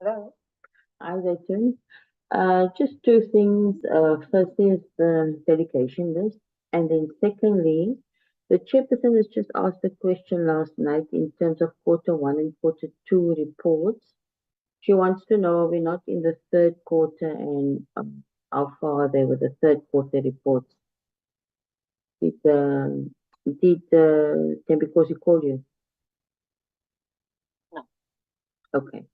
Hello. Hi, Rachel. Just two things. Firstly is the dedication list, and then secondly, the chairperson has just asked a question last night in terms of quarter one and quarter two reports. She wants to know are we not in the third quarter and how far are they with the third quarter reports? Did Tembi call you? No. Okay.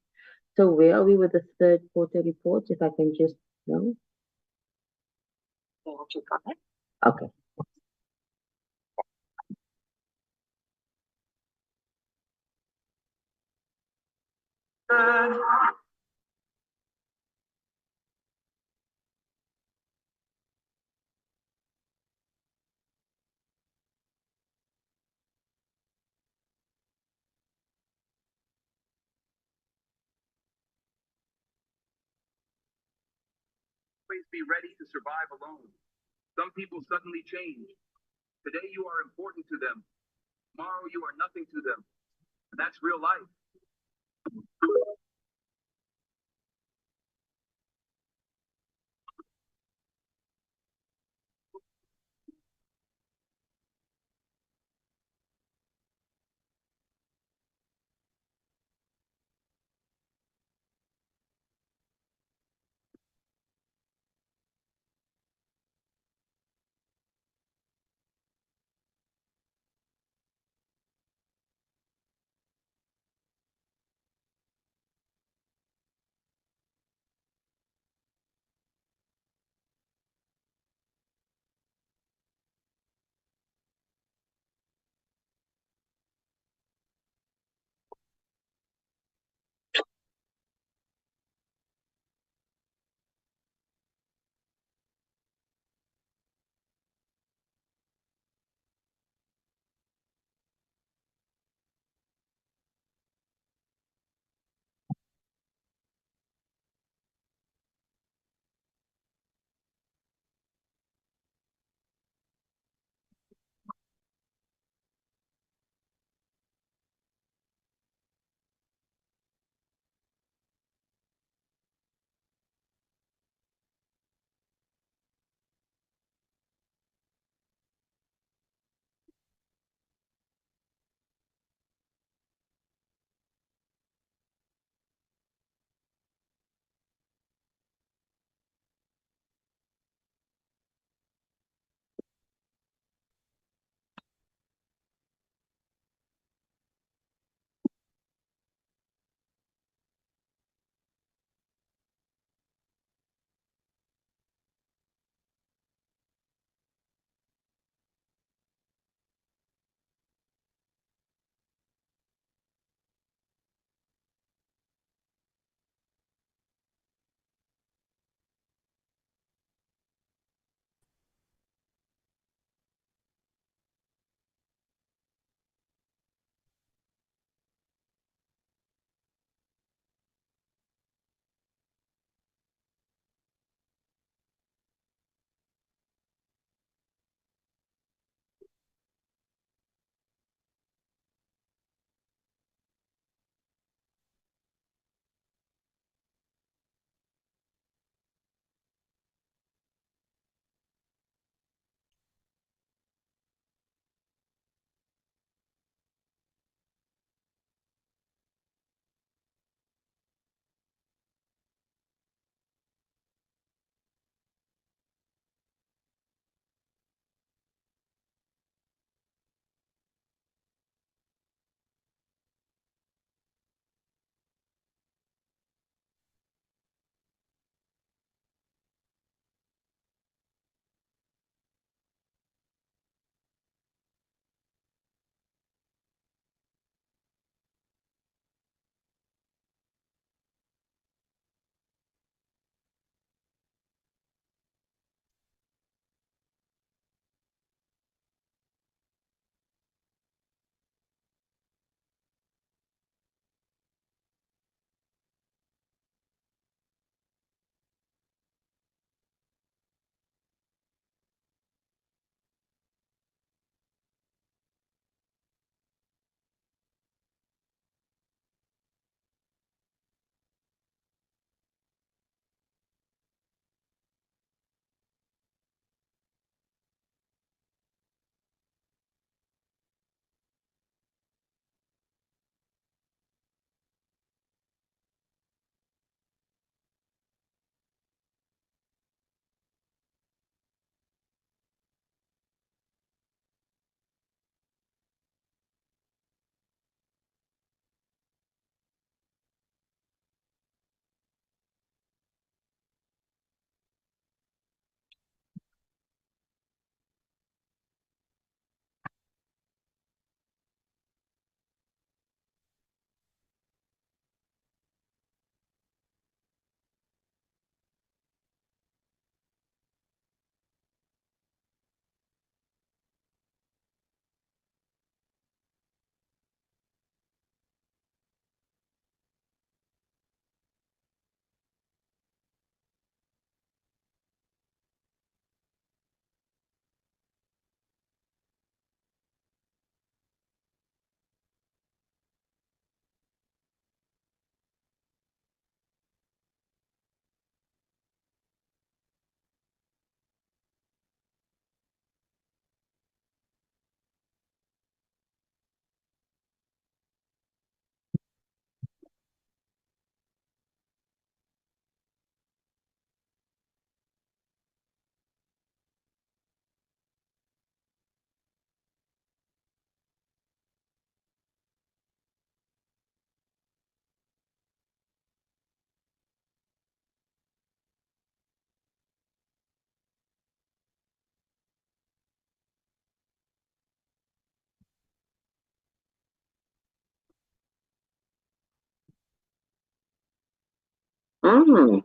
So where are we with the third quarter reports? If I can just know. Okay, what you got it? Okay. Always be ready to survive alone. Some people suddenly change. Today you are important to them. Tomorrow you are nothing to them. And that's real life. Mm.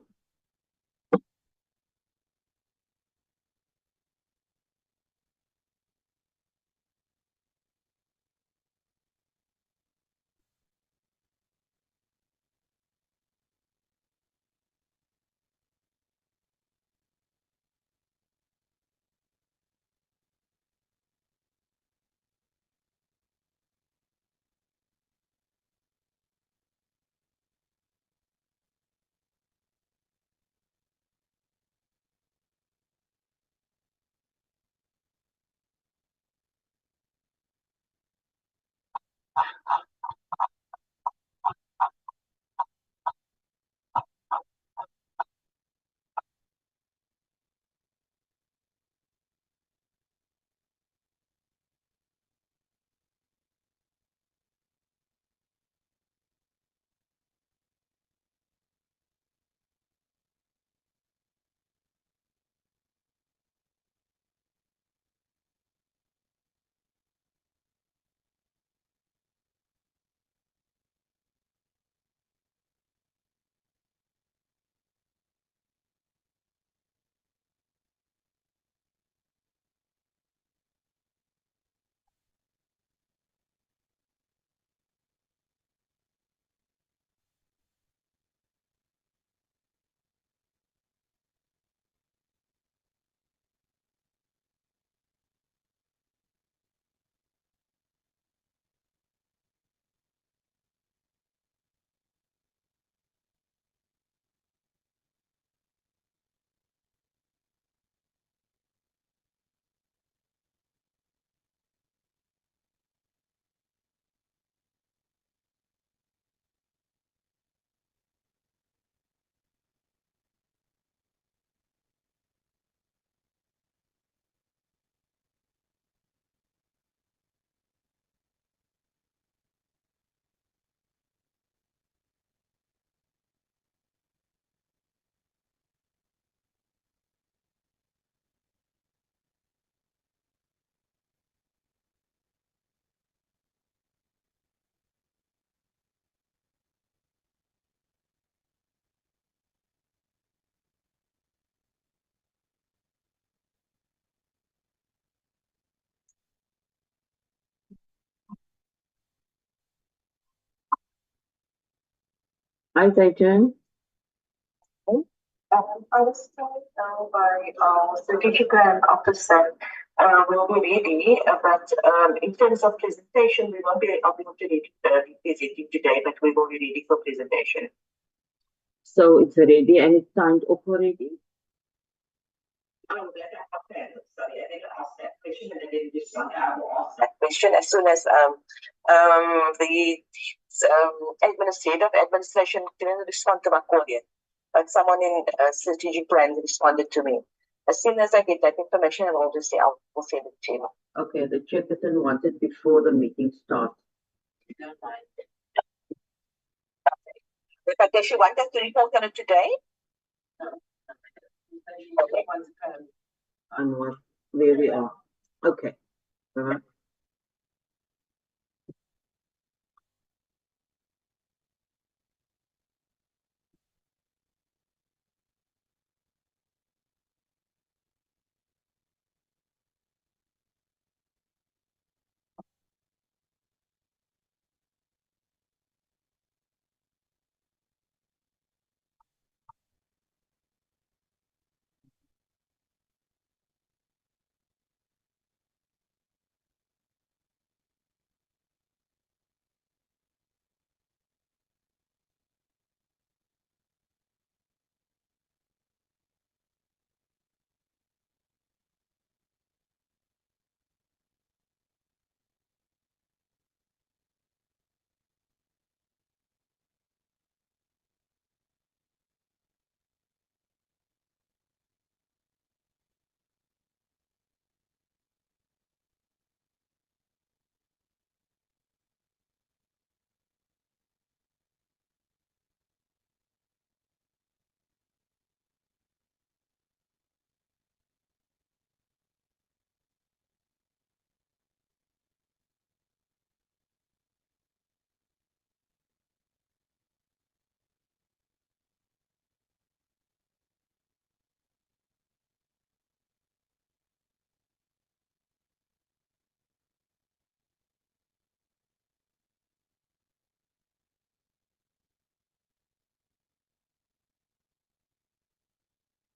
Hi, Zaytun. I was told by strategic plan officer will be ready, but in terms of presentation, we won't be able to be presenting today, but we will be ready for presentation. So it's ready and it's signed off already? Oh, that I have that. Sorry, I didn't ask that question, and I didn't respond. I will ask that question as soon as the administration didn't respond to my call yet, but someone in strategic plan responded to me. As soon as I get that information, I will just say will send it to you. Okay, the chairperson wanted before the meeting starts. Don't mind. But does she want us to report on it today? No. Okay. And what, where we are. Okay. Uh-huh.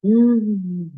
Mm.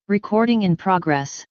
Recording in progress.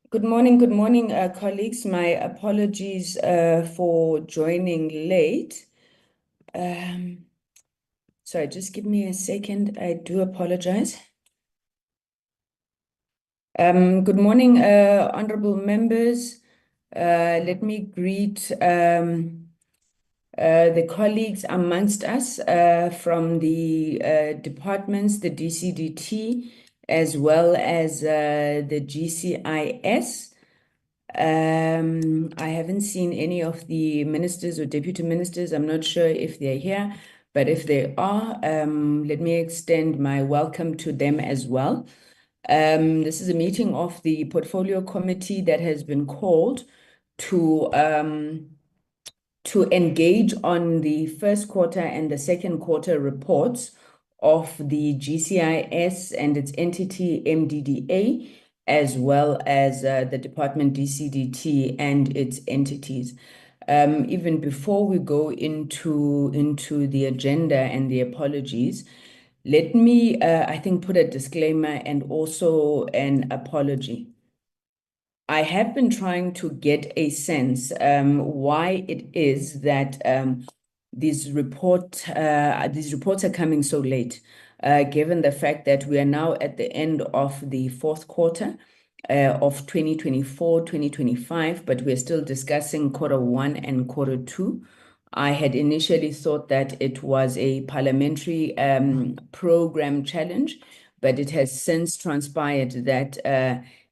Good morning, colleagues. My apologies for joining late. Sorry, just give me a second. I do apologize. Good morning, honorable members. Let me greet the colleagues amongst us from the departments, the DCDT, as well as the GCIS. I haven't seen any of the ministers or deputy ministers. I'm not sure if they're here, but if they are, let me extend my welcome to them as well. This is a meeting of the portfolio committee that has been called to engage on the first quarter and the second quarter reports of the GCIS and its entity MDDA, as well as the department DCDT and its entities. Even before we go into the agenda and the apologies, let me, I think, put a disclaimer and also an apology. I have been trying to get a sense why it is that these reports are coming so late, given the fact that we are now at the end of the fourth quarter of 2024-2025, but we're still discussing quarter one and quarter two. I had initially thought that it was a parliamentary program challenge, but it has since transpired that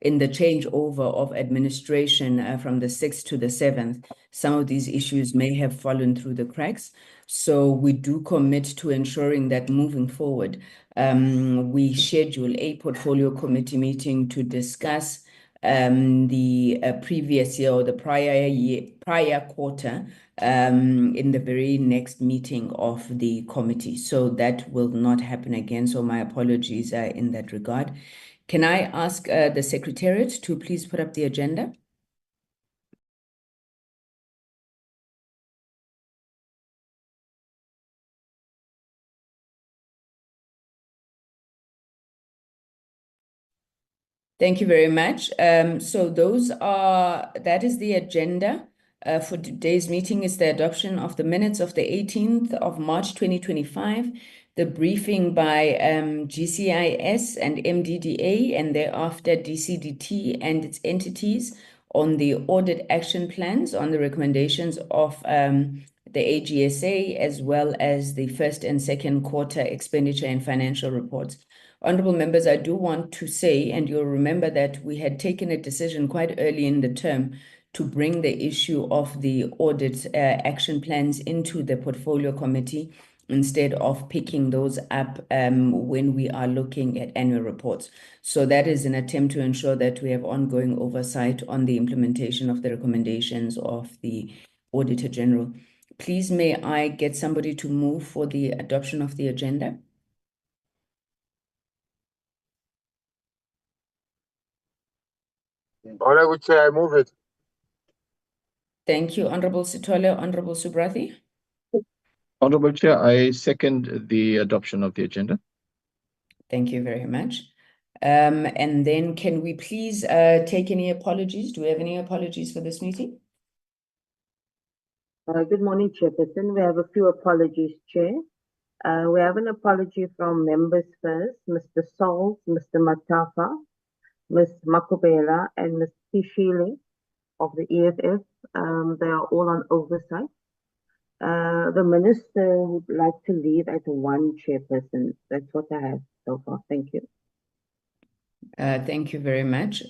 in the changeover of administration from the 6th to the 7th, some of these issues may have fallen through the cracks. So we do commit to ensuring that moving forward, we schedule a portfolio committee meeting to discuss the previous year or the prior quarter in the very next meeting of the committee. So that will not happen again. So my apologies in that regard. Can I ask the Secretariat to please put up the agenda? Thank you very much. So that is the agenda for today's meeting. Is the adoption of the minutes of the 18th of March 2025, the briefing by GCIS and MDDA, and thereafter DCDT and its entities on the audit action plans on the recommendations of the AGSA, as well as the first and second quarter expenditure and financial reports. Honorable members, I do want to say, and you'll remember that we had taken a decision quite early in the term to bring the issue of the audit action plans into the portfolio committee instead of picking those up when we are looking at annual reports. So that is an attempt to ensure that we have ongoing oversight on the implementation of the recommendations of the Auditor General. Please, may I get somebody to move for the adoption of the agenda? Honorable Chair, I move it. Thank you, Honorable Sithole. Honorable Subrathi? Honorable Chair, I second the adoption of the agenda. Thank you very much. And then can we please take any apologies? Do we have any apologies for this meeting? Good morning, Chairperson. We have a few apologies, Chair. We have an apology from members first, Mr. Sols, Mr. Matafa, Ms. Makubela, and Ms. Tishile of the EFF. They are all on oversight. The minister would like to leave at 1 Chairperson. That's what I have so far. Thank you. Thank you very much.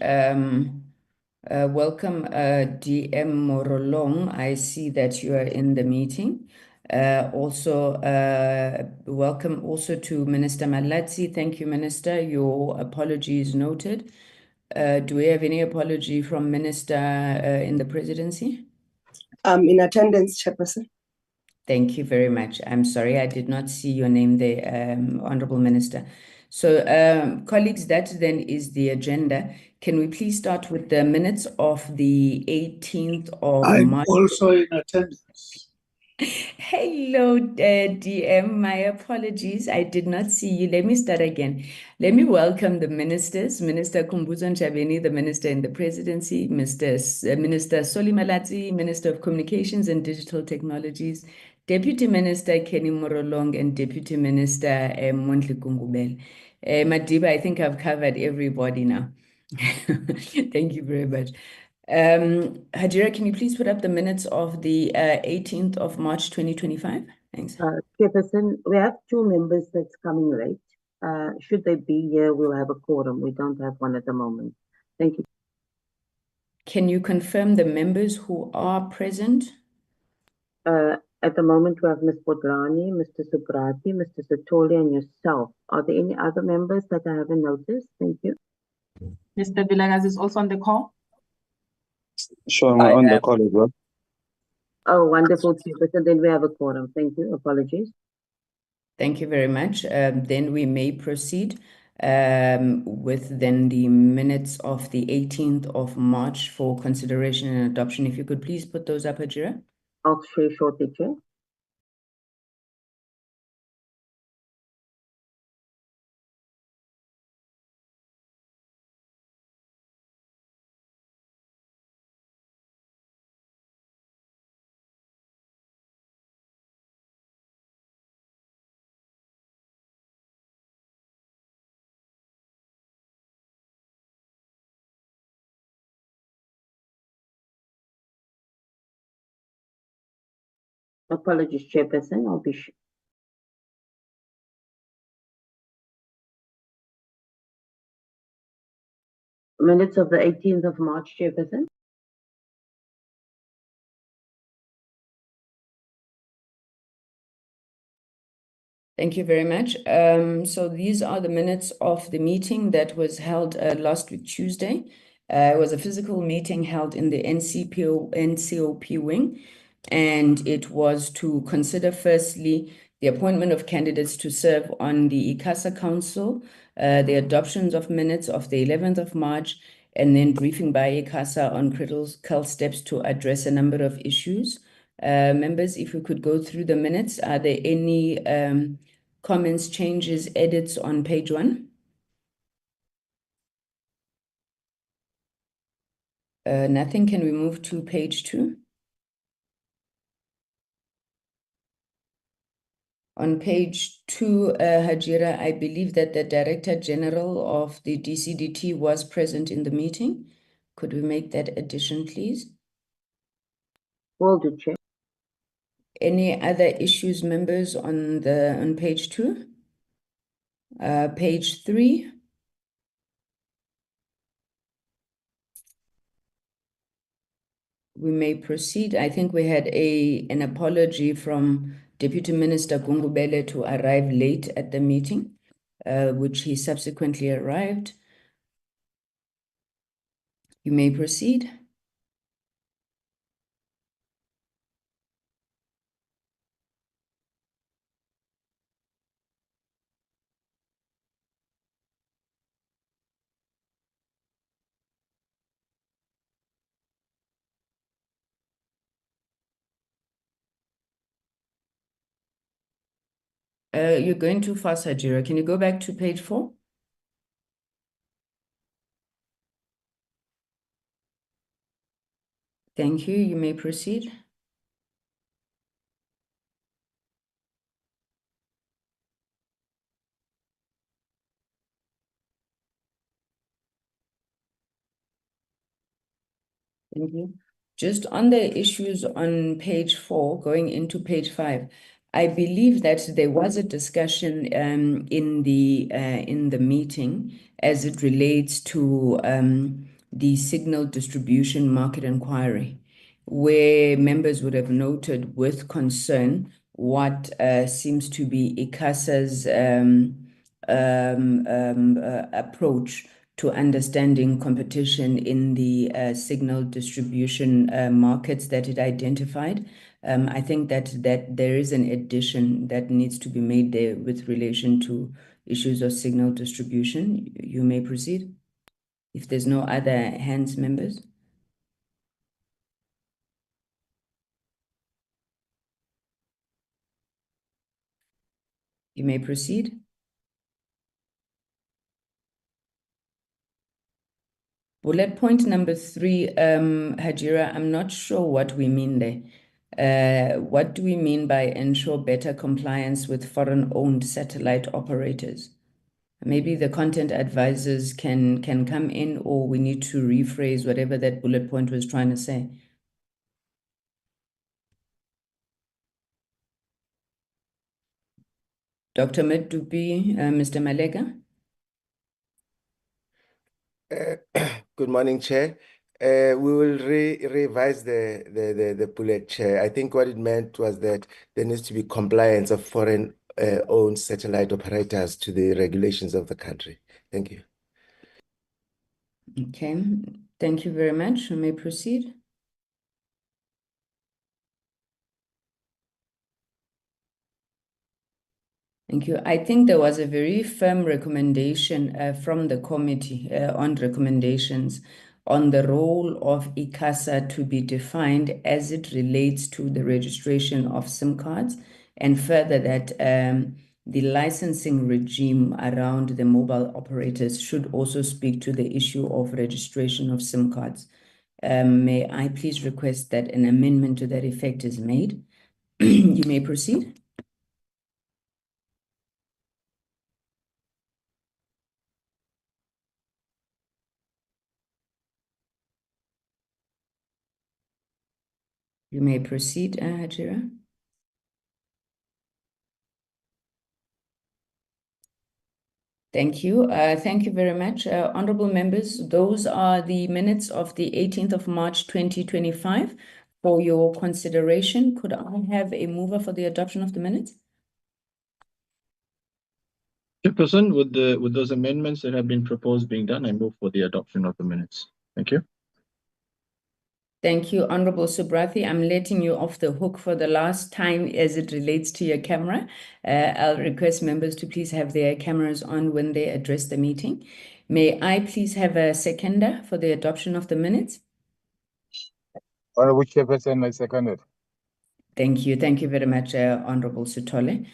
Welcome, DM Morolong. I see that you are in the meeting. Also, welcome also to Minister Malatsi. Thank you, Minister. Your apology is noted. Do we have any apology from Minister in the presidency? In attendance, Chairperson. Thank you very much. I'm sorry, I did not see your name there, Honorable Minister. So, colleagues, that then is the agenda. Can we please start with the minutes of the 18th of March? I'm also in attendance. Hello, DM. My apologies. I did not see you. Let me start again. Let me welcome the ministers. Minister Khumbudzo Ntshavheni, the minister in the presidency, Minister Solly Malatsi, Minister of Communications and Digital Technologies, Deputy Minister Kenny Morolong, and Deputy Minister Mondli Gungubel. Madiba, I think I've covered everybody now. Thank you very much. Hajira, can you please put up the minutes of the 18th of March 2025? Thanks. Chairperson, we have 2 members that's coming late. Should they be here, we'll have a quorum. We don't have one at the moment. Thank you. Can you confirm the members who are present? At the moment, we have Ms. Bodlani, Mr. Subrati, Mr. Sithole, and yourself. Are there any other members that I haven't noticed? Thank you. Mr. Vilakazi is also on the call. Sure, I'm on the call as well. Oh, wonderful, Chairperson. Then we have a quorum. Thank you. Apologies. Thank you very much. Then we may proceed with then the minutes of the 18th of March for consideration and adoption. If you could please put those up, Hajira. I'll share shortly, Chair. Apologies, Chairperson. I'll be minutes of the 18th of March, Chairperson. Thank you very much. So these are the minutes of the meeting that was held last week, Tuesday. It was a physical meeting held in the NCOP wing, and it was to consider firstly the appointment of candidates to serve on the ICASA Council, the adoptions of minutes of the 11th of March, and then briefing by ICASA on critical steps to address a number of issues. Members, if we could go through the minutes, are there any comments, changes, edits on page 1? Nothing. Can we move to page 2? On page 2, Hajira, I believe that the Director General of the DCDT was present in the meeting. Could we make that addition, please? Will do, Chair. Any other issues, members, on page 2? Page 3. We may proceed. I think we had an apology from Deputy Minister Gungubele to arrive late at the meeting, which he subsequently arrived. You may proceed. You're going too fast, Hajira. Can you go back to page 4? Thank you. You may proceed. Thank you. Just on the issues on page 4, going into page 5, I believe that there was a discussion in the meeting as it relates to the signal distribution market inquiry, where members would have noted with concern what seems to be ICASA's approach to understanding competition in the signal distribution markets that it identified. I think that there is an addition that needs to be made there with relation to issues of signal distribution. You may proceed. If there's no other hands, members. You may proceed. Bullet point number 3, Hajira, I'm not sure what we mean there. What do we mean by ensure better compliance with foreign-owned satellite operators? Maybe the content advisors can come in, or we need to rephrase whatever that bullet point was trying to say. Dr. Medupi, Mr. Malega? Good morning, Chair. We will revise the bullet, Chair. I think what it meant was that there needs to be compliance of foreign-owned satellite operators to the regulations of the country. Thank you. Okay, thank you very much. You may proceed. Thank you. I think there was a very firm recommendation from the committee on recommendations on the role of ICASA to be defined as it relates to the registration of SIM cards, and further that the licensing regime around the mobile operators should also speak to the issue of registration of SIM cards. May I please request that an amendment to that effect is made? You may proceed. You may proceed, Hajira. Thank you. Thank you very much. Honorable members, those are the minutes of the 18th of March, 2025 for your consideration. Could I have a mover for the adoption of the minutes? Chairperson, with those amendments that have been proposed being done, I move for the adoption of the minutes. Thank you. Thank you, Honorable Subrathi. I'm letting you off the hook for the last time as it relates to your camera. I'll request members to please have their cameras on when they address the meeting. May I please have a seconder for the adoption of the minutes? Honorable Chairperson, I second it. Thank you. Thank you very much, Honorable Sutole.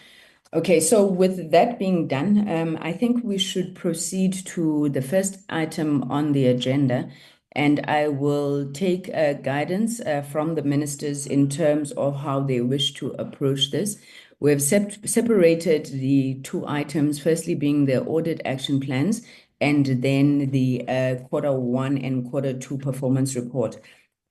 Okay, so with that being done, I think we should proceed to the first item on the agenda, and I will take guidance from the ministers in terms of how they wish to approach this. We have separated the 2 items, firstly being the audit action plans, and then the quarter 1 and quarter 2 performance report.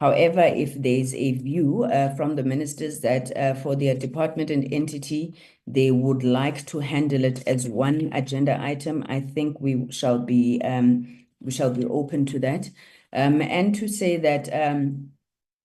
However, if there's a view from the ministers that for their department and entity, they would like to handle it as one agenda item, I think we shall be open to that. And to say that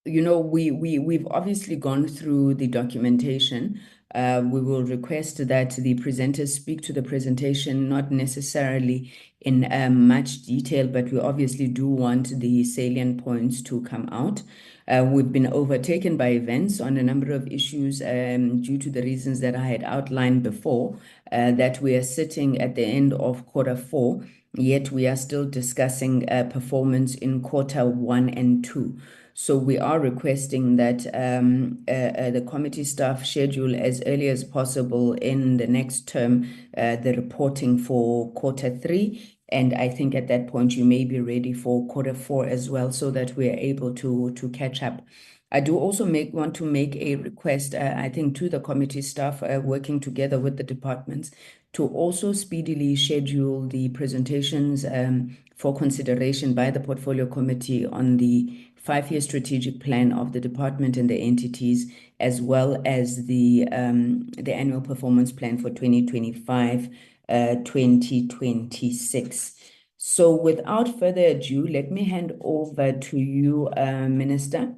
you know, we've obviously gone through the documentation. We will request that the presenters speak to the presentation, not necessarily in much detail, but we obviously do want the salient points to come out. We've been overtaken by events on a number of issues due to the reasons that I had outlined before, that we are sitting at the end of Q4, yet we are still discussing performance in Q1 and 2. So we are requesting that the committee staff schedule as early as possible in the next term the reporting for Q3. And I think at that point you may be ready for Q4 as well, so that we are able to catch up. I do also want to make a request, I think, to the committee staff working together with the departments to also speedily schedule the presentations for consideration by the portfolio committee on the 5-year strategic plan of the department and the entities, as well as the annual performance plan for 2025-2026. So without further ado, let me hand over to you, Minister.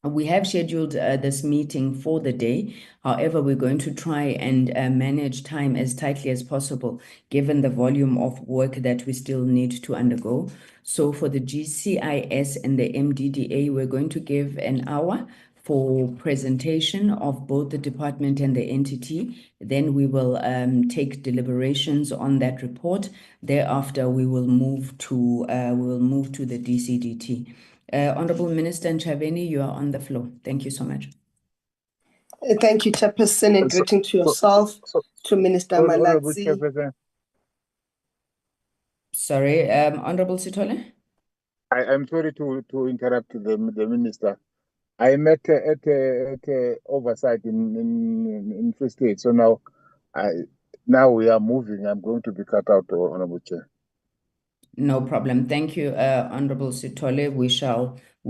We have scheduled this meeting for the day. However, we're going to try and manage time as tightly as possible, given the volume of work that we still need to undergo. So for the GCIS and the MDDA, we're going to give an hour for presentation of both the department and the entity. Then we will take deliberations on that report. Thereafter, we will move to the DCDT. Honorable Minister Nchaveni, you are on the floor. Thank you so much. Thank you, Chairperson, and greeting to yourself, to Minister Honorable Malatsi. Chairperson, Sorry, Honorable Sithole? I'm sorry to interrupt the minister. I met at oversight in Free State, so now we are moving. I'm going to be cut out, Honorable Chair. No problem. Thank you, Honorable Sithole. We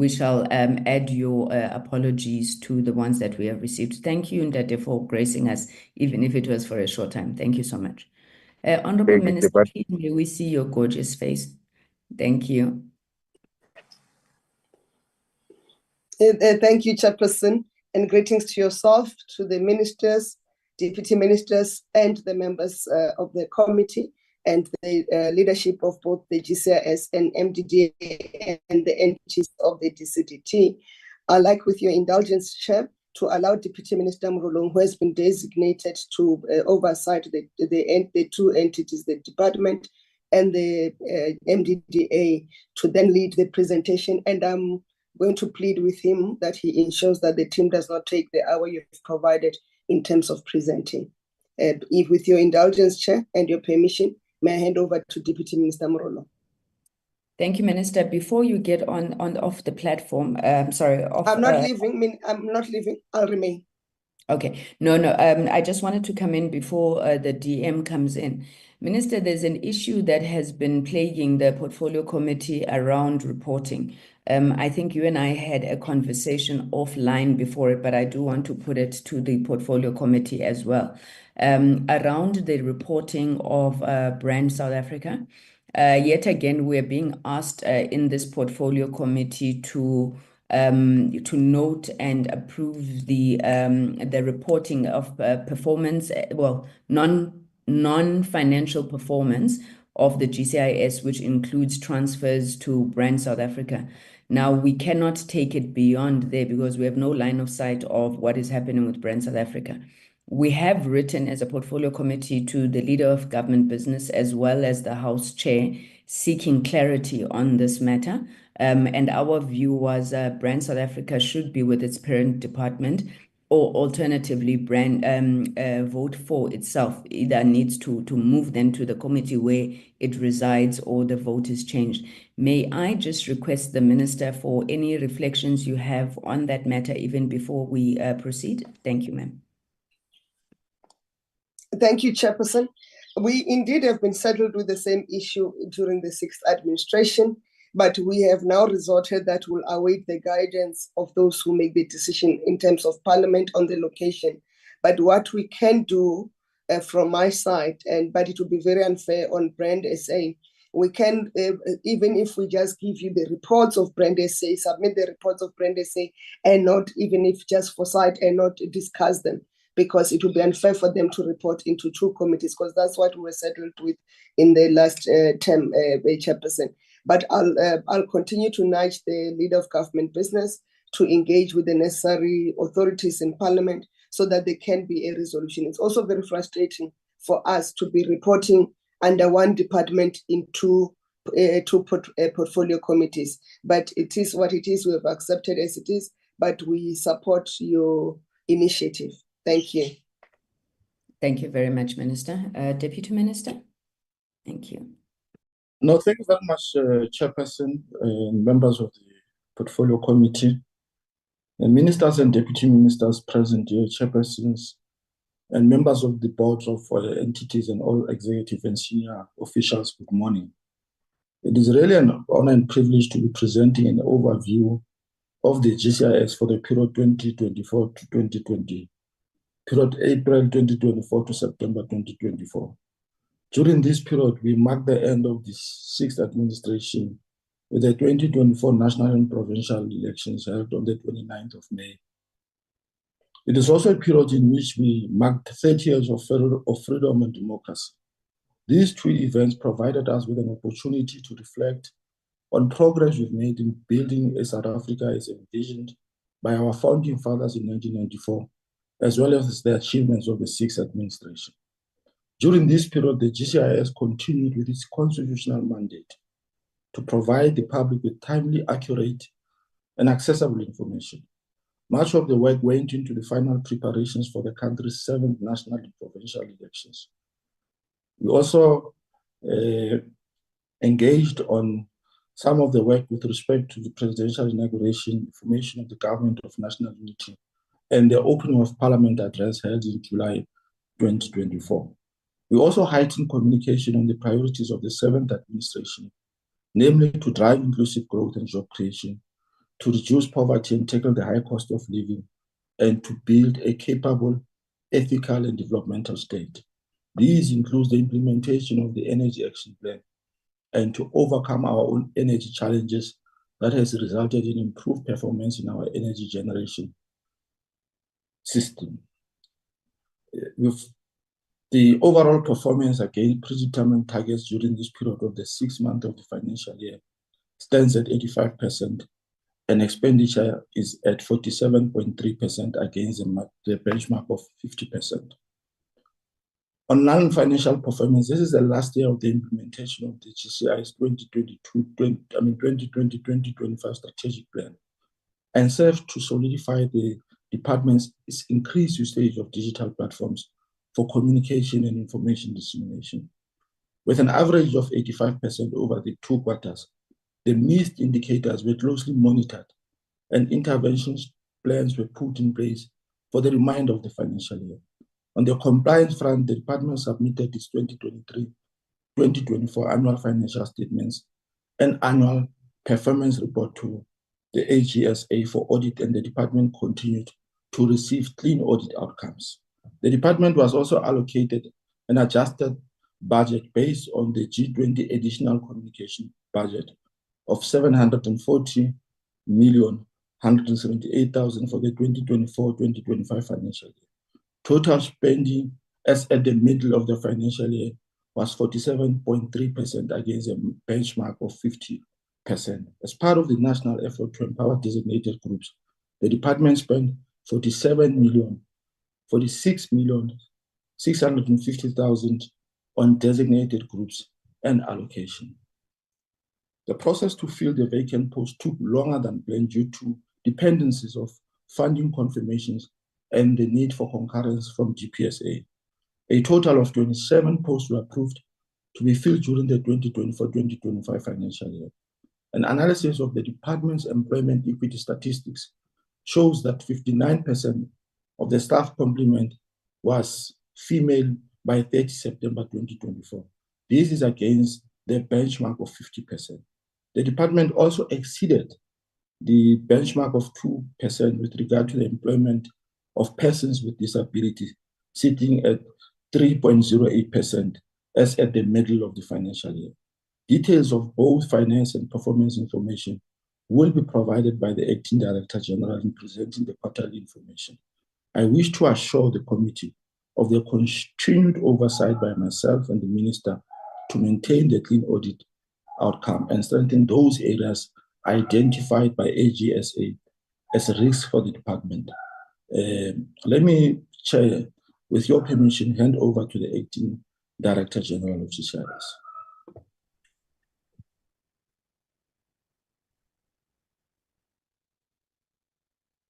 shall add your apologies to the ones that we have received. Thank you, Ndate, for gracing us, even if it was for a short time. Thank you so much. Honorable Minister, please may we see your gorgeous face. Thank you. Thank you, Chairperson, and greetings to yourself, to the ministers, deputy ministers, and the members of the committee, and the leadership of both the GCIS and MDDA and the entities of the DCDT. I'd like, with your indulgence, Chair, to allow Deputy Minister Mrolong, who has been designated to oversight the two entities, the department and the MDDA, to then lead the presentation. And I'm going to plead with him that he ensures that the team does not take the hour you've provided in terms of presenting. If, with your indulgence, Chair, and your permission, may I hand over to Deputy Minister Mrolong. Thank you, Minister. Before you get off the platform, sorry. I'm not leaving. I'm not leaving. I'll remain. Okay. No. I just wanted to come in before the DM comes in. Minister, there's an issue that has been plaguing the portfolio committee around reporting. I think you and I had a conversation offline before it, but I do want to put it to the portfolio committee as well. Around the reporting of Brand South Africa. Yet again, we're being asked in this portfolio committee to note and approve the reporting of performance, non-financial performance of the GCIS, which includes transfers to Brand South Africa. Now, we cannot take it beyond there because we have no line of sight of what is happening with Brand South Africa. We have written as a portfolio committee to the leader of government business as well as the House Chair, seeking clarity on this matter. And our view was Brand South Africa should be with its parent department, or alternatively, vote for itself. Either needs to move then to the committee where it resides, or the vote is changed. May I just request the Minister for any reflections you have on that matter even before we proceed? Thank you, ma'am. Thank you, Chairperson. We indeed have been saddled with the same issue during the 6th administration. But we have now resorted that we'll await the guidance of those who make the decision in terms of Parliament on the location. But what we can do from my side, but it would be very unfair on Brand SA, we can, even if we just give you the reports of Brand SA, submit the reports of Brand SA, and not even if just for sight and not discuss them, because it would be unfair for them to report into two committees, because that's what we were settled with in the last term, Chairperson. But I'll continue to nudge the leader of government business to engage with the necessary authorities in Parliament so that there can be a resolution. It's also very frustrating for us to be reporting under one department in two portfolio committees. But it is what it is. We have accepted as it is, but we support your initiative. Thank you. Thank you very much, Minister. Deputy Minister, thank you. No, thank you very much, Chairperson and members of the Portfolio Committee, and ministers and deputy ministers present here, chairpersons, and members of the boards of entities and all executive and senior officials. Good morning. It is really an honor and privilege to be presenting an overview of the GCIS for the period 2024 to 2020, period April 2024 to September 2024. During this period, we mark the end of the sixth administration with the 2024 national and provincial elections held on the 29th of May. It is also a period in which we marked 30 years of freedom and democracy. These two events provided us with an opportunity to reflect on progress we've made in building a South Africa as envisioned by our founding fathers in 1994, as well as the achievements of the sixth administration. During this period, the GCIS continued with its constitutional mandate to provide the public with timely, accurate, and accessible information. Much of the work went into the final preparations for the country's 7th national and provincial elections. We also engaged on some of the work with respect to the presidential inauguration, formation of the Government of National Unity, and the opening of Parliament address held in July 2024. We also heightened communication on the priorities of the 7th administration, namely to drive inclusive growth and job creation, to reduce poverty and tackle the high cost of living, and to build a capable, ethical, and developmental state. These include the implementation of the Energy Action Plan and to overcome our own energy challenges that has resulted in improved performance in our energy generation system. With the overall performance against predetermined targets during this period of the 6 months of the financial year stands at 85%, and expenditure is at 47.3% against the benchmark of 50%. On non-financial performance, this is the last year of the implementation of the GCIS 2020-2025 strategic plan, and served to solidify the department's increased usage of digital platforms for communication and information dissemination. With an average of 85% over the 2 quarters, the missed indicators were closely monitored and interventions plans were put in place for the remainder of the financial year. On the compliance front, the department submitted its 2023-2024 annual financial statements and annual performance report to the AGSA for audit, and the department continued to receive clean audit outcomes. The department was also allocated an adjusted budget based on the G20 additional communication budget of 740,178,000 for the 2024-2025 financial year. Total spending as at the middle of the financial year was 47.3% against a benchmark of 50%. As part of the national effort to empower designated groups, the department spent 46,650,000 on designated groups and allocation. The process to fill the vacant post took longer than planned due to dependencies of funding confirmations and the need for concurrence from GPSA. A total of 27 posts were approved to be filled during the 2024-2025 financial year. An analysis of the department's employment equity statistics shows that 59% of the staff complement was female by 30 September 2024. This is against the benchmark of 50%. The department also exceeded the benchmark of 2% with regard to the employment of persons with disability, sitting at 3.08% as at the middle of the financial year. Details of both finance and performance information will be provided by the Acting Director General in presenting the quarterly information. I wish to assure the committee of the continued oversight by myself and the Minister to maintain the clean audit outcome and strengthen those areas identified by AGSA as a risk for the department. Let me, Chair, with your permission, hand over to the Acting Director General of GCIS.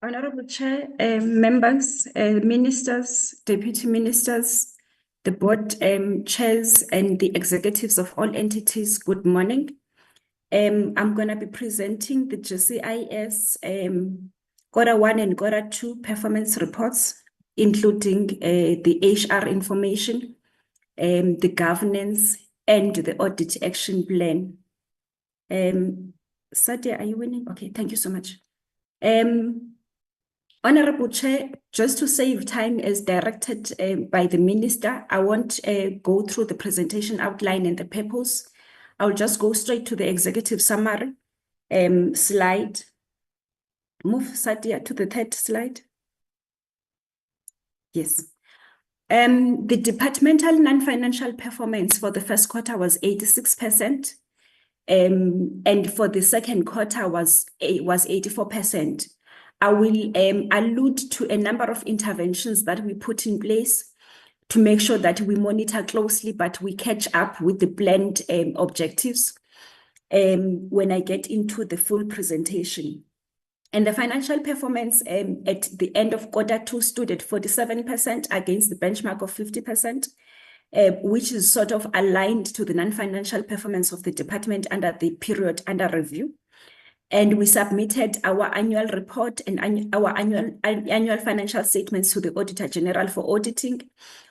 Honorable Chair, members, ministers, deputy ministers, the board chairs and the executives of all entities, good morning. I'm going to be presenting the GCIS Q1 and Q2 performance reports, including the HR information, the governance, and the audit action plan. Satya, are you winning? Okay, thank you so much. Honorable Chair, just to save time as directed by the Minister, I won't go through the presentation outline and the purpose. I'll just go straight to the executive summary slide. Move, Satya, to the third slide. Yes. The departmental non-financial performance for the first quarter was 86%, and for the second quarter was 84%. I will allude to a number of interventions that we put in place to make sure that we monitor closely, but we catch up with the planned objectives when I get into the full presentation. And the financial performance at the end of Q2 stood at 47% against the benchmark of 50%, which is sort of aligned to the non-financial performance of the department under the period under review. And we submitted our annual report and our annual financial statements to the Auditor General for auditing,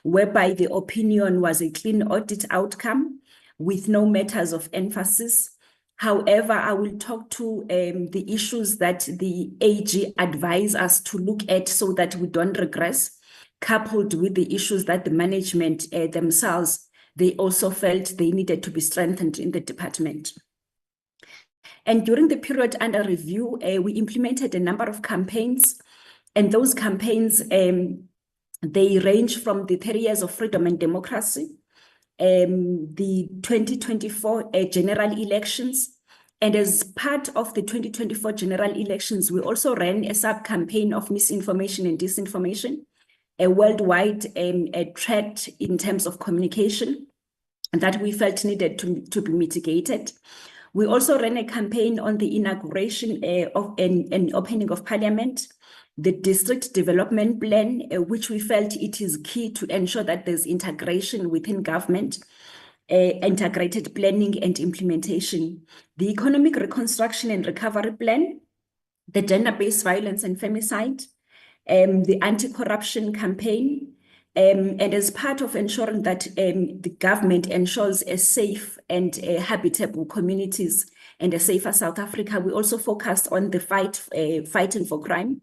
whereby the opinion was a clean audit outcome with no matters of emphasis. However, I will talk to the issues that the AG advised us to look at so that we don't regress, coupled with the issues that the management themselves, they also felt they needed to be strengthened in the department. And during the period under review, we implemented a number of campaigns, and those campaigns, they range from the 30 years of freedom and democracy, the 2024 general elections, and as part of the 2024 general elections, we also ran a sub-campaign of misinformation and disinformation, a worldwide threat in terms of communication that we felt needed to be mitigated. We also ran a campaign on the inauguration of an opening of Parliament, the district development plan, which we felt it is key to ensure that there's integration within government, integrated planning and implementation, the economic reconstruction and recovery plan, the gender-based violence and femicide, the anti-corruption campaign, and as part of ensuring that the government ensures a safe and habitable communities and a safer South Africa, we also focused on the fighting for crime,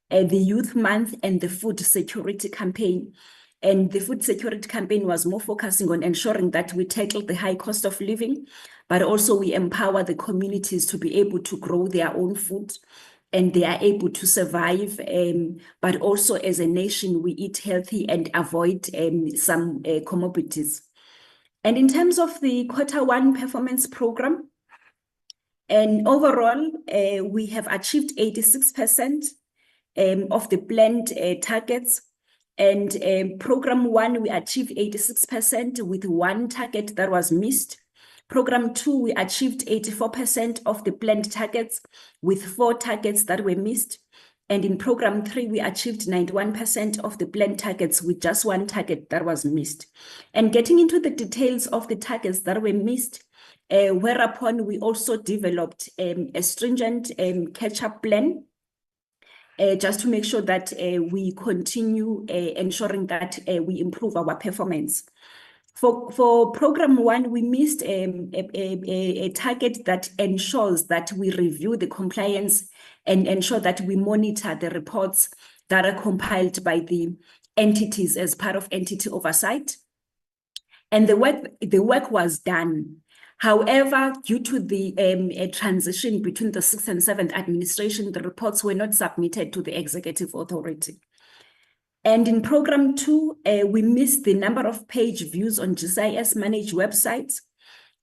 the Youth Month and the food security campaign. And the food security campaign was more focusing on ensuring that we tackle the high cost of living, but also we empower the communities to be able to grow their own food and they are able to survive, but also as a nation, we eat healthy and avoid some comorbidities. And in terms of the Q1 performance program, and overall, we have achieved 86% of the planned targets. And program 1, we achieved 86% with 1 target that was missed. Program 2, we achieved 84% of the planned targets with 4 targets that were missed. And in program 3, we achieved 91% of the planned targets with just 1 target that was missed. And getting into the details of the targets that were missed, whereupon we also developed a stringent catch-up plan just to make sure that we continue ensuring that we improve our performance. For program 1, we missed a target that ensures that we review the compliance and ensure that we monitor the reports that are compiled by the entities as part of entity oversight. And the work was done. However, due to the a transition between the 6th and 7th administration, the reports were not submitted to the executive authority. And in program 2, we missed the number of page views on GCIS managed websites.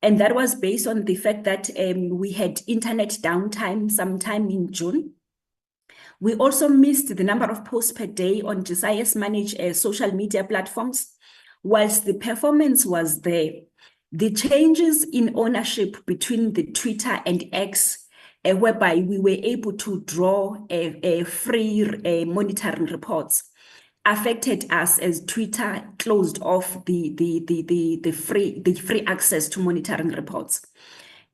And that was based on the fact that we had internet downtime sometime in June. We also missed the number of posts per day on GCIS managed social media platforms. Whilst the performance was there, the changes in ownership between the Twitter and X, whereby we were able to draw free monitoring reports, affected us as Twitter closed off the free access to monitoring reports.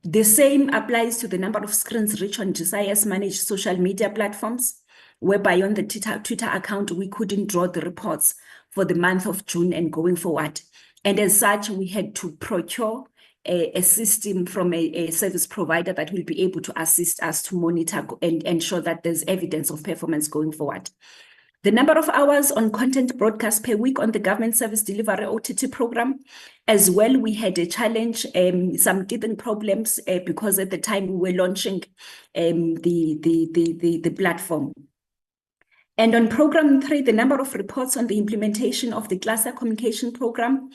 The same applies to the number of screens reached on GCIS managed social media platforms, whereby on the Twitter account, we couldn't draw the reports for the month of June and going forward. And as such, we had to procure a system from a service provider that will be able to assist us to monitor and ensure that there's evidence of performance going forward. The number of hours on content broadcast per week on the government service delivery OTT program, as well, we had a challenge, some teething problems because at the time we were launching the platform. And on program 3, the number of reports on the implementation of the cluster communication program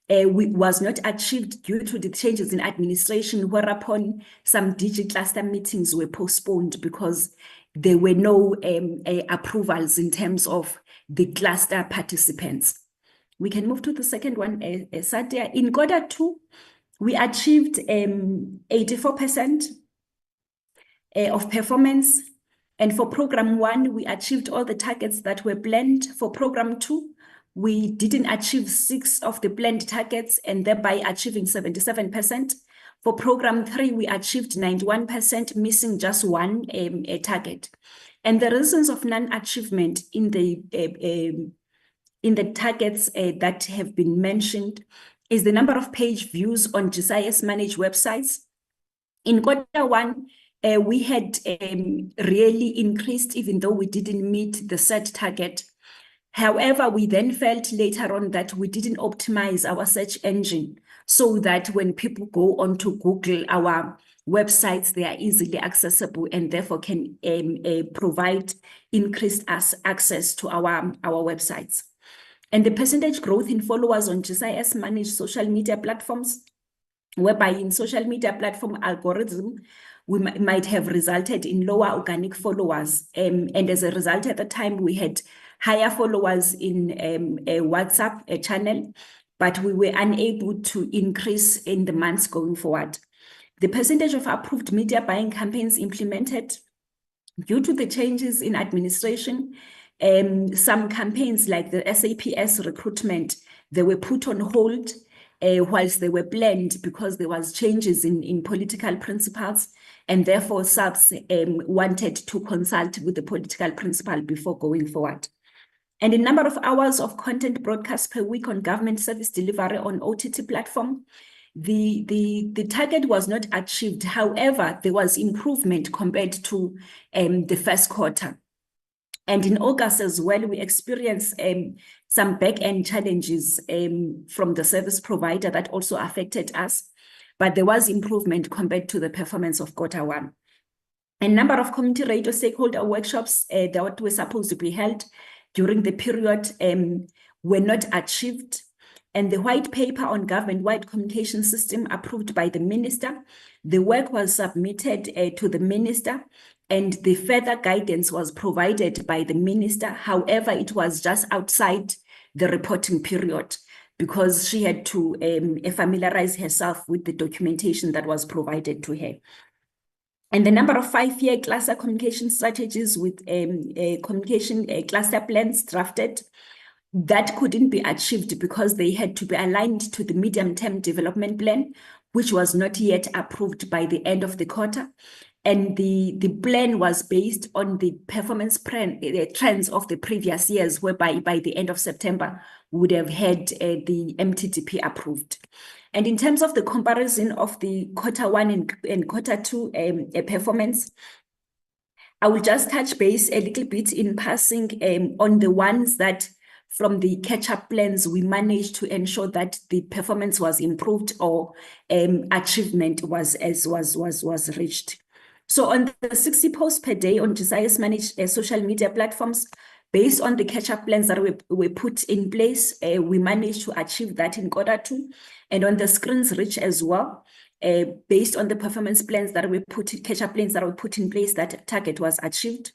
was not achieved due to the changes in administration, whereupon some DG cluster meetings were postponed because there were no approvals in terms of the cluster participants. We can move to the second one, Satya. In quarter 2, we achieved 84% of performance. And for program 1, we achieved all the targets that were planned. For program 2, we didn't achieve 6 of the planned targets and thereby achieving 77%. For program 3, we achieved 91%, missing just one target. And the reasons of non-achievement in the targets that have been mentioned is the number of page views on GCIS managed websites. In quarter 1, we had really increased, even though we didn't meet the set target. However, we then felt later on that we didn't optimize our search engine so that when people go onto Google, our websites, they are easily accessible and therefore can provide increased access to our websites. And the percentage growth in followers on GCIS managed social media platforms, whereby in social media platform algorithm, we might have resulted in lower organic followers. And as a result, at the time, we had higher followers in a WhatsApp channel, but we were unable to increase in the months going forward. The percentage of approved media buying campaigns implemented due to the changes in administration, some campaigns like the SAPS recruitment, they were put on hold whilst they were planned because there was changes in political principles, and therefore SAPS wanted to consult with the political principal before going forward. And the number of hours of content broadcast per week on government service delivery on OTT platform, the target was not achieved. However, there was improvement compared to the first quarter. And in August as well, we experienced some back-end challenges from the service provider that also affected us, but there was improvement compared to the performance of quarter 1. A number of community radio stakeholder workshops that were supposed to be held during the period were not achieved. And the white paper on government-wide communication system approved by the minister, the work was submitted to the minister, and the further guidance was provided by the minister. However, it was just outside the reporting period because she had to familiarize herself with the documentation that was provided to her. And the number of 5-year cluster communication strategies with communication cluster plans drafted, that couldn't be achieved because they had to be aligned to the medium-term development plan, which was not yet approved by the end of the quarter. And the plan was based on the performance trends of the previous years, whereby by the end of September, would have had the MTDP approved. And in terms of the comparison of the Q1 and Q2 performance, I will just touch base a little bit in passing on the ones that from the catch-up plans, we managed to ensure that the performance was improved or achievement was reached. So on the 60 posts per day on GCIS managed social media platforms, based on the catch-up plans that were put in place, we managed to achieve that in Q2. And on the screens reach as well, based on the performance plans that we put, catch-up plans that were put in place, that target was achieved.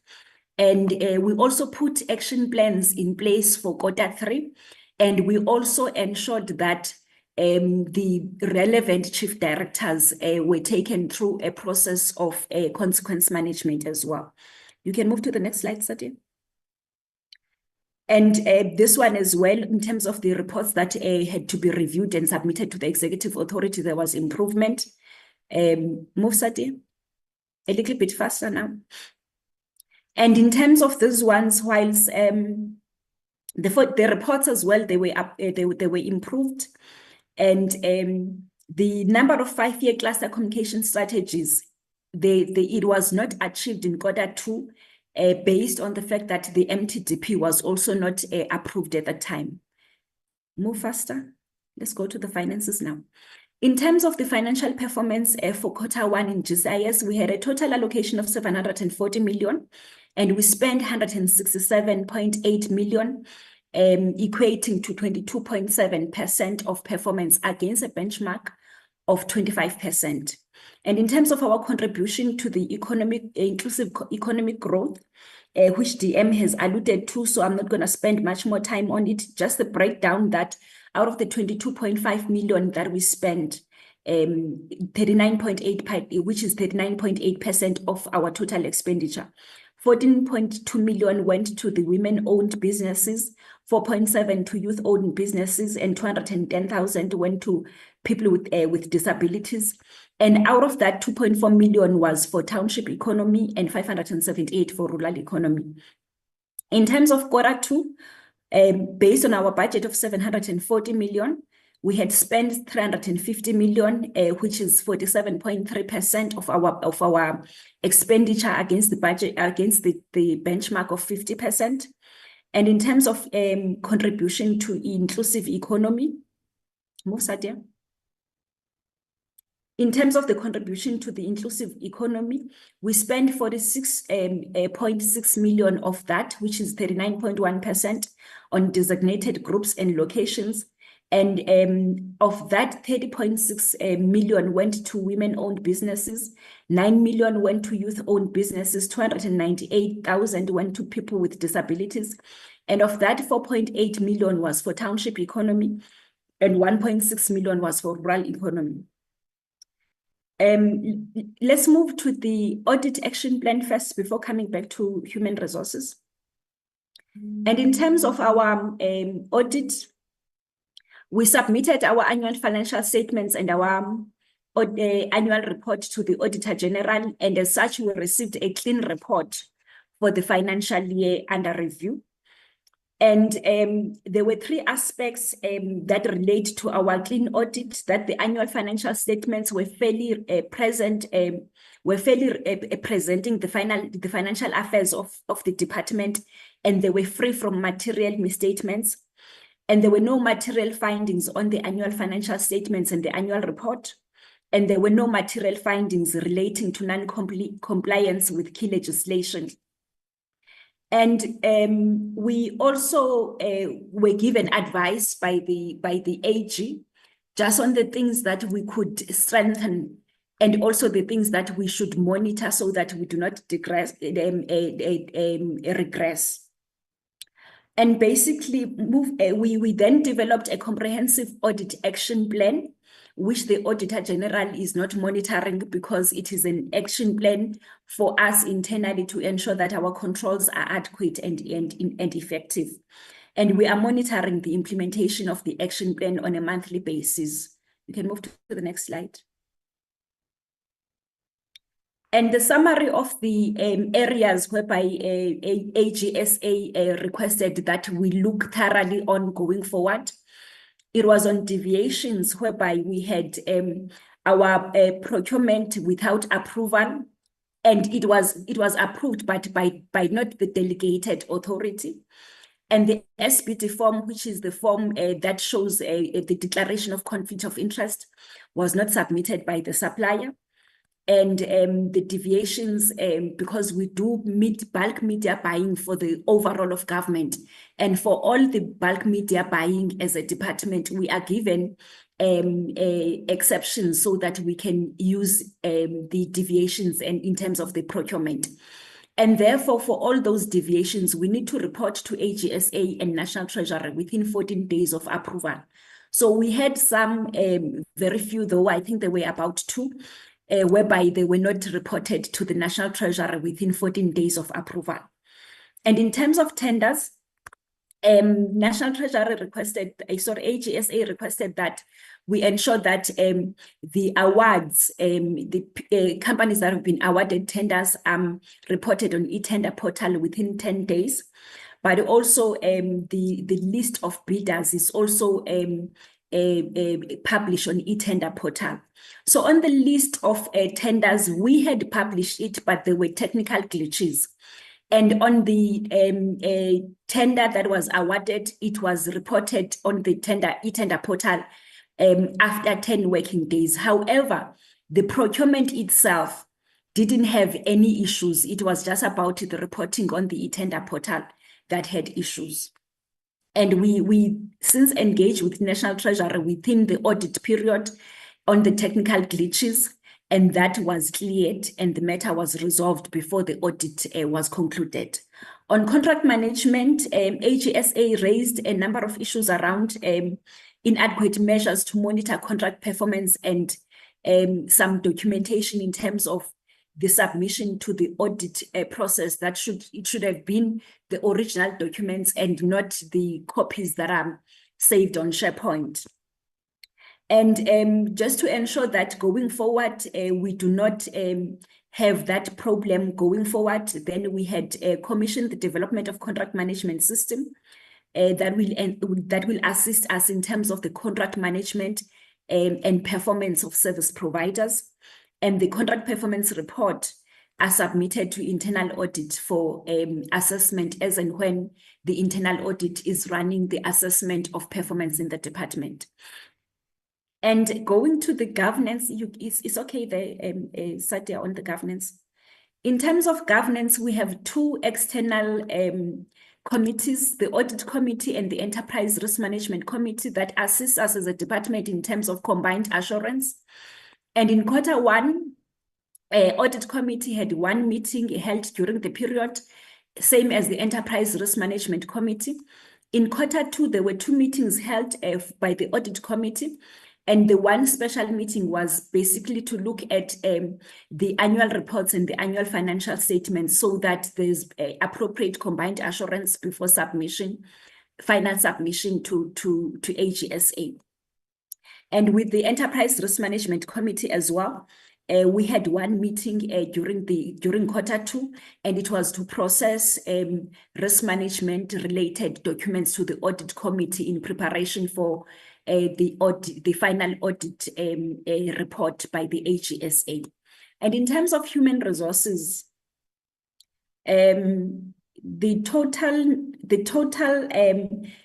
And we also put action plans in place for Q3. And we also ensured that the relevant chief directors were taken through a process of consequence management as well. You can move to the next slide, Satya. And this one as well, in terms of the reports that had to be reviewed and submitted to the executive authority, there was improvement. Move, Satya, a little bit faster now. And in terms of those ones, whilst the reports as well, they were improved. And the number of 5-year cluster communication strategies, it was not achieved in Q2 based on the fact that the MTDP was also not approved at that time. Move faster. Let's go to the finances now. In terms of the financial performance for Q1 in GCIS, we had a total allocation of 740 million, and we spent 167.8 million, equating to 22.7% of performance against a benchmark of 25%. And in terms of our contribution to the inclusive economic growth, which DM has alluded to, so I'm not going to spend much more time on it, just the breakdown that out of the 22.5 million that we spent, 39.8, which is 39.8% of our total expenditure. 14.2 million went to the women-owned businesses, 4.7 to youth-owned businesses, and 210,000 went to people with disabilities. And out of that, 2.4 million was for township economy and 578 for rural economy. In terms of Q2, based on our budget of 740 million, we had spent 350 million, which is 47.3% of our expenditure against the budget, against the benchmark of 50%. And in terms of contribution to inclusive economy, move, Satya. In terms of the contribution to the inclusive economy, we spent 46.6 million of that, which is 39.1% on designated groups and locations. And of that, 30.6 million went to women-owned businesses, 9 million went to youth-owned businesses, 298,000 went to people with disabilities. And of that, 4.8 million was for township economy, and 1.6 million was for rural economy. Let's move to the audit action plan first before coming back to human resources. And in terms of our audit, we submitted our annual financial statements and our annual report to the Auditor General, and as such, we received a clean report for the financial year under review. And there were 3 aspects that relate to our clean audit, that the annual financial statements were fairly presenting the financial affairs of the department, and they were free from material misstatements. And there were no material findings on the annual financial statements and the annual report. And there were no material findings relating to non-compliance with key legislation. And we also were given advice by the AG just on the things that we could strengthen, and also the things that we should monitor so that we do not regress. And basically, we then developed a comprehensive audit action plan, which the Auditor General is not monitoring because it is an action plan for us internally to ensure that our controls are adequate and effective. And we are monitoring the implementation of the action plan on a monthly basis. You can move to the next slide. And the summary of the areas whereby AGSA requested that we look thoroughly on going forward. It was on deviations whereby we had our procurement without approval, and it was approved, but by not the delegated authority. And the SBT form, which is the form that shows the declaration of conflict of interest, was not submitted by the supplier. And the deviations, because we do bulk media buying for the overall of government, and for all the bulk media buying as a department, we are given exceptions so that we can use the deviations and in terms of the procurement. And therefore, for all those deviations, we need to report to AGSA and National Treasury within 14 days of approval. So we had some, very few though, I think there were about 2, whereby they were not reported to the National Treasury within 14 days of approval. And in terms of tenders, National Treasury requested, AGSA requested that we ensure that the awards, the companies that have been awarded tenders reported on e-tender portal within 10 days. But also the list of bidders is also published on e-tender portal. So on the list of tenders, we had published it, but there were technical glitches. And on the tender that was awarded, it was reported on the e-tender portal after 10 working days. However, the procurement itself didn't have any issues. It was just about the reporting on the e-tender portal that had issues. And we since engaged with National Treasury within the audit period on the technical glitches, and that was cleared and the matter was resolved before the audit was concluded. On contract management, AGSA raised a number of issues around inadequate measures to monitor contract performance and some documentation in terms of the submission to the audit process. That it should have been the original documents and not the copies that are saved on SharePoint. And just to ensure that going forward, we do not have that problem going forward, then we had commissioned the development of contract management system that will assist us in terms of the contract management and performance of service providers. And the contract performance report are submitted to internal audit for assessment as and when the internal audit is running the assessment of performance in the department. And going to the governance, it's okay there, Satya, on the governance. In terms of governance, we have 2 external committees, the Audit Committee and the Enterprise Risk Management Committee, that assist us as a department in terms of combined assurance. And in Q1, Audit Committee had 1 meeting held during the period, same as the Enterprise Risk Management Committee. In Q2, there were 2 meetings held by the Audit Committee. And the 1 special meeting was basically to look at the annual reports and the annual financial statements so that there's appropriate combined assurance before submission, final submission to AGSA. And with the Enterprise Risk Management Committee as well, we had 1 meeting during Q2, and it was to process risk management related documents to the Audit Committee in preparation for the final audit report by the AGSA. And in terms of human resources, the total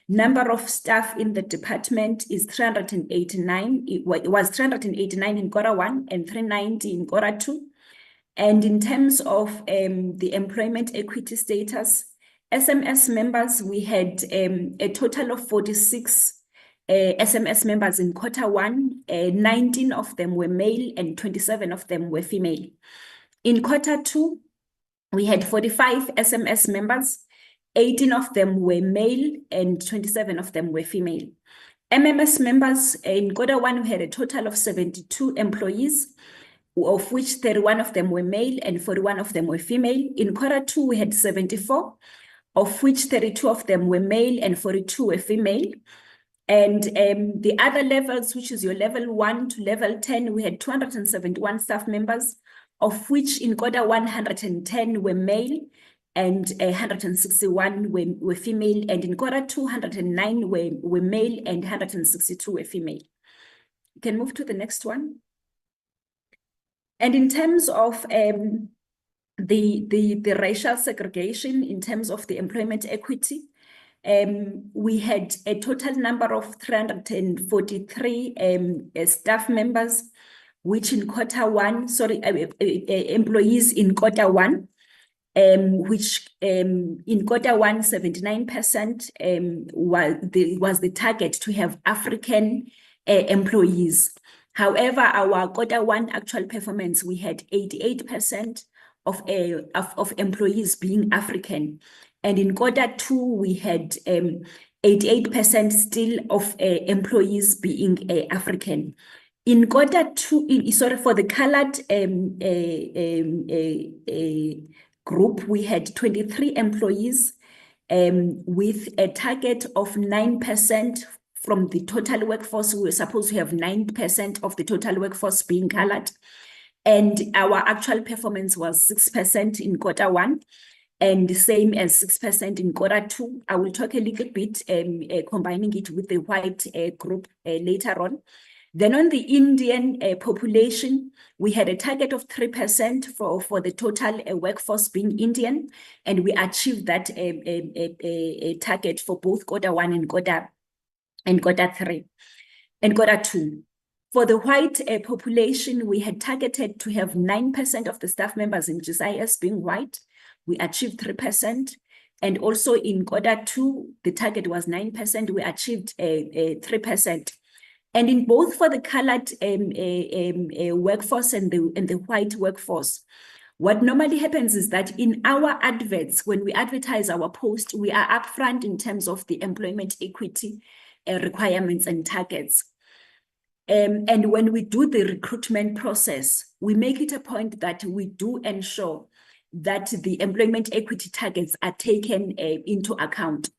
number of staff in the department is 389. It was 389 in Q1 and 390 in Q2. And in terms of the employment equity status, SMS members, we had a total of 46 SMS members in Q1, 19 of them were male and 27 of them were female. In Q2, we had 45 SMS members, 18 of them were male and 27 of them were female. MMS members, in Q1, we had a total of 72 employees, of which 31 of them were male and 41 of them were female. In Q2, we had 74, of which 32 of them were male and 42 were female. And the other levels, which is your level 1 to level 10, we had 271 staff members, of which in quarter 110 were male and 161 were female, and in quarter 209 were male and 162 were female. You can move to the next one. And in terms of the racial segregation, in terms of the employment equity, we had a total number of 343 staff members, which in quarter one, employees in quarter one, which in quarter one, 79% was the target to have African employees. However, our quarter one actual performance, we had 88% of employees being African. And in quarter two, we had 88% still of employees being African. In quarter two, for the colored group, we had 23 employees with a target of 9% from the total workforce. We were supposed to have 9% of the total workforce being colored. And our actual performance was 6% in quarter one, and the same as 6% in quarter two. I will talk a little bit combining it with the white group later on. Then on the Indian population, we had a target of 3% for the total workforce being Indian, and we achieved that target for both quarter one and quarter three and quarter two. For the white population, we had targeted to have 9% of the staff members in GCIS being white. We achieved 3%. And also in quarter two, the target was 9%. We achieved 3%. And in both for the colored workforce and the white workforce, what normally happens is that in our adverts, when we advertise our post, we are upfront in terms of the employment equity requirements and targets. And when we do the recruitment process, we make it a point that we do ensure that the employment equity targets are taken into account.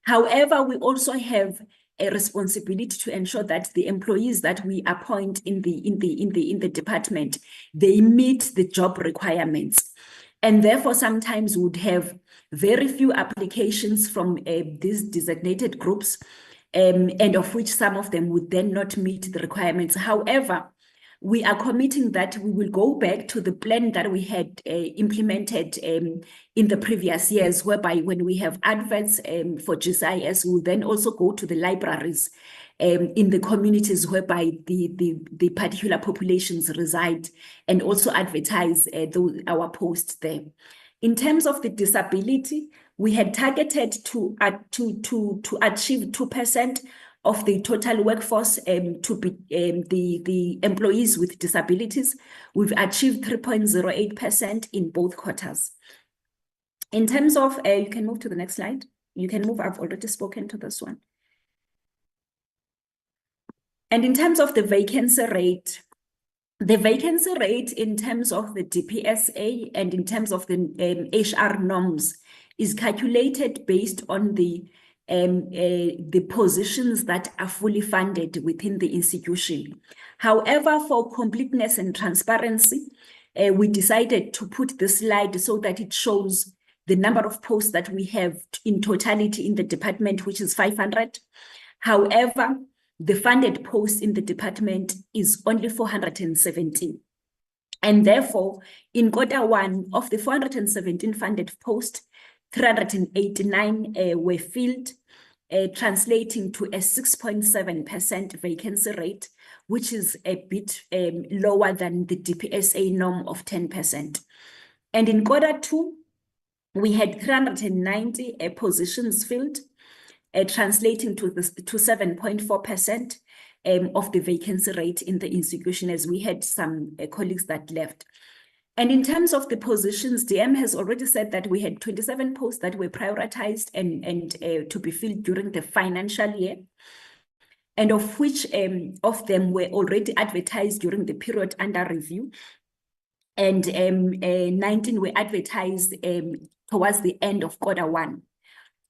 However, we also have a responsibility to ensure that the employees that we appoint in the department, they meet the job requirements. And therefore, sometimes we would have very few applications from these designated groups, and of which some of them would then not meet the requirements. However, we are committing that we will go back to the plan that we had implemented in the previous years, whereby when we have adverts for GCIS, we'll then also go to the libraries in the communities whereby the particular populations reside, and also advertise our posts there. In terms of the disability, we had targeted to achieve 2% of the total workforce to be the employees with disabilities. We've achieved 3.08% in both quarters. In terms of, you can move to the next slide. You can move, I've already spoken to this one. And in terms of the vacancy rate in terms of the DPSA and in terms of the HR norms is calculated based on the positions that are fully funded within the institution. However, for completeness and transparency, we decided to put the slide so that it shows the number of posts that we have in totality in the department, which is 500. However, the funded post in the department is only 417. And therefore, in quarter one of the 417 funded posts, 389 were filled, translating to a 6.7% vacancy rate, which is a bit lower than the DPSA norm of 10%. And in quarter two, we had 390 positions filled, translating to 7.4% of the vacancy rate in the institution, as we had some colleagues that left. And in terms of the positions, DM has already said that we had 27 posts that were prioritized and to be filled during the financial year, and of which of them were already advertised during the period under review, and 19 were advertised towards the end of quarter one.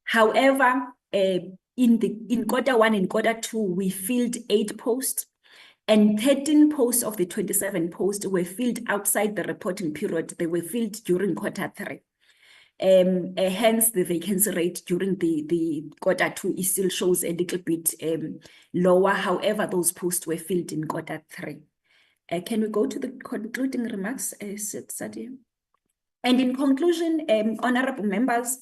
However, in quarter one and quarter two, we filled 8 posts, And 13 posts of the 27 posts were filled outside the reporting period. They were filled during quarter 3. Hence, the vacancy rate during the quarter 2 is still shows a little bit lower. However, those posts were filled in quarter 3. Can we go to the concluding remarks, Sadia? And in conclusion, honorable members,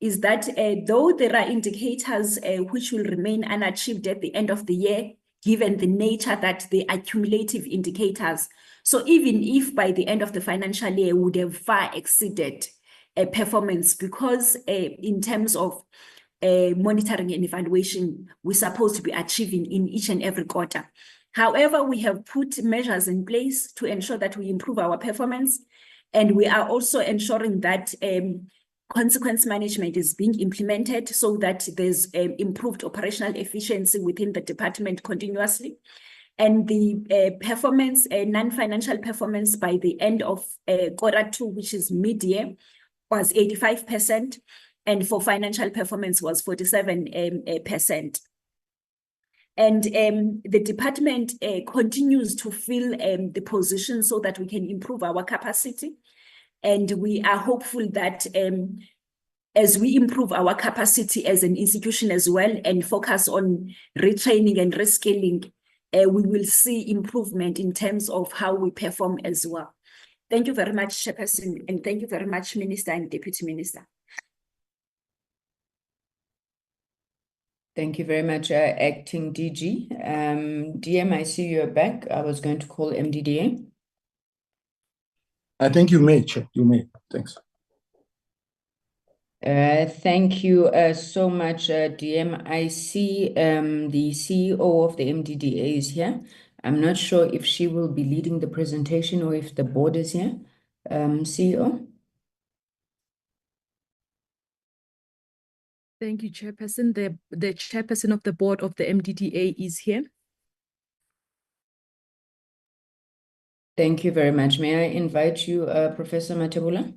is that though there are indicators which will remain unachieved at the end of the year, given the nature that they are cumulative indicators, so even if by the end of the financial year we would have far exceeded performance, because in terms of monitoring and evaluation, we're supposed to be achieving in each and every quarter. However, we have put measures in place to ensure that we improve our performance, and we are also ensuring that consequence management is being implemented so that there's improved operational efficiency within the department continuously. And the performance, non-financial performance by the end of quarter 2, which is mid-year, was 85%, and for financial performance was 47%. And the department continues to fill the position so that we can improve our capacity. And we are hopeful that as we improve our capacity as an institution as well and focus on retraining and reskilling, we will see improvement in terms of how we perform as well. Thank you very much, Chairperson, and thank you very much, Minister and Deputy Minister. Thank you very much, Acting DG. DM, I see you're back. I was going to call MDDA. I think you may, Chair. You may. Thanks. Thank you so much, DM. I see the CEO of the MDDA is here. I'm not sure if she will be leading the presentation or if the board is here. CEO? Thank you, Chairperson. The Chairperson of the board of the MDDA is here. Thank you very much. May I invite you, Professor Matebula?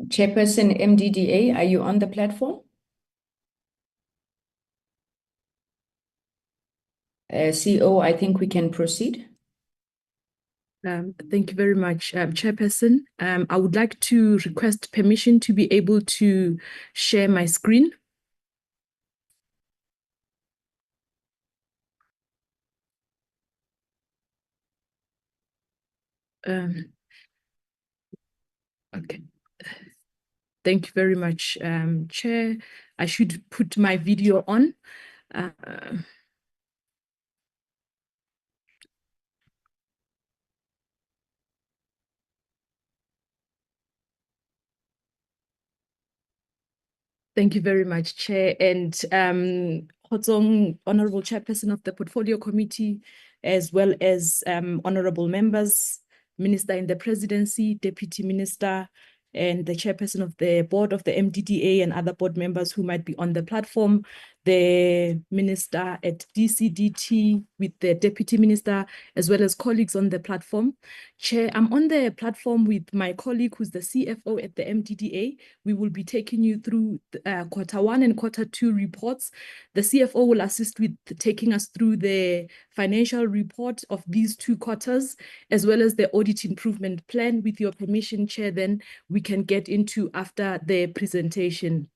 Chairperson MDDA, are you on the platform? CEO, I think we can proceed. Thank you very much, Chairperson. I would like to request permission to be able to share my screen. Okay. Thank you very much, Chair. I should put my video on. Thank you very much, Chair. And Honorable Chairperson of the Portfolio Committee, as well as honorable members, Minister in the Presidency, Deputy Minister, and the Chairperson of the Board of the MDDA and other board members who might be on the platform, the Minister at DCDT with the Deputy Minister, as well as colleagues on the platform. Chair, I'm on the platform with my colleague who's the CFO at the MDDA. We will be taking you through quarter 1 and quarter 2 reports. The CFO will assist with taking us through the financial report of these 2 quarters, as well as the audit improvement plan. With your permission, Chair, then we can get into after the presentation.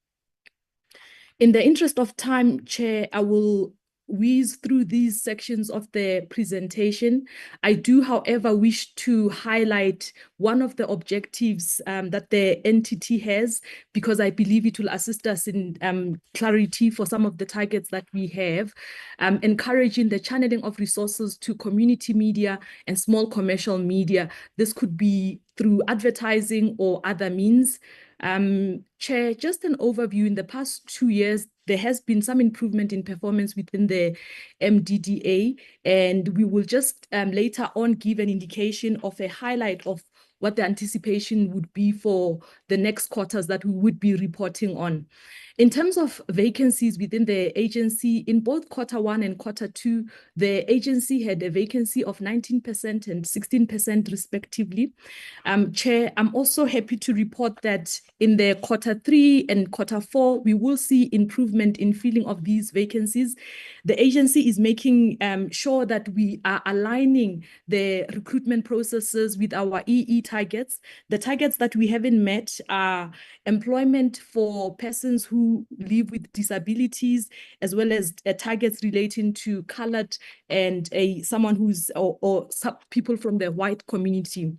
In the interest of time, Chair, I will whiz through these sections of the presentation. I do, however, wish to highlight one of the objectives that the entity has, because I believe it will assist us in clarity for some of the targets that we have, encouraging the channeling of resources to community media and small commercial media. This could be through advertising or other means. Chair, just an overview. In the past 2 years, there has been some improvement in performance within the MDDA, and we will just later on give an indication of a highlight of what the anticipation would be for the next quarters that we would be reporting on. In terms of vacancies within the agency, in both Q1 and Q2, the agency had a vacancy of 19% and 16% respectively. Chair, I'm also happy to report that in the Q3 and Q4, we will see improvement in filling of these vacancies. The agency is making sure that we are aligning the recruitment processes with our EE targets. The targets that we haven't met are employment for persons who live with disabilities, as well as targets relating to colored and someone who's or people from the white community.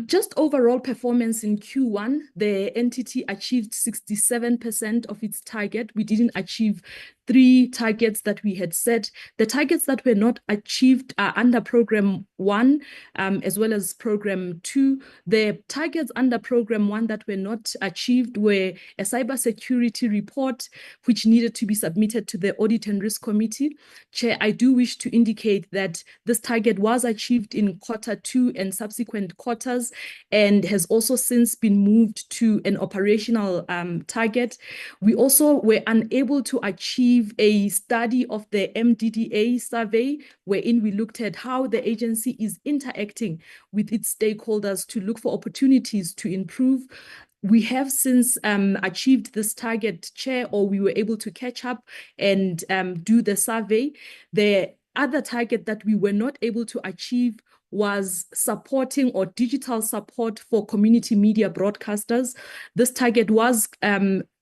Just overall performance in Q1, the entity achieved 67% of its target. We didn't achieve 3 targets that we had set. The targets that were not achieved are under Program 1, as well as Program 2. The targets under Program 1 that were not achieved were a cybersecurity report, which needed to be submitted to the Audit and Risk Committee. Chair, I do wish to indicate that this target was achieved in Q2 and subsequent quarters, and has also since been moved to an operational target. We also were unable to achieve a study of the MDDA survey, wherein we looked at how the agency is interacting with its stakeholders to look for opportunities to improve. We have since achieved this target, Chair, or we were able to catch up and do the survey. The other target that we were not able to achieve was supporting or digital support for community media broadcasters. This target was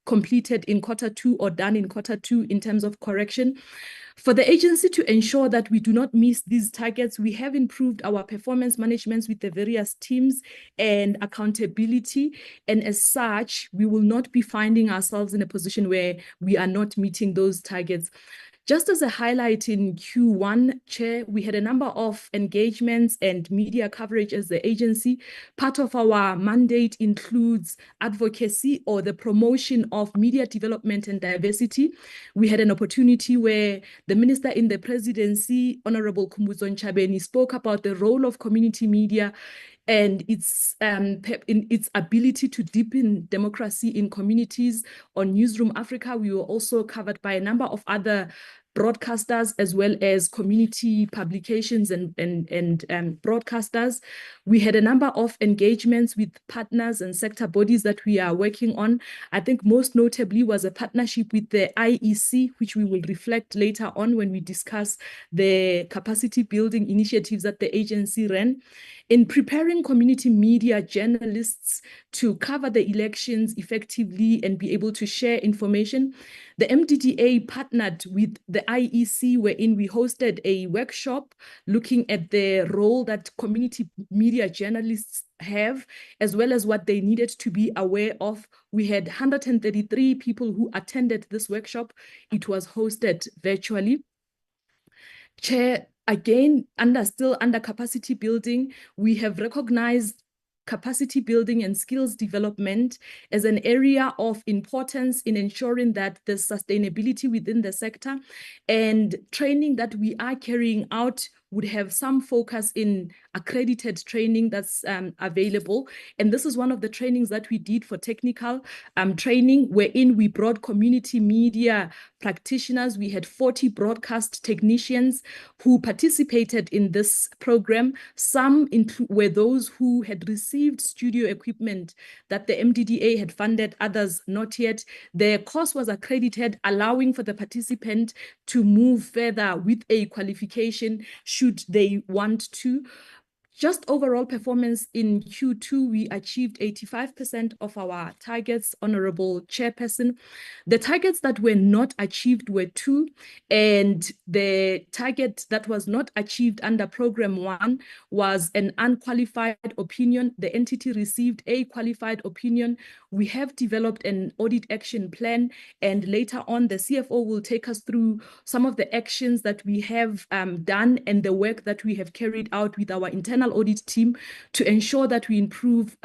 completed in Q2 or done in Q2 in terms of correction. For the agency to ensure that we do not miss these targets, we have improved our performance management with the various teams and accountability. And as such, we will not be finding ourselves in a position where we are not meeting those targets. Just as a highlight in Q1, Chair, we had a number of engagements and media coverage as the agency. Part of our mandate includes advocacy or the promotion of media development and diversity. We had an opportunity where the Minister in the Presidency, Honorable Khumbudzo Ntshavheni, spoke about the role of community media and its ability to deepen democracy in communities. On Newsroom Africa, we were also covered by a number of other broadcasters, as well as community publications and broadcasters. We had a number of engagements with partners and sector bodies that we are working on. I think most notably was a partnership with the IEC, which we will reflect later on when we discuss the capacity building initiatives that the agency ran. In preparing community media journalists to cover the elections effectively and be able to share information, the MDDA partnered with the IEC, wherein we hosted a workshop looking at the role that community media journalists have, as well as what they needed to be aware of. We had 133 people who attended this workshop. It was hosted virtually. Chair, again, still under capacity building, we have recognized capacity building and skills development as an area of importance in ensuring that the sustainability within the sector, and training that we are carrying out would have some focus in accredited training that's available. And this is one of the trainings that we did for technical training, wherein we brought community media practitioners. We had 40 broadcast technicians who participated in this program. Some were those who had received studio equipment that the MDDA had funded, others not yet. The course was accredited, allowing for the participant to move further with a qualification should they want to. Just overall performance in Q2, we achieved 85% of our targets, Honorable Chairperson. The targets that were not achieved were 2, and the target that was not achieved under Program 1 was an unqualified opinion. The entity received a qualified opinion. We have developed an audit action plan, and later on, the CFO will take us through some of the actions that we have done and the work that we have carried out with our internal audit team to ensure that we improve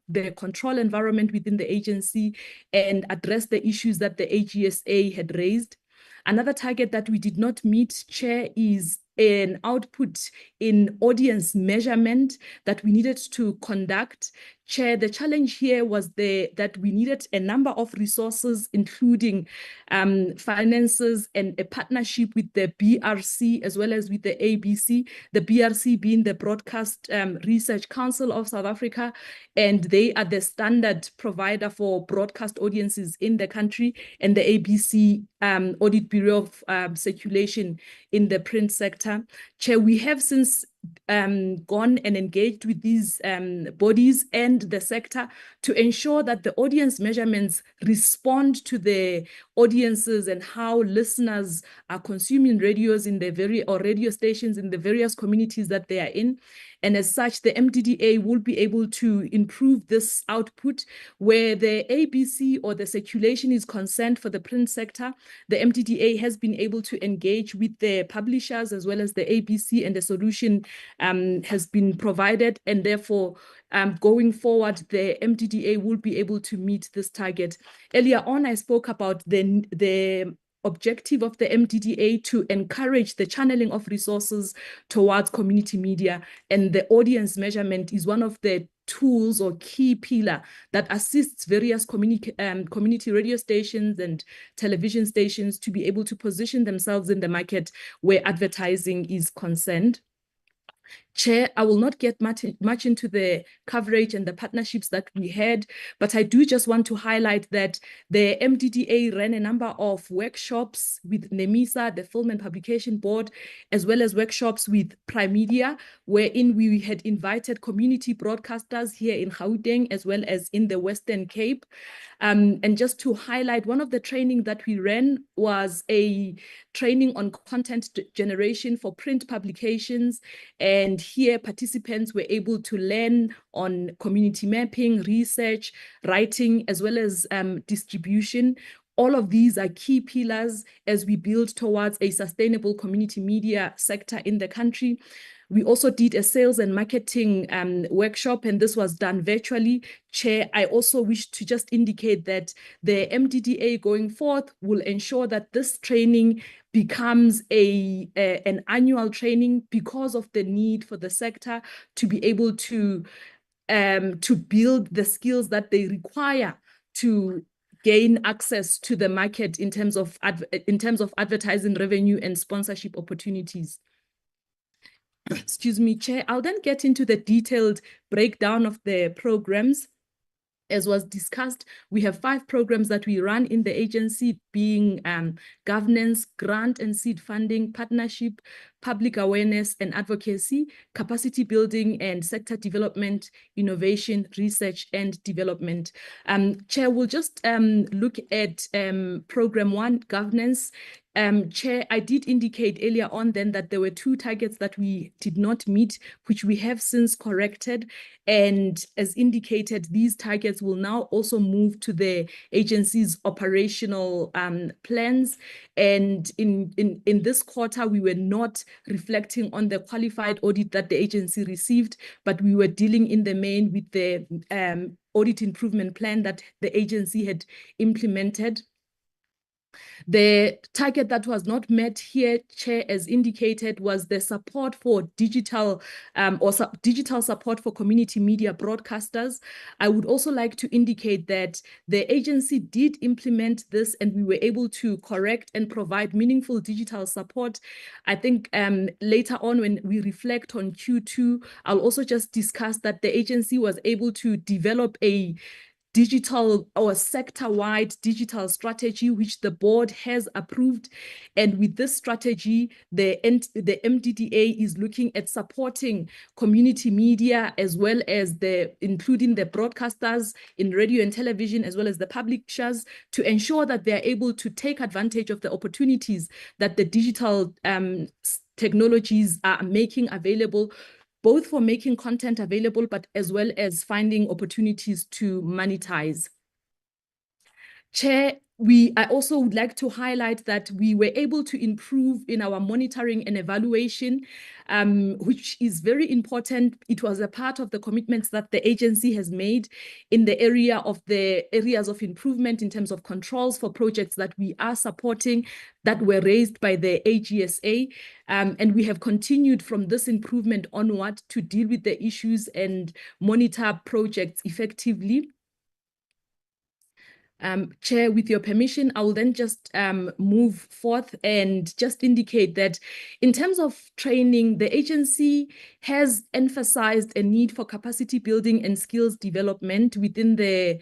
the control environment within the agency and address the issues that the AGSA had raised. Another target that we did not meet, Chair, is an output in audience measurement that we needed to conduct. Chair, the challenge here was that we needed a number of resources, including finances and a partnership with the BRC as well as with the ABC, the BRC being the Broadcast Research Council of South Africa, and they are the standard provider for broadcast audiences in the country, and the ABC Audit Bureau of Circulation in the print sector. Chair, we have since gone and engaged with these bodies and the sector to ensure that the audience measurements respond to the audiences and how listeners are consuming radios in the radio stations in the various communities that they are in. And as such, the MDDA will be able to improve this output where the ABC or the circulation is concerned for the print sector. The MDDA has been able to engage with the publishers as well as the ABC, and the solution has been provided. And therefore, going forward, the MDDA will be able to meet this target. Earlier on, I spoke about the objective of the MDDA to encourage the channeling of resources towards community media, and the audience measurement is one of the tools or key pillar that assists various community radio stations and television stations to be able to position themselves in the market where advertising is concerned. Chair, I will not get much into the coverage and the partnerships that we had, but I do just want to highlight that the MDDA ran a number of workshops with NEMISA, the Film and Publication Board, as well as workshops with Prime Media, wherein we had invited community broadcasters here in Gauteng, as well as in the Western Cape. And just to highlight, one of the training that we ran was a training on content generation for print publications. And here participants were able to learn on community mapping, research, writing, as well as distribution. All of these are key pillars as we build towards a sustainable community media sector in the country. We also did a sales and marketing workshop, and this was done virtually. Chair, I also wish to just indicate that the MDDA going forth will ensure that this training becomes an annual training because of the need for the sector to be able to build the skills that they require to gain access to the market in terms of advertising revenue and sponsorship opportunities. Excuse me, Chair. I'll then get into the detailed breakdown of the programs. As was discussed, we have 5 programs that we run in the agency, being governance, grant and seed funding, partnership, public awareness and advocacy, capacity building and sector development, innovation, research and development. Chair, we'll just look at program 1, governance. Chair, I did indicate earlier on then that there were 2 targets that we did not meet, which we have since corrected. And as indicated, these targets will now also move to the agency's operational plans. And in this quarter, we were not reflecting on the qualified audit that the agency received, but we were dealing in the main with the audit improvement plan that the agency had implemented. The target that was not met here, Chair, as indicated, was the support for digital digital support for community media broadcasters. I would also like to indicate that the agency did implement this and we were able to correct and provide meaningful digital support. I think later on when we reflect on Q2, I'll also just discuss that the agency was able to develop a digital or sector-wide digital strategy, which the board has approved. And with this strategy, the MDDA is looking at supporting community media as well as including the broadcasters in radio and television, as well as the publishers, to ensure that they are able to take advantage of the opportunities that the digital technologies are making available, both for making content available, but as well as finding opportunities to monetize. Chair, I also would like to highlight that we were able to improve in our monitoring and evaluation, which is very important. It was a part of the commitments that the agency has made in the area of the areas of improvement in terms of controls for projects that we are supporting that were raised by the AGSA. And we have continued from this improvement onward to deal with the issues and monitor projects effectively. Chair, with your permission, I will then just move forth and just indicate that in terms of training, the agency has emphasized a need for capacity building and skills development within the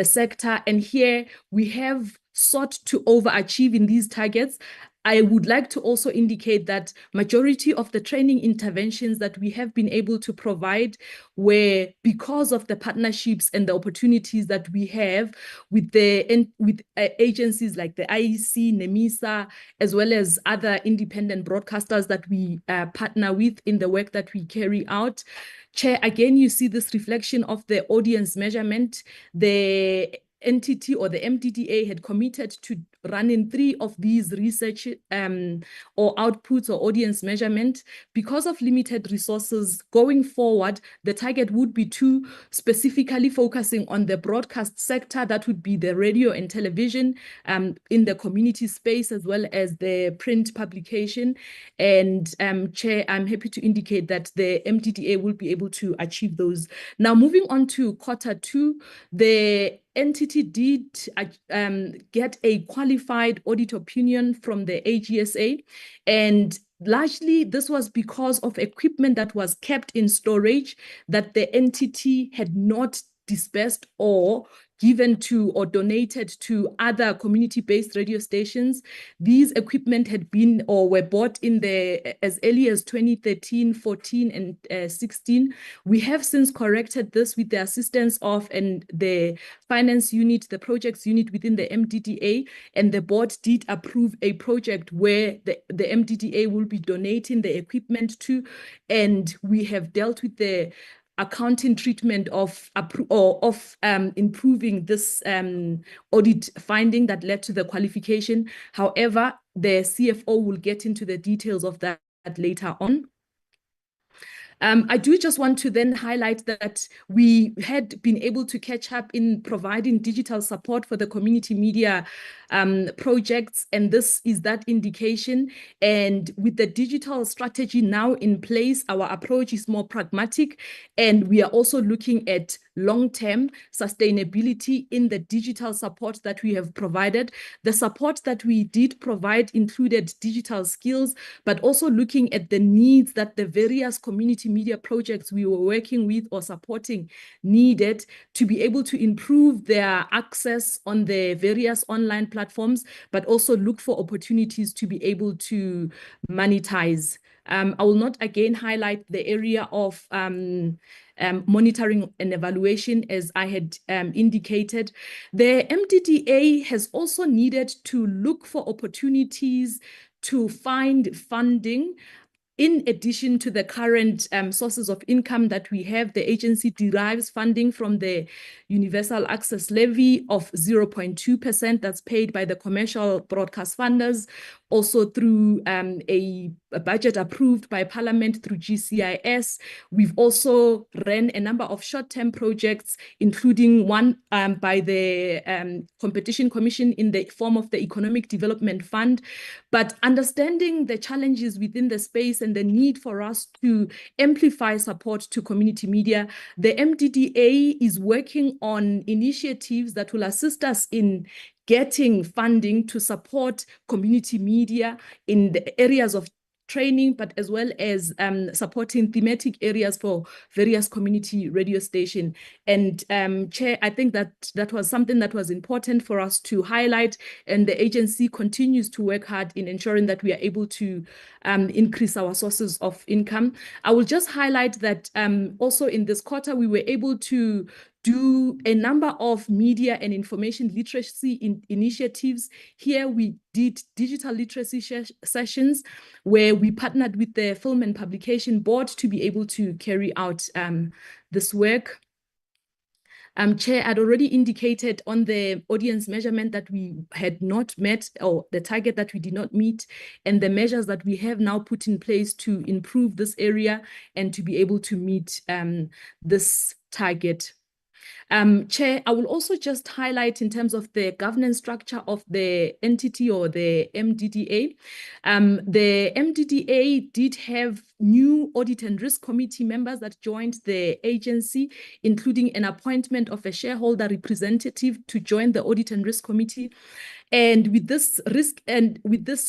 sector. And here we have sought to overachieve in these targets. I would like to also indicate that majority of the training interventions that we have been able to provide were because of the partnerships and the opportunities that we have with agencies like the IEC, NEMISA, as well as other independent broadcasters that we partner with in the work that we carry out. Chair, again, you see this reflection of the audience measurement. The entity or the MDDA had committed to running 3 of these research or outputs or audience measurement. Because of limited resources going forward, the target would be 2, specifically focusing on the broadcast sector. That would be the radio and television in the community space, as well as the print publication. And Chair, I'm happy to indicate that the MDDA will be able to achieve those. Now, moving on to Q2, the entity did get a qualified audit opinion from the AGSA, and largely this was because of equipment that was kept in storage that the entity had not dispersed or given to or donated to other community-based radio stations. These equipment had been or were bought in as early as 2013, 14, and 16. We have since corrected this with the assistance of the finance unit, the projects unit within the MDDA, and the board did approve a project where the MDDA will be donating the equipment to, and we have dealt with the accounting treatment of improving this audit finding that led to the qualification. However, the CFO will get into the details of that later on. I do just want to then highlight that we had been able to catch up in providing digital support for the community media projects, and this is that indication. And with the digital strategy now in place, our approach is more pragmatic, and we are also looking at long-term sustainability in the digital support that we have provided. The support that we did provide included digital skills, but also looking at the needs that the various community media projects we were working with or supporting needed to be able to improve their access on the various online platforms, but also look for opportunities to be able to monetize. I will not again highlight the area of monitoring and evaluation, as I had indicated. The MDDA has also needed to look for opportunities to find funding. In addition to the current sources of income that we have, the agency derives funding from the Universal Access Levy of 0.2% that's paid by the commercial broadcast funders, also through a budget approved by Parliament through GCIS. We've also ran a number of short-term projects, including one by the Competition Commission in the form of the Economic Development Fund. But understanding the challenges within the space and the need for us to amplify support to community media, the MDDA is working on initiatives that will assist us in getting funding to support community media in the areas of training, but as well as supporting thematic areas for various community radio stations. And Chair, I think that was something that was important for us to highlight, and the agency continues to work hard in ensuring that we are able to increase our sources of income. I will just highlight that also in this quarter, we were able to do a number of media and information literacy initiatives. Here we did digital literacy sessions where we partnered with the Film and Publication Board to be able to carry out this work. Chair, I'd already indicated on the audience measurement that we had not met, or the target that we did not meet, and the measures that we have now put in place to improve this area and to be able to meet this target. Chair, I will also just highlight in terms of the governance structure of the entity or the MDDA. The MDDA did have new audit and risk committee members that joined the agency, including an appointment of a shareholder representative to join the audit and risk committee. And with this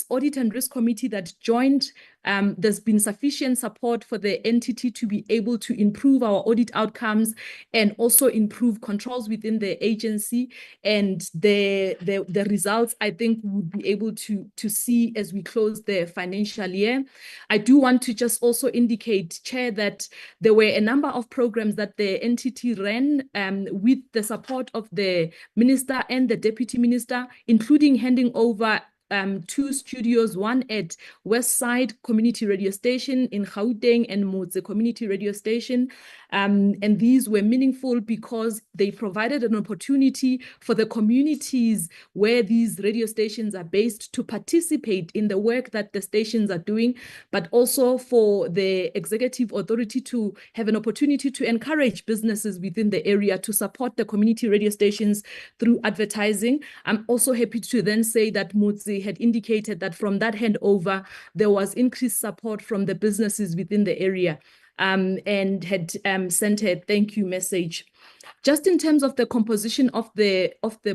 audit and risk committee that joined, there's been sufficient support for the entity to be able to improve our audit outcomes and also improve controls within the agency. And the results, I think, we would be able to see as we close the financial year. I do want to just also indicate, Chair, that there were a number of programs that the entity ran with the support of the Minister and the Deputy Minister, including handing over 2 studios, one at Westside Community Radio Station in Gauteng and Motse Community Radio Station. And these were meaningful because they provided an opportunity for the communities where these radio stations are based to participate in the work that the stations are doing, but also for the executive authority to have an opportunity to encourage businesses within the area to support the community radio stations through advertising. I'm also happy to then say that Motse had indicated that from that handover, there was increased support from the businesses within the area, and had sent a thank you message. Just in terms of the composition of the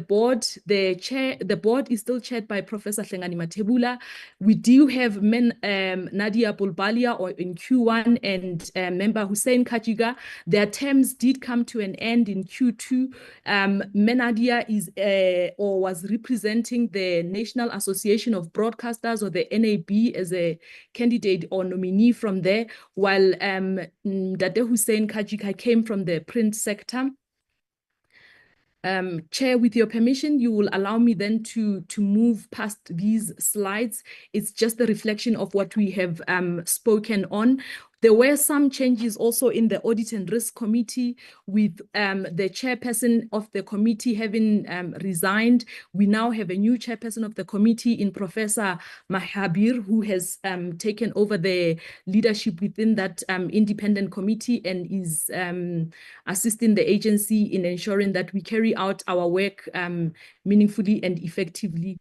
board, the board is still chaired by Professor Hlengani Mathebula. We do have Nadia Bulbalia or in Q1 and member Hussein Kajiga. Their terms did come to an end in Q2. Nadia is or was representing the National Association of Broadcasters, or the NAB, as a candidate or nominee from there, while Dade Hussein Kajiga came from the print sector. Chair, with your permission, you will allow me then to move past these slides. It's just a reflection of what we have spoken on. There were some changes also in the Audit and Risk Committee, with the chairperson of the committee having resigned. We now have a new chairperson of the committee in Professor Mahabir, who has taken over the leadership within that independent committee and is assisting the agency in ensuring that we carry out our work meaningfully and effectively.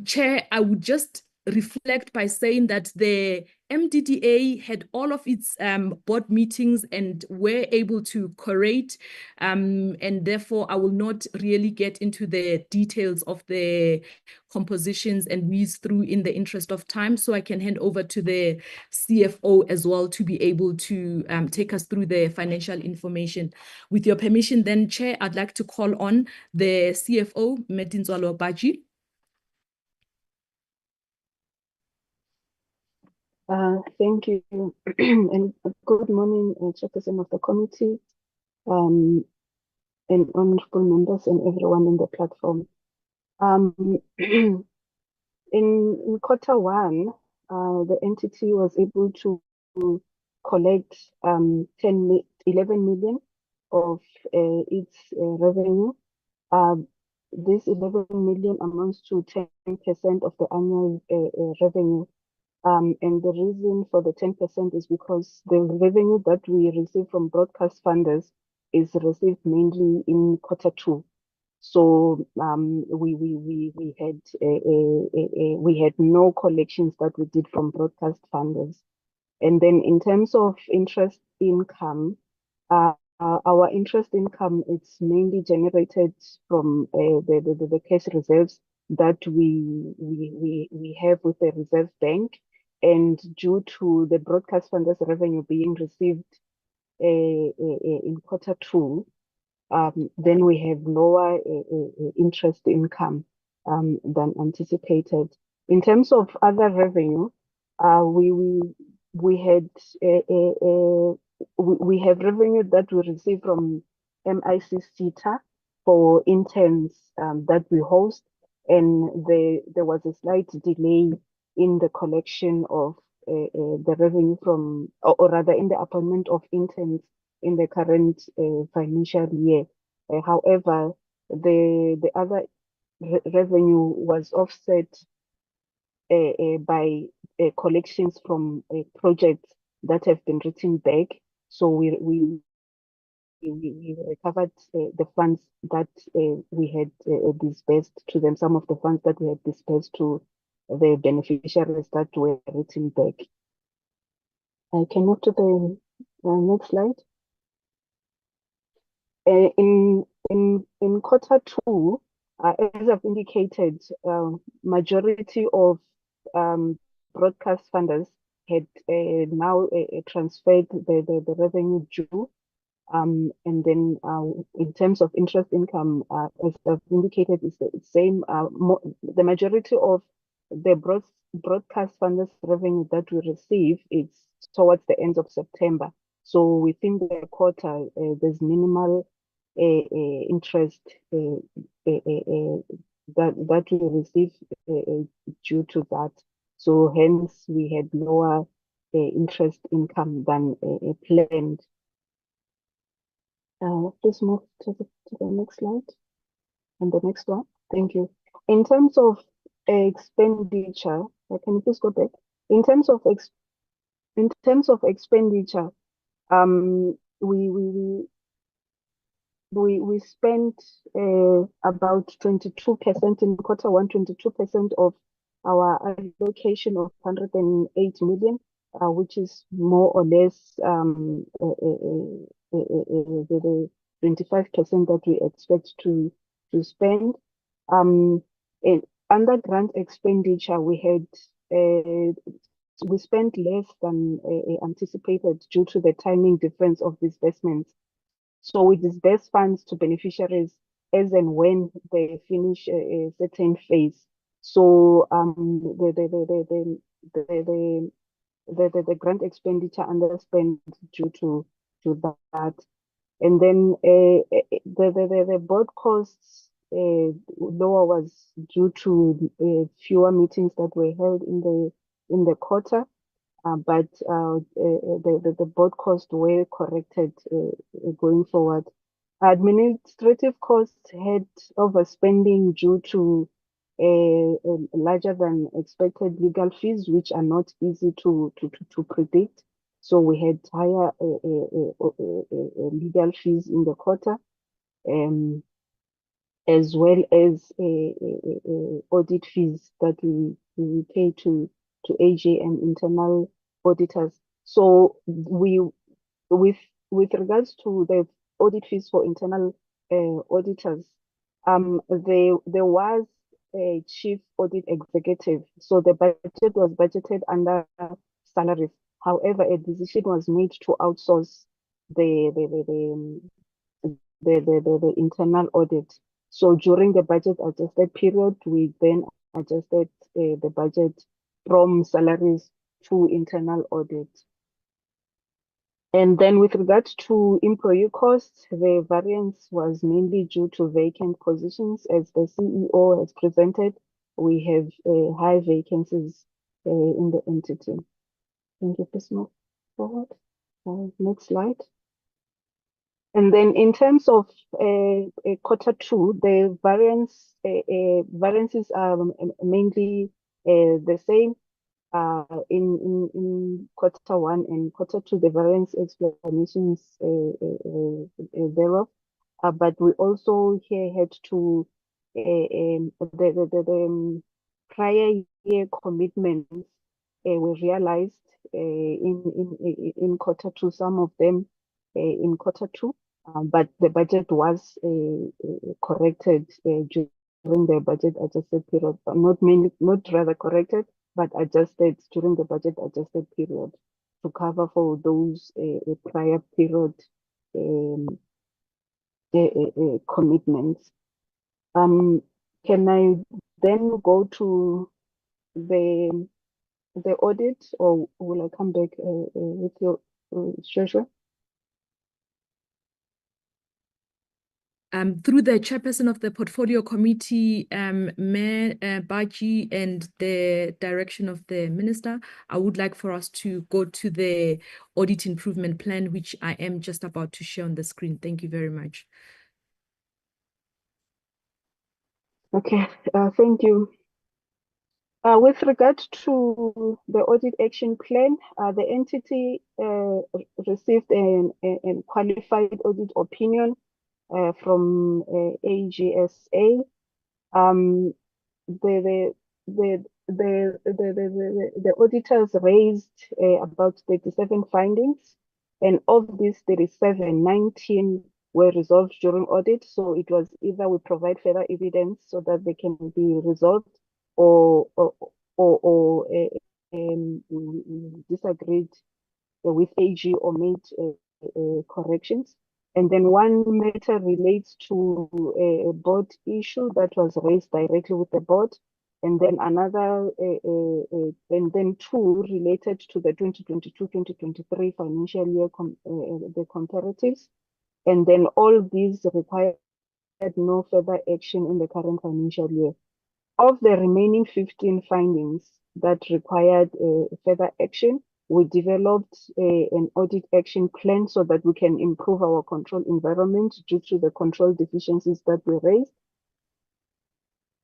Chair, I would just reflect by saying that the MDDA had all of its board meetings and were able to curate, and therefore I will not really get into the details of the compositions and whiz through in the interest of time, so I can hand over to the CFO as well to be able to take us through the financial information. With your permission then, Chair, I'd like to call on the CFO, Medinzwalo Baji. Thank you, and good morning, Chairperson of the committee, and honorable members and everyone in the platform. In quarter one, the entity was able to collect 11 million of its revenue. This 11 million amounts to 10% of the annual revenue. And the reason for the 10% is because the revenue that we receive from broadcast funders is received mainly in quarter two. So we had no collections that we did from broadcast funders. And then in terms of interest income, our interest income is mainly generated from the cash reserves that we have with the Reserve Bank. And due to the broadcast funders revenue being received in quarter two, then we have lower interest income than anticipated. In terms of other revenue, we have revenue that we receive from MIC CETA for interns that we host, and there was a slight delay in the collection of the revenue from, or rather in the appointment of interns in the current financial year. However, the other revenue was offset by collections from projects that have been written back. So we recovered the funds that we had disbursed to them, some of the funds that we had disbursed to the beneficiaries that were written back. I can move to the next slide. In quarter two, as I've indicated, majority of broadcast funders had now transferred the revenue due. And then in terms of interest income, as I've indicated, is the same. The majority of the broadcast funders revenue that we receive is towards the end of September. So within the quarter, there's minimal interest that we receive due to that. So hence we had lower interest income than planned. Please move to the next slide and the next one. Thank you. In terms of expenditure, can you please go back? In terms of expenditure, we spent about 22% in quarter one, 22% of our allocation of 108 million, which is more or less the 25% that we expect to spend. Under grant expenditure, we spent less than anticipated due to the timing difference of disbursements. So we disburse funds to beneficiaries as and when they finish a certain phase. So the grant expenditure underspent due to that. And then the board costs lower was due to fewer meetings that were held in the quarter. But the board costs were corrected going forward. Administrative costs had overspending due to larger than expected legal fees, which are not easy to predict. So we had higher legal fees in the quarter, as well as audit fees that we pay to AGSA and internal auditors. So with regards to the audit fees for internal auditors, there was a chief audit executive. So the budget was budgeted under salaries. However, a decision was made to outsource the internal audit. So during the budget adjusted period, we then adjusted the budget from salaries to internal audit. And then with regards to employee costs, the variance was mainly due to vacant positions. As the CEO has presented, we have high vacancies in the entity. Thank you. Please move forward. Next slide. And then in terms of quarter two, the variances are mainly the same. In quarter one and quarter two, the variance explanations thereof. But we also here had to the prior year commitments were realized in quarter two. Some of them in quarter two. But the budget was corrected during the budget adjusted period, not rather corrected, but adjusted during the budget adjusted period to cover for those prior period commitments. Can I then go to the audit, or will I come back with your Joshua? Through the chairperson of the portfolio committee, Mayor Baji, and the direction of the minister, I would like for us to go to the audit improvement plan, which I am just about to share on the screen. Thank you very much. Okay, thank you. With regard to the audit action plan, the entity received a qualified audit opinion from AGSA. The auditors raised about 37 findings, and of these 37, 19 were resolved during audit. So it was either we provide further evidence so that they can be resolved, or disagreed with AG or made corrections. And then one matter relates to a board issue that was raised directly with the board. And then another, and then two related to the 2022-2023 financial year, the comparatives. And then all these required no further action in the current financial year. Of the remaining 15 findings that required further action, we developed an audit action plan so that we can improve our control environment due to the control deficiencies that we raised.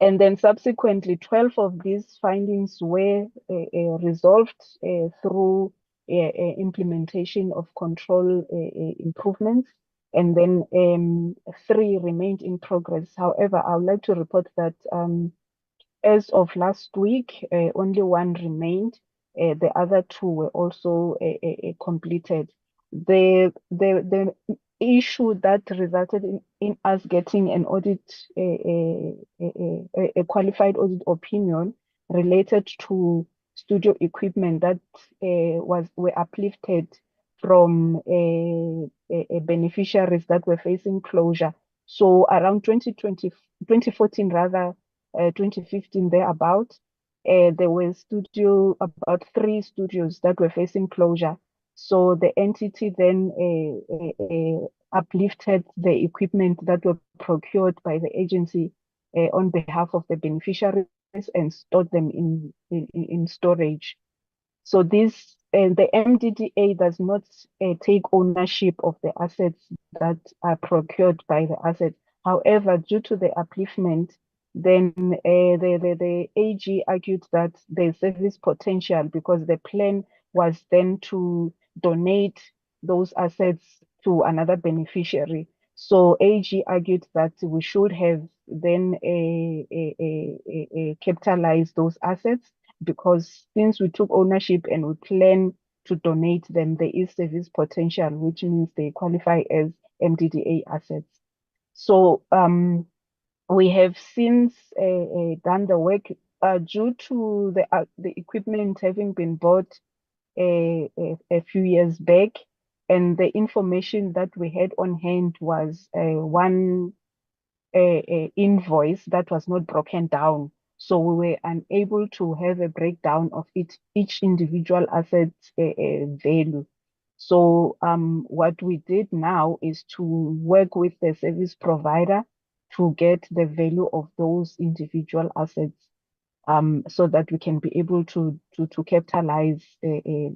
And then subsequently, 12 of these findings were resolved through implementation of control improvements. And then 3 remained in progress. However, I would like to report that as of last week, only 1 remained. The other 2 were also completed. The issue that resulted in us getting an audit, a qualified audit opinion related to studio equipment that were uplifted from beneficiaries that were facing closure. So around 2014 rather, 2015 thereabout, there were about 3 studios that were facing closure. So the entity then uplifted the equipment that were procured by the agency on behalf of the beneficiaries and stored them in storage. So this, the MDDA does not take ownership of the assets that are procured by the asset. However, due to the upliftment, then the AG argued that there's service potential because the plan was then to donate those assets to another beneficiary. So AG argued that we should have then capitalized those assets, because since we took ownership and we plan to donate them, there is service potential, which means they qualify as MDDA assets. So we have since done the work due to the equipment having been bought a few years back, and the information that we had on hand was one invoice that was not broken down. So we were unable to have a breakdown of each individual asset value. So what we did now is to work with the service provider to get the value of those individual assets, so that we can be able to capitalize the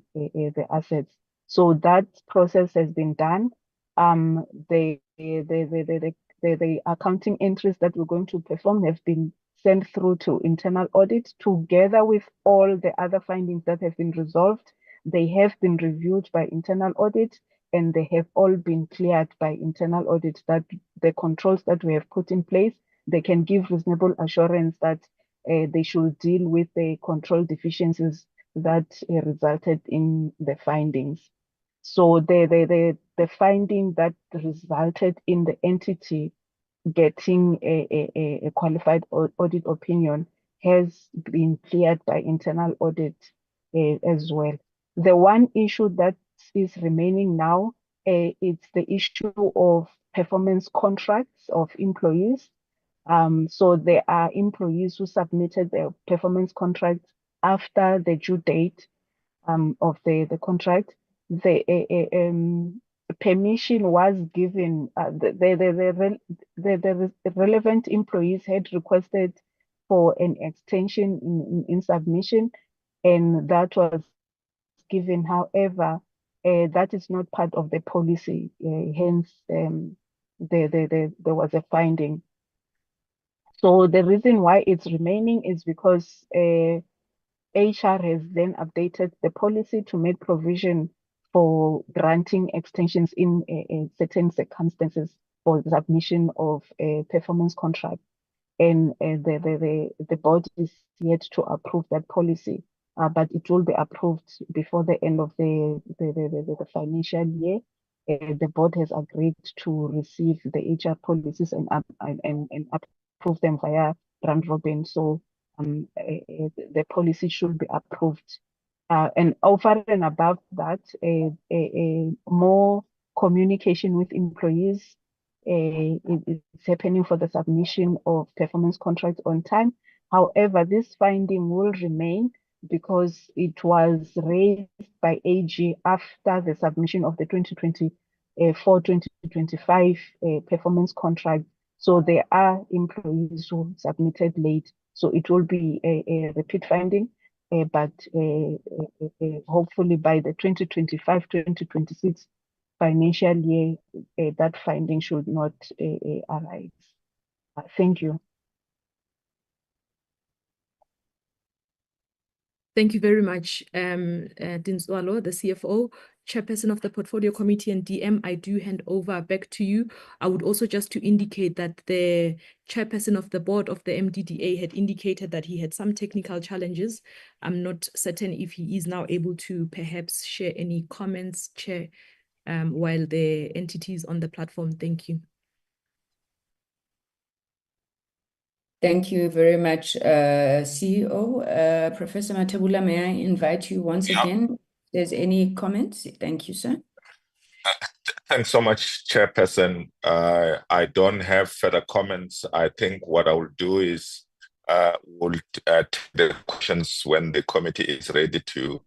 assets. So that process has been done. The accounting entries that we're going to perform have been sent through to internal audit together with all the other findings that have been resolved. They have been reviewed by internal audit, and they have all been cleared by internal audit that the controls that we have put in place, they can give reasonable assurance that they should deal with the control deficiencies that resulted in the findings. So the finding that resulted in the entity getting a qualified audit opinion has been cleared by internal audit as well. The one issue that is remaining now, it's the issue of performance contracts of employees. So there are employees who submitted their performance contracts after the due date of the contract. The permission was given. The relevant employees had requested for an extension in submission, and that was given. However, that is not part of the policy. Hence, there was a finding. So the reason why it's remaining is because HR has then updated the policy to make provision for granting extensions in certain circumstances for the submission of a performance contract. And the board is yet to approve that policy, but it will be approved before the end of the financial year. The board has agreed to receive the HR policies and approve them via round robin. So the policy should be approved. And over and above that, more communication with employees it's happening for the submission of performance contracts on time. However, this finding will remain because it was raised by AG after the submission of the 2024-2025 performance contract. So there are employees who submitted late. So it will be a repeat finding, but hopefully by the 2025-2026 financial year, that finding should not arise. Thank you. Thank you very much, Dinswalo, the CFO, Chairperson of the Portfolio Committee, and DM. I do hand over back to you. I would also just to indicate that the Chairperson of the Board of the MDDA had indicated that he had some technical challenges. I'm not certain if he is now able to perhaps share any comments, Chair, while the entity is on the platform. Thank you. Thank you very much, CEO. Professor Matabula, may I invite you once again? If there's any comments? Thank you, sir. Thanks so much, Chairperson. I don't have further comments. I think what I will do is we'll take the questions when the committee is ready to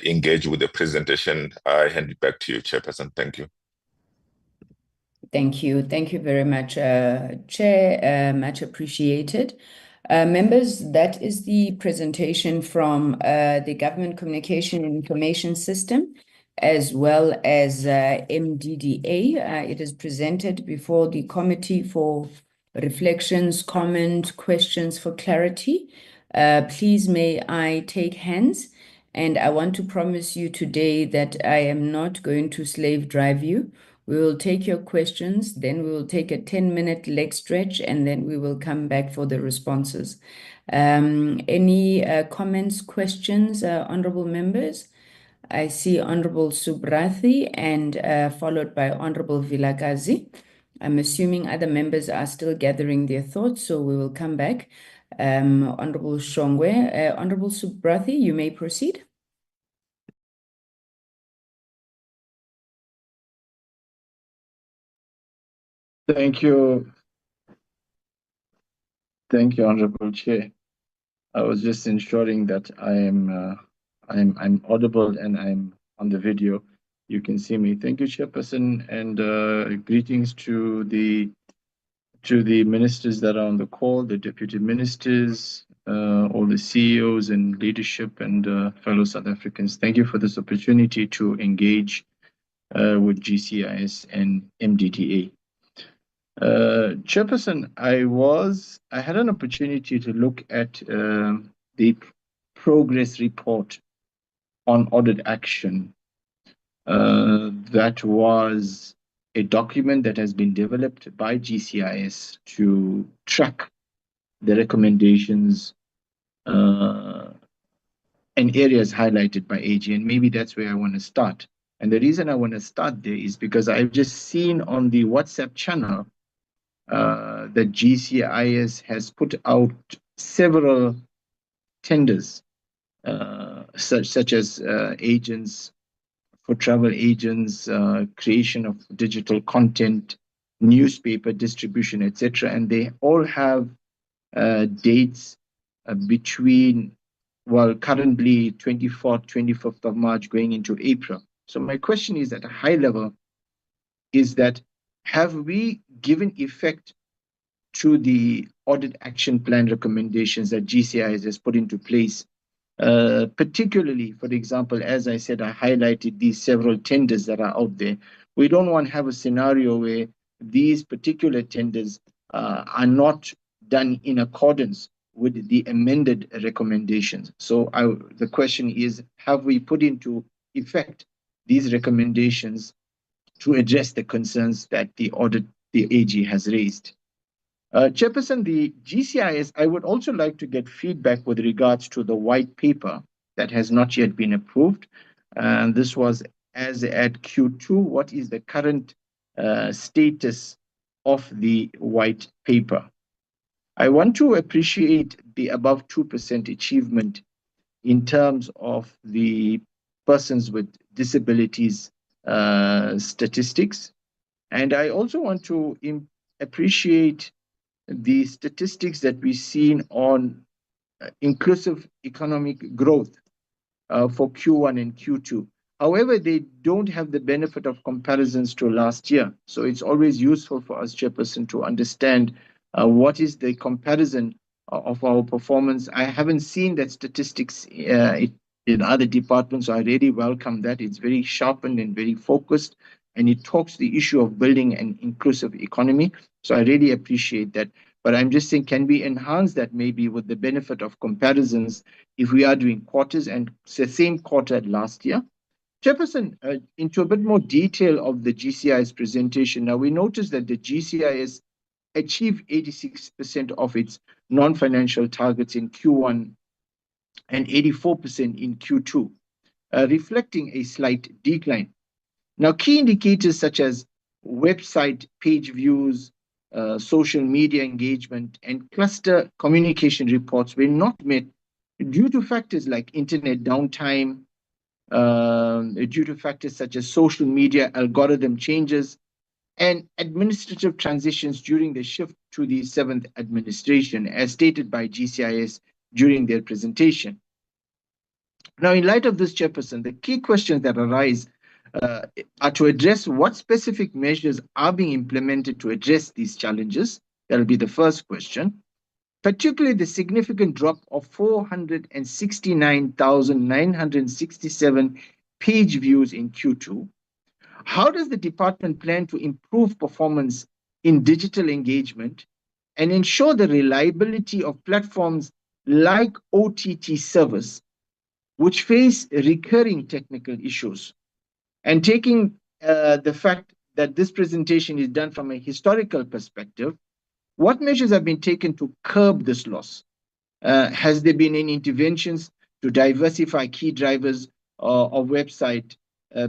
engage with the presentation. I hand it back to you, Chairperson. Thank you. Thank you. Thank you very much, Chair. Much appreciated. Members, that is the presentation from the Government Communication and Information System, as well as MDDA. It is presented before the committee for reflections, comment, questions for clarity. Please may I take hands, and I want to promise you today that I am not going to slave drive you. We will take your questions, then we will take a 10-minute leg stretch, and then we will come back for the responses. Any comments, questions, honorable members? I see Honorable Subrathi and followed by Honorable Vilakazi. I'm assuming other members are still gathering their thoughts, so we will come back. Honorable Shongwe, Honorable Subrathi, you may proceed. Thank you. Thank you, Honorable Chair. I was just ensuring that I'm audible and I'm on the video. You can see me. Thank you, Chairperson, and greetings to the ministers that are on the call, the deputy ministers, all the CEOs and leadership, and fellow South Africans. Thank you for this opportunity to engage with GCIS and MDDA. Chairperson, I had an opportunity to look at the progress report on audit action. That was a document that has been developed by GCIS to track the recommendations and areas highlighted by AG, and maybe that's where I want to start. And the reason I want to start there is because I've just seen on the WhatsApp channel that GCIS has put out several tenders, such as agents for travel agents, creation of digital content, newspaper distribution, etc. And they all have dates between, well, currently 24th, 25th of March going into April. So my question is at a high level, is that have we given effect to the audit action plan recommendations that GCIS has put into place? Particularly, for example, as I said, I highlighted these several tenders that are out there. We don't want to have a scenario where these particular tenders are not done in accordance with the amended recommendations. So the question is, have we put into effect these recommendations to address the concerns that the AG has raised? Chairperson, the GCIS, I would also like to get feedback with regards to the white paper that has not yet been approved. And this was as at Q2. What is the current status of the white paper? I want to appreciate the above 2% achievement in terms of the persons with disabilities statistics. And I also want to appreciate the statistics that we've seen on inclusive economic growth for Q1 and Q2. However, they don't have the benefit of comparisons to last year. So it's always useful for us, Chairperson, to understand what is the comparison of our performance. I haven't seen that statistics in other departments, so I really welcome that. It's very sharpened and very focused, and it talks the issue of building an inclusive economy. So I really appreciate that. But I'm just saying, can we enhance that maybe with the benefit of comparisons if we are doing quarters and the same quarter last year? Chairperson, into a bit more detail of the GCIS presentation. Now, we noticed that the GCIS achieved 86% of its non-financial targets in Q1 and 84% in Q2, reflecting a slight decline. Now, key indicators such as website page views, social media engagement, and cluster communication reports were not met due to factors like internet downtime, due to factors such as social media algorithm changes, and administrative transitions during the shift to the 7th administration, as stated by GCIS during their presentation. Now, in light of this, Chairperson, the key questions that arise are to address what specific measures are being implemented to address these challenges. That will be the first question. Particularly the significant drop of 469,967 page views in Q2. How does the department plan to improve performance in digital engagement and ensure the reliability of platforms like OTT service, which face recurring technical issues? And taking the fact that this presentation is done from a historical perspective, what measures have been taken to curb this loss? Has there been any interventions to diversify key drivers of website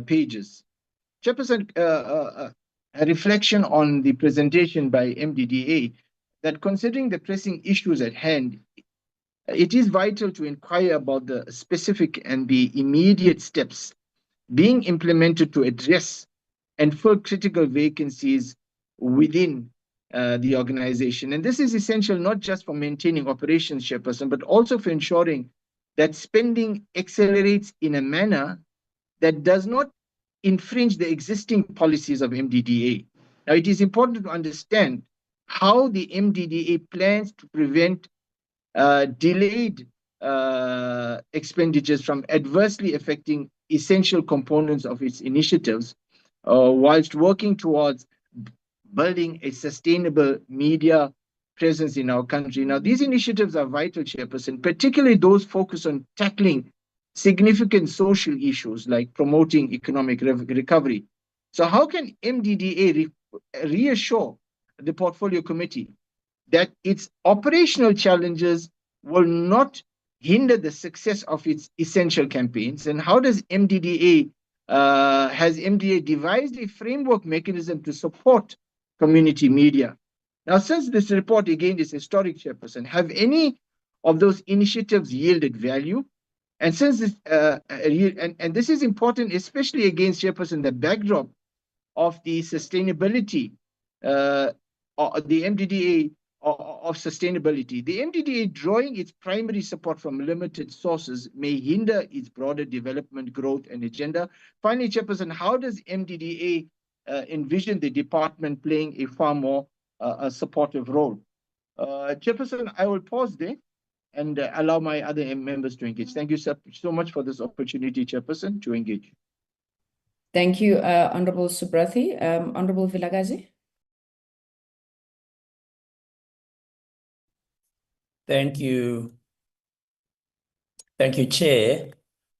pages? Chairperson, a reflection on the presentation by MDDA that considering the pressing issues at hand, it is vital to inquire about the specific and the immediate steps being implemented to address and fill critical vacancies within the organization. And this is essential not just for maintaining operations, Chairperson, but also for ensuring that spending accelerates in a manner that does not infringe the existing policies of MDDA. Now, it is important to understand how the MDDA plans to prevent delayed expenditures from adversely affecting essential components of its initiatives, whilst working towards building a sustainable media presence in our country. Now, these initiatives are vital, Chairperson, particularly those focused on tackling significant social issues like promoting economic recovery. So how can MDDA reassure the Portfolio Committee that its operational challenges will not hinder the success of its essential campaigns? And how does MDDA, has MDDA devised a framework mechanism to support community media? Now, since this report again is historic, Chairperson, have any of those initiatives yielded value? And since this, and this is important, especially against, Chairperson, the backdrop of the sustainability, the MDDA of sustainability. The MDDA drawing its primary support from limited sources may hinder its broader development, growth, and agenda. Finally, Chairperson, how does MDDA envision the department playing a far more supportive role? Chairperson, I will pause there and allow my other members to engage. Thank you so much for this opportunity, Chairperson, to engage. Thank you, Honorable Subrathi. Honorable Vilakazi. Thank you. Thank you, Chair.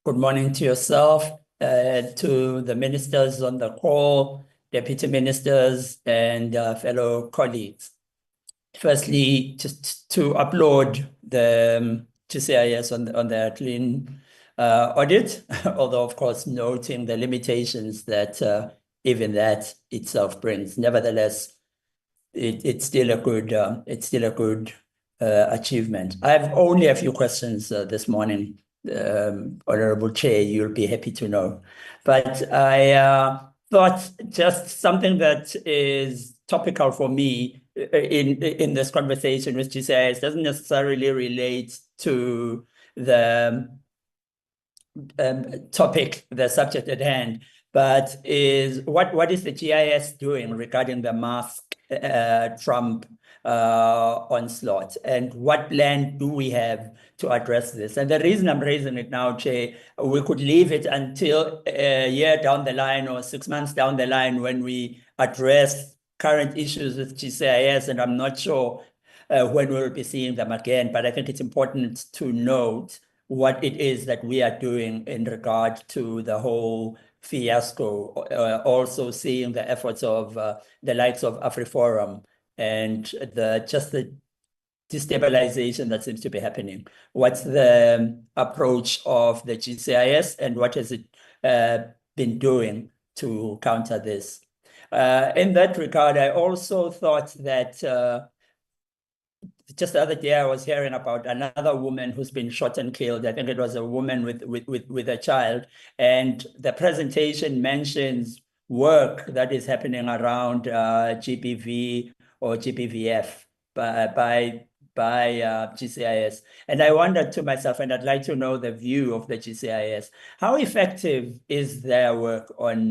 Good morning to yourself, to the ministers on the call, deputy ministers, and fellow colleagues. Firstly, just to upload the GCIS on the clean audit, although of course noting the limitations that even that itself brings. Nevertheless, it's still a good achievement. I have only a few questions this morning, Honorable Chair, you'll be happy to know. But I thought just something that is topical for me in this conversation with GCIS doesn't necessarily relate to the topic, the subject at hand, but is what is the GIS doing regarding the mask Trump onslaught, and what plan do we have to address this? And the reason I'm raising it now, Chair, we could leave it until a year down the line or 6 months down the line when we address current issues with GCIS, and I'm not sure when we'll be seeing them again, but I think it's important to note what it is that we are doing in regard to the whole fiasco, also seeing the efforts of the likes of AfriForum and the destabilization that seems to be happening. What's the approach of the GCIS, and what has it been doing to counter this? In that regard, I also thought that just the other day, I was hearing about another woman who's been shot and killed. I think it was a woman with a child. And the presentation mentions work that is happening around GBV or GBVF by GCIS. And I wondered to myself, and I'd like to know the view of the GCIS, how effective is their work on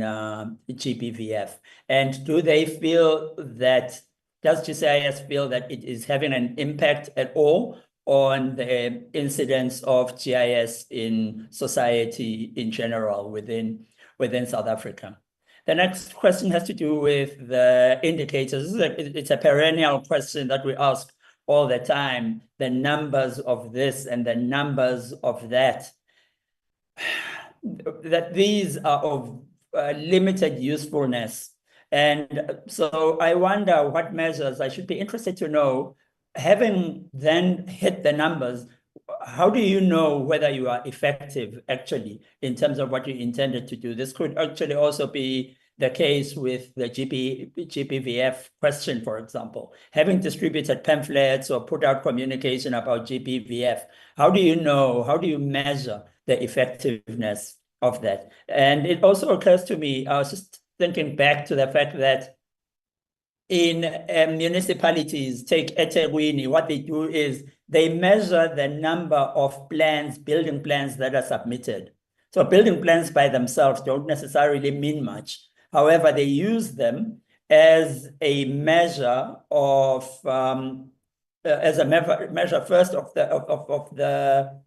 GBVF? And do they feel that does GCIS feel that it is having an impact at all on the incidence of GIS in society in general within South Africa? The next question has to do with the indicators. It's a perennial question that we ask all the time, the numbers of this and the numbers of that, that these are of limited usefulness. And so I wonder what measures, I should be interested to know, having then hit the numbers, how do you know whether you are effective actually in terms of what you intended to do? This could actually also be the case with the GBVF question, for example. Having distributed pamphlets or put out communication about GBVF, how do you know, how do you measure the effectiveness of that? And it also occurs to me, I was just thinking back to the fact that in municipalities, take eThekwini, what they do is they measure the number of plans, building plans that are submitted. So building plans by themselves don't necessarily mean much. However, they use them as a measure of, measure first of the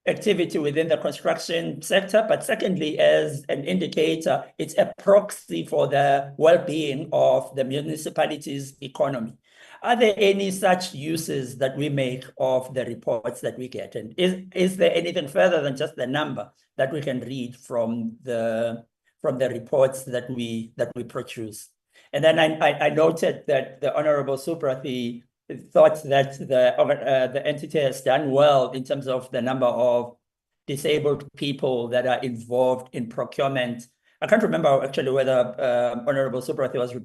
activity within the construction sector, but secondly, as an indicator, it's a proxy for the well-being of the municipality's economy. Are there any such uses that we make of the reports that we get? And is there anything further than just the number that we can read from the reports that we produce? And then I noted that the Honorable Suprathi thought that the entity has done well in terms of the number of disabled people that are involved in procurement. I can't remember actually whether Honorable Suprathi was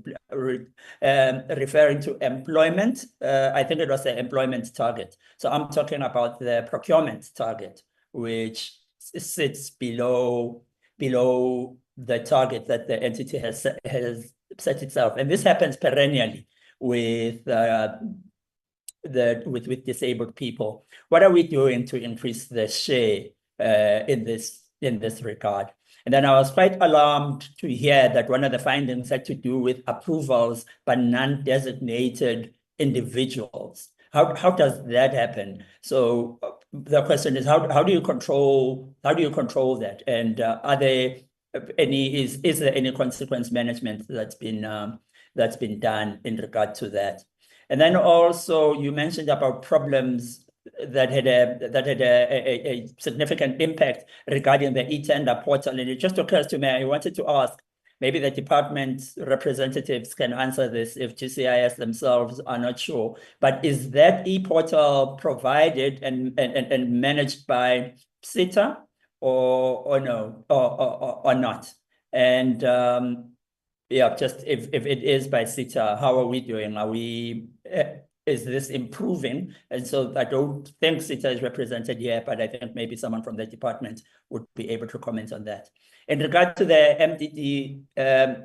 referring to employment. I think it was the employment target. So I'm talking about the procurement target, which sits below the target that the entity has set itself. And this happens perennially with disabled people. What are we doing to increase the share in this regard? And then I was quite alarmed to hear that one of the findings had to do with approvals by non-designated individuals. How does that happen? So the question is, how do you control that? And is there any consequence management that's been done in regard to that? And then also you mentioned about problems that had a significant impact regarding the e-tender portal. And it just occurs to me, I wanted to ask, maybe the department representatives can answer this if GCIS themselves are not sure. But is that e-portal provided and managed by SITA or no, or not? And yeah, just if it is by SITA, how are we doing? Are we, is this improving? And so I don't think SITA is represented here, but I think maybe someone from the department would be able to comment on that. In regard to the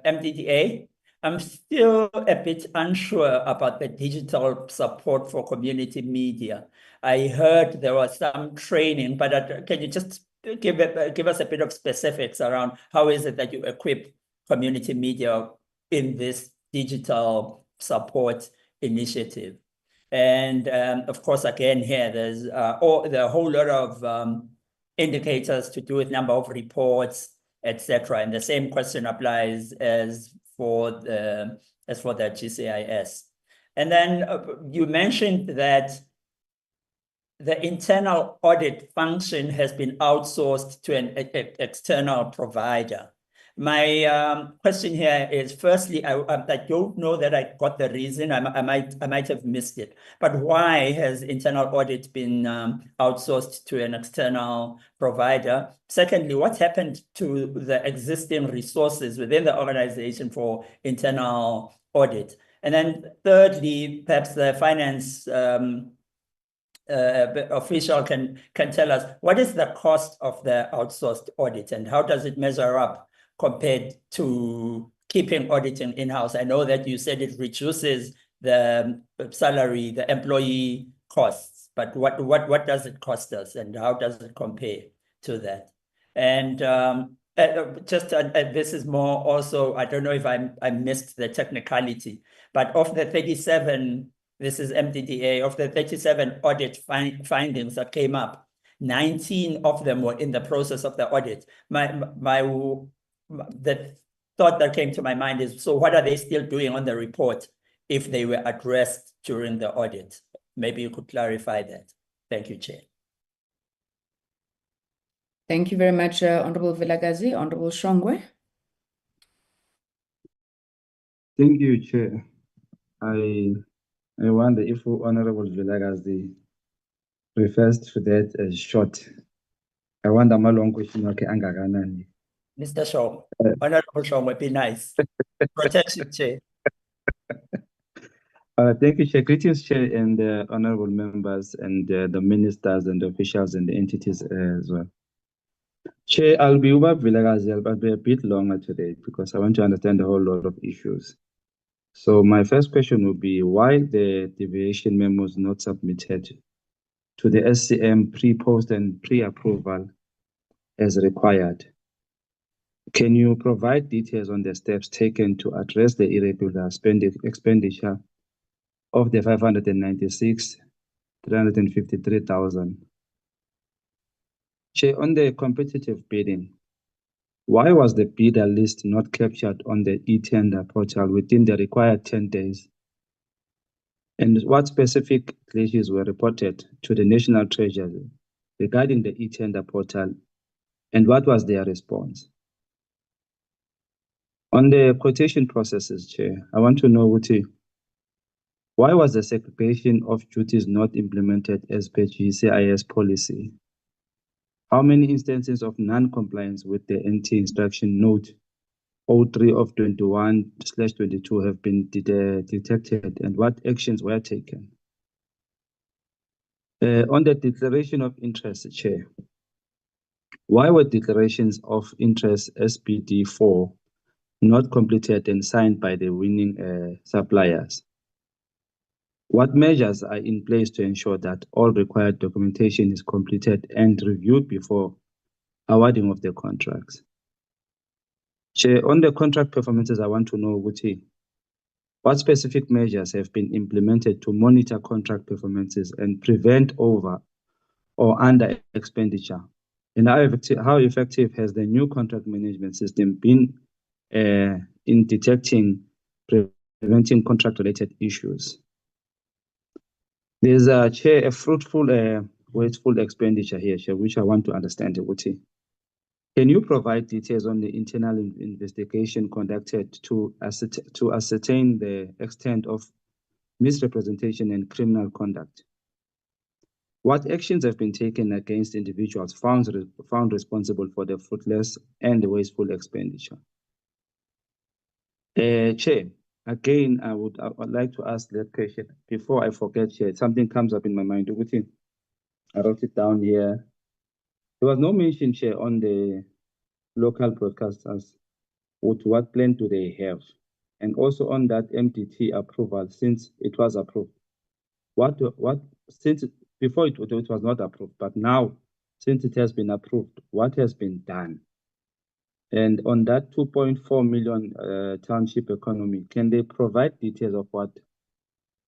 MDDA, I'm still a bit unsure about the digital support for community media. I heard there was some training, but can you just give us a bit of specifics around how is it that you equip community media in this digital support initiative? And of course, again, here there's a whole lot of indicators to do with number of reports, etc. And the same question applies as for the GCIS. And then you mentioned that the internal audit function has been outsourced to an external provider. My question here is, firstly, I don't know that I got the reason. I might have missed it. But why has internal audit been outsourced to an external provider? Secondly, what happened to the existing resources within the organization for internal audit? And then thirdly, perhaps the finance official can tell us, what is the cost of the outsourced audit and how does it measure up compared to keeping auditing in-house? I know that you said it reduces the salary, the employee costs, but what does it cost us and how does it compare to that? And this is more also, I don't know if I missed the technicality, but of the 37, this is MDDA, of the 37 audit findings that came up, 19 of them were in the process of the audit. The thought that came to my mind is, so what are they still doing on the report if they were addressed during the audit? Maybe you could clarify that. Thank you, Chair. Thank you very much, Honorable Vilakazi. Honorable Shongwe. Thank you, Chair. I wonder if Honorable Vilakazi refers to that as short. I wonder my long question, okay, angakanani. Mr. Shaw, Honorable Shaw would be nice. Protection, Chair. Thank you, Chair. Greetings, Chair, and honorable members, and the ministers and the officials and the entities as well. Chair, I'll be over Vilakazi, I'll be a bit longer today because I want to understand a whole lot of issues. So my first question would be, why the deviation memos not submitted to the SCM pre-post and pre-approval as required? Can you provide details on the steps taken to address the irregular expenditure of the 596,353,000? Chair, on the competitive bidding, why was the bidder list not captured on the e-tender portal within the required 10 days? And what specific glitches were reported to the National Treasury regarding the e-tender portal, and what was their response? On the quotation processes, Chair, I want to know, why was the segregation of duties not implemented as per GCIS policy? How many instances of non-compliance with the NT instruction note 03 of 21/22 have been detected, and what actions were taken? On the declaration of interest, Chair, why were declarations of interest SPD 4 not completed and signed by the winning suppliers? What measures are in place to ensure that all required documentation is completed and reviewed before awarding of the contracts? Chair, on the contract performances, I want to know, what specific measures have been implemented to monitor contract performances and prevent over or under expenditure? And how effective has the new contract management system been in detecting, preventing contract-related issues? There's a Chair, a fruitful, wasteful expenditure here, Chair, which I want to understand. Uti. Can you provide details on the internal investigation conducted to ascertain the extent of misrepresentation and criminal conduct? What actions have been taken against individuals found responsible for the fruitless and the wasteful expenditure? Chair, again, I would like to ask that question. Before I forget, Chair, something comes up in my mind. I wrote it down here. There was no mention, Chair, on the local broadcasters. What plan do they have? And also on that MDT approval, since it was approved. Since before it was not approved, but now, since it has been approved, what has been done? And on that 2.4 million township economy, can they provide details of what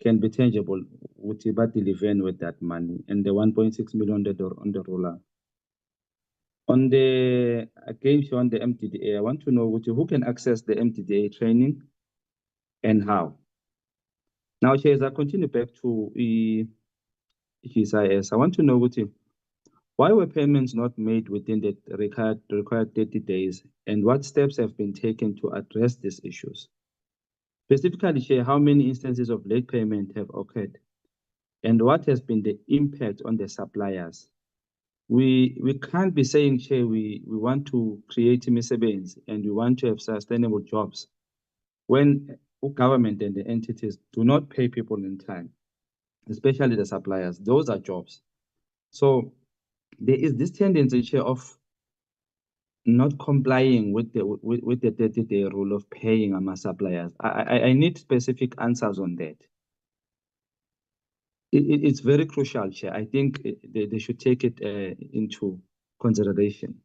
can be tangible with that money and the 1.6 million on the ruler? On the MTDA, I want to know who can access the MTDA training and how. Now, Chair, as I continue back to GCIS, I want to know why were payments not made within the required 30 days, and what steps have been taken to address these issues? Specifically, Chair, how many instances of late payment have occurred, and what has been the impact on the suppliers? We can't be saying, Chair, we want to create misebenzi and we want to have sustainable jobs when government and the entities do not pay people in time, especially the suppliers. Those are jobs. So there is this tendency, Chair, of not complying with the 30-day rule of paying our suppliers. I need specific answers on that. It's very crucial, Chair. I think they should take it into consideration.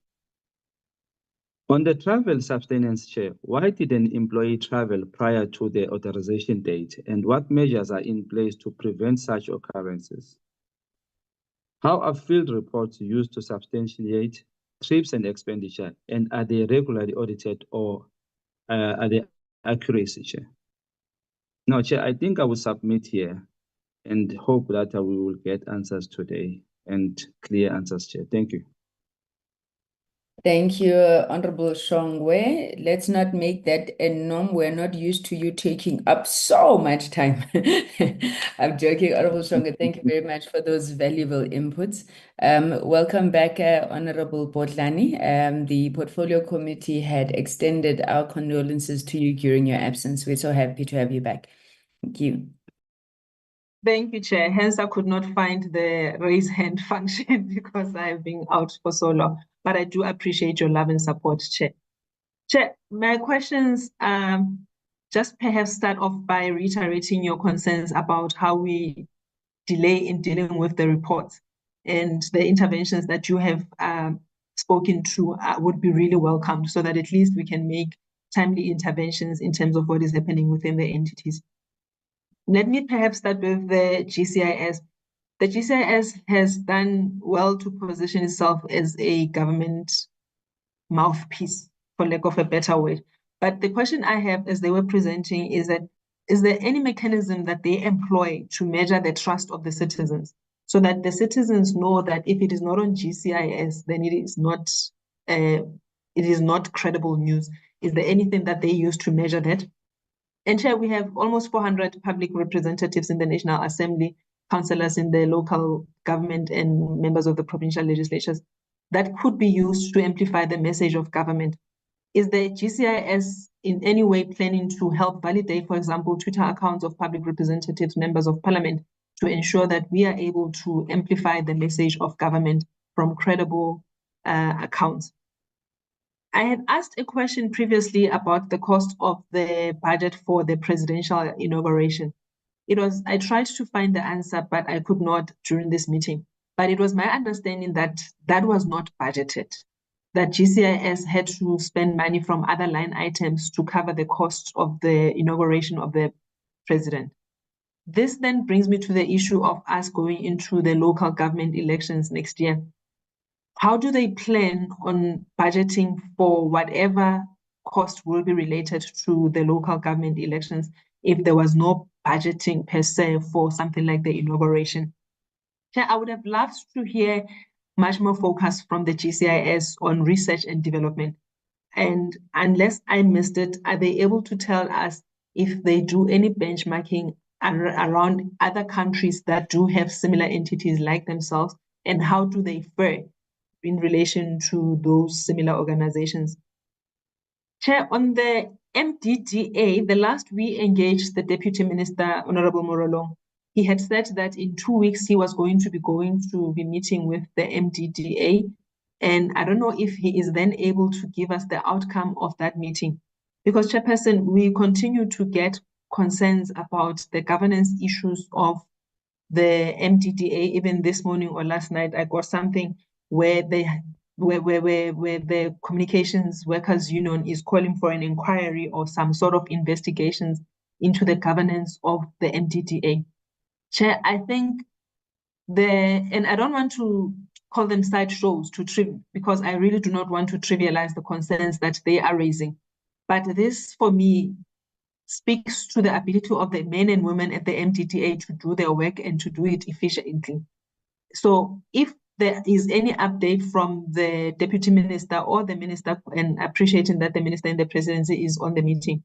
On the travel subsistence, Chair, why did an employee travel prior to the authorization date, and what measures are in place to prevent such occurrences? How are field reports used to substantiate trips and expenditure, and are they regularly audited or are they accuracy, Chair? No, Chair, I think I will submit here and hope that we will get answers today and clear answers, Chair. Thank you. Thank you, Honorable Shongwe. Let's not make that a norm. We're not used to you taking up so much time. I'm joking, Honorable Shongwe. Thank you very much for those valuable inputs. Welcome back, Honorable Botlani. The Portfolio Committee had extended our condolences to you during your absence. We're so happy to have you back. Thank you. Thank you, Chair. Hence, I could not find the raise hand function because I've been out for so long. But I do appreciate your love and support, Chair. Chair, my questions just perhaps start off by reiterating your concerns about how we delay in dealing with the reports, and the interventions that you have spoken to would be really welcomed, so that at least we can make timely interventions in terms of what is happening within the entities. Let me perhaps start with the GCIS. The GCIS has done well to position itself as a government mouthpiece, for lack of a better word. But the question I have as they were presenting is that, is there any mechanism that they employ to measure the trust of the citizens, so that the citizens know that if it is not on GCIS, then it is not credible news? Is there anything that they use to measure that? And Chair, we have almost 400 public representatives in the National Assembly, councillors in the local government, and members of the provincial legislatures that could be used to amplify the message of government. Is the GCIS in any way planning to help validate, for example, Twitter accounts of public representatives, members of parliament, to ensure that we are able to amplify the message of government from credible accounts? I had asked a question previously about the cost of the budget for the presidential inauguration. I tried to find the answer, but I could not during this meeting. But it was my understanding that that was not budgeted, that GCIS had to spend money from other line items to cover the cost of the inauguration of the president. This then brings me to the issue of us going into the local government elections next year. How do they plan on budgeting for whatever cost will be related to the local government elections if there was no budgeting per se for something like the inauguration. Chair, I would have loved to hear much more focus from the GCIS on research and development. And unless I missed it, are they able to tell us if they do any benchmarking around other countries that do have similar entities like themselves, and how do they fare in relation to those similar organizations? Chair, on the MDDA, the last we engaged the Deputy Minister, Honorable Morolong, he had said that in 2 weeks he was going to be meeting with the MDDA. And I don't know if he is then able to give us the outcome of that meeting. Because, Chairperson, we continue to get concerns about the governance issues of the MDDA. Even this morning or last night, I got something where where the Communications Workers Union is calling for an inquiry or some sort of investigations into the governance of the MDDA. Chair, I think and I don't want to call them sideshows because I really do not want to trivialize the concerns that they are raising. But this, for me, speaks to the ability of the men and women at the MDDA to do their work and to do it efficiently. So if there is any update from the Deputy Minister or the Minister, and appreciating that the Minister in the Presidency is on the meeting,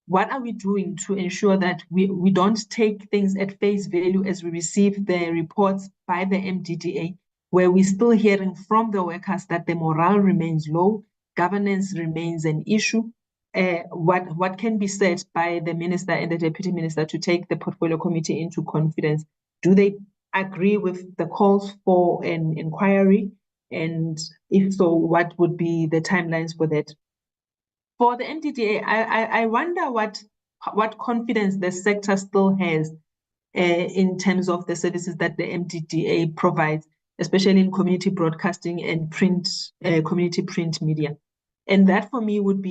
what are we doing to ensure that we don't take things at face value as we receive the reports by the MDDA, where we're still hearing from the workers that the morale remains low, governance remains an issue? What can be said by the Minister and the Deputy Minister to take the Portfolio Committee into confidence? Do they agree with the calls for an inquiry? And if so, what would be the timelines for that? For the MDDA, I wonder what confidence the sector still has in terms of the services that the MDDA provides, especially in community broadcasting and print, community print media. And that for me would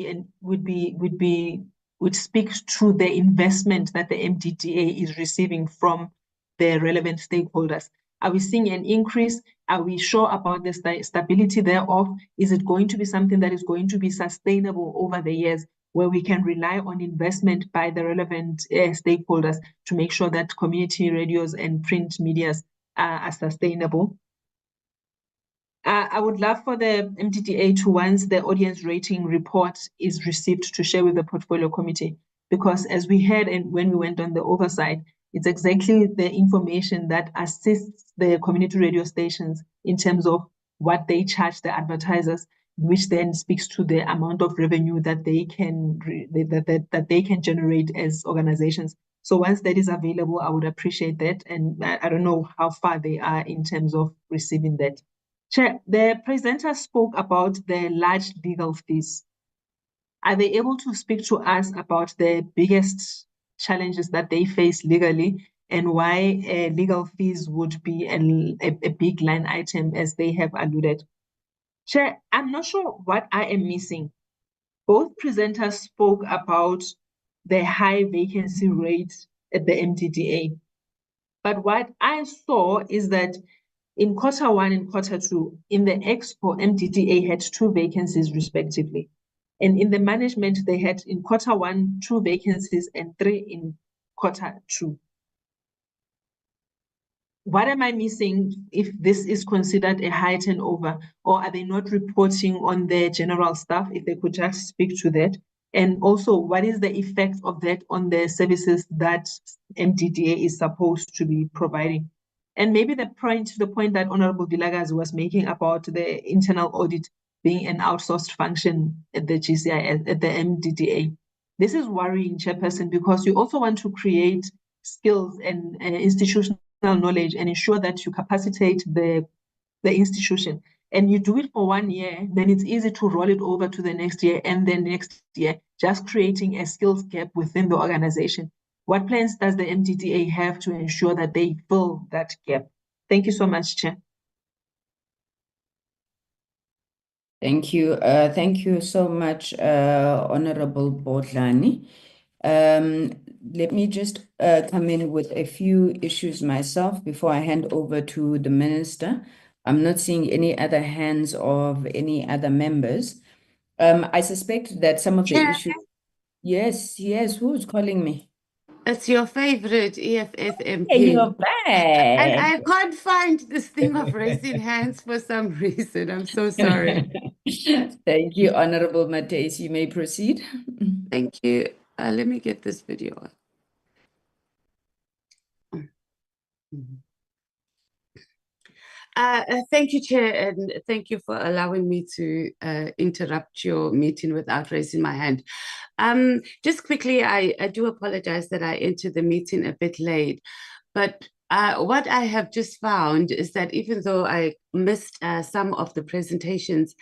speak to the investment that the MDDA is receiving from the relevant stakeholders. Are we seeing an increase? Are we sure about the stability thereof? Is it going to be something that is going to be sustainable over the years, where we can rely on investment by the relevant stakeholders to make sure that community radios and print medias are sustainable? I would love for the MDDA to, once the audience rating report is received, to share with the Portfolio Committee, because as we heard and when we went on the oversight, it's exactly the information that assists the community radio stations in terms of what they charge the advertisers, which then speaks to the amount of revenue that they can that they can generate as organizations. So once that is available, I would appreciate that. And I don't know how far they are in terms of receiving that. Chair, the presenter spoke about the large legal fees. Are they able to speak to us about the biggest challenges that they face legally, and why legal fees would be a big line item, as they have alluded? Chair, I'm not sure what I am missing. Both presenters spoke about the high vacancy rate at the MDDA. But what I saw is that in Q1 and Q2, in the Expo, MDDA had 2 vacancies respectively. And in the management, they had in Q1, 2 vacancies and 3 in Q2. What am I missing if this is considered a high turnover, or are they not reporting on their general staff? If they could just speak to that. And also, what is the effect of that on the services that MDDA is supposed to be providing? And maybe the point that Honorable Vilakazi was making about the internal audit being an outsourced function at the GCIS, at the MDDA. This is worrying, Chairperson, because you also want to create skills and institutional knowledge and ensure that you capacitate the institution. And you do it for 1 year, then it's easy to roll it over to the next year and then next year, just creating a skills gap within the organization. What plans does the MDDA have to ensure that they fill that gap? Thank you so much, Chair. Thank you. Thank you so much, Honorable Bodlani. Let me just come in with a few issues myself before I hand over to the Minister. I'm not seeing any other hands of any other members. I suspect that some of the issues... Yes, who's calling me? It's your favorite EFF MP. Hey, you're And back. I can't find this thing of raising hands for some reason. I'm so sorry. Thank you, Honorable Mateus. You may proceed. Thank you. Let me get this video. Thank you, Chair, and thank you for allowing me to interrupt your meeting without raising my hand. Just quickly, I do apologize that I entered the meeting a bit late, but what I have just found is that even though I missed some of the presentations,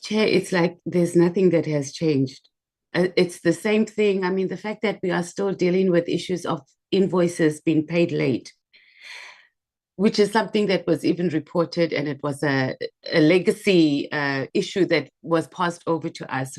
Chair, it's like there's nothing that has changed. It's the same thing. I mean, the fact that we are still dealing with issues of invoices being paid late, which is something that was even reported, and it was a legacy issue that was passed over to us.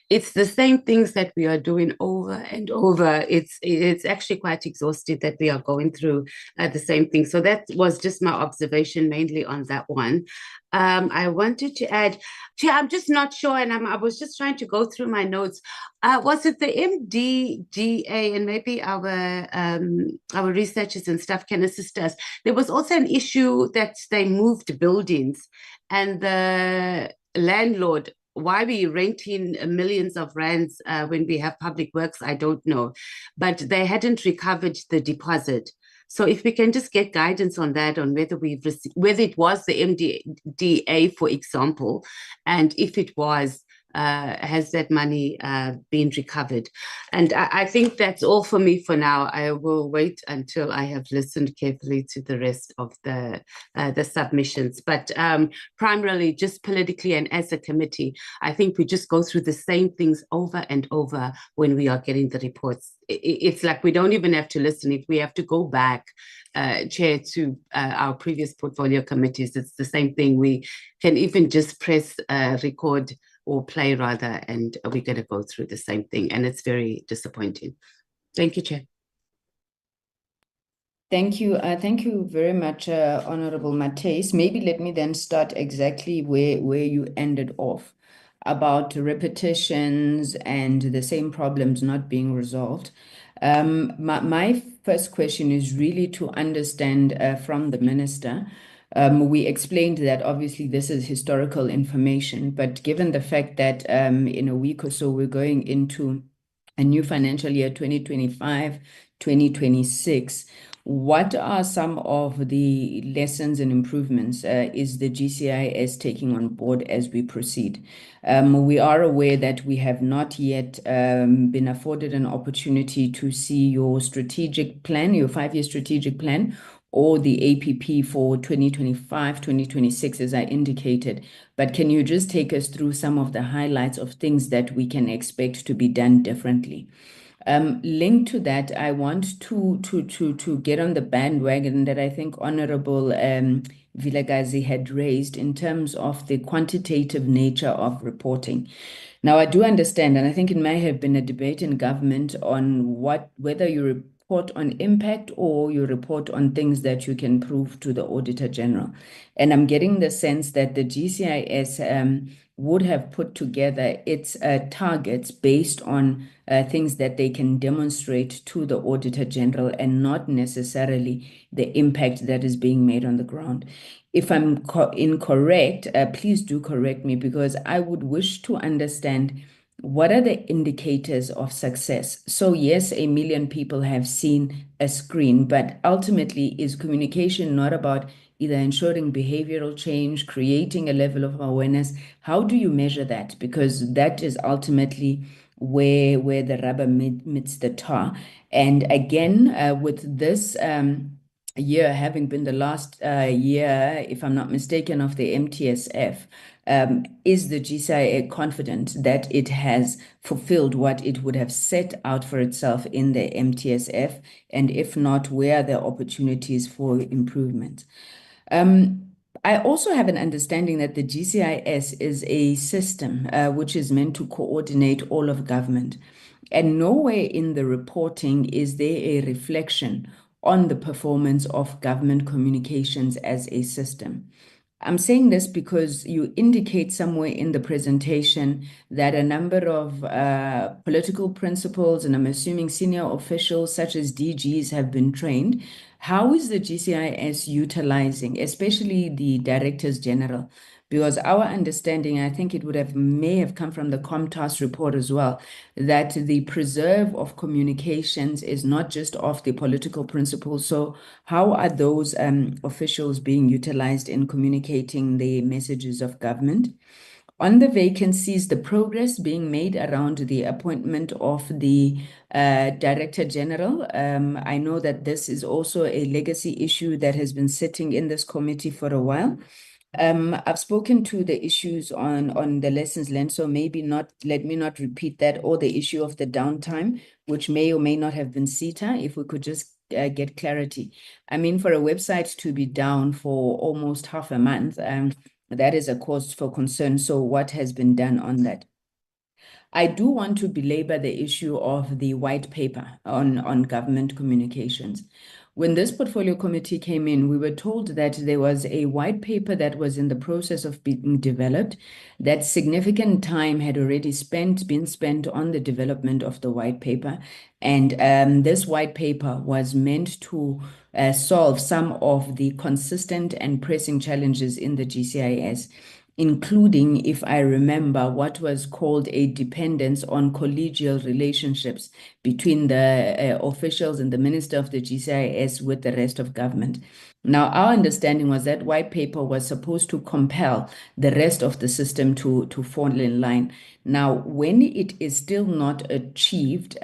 It's the same things that we are doing over and over. It's actually quite exhausting that we are going through the same thing. So that was just my observation mainly on that one. I wanted to add, Chair, I'm just not sure, and I was just trying to go through my notes. Was it the MDDA, and maybe our researchers and staff can assist us? There was also an issue that they moved buildings, and the landlord, why we renting millions of rands when we have public works, I don't know, but they hadn't recovered the deposit. So if we can just get guidance on that, on whether whether it was the MDDA, for example, and if it was, has that money been recovered? And I think that's all for me for now. I will wait until I have listened carefully to the rest of the submissions. But primarily, just politically and as a committee, I think we just go through the same things over and over when we are getting the reports. It's like we don't even have to listen. If we have to go back, Chair, to our previous portfolio committees, it's the same thing. We can even just press record or play rather, and we're going to go through the same thing, and it's very disappointing. Thank you, Chair. Thank you. Thank you very much, Honorable Mateus. Maybe let me then start exactly where you ended off, about repetitions and the same problems not being resolved. My first question is really to understand from the Minister. We explained that obviously this is historical information, but given the fact that in a week or so we're going into a new financial year, 2025-2026, what are some of the lessons and improvements is the GCIS taking on board as we proceed? We are aware that we have not yet been afforded an opportunity to see your strategic plan, your 5-year strategic plan, or the APP for 2025-2026, as I indicated. But can you just take us through some of the highlights of things that we can expect to be done differently? Linked to that, I want to get on the bandwagon that I think Honorable Vilakazi had raised in terms of the quantitative nature of reporting. Now, I do understand, and I think it may have been a debate in government on whether you report on impact or you report on things that you can prove to the Auditor General. And I'm getting the sense that the GCIS would have put together its targets based on things that they can demonstrate to the Auditor General and not necessarily the impact that is being made on the ground. If I'm incorrect, please do correct me, because I would wish to understand what are the indicators of success. So yes, 1 million people have seen a screen, but ultimately is communication not about either ensuring behavioral change, creating a level of awareness? How do you measure that? Because that is ultimately where the rubber meets the tar. And again, with this year having been the last year, if I'm not mistaken, of the MTSF, is the GCIA confident that it has fulfilled what it would have set out for itself in the MTSF? And if not, where are the opportunities for improvement? I also have an understanding that the GCIS is a system which is meant to coordinate all of government. And nowhere in the reporting is there a reflection on the performance of government communications as a system. I'm saying this because you indicate somewhere in the presentation that a number of political principals, and I'm assuming senior officials such as DGs, have been trained. How is the GCIS utilizing, especially the directors general? Because our understanding, I think it may have come from the ComTask report as well, that the preserve of communications is not just of the political principles. So how are those officials being utilized in communicating the messages of government? On the vacancies, the progress being made around the appointment of the Director General. I know that this is also a legacy issue that has been sitting in this committee for a while. I've spoken to the issues on the lessons learned, so let me not repeat that, or the issue of the downtime, which may or may not have been CETA, if we could just get clarity. I mean, for a website to be down for almost half a month, that is a cause for concern. So what has been done on that? I do want to belabor the issue of the white paper on government communications. When this portfolio committee came in, we were told that there was a white paper that was in the process of being developed, that significant time had already been spent on the development of the white paper. And this white paper was meant to solve some of the consistent and pressing challenges in the GCIS, including, if I remember, what was called a dependence on collegial relationships between the officials and the minister of the GCIS with the rest of government. Now, our understanding was that white paper was supposed to compel the rest of the system to fall in line. Now, when it is still not achieved,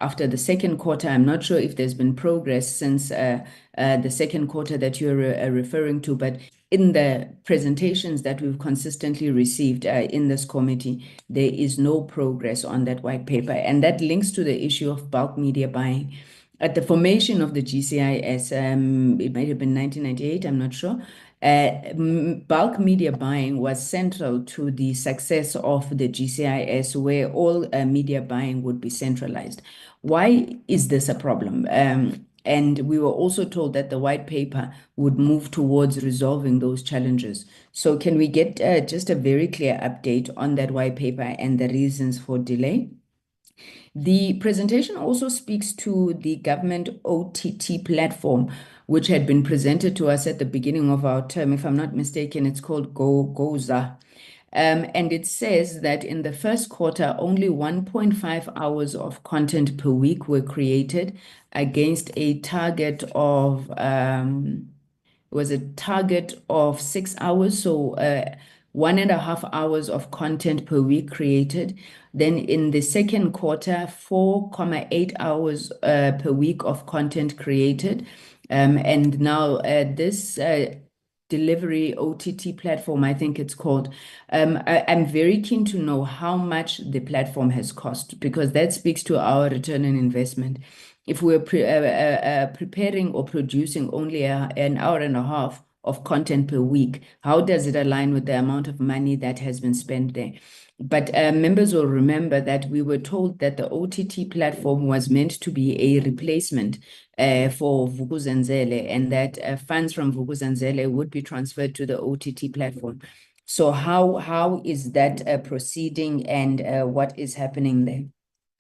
after the second quarter, I'm not sure if there's been progress since the second quarter that you're referring to, but in the presentations that we've consistently received in this committee, there is no progress on that white paper. And that links to the issue of bulk media buying. At the formation of the GCIS, it might have been 1998, I'm not sure, bulk media buying was central to the success of the GCIS, where all media buying would be centralized. Why is this a problem? And we were also told that the white paper would move towards resolving those challenges. So can we get just a very clear update on that white paper and the reasons for delay? The presentation also speaks to the government OTT platform, which had been presented to us at the beginning of our term. If I'm not mistaken, it's called GOZA. And it says that in the first quarter, only 1.5 hours of content per week were created against a target of, was a target of 6 hours. So 1.5 hours of content per week created. Then in the second quarter, 4.8 hours per week of content created. And now this delivery OTT platform, I think it's called. I'm very keen to know how much the platform has cost, because that speaks to our return on investment. If we're preparing or producing only an hour and a half of content per week, how does it align with the amount of money that has been spent there? But members will remember that we were told that the OTT platform was meant to be a replacement for Vuk'uzenzele, and that funds from Vuk'uzenzele would be transferred to the OTT platform. So how is that proceeding, and what is happening there?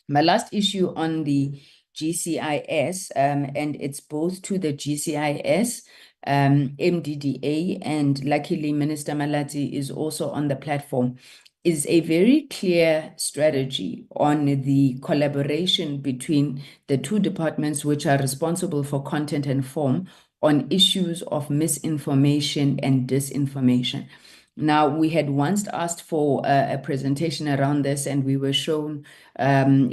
My last issue on the GCIS, and it's both to the GCIS, MDDA, and luckily Minister Malati is also on the platform, is a very clear strategy on the collaboration between the two departments which are responsible for content and form on issues of misinformation and disinformation. Now, we had once asked for a presentation around this, and we were shown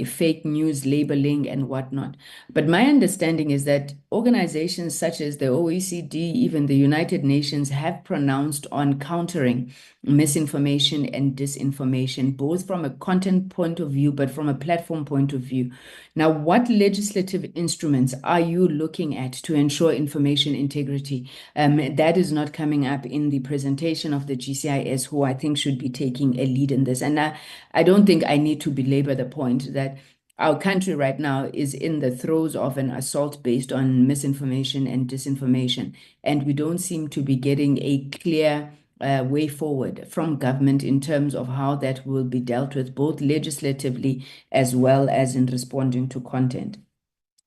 fake news labeling and whatnot. But my understanding is that organizations such as the OECD, even the United Nations, have pronounced on countering misinformation and disinformation, both from a content point of view, but from a platform point of view. Now, what legislative instruments are you looking at to ensure information integrity? That is not coming up in the presentation of the GCIS, who I think should be taking a lead in this. And I don't think I need to belabor the point that our country right now is in the throes of an assault based on misinformation and disinformation, and we don't seem to be getting a clear way forward from government in terms of how that will be dealt with, both legislatively as well as in responding to content.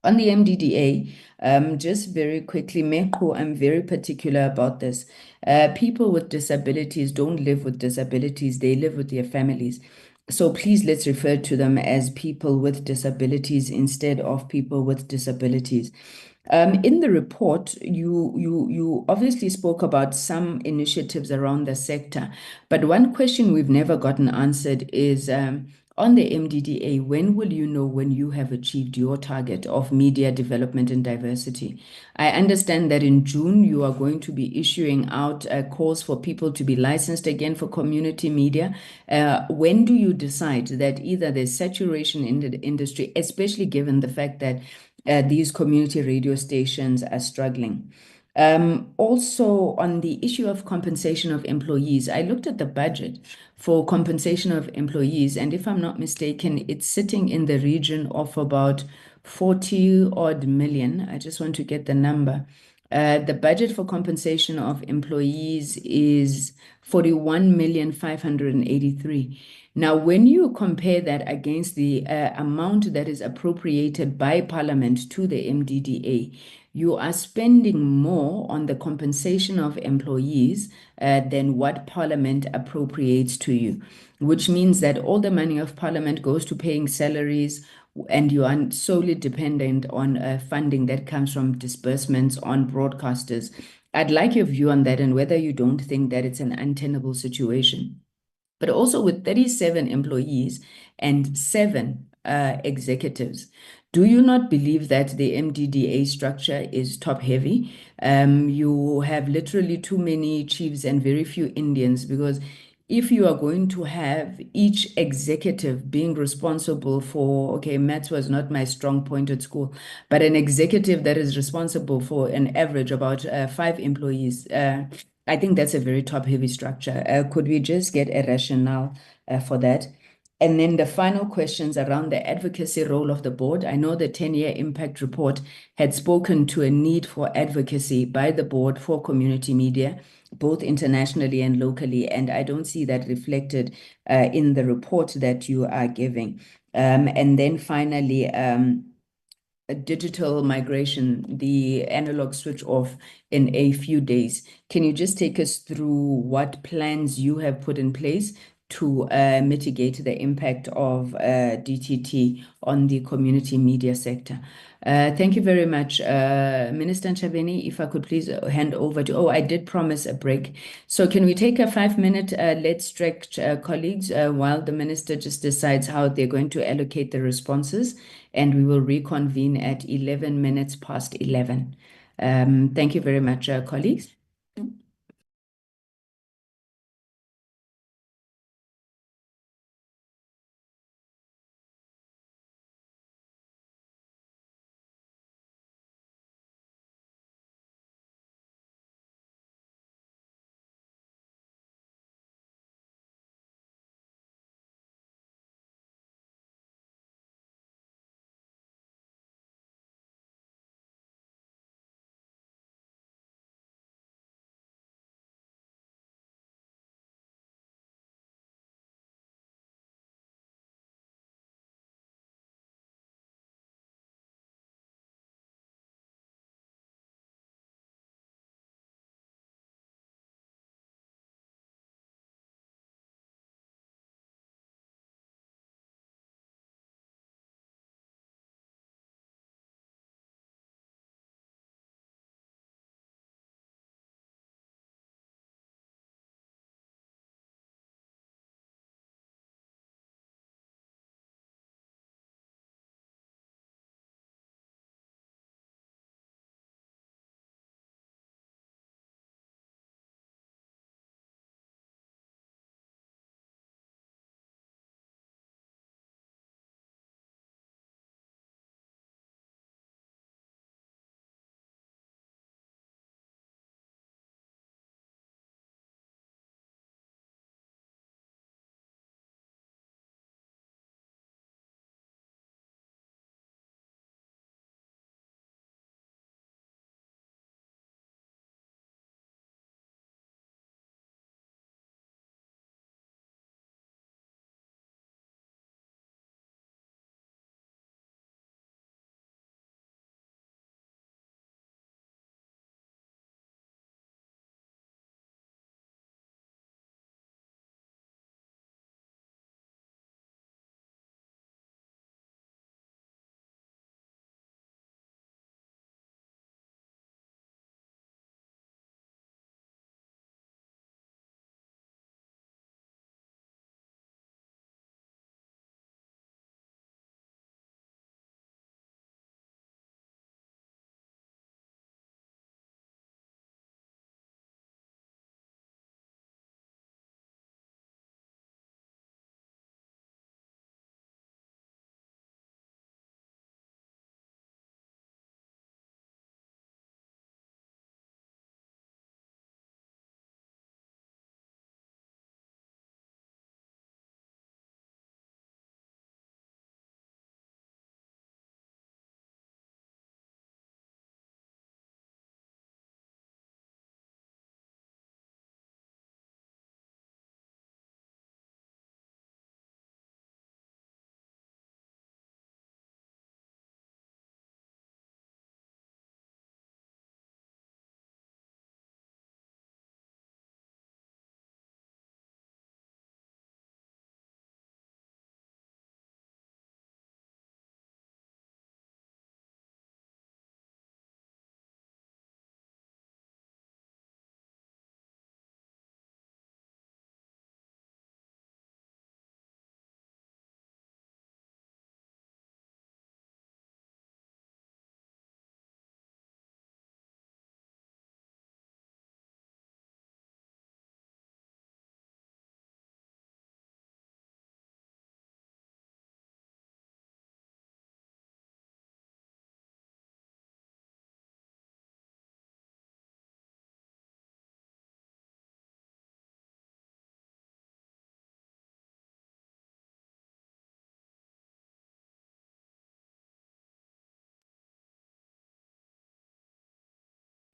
On the MDDA, just very quickly, Meko, I'm very particular about this. People with disabilities don't live with disabilities, they live with their families. So please let's refer to them as people with disabilities instead of people with disabilities. In the report, you obviously spoke about some initiatives around the sector, but one question we've never gotten answered is on the MDDA, when will you know when you have achieved your target of media development and diversity? I understand that in June, you are going to be issuing out calls for people to be licensed again for community media. When do you decide that either there's saturation in the industry, especially given the fact that these community radio stations are struggling? Also, on the issue of compensation of employees, I looked at the budget for compensation of employees, and if I'm not mistaken, it's sitting in the region of about 40 odd million. I just want to get the number. The budget for compensation of employees is 41,583,000. Now, when you compare that against the amount that is appropriated by Parliament to the MDDA, you are spending more on the compensation of employees than what Parliament appropriates to you, which means that all the money of Parliament goes to paying salaries, and you are solely dependent on funding that comes from disbursements on broadcasters. I'd like your view on that and whether you don't think that it's an untenable situation. But also with 37 employees and 7 executives, do you not believe that the MDDA structure is top heavy? You have literally too many chiefs and very few Indians, because if you are going to have each executive being responsible for, okay, maths was not my strong point at school, but an executive that is responsible for an average about 5 employees, I think that's a very top-heavy structure. Could we just get a rationale for that? And then the final questions around the advocacy role of the board. I know the 10-year impact report had spoken to a need for advocacy by the board for community media, both internationally and locally, and I don't see that reflected in the report that you are giving. And then finally, digital migration, the analog switch off in a few days. Can you just take us through what plans you have put in place to mitigate the impact of DTT on the community media sector? Thank you very much. Minister Ntshavheni, if I could please hand over to, I did promise a break. So can we take a 5-minute let's stretch, colleagues, while the minister just decides how they're going to allocate the responses, and we will reconvene at 11 minutes past 11. Thank you very much, colleagues.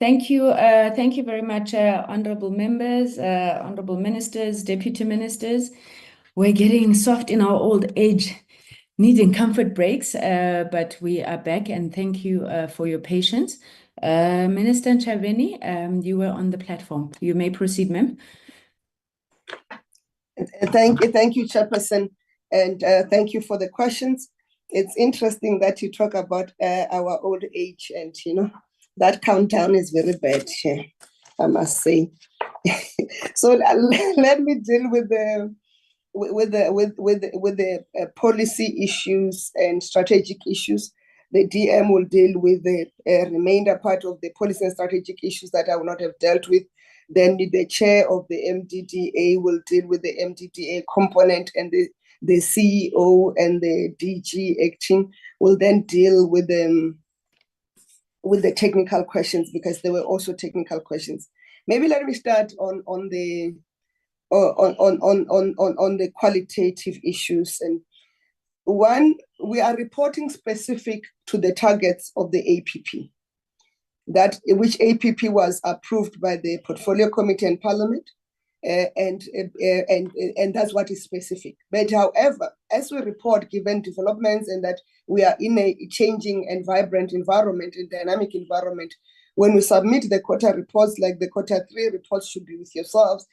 Thank you very much, honorable members, honorable ministers, deputy ministers. We're getting soft in our old age, needing comfort breaks, but we are back, and thank you for your patience. Minister Ntshavheni, you were on the platform. You may proceed, ma'am. Thank you, Chairperson, and thank you for the questions. It's interesting that you talk about our old age, and that countdown is very bad, I must say. So let me deal with the policy issues and strategic issues. The DM will deal with the remainder part of the policy and strategic issues that I will not have dealt with. Then the chair of the MDDA will deal with the MDDA component, and the CEO and the DG acting will then deal with the technical questions, because there were also technical questions. Maybe let me start on the qualitative issues. And one, we are reporting specific to the targets of the APP, which APP was approved by the Portfolio Committee and Parliament, and that's what is specific. But however, as we report, given developments and that we are in a changing and vibrant environment, and dynamic environment, when we submit the quarter reports, like the quarter 3 reports should be with yourselves,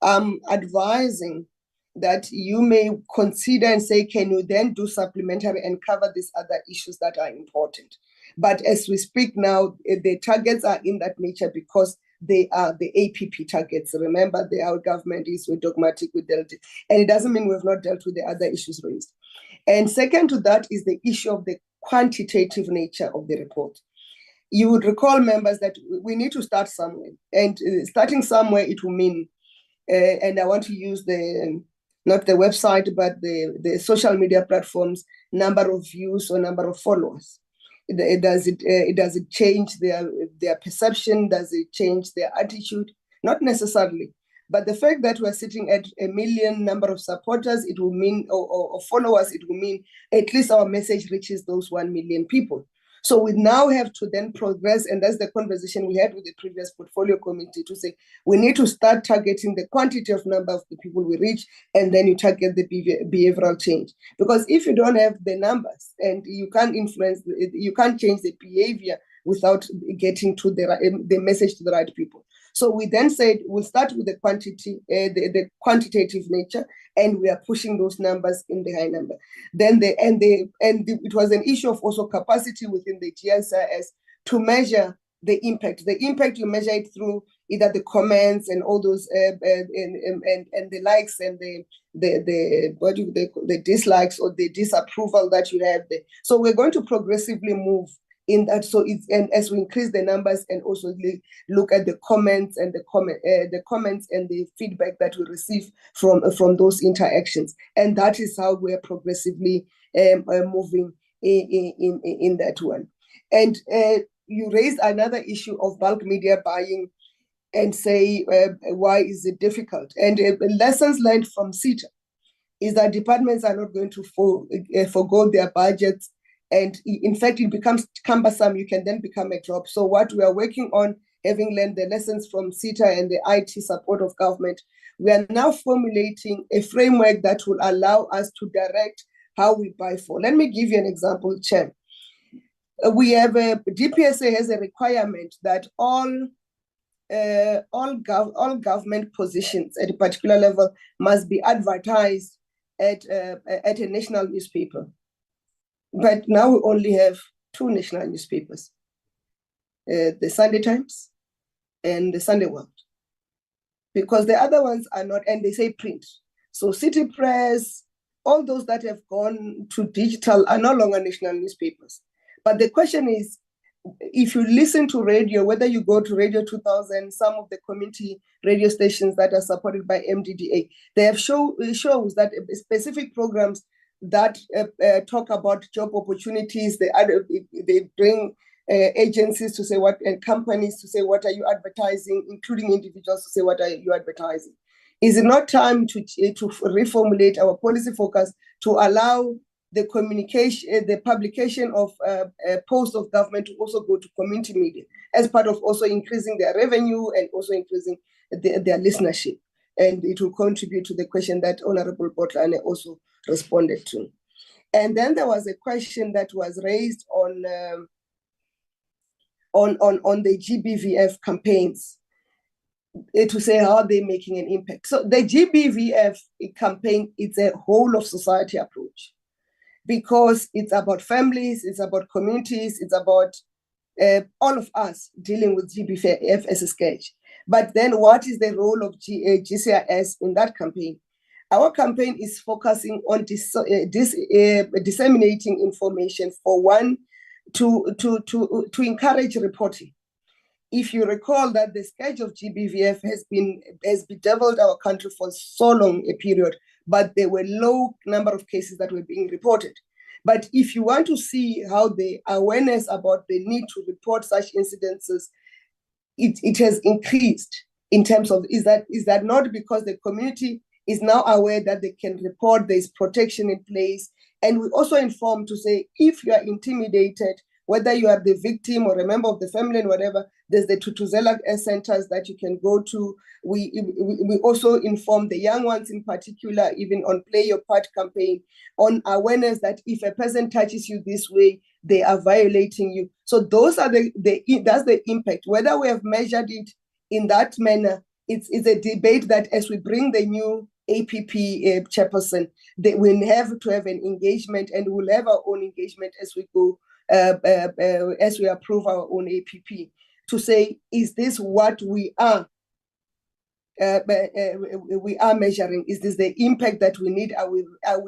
advising that you may consider and say, can you then do supplementary and cover these other issues that are important? But as we speak now, the targets are in that nature because they are the APP targets. Remember, our government is dogmatic, we dealt it. And it doesn't mean we've not dealt with the other issues raised. And second to that is the issue of the quantitative nature of the report. You would recall, members, that we need to start somewhere. And starting somewhere, it will mean, and I want to use not the website, but the social media platforms, number of views or number of followers. Does it change their perception? Does it change their attitude? Not necessarily. But the fact that we're sitting at 1 million number of supporters, it will mean, or followers, it will mean at least our message reaches those 1 million people. So we now have to then progress, and that's the conversation we had with the previous portfolio committee, to say we need to start targeting the quantity of number of the people we reach, and then you target the behavioral change. Because if you don't have the numbers and you can't influence, you can't change the behavior without getting to the message to the right people. So we then said we'll start with the quantity, the quantitative nature, and we are pushing those numbers in the high number. Then it was an issue of also capacity within the GCIS to measure the impact. The impact, you measure it through either the comments and all those and the likes and the dislikes or the disapproval that you have there. So we're going to progressively move in that. So and as we increase the numbers and also look at the comments and the comments and the feedback that we receive from those interactions, and that is how we are progressively moving in that one. And you raised another issue of bulk media buying and say why is it difficult? And lessons learned from CETA is that departments are not going to forgo their budgets. And in fact, it becomes cumbersome. You can then become a job. So what we are working on, having learned the lessons from CETA and the IT support of government, we are now formulating a framework that will allow us to direct how we buy for. Let me give you an example, Chair. We have DPSA has a requirement that all government positions at a particular level must be advertised at a national newspaper. But now we only have 2 national newspapers, the Sunday Times and the Sunday World, because the other ones are not, and they say print. So City Press, all those that have gone to digital are no longer national newspapers. But the question is, if you listen to radio, whether you go to Radio 2000, some of the community radio stations that are supported by MDDA, they have shows that specific programs that talk about job opportunities. They bring agencies to say what, and companies to say what are you advertising, including individuals to say what are you advertising. Is it not time to reformulate our policy focus to allow the communication, the publication of posts of government to also go to community media as part of also increasing their revenue and also increasing their listenership. And it will contribute to the question that Honorable Botlane also responded to. And then there was a question that was raised on the GBVF campaigns, to say how they're making an impact. So the GBVF campaign, it's a whole of society approach, because it's about families, it's about communities, it's about all of us dealing with GBVF as a sketch. But then what is the role of GCIS in that campaign? Our campaign is focusing on disseminating information, for one, to encourage reporting. If you recall that the scourge of GBVF has bedeviled our country for so long a period, but there were low number of cases that were being reported. But if you want to see how the awareness about the need to report such incidences, it has increased in terms of, is that not because the community is now aware that they can report, there's protection in place. And we also inform to say, if you are intimidated, whether you are the victim or a member of the family and whatever, there's the Tutuzela centers that you can go to. We also inform the young ones in particular, even on Play Your Part campaign, on awareness that if a person touches you this way, they are violating you. So those are that's the impact. Whether we have measured it in that manner, it's a debate that as we bring the new APP chairperson, we have to have an engagement, and we'll have our own engagement as we go, as we approve our own APP, to say, is this what we are measuring? Is this the impact that we need? Are we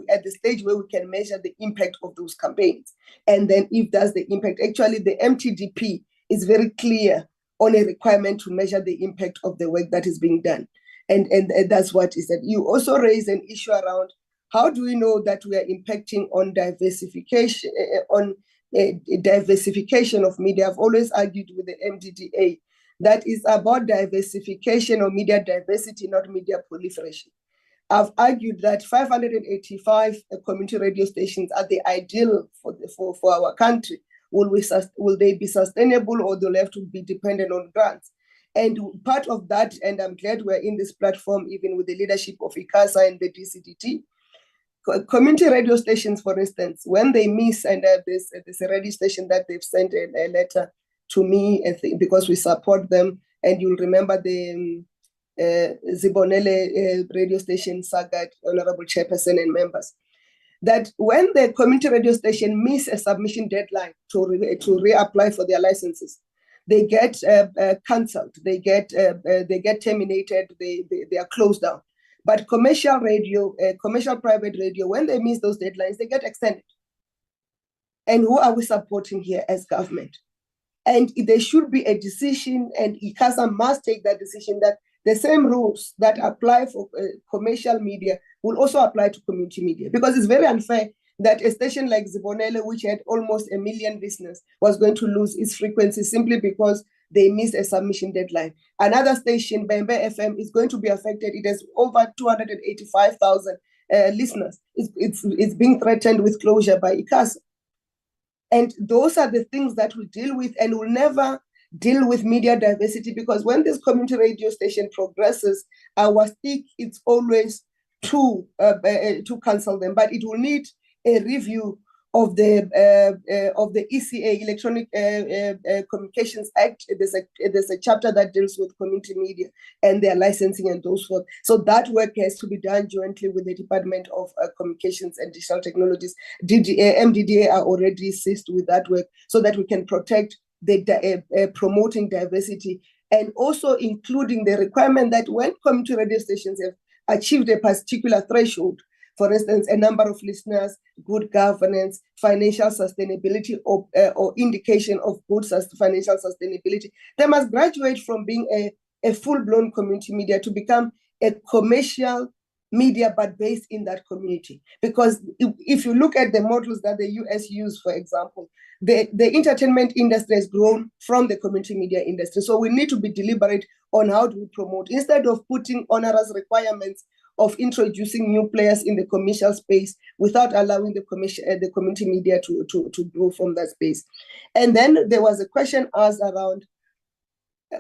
at the stage where we can measure the impact of those campaigns? And then if that's the impact, actually the MTDP is very clear on a requirement to measure the impact of the work that is being done. And that's what is that. You also raise an issue around how do we know that we are impacting on diversification, diversification of media. I've always argued with the MDDA that is about diversification or media diversity, not media proliferation. I've argued that 585 community radio stations are the ideal for our country. Will they be sustainable, or they'll have to be dependent on grants? And part of that, and I'm glad we're in this platform, even with the leadership of AGSA and the DCDT, community radio stations, for instance, when they miss, and there's a radio station that they've sent a letter to me, because we support them, and you'll remember the Zibonele radio station, Sagat, Honorable Chairperson and members, that when the community radio station miss a submission deadline to reapply for their licenses, they get cancelled, they get terminated, they are closed down. But commercial radio, commercial private radio, when they miss those deadlines, they get extended. And who are we supporting here as government? And there should be a decision, and ICASA must take that decision, that the same rules that apply for commercial media will also apply to community media. Because it's very unfair that a station like Zibonele, which had almost 1 million listeners, was going to lose its frequency simply because they missed a submission deadline. Another station, Bembe FM, is going to be affected. It has over 285,000 listeners. It's being threatened with closure by ICASA. And those are the things that we deal with, and we'll never deal with media diversity, because when this community radio station progresses, our stick is always to cancel them. But it will need a review of the ECA, Electronic Communications Act. There's a chapter that deals with community media and their licensing and those forth. So that work has to be done jointly with the Department of Communications and Digital Technologies. MDDA are already assist with that work so that we can protect the promoting diversity, and also including the requirement that when community radio stations have achieved a particular threshold, for instance, a number of listeners, good governance, financial sustainability, or indication of good financial sustainability, they must graduate from being a full-blown community media to become a commercial media, but based in that community. Because if you look at the models that the US use, for example, the entertainment industry has grown from the community media industry. So we need to be deliberate on how do we promote, instead of putting onerous requirements of introducing new players in the commercial space without allowing the community media to grow from that space. And then there was a question asked around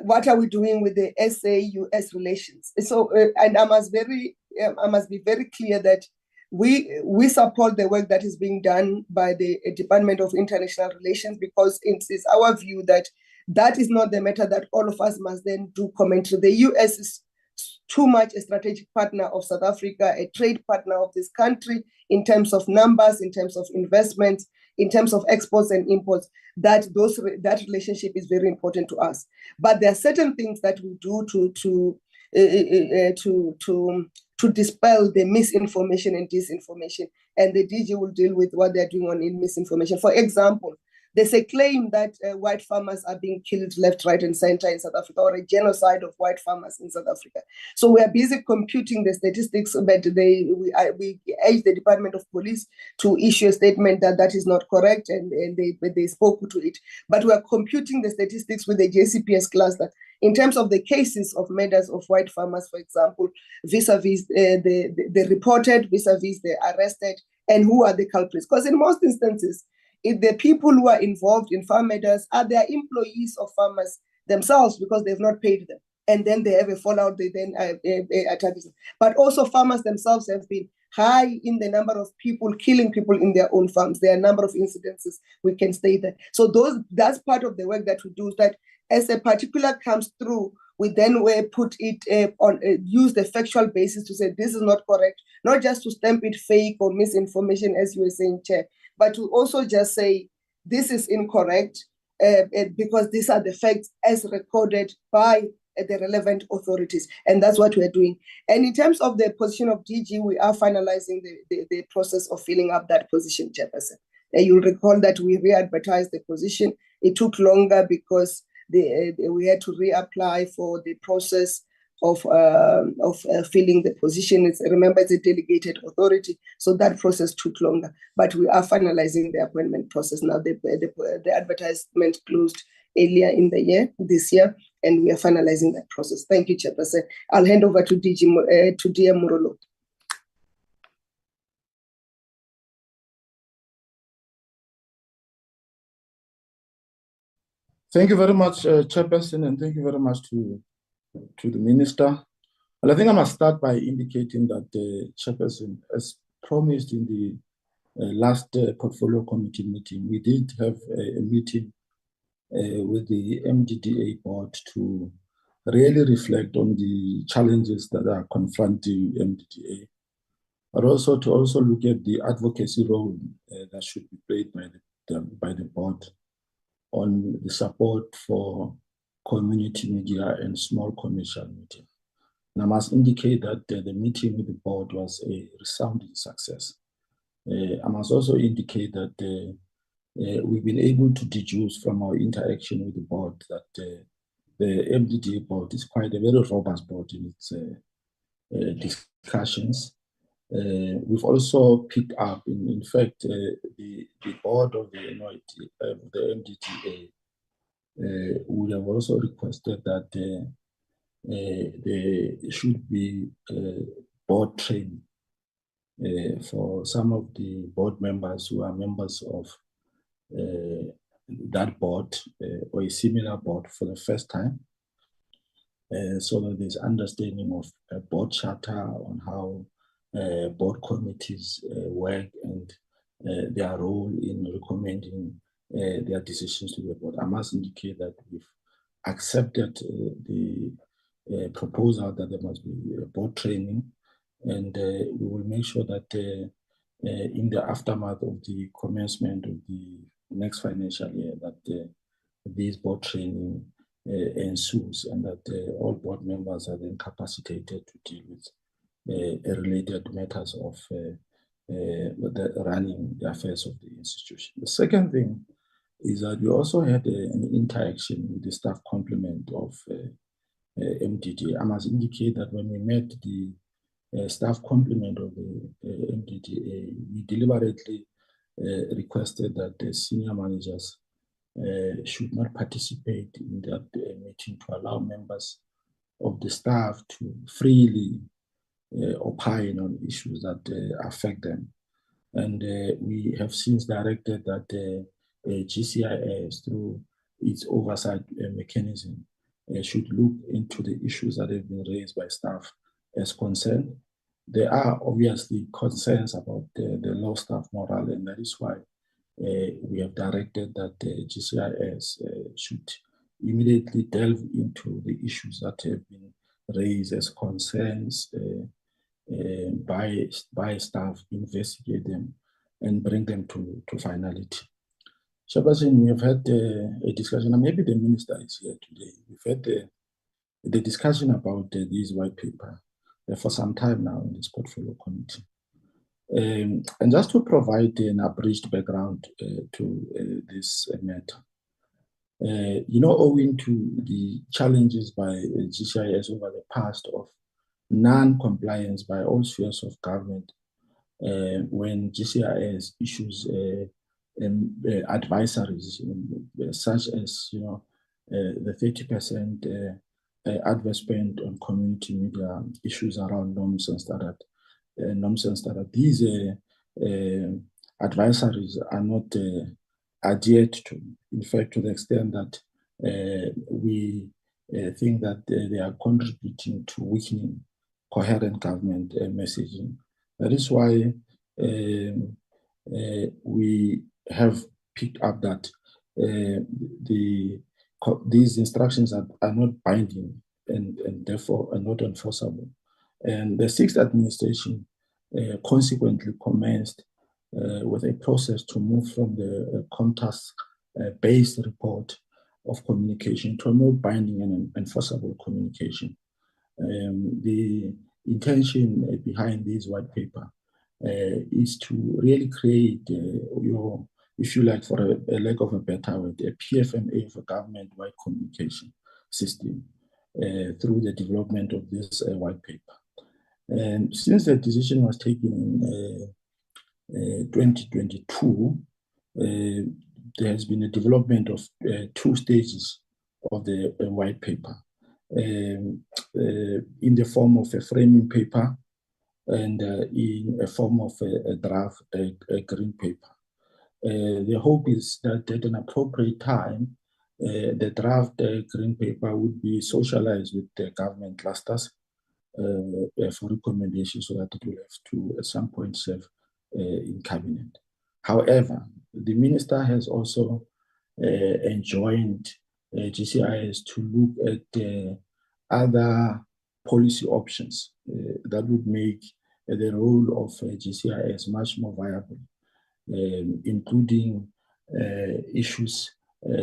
what are we doing with the SA-US relations? So, and I must be very clear that we support the work that is being done by the Department of International Relations, because it is our view that that is not the matter that all of us must then do commentary. The US is too much a strategic partner of South Africa, a trade partner of this country in terms of numbers, in terms of investments, in terms of exports and imports, that relationship is very important to us. But there are certain things that we do to dispel the misinformation and disinformation, and the DG will deal with what they're doing on misinformation. For example, there's a claim that white farmers are being killed left, right, and center in South Africa, or a genocide of white farmers in South Africa. So we are busy computing the statistics, but we urge the Department of Police to issue a statement that that is not correct, and they spoke to it. But we are computing the statistics with the JCPS cluster in terms of the cases of murders of white farmers, for example, vis-a-vis the reported, vis-a-vis the arrested, and who are the culprits. Because in most instances, if the people who are involved in farm matters are their employees of farmers themselves, because they've not paid them, and then they have a fallout, they then attack them. But also farmers themselves have been high in the number of people killing people in their own farms. There are a number of incidences we can state that. So that's part of the work that we do, is that as a particular comes through, we then put it on, use the factual basis to say this is not correct, not just to stamp it fake or misinformation, as you were saying, Chair, but to also just say this is incorrect because these are the facts as recorded by the relevant authorities. And that's what we're doing. And in terms of the position of DG, we are finalizing the process of filling up that position, Chairperson. You'll recall that we re-advertised the position. It took longer because we had to reapply for the process of filling the position. Remember, it's a delegated authority, so that process took longer. But we are finalizing the appointment process now. The advertisement closed earlier in the year, this year, and we are finalizing that process. Thank you, Chairperson. I'll hand over to DM Murolo. Thank you very much, Chairperson, and thank you very much to the Minister. Well, I think I must start by indicating that the Chairperson, as promised in the last Portfolio Committee meeting, we did have a meeting with the MDDA board to really reflect on the challenges that are confronting MDDA, but also to look at the advocacy role that should be played by the board on the support for community media and small commercial media. And I must indicate that the meeting with the board was a resounding success. I must also indicate that we've been able to deduce from our interaction with the board that the MDDA board is quite a very robust board in its discussions. We've also picked up, in fact, the board of the MDDA would have also requested that there should be board training for some of the board members who are members of that board or a similar board for the first time, so that there's understanding of a board charter on how board committees work and their role in recommending their decisions to the board. I must indicate that we've accepted the proposal that there must be board training, and we will make sure that in the aftermath of the commencement of the next financial year that this board training ensues, and that all board members are then capacitated to deal with related matters of running the affairs of the institution. The second thing is that we also had an interaction with the staff complement of MDDA. I must indicate that when we met the staff complement of the MDDA, we deliberately requested that the senior managers should not participate in that meeting, to allow members of the staff to freely opine on issues that affect them. And we have since directed that GCIS, through its oversight mechanism, should look into the issues that have been raised by staff as concerned. There are obviously concerns about the low staff morale, and that is why we have directed that GCIS should immediately delve into the issues that have been raised as concerns by staff, investigate them, and bring them to finality. Chairperson, we have had a discussion, and maybe the minister is here today. We've had the discussion about this white paper for some time now in this portfolio committee. And just to provide an abridged background to this matter, owing to the challenges by GCIS over the past of non-compliance by all spheres of government, when GCIS issues advisories such as the 30% adverse spend on community media, issues around norms and standard. These advisories are not adhered to. In fact, to the extent that we think that they are contributing to weakening coherent government messaging. That is why we have picked up that these instructions are not binding and therefore are not enforceable. And the sixth administration consequently commenced with a process to move from the COMTAS-based report of communication to a more binding and enforceable communication. The intention behind this white paper is to really create, if you like, for a lack of a better word, a PFMA for government-wide communication system through the development of this white paper. And since the decision was taken in 2022, there has been a development of 2 stages of the white paper in the form of a framing paper and in a form of a draft, a green paper. The hope is that at an appropriate time, the draft green paper would be socialized with the government clusters for recommendation, so that it will have to at some point serve in cabinet. However, the minister has also enjoined GCIS to look at other policy options that would make the role of GCIS much more viable, including issues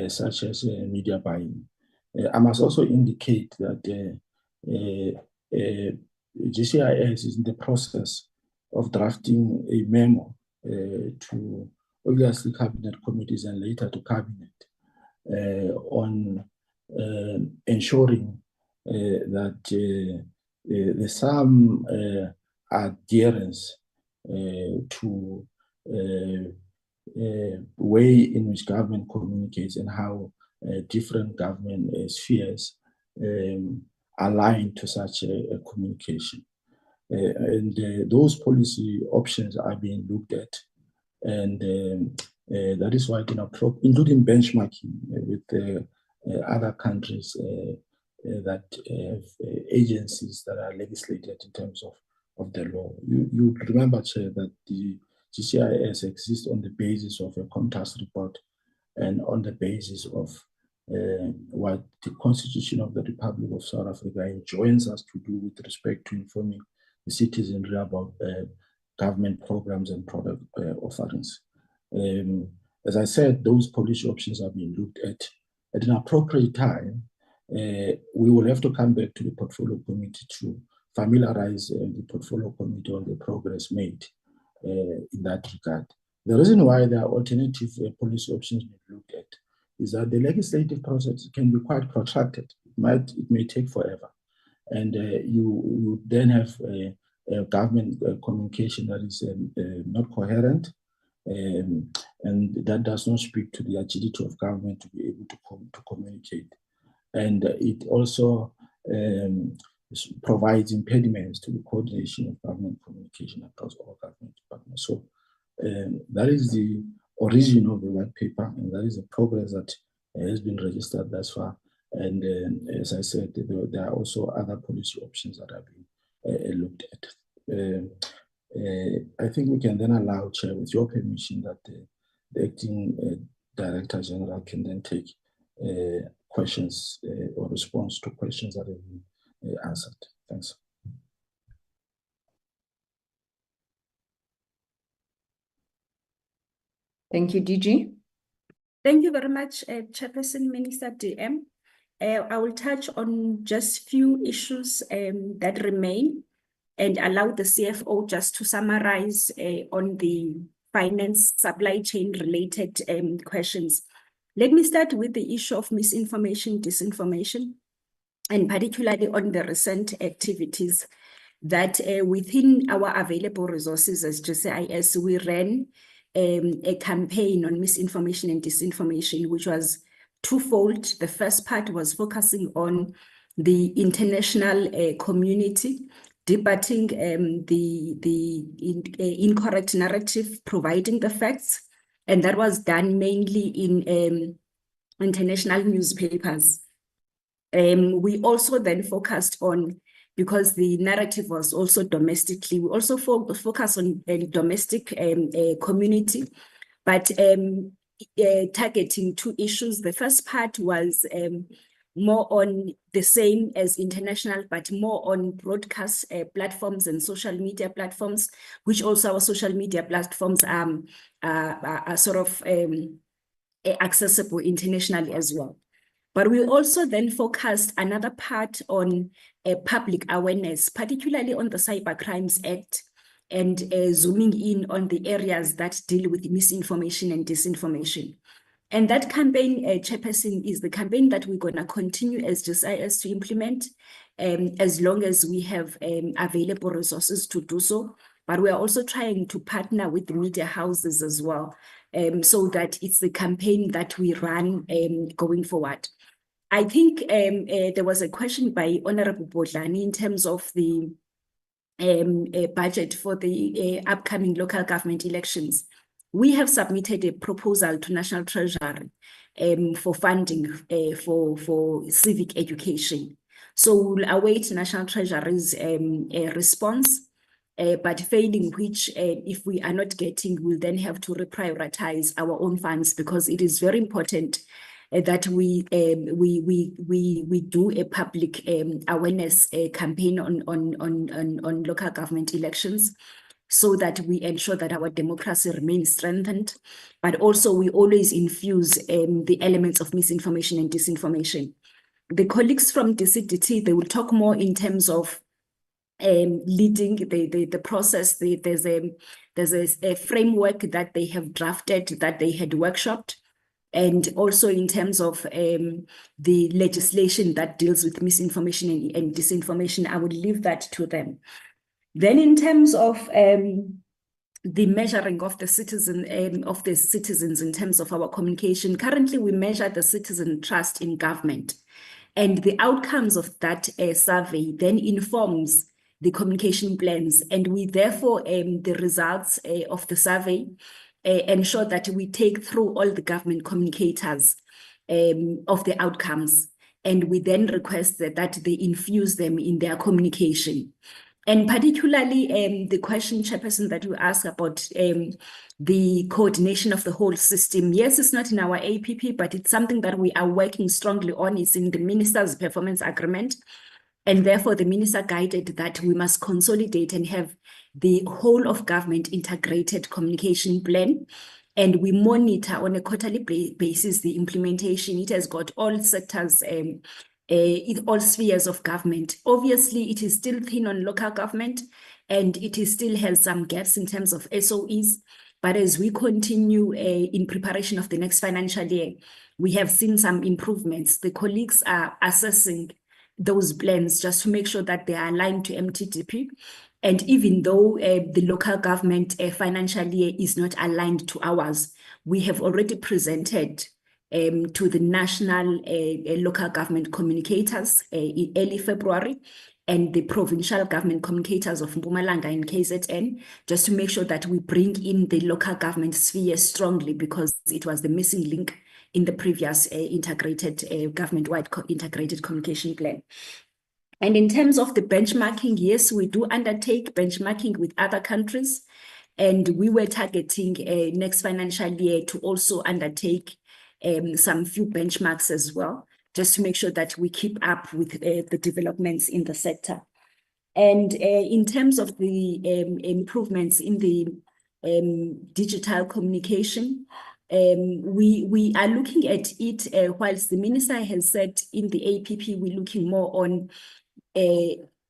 such as media buying. I must also indicate that GCIS is in the process of drafting a memo to obviously cabinet committees and later to cabinet on ensuring that there's some adherence to way in which government communicates and how different government spheres align to such a communication. And those policy options are being looked at. And that is why, including benchmarking with other countries that have agencies that are legislated in terms of the law. You remember, Chair, that the GCIS exists on the basis of a COMTAS report and on the basis of what the Constitution of the Republic of South Africa enjoins us to do with respect to informing the citizenry about government programs and product offerings. As I said, those policy options are being looked at. At an appropriate time, we will have to come back to the portfolio committee to familiarize the portfolio committee on the progress made in that regard. The reason why there are alternative policy options being looked at is that the legislative process can be quite protracted. It may take forever. And you then have a government communication that is not coherent, and that does not speak to the agility of government to be able to communicate. And it also provides impediments to the coordination of government communication across all government departments. So that is the origin of the white paper, and that is the progress that has been registered thus far. And as I said, there are also other policy options that have been looked at. I think we can then allow, Chair, with your permission, that the acting Director General can then take questions or response to questions that have been answered. Thanks. Thank you, DG. Thank you very much, Chairperson, Minister DM. I will touch on just few issues that remain and allow the CFO just to summarize on the finance supply chain related questions. Let me start with the issue of misinformation, disinformation, and particularly on the recent activities that within our available resources as GCIS, we ran a campaign on misinformation and disinformation, which was twofold. The first part was focusing on the international community, debating the incorrect narrative, providing the facts, and that was done mainly in international newspapers. We also then focused on, because the narrative was also domestically, we also focus on domestic community, but targeting two issues. The first part was more on the same as international, but more on broadcast platforms and social media platforms, which also our social media platforms are sort of accessible internationally as well. But we also then focused another part on public awareness, particularly on the Cyber Crimes Act, and zooming in on the areas that deal with misinformation and disinformation. And that campaign, Chairperson, is the campaign that we're going to continue as GCIS to implement as long as we have available resources to do so. But we are also trying to partner with the media houses as well, so that it's the campaign that we run going forward. I think there was a question by Honorable Bodlani in terms of the budget for the upcoming local government elections. We have submitted a proposal to National Treasury for funding for civic education. So we'll await National Treasury's response, but failing which, if we are not getting, we'll then have to reprioritize our own funds, because it is very important that we do a public awareness campaign on local government elections, so that we ensure that our democracy remains strengthened, but also we always infuse the elements of misinformation and disinformation. The colleagues from DCDT, they will talk more in terms of leading the process. There's a framework that they have drafted, that they had workshopped, and also in terms of the legislation that deals with misinformation and disinformation. I would leave that to them. Then in terms of the measuring of the citizens in terms of our communication, currently we measure the citizen trust in government, and the outcomes of that survey then informs the communication plans, and we therefore the results of the survey ensure that we take through all the government communicators of the outcomes, and we then request that they infuse them in their communication. And particularly the question, Chairperson, that you asked about the coordination of the whole system. Yes, it's not in our APP, but it's something that we are working strongly on. It's in the Minister's Performance Agreement. And therefore, the Minister guided that we must consolidate and have the whole of government integrated communication plan. And we monitor on a quarterly basis the implementation. It has got all sectors, all spheres of government. Obviously, it is still thin on local government, and it is still has some gaps in terms of SOEs. But as we continue in preparation of the next financial year, we have seen some improvements. The colleagues are assessing those plans just to make sure that they are aligned to MTDP. And even though the local government financial year is not aligned to ours, we have already presented to the national local government communicators in early February, and the provincial government communicators of Mpumalanga and KZN, just to make sure that we bring in the local government sphere strongly, because it was the missing link in the previous integrated government-wide integrated communication plan. And in terms of the benchmarking, yes, we do undertake benchmarking with other countries, and we were targeting next financial year to also undertake some few benchmarks as well, just to make sure that we keep up with the developments in the sector. And in terms of the improvements in the digital communication, we are looking at it, whilst the minister has said in the APP, we're looking more on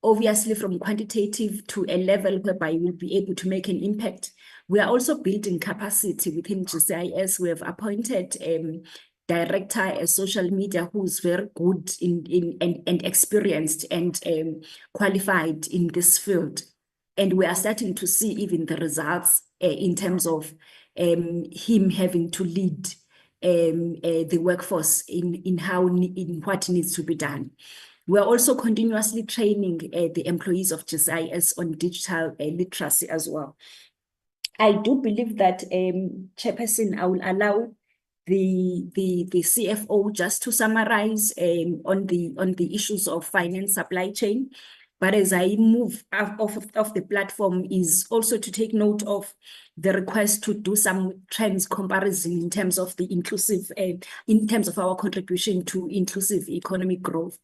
obviously from quantitative to a level whereby we'll be able to make an impact. We are also building capacity within GCIS. We have appointed director as social media who's very good and experienced and qualified in this field. And we are starting to see even the results in terms of him having to lead the workforce in what needs to be done. We're also continuously training the employees of GCIS on digital literacy as well. I do believe that, Chairperson, I will allow the CFO just to summarize on the issues of finance supply chain. But as I move off the platform, is also to take note of the request to do some trends comparison in terms of the inclusive, in terms of our contribution to inclusive economic growth.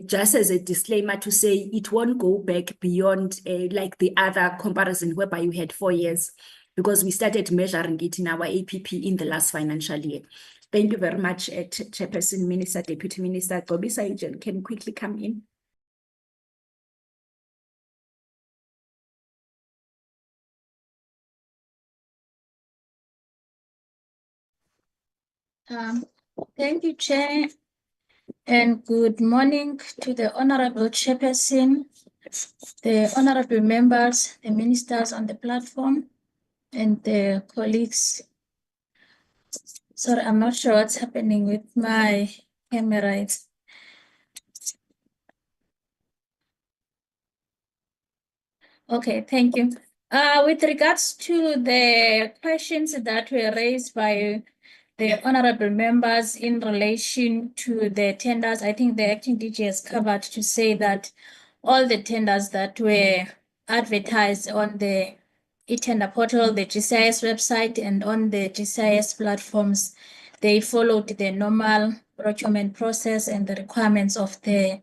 Just as a disclaimer to say it won't go back beyond like the other comparison whereby you had 4 years, because we started measuring it in our APP in the last financial year. Thank you very much, Chairperson, Minister, Deputy Minister. Gobisa Eugene, can you quickly come in? Thank you, Chair, and good morning to the Honorable Chairperson, the honorable members, the ministers on the platform, and the colleagues. Sorry, I'm not sure what's happening with my camera. Okay, thank you. With regards to the questions that were raised by the honorable members in relation to the tenders, I think the acting DG has covered to say that all the tenders that were advertised on the e-tender portal, the GCIS website, and on the GCIS platforms, they followed the normal procurement process and the requirements of the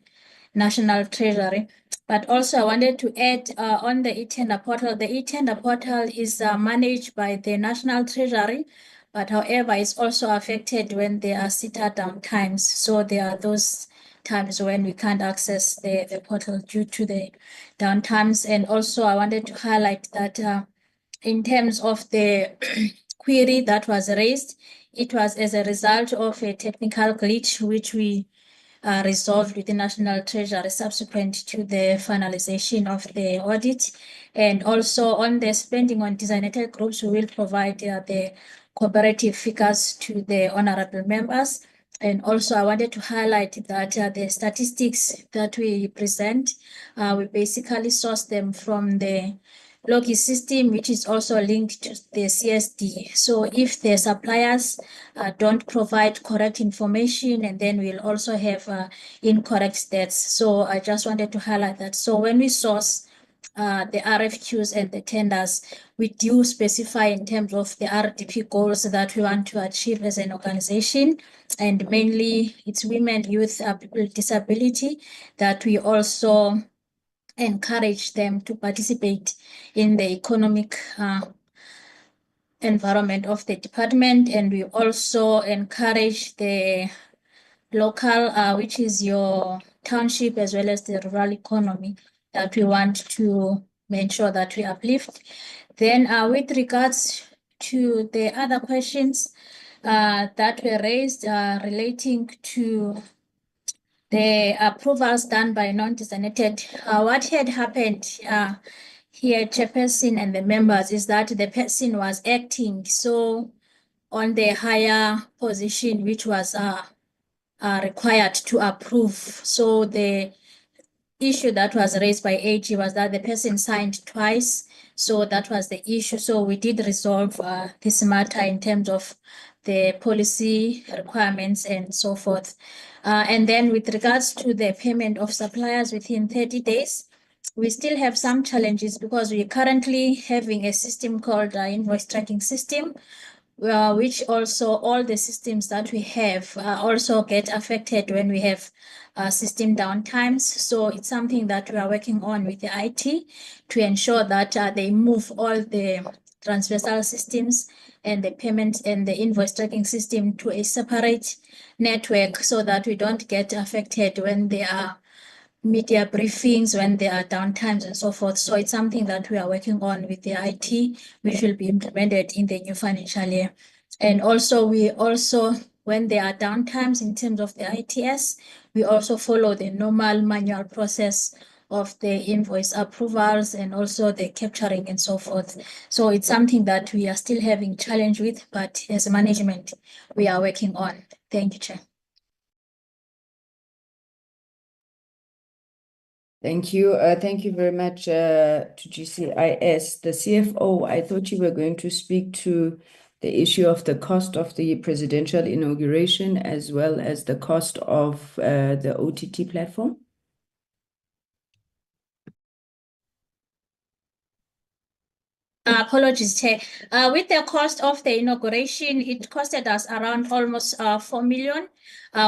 National Treasury. But also I wanted to add on the e-tender portal, the e-tender portal is managed by the National Treasury, but however, it's also affected when there are SITA downtimes. So there are those times when we can't access the portal due to the downtimes. And also I wanted to highlight that in terms of the query that was raised, it was as a result of a technical glitch which we resolved with the National Treasury subsequent to the finalization of the audit. And also on the spending on designated groups, we will provide the cooperative figures to the honorable members. And also I wanted to highlight that the statistics that we present, we basically source them from the Logi system, which is also linked to the CSD. So if the suppliers don't provide correct information, and then we'll also have incorrect stats. So I just wanted to highlight that. So when we source the RFQs and the tenders, we do specify in terms of the RDP goals that we want to achieve as an organization. And mainly it's women, youth, people with disability, that we also encourage them to participate in the economic environment of the department. And we also encourage the local, which is your township, as well as the rural economy, that we want to make sure that we uplift. Then with regards to the other questions that were raised relating to the approvals done by non-designated, what had happened here, Chairperson and the members, is that the person was acting so on the higher position, which was required to approve. So the issue that was raised by AG was that the person signed twice. So that was the issue. So we did resolve this matter in terms of the policy requirements and so forth. And then with regards to the payment of suppliers within 30 days, we still have some challenges because we're currently having a system called invoice tracking system, which also all the systems that we have also get affected when we have system downtimes. So it's something that we are working on with the IT to ensure that they move all the transversal systems and the payment and the invoice tracking system to a separate network so that we don't get affected when there are media briefings, when there are downtimes and so forth. So it's something that we are working on with the IT, which will be implemented in the new financial year. And also, when there are downtimes in terms of the ITS, we also follow the normal manual process of the invoice approvals and also the capturing and so forth. So it's something that we are still having challenge with, but as management, we are working on. Thank you, Chair. Thank you. Thank you very much to GCIS. The CFO, I thought you were going to speak to the issue of the cost of the presidential inauguration as well as the cost of the OTT platform. Apologies, Chair. With the cost of the inauguration, it costed us around almost 4 million,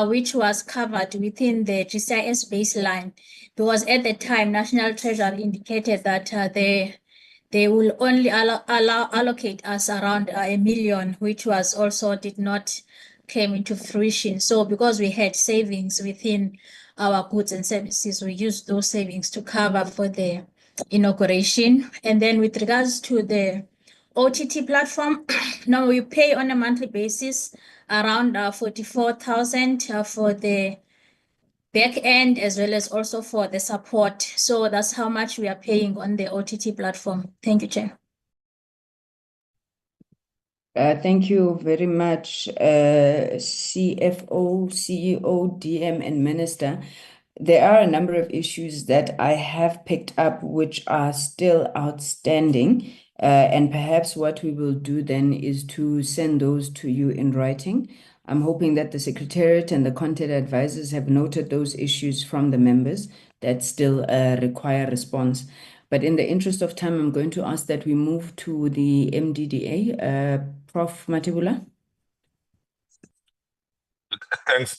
which was covered within the GCIS baseline, because at the time, National Treasury indicated that they will only allocate us around 1 million, which was also did not came into fruition. So because we had savings within our goods and services, we used those savings to cover for the inauguration. And then with regards to the OTT platform, now we pay on a monthly basis around 44,000 for the back end as well as also for the support. So that's how much we are paying on the OTT platform. Thank you, Chair. Thank you very much, CFO, CEO, DM, and Minister. There are a number of issues that I have picked up which are still outstanding. And perhaps what we will do then is to send those to you in writing. I'm hoping that the Secretariat and the content advisors have noted those issues from the members that still require response. But in the interest of time, I'm going to ask that we move to the MDDA. Prof. Matibula.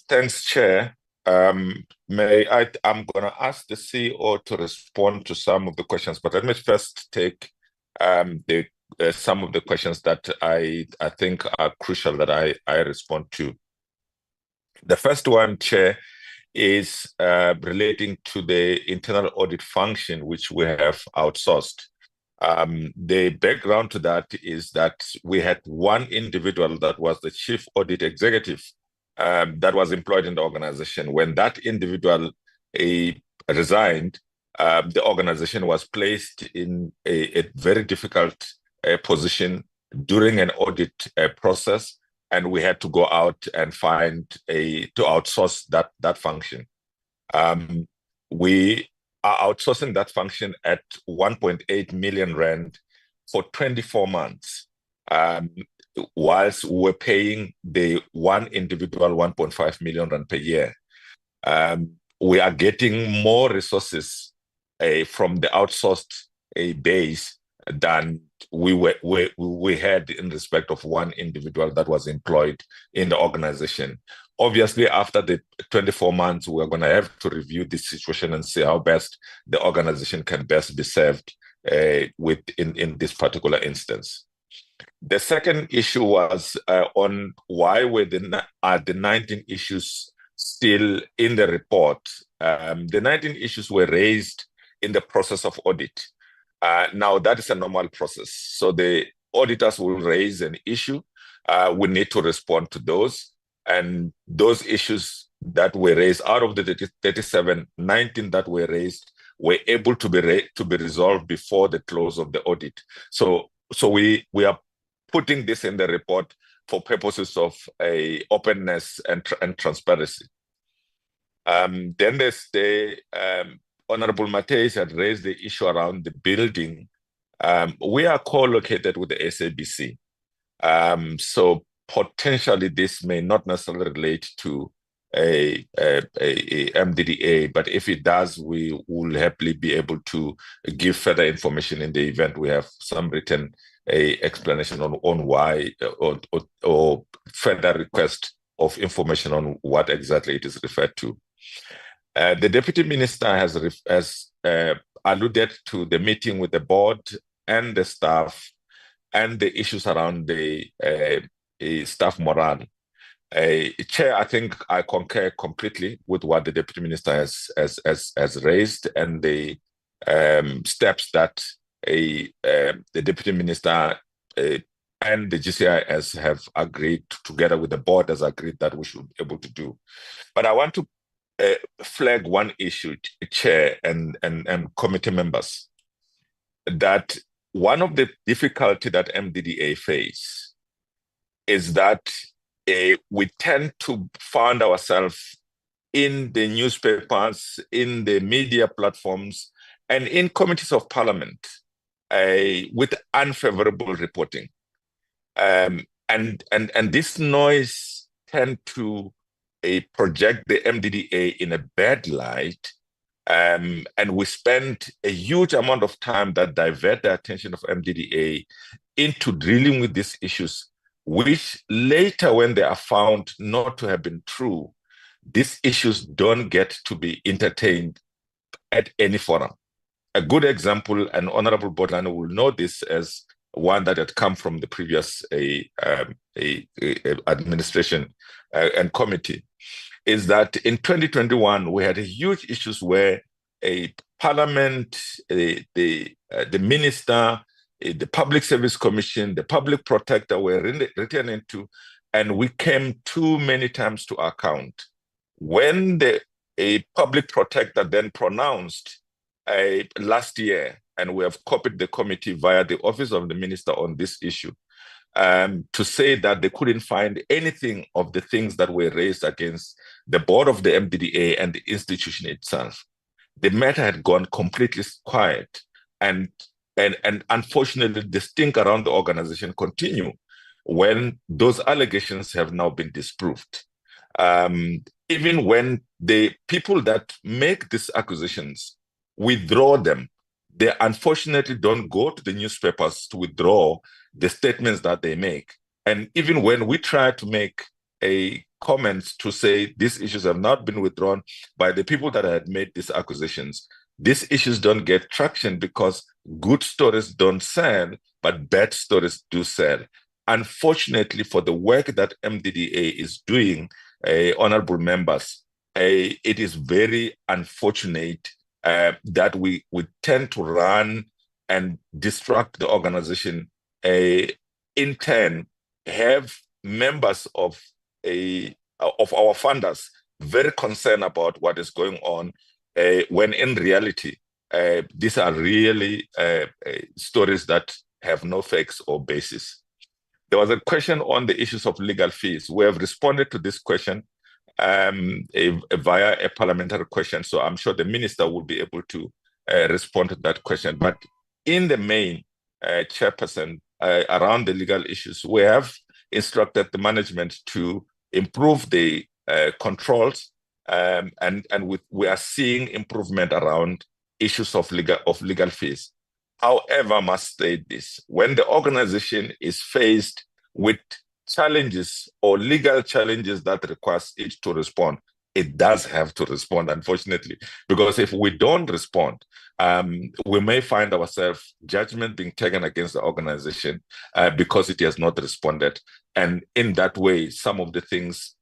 Thanks, Chair. I'm going to ask the CEO to respond to some of the questions, but let me first take some of the questions that I think are crucial that I respond to. The first one, Chair, is relating to the internal audit function, which we have outsourced. The background to that is that we had one individual that was the chief audit executive that was employed in the organization. When that individual resigned, the organization was placed in a very difficult position during an audit process, and we had to go out and to outsource that function. We are outsourcing that function at 1.8 million rand for 24 months, whilst we're paying the one individual 1.5 million rand per year. We are getting more resources from the outsourced base than we had in respect of one individual that was employed in the organization. Obviously, after the 24 months, we're going to have to review this situation and see how best the organization can best be served in this particular instance. The second issue was on why were the 19 issues still in the report. The 19 issues were raised in the process of audit. Now, that is a normal process. So the auditors will raise an issue. We need to respond to those. And those issues that were raised, out of the 37, 19 that were raised were able to be resolved before the close of the audit. So we are putting this in the report for purposes of openness and transparency. Then there's the Honorable Mateus had raised the issue around the building. We are co-located with the SABC. So potentially this may not necessarily relate to a MDDA, but if it does, we will happily be able to give further information in the event we have some written explanation on why or further request of information on what exactly it is referred to. The Deputy Minister has alluded to the meeting with the board and the staff and the issues around the staff morale. Chair, I think I concur completely with what the Deputy Minister has raised and the steps that the Deputy Minister and the GCIS have agreed, together with the board, has agreed that we should be able to do. But I want to flag one issue, Chair and committee members, that one of the difficulty that MDDA face is that we tend to find ourselves in the newspapers, in the media platforms, and in committees of parliament with unfavorable reporting. And this noise tend to project the MDDA in a bad light. And we spend a huge amount of time that divert the attention of MDDA into dealing with these issues, which later, when they are found not to have been true, these issues don't get to be entertained at any forum. A good example, and Honorable Botani will know this as one that had come from the previous administration and committee, is that in 2021, we had huge issues where a parliament, the minister, the Public Service Commission, the Public Protector were written into, and we came too many times to account. When a Public Protector then pronounced last year, and we have copied the committee via the Office of the Minister on this issue, to say that they couldn't find anything of the things that were raised against the board of the MDDA and the institution itself. The matter had gone completely quiet, and unfortunately, the stink around the organization continue when those allegations have now been disproved. Even when the people that make these accusations withdraw them, they unfortunately don't go to the newspapers to withdraw the statements that they make. And even when we try to make a comment to say these issues have not been withdrawn by the people that had made these accusations, these issues don't get traction because good stories don't sell, but bad stories do sell. Unfortunately, for the work that MDDA is doing, honorable members, it is very unfortunate that we tend to run and distract the organization, in turn have members of our funders very concerned about what is going on, when in reality, these are really stories that have no facts or basis. There was a question on the issues of legal fees. We have responded to this question via a parliamentary question, so I'm sure the minister will be able to respond to that question. But in the main, Chairperson, around the legal issues, we have instructed the management to improve the controls, and we are seeing improvement around issues of legal fees. However, I must state this: when the organization is faced with challenges or legal challenges that requires it to respond, it does have to respond, unfortunately, because if we don't respond, we may find ourselves judgment being taken against the organization because it has not responded. And in that way, some of the things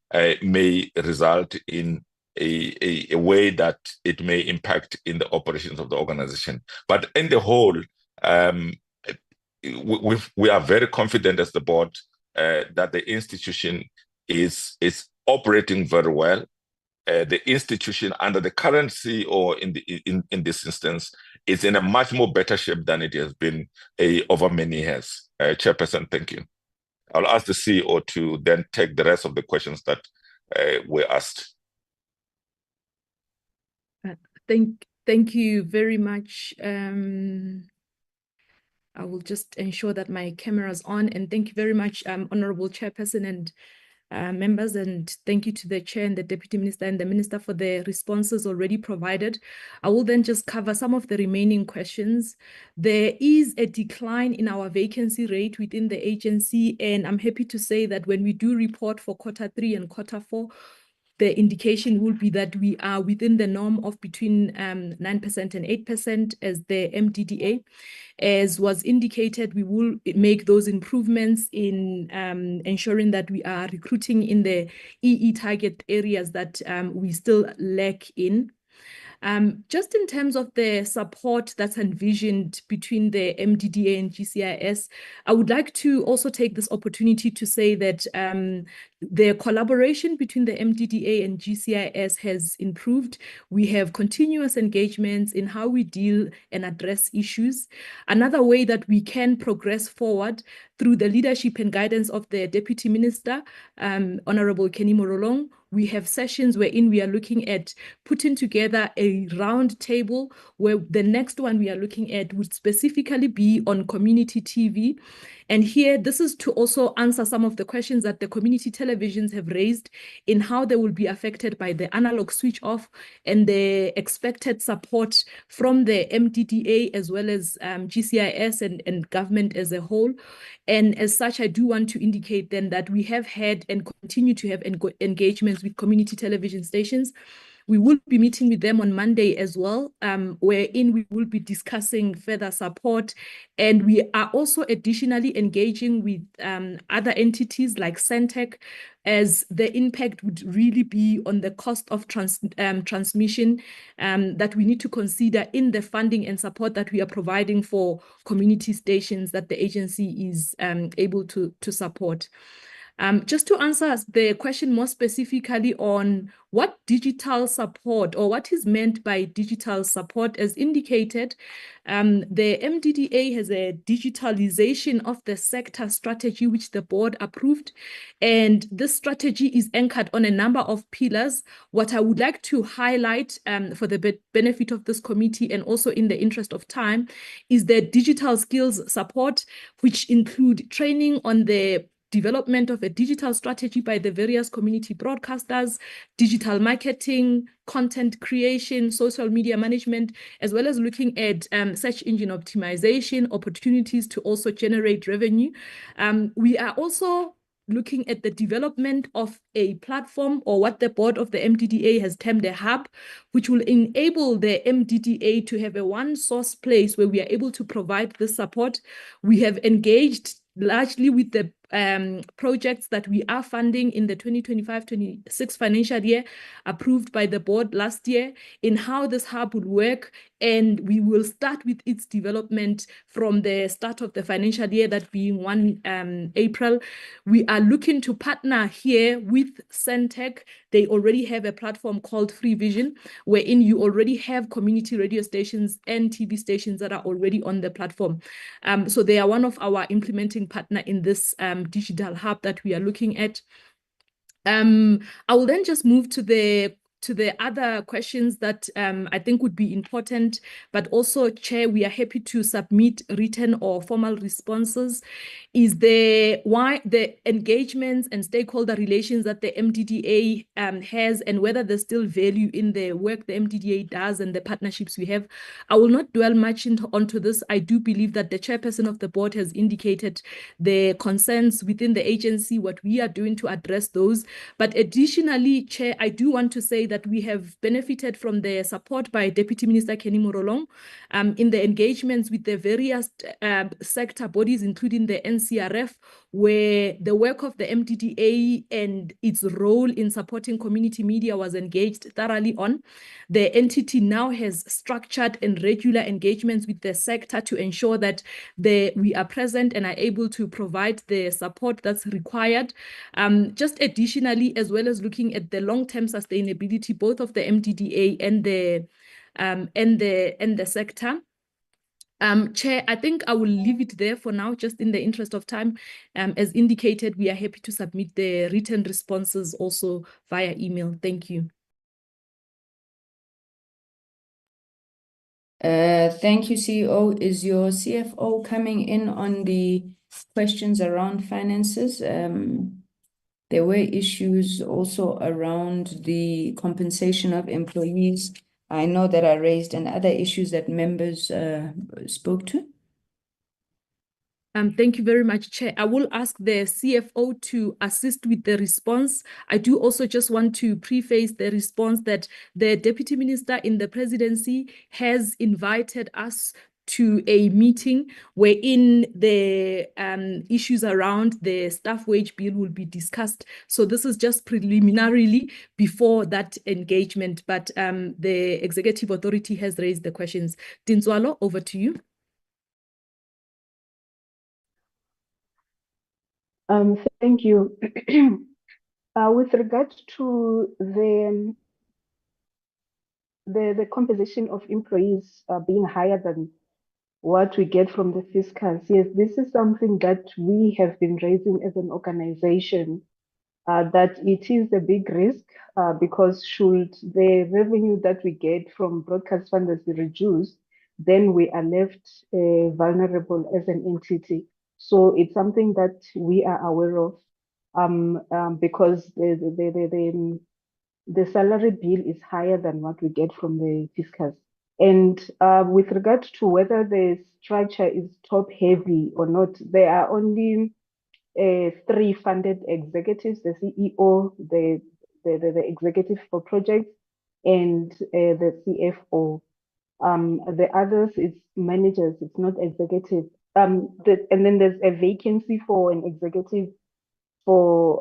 may result in a way that it may impact in the operations of the organization. But in the whole, we are very confident as the board that the institution is operating very well. The institution under the current CEO in this instance is in a much more better shape than it has been over many years. Chairperson, thank you. I'll ask the CEO to then take the rest of the questions that were asked. Thank Thank you very much. I will just ensure that my camera is on, and thank you very much, Honorable Chairperson and members, and thank you to the Chair and the Deputy Minister and the Minister for the responses already provided. I will then just cover some of the remaining questions. There is a decline in our vacancy rate within the agency, and I'm happy to say that when we do report for Q3 and Q4, the indication will be that we are within the norm of between 9% and 8% as the MDDA. As was indicated, we will make those improvements in ensuring that we are recruiting in the EE target areas that we still lack in. Just in terms of the support that's envisioned between the MDDA and GCIS, I would like to also take this opportunity to say that the collaboration between the MDDA and GCIS has improved. We have continuous engagements in how we deal and address issues. Another way that we can progress forward through the leadership and guidance of the Deputy Minister, Honorable Kenny Morolong, we have sessions wherein we are looking at putting together a round table where the next one we are looking at would specifically be on community TV. And here, this is to also answer some of the questions that the community televisions have raised in how they will be affected by the analog switch off and the expected support from the MDDA as well as GCIS and government as a whole. And as such, I do want to indicate then that we have had and continue to have engagements with community television stations. We will be meeting with them on Monday as well, wherein we will be discussing further support. And we are also additionally engaging with other entities like Centec, as the impact would really be on the cost of transmission that we need to consider in the funding and support that we are providing for community stations that the agency is able to support. Just to answer the question more specifically on what digital support or what is meant by digital support, as indicated, the MDDA has a digitalization of the sector strategy, which the board approved. And this strategy is anchored on a number of pillars. What I would like to highlight for the benefit of this committee and also in the interest of time is the digital skills support, which include training on the development of a digital strategy by the various community broadcasters, digital marketing, content creation, social media management, as well as looking at search engine optimization, opportunities to also generate revenue. We are also looking at the development of a platform, or what the board of the MDDA has termed a hub, which will enable the MDDA to have a one-source place where we are able to provide this support. We have engaged largely with the projects that we are funding in the 2025-26 financial year, approved by the board last year, in how this hub will work. And we will start with its development from the start of the financial year, that being 1 April. We are looking to partner here with Centec. They already have a platform called Free Vision, wherein you already have community radio stations and TV stations that are already on the platform. So they are one of our implementing partner in this digital hub that we are looking at. I will then just move to the other questions that I think would be important, but also, Chair, we are happy to submit written or formal responses. Is why the engagements and stakeholder relations that the MDDA has, and whether there's still value in the work the MDDA does and the partnerships we have. I will not dwell much onto this. I do believe that the chairperson of the board has indicated the concerns within the agency, what we are doing to address those. But additionally, Chair, I do want to say that we have benefited from the support by Deputy Minister Kenny Morolong in the engagements with the various sector bodies, including the NCRF, where the work of the MDDA and its role in supporting community media was engaged thoroughly on. The entity now has structured and regular engagements with the sector to ensure that we are present and are able to provide the support that's required. Just additionally, as well as looking at the long-term sustainability, both of the MDDA and the sector. Chair, I think I will leave it there for now, just in the interest of time. As indicated, we are happy to submit the written responses also via email. Thank you. Thank you, CEO. Is your CFO coming in on the questions around finances? There were issues also around the compensation of employees. I know that I raised and other issues that members spoke to. Thank you very much, Chair. I will ask the CFO to assist with the response. I do also just want to preface the response that the Deputy Minister in the Presidency has invited us to a meeting wherein the issues around the staff wage bill will be discussed. So this is just preliminarily before that engagement, but the Executive Authority has raised the questions. Dintswalo, over to you. Thank you. With regard to the composition of employees being higher than what we get from the fiscals, yes, this is something that we have been raising as an organization, that it is a big risk because should the revenue that we get from broadcast funders be reduced, then we are left vulnerable as an entity. So it's something that we are aware of because the salary bill is higher than what we get from the fiscals. And with regard to whether the structure is top heavy or not, there are only 3 funded executives: the CEO, the executive for projects, and the CFO. The others, it's managers, it's not executive. And then there's a vacancy for an executive for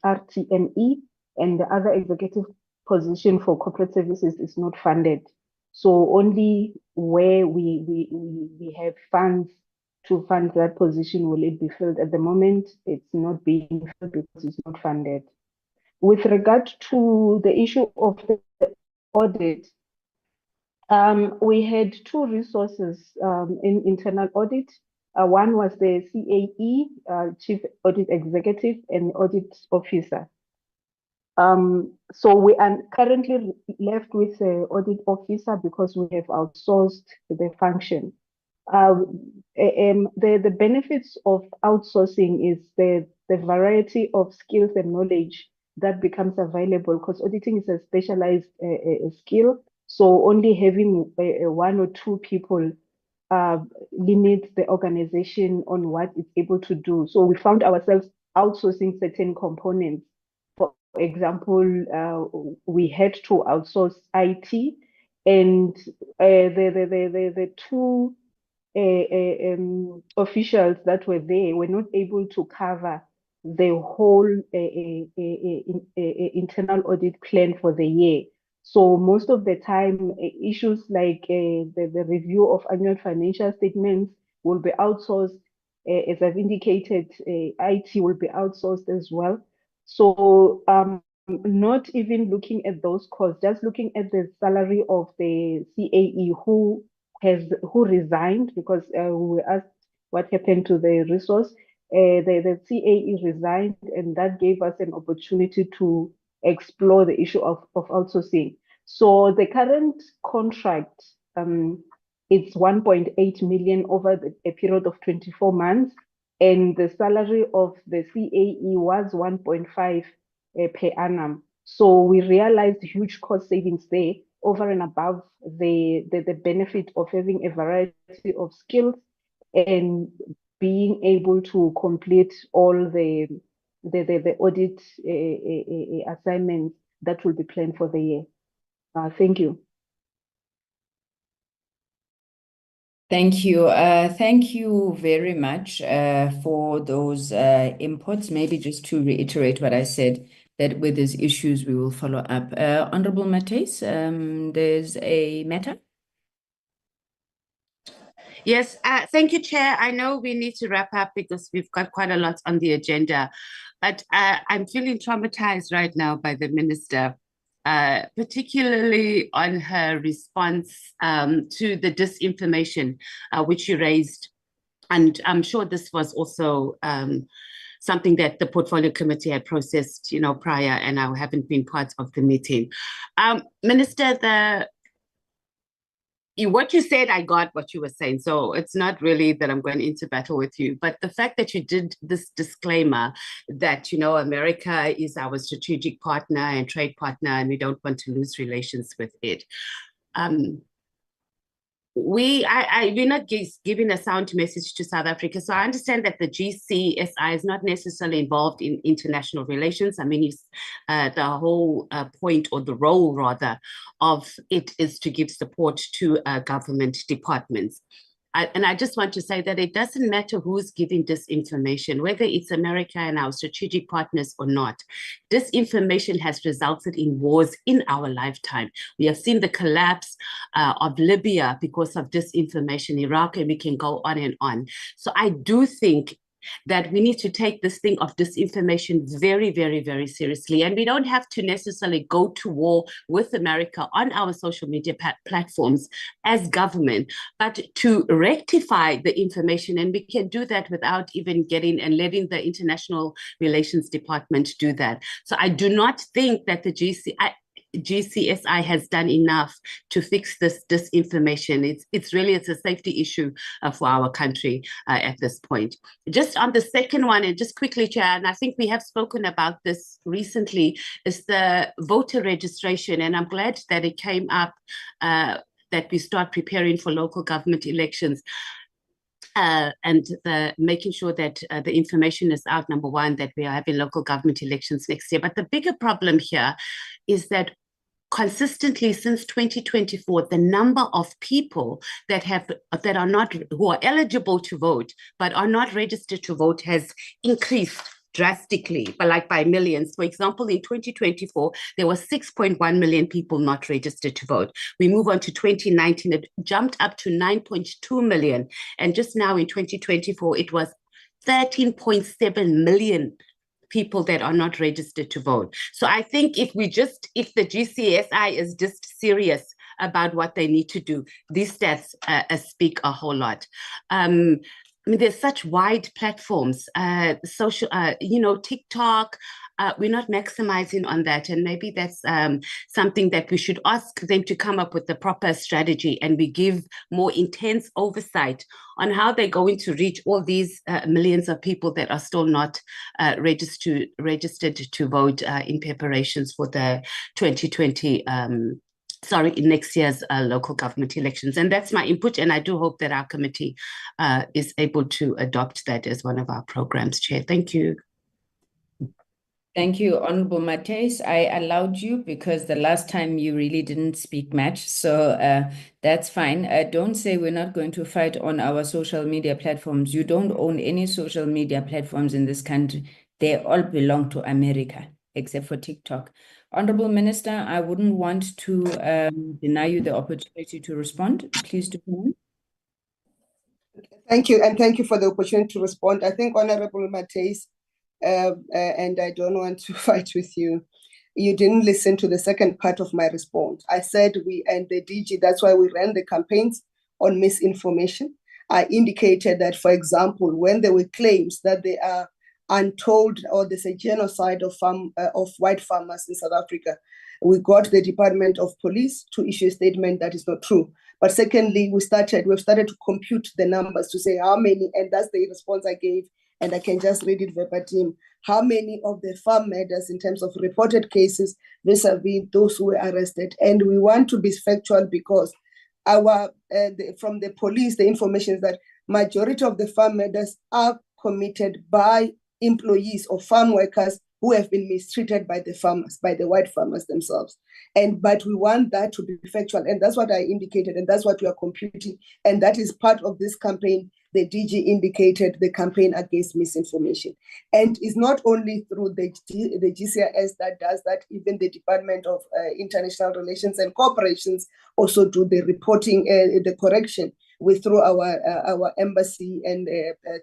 RTME, and the other executive position for corporate services is not funded. So only where we have funds to fund that position will it be filled. At the moment, it's not being filled because it's not funded. With regard to the issue of the audit, we had 2 resources in internal audit. One was the CAE, Chief Audit Executive, and Audit Officer. So we are currently left with the Audit Officer because we have outsourced the function. The benefits of outsourcing is the variety of skills and knowledge that becomes available, because auditing is a specialized skill. So only having 1 or 2 people limits the organization on what it's able to do. So we found ourselves outsourcing certain components. For example, we had to outsource IT, and the 2 officials that were there were not able to cover the whole internal audit plan for the year. So most of the time, issues like the review of annual financial statements will be outsourced. As I've indicated, IT will be outsourced as well. So not even looking at those costs, just looking at the salary of the CAE who resigned, because we were asked what happened to the resource. The CAE resigned, and that gave us an opportunity to explore the issue of outsourcing. So the current contract, it's 1.8 million over a period of 24 months, and the salary of the CAE was 1.5 per annum. So we realized huge cost savings there, over and above the benefit of having a variety of skills and being able to complete all the audit assignments that will be planned for the year. Thank you. Thank you. Thank you very much for those inputs. Maybe just to reiterate what I said, that with these issues, we will follow up. Honorable Mates, there's a matter. Yes, thank you, Chair. I know we need to wrap up because we've got quite a lot on the agenda, but I'm feeling traumatized right now by the Minister, particularly on her response to the disinformation which you raised. And I'm sure this was also something that the Portfolio Committee had processed, prior, and I haven't been part of the meeting. Minister, what you said, I got what you were saying. So it's not really that I'm going into battle with you, but the fact that you did this disclaimer that, you know, America is our strategic partner and trade partner, and we don't want to lose relations with it. We're not giving a sound message to South Africa. So I understand that the GCSI is not necessarily involved in international relations. I mean, the whole point, or the role rather, of it is to give support to government departments. And I just want to say that it doesn't matter who's giving this information, whether it's America and our strategic partners or not. This information has resulted in wars in our lifetime. We have seen the collapse of Libya because of disinformation, Iraq, and we can go on and on. So I do think that we need to take this thing of disinformation very, very, very seriously. And we don't have to necessarily go to war with America on our social media platforms as government, but to rectify the information. And we can do that without even getting and letting the International Relations Department do that. So I do not think that the GCSI has done enough to fix this disinformation. It's a safety issue for our country at this point. Just on the second one, and just quickly, Chair, and I think we have spoken about this recently, is the voter registration. And I'm glad that it came up that we start preparing for local government elections. And making sure that the information is out, number one, that we are having local government elections next year. But the bigger problem here is that consistently since 2024, the number of people who are eligible to vote but are not registered to vote has increased drastically, but by millions. For example, in 2024, there were 6.1 million people not registered to vote. We move on to 2019, it jumped up to 9.2 million. And just now in 2024, it was 13.7 million people that are not registered to vote. So I think if the GCSI is just serious about what they need to do, these stats speak a whole lot. I mean, there's such wide platforms, social, TikTok. We're not maximizing on that, and maybe that's something that we should ask them to come up with the proper strategy, and we give more intense oversight on how they're going to reach all these millions of people that are still not registered to vote in preparations for the 2020. Next year's local government elections. And that's my input, and I do hope that our committee is able to adopt that as one of our programs, Chair. Thank you. Thank you, Honorable Matheus. I allowed you because the last time you really didn't speak much, so that's fine. Don't say we're not going to fight on our social media platforms. You don't own any social media platforms in this country. They all belong to America, except for TikTok. Honorable Minister, I wouldn't want to deny you the opportunity to respond. Please do. Thank you, and thank you for the opportunity to respond. I think, Honorable Matheus, and I don't want to fight with you, you didn't listen to the second part of my response. I said we and the DG, that's why we ran the campaigns on misinformation. I indicated that, for example, when there were claims that they are untold or there's a genocide of white farmers in South Africa, we got the Department of Police to issue a statement that is not true. But secondly, we've started to compute the numbers to say how many, and that's the response I gave, and I can just read it verbatim, how many of the farm murders in terms of reported cases vis-a-vis those who were arrested. And we want to be factual because from the police, the information is that majority of the farm murders are committed by employees or farm workers who have been mistreated by the farmers, by the white farmers themselves. But we want that to be factual, and that's what I indicated, and that's what we are computing, and that is part of this campaign. The DG indicated the campaign against misinformation. And it's not only through the GCIS that does that, even the Department of International Relations and Corporations also do the reporting, the correction through our embassy and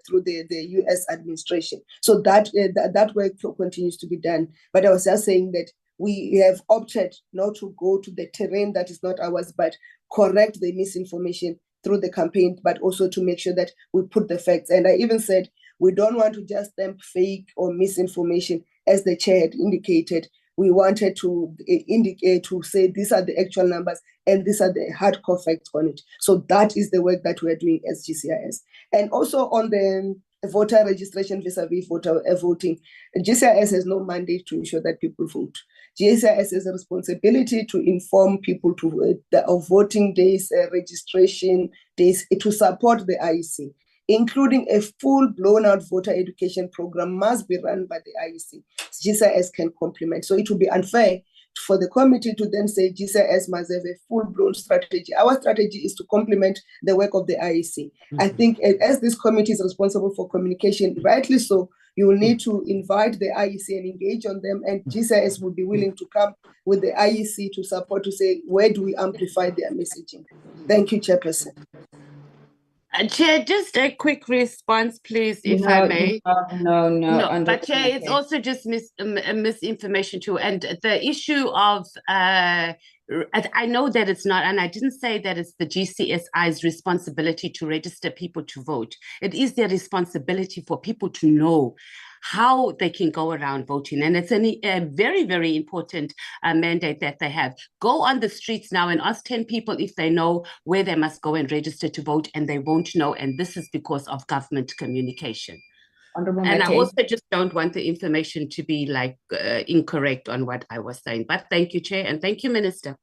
through the US administration. So that work continues to be done. But I was just saying that we have opted not to go to the terrain that is not ours, but correct the misinformation through the campaign, but also to make sure that we put the facts. And I even said, we don't want to just stamp fake or misinformation, as the chair had indicated. we wanted to indicate, to say these are the actual numbers and these are the hardcore facts on it. So that is the work that we are doing as GCIS. And also on the voter registration vis-a-vis voter voting, GCIS has no mandate to ensure that people vote. GCIS has a responsibility to inform people of voting days, registration days, to support the IEC, including a full blown-out voter education program must be run by the IEC. GCIS can complement. So it would be unfair for the committee to then say GCIS must have a full-blown strategy. Our strategy is to complement the work of the IEC. I think as this committee is responsible for communication, rightly so, you will need to invite the IEC and engage on them, and GCIS would be willing to come with the IEC to support, to say, where do we amplify their messaging? Thank you, Chairperson. Chair, just a quick response, please, if I may. No, but Chair, it's also just misinformation too. And the issue of, I know that it's not, and I didn't say that it's the GCSI's responsibility to register people to vote. It is their responsibility for people to know how they can go around voting. And it's a very, very important mandate that they have. Go on the streets now and ask 10 people if they know where they must go and register to vote, and they won't know. And this is because of government communication. And I also just don't want the information to be like incorrect on what I was saying. But thank you, Chair, and thank you, Minister.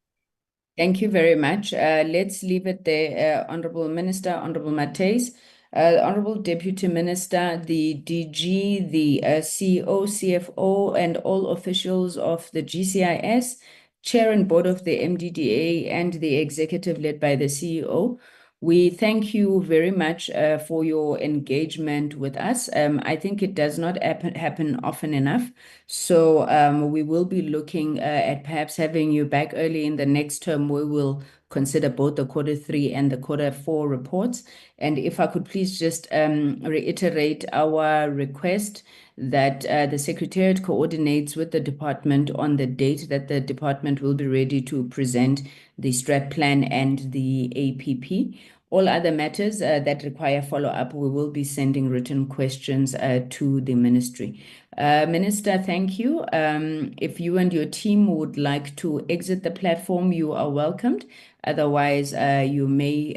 Thank you very much. Let's leave it there, Honorable Minister, Honorable Mates. Honorable Deputy Minister, the DG, the CEO, CFO, and all officials of the GCIS, Chair and Board of the MDDA, and the executive led by the CEO. We thank you very much for your engagement with us. I think it does not happen often enough. So we will be looking at perhaps having you back early in the next term. We will consider both the Q3 and the Q4 reports. And if I could please just reiterate our request that the Secretariat coordinates with the department on the date that the department will be ready to present the strat plan and the APP. All other matters that require follow-up, we will be sending written questions to the ministry. Minister, thank you. If you and your team would like to exit the platform, you are welcomed. Otherwise, you may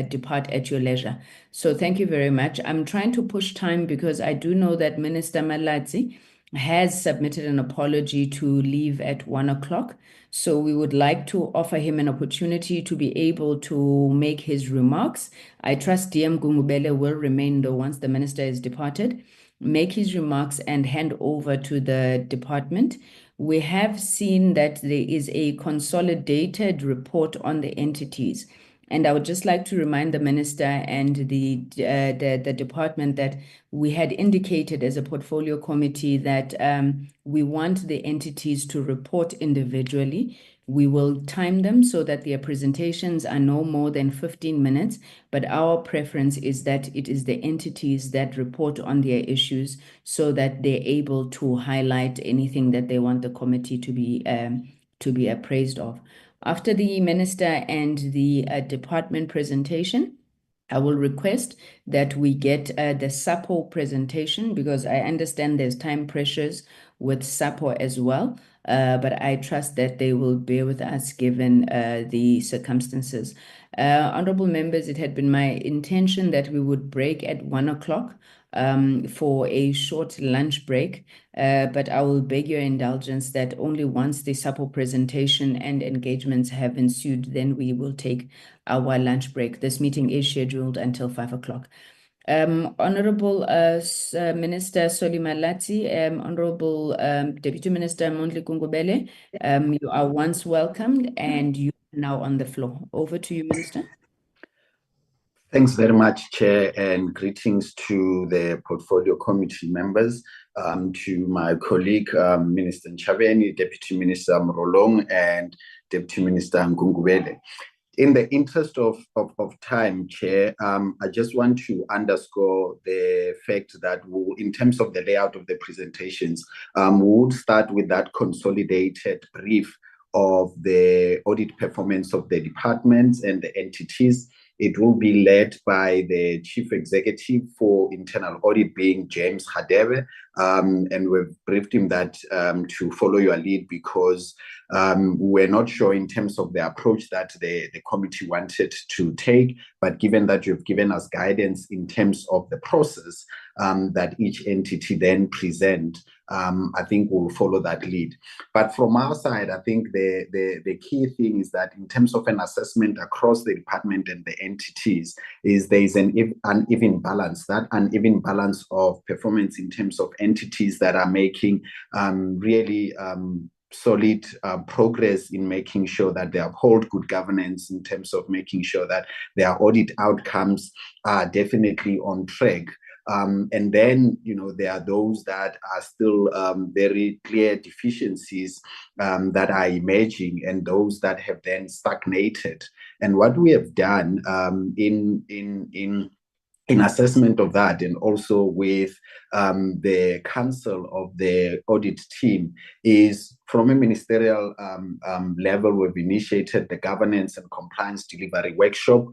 depart at your leisure. So thank you very much. I'm trying to push time because I do know that Minister Malatsi has submitted an apology to leave at 1 o'clock. So we would like to offer him an opportunity to be able to make his remarks. I trust DM Gungubele will remain though once the minister is departed, make his remarks and hand over to the department. We have seen that there is a consolidated report on the entities. And I would just like to remind the minister and the department that we had indicated as a portfolio committee that we want the entities to report individually. We will time them so that their presentations are no more than 15 minutes, but our preference is that it is the entities that report on their issues so that they're able to highlight anything that they want the committee to be appraised of. After the minister and the department presentation, I will request that we get the SAPO presentation because I understand there's time pressures with SAPO as well, but I trust that they will bear with us given the circumstances. Honorable members, it had been my intention that we would break at 1 o'clock for a short lunch break, but I will beg your indulgence that only once the SAPO presentation and engagements have ensued, then we will take our lunch break. This meeting is scheduled until 5 o'clock. Honorable Minister Solimalati, Honorable Deputy Minister Mondli Gungubele, you are once welcomed and you are now on the floor. Over to you, Minister. Thanks very much, Chair, and greetings to the Portfolio Committee members, to my colleague, Minister Nchabeni, Deputy Minister Mrolong, and Deputy Minister Ngungubele. In the interest of time, Chair, I just want to underscore the fact that in terms of the layout of the presentations, we would start with that consolidated brief of the audit performance of the departments and the entities. It will be led by the Chief Executive for Internal Audit, being James Hadebe. And we've briefed him that to follow your lead, because we're not sure in terms of the approach that the committee wanted to take, but given that you've given us guidance in terms of the process that each entity then present, I think we'll follow that lead. But from our side, I think the key thing is that in terms of an assessment across the department and the entities, is there is an uneven balance. That uneven balance of performance in terms of entities that are making really solid progress in making sure that they uphold good governance, in terms of making sure that their audit outcomes are definitely on track. And then, there are those that are still very clear deficiencies that are emerging, and those that have then stagnated. And what we have done in assessment of that, and also with the council of the audit team, is from a ministerial level, we've initiated the governance and compliance delivery workshop,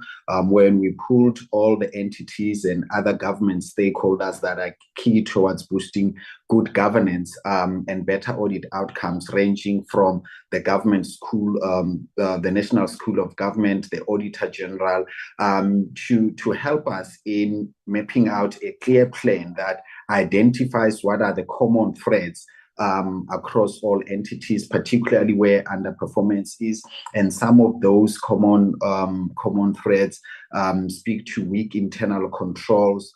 when we pulled all the entities and other government stakeholders that are key towards boosting good governance and better audit outcomes, ranging from the government school, the National School of Government, the Auditor General, to help us in mapping out a clear plan that identifies what are the common threads across all entities, particularly where underperformance is. And some of those common threads speak to weak internal controls,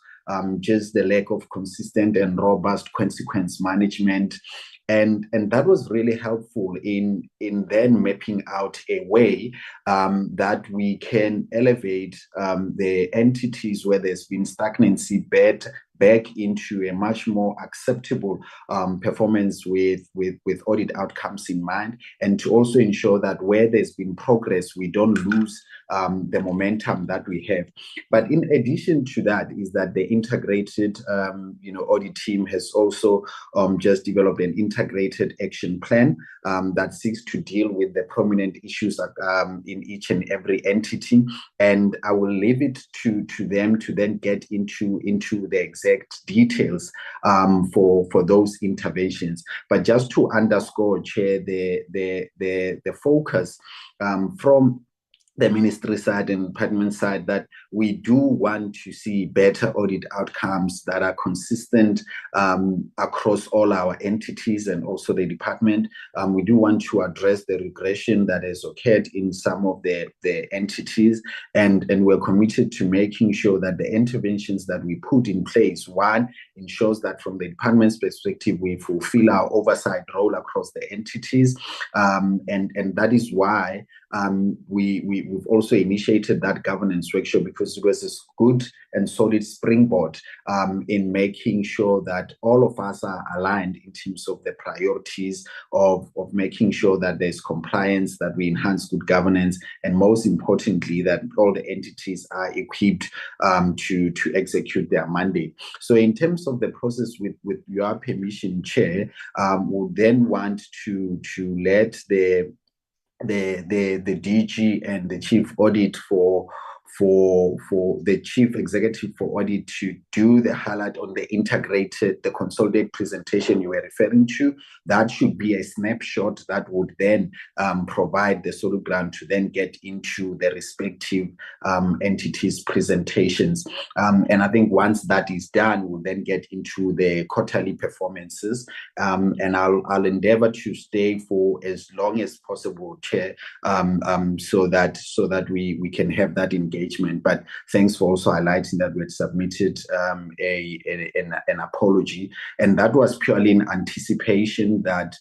just the lack of consistent and robust consequence management. And that was really helpful in then mapping out a way that we can elevate the entities where there's been stagnancy back into a much more acceptable performance with audit outcomes in mind, and to also ensure that where there's been progress, we don't lose the momentum that we have. But in addition to that, is that the integrated audit team has also just developed an integrated action plan that seeks to deal with the prominent issues in each and every entity. And I will leave it to them to then get into the exact details for those interventions. But just to underscore, Chair, the focus from the ministry side and department side, that we do want to see better audit outcomes that are consistent across all our entities and also the department. We do want to address the regression that has occurred in some of the entities, and we're committed to making sure that the interventions that we put in place, one, ensures that from the department's perspective, we fulfill our oversight role across the entities, and that is why we've also initiated that governance workshop, because it was a good and solid springboard in making sure that all of us are aligned in terms of the priorities of making sure that there's compliance, that we enhance good governance, and most importantly, that all the entities are equipped to execute their mandate. So in terms of the process, with your permission, Chair, we'll then want to let the DG and the Chief Audit for the Chief Executive for Audit to do the highlight on the consolidated presentation you were referring to. That should be a snapshot that would then provide the solid ground to then get into the respective entities' presentations. And I think once that is done, we'll then get into the quarterly performances. And I'll endeavor to stay for as long as possible, Chair, so that we can have that engagement. But thanks for also highlighting that we had submitted an apology, and that was purely in anticipation that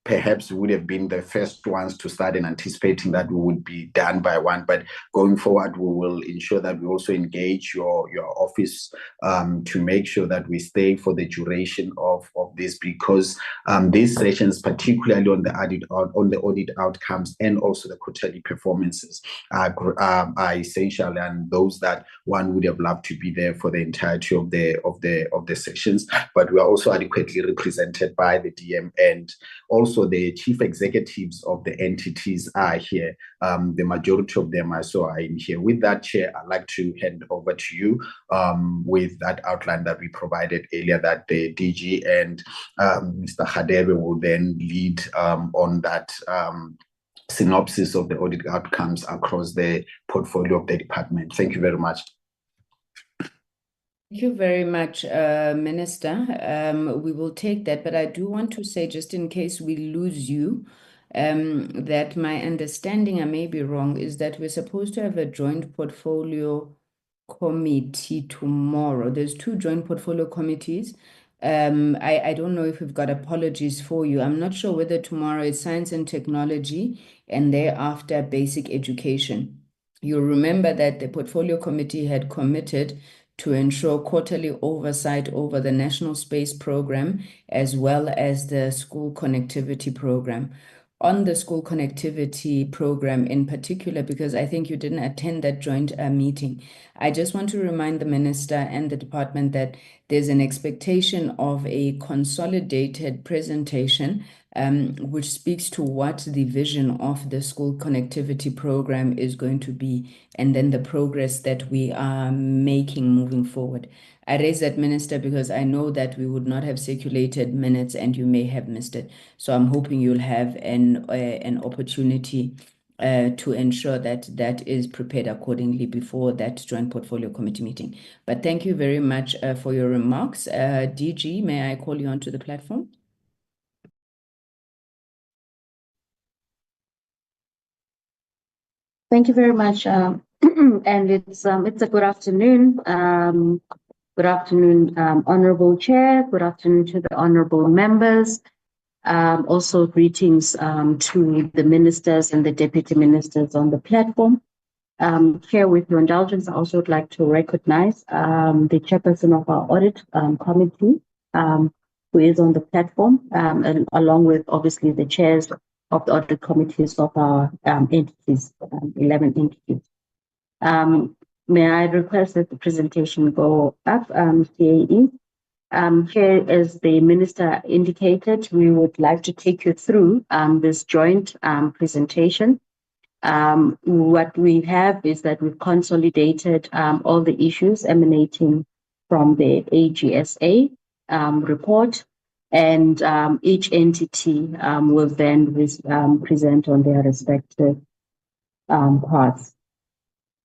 perhaps we would have been the first ones to start and anticipating that we would be done by one. But going forward, we will ensure that we also engage your office to make sure that we stay for the duration of this, because these sessions, particularly on the audit outcomes and also the quarterly performances, are essential, and those that one would have loved to be there for the entirety of the sessions. But we are also adequately represented by the DM, and also also the chief executives of the entities are here. The majority of them are in here. With that, Chair, I'd like to hand over to you with that outline that we provided earlier, that the DG and Mr. Hadebe will then lead on that synopsis of the audit outcomes across the portfolio of the department. Thank you very much. Thank you very much, Minister. We will take that, but I do want to say, just in case we lose you, that my understanding, I may be wrong, is that we're supposed to have a joint portfolio committee tomorrow. There's 2 joint portfolio committees. I don't know if we've got apologies for you. I'm not sure whether tomorrow is science and technology and thereafter basic education. You'll remember that the portfolio committee had committed to ensure quarterly oversight over the National Space Program as well as the school connectivity program. On the school connectivity program in particular, because I think you didn't attend that joint meeting, I just want to remind the Minister and the department that there's an expectation of a consolidated presentation which speaks to what the vision of the school connectivity program is going to be, and then the progress that we are making moving forward. I raise that, Minister, because I know that we would not have circulated minutes and you may have missed it. So I'm hoping you'll have an opportunity to ensure that that is prepared accordingly before that joint portfolio committee meeting. But thank you very much for your remarks. DG, may I call you onto the platform? Thank you very much. And it's a good afternoon. Good afternoon, Honorable Chair. Good afternoon to the honorable members. Also greetings to the ministers and the deputy ministers on the platform. Chair, with your indulgence, I also would like to recognize the chairperson of our audit committee, who is on the platform, and along with obviously the chairs of the audit committees of our entities, 11 entities. May I request that the presentation go up, CAE? Chair, as the minister indicated, we would like to take you through this joint presentation. What we have is that we've consolidated all the issues emanating from the AGSA report, and each entity will then present on their respective parts.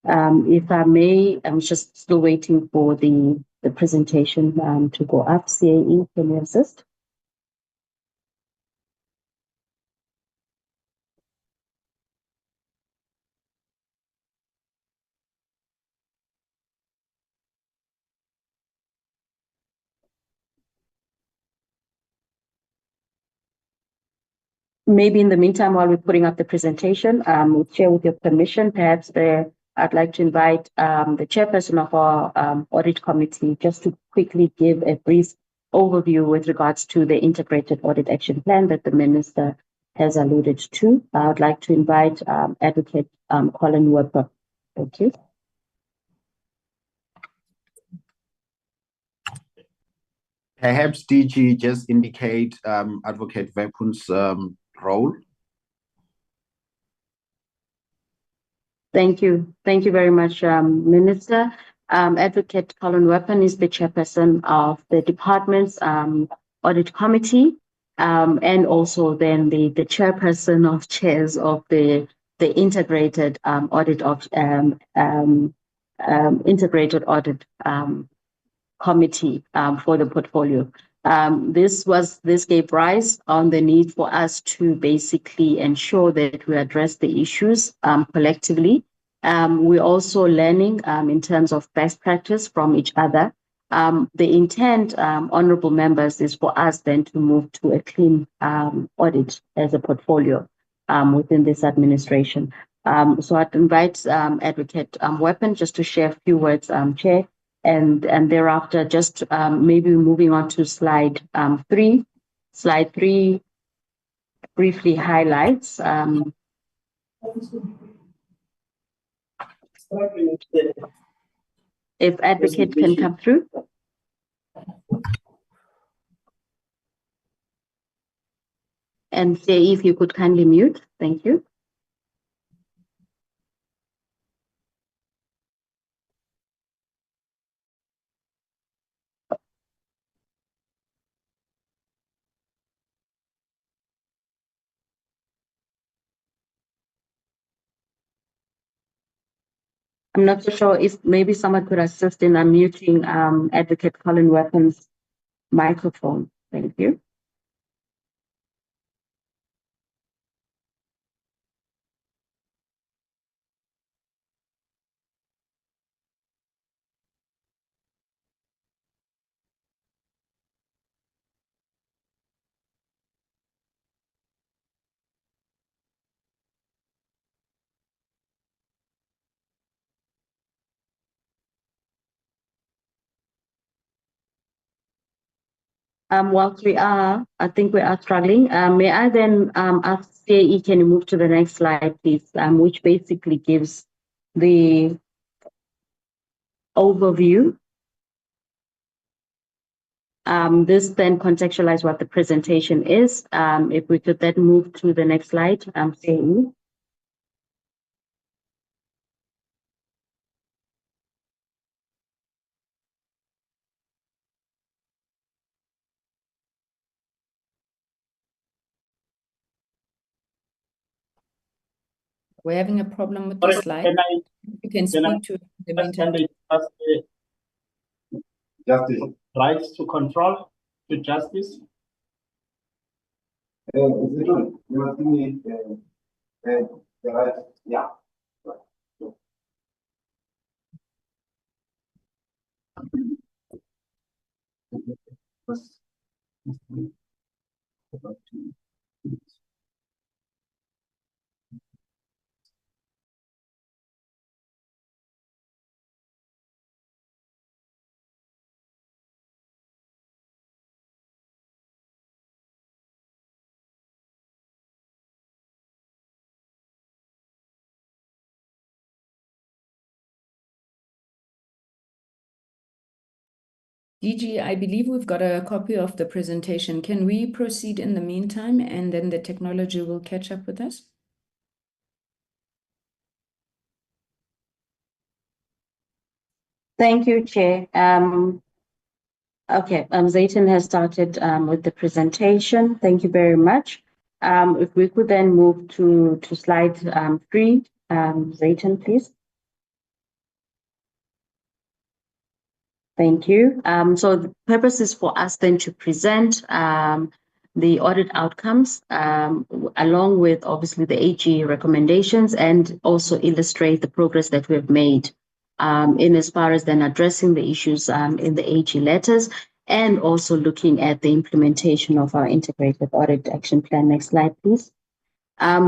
If I may, I'm just still waiting for the presentation to go up. CAE, can you assist? Maybe in the meantime, while we're putting up the presentation, Chair, with your permission, perhaps I'd like to invite the chairperson of our audit committee just to quickly give a brief overview with regards to the integrated audit action plan that the minister has alluded to. I would like to invite Advocate Colin Webber. Thank you. Perhaps DG just indicate Advocate Wepun's role. Thank you. Thank you very much, Minister. Advocate Colin Weapon is the chairperson of the department's audit committee, and also then the chairperson of chairs of the integrated audit of integrated audit committee for the portfolio. This gave rise on the need for us to basically ensure that we address the issues collectively. We're also learning in terms of best practice from each other. The intent, honorable members, is for us then to move to a clean audit as a portfolio within this administration. So I'd invite Advocate Weapon just to share a few words, Chair. And thereafter, just maybe moving on to slide 3. Slide 3 briefly highlights. If Advocate can come through. And CAE, if you could kindly mute. Thank you. I'm not so sure if maybe someone could assist in unmuting Advocate Colin Weapons' microphone. Thank you. Whilst I think we are struggling. May I then ask CAE, can you move to the next slide, please, which basically gives the overview. This then contextualize what the presentation is. If we could then move to the next slide, CAE. We're having a problem with the slide. You can speak to the meantime. Justice, rights to control to justice. You need the right, yeah. DG, I believe we've got a copy of the presentation. Can we proceed in the meantime, and then the technology will catch up with us? Thank you, Chair. Okay, Zayton has started with the presentation. Thank you very much. If we could then move to slide 3, Zayton, please. Thank you. So the purpose is for us then to present the audit outcomes along with obviously the AG recommendations, and also illustrate the progress that we've made in as far as then addressing the issues in the AG letters, and also looking at the implementation of our integrated audit action plan. Next slide, please.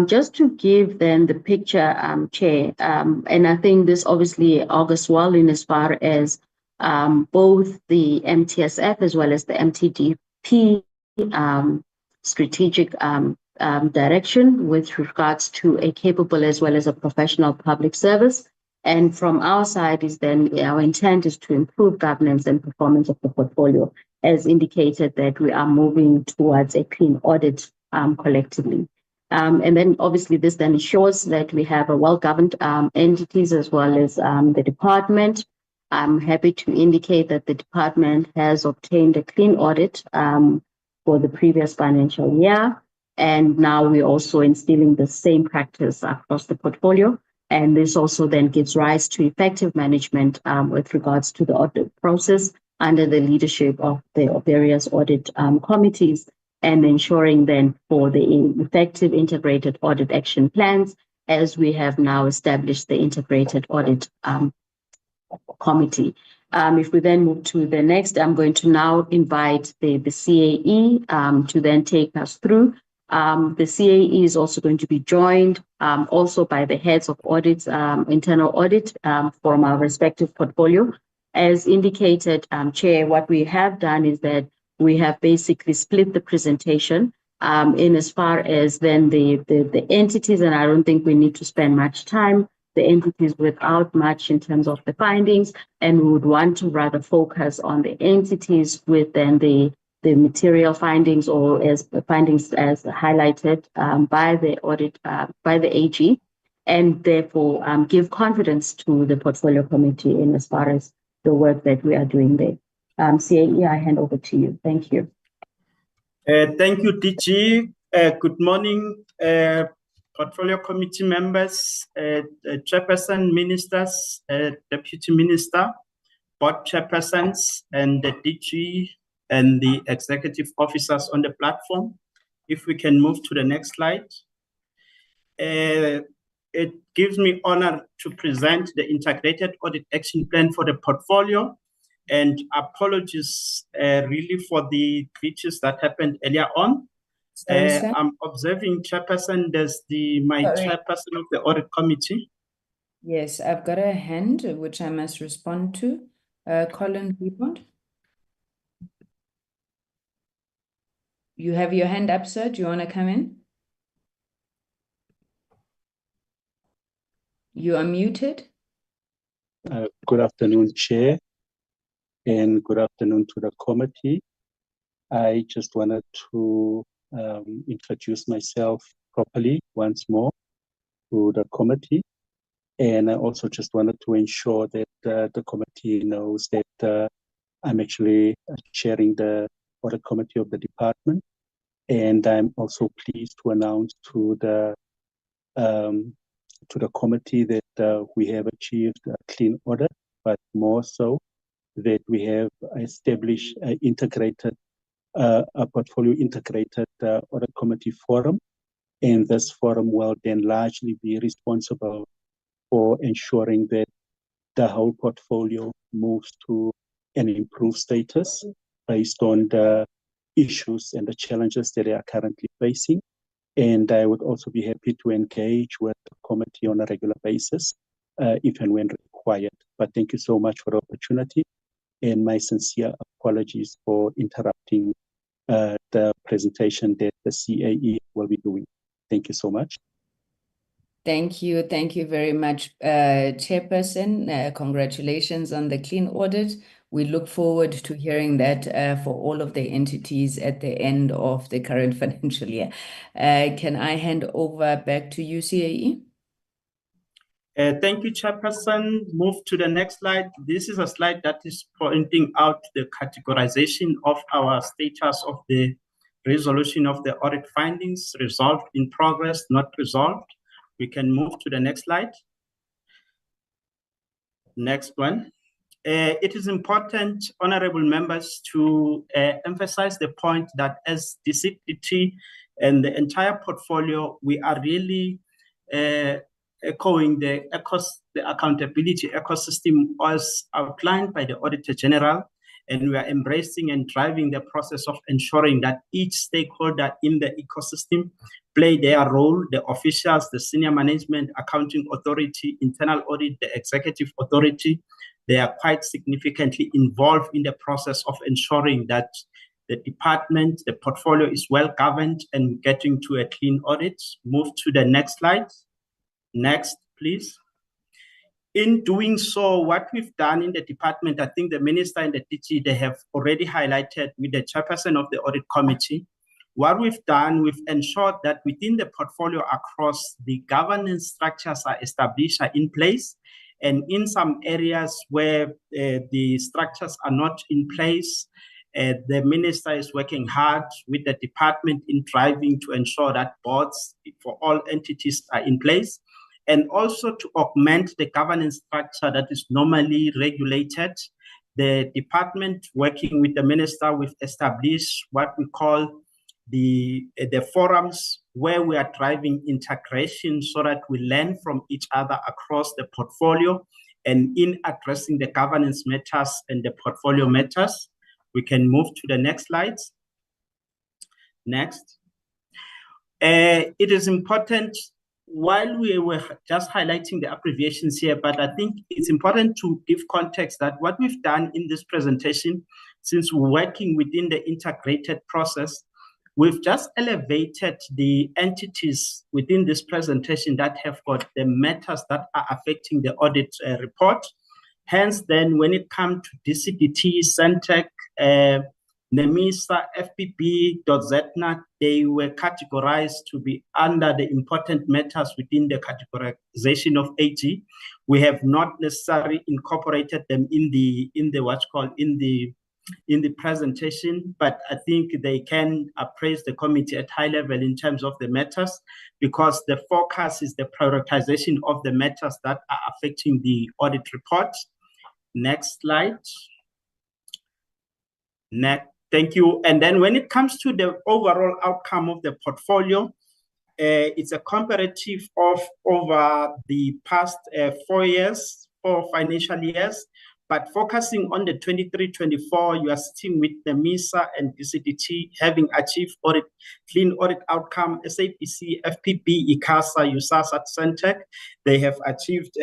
Just to give then the picture, Chair, and I think this obviously augurs well in as far as both the MTSF as well as the MTDP strategic direction with regards to a capable as well as a professional public service. And from our side is then our intent is to improve governance and performance of the portfolio, as indicated that we are moving towards a clean audit collectively. And then obviously this then ensures that we have a well-governed entities as well as the department. I'm happy to indicate that the department has obtained a clean audit for the previous financial year. And now we're also instilling the same practice across the portfolio. And this also then gives rise to effective management with regards to the audit process under the leadership of the various audit committees, and ensuring then for the effective integrated audit action plans, as we have now established the integrated audit committee. If we then move to the next, I'm going to now invite the CAE to then take us through. The CAE is also going to be joined also by the heads of audits, internal audit from our respective portfolio. As indicated, Chair, what we have done is that we have basically split the presentation in as far as then the entities, and I don't think we need to spend much time, the entities without much in terms of the findings, and we would want to rather focus on the entities with then the the material findings or as findings as highlighted by the audit by the AG, and therefore give confidence to the portfolio committee in as far as the work that we are doing there. CAE, I hand over to you. Thank you. Thank you, DG. Good morning, portfolio committee members, chairperson, ministers, deputy minister, board chairpersons, and the DG and the executive officers on the platform. If we can move to the next slide. It gives me honor to present the integrated audit action plan for the portfolio, and apologies really for the glitches that happened earlier on. Sorry, sir. I'm observing chairperson, there's my Sorry. chairperson of the audit committee. Yes, I've got a hand which I must respond to. Colin Repond. You have your hand up, sir. Do you want to come in? You are muted. Good afternoon, Chair, and good afternoon to the committee. I just wanted to introduce myself properly once more to the committee. And I also just wanted to ensure that the committee knows that I'm actually chairing the audit committee of the department. And I'm also pleased to announce to the committee that we have achieved a clean audit, but more so that we have established an integrated, a portfolio integrated audit committee forum. And this forum will then largely be responsible for ensuring that the whole portfolio moves to an improved status based on the issues and the challenges that they are currently facing. And I would also be happy to engage with the committee on a regular basis, if and when required. But thank you so much for the opportunity, and my sincere apologies for interrupting the presentation that the CAE will be doing. Thank you so much. Thank you. Thank you very much, Chairperson. Congratulations on the clean audit. We look forward to hearing that for all of the entities at the end of the current financial year. Can I hand over back to you, CAE? Thank you, Chairperson. Move to the next slide. This is a slide that is pointing out the categorization of our status of the resolution of the audit findings, resolved, in progress, not resolved. We can move to the next slide. Next one. It is important, honorable members, to emphasize the point that as DCDT and the entire portfolio, we are really echoing the accountability ecosystem as outlined by the Auditor General, and we are embracing and driving the process of ensuring that each stakeholder in the ecosystem play their role, the officials, the senior management, accounting authority, internal audit, the executive authority. They are quite significantly involved in the process of ensuring that the department, the portfolio is well governed and getting to a clean audit. Move to the next slide. Next, please. In doing so, what we've done in the department, I think the minister and the DG, they have already highlighted with the chairperson of the audit committee. What we've done, we've ensured that within the portfolio across, the governance structures are established, are in place. And in some areas where the structures are not in place, the minister is working hard with the department in driving to ensure that boards for all entities are in place, and also to augment the governance structure that is normally regulated. The department, working with the minister, we've established what we call the forums where we are driving integration so that we learn from each other across the portfolio and in addressing the governance matters and the portfolio matters. We can move to the next slides. Next. It is important, while we were just highlighting the abbreviations here, but I think it's important to give context that what we've done in this presentation, since we're working within the integrated process, we've just elevated the entities within this presentation that have got the matters that are affecting the audit report. Hence, then, when it comes to DCDT, Centec, NEMISA, FPB, ZNAT, they were categorized to be under the important matters within the categorization of AG. We have not necessarily incorporated them in the what's called in the presentation, but I think they can appraise the committee at high level in terms of the matters, because the focus is the prioritization of the matters that are affecting the audit report. Next slide. Next. Thank you. And then when it comes to the overall outcome of the portfolio, it's a comparative of over the past 4 financial years, but focusing on the 23-24, you are sitting with the MISA and DCDT having achieved clean audit outcome. SAPC, FPB, AGSA, USASA, Centec, they have achieved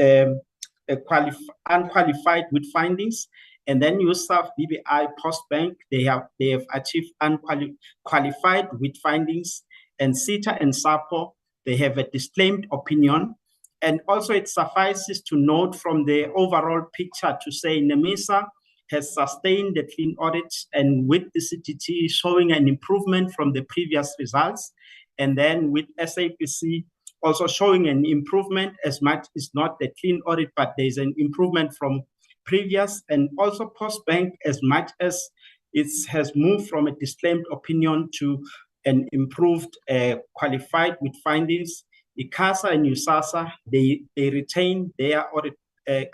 unqualified with findings. And then USAF, BBI, Postbank, they have achieved unqualified with findings. And CETA and SAPO, they have a disclaimed opinion. And also it suffices to note from the overall picture to say NEMISA has sustained the clean audit, and with the DCDT showing an improvement from the previous results. And then with SAPC also showing an improvement, as much is not the clean audit, but there's an improvement from previous. And also Postbank, as much as it has moved from a disclaimed opinion to an improved qualified with findings. AGSA and USASA, they retain their audit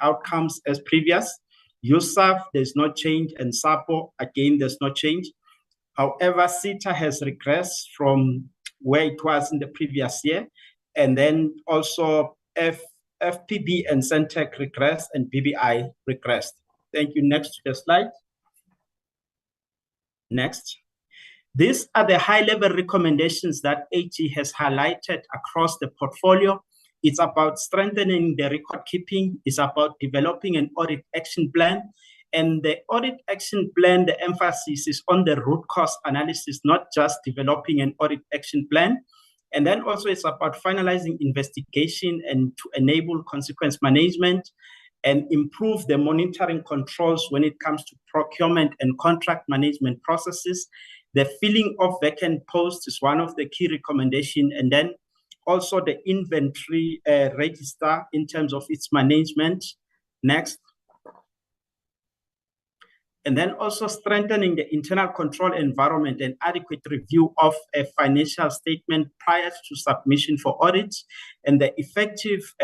outcomes as previous. USAF, there's no change, and SAPO, again, there's no change. However, CETA has regressed from where it was in the previous year. And then also FPB and Centec regressed, and BBI regressed. Thank you. Next to the slide. Next. These are the high-level recommendations that AG has highlighted across the portfolio. It's about strengthening the record keeping. It's about developing an audit action plan. And the audit action plan, the emphasis is on the root cause analysis, not just developing an audit action plan. And then also it's about finalizing investigation and to enable consequence management and improve the monitoring controls when it comes to procurement and contract management processes. The filling of vacant posts is one of the key recommendations, and then also the inventory register in terms of its management. Next. And then also strengthening the internal control environment and adequate review of a financial statement prior to submission for audits, and the effective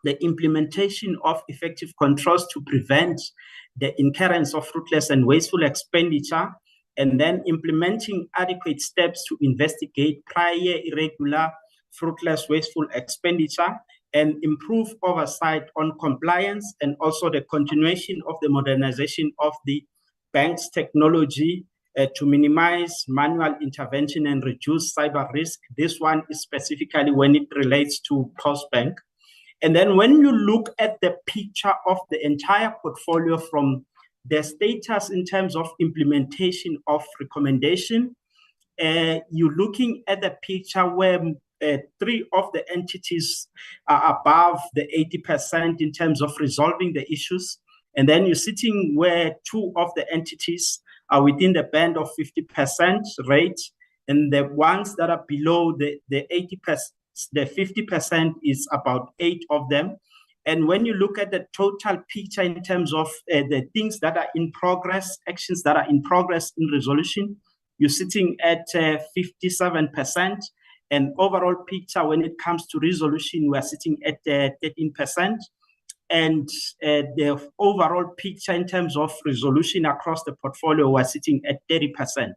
the implementation of effective controls to prevent the incurrence of fruitless and wasteful expenditure, and then implementing adequate steps to investigate prior irregular, fruitless, wasteful expenditure, and improve oversight on compliance, and also the continuation of the modernization of the bank's technology to minimize manual intervention and reduce cyber risk. This one is specifically when it relates to Postbank. And then when you look at the picture of the entire portfolio from the status in terms of implementation of recommendation, you're looking at the picture where 3 of the entities are above the 80% in terms of resolving the issues. And then you're sitting where 2 of the entities are within the band of 50% rate. And the ones that are below the 80%, the 50% is about 8 of them. And when you look at the total picture in terms of the things that are in progress, actions that are in progress in resolution, you're sitting at 57%. And overall picture, when it comes to resolution, we're sitting at 13%. And the overall picture in terms of resolution across the portfolio, we're sitting at 30%.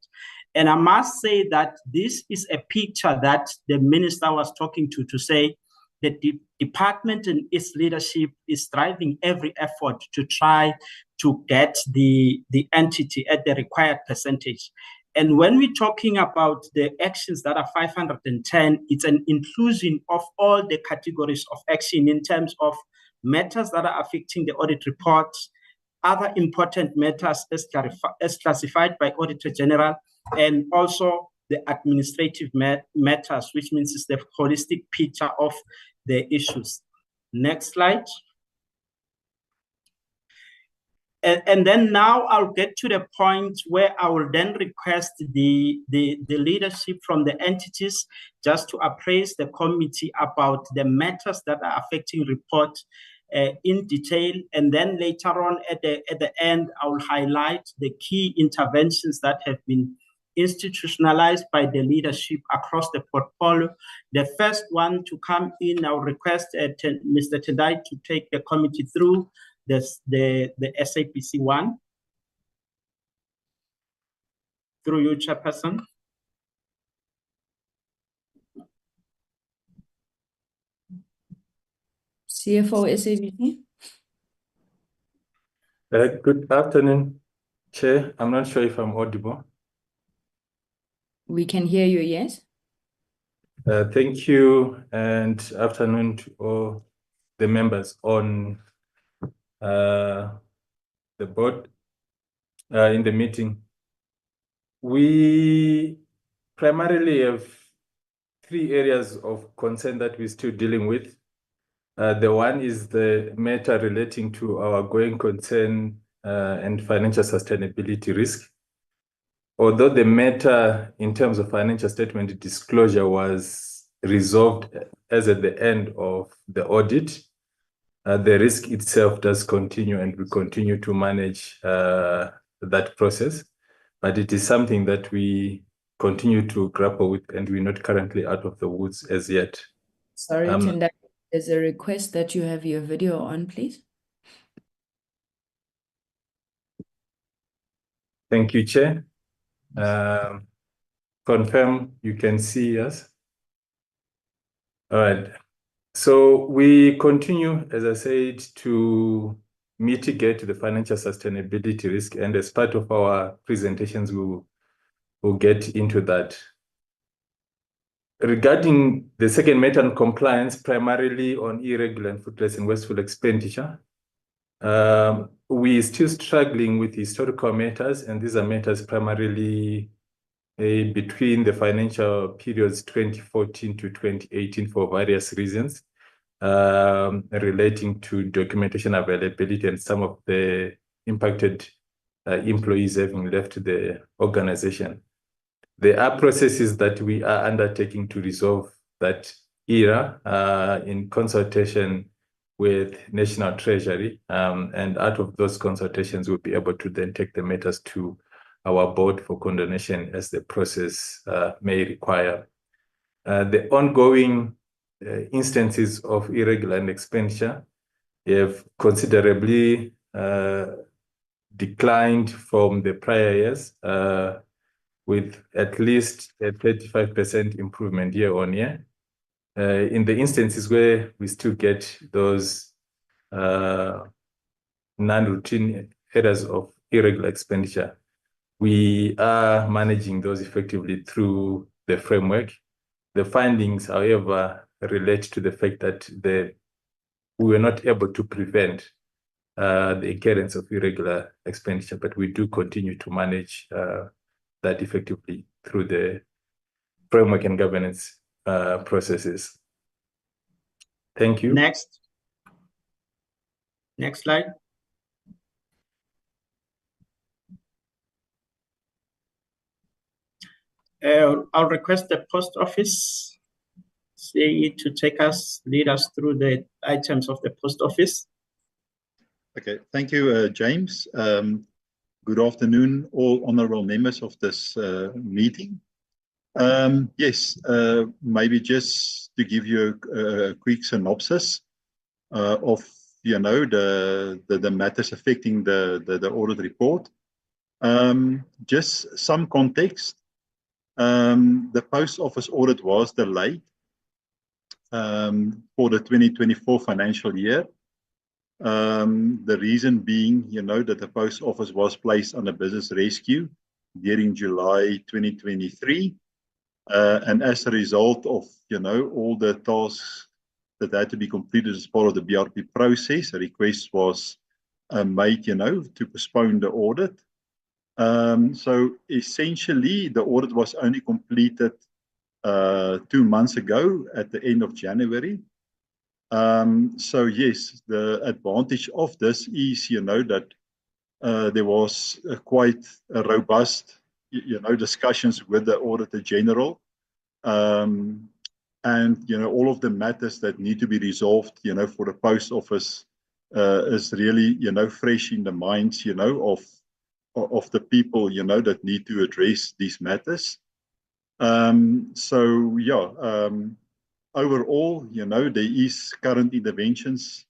And I must say that this is a picture that the minister was talking to say that the department and its leadership is driving every effort to try to get the entity at the required percentage. And when we're talking about the actions that are 510, it's an inclusion of all the categories of action in terms of matters that are affecting the audit report, other important matters as classified by Auditor General, and also the administrative matters, which means it's the holistic picture of the issues. Next slide. And then now I'll get to the point where I will then request the leadership from the entities just to appraise the committee about the matters that are affecting report in detail. And then later on at the end, I will highlight the key interventions that have been institutionalized by the leadership across the portfolio. The first one to come in, I'll request Mr. Tendai to take the committee through the SAPC one. Through you, Chairperson. CFO SAPC. Good afternoon, Chair. I'm not sure if I'm audible. We can hear you, yes. Thank you, and afternoon to all the members on the board in the meeting. We primarily have 3 areas of concern that we're still dealing with. The one is the matter relating to our going concern and financial sustainability risk. Although the matter in terms of financial statement disclosure was resolved as at the end of the audit, the risk itself does continue, and we continue to manage that process. But it is something that we continue to grapple with, and we're not currently out of the woods as yet. Sorry, Tendai, there's a request that you have your video on, please. Thank you, Chair. Confirm you can see us. All right. So we continue, as I said, to mitigate the financial sustainability risk, and as part of our presentations, we'll get into that. Regarding the second matter on compliance, primarily on irregular and fruitless and wasteful expenditure, we're still struggling with historical matters, and these are matters primarily between the financial periods 2014 to 2018 for various reasons relating to documentation availability and some of the impacted employees having left the organization. There are processes that we are undertaking to resolve that era in consultation with National Treasury, and out of those consultations, we'll be able to then take the matters to our board for condonation as the process may require. The ongoing instances of irregular expenditure have considerably declined from the prior years, with at least a 35% improvement year on year. In the instances where we still get those non-routine areas of irregular expenditure, we are managing those effectively through the framework. The findings, however, relate to the fact that we were not able to prevent the occurrence of irregular expenditure, but we do continue to manage that effectively through the framework and governance processes. Thank you. Next slide. I'll request the post office CAE to lead us through the items of the post office. Okay, thank you, James. Good afternoon, all honorable members of this meeting. Yes, maybe just to give you a quick synopsis of the matters affecting the audit report. Just some context. The post office audit was delayed for the 2024 financial year. The reason being, that the post office was placed under business rescue during July 2023. And as a result of, all the tasks that had to be completed as part of the BRP process, a request was made, to postpone the audit. So essentially, the audit was only completed 2 months ago at the end of January. So yes, the advantage of this is, that there was quite a robust, discussions with the Auditor General. And, all of the matters that need to be resolved, for the post office is really, fresh in the minds, of the people, that need to address these matters. So, yeah, overall, there is current interventions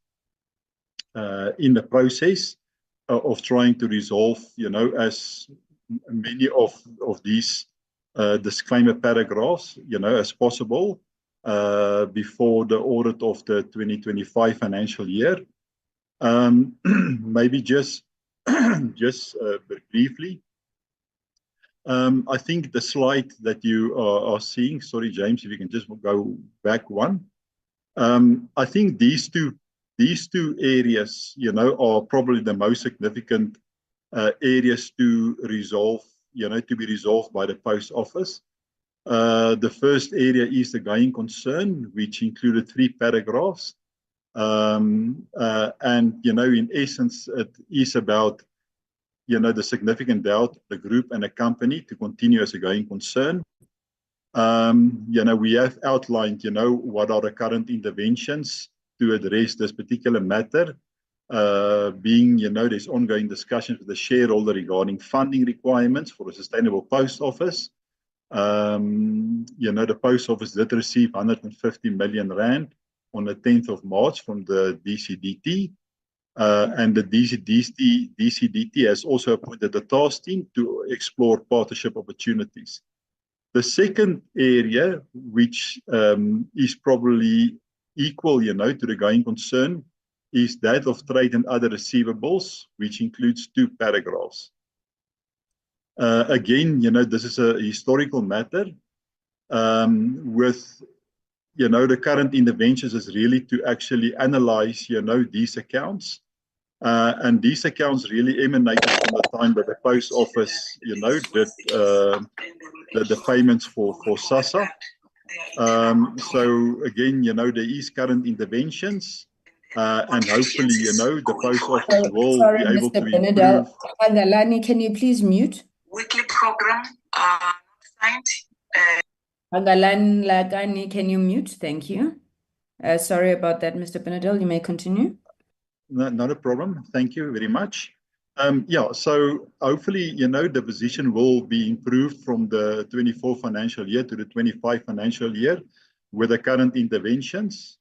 in the process of trying to resolve, as many of these disclaimer paragraphs, as possible before the audit of the 2025 financial year. Maybe just briefly, I think the slide that you are seeing, sorry, James, if you can just go back one. I think these two areas, are probably the most significant areas to resolve, to be resolved by the post office. The first area is the going concern, which included 3 paragraphs. And, in essence, it is about, the significant doubt the group and the company to continue as a going concern. We have outlined, what are the current interventions to address this particular matter. Being, there's ongoing discussions with the shareholder regarding funding requirements for a sustainable post office. The post office did receive 150 million rand on the 10th of March from the DCDT. And the DCDT has also appointed a task team to explore partnership opportunities. The second area, which is probably equal, to the going concern, is that of trade and other receivables, which includes 2 paragraphs. Again, this is a historical matter with, the current interventions is really to actually analyze, these accounts. And these accounts really emanated from the time that the post office, did the payments for SASSA. So again, there is current interventions. And hopefully, the post office will be able to improve. Pangalani, can you please mute? Weekly program signed. Pangalani, can you mute? Thank you. Sorry about that, Mr. Benedel. You may continue. No, not a problem. Thank you very much. Yeah, so hopefully, the position will be improved from the 24 financial year to the 25 financial year with the current interventions.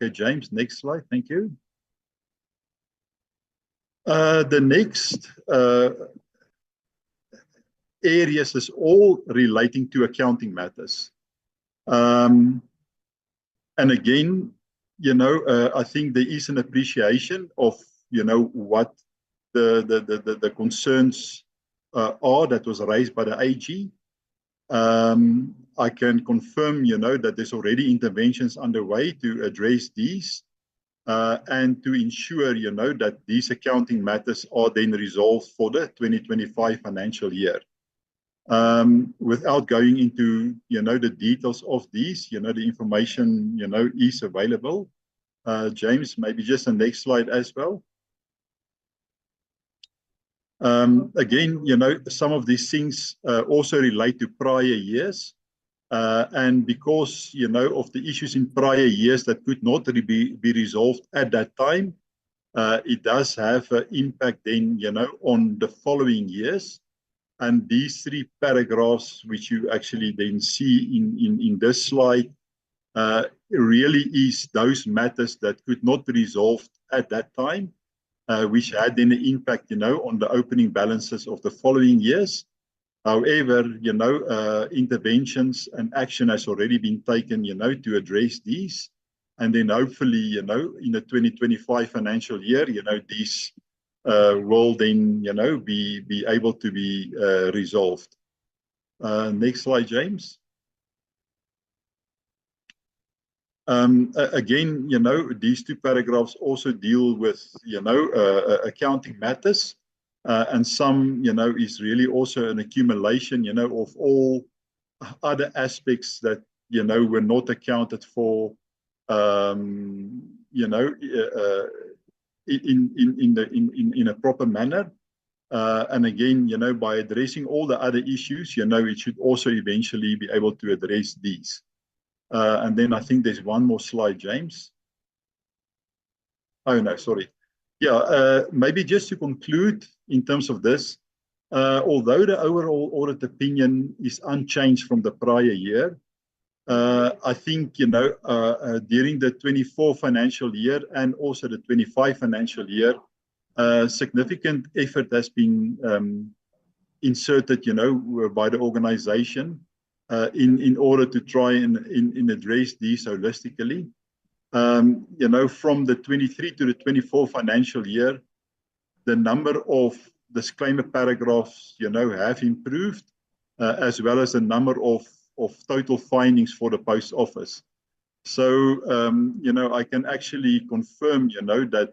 Okay, James, next slide. Thank you. The next areas is all relating to accounting matters. And again, I think there is an appreciation of, what the concerns are that was raised by the AG. I can confirm, that there's already interventions underway to address these and to ensure, that these accounting matters are then resolved for the 2025 financial year. Without going into, the details of these, the information, is available. James, maybe just the next slide as well. Again, some of these things also relate to prior years. And because, of the issues in prior years that could not be resolved at that time, it does have an impact then, on the following years. And these 3 paragraphs, which you actually then see in this slide, really is those matters that could not be resolved at that time, which had then an impact, on the opening balances of the following years. However, interventions and action has already been taken, to address these. And then hopefully, in the 2025 financial year, these will then, be able to be resolved. Next slide, James. Again, these 2 paragraphs also deal with, accounting matters. And some, is really also an accumulation, of all other aspects that, were not accounted for, in a proper manner. And again, by addressing all the other issues, it should also eventually be able to address these. And then I think there's one more slide, James. Oh, no, sorry. Yeah, maybe just to conclude in terms of this, although the overall audit opinion is unchanged from the prior year, I think, during the 24 financial year and also the 25 financial year, significant effort has been inserted, by the organization in order to try and address these holistically. From the 23 to the 24 financial year, the number of disclaimer paragraphs, have improved, as well as the number of total findings for the post office. So, I can actually confirm, that,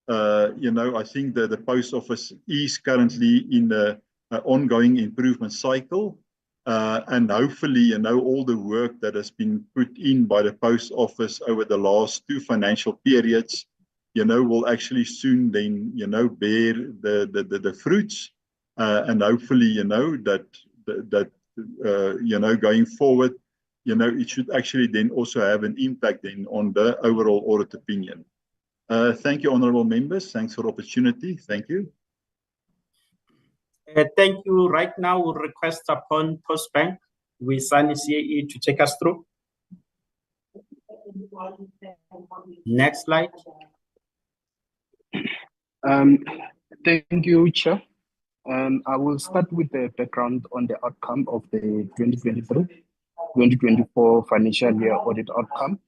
I think that the post office is currently in the ongoing improvement cycle. And hopefully, all the work that has been put in by the post office over the last 2 financial periods, will actually soon then, bear the fruits. And hopefully, that going forward, it should actually then also have an impact then on the overall audit opinion. Thank you, honorable members. Thanks for the opportunity. Thank you. Thank you. Right now, we'll request upon Postbank with Sani CAE to take us through. Next slide. Thank you, Chair. I will start with the background on the outcome of the 2023-2024 financial year audit outcome.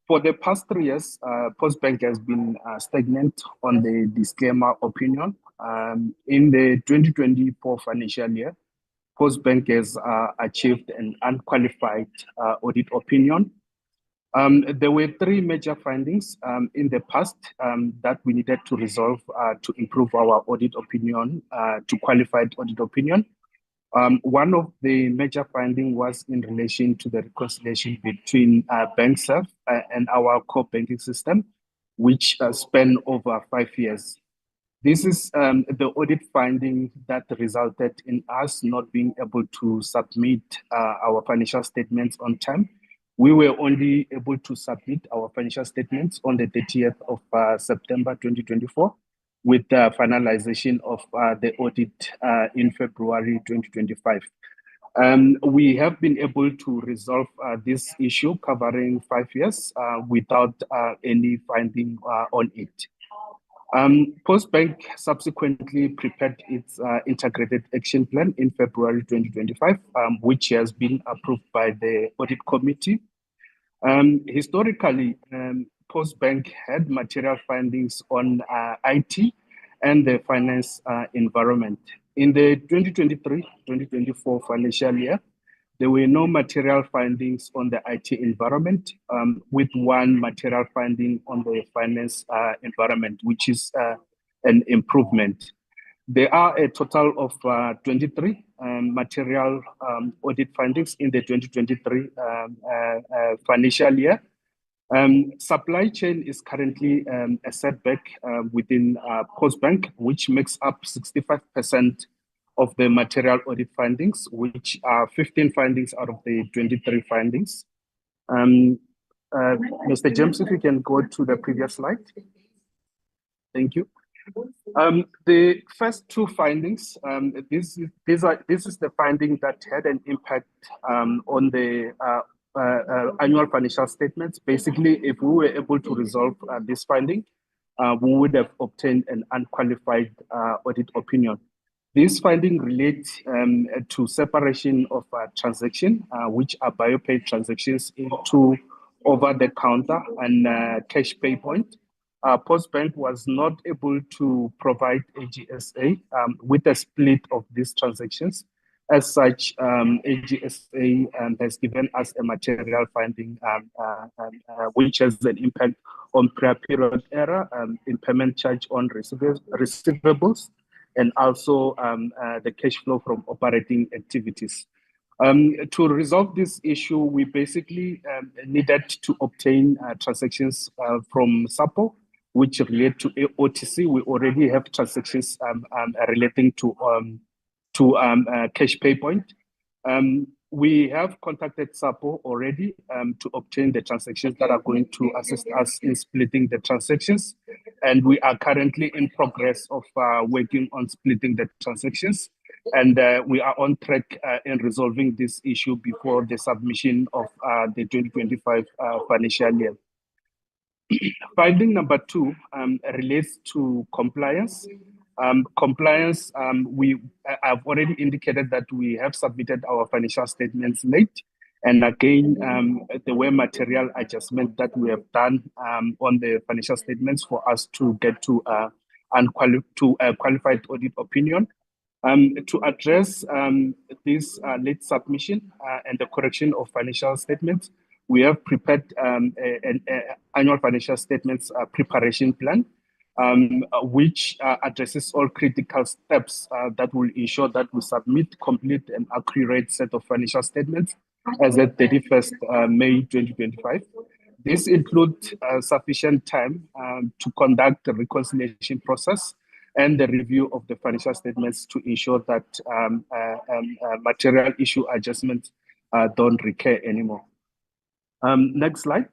For the past 3 years, Postbank has been stagnant on the disclaimer opinion. In the 2024 financial year, Postbank has achieved an unqualified audit opinion. There were 3 major findings in the past that we needed to resolve to improve our audit opinion to qualified audit opinion. One of the major findings was in relation to the reconciliation between BankServe and our core banking system, which span over 5 years. This is the audit finding that resulted in us not being able to submit our financial statements on time. We were only able to submit our financial statements on the 30th of September 2024, with the finalization of the audit in February 2025. We have been able to resolve this issue covering 5 years without any finding on it. Postbank subsequently prepared its integrated action plan in February 2025, which has been approved by the audit committee. Historically, Postbank had material findings on IT and the finance environment. In the 2023-2024 financial year, there were no material findings on the IT environment, with 1 material finding on the finance environment, which is an improvement. There are a total of 23 material audit findings in the 2023 financial year. Supply chain is currently a setback within Postbank, which makes up 65% of the material audit findings, which are 15 findings out of the 23 findings. Mr. James, if you can go to the previous slide. Thank you. The first 2 findings, this is the finding that had an impact on the annual financial statements. Basically, if we were able to resolve this finding, we would have obtained an unqualified audit opinion. This finding relates to separation of transaction, which are BioPay transactions, into over-the-counter and cash pay point. Postbank was not able to provide AGSA with a split of these transactions. As such, AGSA has given us a material finding, which has an impact on prior period error, impairment charge on receivables, and also the cash flow from operating activities. To resolve this issue, we basically needed to obtain transactions from SAPO which relate to OTC. We already have transactions relating to cash pay point. We have contacted SAPO already to obtain the transactions that are going to assist us in splitting the transactions. And we are currently in progress of working on splitting the transactions. And we are on track in resolving this issue before the submission of the 2025 financial year. Finding number 2 relates to compliance. Compliance, I've already indicated that we have submitted our financial statements late. And again, there were material adjustments that we have done on the financial statements for us to get to a qualified audit opinion. To address this late submission and the correction of financial statements, we have prepared an annual financial statements preparation plan, which addresses all critical steps that will ensure that we submit complete and accurate set of financial statements as at 31st May 2025. This includes sufficient time to conduct the reconciliation process and the review of the financial statements to ensure that material issue adjustments don't recur anymore. Next slide.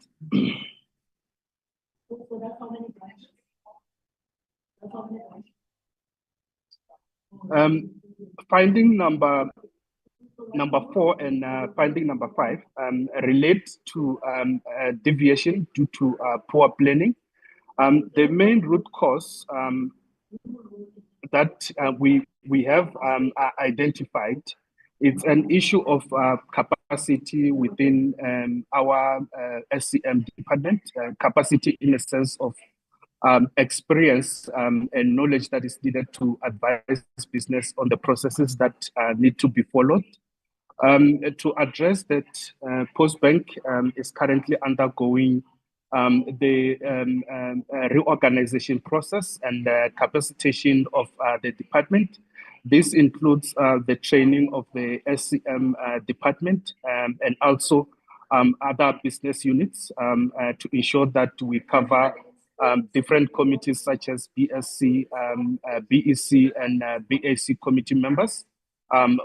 Finding number 4 and finding number 5 relate to deviation due to poor planning. The main root cause that we have identified, it's an issue of capacity within our SCM department, capacity in a sense of experience and knowledge that is needed to advise business on the processes that need to be followed. To address that, Postbank is currently undergoing the reorganization process and the capacitation of the department. This includes the training of the SCM department and also other business units to ensure that we cover different committees such as BSC, BEC, and BAC committee members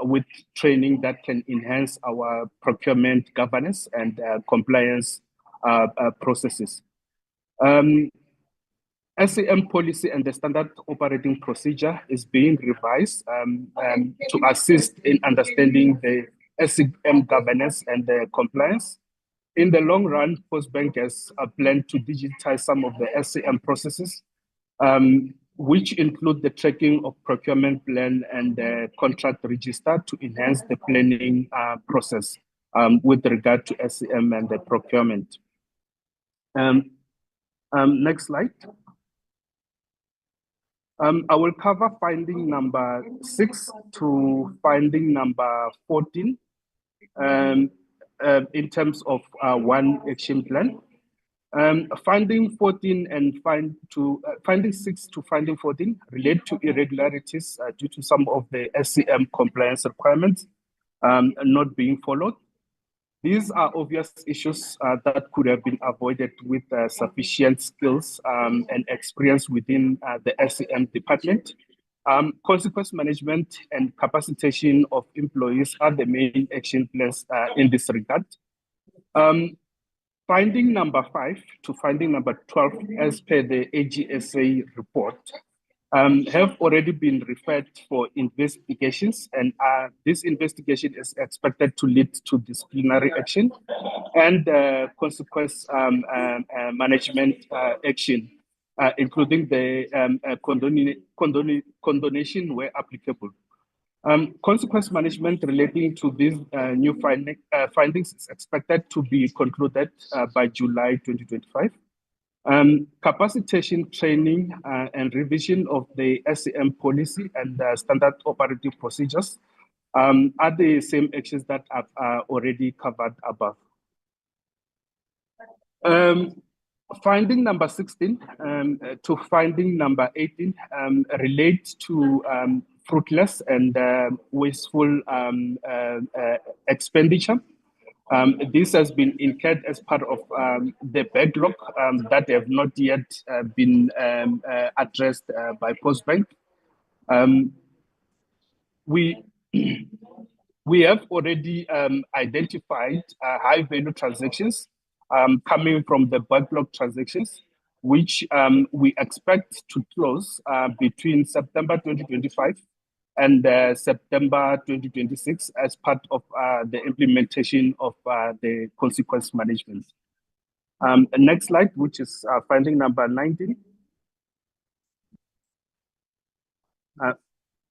with training that can enhance our procurement governance and compliance processes. SCM policy and the standard operating procedure is being revised to assist in understanding the SCM governance and the compliance. In the long run, Postbank has a plan to digitize some of the SCM processes, which include the tracking of procurement plan and the contract register to enhance the planning process with regard to SCM and the procurement. Next slide. I will cover finding number 6 to finding number 14 in terms of one action plan. Finding 14 and finding 6 to finding 14 relate to irregularities due to some of the SCM compliance requirements not being followed. These are obvious issues that could have been avoided with sufficient skills and experience within the SCM department. Consequence management and capacitation of employees are the main action plans in this regard. Finding number 5 to finding number 12, as per the AGSA report, have already been referred for investigations, and this investigation is expected to lead to disciplinary action and consequence management action, including the condonation where applicable. Consequence management relating to these new findings is expected to be concluded by July 2025. Capacitation training and revision of the SCM policy and the standard operating procedures are the same actions that are already covered above. Finding number 16 to finding number 18 relates to fruitless and wasteful expenditure. This has been incurred as part of the backlog that have not yet been addressed by Postbank. We have already identified high-value transactions coming from the backlog transactions, which we expect to close between September 2025 and September 2026 as part of the implementation of the consequence management. Next slide, which is finding number 19.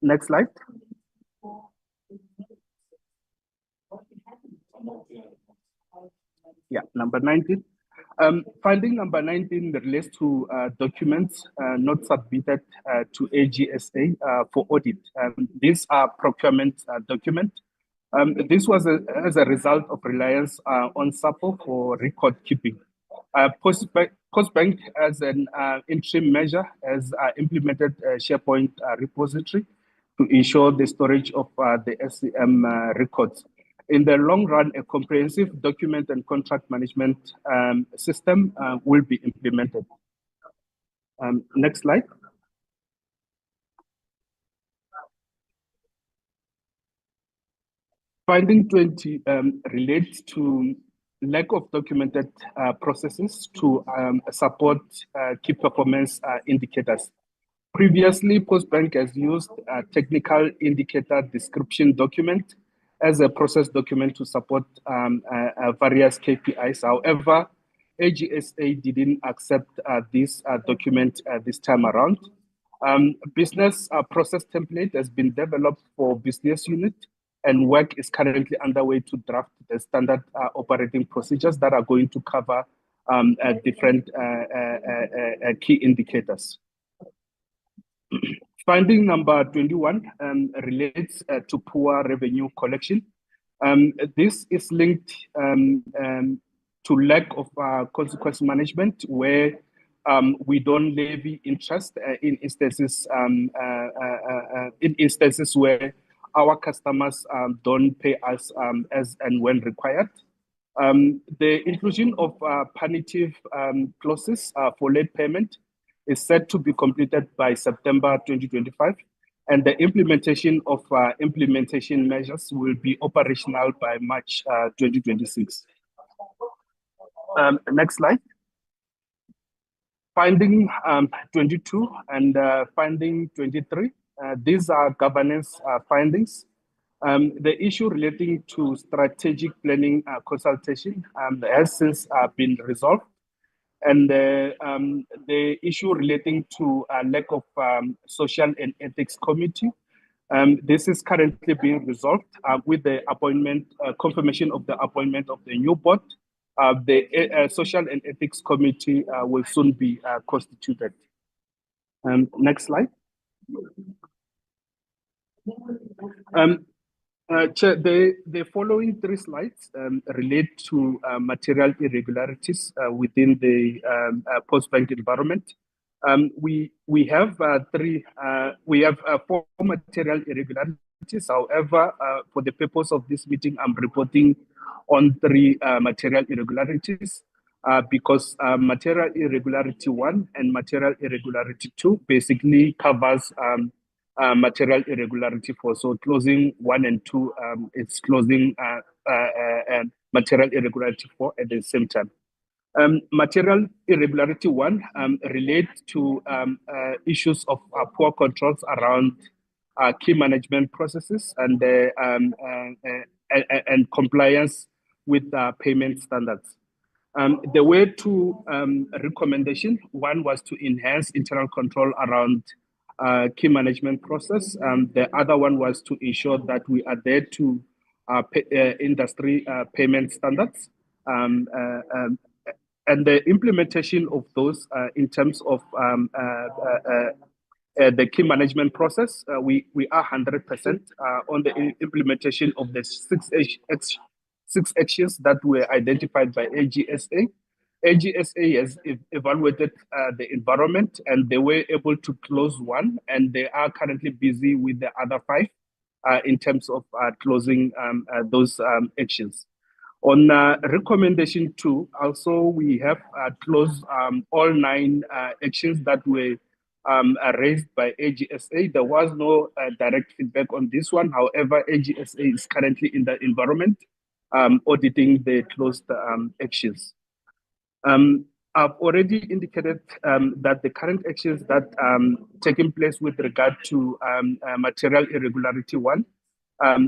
Next slide. Yeah, number 19. Finding number 19 relates to documents not submitted to AGSA for audit. These are procurement documents. This was as a result of reliance on SAPO for record keeping. Postbank, as an interim measure, has implemented a SharePoint repository to ensure the storage of the SCM records. In the long run, a comprehensive document and contract management system will be implemented. Next slide. Finding 20 relates to lack of documented processes to support key performance indicators. Previously, Postbank has used a technical indicator description document as a process document to support various KPIs. However, AGSA didn't accept this document this time around. Business process template has been developed for business unit, and work is currently underway to draft the standard operating procedures that are going to cover different key indicators. Finding number 21 relates to poor revenue collection. This is linked to lack of consequence management, where we don't levy interest in instances where our customers don't pay us as and when required. The inclusion of punitive clauses for late payment is set to be completed by September 2025, and the implementation of implementation measures will be operational by March 2026. Next slide. Finding 22 and finding 23. These are governance findings. The issue relating to strategic planning consultation has since been resolved. And the issue relating to lack of social and ethics committee, this is currently being resolved with the appointment, confirmation of the appointment of the new board. The social and ethics committee will soon be constituted. Next slide. Chair, the following three slides relate to material irregularities within the Postbank environment. We have four material irregularities. However, for the purpose of this meeting, I'm reporting on three material irregularities because material irregularity 1 and material irregularity 2 basically covers material irregularity 4. So closing 1 and 2, it's closing material irregularity 4 at the same time. Material irregularity 1 relates to issues of poor controls around key management processes and compliance with payment standards. There were two recommendations. One was to enhance internal control around key management process. The other one was to ensure that we adhere to industry payment standards. And the implementation of those in terms of the key management process, we are 100% on the implementation of the six actions that were identified by AGSA. AGSA has evaluated the environment, and they were able to close 1, and they are currently busy with the other 5 in terms of closing those actions. On recommendation 2, also we have closed all 9 actions that were raised by AGSA. There was no direct feedback on this one. However, AGSA is currently in the environment auditing the closed actions. I've already indicated that the current actions that taking place with regard to material irregularity 1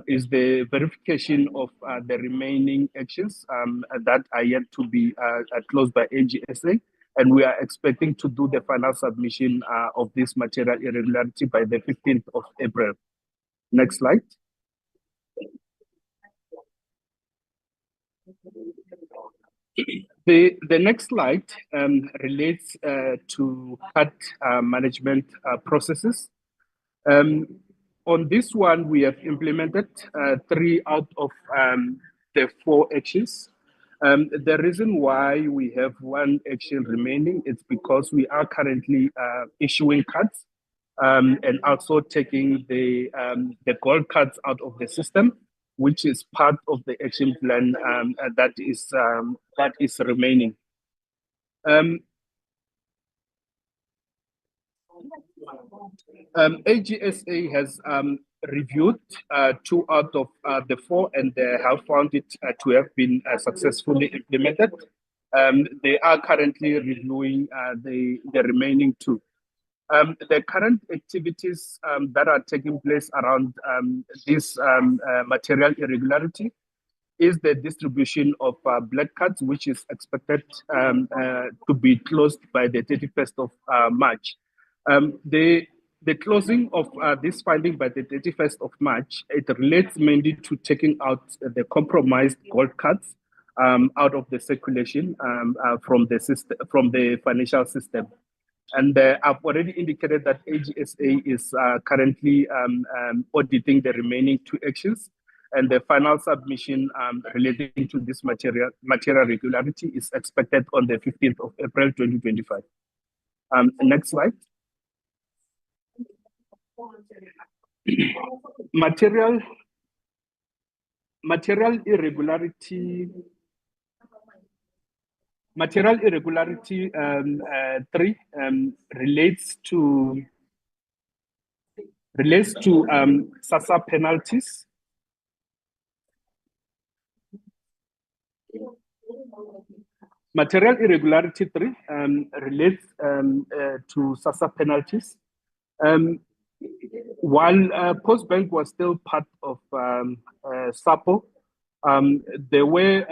is the verification of the remaining actions that are yet to be closed by AGSA, and we are expecting to do the final submission of this material irregularity by the 15th of April. Next slide. The next slide relates to cut management processes. On this one, we have implemented 3 out of the 4 actions. The reason why we have 1 action remaining is because we are currently issuing cuts and also taking the gold cards out of the system, which is part of the action plan that is remaining. AGSA has reviewed 2 out of the 4, and they have found it to have been successfully implemented. They are currently reviewing the remaining 2. The current activities that are taking place around this material irregularity is the distribution of black cards, which is expected to be closed by the 31st of March. The closing of this finding by the 31st of March, it relates mainly to taking out the compromised gold cards out of the circulation from the financial system. And I've already indicated that AGSA is currently auditing the remaining 2 actions, and the final submission relating to this material irregularity is expected on the 15th of April 2025. Next slide. Material irregularity. Material irregularity 3 relates to SASSA penalties. Material irregularity 3 relates to SASSA penalties. While Postbank was still part of SAPO, there were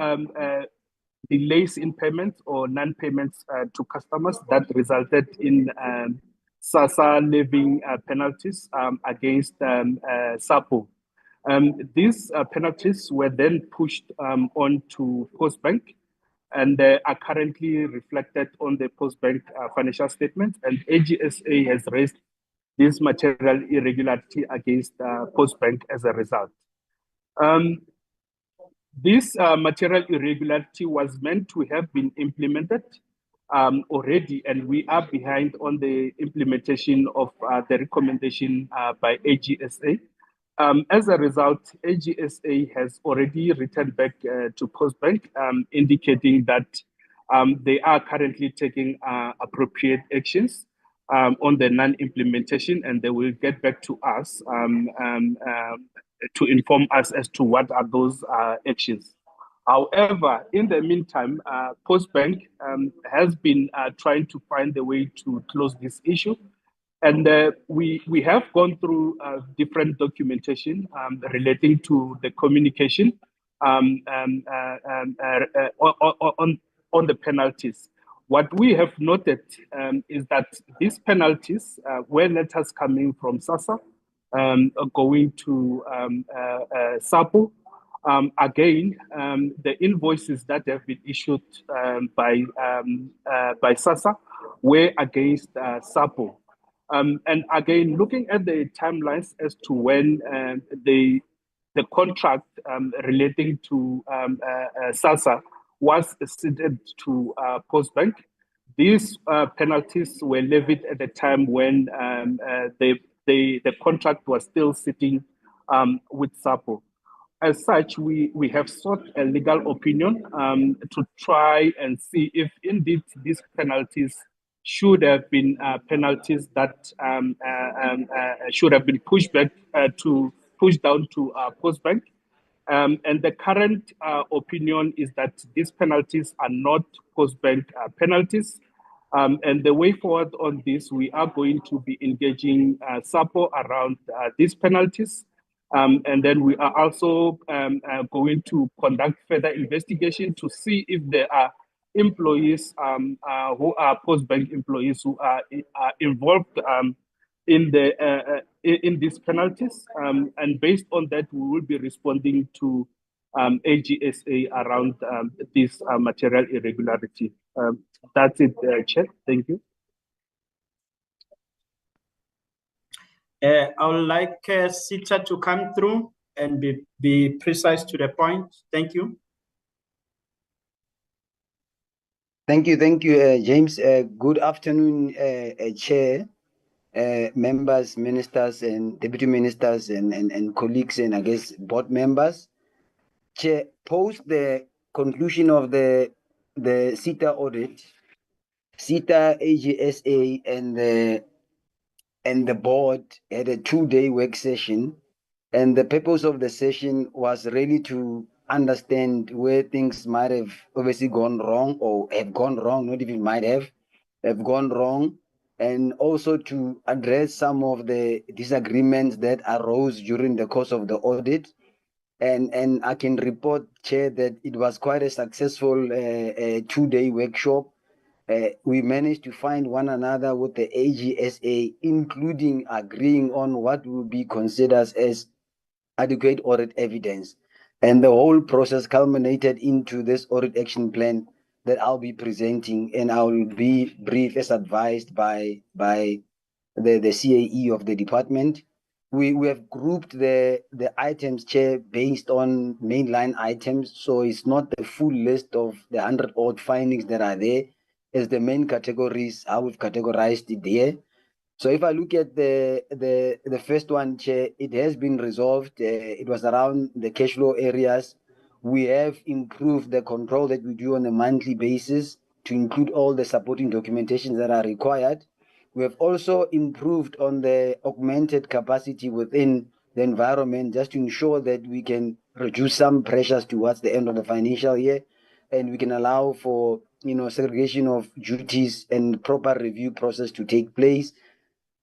delays in payments or non-payments to customers that resulted in SASSA levying penalties against SAPO. These penalties were then pushed on to Postbank and are currently reflected on the Postbank financial statement, and AGSA has raised this material irregularity against Postbank as a result. This material irregularity was meant to have been implemented already, and we are behind on the implementation of the recommendation by AGSA. As a result, AGSA has already returned back to Postbank, indicating that they are currently taking appropriate actions on the non-implementation, and they will get back to us to inform us as to what are those actions. However, in the meantime, Postbank has been trying to find a way to close this issue. And we have gone through different documentation relating to the communication on the penalties. What we have noted is that these penalties were letters coming from SASSA, going to SAPO. Again, the invoices that have been issued by SASSA were against SAPO. And again, looking at the timelines as to when the contract relating to SASSA was ceded to Postbank, these penalties were levied at the time when the contract was still sitting with SAPO. as such, we have sought a legal opinion to try and see if indeed these penalties should have been penalties that should have been pushed back pushed down to Postbank. And the current opinion is that these penalties are not Postbank penalties. And the way forward on this, we are going to be engaging SAPO around these penalties. And then we are also going to conduct further investigation to see if there are employees who are Postbank employees who are involved in these penalties. And based on that, we will be responding to AGSA around this material irregularity. That's it, Chair. Thank you. I would like Sita to come through and be precise to the point. Thank you. Thank you, James. Good afternoon, Chair, members, ministers, and deputy ministers, and colleagues, and I guess board members. Chair, post the conclusion of the CETA audit, CETA, AGSA, and the board had a 2-day work session, and the purpose of the session was really to understand where things might have obviously gone wrong, or have gone wrong, not even might have gone wrong, and also to address some of the disagreements that arose during the course of the audit. And I can report, Chair, that it was quite a successful 2-day workshop. We managed to find one another with the AGSA, including agreeing on what will be considered as adequate audit evidence. And the whole process culminated into this audit action plan that I'll be presenting, and I will be brief as advised by the CAE of the department. We have grouped the items, Chair, based on mainline items, so it's not the full list of the 100-odd findings that are there. As the main categories, how we've categorized it there. So if I look at the first one, Chair, it has been resolved. It was around the cash flow areas. We have improved the control that we do on a monthly basis to include all the supporting documentation that are required. We have also improved on the augmented capacity within the environment, just to ensure that we can reduce some pressures towards the end of the financial year, and we can allow for segregation of duties and proper review process to take place.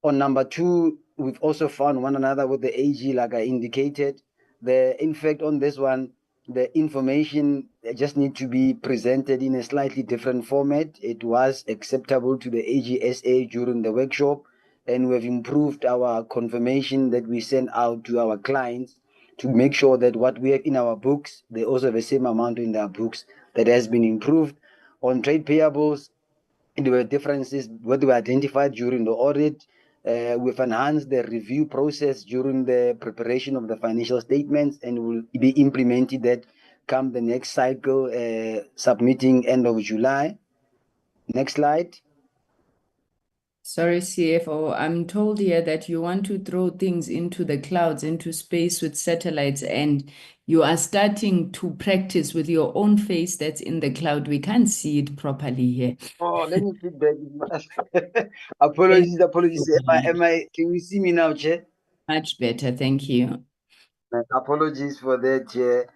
On number 2, we've also found one another with the AG, like I indicated. In fact, on this one, the information just need to be presented in a slightly different format. It was acceptable to the AGSA during the workshop, and we've improved our confirmation that we send out to our clients to make sure that what we have in our books, they also have the same amount in their books. That has been improved. On trade payables, there were differences what were identified during the audit. We've enhanced the review process during the preparation of the financial statements, and will be implemented that come the next cycle, submitting end of July. Next slide. Sorry, CFO, I'm told here that you want to throw things into the clouds, into space with satellites, and you are starting to practice with your own face that's in the cloud. We can't see it properly here. Oh, let me feedback. Apologies. Can you see me now, Chair? Much better, thank you. Apologies for that, Chair.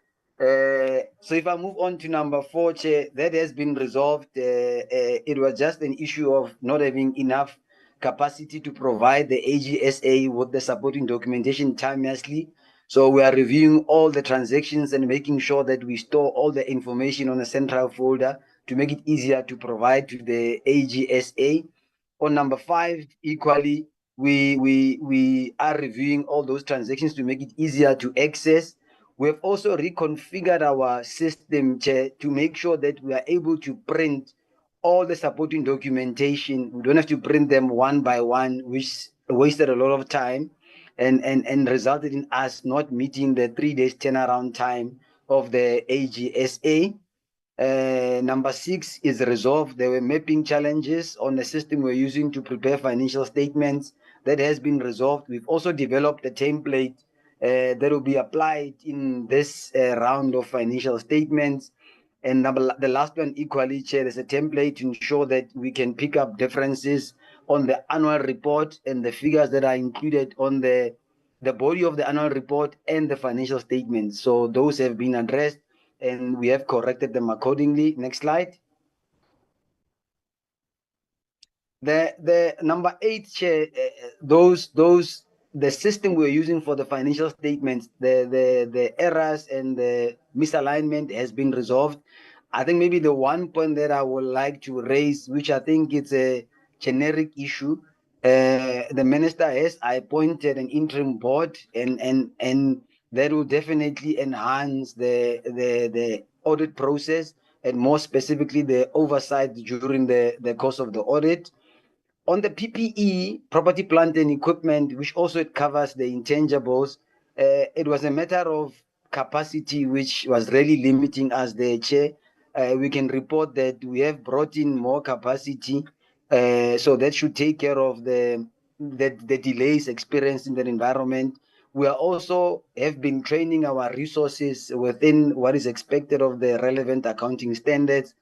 So if I move on to number 4, Chair, that has been resolved. It was just an issue of not having enough capacity to provide the AGSA with the supporting documentation timelessly. So we are reviewing all the transactions and making sure that we store all the information on a central folder to make it easier to provide to the AGSA. On number 5, equally, we are reviewing all those transactions to make it easier to access. We have also reconfigured our system, Chair, to make sure that we are able to print all the supporting documentation. We don't have to print them one by one, which wasted a lot of time and resulted in us not meeting the 3 days turnaround time of the AGSA. Number 6 is resolved. There were mapping challenges on the system we're using to prepare financial statements. That has been resolved. We've also developed a template that will be applied in this round of financial statements. And the last one, equally, Chair, there's a template to ensure that we can pick up differences on the annual report and the figures that are included on the body of the annual report and the financial statements. So those have been addressed and we have corrected them accordingly. Next slide. The number 8, Chair, the system we're using for the financial statements, the errors and the misalignment has been resolved. I think maybe the one point that I would like to raise, which I think it's a generic issue, the minister has appointed an interim board, and that will definitely enhance the audit process, and more specifically the oversight during the course of the audit. On the PPE, property, plant and equipment, which also it covers the intangibles, it was a matter of capacity which was really limiting us there, Chair. We can report that we have brought in more capacity, so that should take care of the delays experienced in that environment. We are also have been training our resources within what is expected of the relevant accounting standards.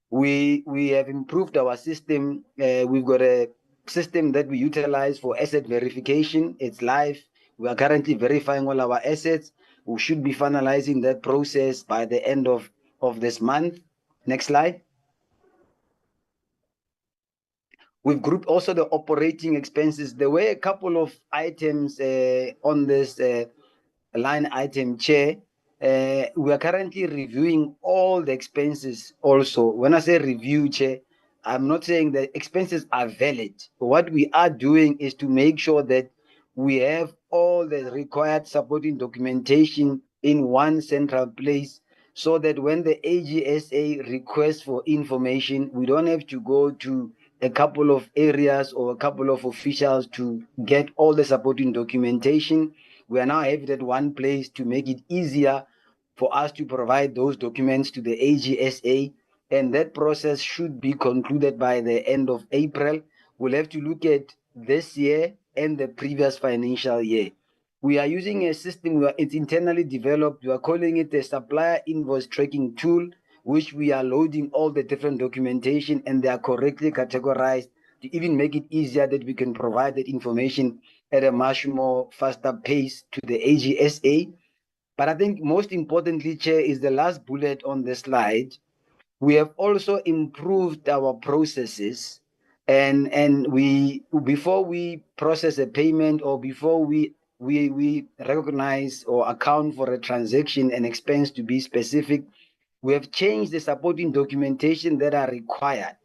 We have improved our system. We've got a system that we utilize for asset verification. It's live. We are currently verifying all our assets. We should be finalizing that process by the end of this month. Next slide. We've grouped also the operating expenses. There were a couple of items on this line item, Chair. We are currently reviewing all the expenses also. When I say review, Chair, I'm not saying that expenses are valid. What we are doing is to make sure that we have all the required supporting documentation in one central place, so that when the AGSA requests for information, we don't have to go to a couple of areas or a couple of officials to get all the supporting documentation. We are now having at one place to make it easier for us to provide those documents to the AGSA, and that process should be concluded by the end of April. We'll have to look at this year and the previous financial year. We are using a system, it's internally developed. We are calling it a supplier invoice tracking tool, which we are loading all the different documentation and they are correctly categorized to even make it easier that we can provide that information at a much more faster pace to the AGSA. But I think most importantly, Chair, is the last bullet on the slide. We have also improved our processes, and we, before we process a payment or before we recognize or account for a transaction and expense to be specific, we have changed the supporting documentation that are required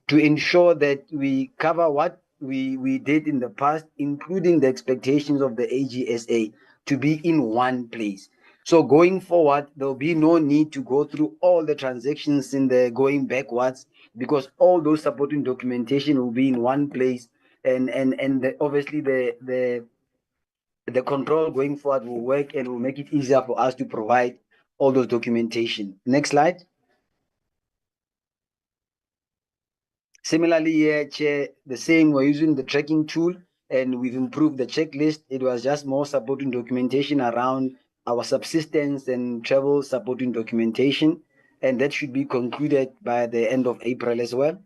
to ensure that we cover what we did in the past, including the expectations of the AGSA, to be in one place. So going forward, there'll be no need to go through all the transactions in the going backwards, because all those supporting documentation will be in one place, and obviously the control going forward will work and will make it easier for us to provide all those documentation. Next slide. Similarly, here, Chair, the same, we're using the tracking tool and we've improved the checklist. It was just more supporting documentation around our subsistence and travel supporting documentation, and that should be concluded by the end of April as well.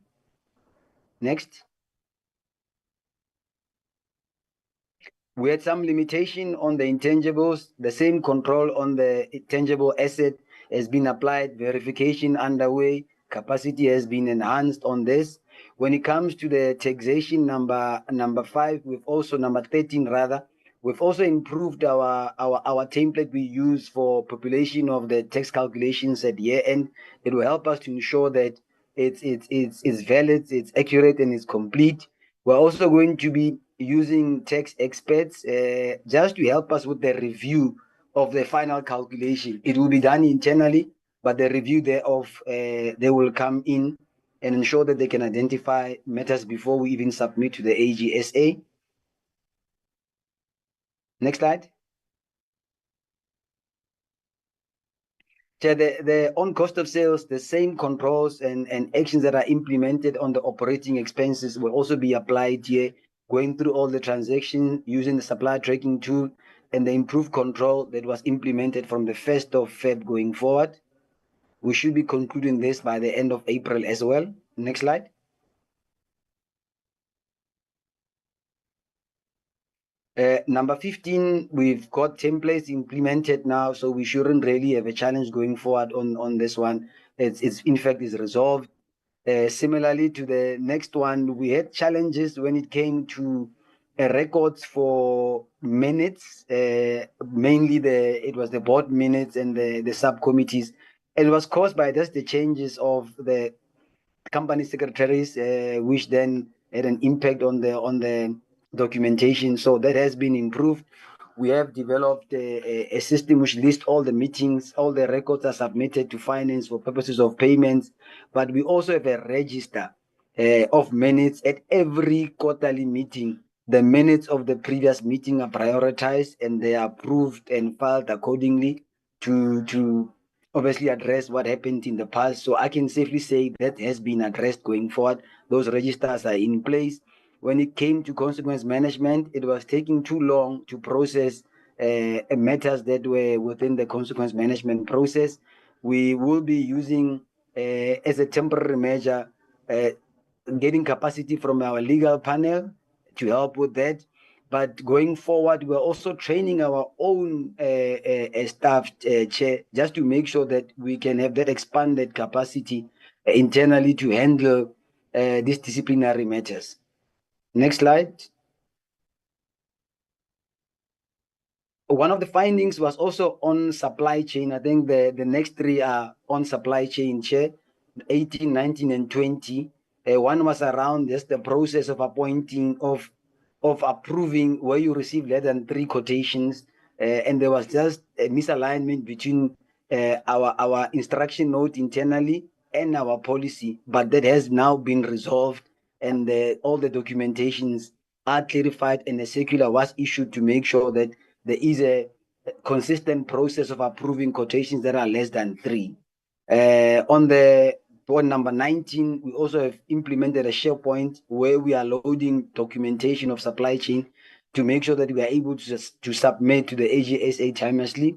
Next. We had some limitation on the intangibles. The same control on the tangible asset has been applied, verification underway, capacity has been enhanced on this. When it comes to the taxation number 5, we've also, number 13 rather, we've also improved our template we use for population of the tax calculations at year end. It will help us to ensure that it's valid, it's accurate, and it's complete. We're also going to be using tax experts just to help us with the review of the final calculation. It will be done internally, but the review thereof, they will come in and ensure that they can identify matters before we even submit to the AGSA. Next slide. The on cost of sales, the same controls and actions that are implemented on the operating expenses will also be applied here, going through all the transactions using the supplier tracking tool, and the improved control that was implemented from the 1st of Feb going forward. We should be concluding this by the end of April as well. Next slide. Number 15, we've got templates implemented now, so we shouldn't really have a challenge going forward on this one. It's in fact is resolved. Similarly to the next one, we had challenges when it came to records for minutes, mainly it was the board minutes and the subcommittees. It was caused by just the changes of the company secretaries, which then had an impact on the documentation. So that has been improved. We have developed a system which lists all the meetings, all the records are submitted to finance for purposes of payments, but we also have a register of minutes at every quarterly meeting. The minutes of the previous meeting are prioritized and they are approved and filed accordingly to obviously address what happened in the past. So I can safely say that has been addressed going forward. Those registers are in place. When it came to consequence management, it was taking too long to process matters that were within the consequence management process. We will be using, as a temporary measure, getting capacity from our legal panel to help with that. But going forward, we're also training our own staff, Chair, just to make sure that we can have that expanded capacity internally to handle these disciplinary matters. Next slide. One of the findings was also on supply chain. I think the next three are on supply chain, Chair, 18, 19, and 20. One was around just the process of appointing, of approving where you receive less than 3 quotations. And there was just a misalignment between our instruction note internally and our policy. But that has now been resolved, and all the documentations are clarified, and a circular was issued to make sure that there is a consistent process of approving quotations that are less than 3. On the point number 19, we also have implemented a SharePoint where we are loading documentation of supply chain to make sure that we are able to submit to the AGSA timelessly.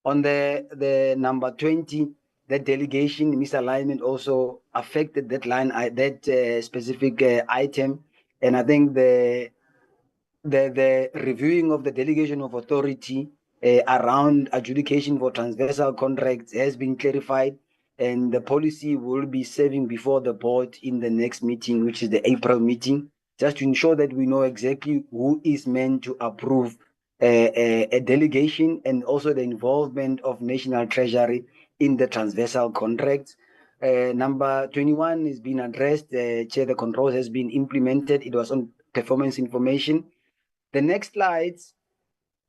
On the number 20, that delegation misalignment also affected that line, that specific item. And I think the reviewing of the delegation of authority around adjudication for transversal contracts has been clarified, and the policy will be serving before the board in the next meeting, which is the April meeting, just to ensure that we know exactly who is meant to approve a delegation, and also the involvement of National Treasury in the transversal contracts. Number 21 is being addressed. Chair, the controls has been implemented. It was on performance information. The next slide,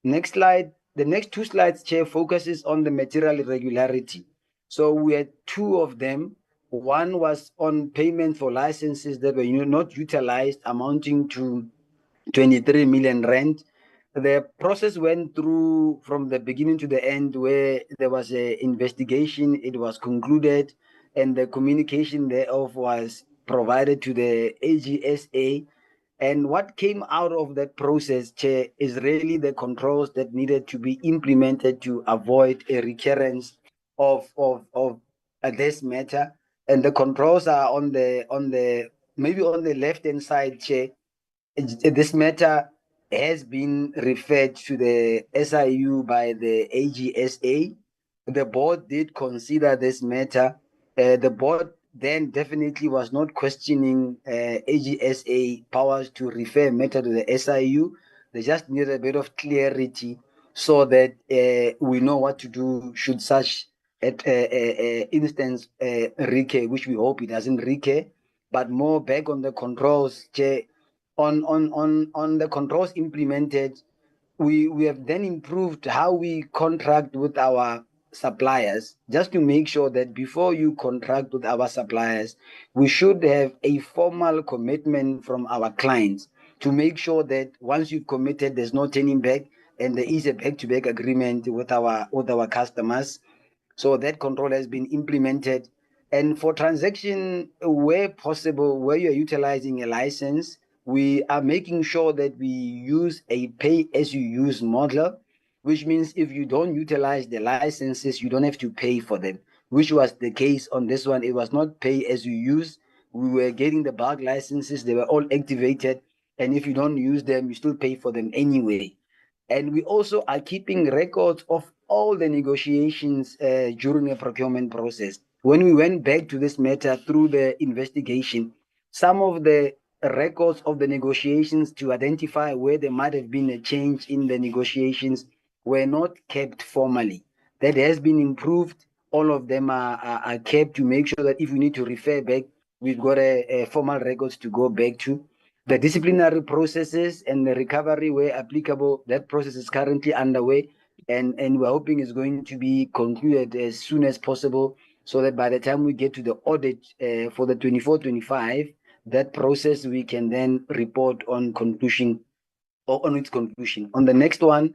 the next 2 slides, Chair, focuses on the material irregularity. So we had 2 of them. One was on payment for licenses that were not utilized, amounting to 23 million rand. The process went through from the beginning to the end, where there was an investigation, it was concluded, and the communication thereof was provided to the AGSA. And what came out of that process, Chair, is really the controls that needed to be implemented to avoid a recurrence of this matter. And the controls are on the maybe on the left-hand side, Chair. This matter has been referred to the SIU by the AGSA. The board did consider this matter. The board then definitely was not questioning AGSA powers to refer matter to the SIU. They just needed a bit of clarity so that we know what to do should such instance recur, which we hope it doesn't recur. But more back on the controls, Chair, on the controls implemented, we have then improved how we contract with our suppliers, just to make sure that before you contract with our suppliers, we should have a formal commitment from our clients to make sure that once you've committed, there's no turning back, and there is a back-to-back agreement with our customers. So that control has been implemented. And for transaction, where possible, where you're utilizing a license, we are making sure that we use a pay-as-you-use model. which means if you don't utilize the licenses, you don't have to pay for them, which was the case on this one. It was not pay as you use. We were getting the bulk licenses, they were all activated, and if you don't use them, you still pay for them anyway. And we also are keeping records of all the negotiations during a procurement process. When we went back to this matter through the investigation, some of the records of the negotiations to identify where there might have been a change in the negotiations were not kept formally. That has been improved. All of them are kept to make sure that if we need to refer back, we've got a formal records to go back to. The disciplinary processes and the recovery where applicable, that process is currently underway, and we're hoping it's going to be concluded as soon as possible, so that by the time we get to the audit for the 24-25, that process we can then report on conclusion or on its conclusion. On the next one,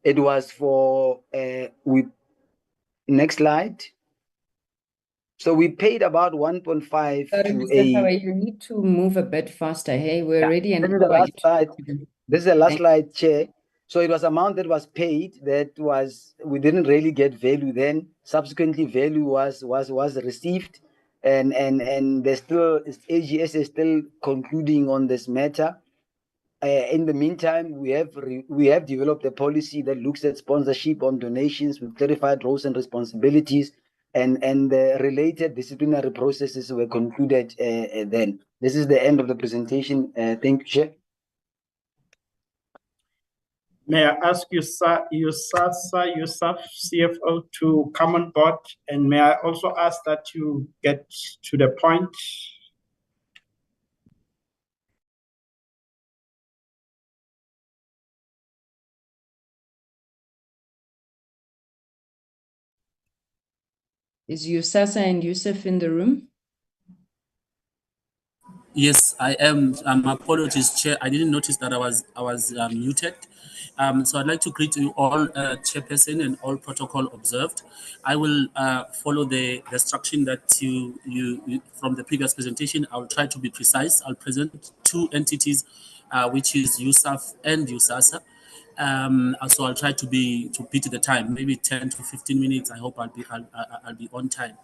it was for next slide. So we paid about 1.5 Sorry, to Mr. a. Tawa, you need to move a bit faster. Hey, we're ready and This is the last slide. This is the last Thank- slide, Chair. So it was amount that was paid that was, we didn't really get value then. Subsequently, value was received, and there's still AGSA is still concluding on this matter. In the meantime, we have developed a policy that looks at sponsorship on donations with clarified roles and responsibilities, and the related disciplinary processes were concluded then. This is the end of the presentation. Thank you, Chair. May I ask you, Yusuf, CFO, to come on board, and may I also ask that you get to the point? Is Yusasa and Yusuf in the room? Yes, I am. Apologies, Chair. I didn't notice that I was muted. So I'd like to greet you all, Chairperson, and all protocol observed. I will follow the instruction that you from the previous presentation. I will try to be precise. I'll present two entities, which is USAF and USASA. So I'll try to beat the time, maybe 10 to 15 minutes. I hope I'll be on time.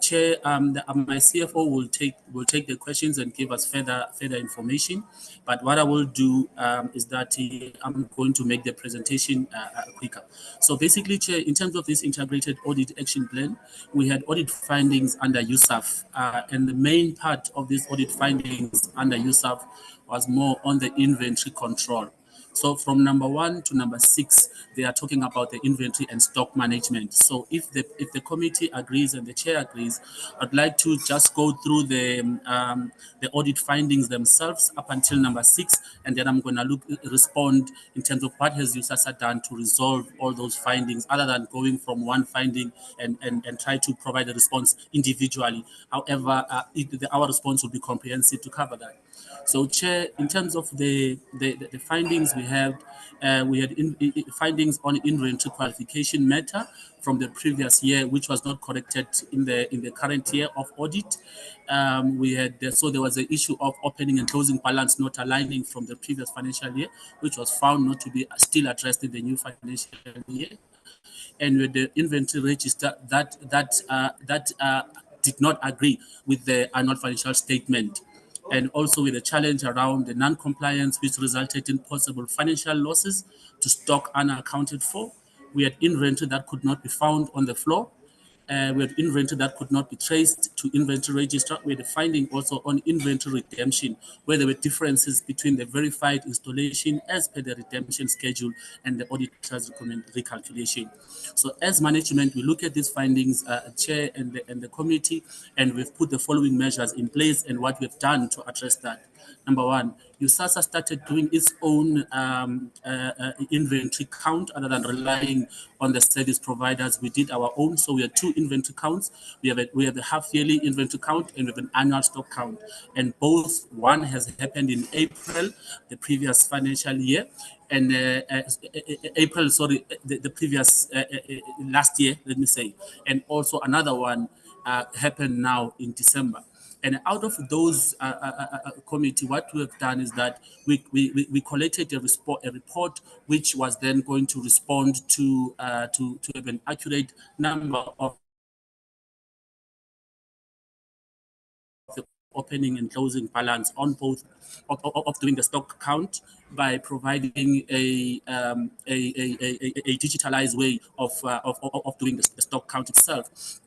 Chair, my CFO will take the questions and give us further information. But what I will do is that I'm going to make the presentation quicker. So basically, Chair, in terms of this integrated audit action plan, we had audit findings under USAF, and the main part of these audit findings under USAF was more on the inventory control. So from number 1 to number 6, they are talking about the inventory and stock management. So if the committee agrees and the chair agrees, I'd like to just go through the audit findings themselves up until number 6, and then I'm going to respond in terms of what has USASA done to resolve all those findings, other than going from one finding and try to provide a response individually. However, our response will be comprehensive to cover that. So, Chair, in terms of the findings we had findings on inventory qualification matter from the previous year, which was not corrected in the current year of audit. So there was an issue of opening and closing balance not aligning from the previous financial year, which was found not to be still addressed in the new financial year. And with the inventory register that did not agree with the annual financial statement, and also with the challenge around the non-compliance, which resulted in possible financial losses to stock unaccounted for. We had inventory that could not be found on the floor. We had inventory that could not be traced to inventory register. We had a finding also on inventory redemption, where there were differences between the verified installation as per the redemption schedule and the auditor's recommended recalculation. So as management, we look at these findings, Chair and the committee, and we've put the following measures in place and what we've done to address that. Number 1, USASA started doing its own inventory count other than relying on the service providers. We did our own, so we had 2 inventory counts. We have a half-yearly inventory count and we have an annual stock count. And both, one has happened in April, the previous financial year, and the previous last year, let me say, and also another one happened now in December. And out of those committee, what we have done is that we collected a report which was then going to respond to have an accurate number of the opening and closing balance on both of doing the stock count by providing a digitalized way of doing the stock count itself.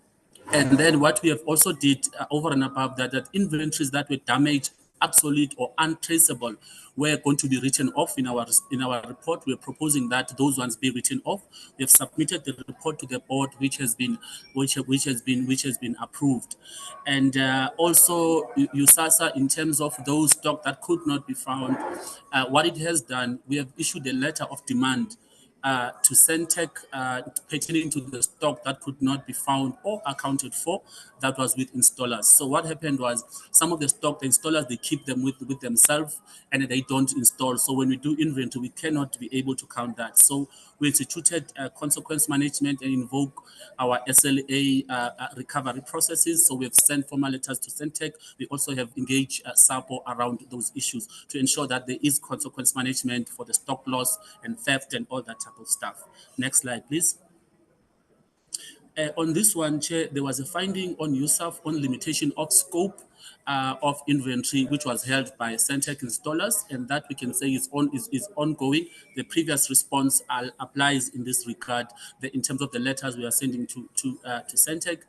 And then what we have also did over and above that, that inventories that were damaged, obsolete or untraceable were going to be written off in our report. We're proposing that those ones be written off. We have submitted the report to the board, which has been approved. And also USASA, in terms of those stock that could not be found, what it has done, we have issued a letter of demand to Centec pertaining to the stock that could not be found or accounted for that was with installers. So what happened was some of the stock, the installers, they keep them with themselves and they don't install. So when we do inventory, we cannot be able to count that. So we instituted consequence management and invoke our SLA recovery processes. So we have sent formal letters to Centec. We also have engaged SAPO around those issues to ensure that there is consequence management for the stock loss and theft and all that type of stuff. Next slide, please. On this one, Chair, there was a finding on USAF on limitation of scope of inventory, which was held by Centec installers, and that we can say is ongoing. The previous response applies in this regard, in terms of the letters we are sending to Centec.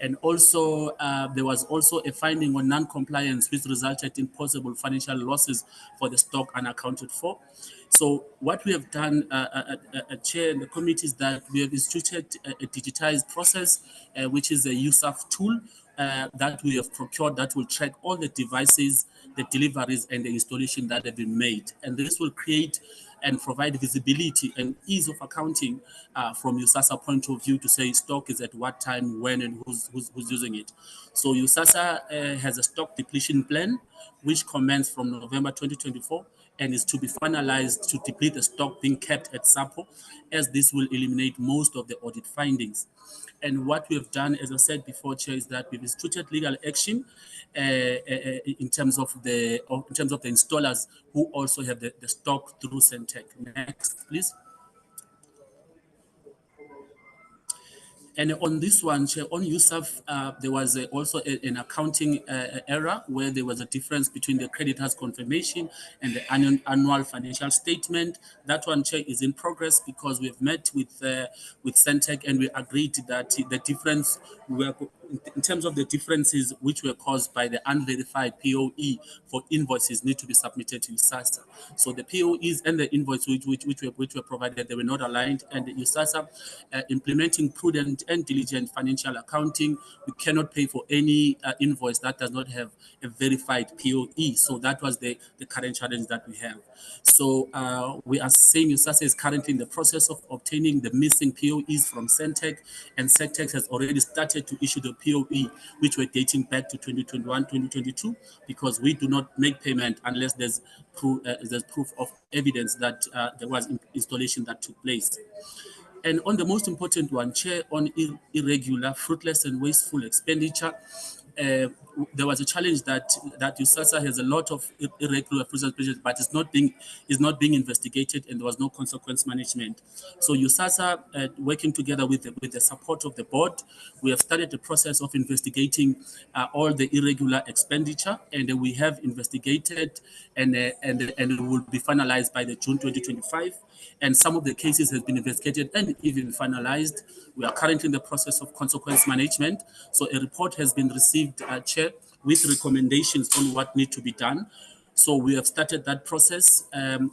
And also, there was also a finding on non-compliance, which resulted in possible financial losses for the stock unaccounted for. So what we have done, Chair and the committee, is that we have instituted a digitized process, which is a USAF tool that we have procured that will track all the devices, the deliveries, and the installation that have been made. And this will create and provide visibility and ease of accounting from USASA point of view to say stock is at what time, when, and who's using it. So USASA has a stock depletion plan, which commenced from November 2024 and is to be finalized to deplete the stock being kept at SAPO, as this will eliminate most of the audit findings. And what we have done, as I said before, Chair, is that we've instituted legal action in terms of the installers who also have the stock through Centec. Next, please. And on this one, Chair, on USAF, there was also an accounting error where there was a difference between the creditor's confirmation and the annual financial statement. That one, Chair, is in progress because we've met with Centec and we agreed that the difference in terms of the differences which were caused by the unverified POE for invoices need to be submitted to USASA. So the POEs and the invoice which were provided, they were not aligned, and the USASA implementing prudent and diligent financial accounting, we cannot pay for any invoice that does not have a verified POE. So that was the current challenge that we have. So we are saying USASA is currently in the process of obtaining the missing POEs from Centec, and Centec has already started to issue the POE, which were dating back to 2021, 2022, because we do not make payment unless there's proof of evidence that there was installation that took place. And on the most important one, Chair, on irregular, fruitless, and wasteful expenditure, there was a challenge that USASA has a lot of irregular, fruitless expenditure, but is not being investigated, and there was no consequence management. So USASA, working together with the support of the board, we have started the process of investigating all the irregular expenditure, and we have investigated, and it will be finalized by the June 2025. And some of the cases have been investigated and even finalized. We are currently in the process of consequence management. So a report has been received, Chair, with recommendations on what needs to be done. So we have started that process.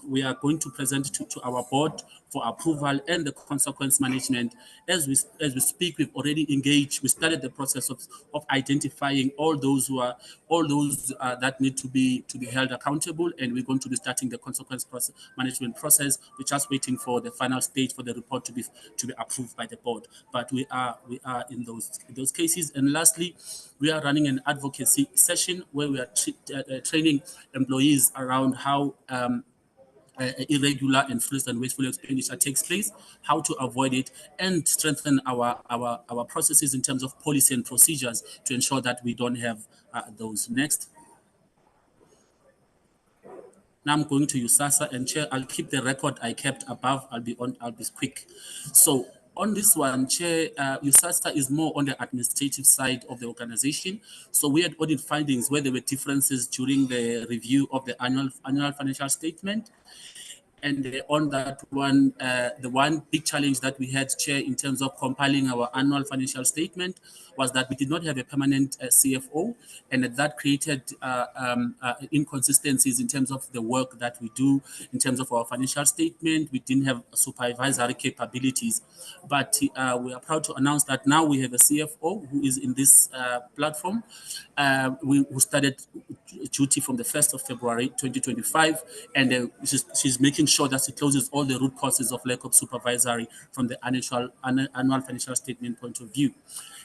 We are going to present to our board for approval and the consequence management. As we speak, we've already engaged. We started the process of identifying all those that need to be held accountable, and we're going to be starting the consequence management process. We're just waiting for the final stage for the report to be approved by the board. But we are in those cases. And lastly, we are running an advocacy session where we are training employees around how irregular and frivolous and wasteful expenditure takes place, how to avoid it, and strengthen our processes in terms of policy and procedures to ensure that we don't have those. Next. Now I'm going to USASA, and Chair, I'll keep the record I kept above. I'll be quick. So on this one, Chair, USASA is more on the administrative side of the organization. So we had audit findings where there were differences during the review of the annual financial statement. And on that one, the one big challenge that we had, Chair, in terms of compiling our annual financial statement was that we did not have a permanent CFO, and that created inconsistencies in terms of the work that we do in terms of our financial statement. We didn't have supervisory capabilities, but we are proud to announce that now we have a CFO who is in this platform. We started duty from the 1st of February 2025, and she's making sure that she closes all the root causes of lack of supervisory from the annual financial statement point of view.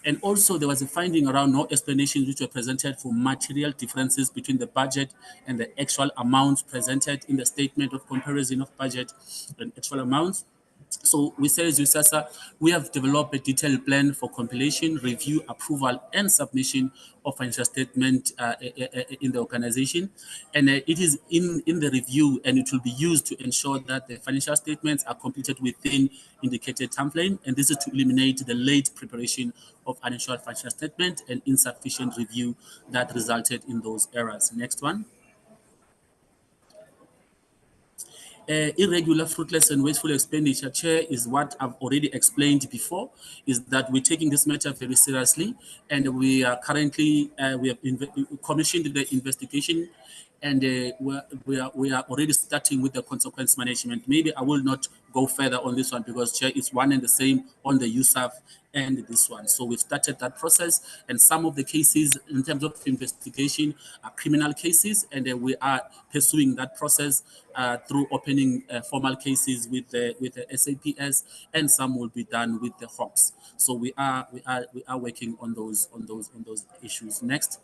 And also there was a finding around no explanations which were presented for material differences between the budget and the actual amounts presented in the statement of comparison of budget and actual amounts. So we say as USASA, we have developed a detailed plan for compilation, review, approval, and submission of financial statement in the organization. And it is in the review, and it will be used to ensure that the financial statements are completed within indicated timeframe. And this is to eliminate the late preparation of initial financial statement and insufficient review that resulted in those errors. Next one. Irregular, fruitless, and wasteful expenditure, Chair, is what I've already explained before, is that we're taking this matter very seriously, and we are currently, we have commissioned the investigation, and we are already starting with the consequence management. Maybe I will not go further on this one because, Chair, it's one and the same on the USAF and this one. So we've started that process, and some of the cases in terms of investigation are criminal cases, and we are pursuing that process through opening formal cases with the SAPS, and some will be done with the Hawks. So we are working on those issues. Next.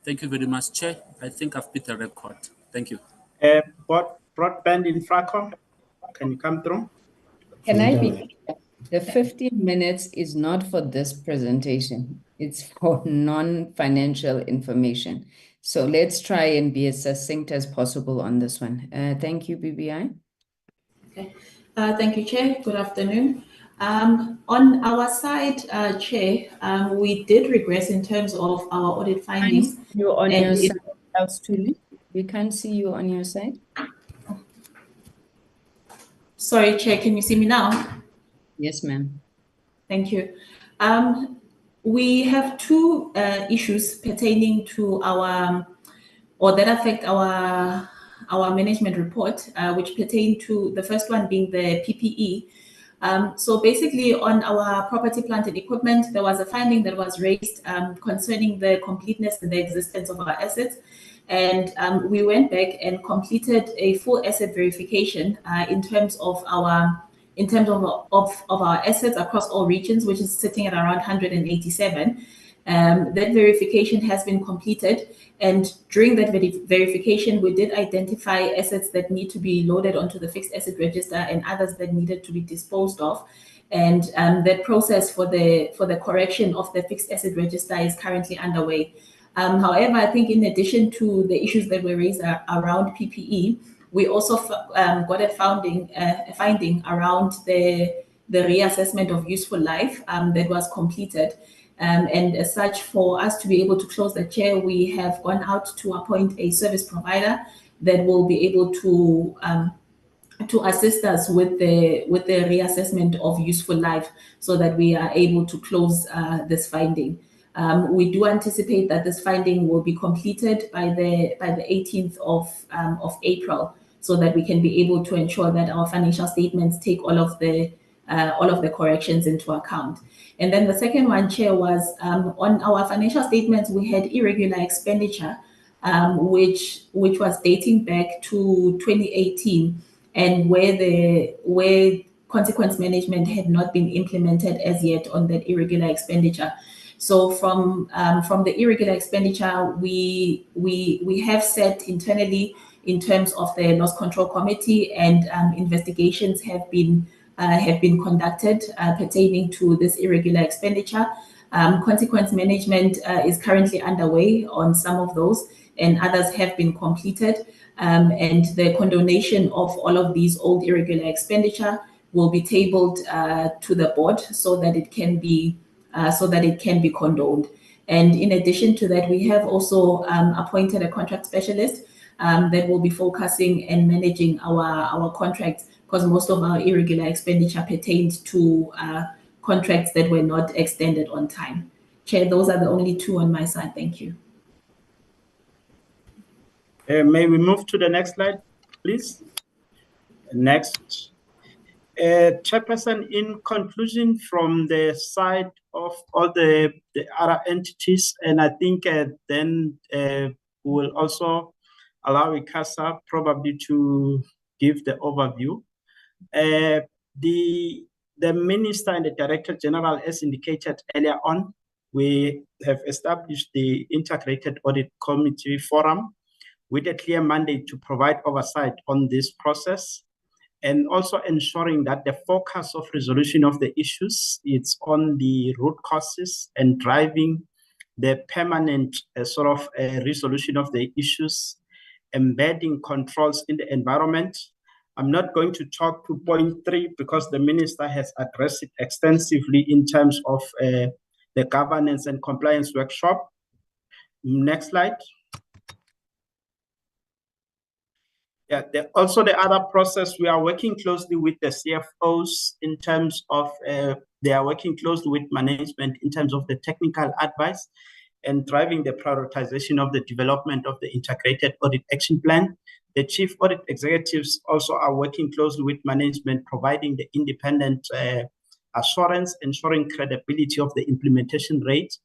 Thank you very much, Chair. I think I've beat the record. Thank you. Broadband infraco, can you come through? Can I be? The 15 minutes is not for this presentation. It's for non-financial information. So let's try and be as succinct as possible on this one. Thank you, BBI. Okay. Thank you, Chair. Good afternoon. On our side, Chair, we did regress in terms of our audit findings. You're on your side. We can't see you on your side. Sorry, Chair, can you see me now? Yes, ma'am. Thank you. We have two issues pertaining to our, or that affect our management report, which pertain to the first one being the PPE. So basically on our property, plant and equipment, there was a finding that was raised concerning the completeness and the existence of our assets. And we went back and completed a full asset verification in terms of our our assets across all regions, which is sitting at around 187. That verification has been completed, and during that verification, we did identify assets that need to be loaded onto the fixed asset register and others that needed to be disposed of. And that process for the correction of the fixed asset register is currently underway. However, I think in addition to the issues that were raised around PPE, we also got a finding around the reassessment of useful life that was completed. And as such, for us to be able to close the chair, we have gone out to appoint a service provider that will be able to assist us with the reassessment of useful life, so that we are able to close this finding. We do anticipate that this finding will be completed by the 18th of April, so that we can be able to ensure that our financial statements take all of the corrections into account. And then the second one, Chair, was on our financial statements, we had irregular expenditure, which was dating back to 2018, and where consequence management had not been implemented as yet on that irregular expenditure. So from the irregular expenditure, we have set internally in terms of the loss control committee, and investigations have been conducted pertaining to this irregular expenditure. Consequence management is currently underway on some of those, and others have been completed. And the condonation of all of these old irregular expenditure will be tabled to the board so that it can be condoned. And in addition to that, we have also appointed a contract specialist that will be focusing and managing our contracts, because most of our irregular expenditure pertains to contracts that were not extended on time. Chair, those are the only two on my side. Thank you. May we move to the next slide, please? Next. Chairperson, in conclusion from the side of all the other entities, and I think then we will also allow AGSA probably to give the overview. The Minister and the Director General, as indicated earlier on, we have established the Integrated Audit Committee Forum with a clear mandate to provide oversight on this process, and also ensuring that the focus of resolution of the issues is on the root causes and driving the permanent resolution of the issues, embedding controls in the environment. I'm not going to talk to point 3 because the Minister has addressed it extensively in terms of the governance and compliance workshop. Next slide. Yeah, also the other process, we are working closely with the CFOs in terms of, they are working closely with management in terms of the technical advice and driving the prioritization of the development of the Integrated Audit Action Plan. The Chief Audit Executives also are working closely with management, providing the independent assurance, ensuring credibility of the implementation rate.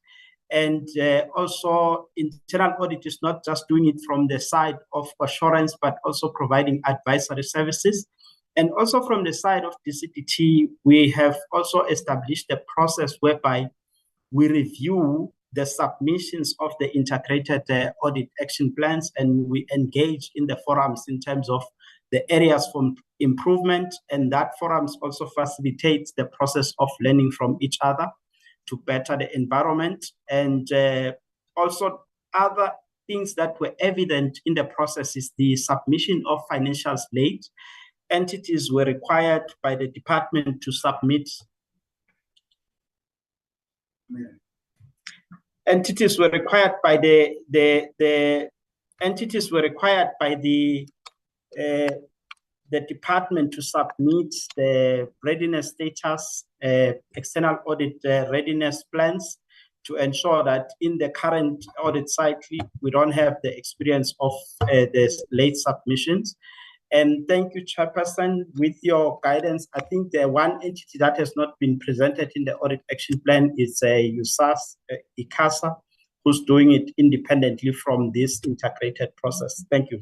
And also internal audit is not just doing it from the side of assurance, but also providing advisory services. And also from the side of DCDT, we have also established a process whereby we review the submissions of the integrated audit action plans, and we engage in the forums in terms of the areas for improvement, and that forums also facilitates the process of learning from each other to better the environment. And also other things that were evident in the process is the submission of financials late. Entities were required by the department to submit. Entities were required by the department to submit the readiness status, external audit readiness plans, to ensure that in the current audit cycle, we don't have the experience of the late submissions. And thank you, Chairperson. With your guidance, I think the one entity that has not been presented in the audit action plan is AGSA, who's doing it independently from this integrated process. Thank you.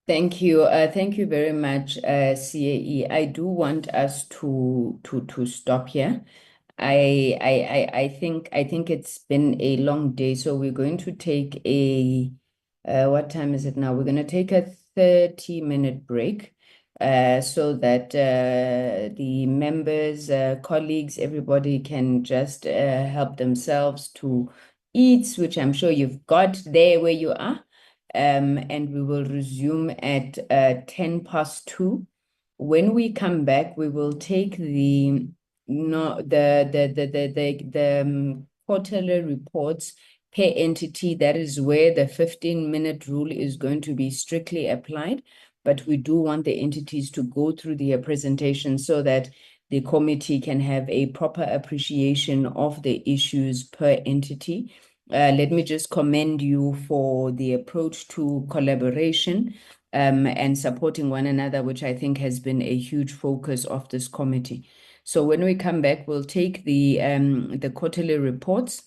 Thank you. Thank you very much, CAE. I do want us to stop here. I think it's been a long day, so we're going to take a what time is it now? We're going to take a 30-minute break so that the members, colleagues, everybody can just help themselves to eat, which I'm sure you've got there where you are. And we will resume at 2:10. When we come back, we will take the quarterly reports per entity. That is where the 15-minute rule is going to be strictly applied. But we do want the entities to go through their presentation so that the committee can have a proper appreciation of the issues per entity. Let me just commend you for the approach to collaboration and supporting one another, which I think has been a huge focus of this committee. So when we come back, we'll take the quarterly reports,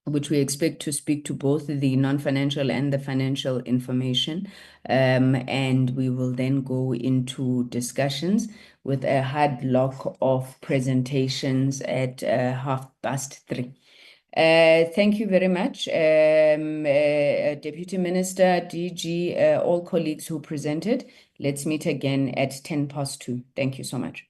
which we expect to speak to both the non-financial and the financial information. And we will then go into discussions with a hard block of presentations at 3:30. Thank you very much, Deputy Minister, DG, all colleagues who presented. Let's meet again at 2:10. Thank you so much.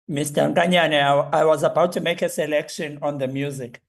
Mr. Nkanyane, I was about to make a selection on the music.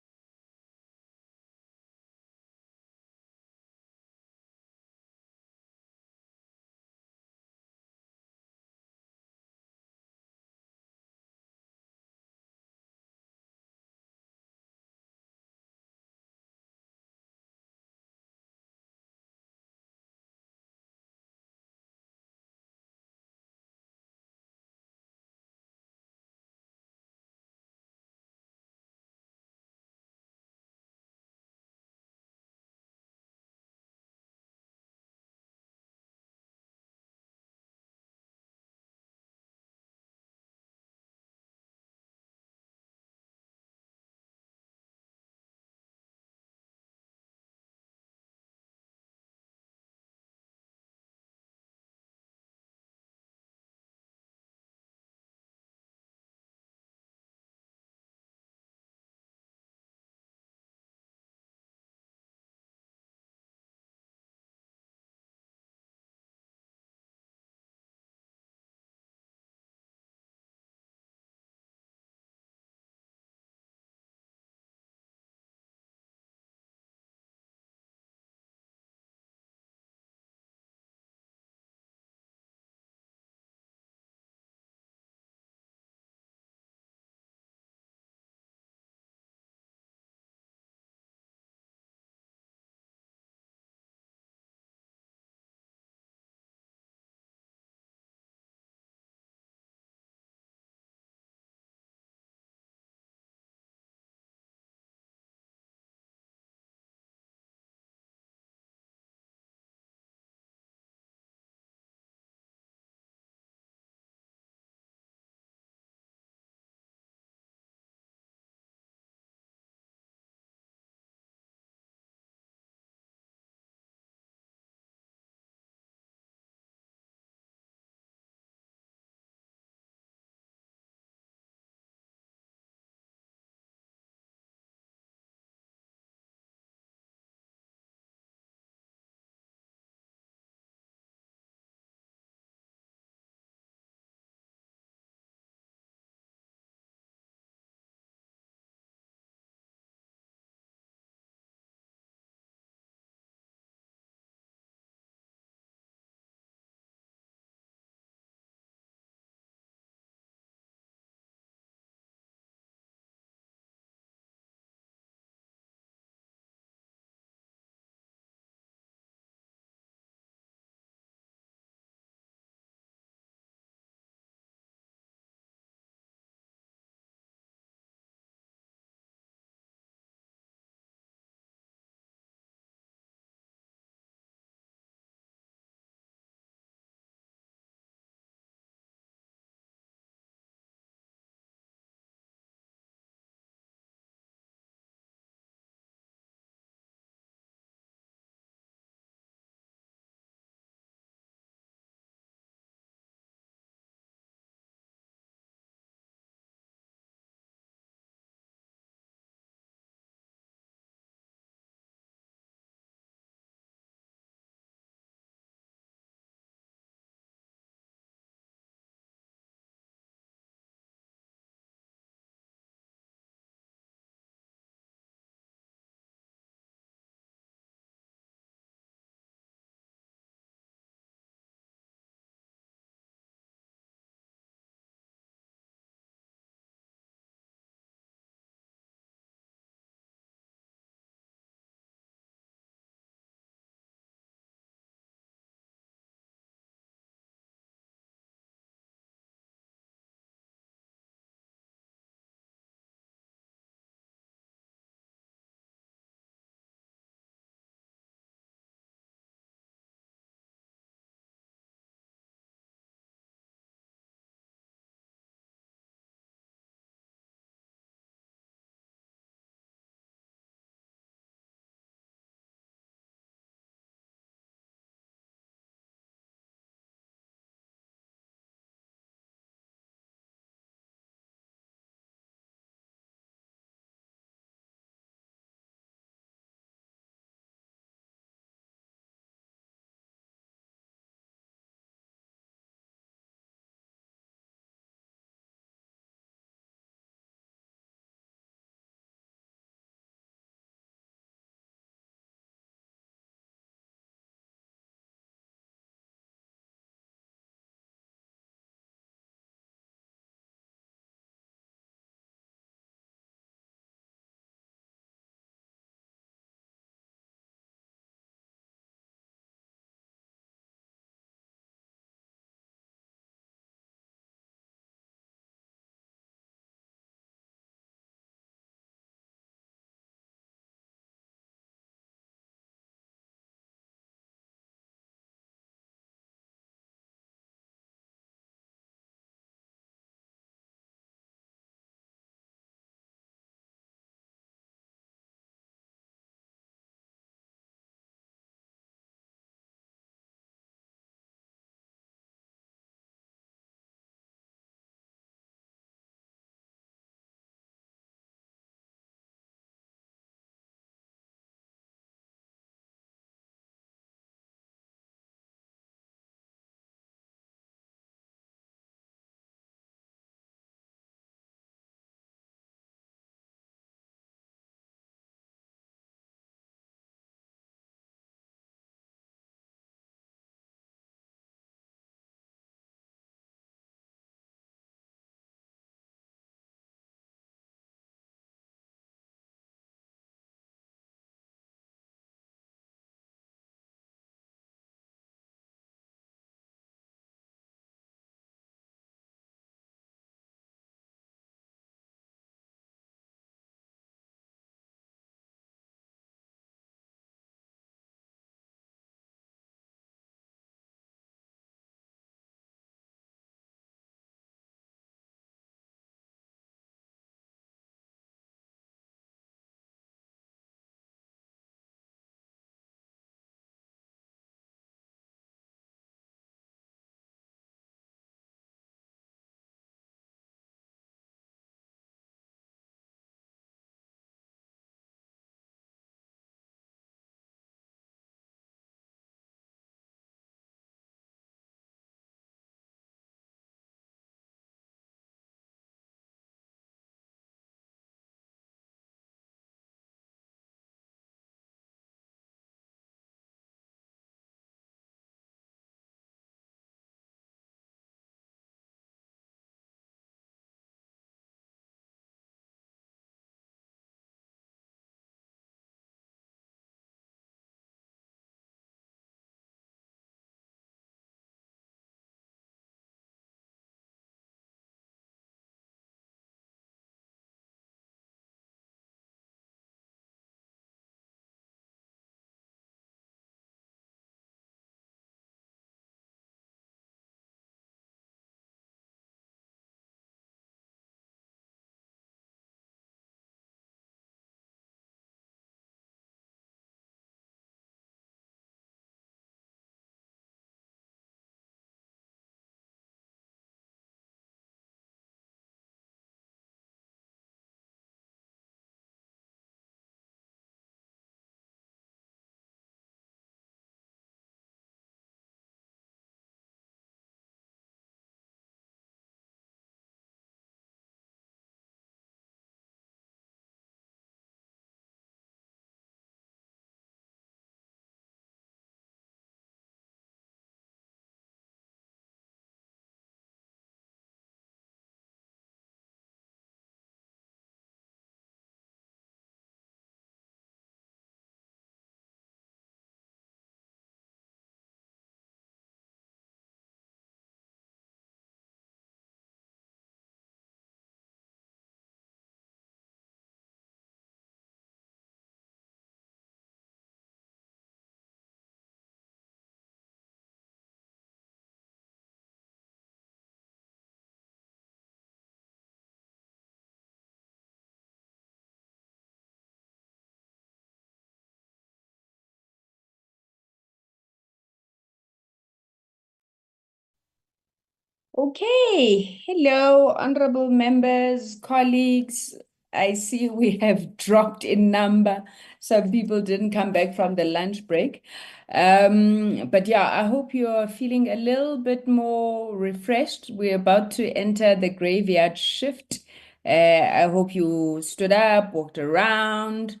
Okay, hello, honorable members, colleagues. I see we have dropped in number. Some people didn't come back from the lunch break. But yeah, I hope you're feeling a little bit more refreshed. We're about to enter the graveyard shift. I hope you stood up, walked around,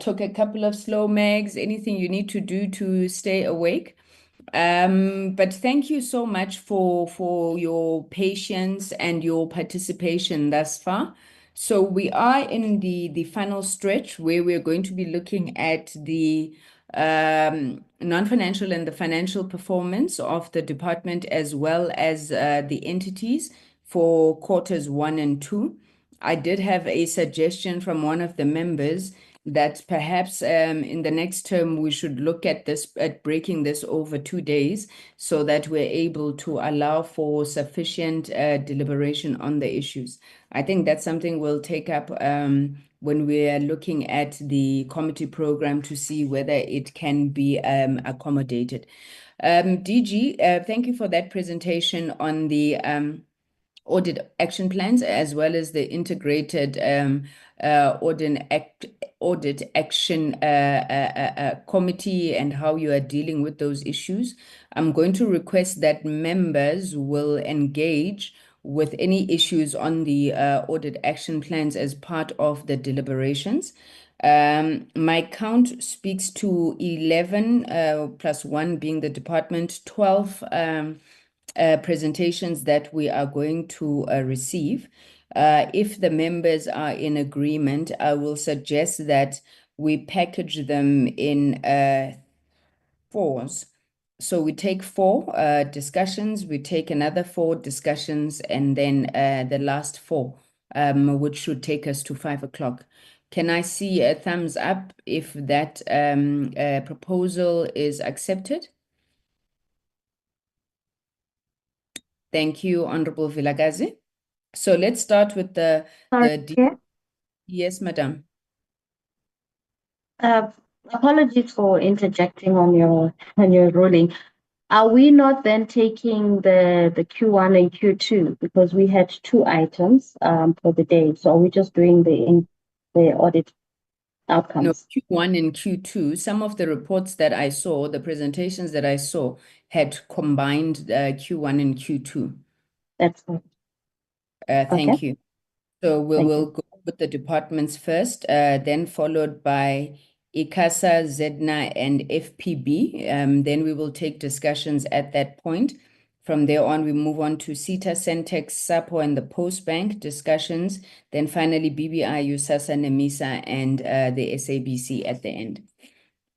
took a couple of slow mags, anything you need to do to stay awake. But thank you so much for your patience and your participation thus far. So we are in the final stretch where we're going to be looking at the non-financial and the financial performance of the department as well as the entities for quarters 1 and 2. I did have a suggestion from one of the members that perhaps in the next term we should look at breaking this over 2 days so that we're able to allow for sufficient deliberation on the issues. I think that's something we'll take up when we're looking at the committee program to see whether it can be accommodated. DG, thank you for that presentation on the audit action plans as well as the integrated audit action committee and how you are dealing with those issues. I'm going to request that members will engage with any issues on the audit action plans as part of the deliberations. My count speaks to 11 plus 1 being the department, 12 presentations that we are going to receive. If the members are in agreement, I will suggest that we package them in 4s. So we take 4 discussions, we take another 4 discussions, and then the last 4, which should take us to 5 o'clock. Can I see a thumbs up if that proposal is accepted? Thank you, Honorable Vilakazi. So let's start with the Chair? Yes, Madam. Apologies for interjecting on your ruling. Are we not then taking the Q1 and Q2 because we had 2 items for the day? So are we just doing the audit outcomes? No, Q1 and Q2. Some of the reports that I saw, the presentations that I saw, had combined Q1 and Q2. That's good. Thank you. So we Thank will go with the departments first, then followed by ICASA, ZEDNA, and FPB. Then we will take discussions at that point. From there on, we move on to CETA, Centex, SAPO, and the Post Bank discussions. Then finally, BBI, USASA, NEMISA, and the SABC at the end.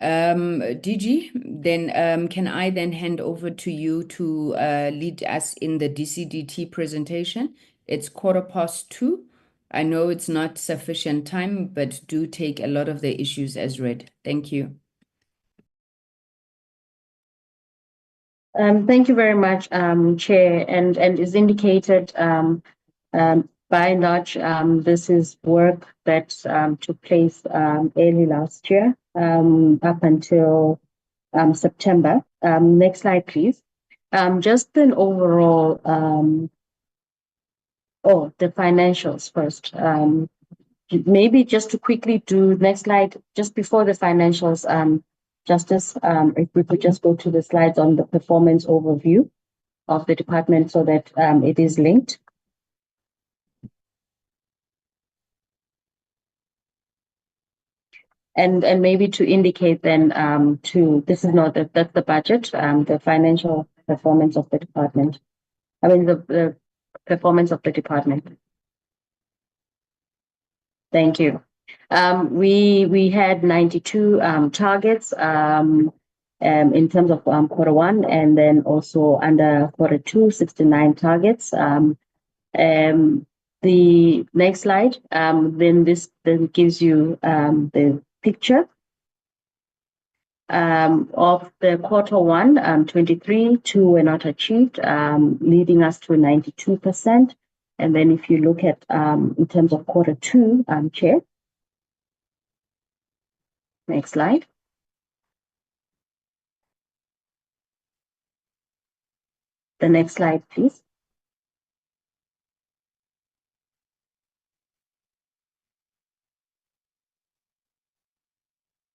DG, then can I then hand over to you to lead us in the DCDT presentation? It's 2:15. I know it's not sufficient time, but do take a lot of the issues as read. Thank you. Thank you very much, Chair. And as indicated, by and large, this is work that took place early last year up until September. Next slide, please. Just an overall, the financials first. Maybe just to quickly do next slide, just before the financials, Justice, if we could just go to the slides on the performance overview of the department so that it is linked. And maybe to indicate then this is not that's the budget, the financial performance of the department. I mean the performance of the department. Thank you. We had 92 targets in terms of Q1, and then also under Q2, 69 targets. The next slide, then this gives you the picture of the Q1, 23, 2 were not achieved, leading us to 92%. And then if you look at in terms of Q2, Chair. Next slide. The next slide, please.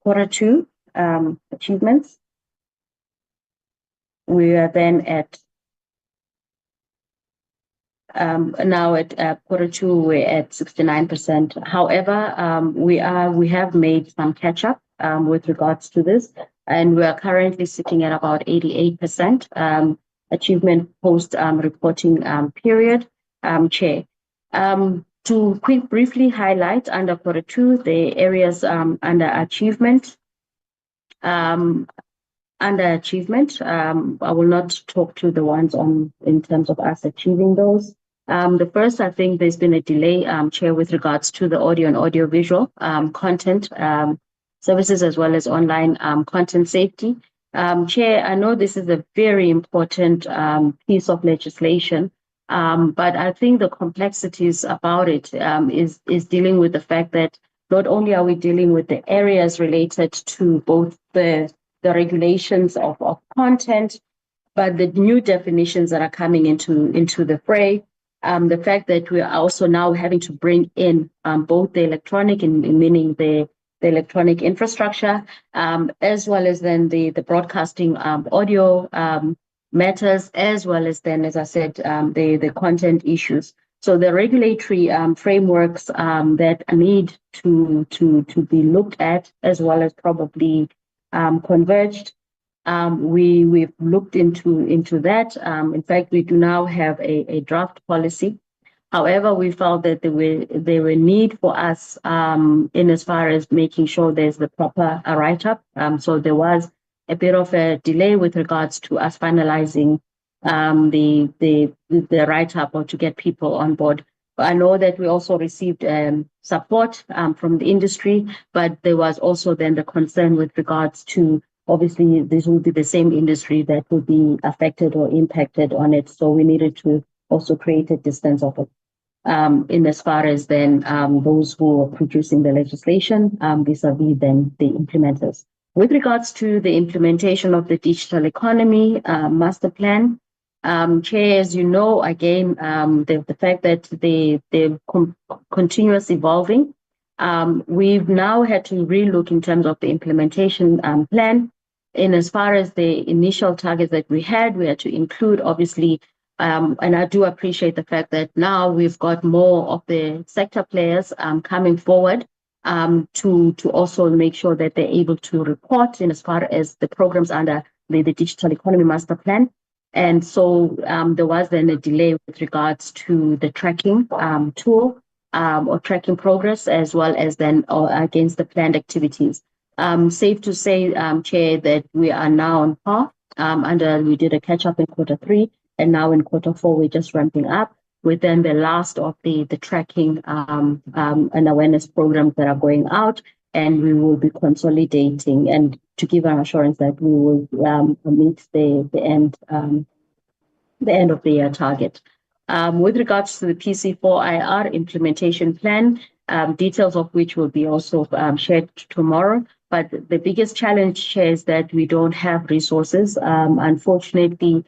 Q2 achievements. We are then at now at Q2, we're at 69%. However, we have made some catch up with regards to this, and we are currently sitting at about 88% achievement post reporting period. Chair, to briefly highlight under Q2 the areas under achievement. Under achievement, I will not talk to the ones in terms of us achieving those. The first, I think there's been a delay, Chair, with regards to the audio and audiovisual content services as well as online content safety. Chair, I know this is a very important piece of legislation, but I think the complexities about it is dealing with the fact that not only are we dealing with the areas related to both the regulations of content, but the new definitions that are coming into the fray. The fact that we are also now having to bring in both the electronic, meaning the electronic infrastructure, as well as then the broadcasting audio matters, as well as then, as I said, the content issues. So the regulatory frameworks that need to be looked at, as well as probably converged. We've looked into that. In fact, we do now have a draft policy. However, we felt that there were need for us in as far as making sure there's the proper write-up. So there was a bit of a delay with regards to us finalizing the write-up or to get people on board. I know that we also received support from the industry, but there was also then the concern with regards to, obviously, this will be the same industry that will be affected or impacted on it. So we needed to also create a distance of it in as far as then those who are producing the legislation vis-a-vis then the implementers. With regards to the implementation of the digital economy master plan, Chair, as you know, again, the fact that they're continuous evolving, we've now had to relook in terms of the implementation plan. In as far as the initial targets that we had to include, obviously, and I do appreciate the fact that now we've got more of the sector players coming forward to also make sure that they're able to report in as far as the programs under the digital economy master plan. And so there was then a delay with regards to the tracking tool or tracking progress, as well as then against the planned activities. Safe to say, Chair, that we are now on par. We did a catch up in Q3, and now in Q4 we're just ramping up within the last of the tracking and awareness programs that are going out, and we will be consolidating and to give an assurance that we will meet the end of the year target. With regards to the PC4IR implementation plan, details of which will be also shared tomorrow. But the biggest challenge is that we don't have resources. Unfortunately,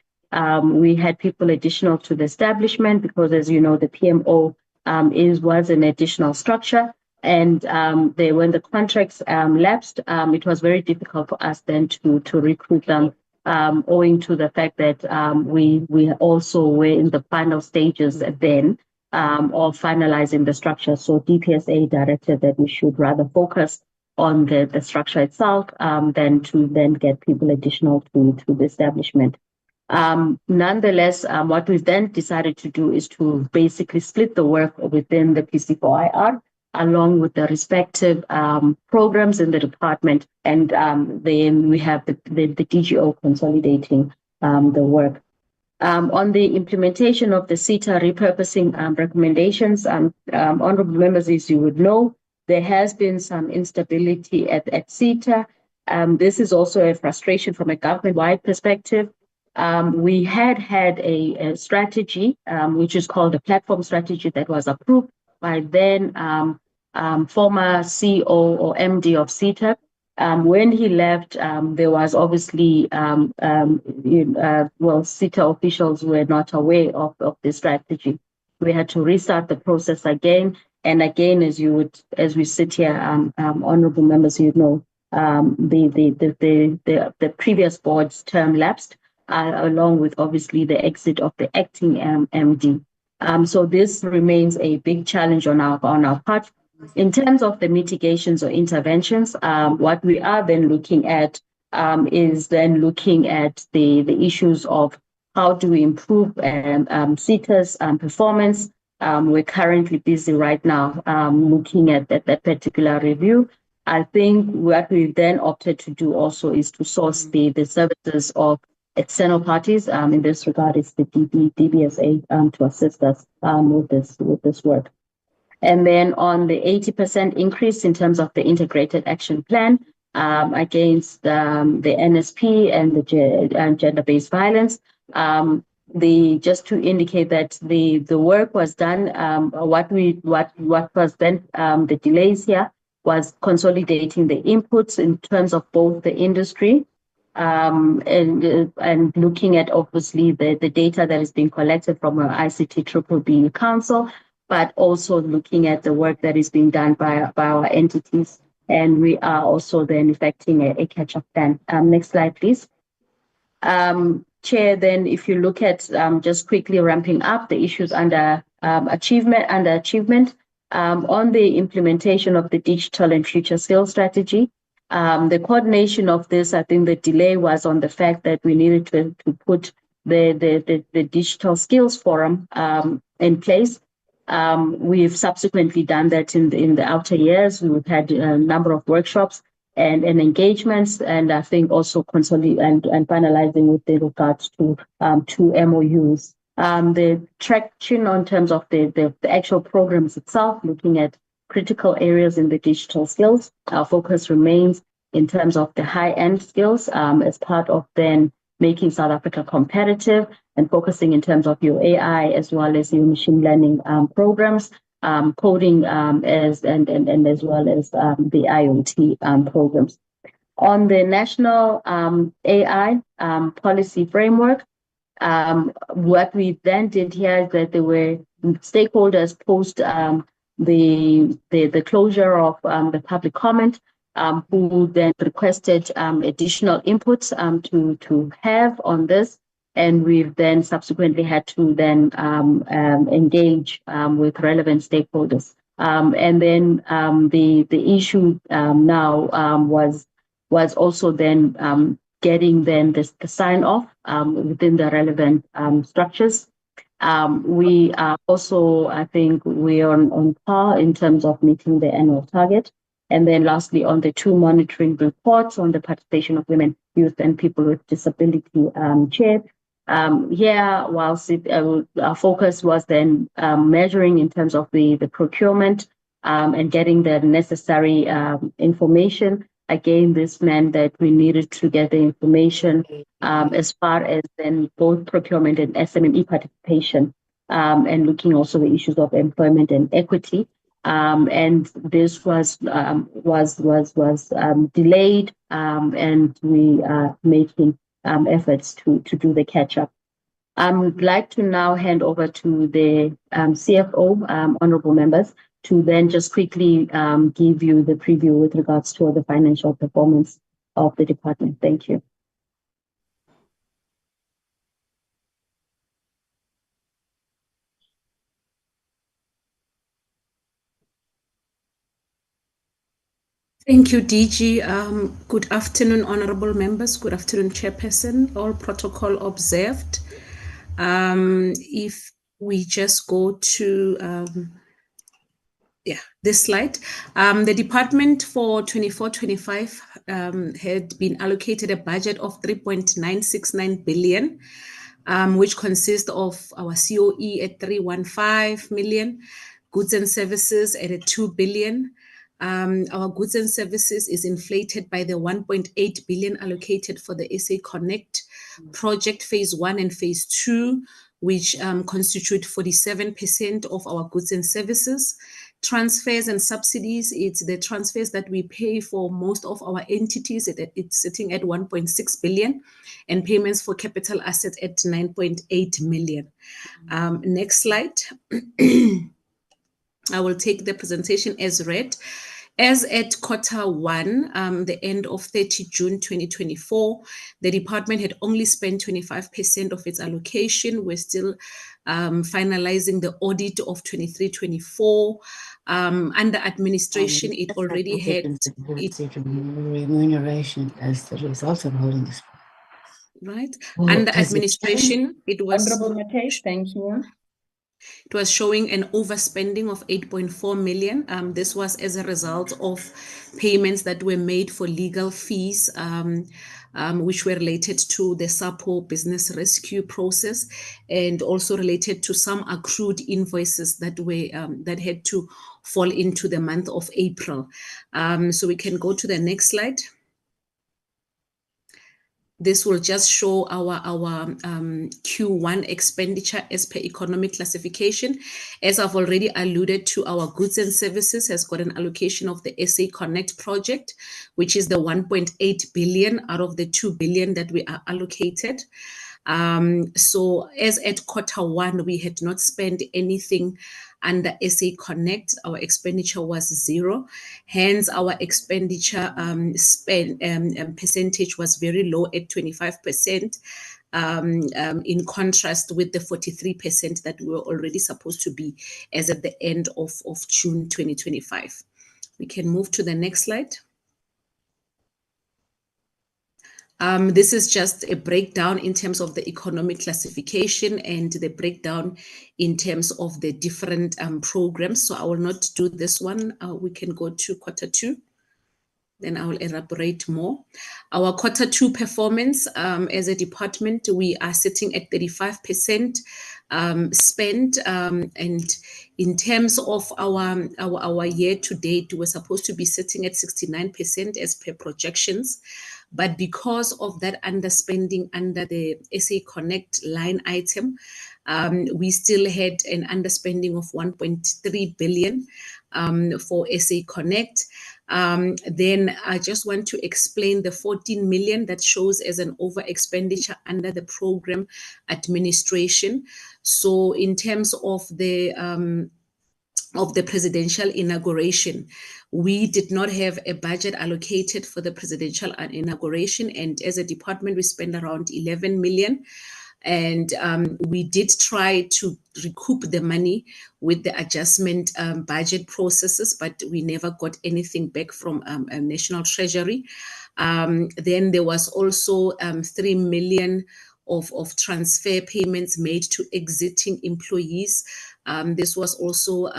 we had people additional to the establishment because, as you know, the PMO was an additional structure. And when the contracts lapsed, it was very difficult for us then to recruit them, owing to the fact that we also were in the final stages then of finalizing the structure. So DPSA directed that we should rather focus on the structure itself than to then get people additional to the establishment. Nonetheless, what we've then decided to do is to basically split the work within the PC4IR along with the respective programs in the department, and then we have the DGO consolidating the work. On the implementation of the CETA repurposing recommendations, honorable members, as you would know, there has been some instability at CETA. This is also a frustration from a government-wide perspective. We had a strategy, which is called a platform strategy, that was approved by then former CEO or MD of CETA. When he left, there was obviously, CETA officials were not aware of the strategy. We had to restart the process again. And again, as we sit here, honorable members, you know, the previous board's term lapsed, along with obviously the exit of the acting MD. So this remains a big challenge on our part. In terms of the mitigations or interventions, what we are then looking at is then looking at the issues of how do we improve SETA's performance. We're currently busy right now looking at that particular review. I think what we've then opted to do also is to source the services of external parties. In this regard, it's the DBSA to assist us with this work. And then on the 80% increase in terms of the integrated action plan against the NSP and the gender-based violence, just to indicate that the work was done. What was then the delays here was consolidating the inputs in terms of both the industry and looking at obviously the data that is being collected from our ICT BBB Council, but also looking at the work that is being done by our entities. And we are also then effecting a catch-up plan. Next slide, please. Chair, then if you look at just quickly ramping up the issues under achievement, on the implementation of the digital and future skills strategy, the coordination of this, I think the delay was on the fact that we needed to put the digital skills forum in place. We've subsequently done that in the outer years. We've had a number of workshops and engagements, and I think also consolidating and finalizing with regards to two MOUs. The traction on terms of the actual programs itself, looking at critical areas in the digital skills. Our focus remains in terms of the high-end skills as part of then making South Africa competitive and focusing in terms of your AI as well as your machine learning programs, coding as well as the IoT programs. On the national AI policy framework, what we then did here is that there were stakeholders post the closure of the public comment, who then requested additional inputs to have on this. And we've then subsequently had to then engage with relevant stakeholders. And then the issue now was also then getting then the sign off within the relevant structures. We are also, I think, we are on par in terms of meeting the annual target. And then lastly, on the two monitoring reports on the participation of women, youth, and people with disability, Chair. Here, whilst our focus was then measuring in terms of the procurement and getting the necessary information, again, this meant that we needed to get the information as far as then both procurement and SMME participation, and looking also the issues of employment and equity. And this was delayed, and we are making efforts to do the catch-up. I would like to now hand over to the CFO, honorable members, to then just quickly give you the preview with regards to the financial performance of the department. Thank you. Thank you, DG. Good afternoon, honorable members. Good afternoon, Chairperson. All protocol observed. If we just go to this slide. The department for 24-25 had been allocated a budget of 3.969 billion, which consists of our COE at 315 million, goods and services at 2 billion. Our goods and services is inflated by the 1.8 billion allocated for the SA Connect project phase 1 and phase 2, which constitute 47% of our goods and services. Transfers and subsidies, it's the transfers that we pay for most of our entities. It's sitting at 1.6 billion, and payments for capital assets at 9.8 million. Next slide. I will take the presentation as read. As at quarter one, the end of 30 June 2024, the department had only spent 25% of its allocation. We're still finalizing the audit of 23-24. Under administration, it already had remuneration as the result of holding this. Right. Under administration, it was Honorable Matei, thank you. It was showing an overspending of 8.4 million. This was as a result of payments that were made for legal fees, which were related to the SAPO business rescue process, and also related to some accrued invoices that were that had to fall into the month of April. So we can go to the next slide. This will just show our Q1 expenditure as per economic classification. As I've already alluded to, our goods and services has got an allocation of the SA Connect project, which is the 1.8 billion out of the 2 billion that we are allocated. So as at quarter one, we had not spent anything under SA Connect. Our expenditure was 0. Hence, our expenditure percentage was very low at 25%, in contrast with the 43% that we were already supposed to be as at the end of June 2025. We can move to the next slide. This is just a breakdown in terms of the economic classification and the breakdown in terms of the different programs. So I will not do this one. We can go to quarter two. Then I will elaborate more. Our quarter two performance as a department, we are sitting at 35% spent. And in terms of our year to date, we're supposed to be sitting at 69% as per projections. But because of that underspending under the SA Connect line item, we still had an underspending of 1.3 billion for SA Connect. Then I just want to explain the 14 million that shows as an over expenditure under the program administration. So in terms of the presidential inauguration, we did not have a budget allocated for the presidential inauguration, and as a department we spent around 11 million, and we did try to recoup the money with the adjustment budget processes, but we never got anything back from National Treasury. Then there was also 3 million of transfer payments made to exiting employees. This was also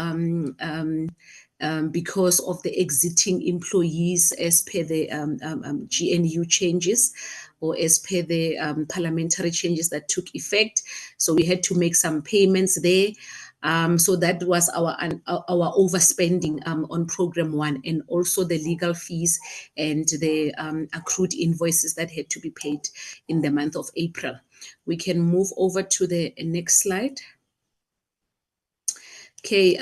because of the exiting employees as per the GNU changes, or as per the parliamentary changes that took effect. So we had to make some payments there. So that was our overspending on program one, and also the legal fees and the accrued invoices that had to be paid in the month of April. We can move over to the next slide. Okay,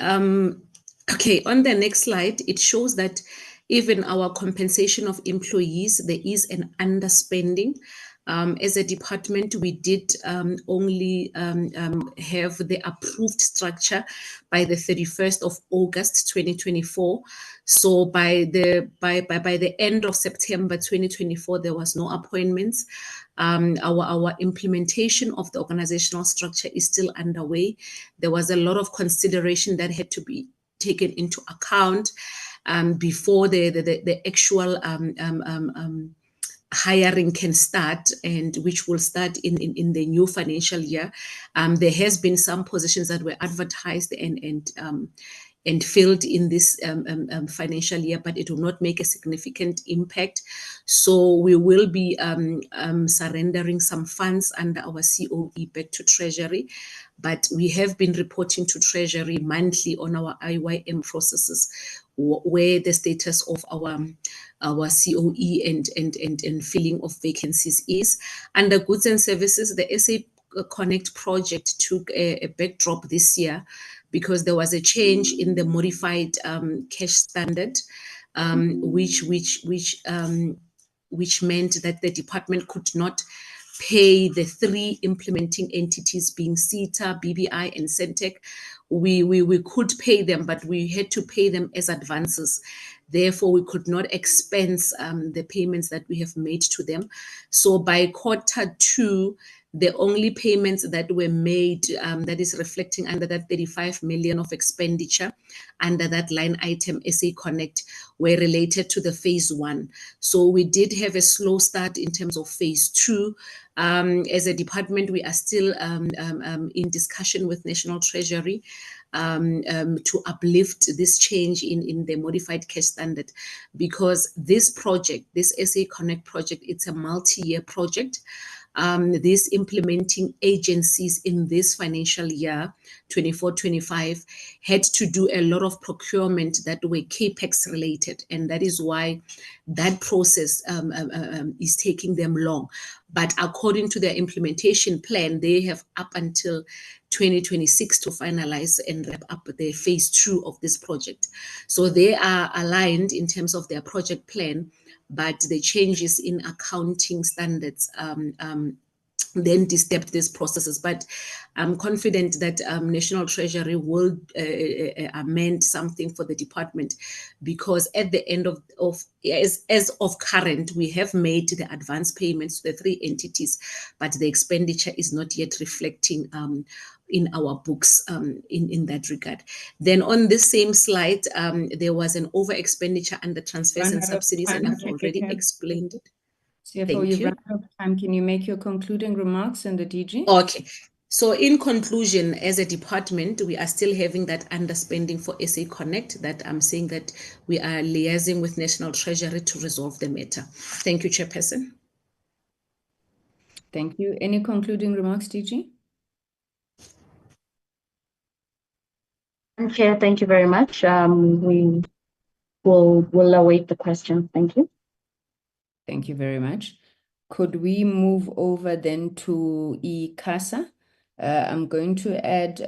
okay, on the next slide, it shows that even our compensation of employees, there is an underspending. As a department, we did only have the approved structure by the 31st of August 2024. So by the end of September 2024, there was no appointments. Our implementation of the organizational structure is still underway. There was a lot of consideration that had to be taken into account before the actual hiring can start, and which will start in the new financial year. There has been some positions that were advertised and filled in this financial year, but it will not make a significant impact. So we will be surrendering some funds under our COE back to Treasury, but we have been reporting to Treasury monthly on our IYM processes, where the status of our COE and filling of vacancies is. Under goods and services, the SA Connect project took a backdrop this year because there was a change in the modified cash standard, which meant that the department could not pay the 3 implementing entities, being CETA, BBI, and Centec, we could pay them, but we had to pay them as advances. Therefore, we could not expense the payments that we have made to them. So by Q2, the only payments that were made that is reflecting under that 35 million of expenditure under that line item SA Connect were related to the phase 1. So we did have a slow start in terms of phase 2. As a department, we are still in discussion with National Treasury to uplift this change in the modified cash standard, because this project, this SA Connect project, it's a multi-year project. These implementing agencies in this financial year, 24-25, had to do a lot of procurement that were CAPEX related, and that is why that process is taking them long. But according to their implementation plan, they have up until 2026 to finalize and wrap up the phase 2 of this project. So they are aligned in terms of their project plan, but the changes in accounting standards then disturbed these processes. But I'm confident that National Treasury will amend something for the department, because at the end of as of current, we have made the advance payments to the 3 entities, but the expenditure is not yet reflecting in our books in that regard. Then on this same slide, there was an over expenditure under transfers and subsidies, and I've already explained it. CFO, you've run out of time. Can you make your concluding remarks on the DG? Okay. So in conclusion, as a department, we are still having that underspending for SA Connect, that I'm saying that we are liaising with National Treasury to resolve the matter. Thank you, Chairperson. Thank you. Any concluding remarks, DG? Chair, thank you very much. We will await the question. Thank you. Thank you very much. Could we move over then to ICASA? I'm going to add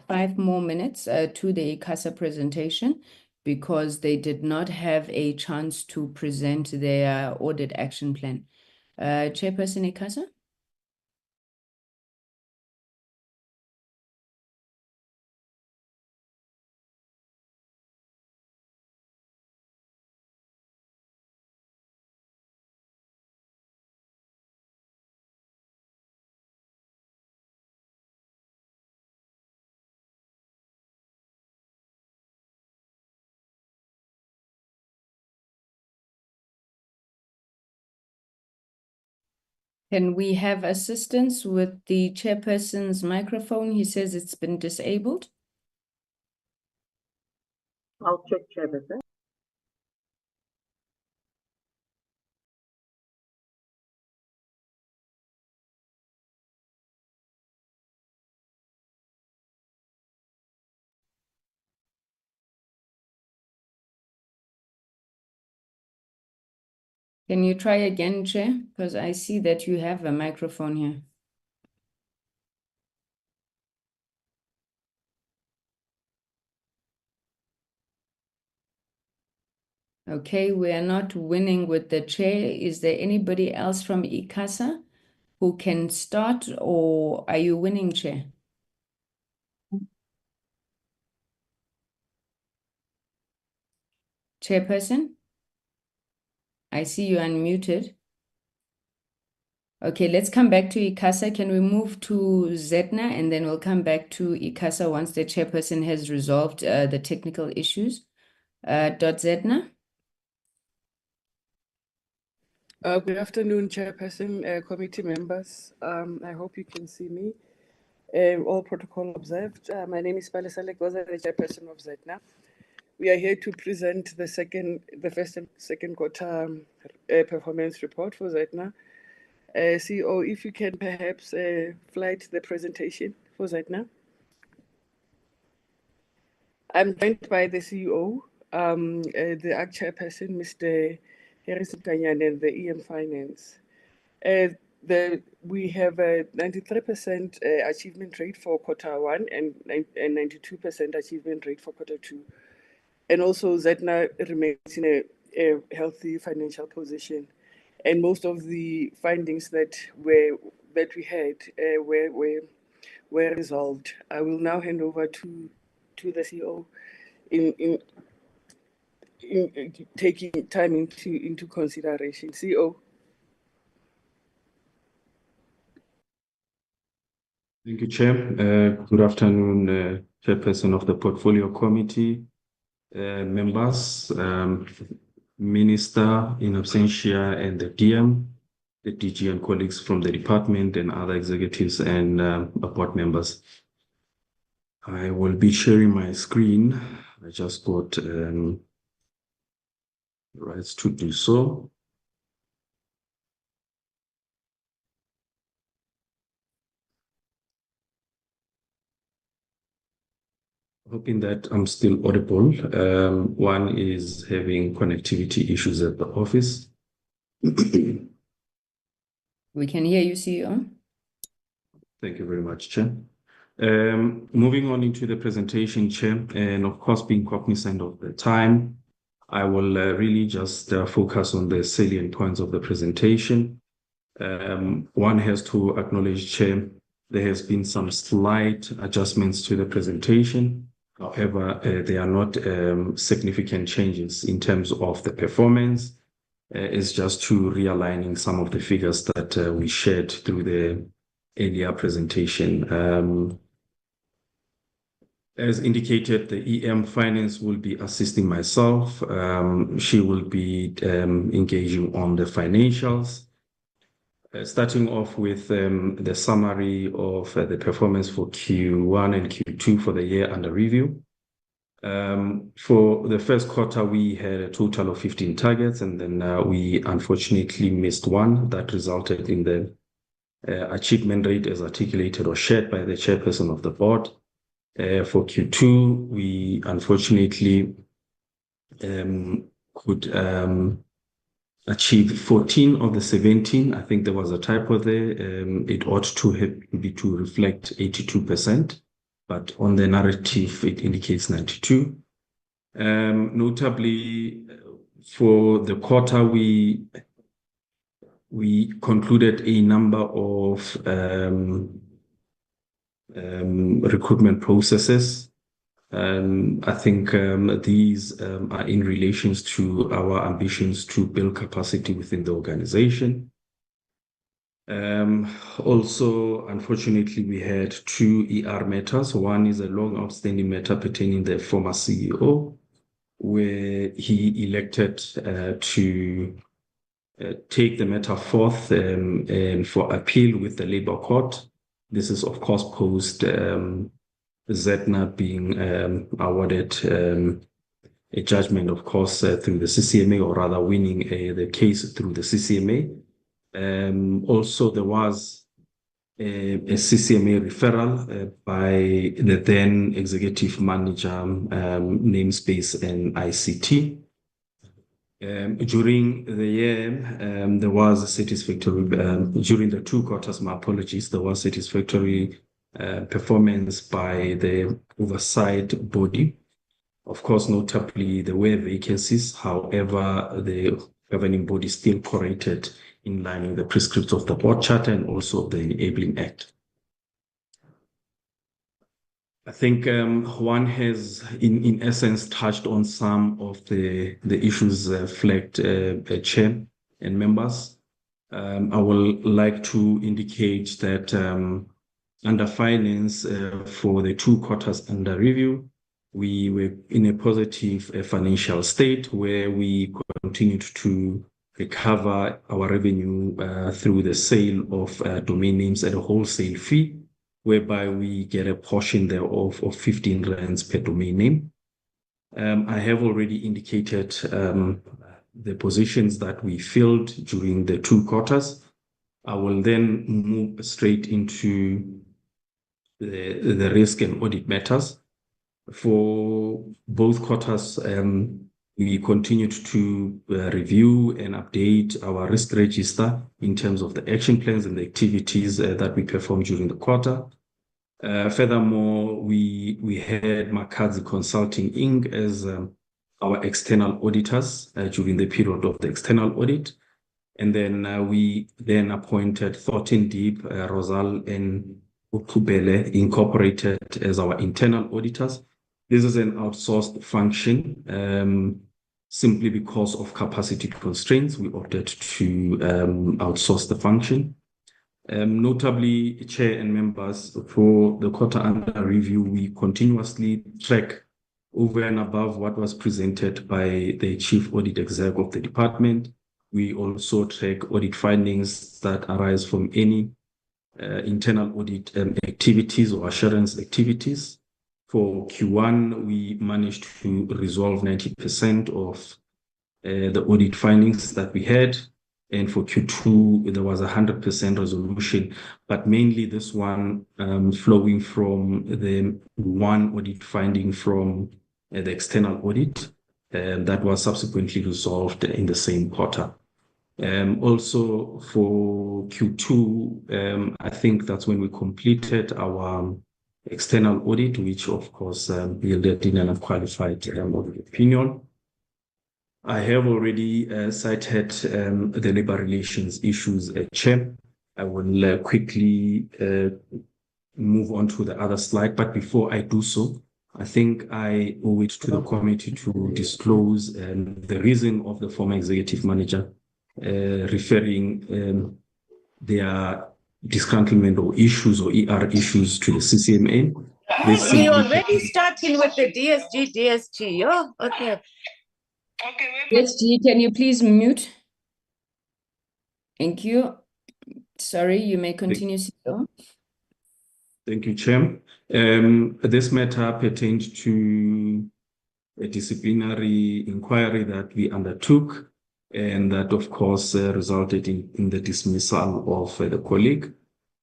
5 more minutes to the ICASA presentation, because they did not have a chance to present their audit action plan. Chairperson ICASA? Can we have assistance with the chairperson's microphone? He says it's been disabled. I'll check, Chairperson. Can you try again, Chair? Because I see that you have a microphone here. Okay, we are not winning with the chair. Is there anybody else from ICASA who can start, or are you winning, Chair? Chairperson? I see you unmuted. Okay, let's come back to ICASA. Can we move to Zetna, and then we'll come back to ICASA once the chairperson has resolved the technical issues. Zetna? Good afternoon, Chairperson, committee members. I hope you can see me. All protocol observed. My name is Palesa Legoza, the Chairperson of Zetna. We are here to present the first and second quarter performance report for Zetna. CEO, if you can perhaps flight the presentation for Zetna. I'm joined by the CEO, the AG Chairperson, Mr. Harrison Kanyane, and the EM Finance. We have a 93% achievement rate for quarter 1 and 92% achievement rate for quarter 2. And also Zetna remains in a healthy financial position. And most of the findings that we had were resolved. I will now hand over to the CEO in taking time into consideration. CEO. Thank you, Chair. Good afternoon, Chairperson of the Portfolio Committee, members, Minister in absentia, and the DM, the DG and colleagues from the department and other executives and board members. I will be sharing my screen. I just got rights to do so. Hoping that I'm still audible. One is having connectivity issues at the office. We can hear you, CEO. Thank you very much, Chair. Moving on into the presentation, Chair, and of course being cognizant of the time, I will really just focus on the salient points of the presentation. One has to acknowledge, Chair, there has been some slight adjustments to the presentation. However, they are not significant changes in terms of the performance. It's just to realigning some of the figures that we shared through the earlier presentation. As indicated, the EM Finance will be assisting myself. She will be engaging on the financials. Starting off with the summary of the performance for Q1 and Q2 for the year under review. For the first quarter, we had a total of 15 targets, and then we unfortunately missed one that resulted in the achievement rate as articulated or shared by the chairperson of the board. For Q2, we unfortunately could achieve 14 of the 17. I think there was a typo there. It ought to be to reflect 82%, but on the narrative, it indicates 92. Notably, for the quarter, we concluded a number of recruitment processes. I think these are in relation to our ambitions to build capacity within the organization. Also, unfortunately, we had two ER matters. One is a long outstanding matter pertaining the former CEO, where he elected to take the matter forth and for appeal with the Labour Court. This is, of course, post ZNA being awarded a judgment, of course, through the CCMA, or rather winning the case through the CCMA. Also, there was a CCMA referral by the then executive manager, namespace and ICT. During the year, there was a satisfactory, during the 2 quarters, my apologies, there was satisfactory performance by the oversight body. Of course, notably, there were vacancies. However, the governing body still corrected in line with the prescripts of the board charter and also the Enabling Act. I think one has, in essence, touched on some of the issues flagged by Chair and members. I would like to indicate that under finance, for the 2 quarters under review, we were in a positive financial state where we continued to recover our revenue through the sale of domain names at a wholesale fee, whereby we get a portion thereof of 15 rands per domain name. I have already indicated the positions that we filled during the 2 quarters. I will then move straight into the risk and audit matters. For both quarters, we continued to review and update our risk register in terms of the action plans and the activities that we performed during the quarter. Furthermore, we had Makazi Consulting Inc. as our external auditors during the period of the external audit. And then we then appointed Thornton Deep, Rosal and Kubele Incorporated as our internal auditors. This is an outsourced function. Simply because of capacity constraints, we opted to outsource the function. Notably, Chair and members, for the quarter under review, we continuously track over and above what was presented by the Chief Audit Exec of the department. We also track audit findings that arise from any internal audit activities or assurance activities. For Q1, we managed to resolve 90% of the audit findings that we had. And for Q2, there was 100% resolution, but mainly this one flowing from the one audit finding from the external audit that was subsequently resolved in the same quarter. Also for Q2, I think that's when we completed our external audit, which of course yielded in an unqualified audit opinion. I have already cited the labor relations issues, Chair. I will quickly move on to the other slide, but before I do so, I think I owe it to the committee to disclose the reason of the former executive manager referring their disgruntlement or issues or ER issues to the CCMA. We're already starting with the DSG. Oh, okay. DSG, can you please mute? Thank you. Sorry, you may continue, CEO. Thank you, Chair. This matter pertained to a disciplinary inquiry that we undertook, and that, of course, resulted in the dismissal of the colleague.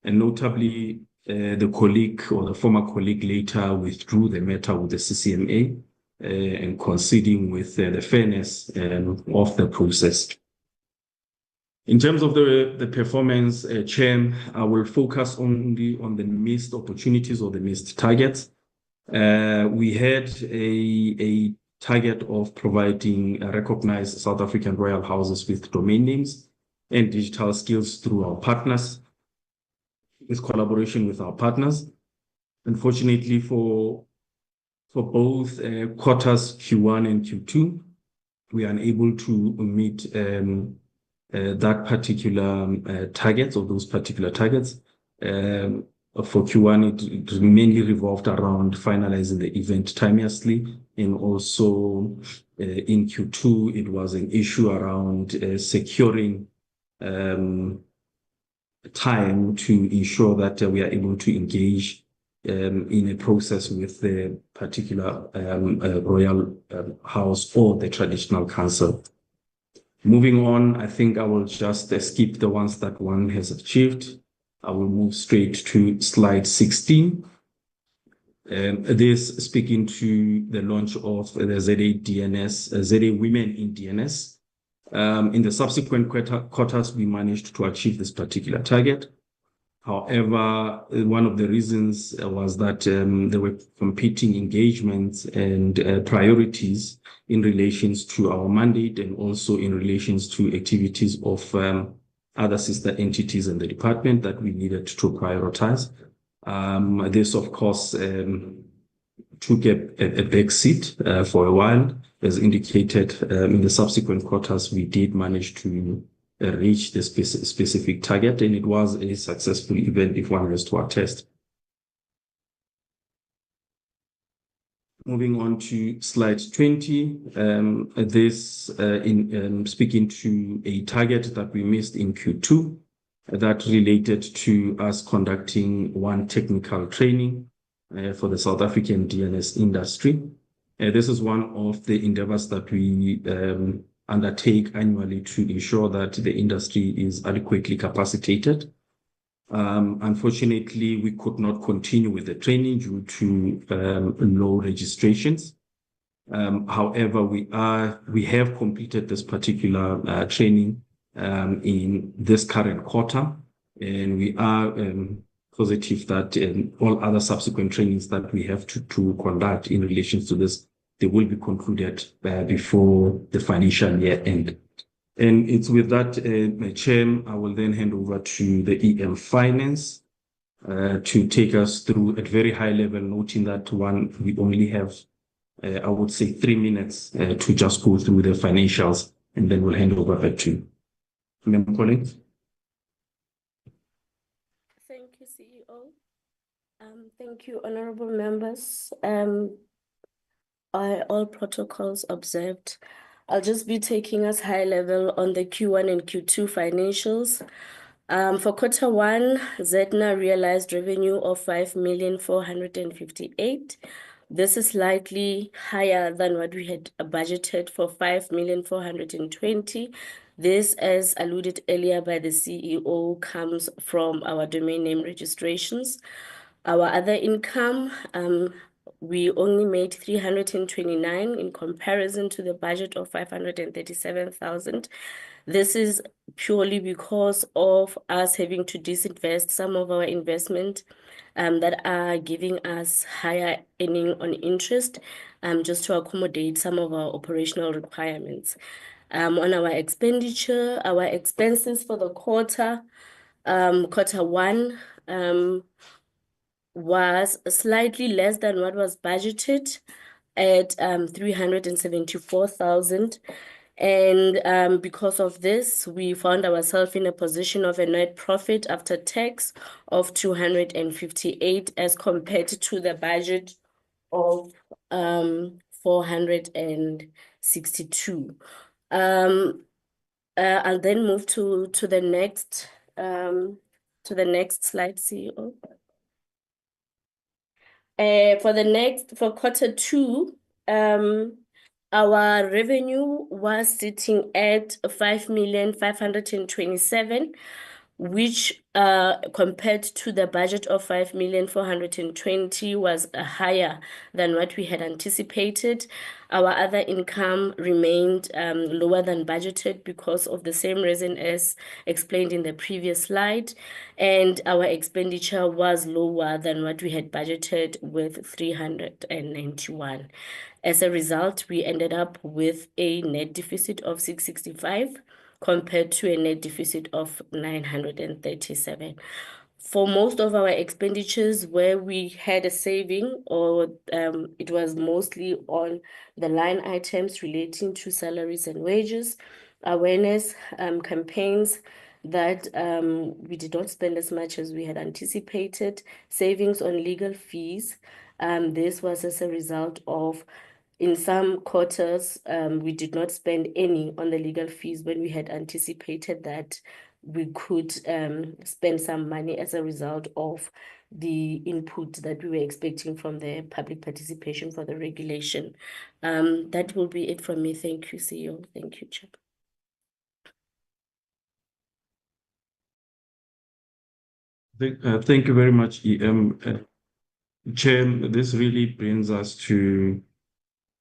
And notably, the colleague or the former colleague later withdrew the matter with the CCMA and conceding with the fairness of the process. In terms of the performance, Chair, I will focus only on the missed opportunities or the missed targets. We had a target of providing recognized South African royal houses with domain names and digital skills through our partners, with collaboration with our partners. Unfortunately, for both quarters Q1 and Q2, we are unable to meet that particular targets or those particular targets. For Q1, it mainly revolved around finalizing the event timeously, and also in Q2, it was an issue around securing time to ensure that we are able to engage in a process with the particular royal house or the traditional council. Moving on, I think I will just skip the ones that one has achieved. I will move straight to slide 16. This speaking to the launch of the ZA DNS, ZA Women in DNS. In the subsequent quarters, we managed to achieve this particular target. However, one of the reasons was that there were competing engagements and priorities in relations to our mandate and also in relations to activities of other sister entities in the department that we needed to prioritize. This, of course, took a back seat for a while. As indicated in the subsequent quarters, we did manage to reach the specific target, and it was a successful event if one has to attest. Moving on to slide 20, this in speaking to a target that we missed in Q2 that related to us conducting one technical training for the South African DNS industry. This is one of the endeavors that we undertake annually to ensure that the industry is adequately capacitated. Unfortunately, we could not continue with the training due to low registrations. However, we have completed this particular training in this current quarter, and we are positive that all other subsequent trainings that we have to conduct in relation to this, they will be concluded before the financial year end. And it's with that, Chair, I will then hand over to the EM Finance to take us through at very high level, noting that we only have, I would say, 3 minutes to just go through the financials, and then we'll hand over back to you. Member Collins. Thank you, CEO. Thank you, honorable members. All protocols observed. I'll just be taking us high level on the Q1 and Q2 financials. For Q1, ZEDNA realized revenue of 5,458,000. This is slightly higher than what we had budgeted for 5,420,000. This, as alluded earlier by the CEO, comes from our domain name registrations. Our other income, we only made 329 in comparison to the budget of 537,000. This is purely because of us having to disinvest some of our investment that are giving us higher earning on interest, just to accommodate some of our operational requirements. On our expenditure, our expenses for the Q1, was slightly less than what was budgeted at 374,000. And because of this, we found ourselves in a position of a net profit after tax of 258 as compared to the budget of 462. I'll then move to the next slide, CEO. For Q2, our revenue was sitting at 5,527,000, which compared to the budget of 5,420,000 was higher than what we had anticipated. Our other income remained lower than budgeted because of the same reason as explained in the previous slide, and our expenditure was lower than what we had budgeted with 391. As a result, we ended up with a net deficit of 665 compared to a net deficit of 937. For most of our expenditures where we had a saving, or it was mostly on the line items relating to salaries and wages, awareness campaigns that we did not spend as much as we had anticipated, savings on legal fees. This was as a result of, in some quarters, we did not spend any on the legal fees when we had anticipated that we could spend some money as a result of the input that we were expecting from the public participation for the regulation. That will be it from me. Thank you, CEO. Thank you, Chair. Thank you very much, EM. Chair, this really brings us to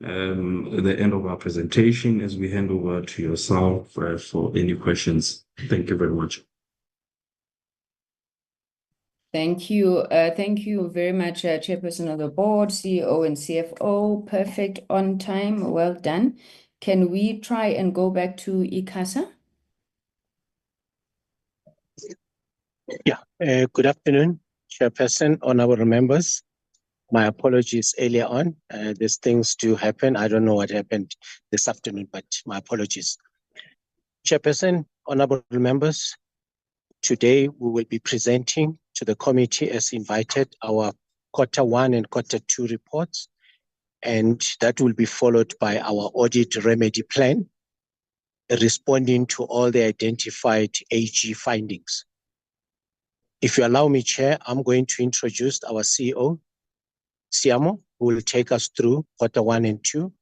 the end of our presentation as we hand over to yourself for any questions. Thank you very much. Thank you. Thank you very much, Chairperson of the Board, CEO and CFO. Perfect, on time, well done. Can we try and go back to ICASA? Yeah, good afternoon, Chairperson, honorable members. My apologies earlier on. These things do happen. I don't know what happened this afternoon, but my apologies. Chairperson, honorable members, today we will be presenting to the committee as invited our Q1 and Q2 reports, and that will be followed by our audit remedy plan, responding to all the identified AG findings. If you allow me, Chair, I'm going to introduce our CEO, Siamo, who will take us through Q1 and 2.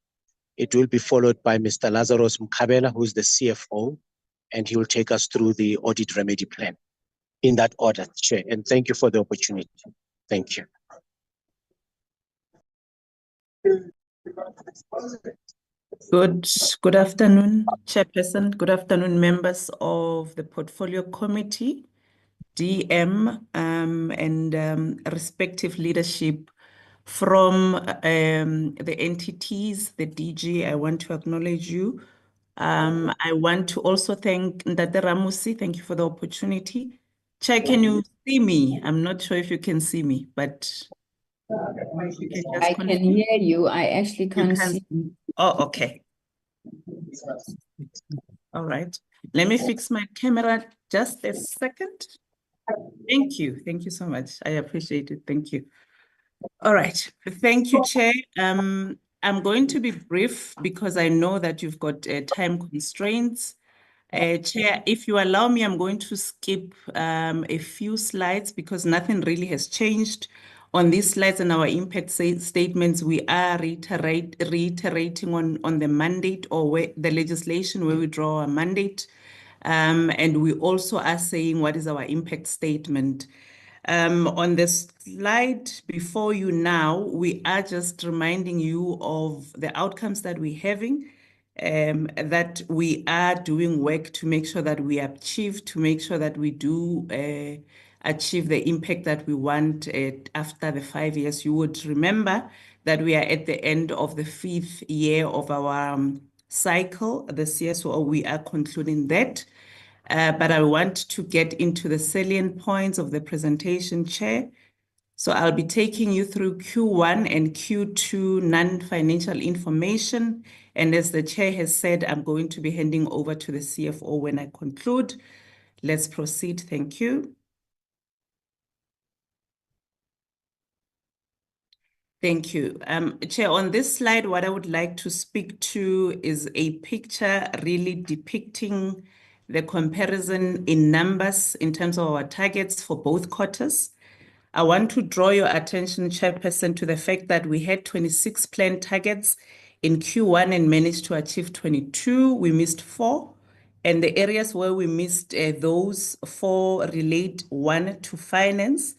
It will be followed by Mr. Lazarus Mkhabela, who is the CFO, and he will take us through the audit remedy plan. In that order, Chair, and thank you for the opportunity. Thank you. Good afternoon, Chairperson. Good afternoon, members of the Portfolio Committee, DM, and respective leadership from the entities, the DG. I want to acknowledge you. I want to also thank Ndate Ramusi. Thank you for the opportunity. Chair, can you see me? I'm not sure if you can see me, but if you can just I can confirm. hear you. I actually can't see. Oh, okay. All right. Let me fix my camera just a second. Thank you. Thank you so much. I appreciate it. Thank you. All right. Thank you, Chair. I'm going to be brief because I know that you've got time constraints. Chair, if you allow me, I'm going to skip a few slides because nothing really has changed. On these slides and our impact statements, we are reiterating on the mandate or the legislation where we draw a mandate. And we also are saying what is our impact statement. On the slide before you now, we are just reminding you of the outcomes that we're having, that we are doing work to make sure that we achieve, to make sure that we do achieve the impact that we want after the 5 years. You would remember that we are at the end of the 5th year of our cycle this year, so we are concluding that. But I want to get into the salient points of the presentation, Chair. So I'll be taking you through Q1 and Q2 non-financial information. And as the Chair has said, I'm going to be handing over to the CFO when I conclude. Let's proceed. Thank you. Thank you. Chair, on this slide, what I would like to speak to is a picture really depicting the comparison in numbers in terms of our targets for both quarters. I want to draw your attention, Chairperson, to the fact that we had 26 planned targets in Q1 and managed to achieve 22. We missed 4. And the areas where we missed those 4 relate, 1 to finance,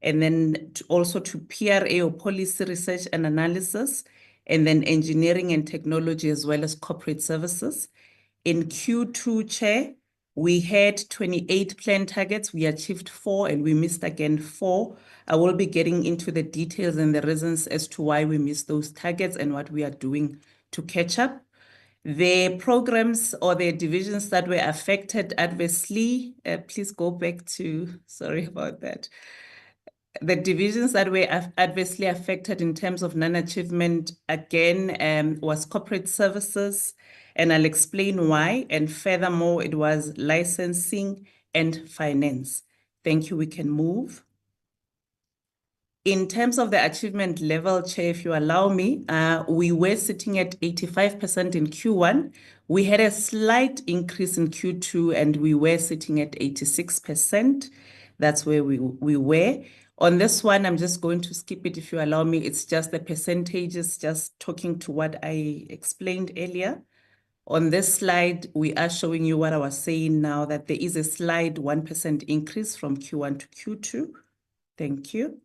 and then also to PRA or policy research and analysis, and then engineering and technology as well as corporate services. In Q2, Chair, we had 28 planned targets. We achieved 4 and we missed again 4. I will be getting into the details and the reasons as to why we missed those targets and what we are doing to catch up. The programs or the divisions that were affected adversely, please go back to, sorry about that. The divisions that were adversely affected in terms of non-achievement, again, was corporate services, and I'll explain why. And furthermore, it was licensing and finance. Thank you. We can move. In terms of the achievement level, Chair, if you allow me, we were sitting at 85% in Q1. We had a slight increase in Q2, and we were sitting at 86%. That's where we were. On this one, I'm just going to skip it if you allow me. It's just the percentages, just talking to what I explained earlier. On this slide, we are showing you what I was saying now, that there is a slight 1% increase from Q1 to Q2. Thank you.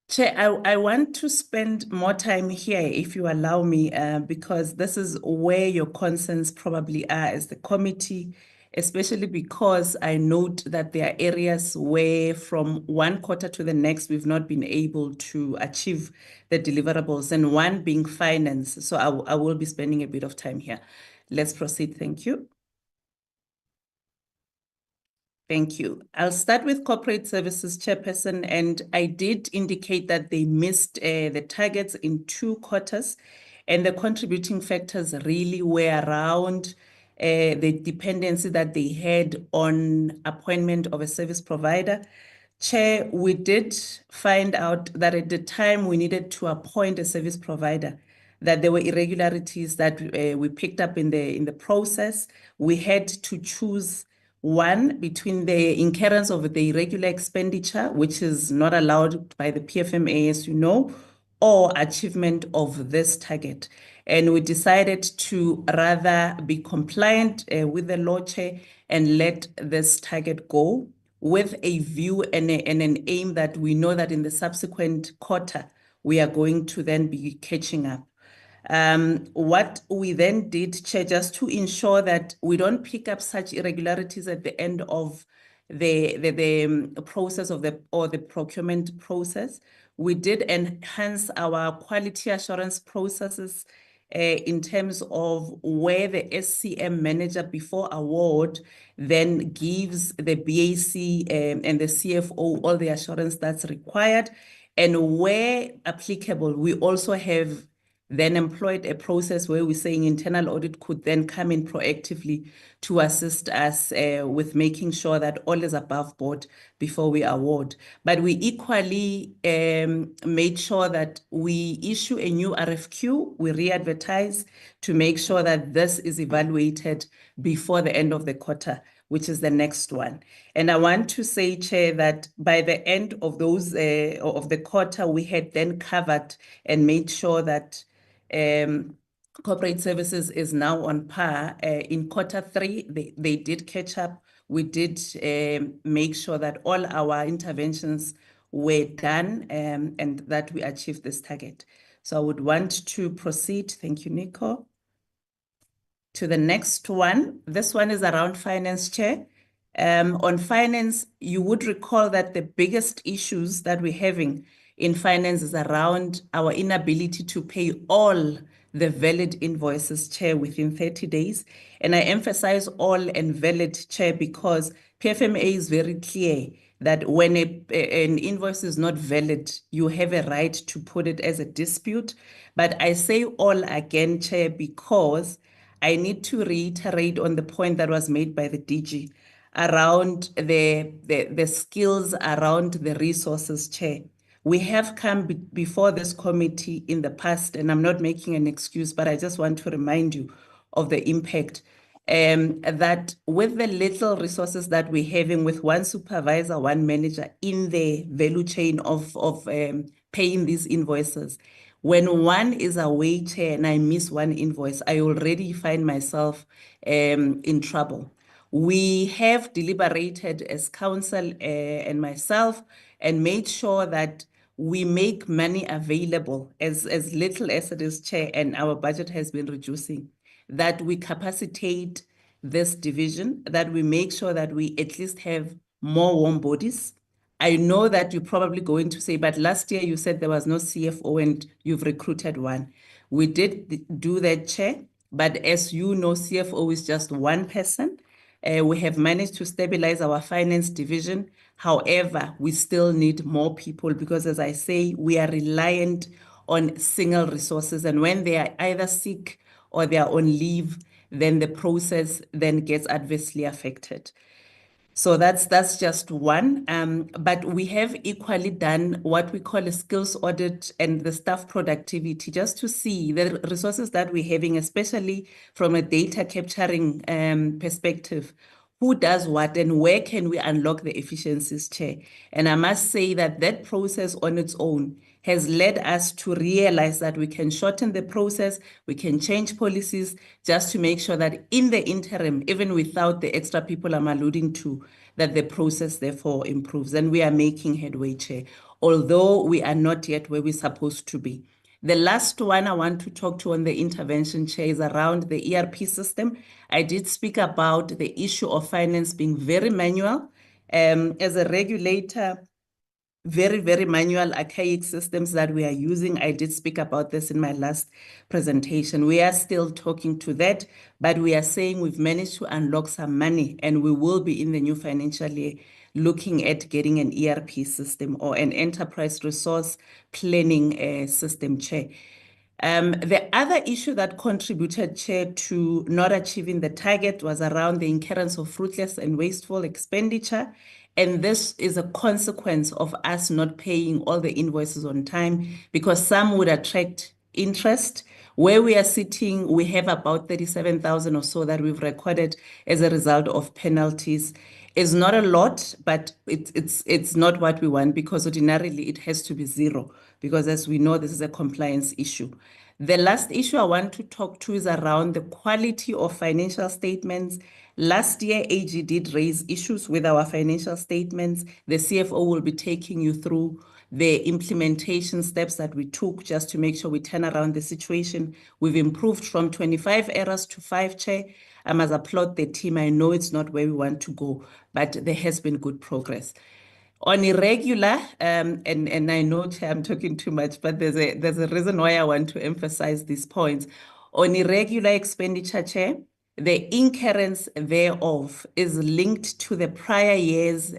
Chair, I want to spend more time here, if you allow me, because this is where your concerns probably are as the committee, especially because I note that there are areas where from one quarter to the next, we've not been able to achieve the deliverables, and one being finance. So I will be spending a bit of time here. Let's proceed. Thank you. Thank you. I'll start with corporate services, Chairperson, and I did indicate that they missed the targets in 2 quarters, and the contributing factors really were around the dependency that they had on appointment of a service provider. Chair, we did find out that at the time we needed to appoint a service provider, that there were irregularities that we picked up in the process. We had to choose one between the incurrence of the irregular expenditure, which is not allowed by the PFMA, as you know, or achievement of this target. And we decided to rather be compliant with the law, Chair, and let this target go with a view and an aim that we know that in the subsequent quarter, we are going to then be catching up. What we then did, Chair, just to ensure that we don't pick up such irregularities at the end of the process of the procurement process, we did enhance our quality assurance processes in terms of where the SCM manager before award then gives the BAC and the CFO all the assurance that's required. And where applicable, we also have then employed a process where we're saying internal audit could then come in proactively to assist us with making sure that all is above board before we award. But we equally made sure that we issue a new RFQ, we re-advertise to make sure that this is evaluated before the end of the quarter, which is the next one. And I want to say, Chair, that by the end of those of the quarter, we had then covered and made sure that corporate services is now on par. In quarter 3, they did catch up. We did make sure that all our interventions were done and that we achieved this target. So I would want to proceed. Thank you, Nico. To the next one. This one is around finance, Chair. On finance, you would recall that the biggest issues that we're having in finance is around our inability to pay all the valid invoices, Chair, within 30 days. And I emphasize all and valid, Chair, because PFMA is very clear that when an invoice is not valid, you have a right to put it as a dispute. But I say all again, Chair, because I need to reiterate on the point that was made by the DG around the skills around the resources, Chair. We have come before this committee in the past, and I'm not making an excuse, but I just want to remind you of the impact that with the little resources that we're having with one supervisor, one manager in the value chain of paying these invoices, when one is away, Chair, and I miss one invoice, I already find myself in trouble. We have deliberated as council and myself and made sure that we make money available as little as it is, Chair, and our budget has been reducing, that we capacitate this division, that we make sure that we at least have more warm bodies. I know that you're probably going to say, but last year you said there was no CFO and you've recruited one. We did do that, Chair, but as you know, CFO is just one person. We have managed to stabilize our finance division. However, we still need more people because, as I say, we are reliant on single resources. And when they are either sick or they are on leave, then the process then gets adversely affected. So that's just one. But we have equally done what we call a skills audit and the staff productivity, just to see the resources that we're having, especially from a data capturing perspective. Who does what and where can we unlock the efficiencies, Chair? And I must say that that process on its own has led us to realize that we can shorten the process, we can change policies just to make sure that in the interim, even without the extra people I'm alluding to, that the process therefore improves. And we are making headway, Chair, although we are not yet where we're supposed to be. The last one I want to talk to on the intervention, Chair, is around the ERP system. I did speak about the issue of finance being very manual. As a regulator, very, very manual, archaic systems that we are using. I did speak about this in my last presentation. We are still talking to that, but we are saying we've managed to unlock some money and we will be in the new financial year looking at getting an ERP system or an enterprise resource planning system, Chair. The other issue that contributed, Chair, to not achieving the target was around the incurrence of fruitless and wasteful expenditure. And this is a consequence of us not paying all the invoices on time because some would attract interest. Where we are sitting, we have about 37,000 or so that we've recorded as a result of penalties. It's not a lot, but it's not what we want because ordinarily it has to be zero because as we know, this is a compliance issue. The last issue I want to talk to is around the quality of financial statements. Last year, AG did raise issues with our financial statements. The CFO will be taking you through the implementation steps that we took just to make sure we turn around the situation. We've improved from 25 errors to 5, Chair. I must applaud the team. I know it's not where we want to go, but there has been good progress. On irregular, and I know, Chair, I'm talking too much, but there's a reason why I want to emphasize these points. On irregular expenditure, Chair, the incurrence thereof is linked to the prior year's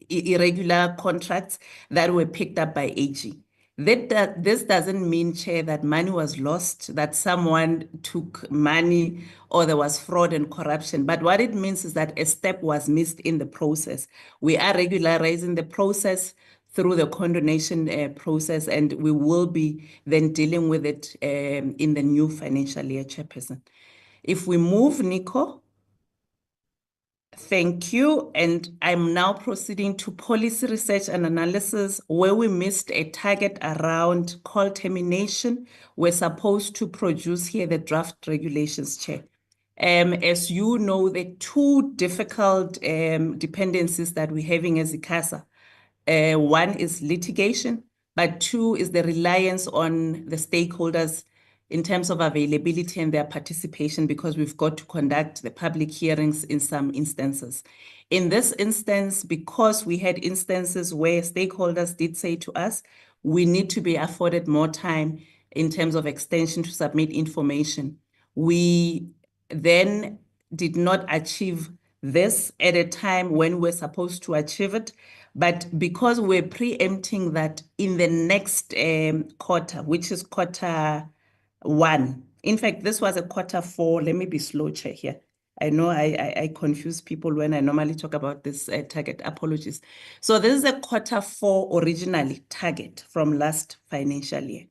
irregular contracts that were picked up by AG. This doesn't mean, Chair, that money was lost, that someone took money or there was fraud and corruption. But what it means is that a step was missed in the process. We are regularizing the process through the condonation process, and we will be then dealing with it in the new financial year, Chairperson. If we move, Nico. Thank you. And I'm now proceeding to policy research and analysis, where we missed a target around call termination. We're supposed to produce here the draft regulations, Chair. As you know, the two difficult dependencies that we're having as ICASA. One is litigation, but two is the reliance on the stakeholders in terms of availability and their participation, because we've got to conduct the public hearings in some instances. In this instance, because we had instances where stakeholders did say to us, we need to be afforded more time in terms of extension to submit information. We then did not achieve this at a time when we're supposed to achieve it. But because we're preempting that in the next quarter, which is quarter 1. In fact, this was a quarter 4. Let me be slow, Chair, here. I know I confuse people when I normally talk about this target. Apologies. So this is a quarter 4 originally target from last financial year.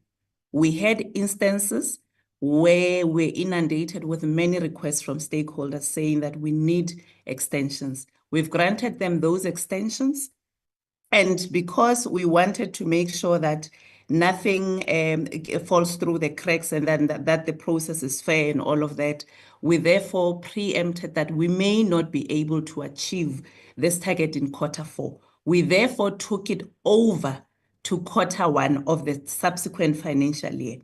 We had instances where we're inundated with many requests from stakeholders saying that we need extensions. We've granted them those extensions. And because we wanted to make sure that nothing falls through the cracks and then that the process is fair and all of that, we therefore preempted that we may not be able to achieve this target in quarter 4. We therefore took it over to quarter 1 of the subsequent financial year.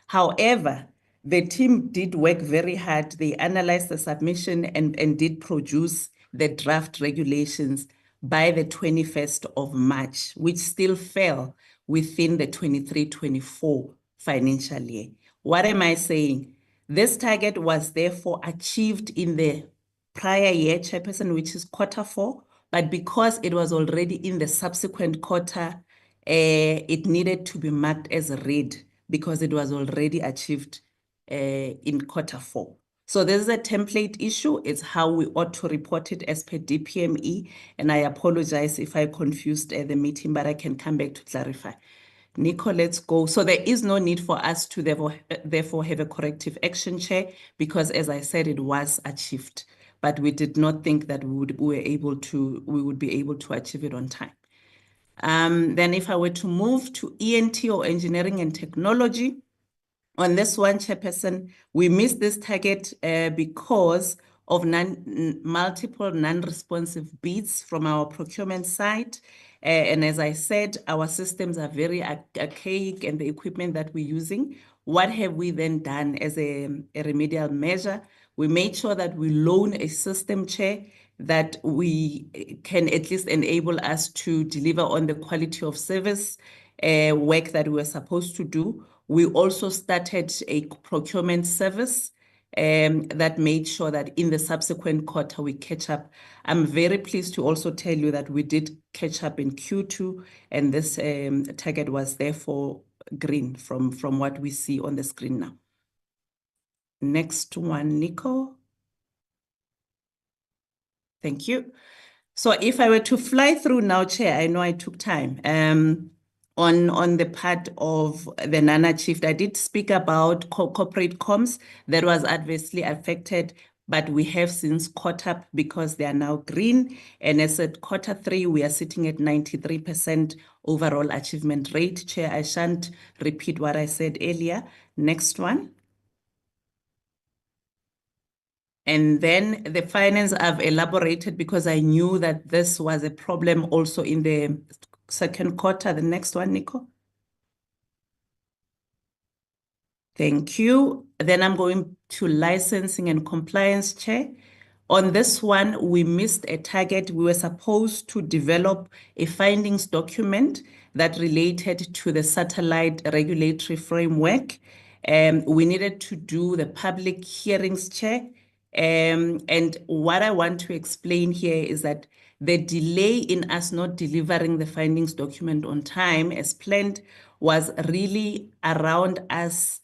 However, the team did work very hard. They analyzed the submission and did produce the draft regulations by the 21st of March, which still fell within the 23-24 financial year. What am I saying? This target was therefore achieved in the prior year, Chairperson, which is quarter 4, but because it was already in the subsequent quarter, it needed to be marked as red because it was already achieved in quarter 4. So this is a template issue. It's how we ought to report it as per DPME. And I apologize if I confused the meeting, but I can come back to clarify. Nico, let's go. So there is no need for us to therefore have a corrective action, Chair, because as I said, it was achieved. But we did not think that we would be able to achieve it on time. Then if I were to move to ENT or engineering and technology, on this one, Chairperson, we missed this target because of multiple non-responsive bids from our procurement side. And as I said, our systems are very archaic and the equipment that we're using. What have we then done as a remedial measure? We made sure that we loan a system, Chair, that we can at least enable us to deliver on the quality of service work that we were supposed to do. We also started a procurement service that made sure that in the subsequent quarter we catch up. I'm very pleased to also tell you that we did catch up in Q2, and this target was therefore green from what we see on the screen now. Next one, Nico. Thank you. So if I were to fly through now, Chair, I know I took time. On the part of the non-achieved, I did speak about corporate comms that was adversely affected, but we have since caught up because they are now green. And as at quarter 3, we are sitting at 93% overall achievement rate. Chair, I shan't repeat what I said earlier. Next one. And then the finance I've elaborated because I knew that this was a problem also in the second quarter. The next one, Nico. Thank you. Then I'm going to licensing and compliance, Chair. On this one, we missed a target. We were supposed to develop a findings document that related to the satellite regulatory framework. We needed to do the public hearings, Chair. And what I want to explain here is that the delay in us not delivering the findings document on time as planned was really around us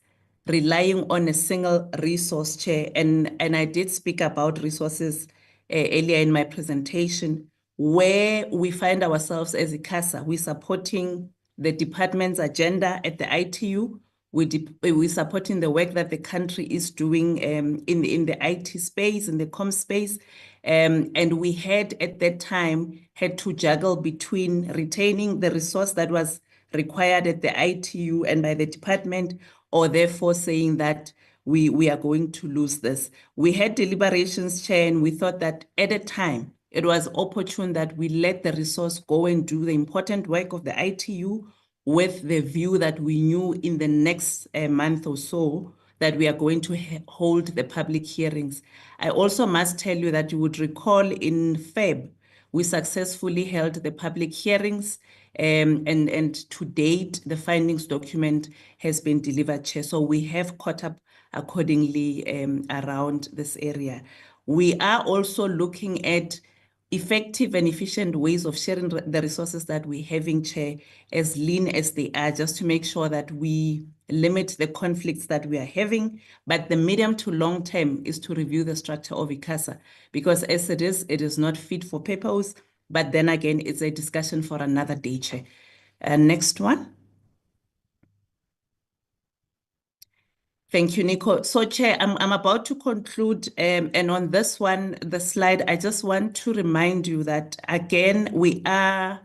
relying on a single resource, Chair. And I did speak about resources earlier in my presentation, where we find ourselves as ICASA. We're supporting the department's agenda at the ITU. We're supporting the work that the country is doing in the IT space, in the comm space. And we had at that time had to juggle between retaining the resource that was required at the ITU and by the department, or therefore saying that we are going to lose this. We had deliberations, Chair, and we thought that at a time it was opportune that we let the resource go and do the important work of the ITU, with the view that we knew in the next month or so that we are going to hold the public hearings. I also must tell you that you would recall in Feb, we successfully held the public hearings, and to date, the findings document has been delivered, Chair. So we have caught up accordingly around this area. We are also looking at effective and efficient ways of sharing the resources that we're having, Chair, as lean as they are, just to make sure that we limit the conflicts that we are having. But the medium to long term is to review the structure of ICASA, because as it is not fit for purpose. But then again, it's a discussion for another day, Chair. Next one. Thank you, Nico. So, Chair, I'm about to conclude, and on this one, the slide, I just want to remind you that, again, we are,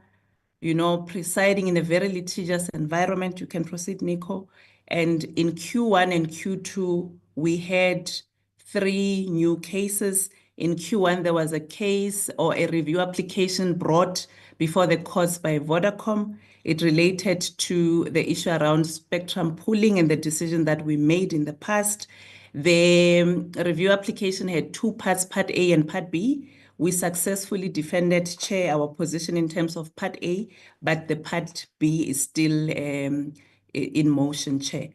presiding in a very litigious environment. You can proceed, Nico. And in Q1 and Q2, we had 3 new cases. In Q1, there was a case or a review application brought before the courts by Vodacom. It related to the issue around spectrum pooling and the decision that we made in the past. The review application had 2 parts, Part A and Part B. We successfully defended, Chair, our position in terms of Part A, but the Part B is still in motion, Chair.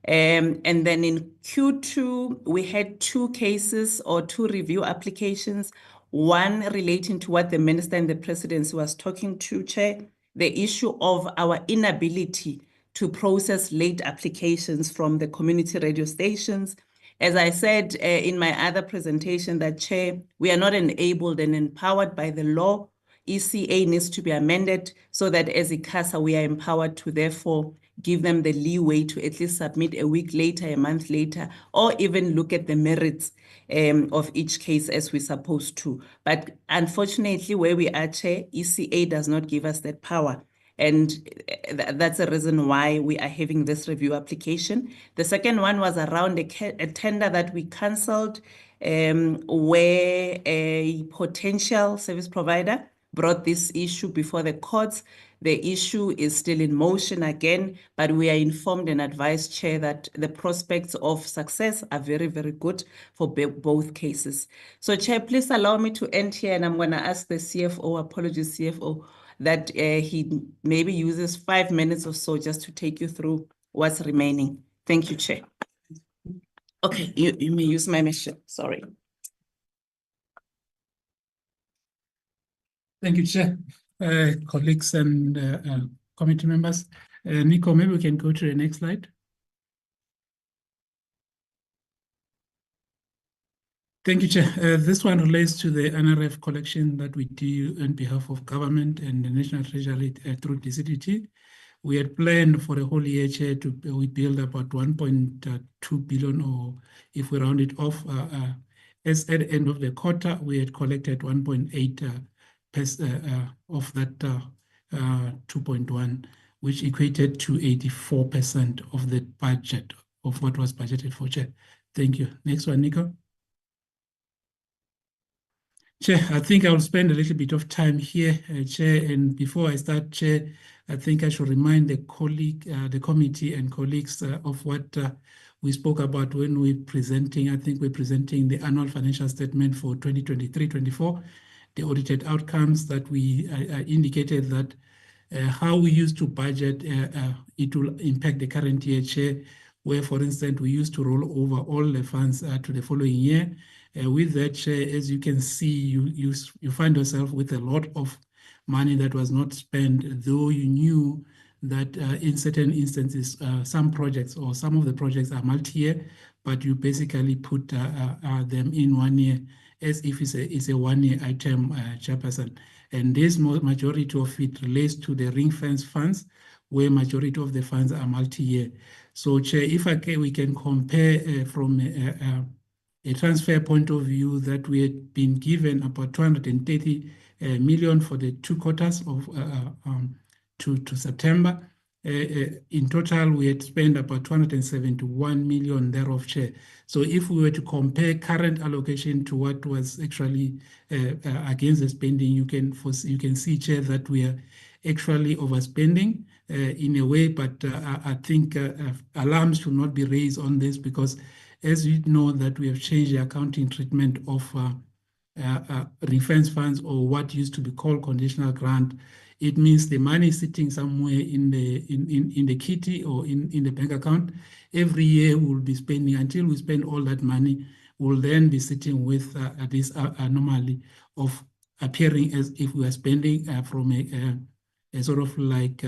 And then in Q2, we had 2 cases or 2 review applications, one relating to what the Minister and the Presidency was talking to, Chair, the issue of our inability to process late applications from the community radio stations. As I said in my other presentation, that, Chair, we are not enabled and empowered by the law. ECA needs to be amended so that as ICASA, we are empowered to therefore give them the leeway to at least submit a week later, a month later, or even look at the merits of each case as we're supposed to. But unfortunately, where we are, Chair, ECA does not give us that power. And that's the reason why we are having this review application. The second one was around a tender that we cancelled, where a potential service provider brought this issue before the courts. The issue is still in motion again, but we are informed and advised, Chair, that the prospects of success are very, very good for both cases. So, Chair, please allow me to end here, and I'm going to ask the CFO, apologies, CFO, that he maybe uses 5 minutes or so just to take you through what's remaining. Thank you, Chair. Okay, you may use my machine, sorry. Thank you, Chair, colleagues and committee members. Nico, maybe we can go to the next slide. Thank you, Chair. This one relates to the NRF collection that we do on behalf of government and the National Treasury through DCDT. We had planned for the whole year, Chair, we build about 1.2 billion, or if we round it off, as at the end of the quarter, we had collected 1.8 of that 2.1, which equated to 84% of the budget of what was budgeted for, Chair. Thank you. Next one, Nico. Chair, I think I'll spend a little bit of time here, Chair, and before I start, Chair, I think I should remind the committee and colleagues of what we spoke about when we're presenting. I think we're presenting the annual financial statement for 2023-24, the audited outcomes that we indicated that how we used to budget, it will impact the current year, Chair. where, for instance, we used to roll over all the funds to the following year. With that, Chair, as you can see, you find yourself with a lot of money that was not spent, though you knew that in certain instances, some projects or some of the projects are multi-year, but you basically put them in 1 year as if it's a 1 year item, Chairperson. And this majority of it relates to the ring-fence funds, where majority of the funds are multi-year. So, Chair, if we can compare from a transfer point of view, that we had been given about 230 million for the 2 quarters of to September. In total, we had spent about 271 million thereof, Chair. So if we were to compare current allocation to what was actually against the spending, you can see, Chair, that we are actually overspending in a way, but I think alarms should not be raised on this, because as you know that we have changed the accounting treatment of ring-fence funds, or what used to be called conditional grant. It means the money sitting somewhere in the kitty or in the bank account. Every year we'll be spending until we spend all that money. We'll then be sitting with this anomaly of appearing as if we are spending from a sort of like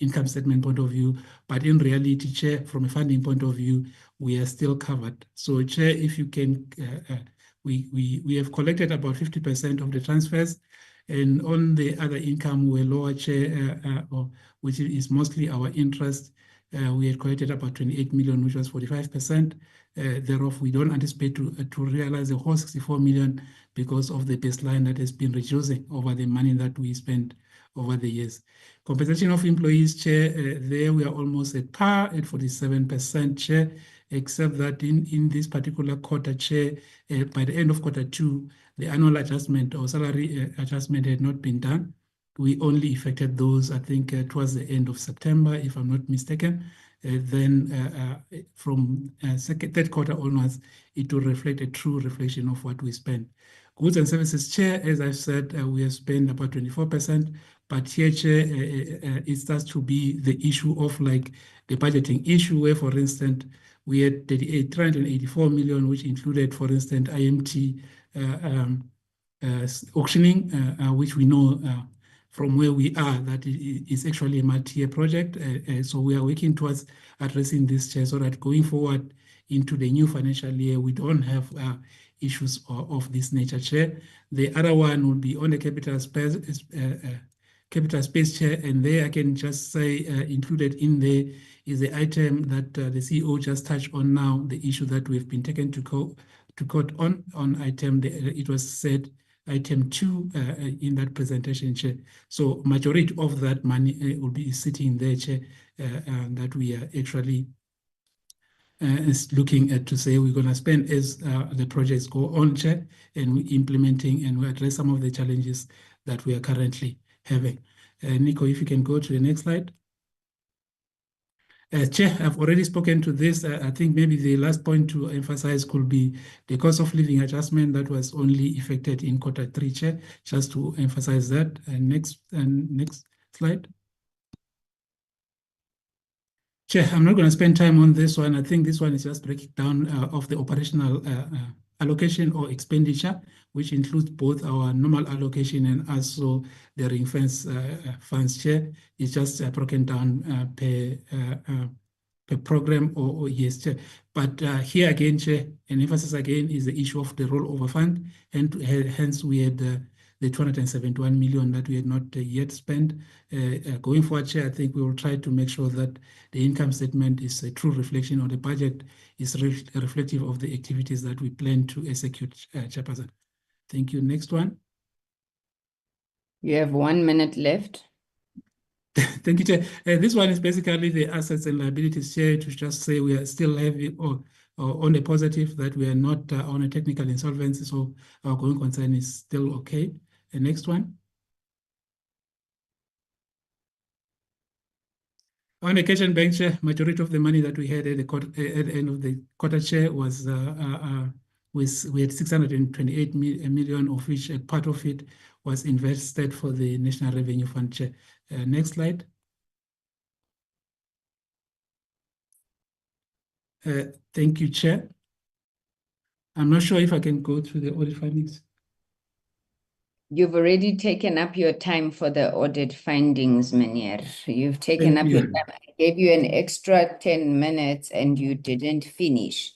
income statement point of view, but in reality, Chair, from a funding point of view, we are still covered. So, Chair, if you can, we have collected about 50% of the transfers, and on the other income, we're lower, Chair, which is mostly our interest. We had collected about 28 million, which was 45%. Thereof, we don't anticipate to realize the whole 64 million because of the baseline that has been reducing over the money that we spent over the years. Compensation of employees, Chair, there we are almost at par at 47%, Chair, except that in this particular quarter, Chair, by the end of quarter 2, the annual adjustment or salary adjustment had not been done. We only effected those, I think, towards the end of September, if I'm not mistaken. Then from third quarter onwards, it will reflect a true reflection of what we spent. Goods and services, Chair, as I've said, we have spent about 24%, but here, Chair, it starts to be the issue of like the budgeting issue, where, for instance, we had 384 million, which included, for instance, IMT auctioning, which we know from where we are that it is actually a multi-year project. So we are working towards addressing this, Chair, so that going forward into the new financial year, we don't have issues of this nature, Chair. The other one will be on the capital space, Chair, and there I can just say included in there is the item that the CEO just touched on now, the issue that we've been taken to court on item, it was said item 2 in that presentation, Chair. So majority of that money will be sitting there, Chair, that we are actually is looking at to say we're going to spend as the projects go on, Chair, and we're implementing and we address some of the challenges that we are currently having. Nico, if you can go to the next slide. Chair, I've already spoken to this. I think maybe the last point to emphasize could be the cost of living adjustment that was only effected in quarter 3, Chair, just to emphasize that. Next slide. Chair, I'm not going to spend time on this one. I think this one is just breaking down of the operational allocation or expenditure, which includes both our normal allocation and also the ring-fence funds, Chair. It's just broken down per program or yes, Chair. But here again, Chair, an emphasis again is the issue of the rollover fund, and hence we had the 271 million that we had not yet spent. Going forward, Chair, I think we will try to make sure that the income statement is a true reflection, or the budget is reflective of the activities that we plan to execute, Chairperson. Thank you. Next one. You have 1 minute left. Thank you, Chair. This one is basically the assets and liabilities, Chair, to just say we are still having or on the positive that we are not on a technical insolvency, so our going concern is still okay. The next one. On the cash and bank, Chair, majority of the money that we had at the end of the quarter, Chair, was we had 628 million, of which a part of it was invested for the National Revenue Fund, Chair. Next slide. Thank you, Chair. I'm not sure if I can go through the audit findings. You've already taken up your time for the audit findings, Meneer. You've taken Thank up your you. time. I gave you an extra 10 minutes and you didn't finish.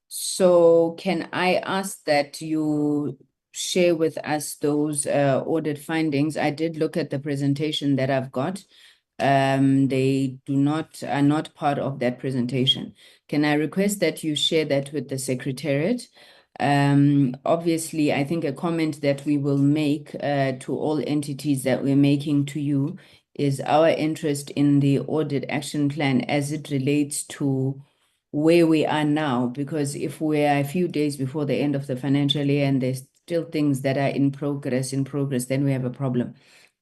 So can I ask that you share with us those audit findings? I did look at the presentation that I've got. They are not part of that presentation. Can I request that you share that with the Secretariat? Obviously, I think a comment that we will make to all entities that we're making to you is our interest in the audit action plan as it relates to where we are now, because if we are a few days before the end of the financial year and there's still things that are in progress, then we have a problem.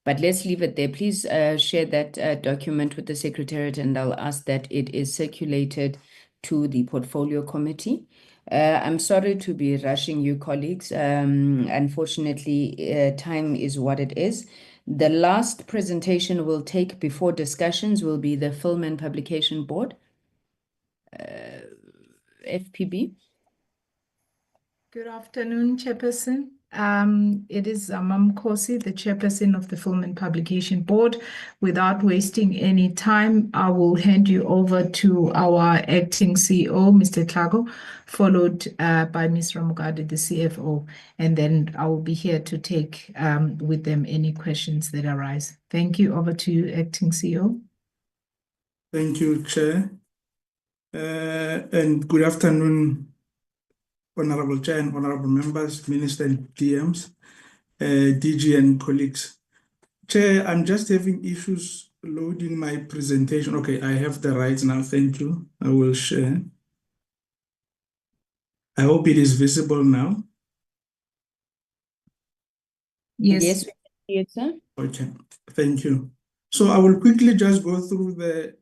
But let's leave it there. Please share that document with the Secretariat, and I'll ask that it is circulated to the Portfolio Committee. I'm sorry to be rushing you, colleagues. Unfortunately, time is what it is. The last presentation we'll take before discussions will be the Film and Publication Board, FPB. Good afternoon, Chairperson. It is Amam Kosi, the Chairperson of the Film and Publication Board. Without wasting any time, I will hand you over to our acting CEO, Mr. Tlago, followed by Ms. Ramugade, the CFO, and then I will be here to take with them any questions that arise. Thank you. Over to you, acting CEO. Thank you, Chair. And good afternoon, Honorable Chair and Honorable Members, Minister and DMs, DG and colleagues. Chair, I'm just having issues loading my presentation. Okay, I have the rights now. Thank you. I will share. I hope it is visible now. Yes. Yes, we can see it, sir. Okay, thank you. So I will quickly just go through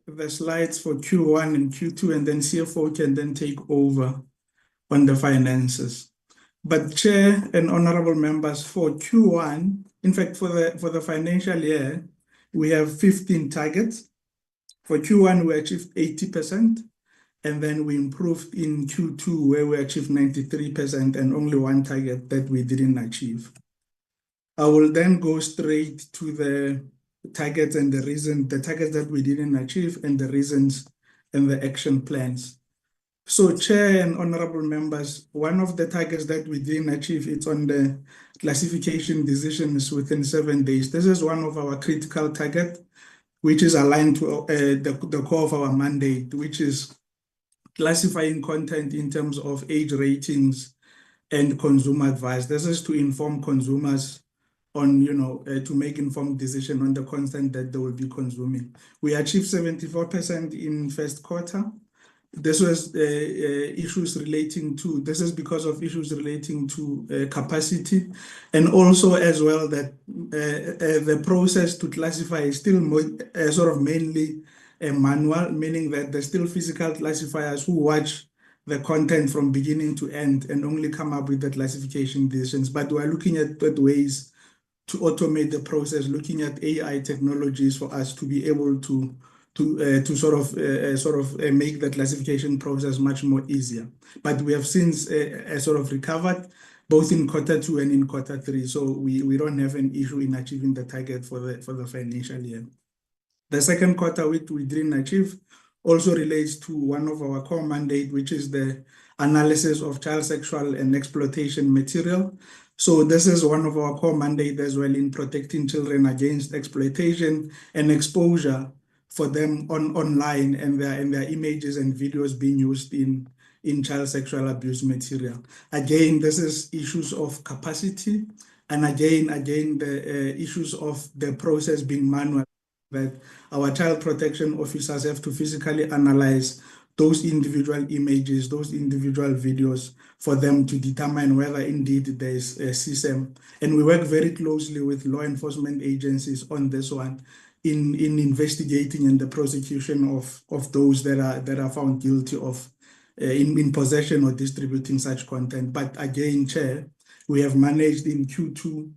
the slides for Q1 and Q2, and then CFO can then take over on the finances. But Chair and honorable members, for Q1, in fact, for the financial year, we have 15 targets. For Q1, we achieved 80%, and then we improved in Q2 where we achieved 93% and only one target that we didn't achieve. I will then go straight to the targets and the targets that we didn't achieve and the reasons and the action plans. So, Chair and honorable members, one of the targets that we didn't achieve, it's on the classification decisions within 7 days. This is one of our critical targets, which is aligned to the core of our mandate, which is classifying content in terms of age ratings and consumer advice. This is to inform consumers on, to make informed decision on the content that they will be consuming. We achieved 74% in first quarter. This was this is because of issues relating to capacity, and also as well that the process to classify is still mainly manual, meaning that there's still physical classifiers who watch the content from beginning to end and only come up with the classification decisions. But we're looking at ways to automate the process, looking at AI technologies for us to be able to make the classification process much more easier. But we have since recovered both in Q2 and in Q3, so we don't have an issue in achieving the target for the financial year. The second quarter, which we didn't achieve, also relates to one of our core mandate, which is the analysis of child sexual and exploitation material. So this is one of our core mandate as well in protecting children against exploitation and exposure for them online and their images and videos being used in child sexual abuse material. Again, this is issues of capacity, and again the issues of the process being manual, that our child protection officers have to physically analyze those individual images, those individual videos, for them to determine whether indeed there is a system. And we work very closely with law enforcement agencies on this one, in investigating and the prosecution of those that are found guilty of in possession or distributing such content. But again, Chair, we have managed in Q2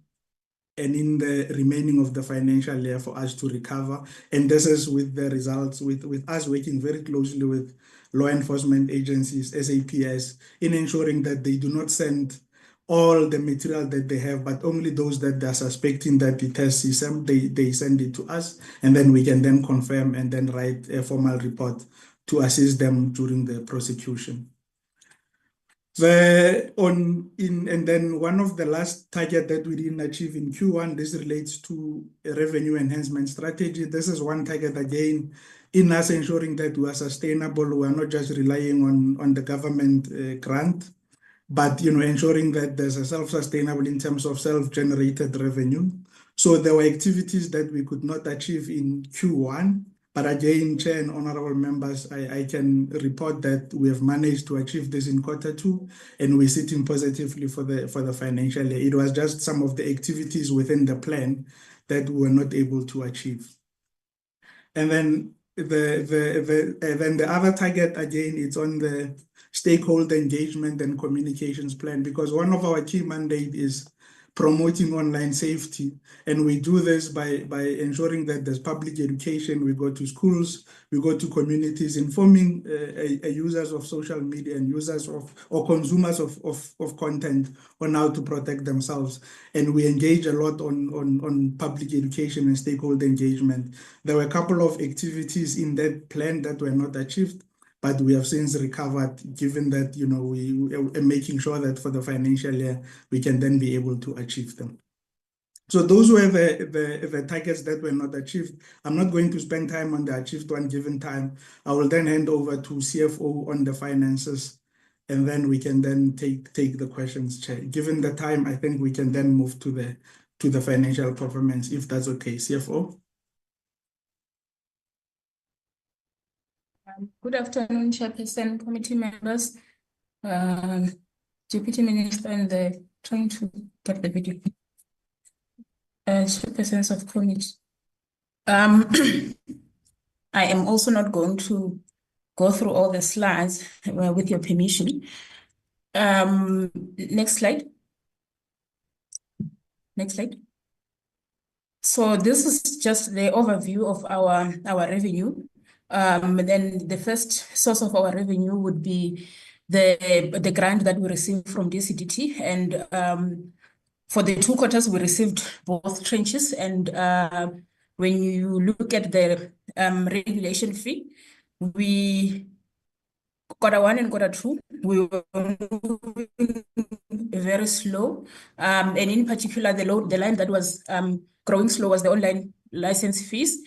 and in the remaining of the financial year for us to recover. And this is with the results, with us working very closely with law enforcement agencies, SAPS, in ensuring that they do not send all the material that they have, but only those that they're suspecting that it has CSAM, they send it to us, and then we can then confirm and then write a formal report to assist them during the prosecution. And then one of the last target that we didn't achieve in Q1, this relates to a revenue enhancement strategy. This is one target again in us ensuring that we are sustainable. We are not just relying on the government grant, but ensuring that there's a self-sustainable in terms of self-generated revenue. So there were activities that we could not achieve in Q1. But again, Chair and honorable members, I can report that we have managed to achieve this in Q2, and we're sitting positively for the financial year. It was just some of the activities within the plan that we were not able to achieve. And then the other target, again, it's on the stakeholder engagement and communications plan, because one of our key mandates is promoting online safety. And we do this by ensuring that there's public education. We go to schools, we go to communities, informing users of social media and users or consumers of content on how to protect themselves. And we engage a lot on public education and stakeholder engagement. There were a couple of activities in that plan that were not achieved, but we have since recovered, given that we are making sure that for the financial year, we can then be able to achieve them. So those were the targets that were not achieved. I'm not going to spend time on the achieved one given time. I will then hand over to CFO on the finances, and then we can then take the questions, Chair. Given the time, I think we can then move to the financial performance, if that's okay, CFO. Good afternoon, Chairperson, committee members, Deputy Minister, and trying to get the video. Chairpersons of committee. I am also not going to go through all the slides with your permission. Next slide. Next slide. So this is just the overview of our revenue. Then the first source of our revenue would be the grant that we received from DCDT, and for the 2 quarters we received both tranches. And when you look at the regulation fee, we Q1 and Q2 we were moving very slow, and in particular the line that was growing slow was the online license fees.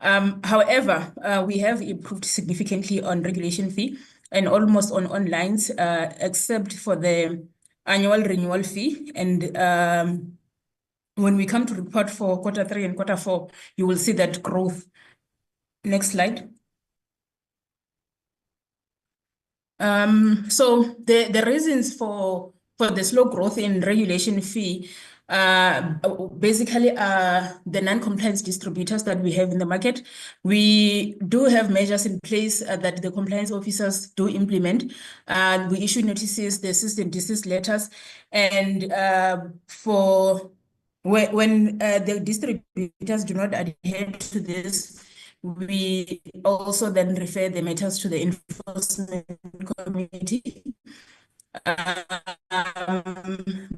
However, we have improved significantly on regulation fee and almost on online, except for the annual renewal fee. And when we come to report for Q3 and Q4, you will see that growth. Next slide. So the reasons for the slow growth in regulation fee basically are the non-compliance distributors that we have in the market. We do have measures in place that the compliance officers do implement. We issue notices, the cease and desist letters, and for when the distributors do not adhere to this, we also then refer the matters to the enforcement committee.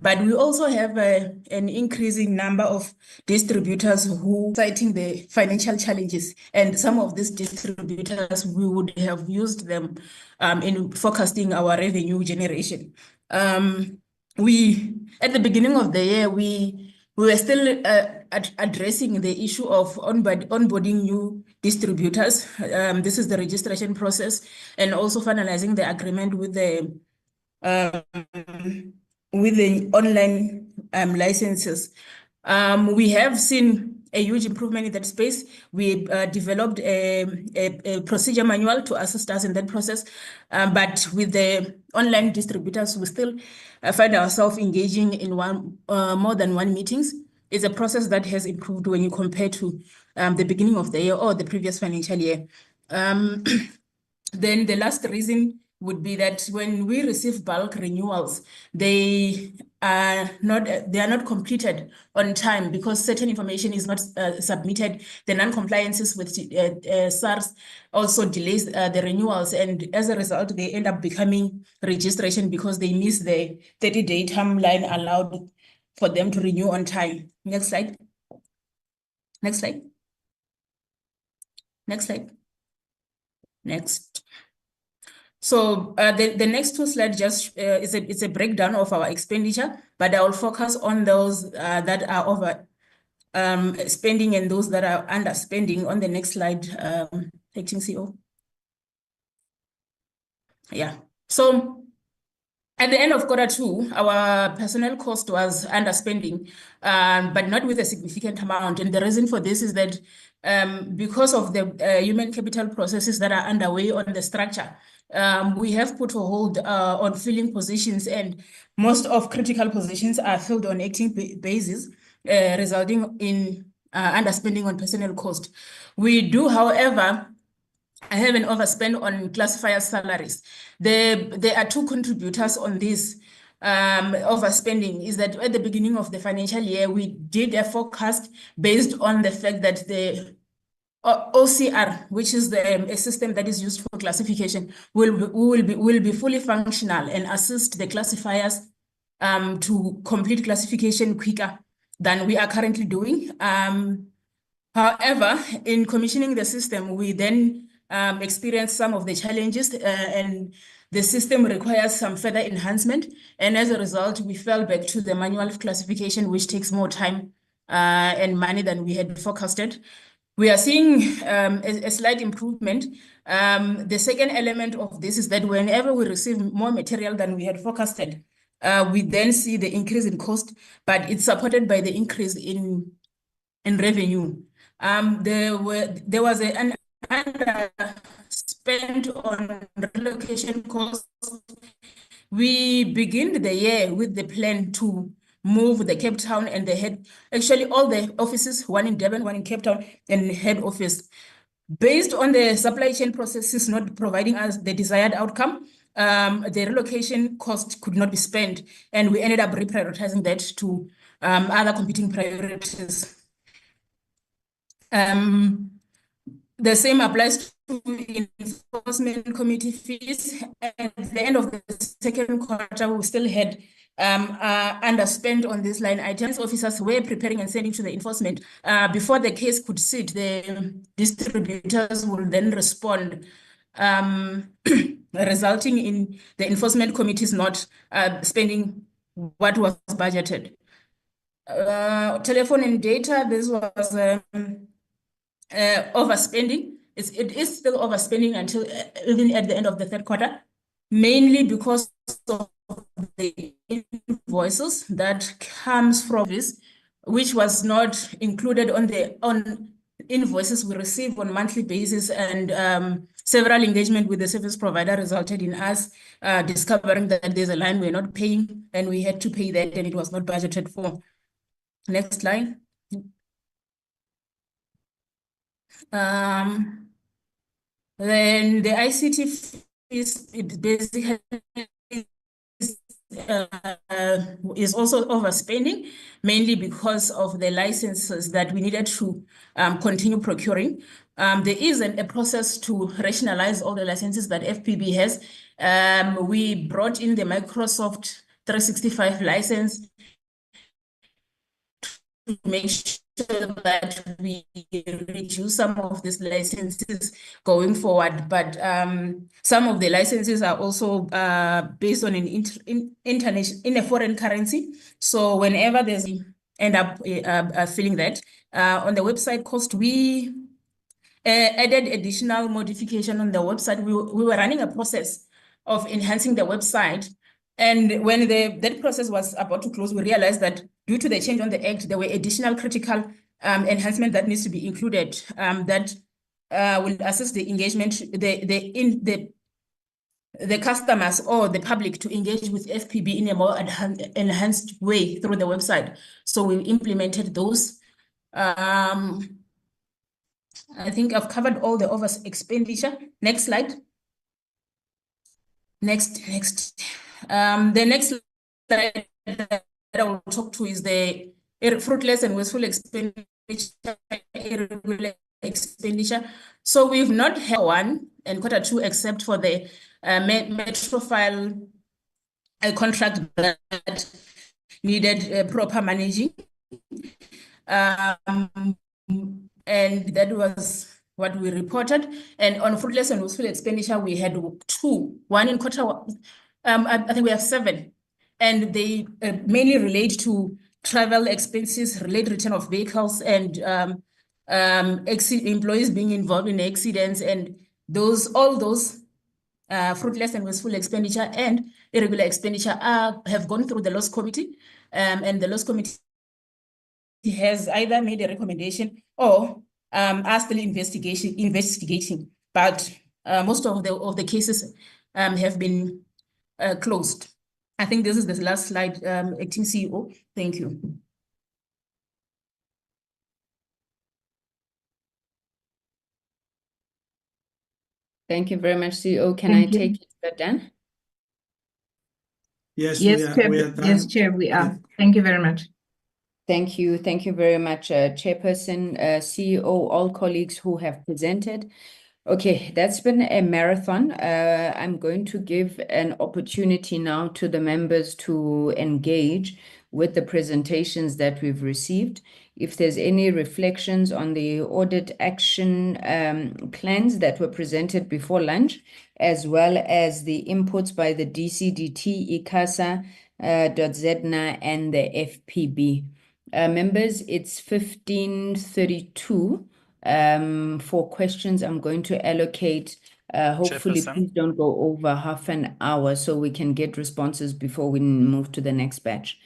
But we also have an increasing number of distributors who citing the financial challenges, and some of these distributors we would have used them in forecasting our revenue generation. We at the beginning of the year we were still addressing the issue of onboarding new distributors. This is the registration process, and also finalizing the agreement with the online licenses. We have seen a huge improvement in that space. We developed a procedure manual to assist us in that process. But with the online distributors, we still find ourselves engaging in more than one meetings. It's a process that has improved when you compare to the beginning of the year or the previous financial year. Then the last reason would be that when we receive bulk renewals, they are not completed on time because certain information is not submitted. The non-compliances with SARS also delays the renewals, and as a result, they end up becoming registration because they miss the 30-day timeline allowed for them to renew on time. Next slide. Next slide. Next slide. Next. So the next two slides just it's a breakdown of our expenditure, but I will focus on those that are over spending and those that are under spending on the next slide. Acting CEO. Yeah. So at the end of Q2, our personnel cost was underspending, but not with a significant amount. And the reason for this is that because of the human capital processes that are underway on the structure, we have put a hold on filling positions, and most of critical positions are filled on acting basis, resulting in underspending on personnel cost. We do, however, I have an overspend on classifier salaries. There are two contributors on this overspending. Is that at the beginning of the financial year, we did a forecast based on the fact that the OCR, which is a system that is used for classification, will be fully functional and assist the classifiers to complete classification quicker than we are currently doing. However, in commissioning the system, we then experienced some of the challenges and the system requires some further enhancement. And as a result, we fell back to the manual classification, which takes more time and money than we had forecasted. We are seeing a slight improvement. The second element of this is that whenever we receive more material than we had forecasted, we then see the increase in cost, but it's supported by the increase in revenue. There was an underspend on relocation costs. We began the year with the plan to move the Cape Town and the head, actually all the offices, one in Durban, one in Cape Town, and head office. Based on the supply chain processes not providing us the desired outcome, the relocation cost could not be spent, and we ended up reprioritizing that to other competing priorities. The same applies to enforcement committee fees. At the end of the second quarter, we still had underspent on this line items. Officers were preparing and sending to the enforcement. Before the case could sit, the distributors will then respond, resulting in the enforcement committees not spending what was budgeted. Telephone and data, this was overspending. It is still overspending until even at the end of the third quarter, mainly because of the invoices that comes from this, which was not included on invoices we receive on monthly basis, and several engagement with the service provider resulted in us discovering that there's a line we're not paying, and we had to pay that, and it was not budgeted for. Next slide. Then the ICT fees, it basically is also overspending, mainly because of the licenses that we needed to continue procuring. There isn't a process to rationalize all the licenses that FPB has. We brought in the Microsoft 365 license to make sure that we reduce some of these licenses going forward. But some of the licenses are also based on in a foreign currency. So whenever there's end up filling that on the website cost, we added additional modification on the website. We were running a process of enhancing the website. And when that process was about to close, we realized that due to the change on the Act, there were additional critical enhancement that needs to be included that will assist the engagement, the customers or the public to engage with FPB in a more enhanced way through the website. So we implemented those. I think I've covered all the over expenditure. Next slide. Next. The next slide that I will talk to is the fruitless and wasteful expenditure, irregular expenditure. So we've not had one in quarter 2 except for the Metrofile contract that needed proper managing. And that was what we reported. And on fruitless and wasteful expenditure, we had 2. One in quarter 1, I think we have 7. And they mainly relate to travel expenses, related return of vehicles, and employees being involved in accidents, and all those fruitless and wasteful expenditure and irregular expenditure have gone through the loss committee, and the loss committee has either made a recommendation or are still investigating. But most of the cases have been closed. I think this is the last slide, Acting CEO. Thank you. Thank you very much, CEO. Can I take it, Dan? Yes, Yes, Chair. we are done. Yes, Chair, we are. Thank you very much. Thank you. Thank you very much, Chairperson, CEO, all colleagues who have presented. Okay, that's been a marathon. I'm going to give an opportunity now to the members to engage with the presentations that we've received. If there's any reflections on the audit action plans that were presented before lunch, as well as the inputs by the DCDT, AGSA, .ZNA, and the FPB. Members, it's 15:32. For questions, I'm going to allocate, hopefully, please don't go over half an hour so we can get responses before we move to the next batch.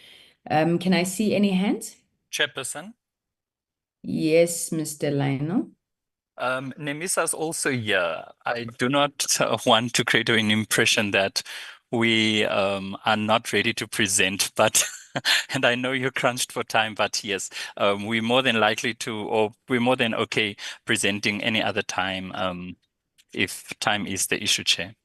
Can I see any hands? Chairperson? Yes, Mr. Lionel. Nemisa is also here. I do not want to create an impression that we are not ready to present, but and I know you're crunched for time, but yes, we're more than likely to, or we're more than okay presenting any other time if time is the issue, Chair.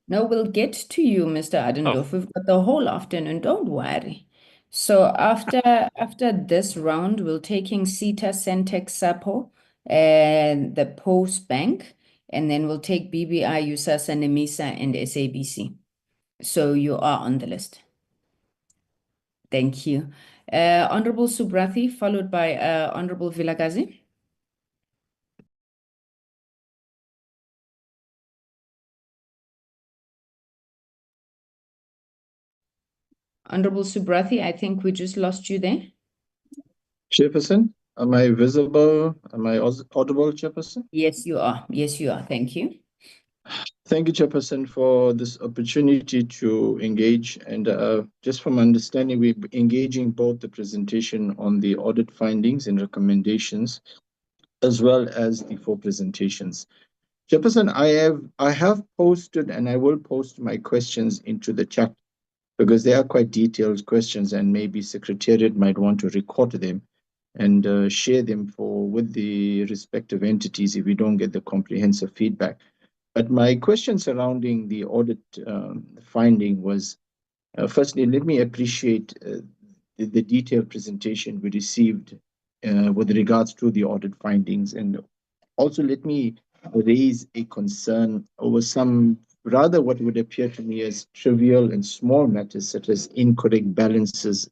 No, we'll get to you, Mr. Adendorf. We've got the whole afternoon, don't worry. So after this round, we're taking CETA, Centex, SAPO, and the Post Bank, and then we'll take BBI, USASA, NEMISA, and SABC. So you are on the list. Thank you. Honorable Subrathi, followed by Honorable Vilakazi. Honorable Subrathi, I think we just lost you there. Chairperson, am I visible? Am I audible, Chairperson? Yes, you are. Yes, you are. Thank you. Thank you, Chairperson, for this opportunity to engage. And just from understanding, we're engaging both the presentation on the audit findings and recommendations, as well as the 4 presentations. Chairperson, I have posted and I will post my questions into the chat because they are quite detailed questions, and maybe Secretariat might want to record them and share them with the respective entities if we don't get the comprehensive feedback. But my question surrounding the audit finding was, firstly, let me appreciate the detailed presentation we received with regards to the audit findings. And also let me raise a concern over some rather what would appear to me as trivial and small matters, such as incorrect balances,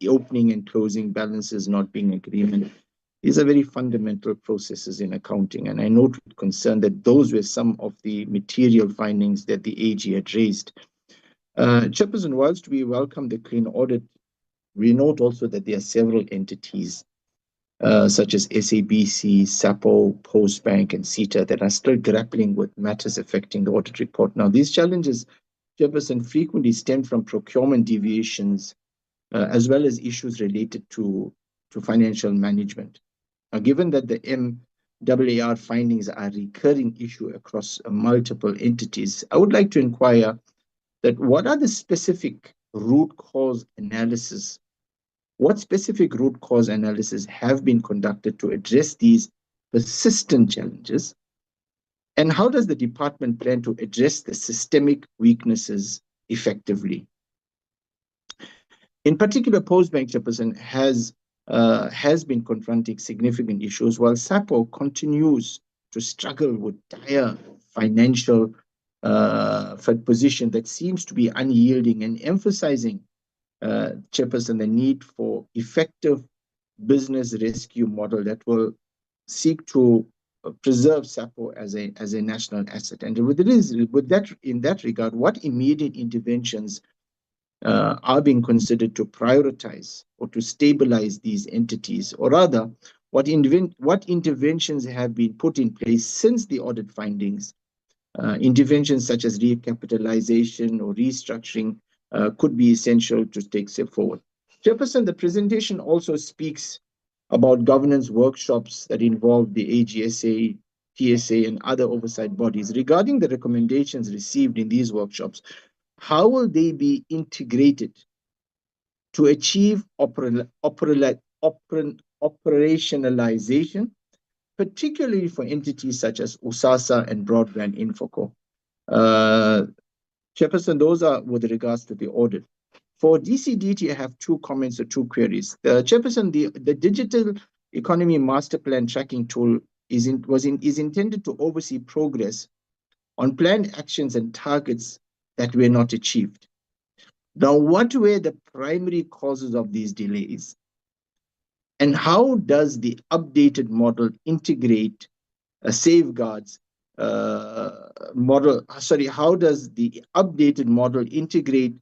opening and closing balances not being agreement. These are very fundamental processes in accounting, and I note with concern that those were some of the material findings that the AG had raised. Chairperson, whilst we welcome the clean audit, we note also that there are several entities such as SABC, SAPO, Postbank, and CETA that are still grappling with matters affecting the audit report. Now, these challenges, Chairperson, frequently stem from procurement deviations as well as issues related to financial management. Now, given that the MAR findings are a recurring issue across multiple entities, I would like to inquire that what are the specific root cause analysis? What specific root cause analysis have been conducted to address these persistent challenges? And how does the department plan to address the systemic weaknesses effectively? In particular, Postbank Chairperson has been confronting significant issues while SAPO continues to struggle with dire financial position that seems to be unyielding, and emphasizing, Chairperson, the need for effective business rescue model that will seek to preserve SAPO as a national asset. And in that regard, what immediate interventions are being considered to prioritize or to stabilize these entities, or rather, what interventions have been put in place since the audit findings? Interventions such as recapitalization or restructuring could be essential to take a step forward. Chairperson, the presentation also speaks about governance workshops that involve the AGSA, TSA, and other oversight bodies. Regarding the recommendations received in these workshops, how will they be integrated to achieve operationalization, particularly for entities such as USASA and Broadband Infoco? Chairperson, those are with regards to the audit. For DCDT, I have 2 comments or 2 queries. Chairperson, the Digital Economy Master Plan tracking tool is intended to oversee progress on planned actions and targets that were not achieved. Now, what were the primary causes of these delays? And how does the updated model integrate safeguards model? Sorry, how does the updated model integrate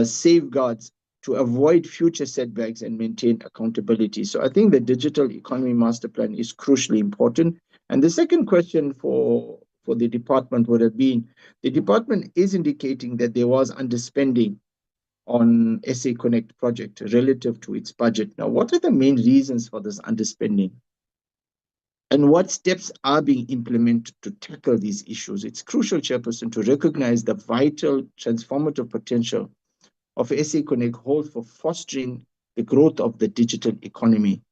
safeguards to avoid future setbacks and maintain accountability? So I think the Digital Economy Master Plan is crucially important. And the second question for the department would have been, the department is indicating that there was underspending on SA Connect project relative to its budget. Now, what are the main reasons for this underspending? And what steps are being implemented to tackle these issues? It's crucial, Chairperson, to recognize the vital transformative potential of SA Connect holds for fostering the growth of the digital economy.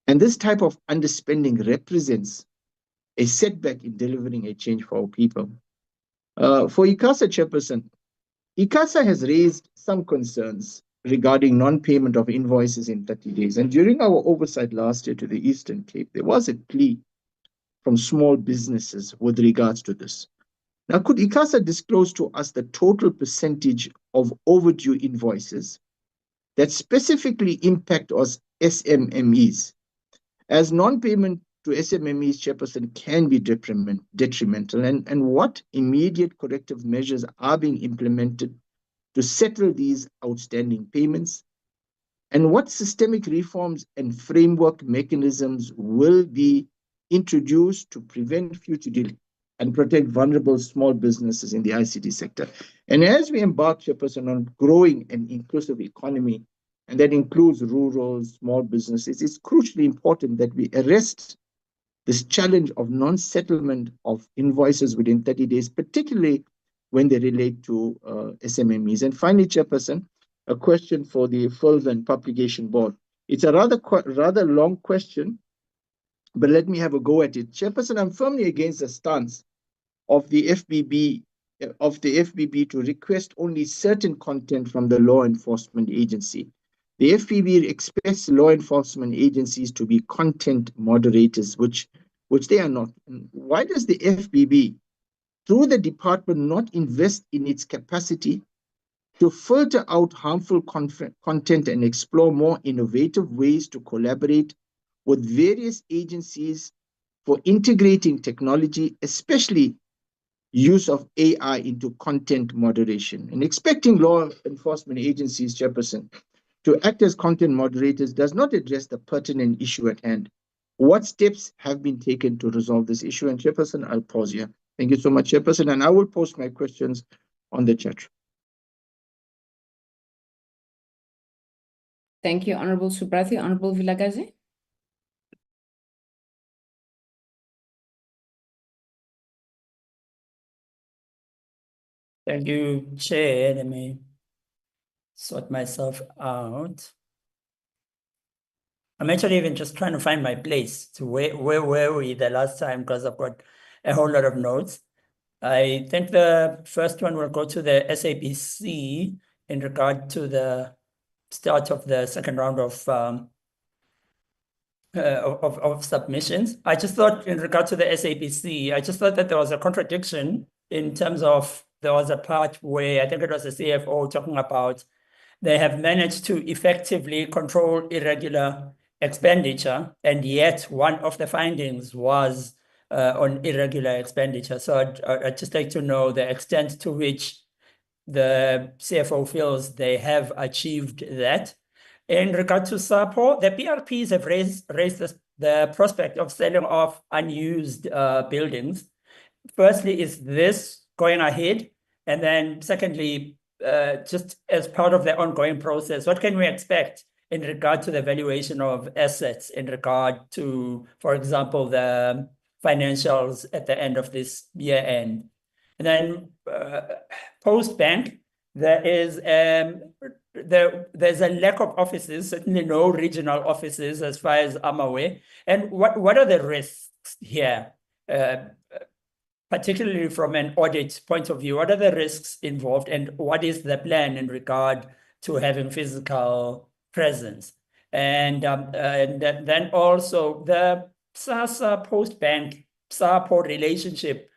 And this type of underspending represents a setback in delivering a change for our people. For ICASA, Chairperson, ICASA has raised some concerns regarding non-payment of invoices in 30 days. And during our oversight last year to the Eastern Cape, there was a plea from small businesses with regards to this. Now, could ICASA disclose to us the total percentage of overdue invoices that specifically impact us SMMEs? As non-payment to SMMEs, Chairperson, can be detrimental, and what immediate corrective measures are being implemented to settle these outstanding payments? And what systemic reforms and framework mechanisms will be introduced to prevent future delays and protect vulnerable small businesses in the ICT sector? And as we embark, Chairperson, on growing an inclusive economy, and that includes rural, small businesses, it's crucially important that we arrest this challenge of non-settlement of invoices within 30 days, particularly when they relate to SMMEs. And finally, Chairperson, a question for the Films and Publication Board. It's a rather long question, but let me have a go at it. Chairperson, I'm firmly against the stance of the FBB to request only certain content from the law enforcement agency. The FBB expects law enforcement agencies to be content moderators, which they are not. Why does the FBB, through the department, not invest in its capacity to filter out harmful content and explore more innovative ways to collaborate with various agencies for integrating technology, especially use of AI into content moderation? And expecting law enforcement agencies, Chairperson, to act as content moderators does not address the pertinent issue at hand. What steps have been taken to resolve this issue? And Chairperson, I'll pause here. Thank you so much, Chairperson, and I will post my questions on the chat. Thank you, Honorable Subrathi. Honorable Vilakazi. Thank you, Chair. Let me sort myself out. I'm actually even just trying to find my place to where were we the last time, because I've got a whole lot of notes. I think the first one will go to the SABC in regard to the start of the second round of submissions. I just thought in regard to the SABC, I just thought that there was a contradiction in terms of there was a part where I think it was the CFO talking about they have managed to effectively control irregular expenditure, and yet one of the findings was on irregular expenditure. So I'd just like to know the extent to which the CFO feels they have achieved that. In regard to SAPO, the PRPs have raised the prospect of selling off unused buildings. Firstly, is this going ahead? And then secondly, just as part of the ongoing process, what can we expect in regard to the valuation of assets in regard to, for example, the financials at the end of this year end? And then post-bank, there's a lack of offices, certainly no regional offices as far as I'm aware. And what are the risks here? Particularly from an audit point of view, what are the risks involved and what is the plan in regard to having physical presence? And then also the SASSA post-bank SAPO relationship.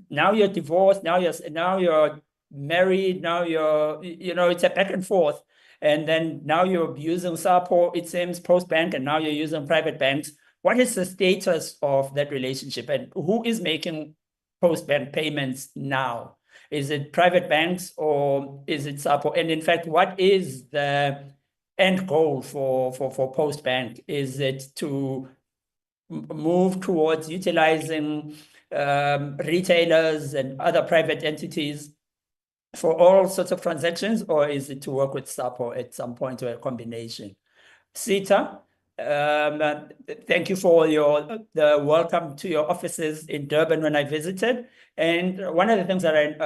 Now you're divorced, now you're married, now it's a back and forth. And then now you're using SAPO, it seems, post-bank, and now you're using private banks. What is the status of that relationship, and who is making post-bank payments now? Is it private banks or is it SAPO? And in fact, what is the end goal for post-bank? Is it to move towards utilizing retailers and other private entities for all sorts of transactions, or is it to work with SAPO at some point, or a combination? SITA, thank you for the welcome to your offices in Durban when I visited. And one of the things that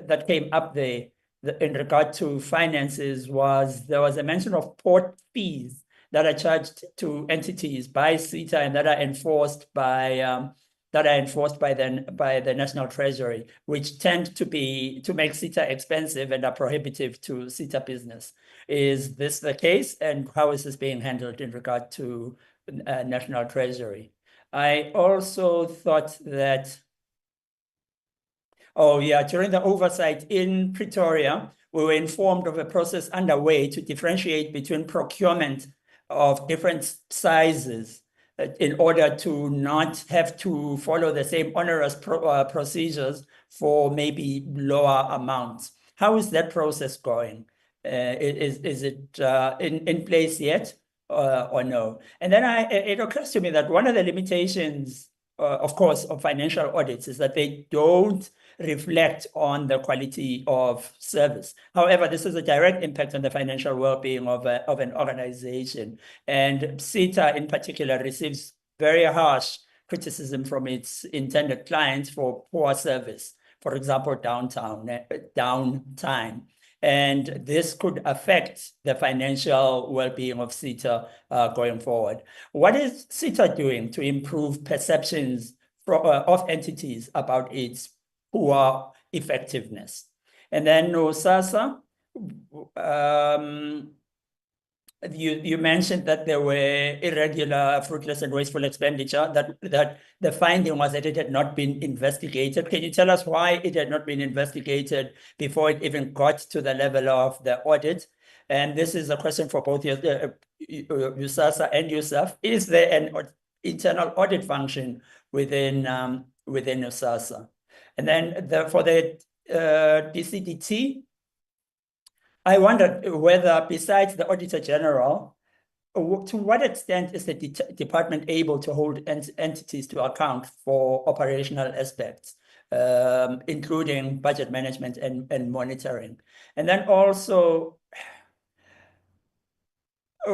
that came up there in regard to finances was there was a mention of port fees that are charged to entities by SITA and that are enforced by the National Treasury, which tend to make SITA expensive and are prohibitive to SITA business. Is this the case, and how is this being handled in regard to National Treasury? I also thought that, during the oversight in Pretoria, we were informed of a process underway to differentiate between procurement of different sizes in order to not have to follow the same onerous procedures for maybe lower amounts. How is that process going? Is it in place yet or no? And then it occurs to me that one of the limitations, of course, of financial audits is that they don't reflect on the quality of service. However, this is a direct impact on the financial well-being of an organization. And SITA in particular receives very harsh criticism from its intended clients for poor service, for example, downtime. And this could affect the financial well-being of SITA going forward. What is SITA doing to improve perceptions of entities about its poor effectiveness? And then SASSA, you mentioned that there were irregular, fruitless, and wasteful expenditure, that the finding was that it had not been investigated. Can you tell us why it had not been investigated before it even got to the level of the audit? And this is a question for both SASSA and yourself. Is there an internal audit function within SASSA? And then for the DCDT, I wondered whether, besides the Auditor General, to what extent is the department able to hold entities to account for operational aspects, including budget management and monitoring? And then also,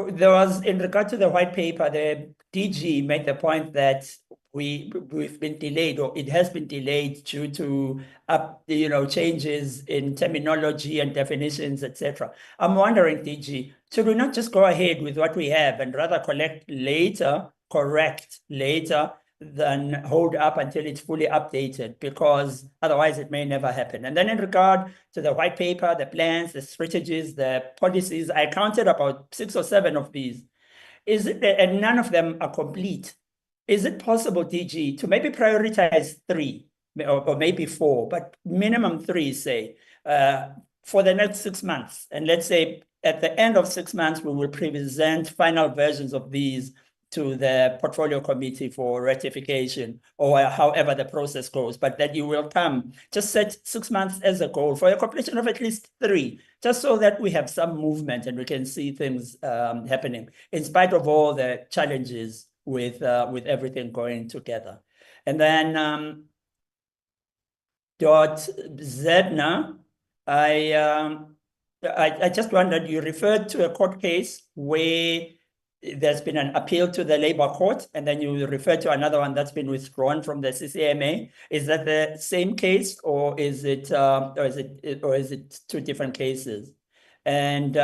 there was, in regard to the white paper, the DG made the point that we've been delayed, or it has been delayed due to changes in terminology and definitions, etc. I'm wondering, DG, should we not just go ahead with what we have and rather correct later than hold up until it's fully updated, because otherwise it may never happen. And then in regard to the white paper, the plans, the strategies, the policies, I counted about 6 or 7 of these. Is it, and none of them are complete. Is it possible, DG, to maybe prioritize 3 or maybe 4, but minimum 3, say, for the next 6 months? And let's say at the end of 6 months, we will present final versions of these to the portfolio committee for ratification, or however the process goes, but that you will come, just set 6 months as a goal for a completion of at least 3, just so that we have some movement and we can see things happening, in spite of all the challenges with everything going together. And then Zedna, I just wondered, you referred to a court case where there's been an appeal to the Labour Court, and then you refer to another one that's been withdrawn from the CCMA. Is that the same case, or is it 2 different cases? And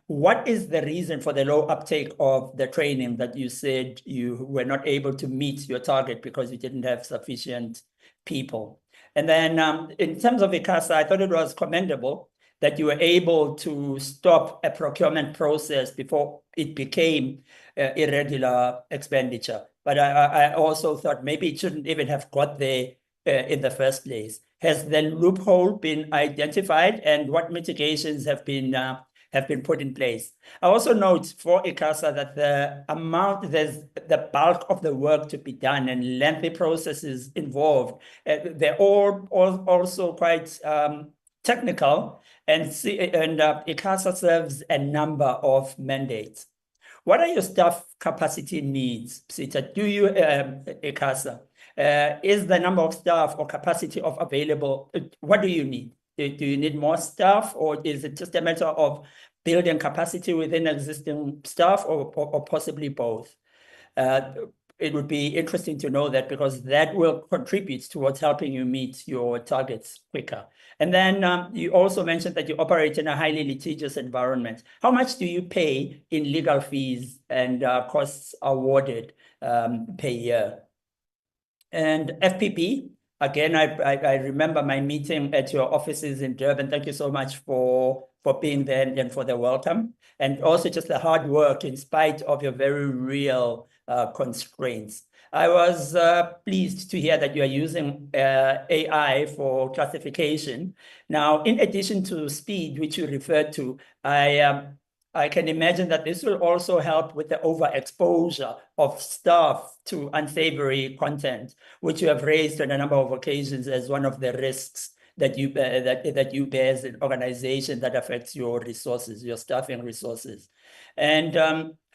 what is the reason for the low uptake of the training that you said you were not able to meet your target because you didn't have sufficient people? And then in terms of ICASA, I thought it was commendable that you were able to stop a procurement process before it became irregular expenditure. But I also thought maybe it shouldn't even have got there in the first place. Has the loophole been identified, and what mitigations have been put in place? I also note for ICASA that there's the bulk of the work to be done and lengthy processes involved. They're all also quite technical, and ICASA serves a number of mandates. What are your staff capacity needs, Sita? Do you, ICASA, is the number of staff or capacity of available, what do you need? Do you need more staff, or is it just a matter of building capacity within existing staff, or possibly both? It would be interesting to know that, because that will contribute towards helping you meet your targets quicker. And then you also mentioned that you operate in a highly litigious environment. How much do you pay in legal fees and costs awarded per year? And FPP, again, I remember my meeting at your offices in Durban. Thank you so much for being there and for the welcome. And also just the hard work in spite of your very real constraints. I was pleased to hear that you are using AI for classification. Now, in addition to speed, which you referred to, I can imagine that this will also help with the overexposure of staff to unsavory content, which you have raised on a number of occasions as one of the risks that you bear as an organization that affects your resources, your staffing resources. And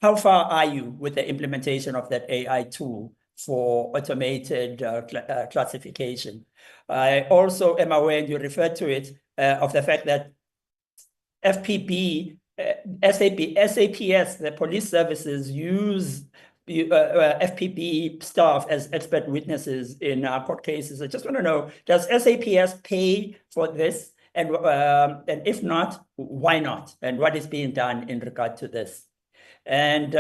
how far are you with the implementation of that AI tool for automated classification? I also am aware, and you referred to it, of the fact that FPP, SAPS, the police services, use FPP staff as expert witnesses in court cases. I just want to know, does SAPS pay for this? And if not, why not? And what is being done in regard to this? And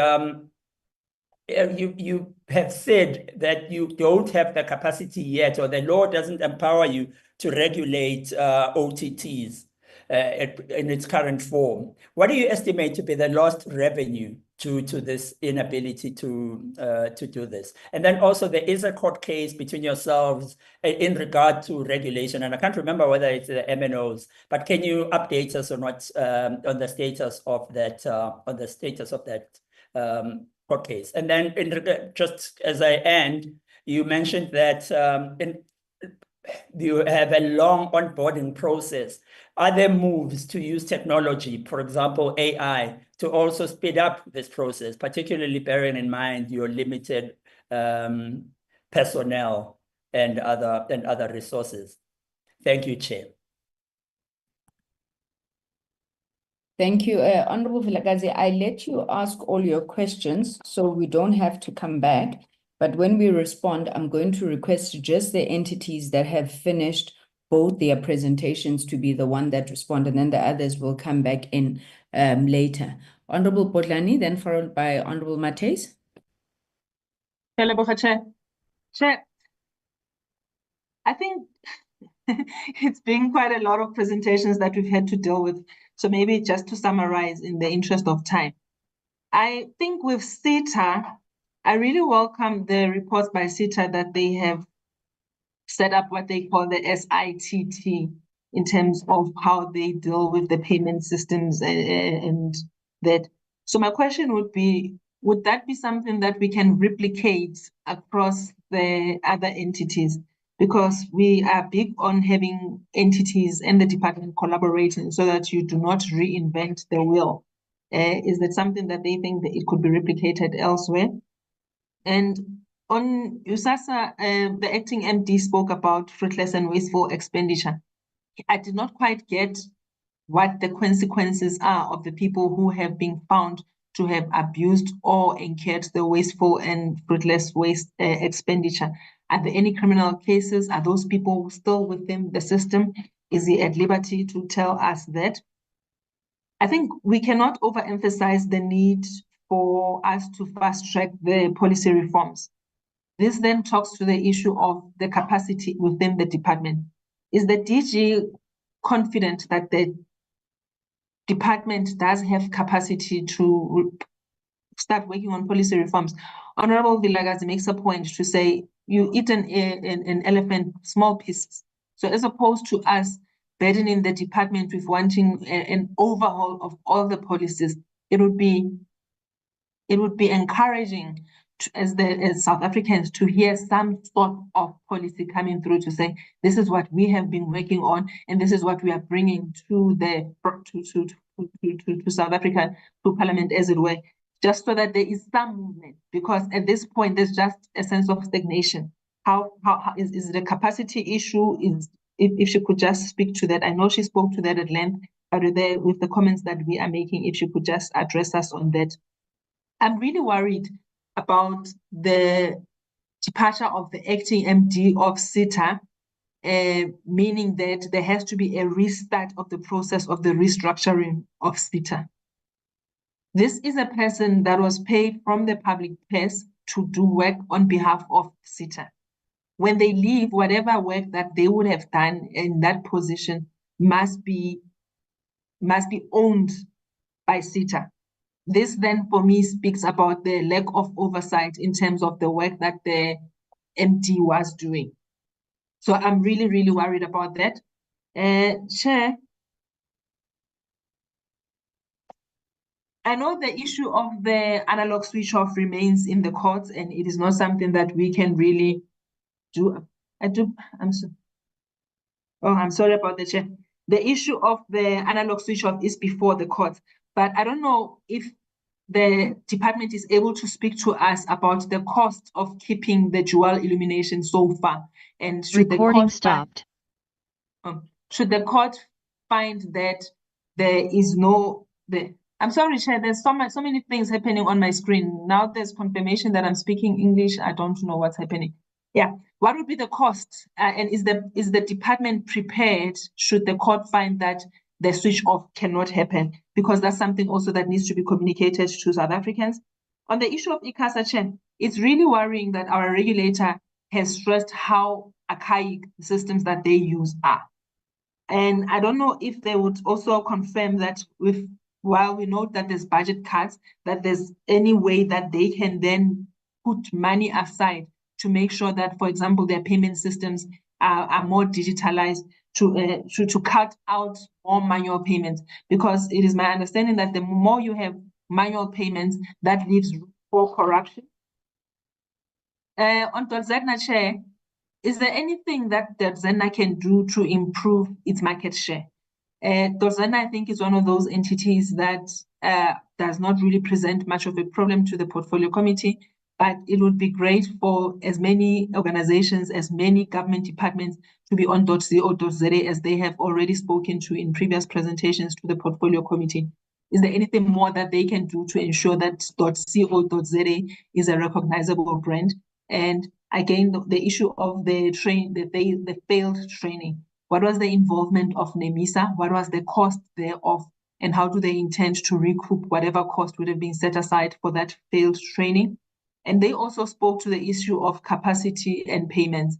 you have said that you don't have the capacity yet, or the law doesn't empower you to regulate OTTs in its current form. What do you estimate to be the lost revenue to this inability to do this? And then also there is a court case between yourselves in regard to regulation, and I can't remember whether it's the MNOs, but can you update us on what on the status of that court case? And then just as I end, you mentioned that you have a long onboarding process. Are there moves to use technology, for example, AI, to also speed up this process, particularly bearing in mind your limited personnel and other resources? Thank you, Chair. Thank you, Honorable Vilakazi. I let you ask all your questions, so we don't have to come back. But when we respond, I'm going to request just the entities that have finished both their presentations to be the one that respond, and then the others will come back in later. Honorable Potlani, then followed by Honorable Mates. Chair. Chair, I think it's been quite a lot of presentations that we've had to deal with. So maybe just to summarize in the interest of time. I think with SETA, I really welcome the reports by SETA that they have set up what they call the SITT in terms of how they deal with the payment systems and that. So my question would be, would that be something that we can replicate across the other entities? Because we are big on having entities and the department collaborating so that you do not reinvent the wheel. Is that something that they think that it could be replicated elsewhere? And on USASA, the acting MD spoke about fruitless and wasteful expenditure. I did not quite get what the consequences are of the people who have been found to have abused or incurred the wasteful and fruitless expenditure. Are there any criminal cases? Are those people still within the system? Is he at liberty to tell us that? I think we cannot overemphasize the need for us to fast track the policy reforms. This then talks to the issue of the capacity within the department. Is the DG confident that the department does have capacity to start working on policy reforms? Honorable Vilakazi makes a point to say, you eat an elephant small pieces. So as opposed to us burdening the department with wanting an overhaul of all the policies, it would be encouraging as South Africans to hear some sort of policy coming through to say, this is what we have been working on, and this is what we are bringing to South Africa, to Parliament, as it were, just so that there is some movement. Because at this point, there's just a sense of stagnation. How is it a capacity issue? If she could just speak to that. I know she spoke to that at length, but with the comments that we are making, if she could just address us on that. I'm really worried about the departure of the acting MD of SETA, meaning that there has to be a restart of the process of the restructuring of SETA. This is a person that was paid from the public purse to do work on behalf of SETA. When they leave, whatever work that they would have done in that position must be owned by SETA. This then for me speaks about the lack of oversight in terms of the work that the MD was doing. So I'm really, really worried about that. Chair, I know the issue of the analog switch off remains in the courts, and it is not something that we can really do. I'm sorry about the chair. The issue of the analog switch off is before the court, but I don't know if the department is able to speak to us about the cost of keeping the dual illumination so far. And should Recording stopped. Should the court find that there is I'm sorry, Chair, there's so many things happening on my screen. Now there's confirmation that I'm speaking English. I don't know what's happening. Yeah, what would be the cost? And is the department prepared should the court find that the switch off cannot happen? Because that's something also that needs to be communicated to South Africans. On the issue of ICASA, Chair, it's really worrying that our regulator has stressed how archaic the systems that they use are. And I don't know if they would also confirm that while we know that there's budget cuts, that there's any way that they can then put money aside to make sure that, for example, their payment systems are more digitalized, to cut out more manual payments. Because it is my understanding that the more you have manual payments, that leaves room for corruption. On Dodzena, Chair, is there anything that Dodzena can do to improve its market share? Dodzena, I think, is one of those entities that does not really present much of a problem to the portfolio committee, but it would be great for as many organizations, as many government departments to be on .co.za as they have already spoken to in previous presentations to the portfolio committee. Is there anything more that they can do to ensure that .co.za is a recognizable brand? And again, the issue of the failed training. What was the involvement of NEMISA? What was the cost thereof? And how do they intend to recoup whatever cost would have been set aside for that failed training? And they also spoke to the issue of capacity and payments.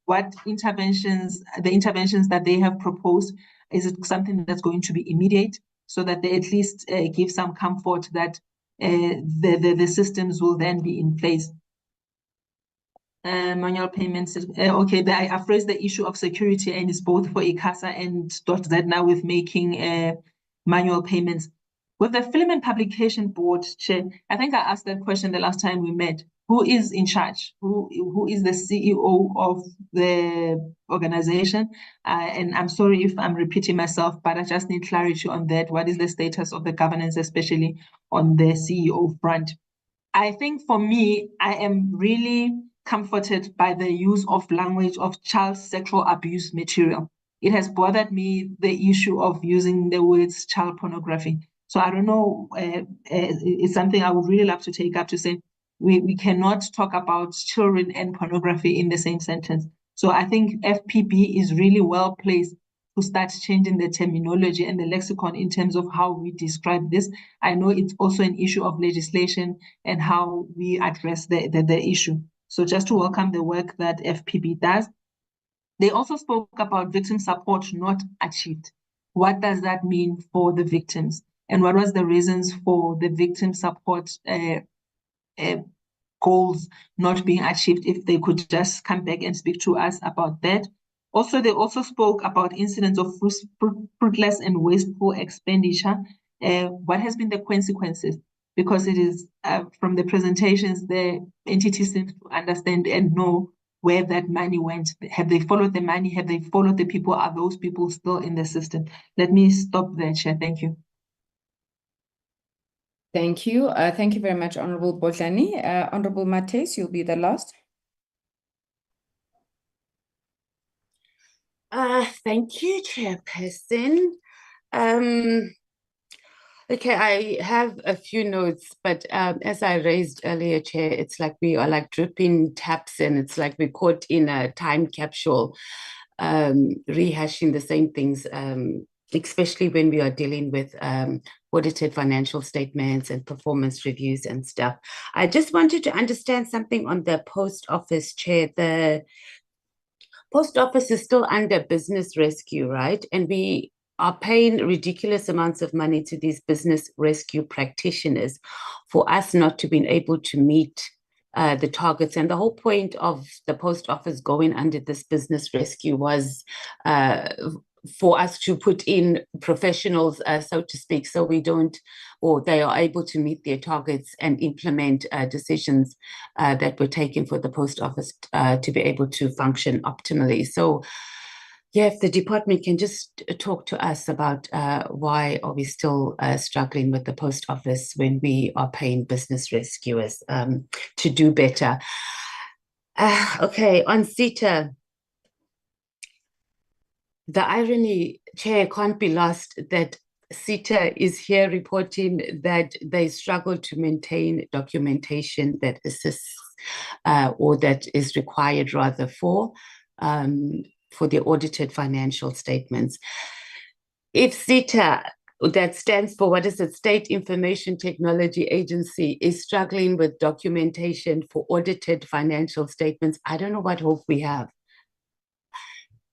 What interventions, the interventions that they have proposed, is it something that's going to be immediate so that they at least give some comfort that the systems will then be in place? Manual payments, okay, I phrased the issue of security, and it's both for AGSA and .Z now with making manual payments. With the Film and Publication Board, Chair, I think I asked that question the last time we met. Who is in charge? Who is the CEO of the organization? And I'm sorry if I'm repeating myself, but I just need clarity on that. What is the status of the governance, especially on the CEO front? I think for me, I am really comforted by the use of language of child sexual abuse material. It has bothered me, the issue of using the words child pornography. So I don't know, it's something I would really love to take up, to say we cannot talk about children and pornography in the same sentence. So I think FPB is really well placed to start changing the terminology and the lexicon in terms of how we describe this. I know it's also an issue of legislation and how we address the issue. So just to welcome the work that FPB does. They also spoke about victim support not achieved. What does that mean for the victims? And what was the reasons for the victim support goals not being achieved? If they could just come back and speak to us about that. Also, they also spoke about incidents of fruitless and wasteful expenditure. What has been the consequences? Because it is from the presentations, the entity seems to understand and know where that money went. Have they followed the money? Have they followed the people? Are those people still in the system? Let me stop there, Chair. Thank you. Thank you. Thank you very much, Honorable Bojani. Honorable Mates, you'll be the last. Thank you, Chairperson. Okay, I have a few notes, but as I raised earlier, Chair, it's like we are like dripping taps, and it's like we're caught in a time capsule, rehashing the same things, especially when we are dealing with audited financial statements and performance reviews and stuff. I just wanted to understand something on the post office, Chair. The post office is still under business rescue, right? And we are paying ridiculous amounts of money to these business rescue practitioners for us not to be able to meet the targets. And the whole point of the post office going under this business rescue was for us to put in professionals, so to speak, so we don't, or they are able to meet their targets and implement decisions that were taken for the post office to be able to function optimally. So yeah, if the department can just talk to us about why are we still struggling with the post office when we are paying business rescuers to do better. Okay, on CETA, the irony, Chair, can't be lost that CETA is here reporting that they struggle to maintain documentation that assists or that is required rather for the audited financial statements. If CETA, that stands for, what is it, State Information Technology Agency, is struggling with documentation for audited financial statements, I don't know what hope we have.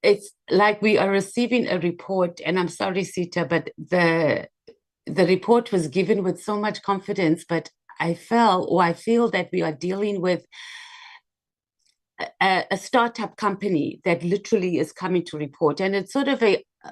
It's like we are receiving a report, and I'm sorry, CETA, but the report was given with so much confidence, but I feel that we are dealing with a startup company that literally is coming to report, and it's sort of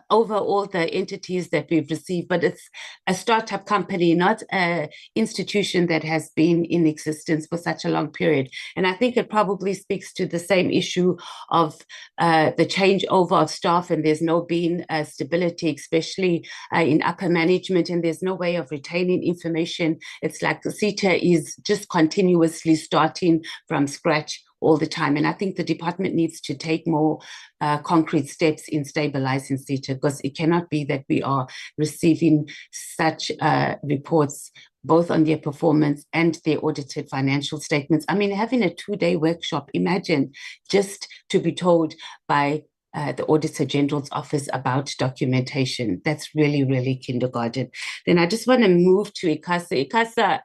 over all the entities that we've received, but it's a startup company, not an institution that has been in existence for such a long period. And I think it probably speaks to the same issue of the changeover of staff, and there's no been stability, especially in upper management, and there's no way of retaining information. It's like the CETA is just continuously starting from scratch all the time. And I think the department needs to take more concrete steps in stabilizing CETA, because it cannot be that we are receiving such reports both on their performance and their audited financial statements. I mean, having a 2-day workshop, imagine just to be told by the Auditor General's office about documentation. That's really, really kindergarten. Then I just want to move to AGSA. AGSA,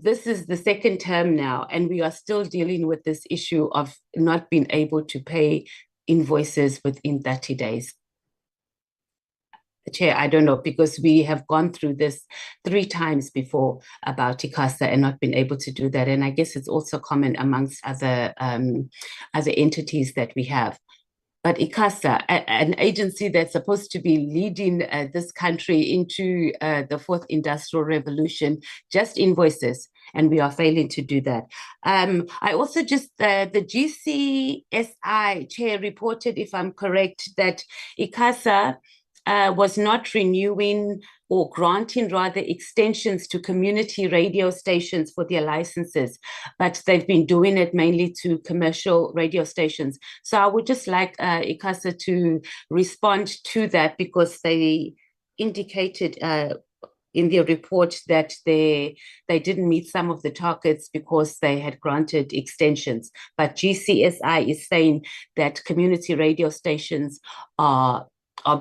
this is the second term now, and we are still dealing with this issue of not being able to pay invoices within 30 days. Chair, I don't know, because we have gone through this 3 times before about ICASA and not been able to do that. And I guess it's also common amongst other entities that we have. But ICASA, an agency that's supposed to be leading this country into the 4th industrial revolution, just invoices, and we are failing to do that. I also just, the GCSI chair reported, if I'm correct, that ICASA was not renewing or granting rather extensions to community radio stations for their licenses, but they've been doing it mainly to commercial radio stations. So I would just like ICASA to respond to that, because they indicated in their report that they didn't meet some of the targets because they had granted extensions. But GCSI is saying that community radio stations are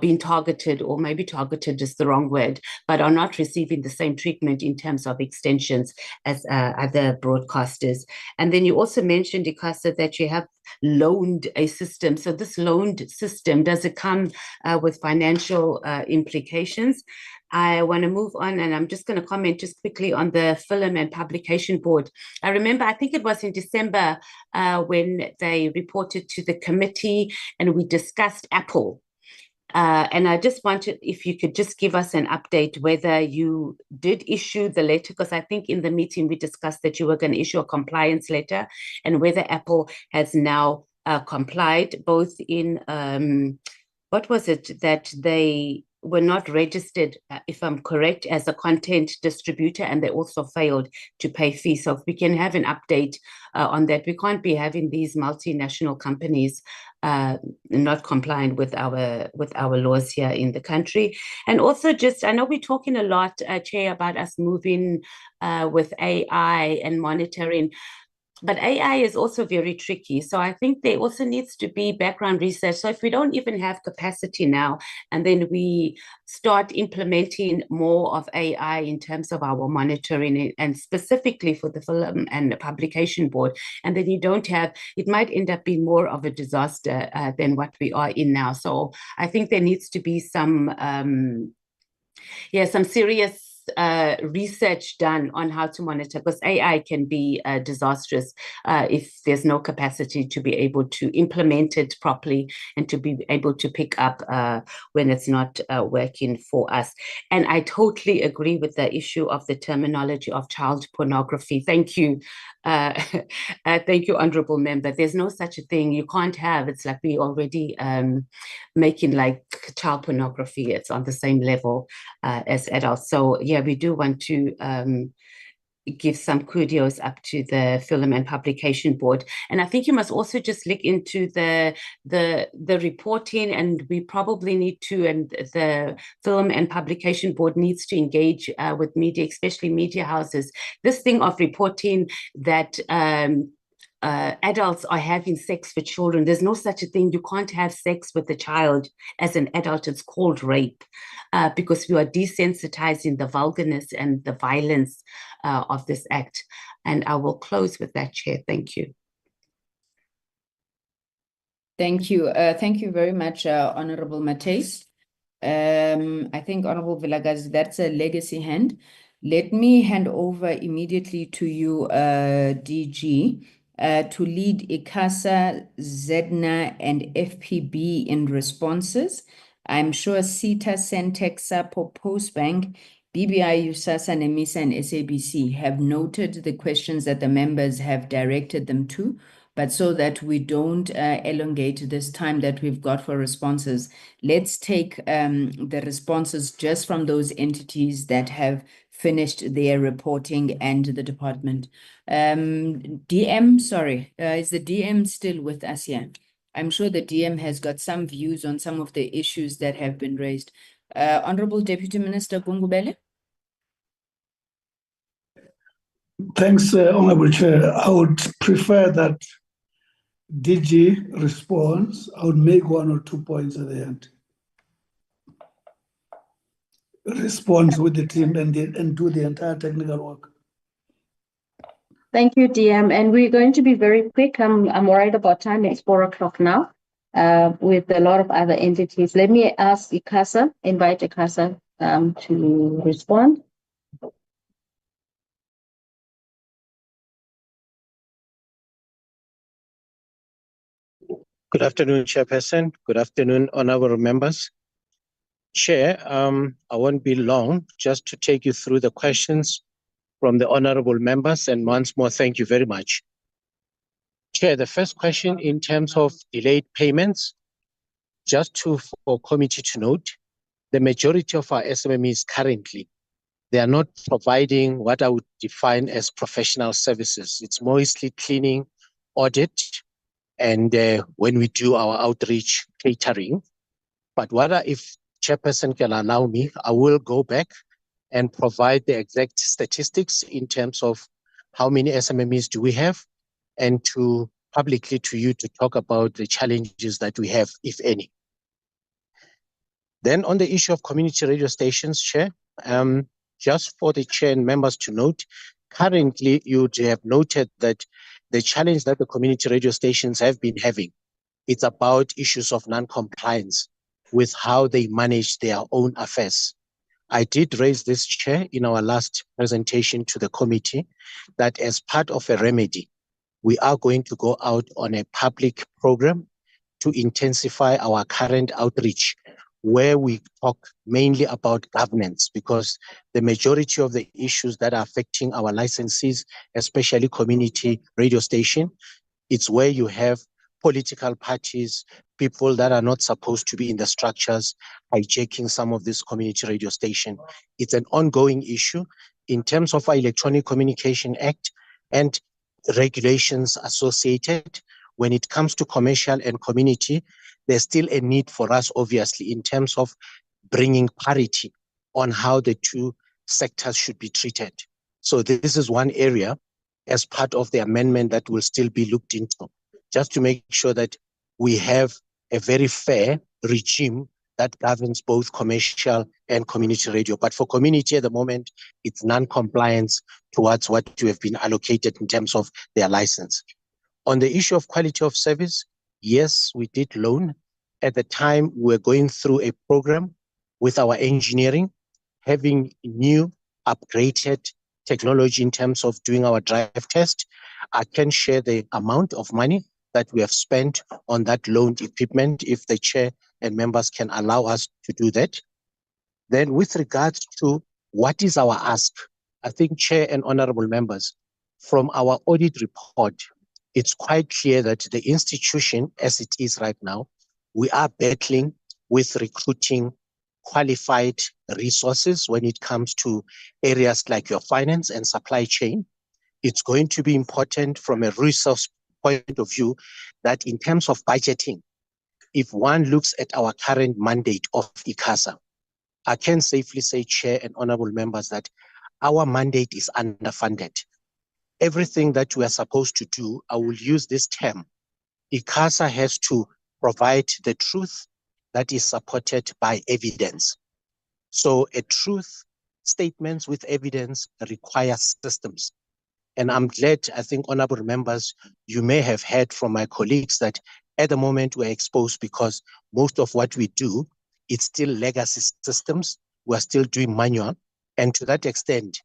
being targeted, or maybe targeted is the wrong word, but are not receiving the same treatment in terms of extensions as other broadcasters. And then you also mentioned, ICASA, that you have loaned a system. So this loaned system, does it come with financial implications? I want to move on, and I'm just going to comment just quickly on the Film and Publication Board. I remember, I think it was in December when they reported to the committee and we discussed Apple. And I just wanted, if you could just give us an update whether you did issue the letter, because I think in the meeting we discussed that you were going to issue a compliance letter, and whether Apple has now complied, both in, what was it, that they were not registered, if I'm correct, as a content distributor, and they also failed to pay fees. So if we can have an update on that. We can't be having these multinational companies not compliant with our laws here in the country. And also just, I know we're talking a lot, Chair, about us moving with AI and monitoring, but AI is also very tricky. So I think there also needs to be background research. So if we don't even have capacity now, and then we start implementing more of AI in terms of our monitoring, and specifically for the Film and Publication Board, and then you don't have, it might end up being more of a disaster than what we are in now. So I think there needs to be some serious research done on how to monitor, because AI can be disastrous if there's no capacity to be able to implement it properly and to be able to pick up when it's not working for us. And I totally agree with the issue of the terminology of child pornography. Thank you. Thank you, Honorable Member. There's no such a thing. You can't have, it's like we already making like child pornography. It's on the same level as adults. So yeah, we do want to give some kudos up to the Film and Publication Board. And I think you must also just look into the reporting, and we probably need to, and the Film and Publication Board needs to engage with media, especially media houses. This thing of reporting that adults are having sex with children. There's no such a thing. You can't have sex with a child as an adult. It's called rape, because we are desensitizing the vulgarness and the violence of this act. And I will close with that, Chair. Thank you. Thank you. Thank you very much, Honorable Mates. I think Honorable Vilakazi, that's a legacy hand. Let me hand over immediately to you, DG. To lead ICASA, ZEDNA, and FPB in responses. I'm sure CETA, Sentexa, Postbank, BBI, USASA, NEMISA, and SABC have noted the questions that the members have directed them to, but so that we don't elongate this time that we've got for responses, let's take the responses just from those entities that have finished their reporting and the department. DM, sorry, is the DM still with us here? I'm sure the DM has got some views on some of the issues that have been raised. Honorable Deputy Minister Gungubele. Thanks, Honorable Chair. I would prefer that DG responds. I would make 1 or 2 points at the end. Responds with the team and do the entire technical work. Thank you, DM. And we're going to be very quick. I'm worried about time. It's 4 o'clock now, with a lot of other entities. Let me ask AGSA, invite AGSA to respond. Good afternoon, Chairperson. Good afternoon, honorable members. Chair, I won't be long, just to take you through the questions from the honorable members. And once more, thank you very much. Chair, the first question in terms of delayed payments, just for committee to note, the majority of our SMMEs currently, they are not providing what I would define as professional services. It's mostly cleaning, audit, and when we do our outreach catering. But if Chairperson can allow me, I will go back and provide the exact statistics in terms of how many SMMEs do we have, and to publicly to you to talk about the challenges that we have, if any. Then on the issue of community radio stations, Chair, just for the Chair and members to note, currently you have noted that the challenge that the community radio stations have been having, it's about issues of non-compliance with how they manage their own affairs. I did raise this, Chair, in our last presentation to the committee, that as part of a remedy, we are going to go out on a public program to intensify our current outreach, where we talk mainly about governance, because the majority of the issues that are affecting our licensees, especially community radio station, it's where you have political parties, people that are not supposed to be in the structures, hijacking some of this community radio station. It's an ongoing issue in terms of our Electronic Communication Act and regulations associated. When it comes to commercial and community, there's still a need for us, obviously, in terms of bringing parity on how the two sectors should be treated. So this is one area as part of the amendment that will still be looked into, just to make sure that we have a very fair regime that governs both commercial and community radio. But for community at the moment, it's non-compliance towards what you have been allocated in terms of their license. On the issue of quality of service, yes, we did loan. At the time, we were going through a program with our engineering, having new upgraded technology in terms of doing our drive test. I can share the amount of money that we have spent on that loaned equipment, if the Chair and members can allow us to do that. Then with regards to what is our ask, I think, Chair and honorable members, from our audit report, it's quite clear that the institution, as it is right now, we are battling with recruiting qualified resources when it comes to areas like your finance and supply chain. It's going to be important from a resource point of view that in terms of budgeting, if one looks at our current mandate of AGSA, I can safely say, Chair and honorable members, that our mandate is underfunded. Everything that we are supposed to do, I will use this term, AGSA has to provide the truth that is supported by evidence. So a truth statements with evidence require systems. And I'm glad, I think, honorable members, you may have heard from my colleagues that at the moment we're exposed because most of what we do, it's still legacy systems. We're still doing manual. And to that extent,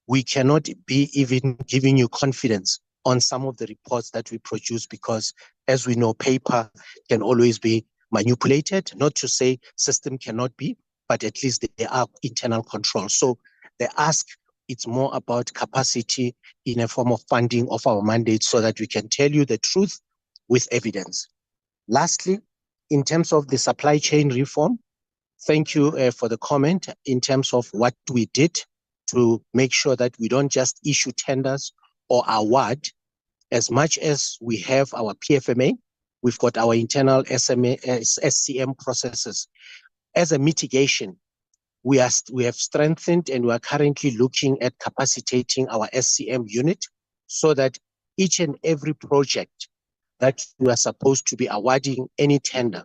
we cannot be even giving you confidence on some of the reports that we produce because, as we know, paper can always be manipulated. Not to say system cannot be, but at least there are internal controls. So the ask, it's more about capacity in a form of funding of our mandate so that we can tell you the truth with evidence. Lastly, in terms of the supply chain reform, thank you for the comment in terms of what we did to make sure that we don't just issue tenders or award. As much as we have our PFMA, we've got our internal SCM processes. As a mitigation, we have strengthened and we are currently looking at capacitating our SCM unit so that each and every project that we are supposed to be awarding any tender,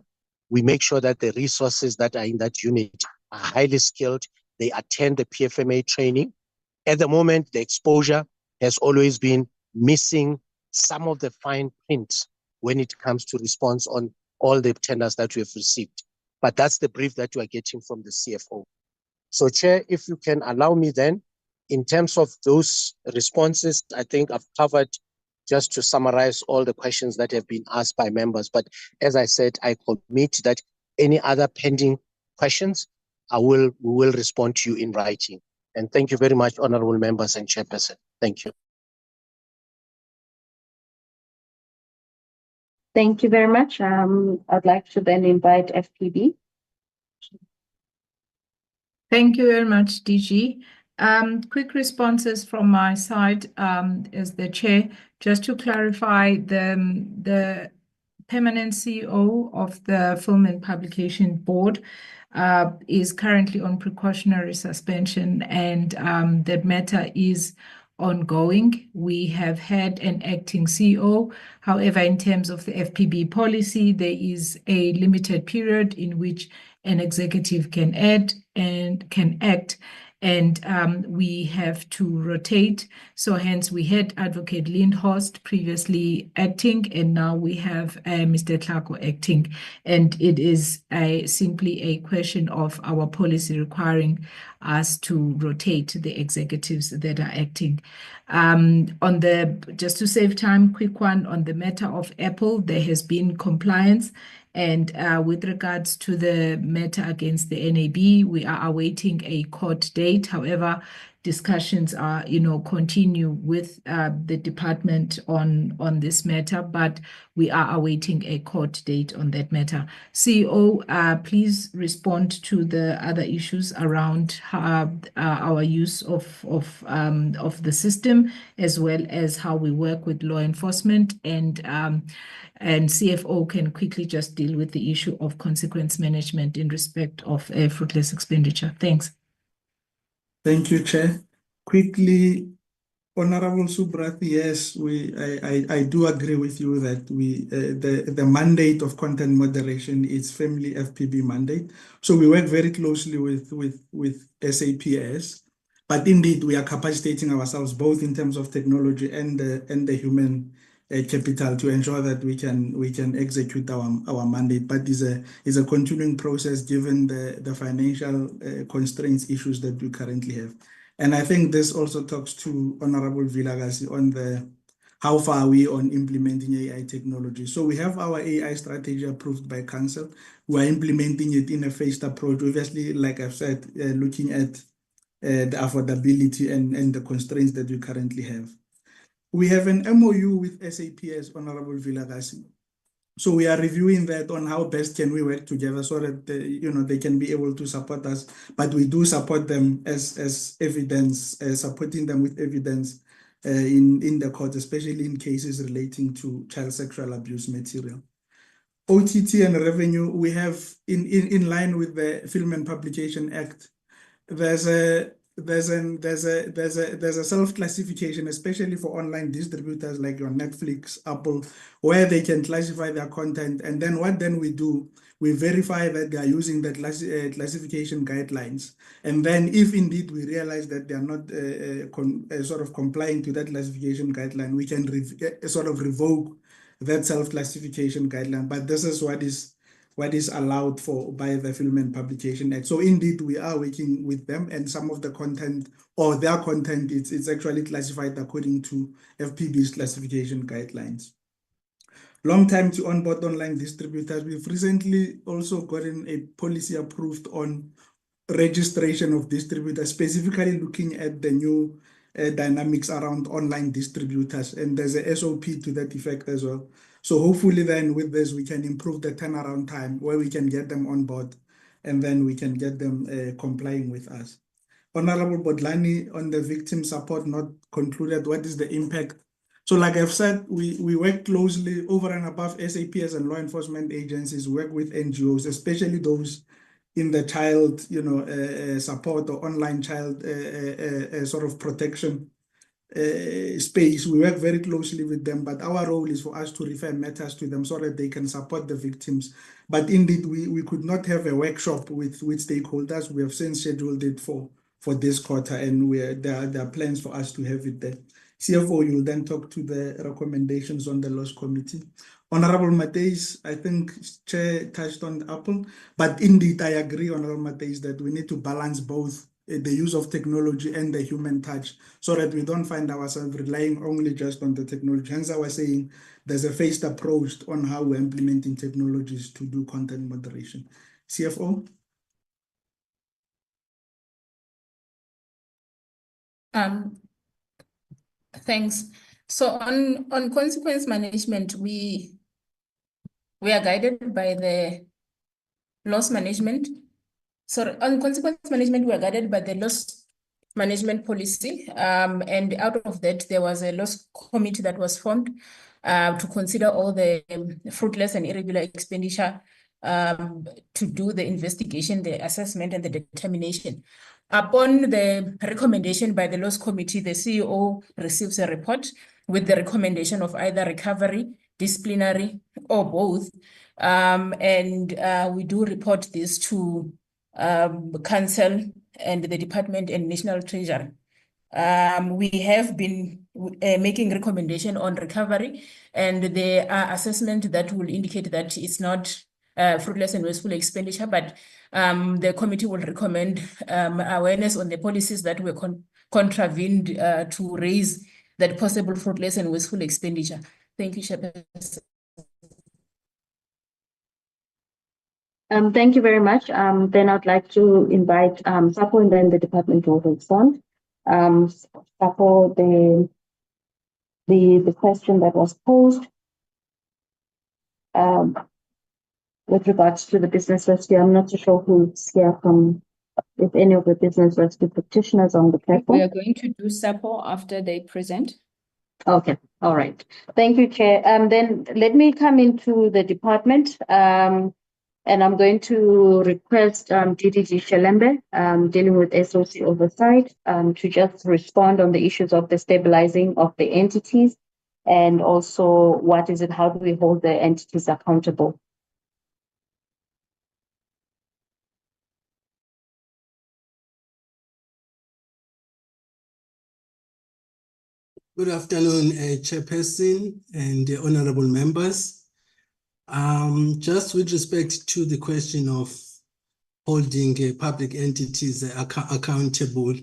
we make sure that the resources that are in that unit are highly skilled, they attend the PFMA training. At the moment, the exposure has always been missing some of the fine print when it comes to response on all the tenders that we have received. But that's the brief that you are getting from the CFO. So, Chair, if you can allow me then, in terms of those responses, I think I've covered, just to summarize, all the questions that have been asked by members. But as I said, I commit that any other pending questions, we will respond to you in writing. And thank you very much, honorable members and Chairperson. Thank you. Thank you very much. I'd like to then invite FPB. Thank you very much, DG. Quick responses from my side as the chair. Just to clarify, the permanent CEO of the Film and Publication Board is currently on precautionary suspension, and that matter is ongoing. We have had an acting CEO. However, in terms of the FPB policy, there is a limited period in which an executive can act, and we have to rotate. So hence we had Advocate Lindhorst previously acting, and now we have Mr. Tlhako acting. And it is simply a question of our policy requiring us to rotate the executives that are acting. Just to save time, quick one on the matter of Apple, there has been compliance. And with regards to the matter against the NAB, we are awaiting a court date. However, discussions are, continue with the department on this matter, but we are awaiting a court date on that matter. CEO, please respond to the other issues around our use of the system, as well as how we work with law enforcement, and CFO can quickly just deal with the issue of consequence management in respect of fruitless expenditure. Thanks. Thank you, Chair. Quickly, Honorable Subrath, yes, I do agree with you that the mandate of content moderation is firmly FPB mandate. So we work very closely with SAPS, but indeed we are capacitating ourselves both in terms of technology and the human capital to ensure that we can execute our mandate. But it's a continuing process given the financial constraints issues that we currently have. And I think this also talks to Honorable Vilakazi on how far are we on implementing AI technology. So we have our AI strategy approved by Council. We are implementing it in a phased approach, obviously, like I've said, looking at the affordability and the constraints that we currently have. We have an MOU with SAPS, Honorable Vilakazi. So we are reviewing that on how best can we work together so that they can be able to support us. But we do support them as evidence, supporting them with evidence in the court, especially in cases relating to child sexual abuse material. OTT and revenue, we have in line with the Film and Publication Act. There's a self-classification, especially for online distributors like your Netflix, Apple, where they can classify their content. And then what we do, we verify that they are using the classification guidelines. And then if indeed we realize that they are not sort of complying to that classification guideline, we can sort of revoke that self-classification guideline. But this is what is allowed for by the Film and Publication Act. So indeed, we are working with them, and some of the content or their content, it's actually classified according to FPB's classification guidelines. Long time to onboard online distributors. We've recently also gotten a policy approved on registration of distributors, specifically looking at the new dynamics around online distributors, and there's a SOP to that effect as well. So hopefully then with this, we can improve the turnaround time where we can get them on board and then we can get them complying with us. Honorable Bodlani, on the victim support not concluded, what is the impact? So like I've said, we work closely over and above SAPS and law enforcement agencies, work with NGOs, especially those in the child support or online child sort of protection space. We work very closely with them, but our role is for us to refer matters to them so that they can support the victims. But indeed, we could not have a workshop with stakeholders. We have since scheduled it for this quarter, and there are plans for us to have it there. CFO, you'll then talk to the recommendations on the loss committee. Honorable Mateis, I think Chair touched on Apple, but indeed I agree, Honorable Mateis, that we need to balance both the use of technology and the human touch so that we don't find ourselves relying only just on the technology. Hence, I was saying there's a phased approach on how we're implementing technologies to do content moderation. CFO? Thanks. So on consequence management, we are guided by the loss management. So on consequence management, we are guided by the loss management policy. And out of that, there was a loss committee that was formed to consider all the fruitless and irregular expenditure, to do the investigation, the assessment, and the determination. Upon the recommendation by the loss committee, the CEO receives a report with the recommendation of either recovery, disciplinary, or both. We do report this to Council and the Department and National Treasury. We have been making recommendation on recovery, and there are assessment that will indicate that it's not fruitless and wasteful expenditure, but the committee will recommend awareness on the policies that were contravened to raise that possible fruitless and wasteful expenditure. Thank you, Chairperson. Thank you very much. Then I'd like to invite Sapo and then the department will respond. Sapo, the question that was posed with regards to the business rescue, I'm not too sure who's here from, if any of the business rescue practitioners on the platform. We are going to do Sapo after they present. Okay, all right. Thank you, Chair. Then let me come into the department. And I'm going to request DDG Shelembe, dealing with SOC oversight, to just respond on the issues of the stabilizing of the entities, and also what is it, how do we hold the entities accountable? Good afternoon, Chairperson and honorable members. Just with respect to the question of holding public entities accountable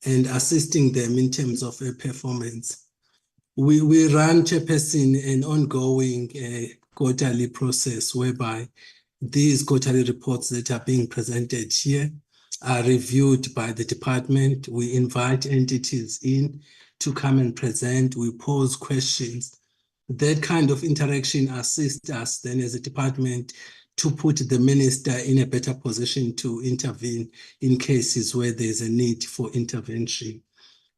and assisting them in terms of performance, we run, Chairperson, an ongoing quarterly process whereby these quarterly reports that are being presented here are reviewed by the department. We invite entities in to come and present. We pose questions. That kind of interaction assists us then as a department to put the minister in a better position to intervene in cases where there's a need for intervention.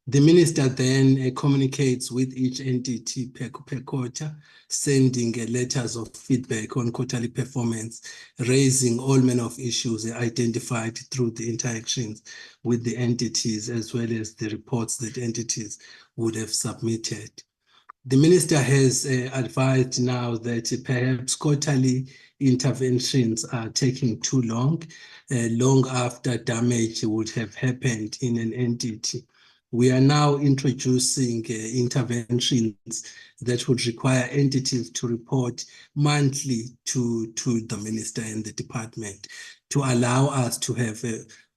The minister then communicates with each entity per quarter, sending letters of feedback on quarterly performance, raising all manner of issues identified through the interactions with the entities, as well as the reports that entities would have submitted. The minister has advised now that perhaps quarterly interventions are taking too long, long after damage would have happened in an entity. We are now introducing interventions that would require entities to report monthly to the minister and the department to allow us to have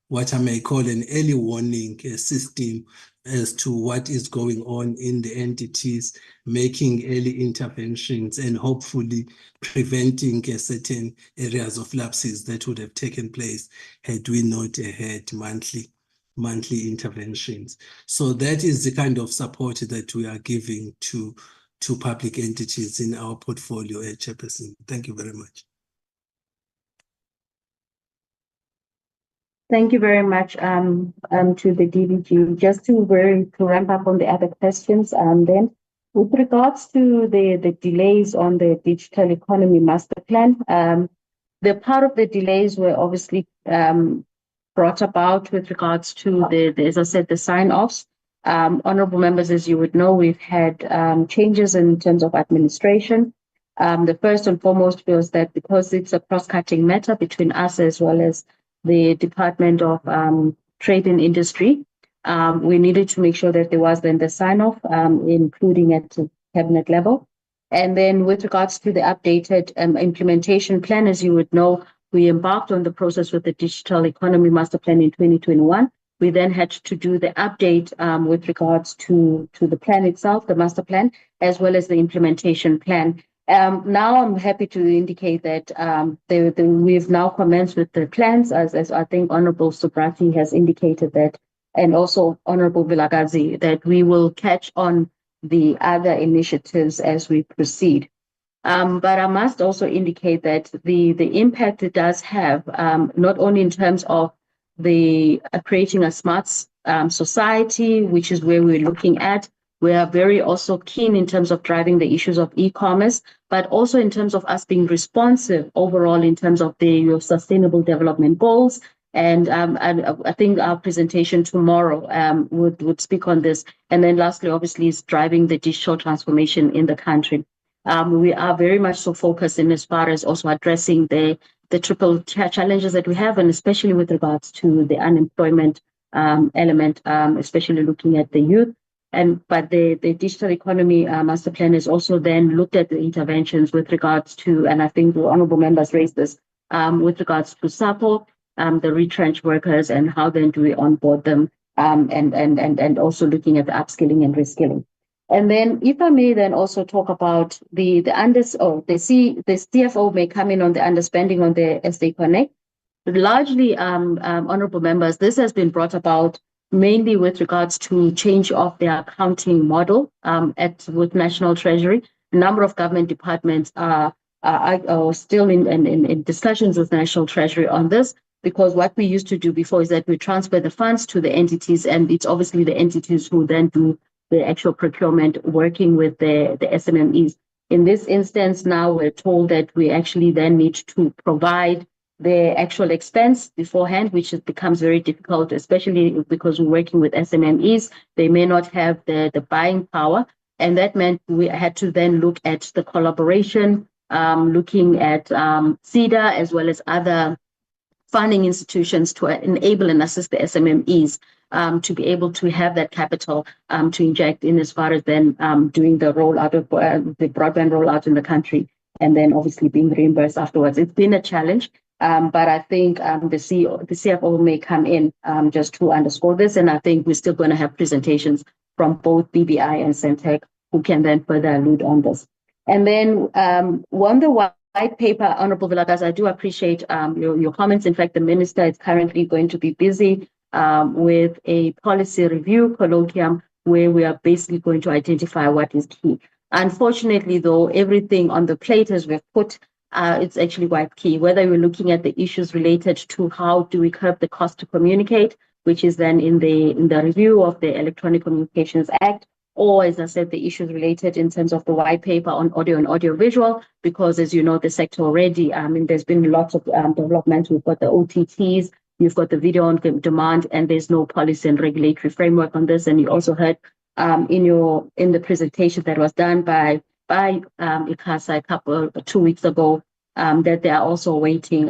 what I may call an early warning system as to what is going on in the entities, making early interventions and hopefully preventing certain areas of lapses that would have taken place had we not had monthly interventions. So that is the kind of support that we are giving to public entities in our portfolio at Chairperson. Thank you very much. Thank you very much to the DDG. Just to ramp up on the other questions, then with regards to the delays on the digital economy master plan, the part of the delays were obviously brought about with regards to as I said, the sign-offs. Honorable members, as you would know, we've had changes in terms of administration. The first and foremost was that because it's a cross-cutting matter between us as well as the Department of Trade and Industry, we needed to make sure that there was then the sign-off, including at the cabinet level. And then with regards to the updated implementation plan, as you would know, we embarked on the process with the Digital Economy Master Plan in 2021. We then had to do the update with regards to the plan itself, the master plan, as well as the implementation plan. Now I'm happy to indicate that we've now commenced with the plans, as I think Honorable Subrati has indicated that, and also Honorable Vilakazi, that we will catch on the other initiatives as we proceed. But I must also indicate that the impact it does have, not only in terms of the creating a smart society, which is where we're looking at. We are very also keen in terms of driving the issues of e-commerce, but also in terms of us being responsive overall in terms of your sustainable development goals. And I think our presentation tomorrow would speak on this. And then lastly, obviously, is driving the digital transformation in the country. We are very much so focused in as far as also addressing the triple challenges that we have, and especially with regards to the unemployment element, especially looking at the youth. But the digital economy master plan has also then looked at the interventions with regards to, and I think the honourable members raised this, with regards to SAPO, the retrenched workers, and how then do we onboard them, and also looking at the upskilling and reskilling. And then, if I may, then also talk about the CFO may come in on the underspending on the SD Connect. Largely, honourable members, this has been brought about mainly with regards to change of their accounting model with National Treasury. A number of government departments are still in discussions with National Treasury on this, because what we used to do before is that we transfer the funds to the entities, and it's obviously the entities who then do the actual procurement working with the SMMEs. In this instance, now we're told that we actually then need to provide the actual expense beforehand, which becomes very difficult, especially because we're working with SMMEs. They may not have the buying power. And that meant we had to then look at the collaboration, looking at CEDA as well as other funding institutions to enable and assist the SMMEs to be able to have that capital to inject in as far as then doing the rollout of the broadband rollout in the country, and then obviously being reimbursed afterwards. It's been a challenge, but I think the CFO may come in just to underscore this, and I think we're still going to have presentations from both BBI and Centec who can then further allude on this. And then on the white paper, Honorable Vilakazi, I do appreciate your comments. In fact, the Minister is currently going to be busy with a policy review colloquium where we are basically going to identify what is key. Unfortunately, though, everything on the plate as we've put, it's actually quite key, whether we're looking at the issues related to how do we curb the cost to communicate, which is then in the review of the Electronic Communications Act, or, as I said, the issues related in terms of the white paper on audio and audiovisual, because as you know, the sector already, there's been lots of development. We've got the OTTs, you've got the video on demand, and there's no policy and regulatory framework on this. And you also heard in the presentation that was done by AGSA 2 weeks ago, that they are also awaiting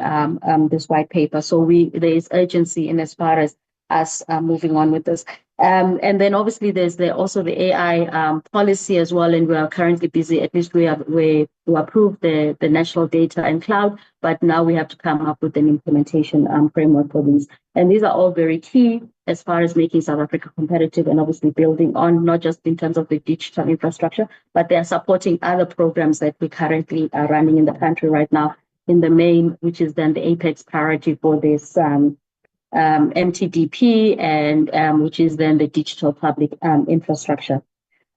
this white paper. So there is urgency in as far as us moving on with this. And then obviously there's also the AI policy as well, and we are currently busy. At least we approved the national data and cloud, but now we have to come up with an implementation framework for these. And these are all very key as far as making South Africa competitive, and obviously building on not just in terms of the digital infrastructure, but they are supporting other programs that we currently are running in the country right now in the main, which is then the apex priority for this MTDP, and which is then the digital public infrastructure.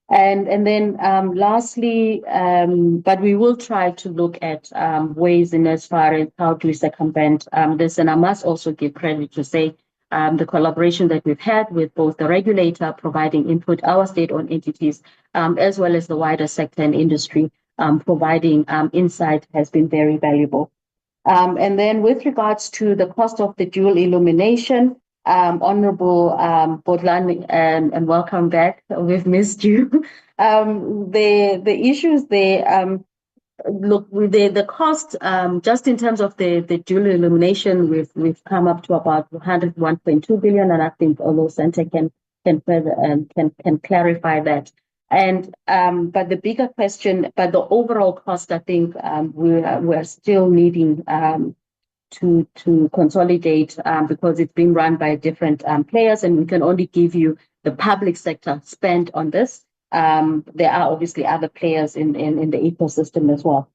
And then lastly, but we will try to look at ways in as far as how do we circumvent this. And I must also give credit to say the collaboration that we've had with both the regulator providing input, our state-owned entities, as well as the wider sector and industry providing insight has been very valuable. And then with regards to the cost of the dual illumination, Honorable Bodlani, and welcome back. We've missed you. The issues there, look, with the cost, just in terms of the dual illumination, we've come up to about 101.2 billion, and I think although Centec can further can clarify that. And but the bigger question, but the overall cost, I think we're still needing to consolidate because it's being run by different players, and we can only give you the public sector spend on this. There are obviously other players in the ecosystem as well.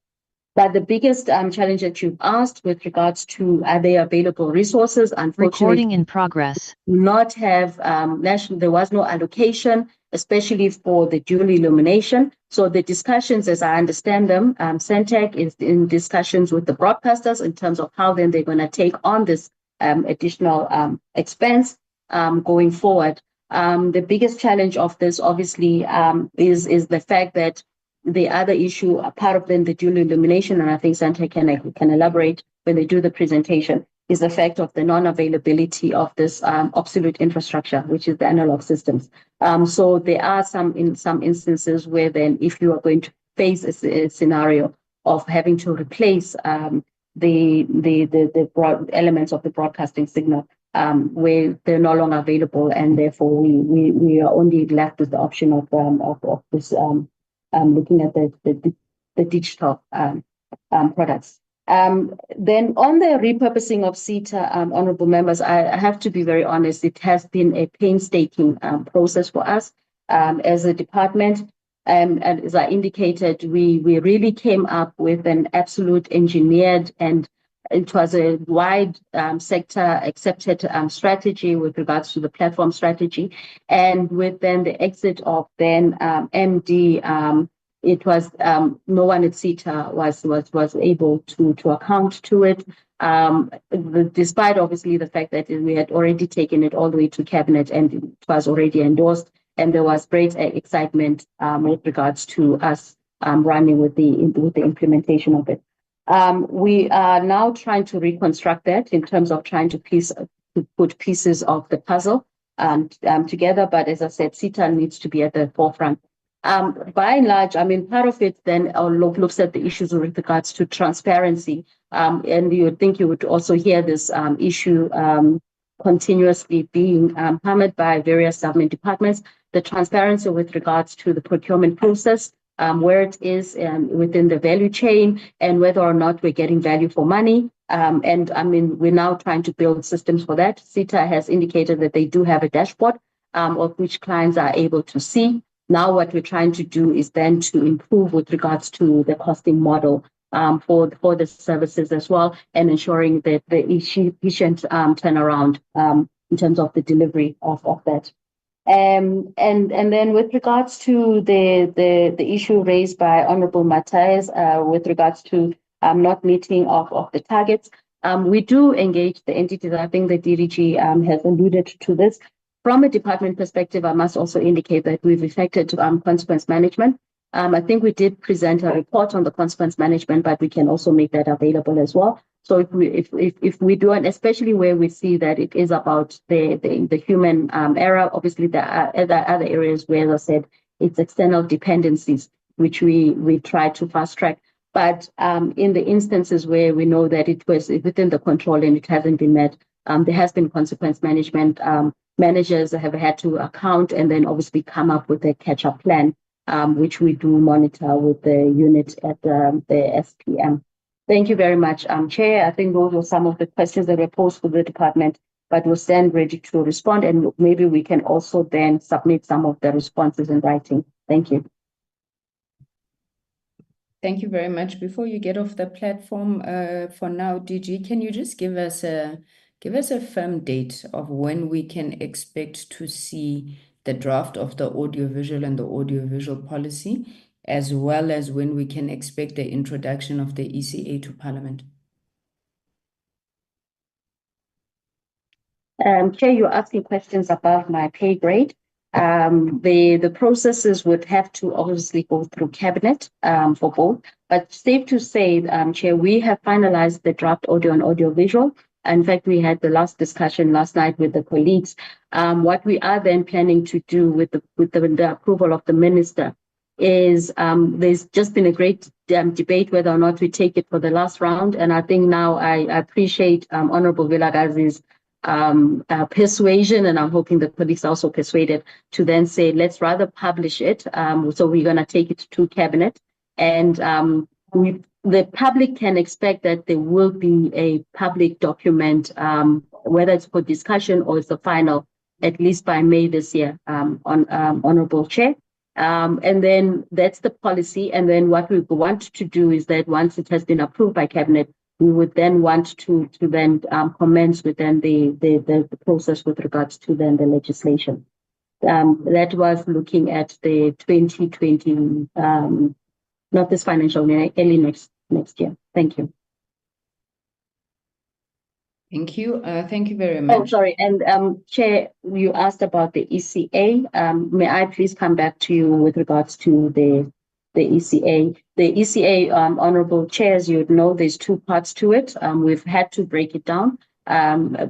But the biggest challenge that you've asked with regards to are there available resources, unfortunately, Recording in progress. not have there was no allocation, especially for the dual illumination. So the discussions, as I understand them, Centec is in discussions with the broadcasters in terms of how then they're going to take on this additional expense going forward. The biggest challenge of this, obviously, is the fact that the other issue, part of then the dual illumination, and I think Centec can elaborate when they do the presentation, is the fact of the non-availability of this obsolete infrastructure, which is the analog systems. So there are some instances where then if you are going to face a scenario of having to replace the broad elements of the broadcasting signal where they're no longer available, and therefore we are only left with the option of this looking at the digital products. Then on the repurposing of SETA, honorable members, I have to be very honest, it has been a painstaking process for us as a department. And as I indicated, we really came up with an absolute engineered, and it was a wide sector accepted strategy with regards to the platform strategy. And with then the exit of then MD, it was no one at SETA was able to account to it, despite obviously the fact that we had already taken it all the way to cabinet and it was already endorsed, and there was great excitement with regards to us running with the implementation of it. We are now trying to reconstruct that in terms of trying to put pieces of the puzzle together. But as I said, SETA needs to be at the forefront. By and large, I mean, part of it then looks at the issues with regards to transparency. And you would think you would also hear this issue continuously being hammered by various government departments. The transparency with regards to the procurement process, where it is within the value chain, and whether or not we're getting value for money. And I mean, we're now trying to build systems for that. SETA has indicated that they do have a dashboard of which clients are able to see. Now what we're trying to do is then to improve with regards to the costing model for the services as well, and ensuring that the efficient turnaround in terms of the delivery of that. And then with regards to the issue raised by Honorable Matthias with regards to not meeting of the targets, we do engage the entities. I think the DDG has alluded to this. From a department perspective, I must also indicate that we've effected consequence management. I think we did present a report on the consequence management, but we can also make that available as well. So if we do, and especially where we see that it is about the human error, obviously there are other areas where, as I said, it's external dependencies, which we try to fast track. But in the instances where we know that it was within the control and it hasn't been met, there has been consequence management. Managers have had to account and then obviously come up with a catch-up plan, which we do monitor with the unit at the SPM. Thank you very much, Chair. I think those were some of the questions that were posed for the department, but we'll stand ready to respond, and maybe we can also then submit some of the responses in writing. Thank you. Thank you very much. Before you get off the platform, for now, DG, can you just give us a firm date of when we can expect to see the draft of the audiovisual and the audiovisual policy, as well as when we can expect the introduction of the ECA to Parliament? Chair, you're asking questions above my pay grade. The processes would have to obviously go through cabinet for both, but safe to say, Chair, we have finalized the draft audio and audiovisual. In fact, we had the last discussion last night with the colleagues. What we are then planning to do with the approval of the minister is there's just been a great debate whether or not we take it for the last round. And I think now I appreciate Honorable Vilakazi's persuasion, and I'm hoping the colleagues are also persuaded to then say, let's rather publish it. So we're going to take it to cabinet, and the public can expect that there will be a public document, whether it's for discussion or it's the final, at least by May this year, Honorable Chair. And then that's the policy. And then what we want to do is that once it has been approved by cabinet, we would then want to then commence with then the process with regards to then the legislation. That was looking at the 2020, not this financial year, early next year. Thank you. Thank you. Thank you very much. Oh, sorry. And Chair, you asked about the ECA. May I please come back to you with regards to the ECA? The ECA, Honorable Chair, as you would know, there's two parts to it. We've had to break it down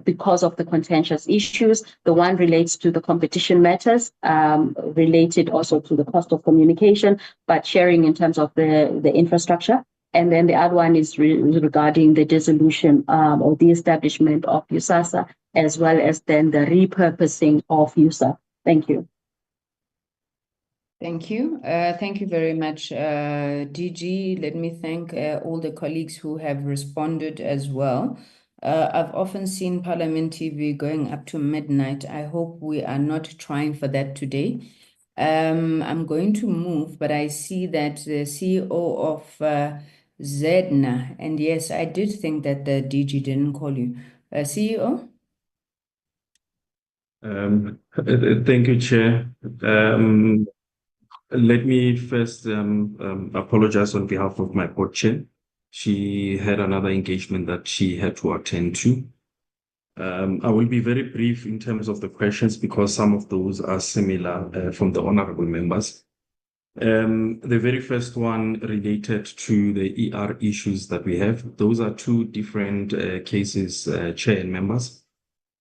because of the contentious issues. The one relates to the competition matters, related also to the cost of communication, but sharing in terms of the infrastructure. And then the other one is regarding the dissolution or the establishment of USASA, as well as then the repurposing of USA. Thank you. Thank you. Thank you very much, DG. Let me thank all the colleagues who have responded as well. I've often seen Parliament TV going up to midnight. I hope we are not trying for that today. I'm going to move, but I see that the CEO of ZEDNA, and yes, I did think that the DG didn't call you. CEO? Thank you, Chair. Let me first apologize on behalf of my board chair. She had another engagement that she had to attend to. I will be very brief in terms of the questions because some of those are similar from the honorable members. The very first one related to the ER issues that we have. Those are two different cases, Chair and members.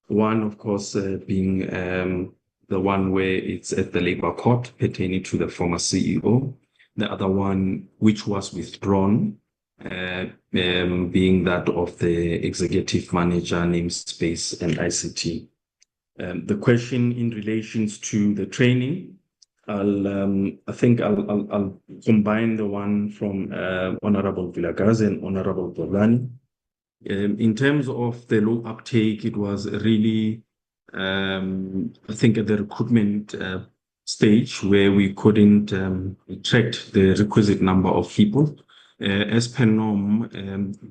One, of course, being the one where it's at the Labour Court pertaining to the former CEO. The other one, which was withdrawn, being that of the executive manager, namespace, and ICT. The question in relations to the training, I think I'll combine the one from Honorable Vilakazi and Honorable Bolani. In terms of the low uptake, it was really, I think, at the recruitment stage where we couldn't attract the requisite number of people. As per norm,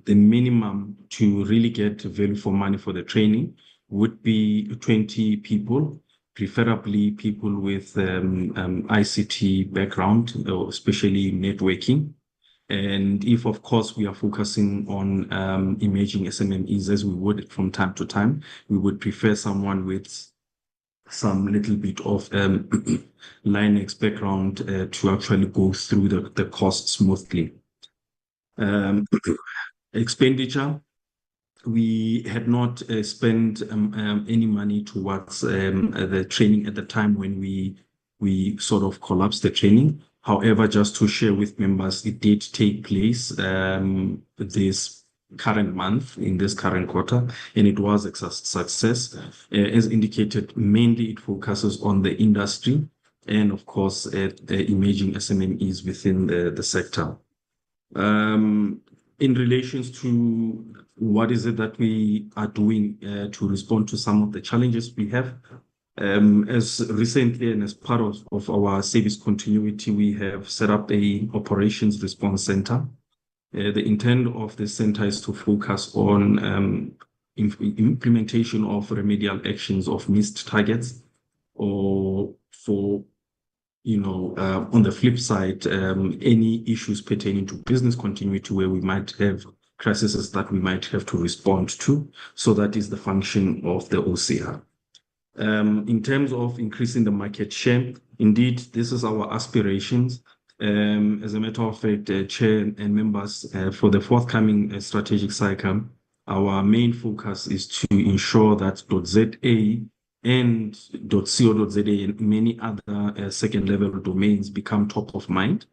the minimum to really get value for money for the training would be 20 people, preferably people with ICT background, or especially networking. And if, of course, we are focusing on emerging SMMEs, as we would from time to time, we would prefer someone with some little bit of Linux background to actually go through the course smoothly. Expenditure, we had not spent any money towards the training at the time when we sort of collapsed the training. However, just to share with members, it did take place this current month, in this current quarter, and it was a success. As indicated, mainly it focuses on the industry and, of course, the emerging SMMEs within the sector. In relations to what is it that we are doing to respond to some of the challenges we have, as recently and as part of our service continuity, we have set up a operations response center. The intent of the center is to focus on implementation of remedial actions of missed targets, or for, on the flip side, any issues pertaining to business continuity where we might have crises that we might have to respond to. So that is the function of the OCR. In terms of increasing the market share, indeed, this is our aspirations. As a matter of fact, Chair and members, for the forthcoming strategic cycle, our main focus is to ensure that .za and .co.za and many other second level domains become top of mind.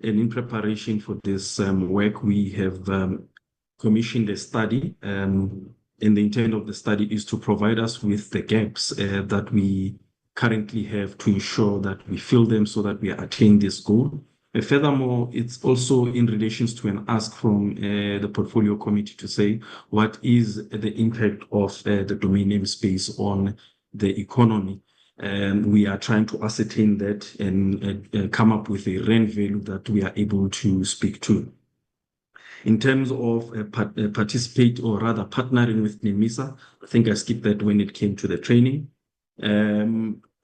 And in preparation for this work, we have commissioned a study And the intent of the study is to provide us with the gaps that we currently have to ensure that we fill them so that we attain this goal. Furthermore, it's also in relation to an ask from the portfolio committee to say what is the impact of the domain name space on the economy. We are trying to ascertain that and come up with a rand value that we are able to speak to. In terms of participate or rather partnering with NEMISA, I think I skipped that when it came to the training.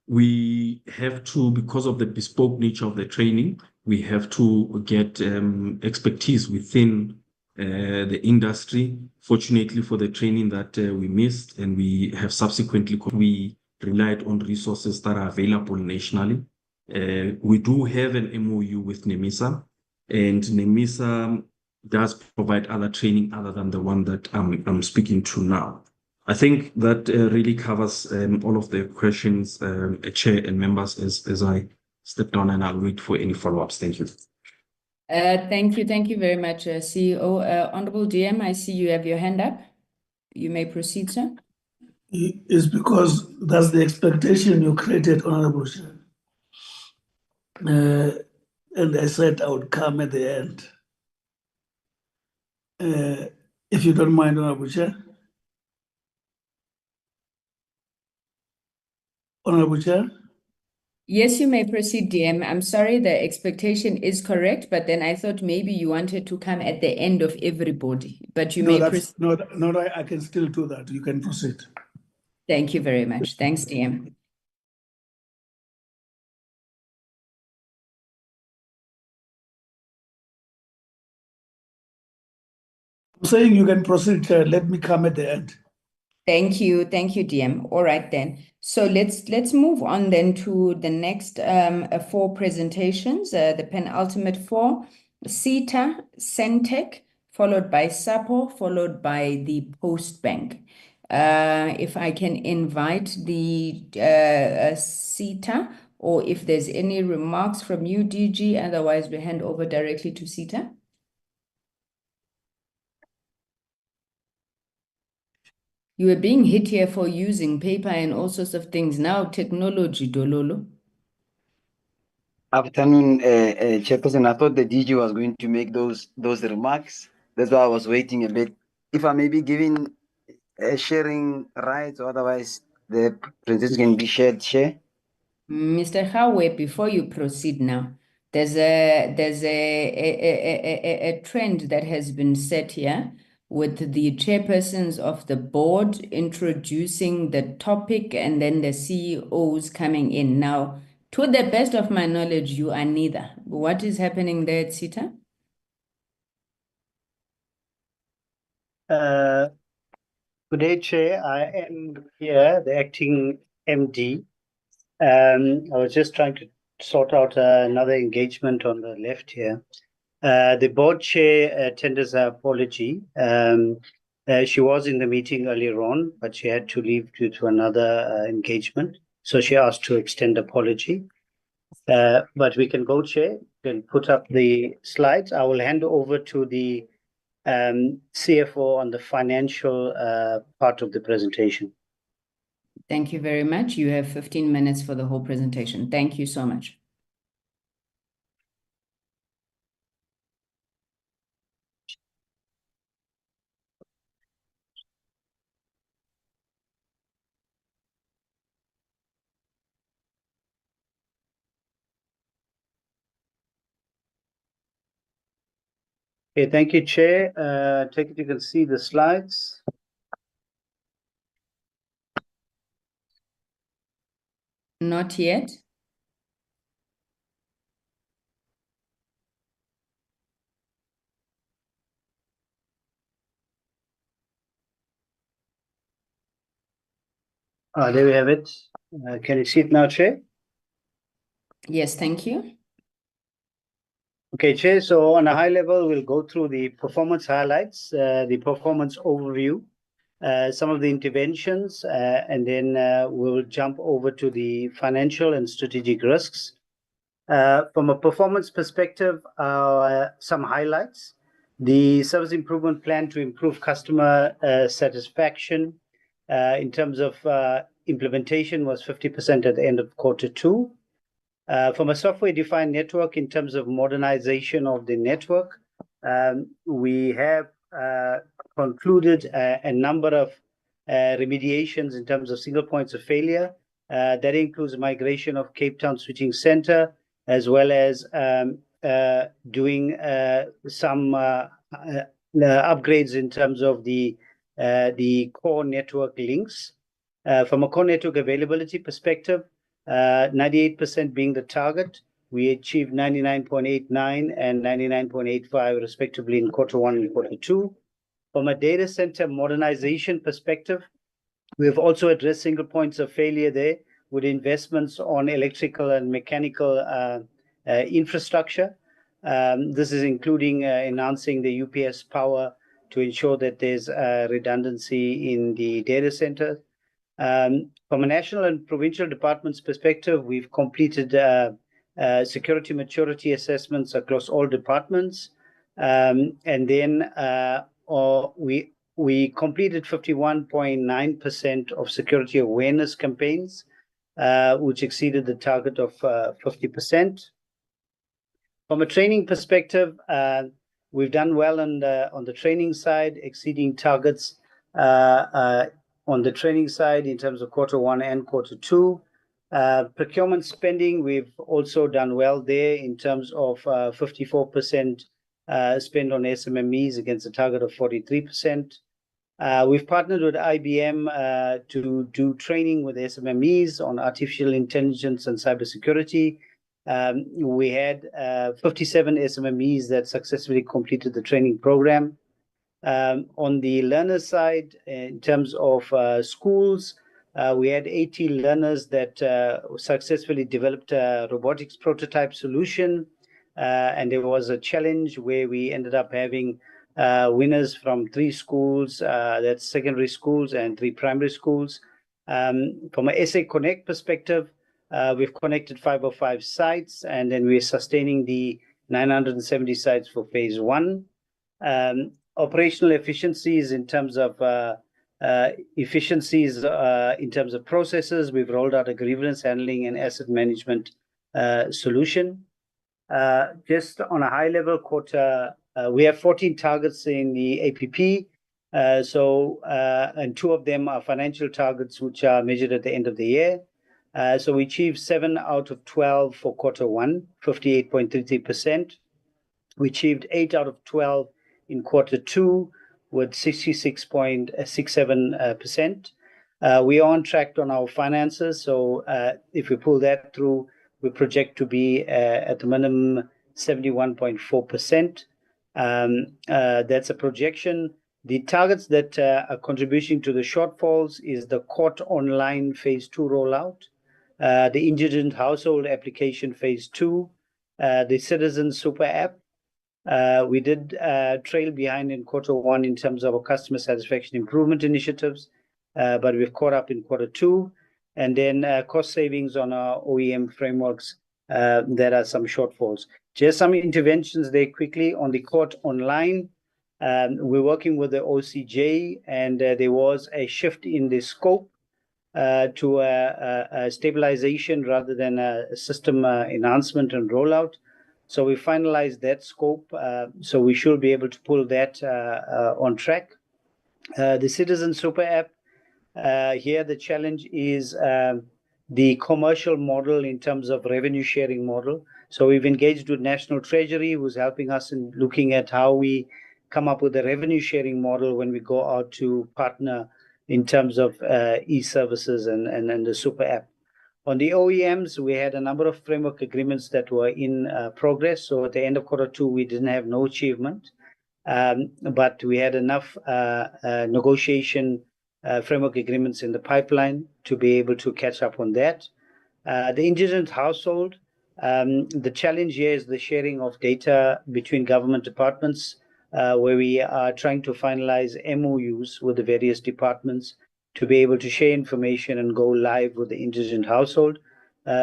We have to, because of the bespoke nature of the training, we have to get expertise within the industry. Fortunately for the training that we missed, and we have subsequently, we relied on resources that are available nationally. We do have an MOU with NEMISA, and NEMISA does provide other training other than the one that I'm speaking to now. I think that really covers all of the questions, Chair and members, as I step down, and I'll wait for any follow-ups. Thank you. Thank you very much, CEO. Honorable DM, I see you have your hand up. You may proceed, sir. It's because that's the expectation you created, Honorable Chair. And I said I would come at the end. If you don't mind, Honorable Chair. Honorable Chair. Yes, you may proceed, DM. I'm sorry, the expectation is correct, but then I thought maybe you wanted to come at the end of everybody, but you may proceed. No, I can still do that. You can proceed. Thank you very much. Thanks, DM. I'm saying you can proceed, Chair. Let me come at the end. Thank you, DM. All right then. So let's move on then to the next 4 presentations. The penultimate 4: CETA, Centec, followed by SAPO, followed by the Post Bank. If I can invite the CETA, or if there's any remarks from you, DG, otherwise we hand over directly to CETA. You were being hit here for using paper and all sorts of things. Now technology, Dololo. Afternoon, Chairperson. I thought the DG was going to make those remarks. That's why I was waiting a bit. If I may be giving sharing rights, or otherwise the presentation can be shared, Chair. Mr. Howe, before you proceed now, there's a trend that has been set here with the chairpersons of the board introducing the topic and then the CEOs coming in. Now, to the best of my knowledge, you are neither. What is happening there at CETA? Good day, Chair. I am here, the acting MD. I was just trying to sort out another engagement on the left here. The board chair tenders her apology. She was in the meeting earlier on, but she had to leave due to another engagement. So she asked to extend apology. But we can go, Chair. You can put up the slides. I will hand over to the CFO on the financial part of the presentation. Thank you very much. You have 15 minutes for the whole presentation. Thank you so much. Okay, thank you, Chair. Take it, you can see the slides. Not yet. There we have it. Can you see it now, Chair? Yes, thank you. Okay, Chair. So on a high level, we'll go through the performance highlights, the performance overview, some of the interventions, and then we'll jump over to the financial and strategic risks. From a performance perspective, some highlights. The service improvement plan to improve customer satisfaction in terms of implementation was 50% at the end of Q2. From a software-defined network, in terms of modernization of the network, we have concluded a number of remediations in terms of single points of failure. That includes migration of Cape Town Switching Center, as well as doing some upgrades in terms of the core network links. From a core network availability perspective, 98% being the target, we achieved 99.89 and 99.85 respectively in Q1 and Q2. From a data center modernization perspective, we have also addressed single points of failure there with investments on electrical and mechanical infrastructure. This is including enhancing the UPS power to ensure that there's redundancy in the data center. From a national and provincial departments perspective, we've completed security maturity assessments across all departments. And then we completed 51.9% of security awareness campaigns, which exceeded the target of 50%. From a training perspective, we've done well on the training side, exceeding targets on the training side in terms of Q1 and Q2. Procurement spending, we've also done well there in terms of 54% spend on SMMEs against a target of 43%. We've partnered with IBM to do training with SMMEs on artificial intelligence and cybersecurity. We had 57 SMMEs that successfully completed the training program. On the learner side, in terms of schools, we had 80 learners that successfully developed a robotics prototype solution. And there was a challenge where we ended up having winners from 3 schools, that's secondary schools and 3 primary schools. From a SA Connect perspective, we've connected 505 sites, and then we're sustaining the 970 sites for phase 1. Operational efficiencies in terms of processes, we've rolled out a grievance handling and asset management solution. Just on a high level quarter, we have 14 targets in the APP. And 2 of them are financial targets, which are measured at the end of the year. So we achieved 7 out of 12 for Q1, 58.33%. We achieved 8 out of 12 in Q2 with 66.67%. We are on track on our finances. So if we pull that through, we project to be at the minimum 71.4%. That's a projection. The targets that are contributing to the shortfalls is the court online phase 2 rollout, the indigent household application phase 2, the citizen super app. We did trail behind in Q1 in terms of our customer satisfaction improvement initiatives, but we've caught up in Q2. And then cost savings on our OEM frameworks, there are some shortfalls. Just some interventions there quickly on the court online. We're working with the OCJ, and there was a shift in the scope to a stabilization rather than a system enhancement and rollout. So we finalized that scope, so we should be able to pull that on track. The Citizen Super App, here the challenge is the commercial model in terms of revenue sharing model. So we've engaged with National Treasury, who's helping us in looking at how we come up with a revenue sharing model when we go out to partner in terms of e-services and the super app. On the OEMs, we had a number of framework agreements that were in progress. So at the end of Q2, we didn't have no achievement, but we had enough negotiation framework agreements in the pipeline to be able to catch up on that. The indigent household, the challenge here is the sharing of data between government departments, where we are trying to finalize MOUs with the various departments to be able to share information and go live with the indigent household.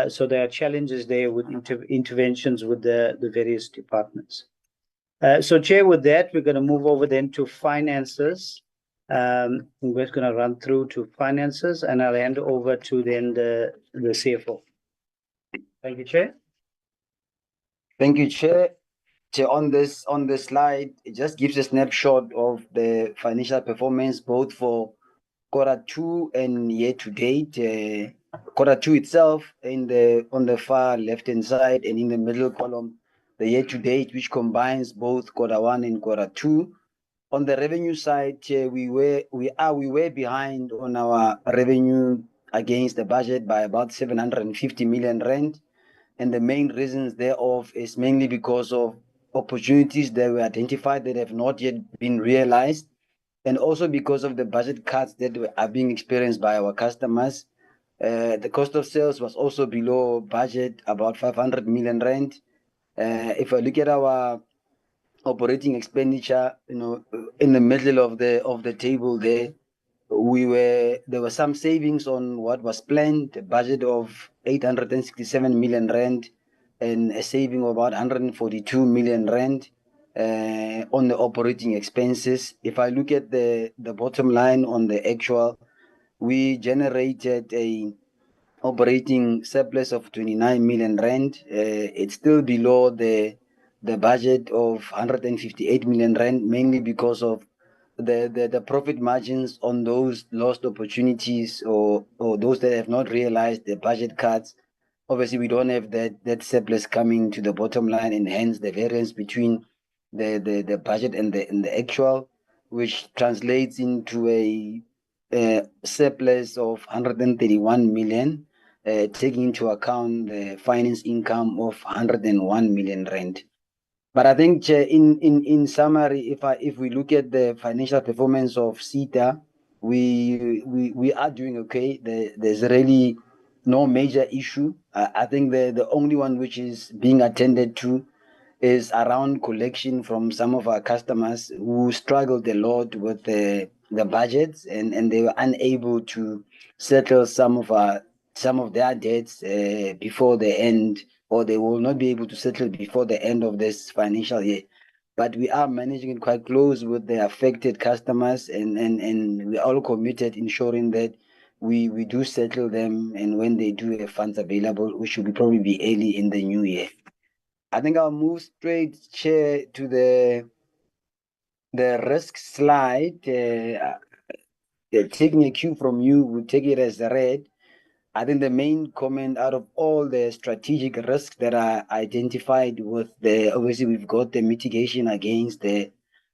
So there are challenges there with interventions with the various departments. So Chair, with that, we're going to move over then to finances. We're going to run through to finances, and I'll hand over to then the CFO. Thank you, Chair. Thank you, Chair. Chair, on this slide, it just gives a snapshot of the financial performance both for Q2 and year to date. Q2 itself on the far left-hand side, and in the middle column, the year to date, which combines both Q1 and Q2. On the revenue side, we were behind on our revenue against the budget by about 750 million rand. And the main reasons thereof is mainly because of opportunities that were identified that have not yet been realized, and also because of the budget cuts that are being experienced by our customers. The cost of sales was also below budget, about 500 million rand. If I look at our operating expenditure, in the middle of the table there were some savings on what was planned, a budget of 867 million rand and a saving of about 142 million rand on the operating expenses. If I look at the bottom line on the actual, we generated a operating surplus of 29 million rand. It's still below the budget of 158 million rand, mainly because of the profit margins on those lost opportunities or those that have not realized the budget cuts. Obviously, we don't have that surplus coming to the bottom line, and hence the variance between the budget and the actual, which translates into a surplus of 131 million, taking into account the finance income of 101 million rand. But I think, in summary, if we look at the financial performance of SETA, we are doing okay. There's really no major issue. I think the only one which is being attended to is around collection from some of our customers who struggled a lot with the budgets, and they were unable to settle some of their debts before the end, or they will not be able to settle before the end of this financial year. But we are managing it quite close with the affected customers, and we're all committed ensuring that we do settle them, and when they do have funds available, which will probably be early in the new year. I think I'll move straight, Chair, to the risk slide. Taking a cue from you, we'll take it as read. I think the main comment out of all the strategic risks that are identified with obviously we've got the mitigation against the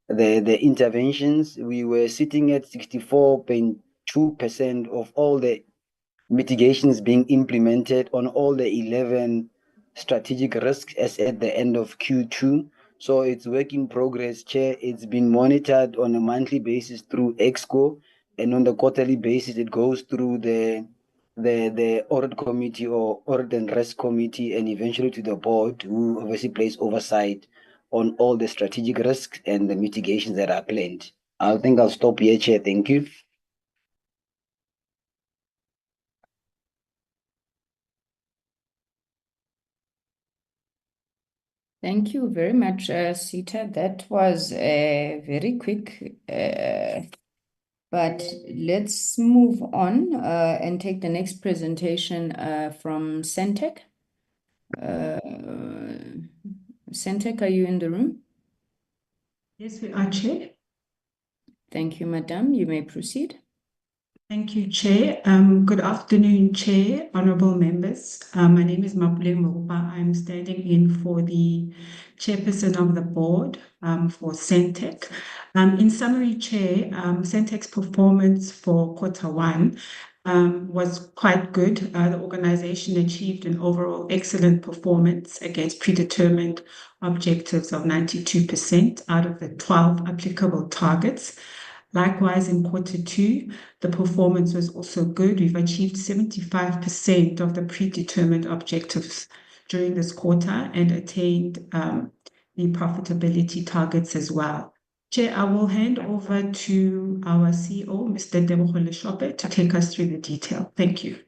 interventions. We were sitting at 64.2% of all the mitigations being implemented on all the 11 strategic risks as at the end of Q2. So it's work in progress, Chair. It's been monitored on a monthly basis through EXCO, and on the quarterly basis, it goes through the audit committee or audit and risk committee, and eventually to the board, who obviously plays oversight on all the strategic risks and the mitigations that are planned. I think I'll stop here, Chair. Thank you. Thank you very much, Sita. That was very quick, but let's move on and take the next presentation from Centec. Centec, are you in the room? Yes, we are, Chair. Thank you, Madam. You may proceed. Thank you, Chair. Good afternoon, Chair, honorable members. My name is Mapuleng Morupa. I'm standing in for the chairperson of the board for Centec. In summary, Chair, Centec's performance for Q1 was quite good. The organization achieved an overall excellent performance against predetermined objectives of 92% out of the 12 applicable targets. Likewise, in Q2, the performance was also good. We've achieved 75% of the predetermined objectives during this quarter and attained the profitability targets as well. Chair, I will hand over to our CEO, Mr. Tebogo Leshope, to take us through the detail. Thank you.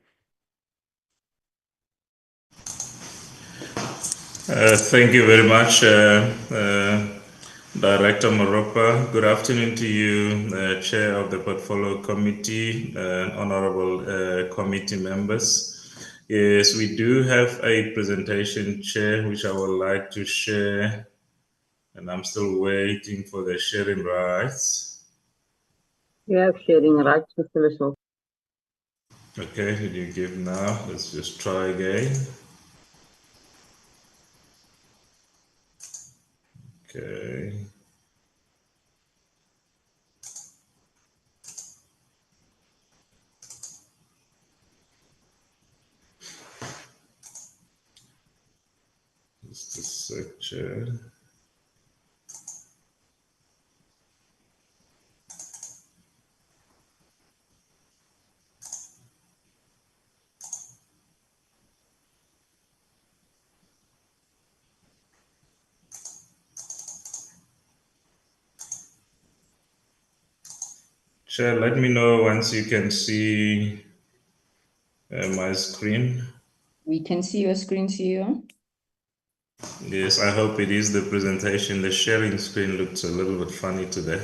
Thank you very much, Director Moropa, good afternoon to you, Chair of the Portfolio Committee, honorable committee members. Yes, we do have a presentation, Chair, which I would like to share, and I'm still waiting for the sharing rights. You have sharing rights, Mr. Lesotho. Okay, did you give now? Let's just try again. Okay. Just a sec, Chair. Chair, let me know once you can see my screen. We can see your screen, CEO. Yes, I hope it is the presentation. The sharing screen looks a little bit funny today.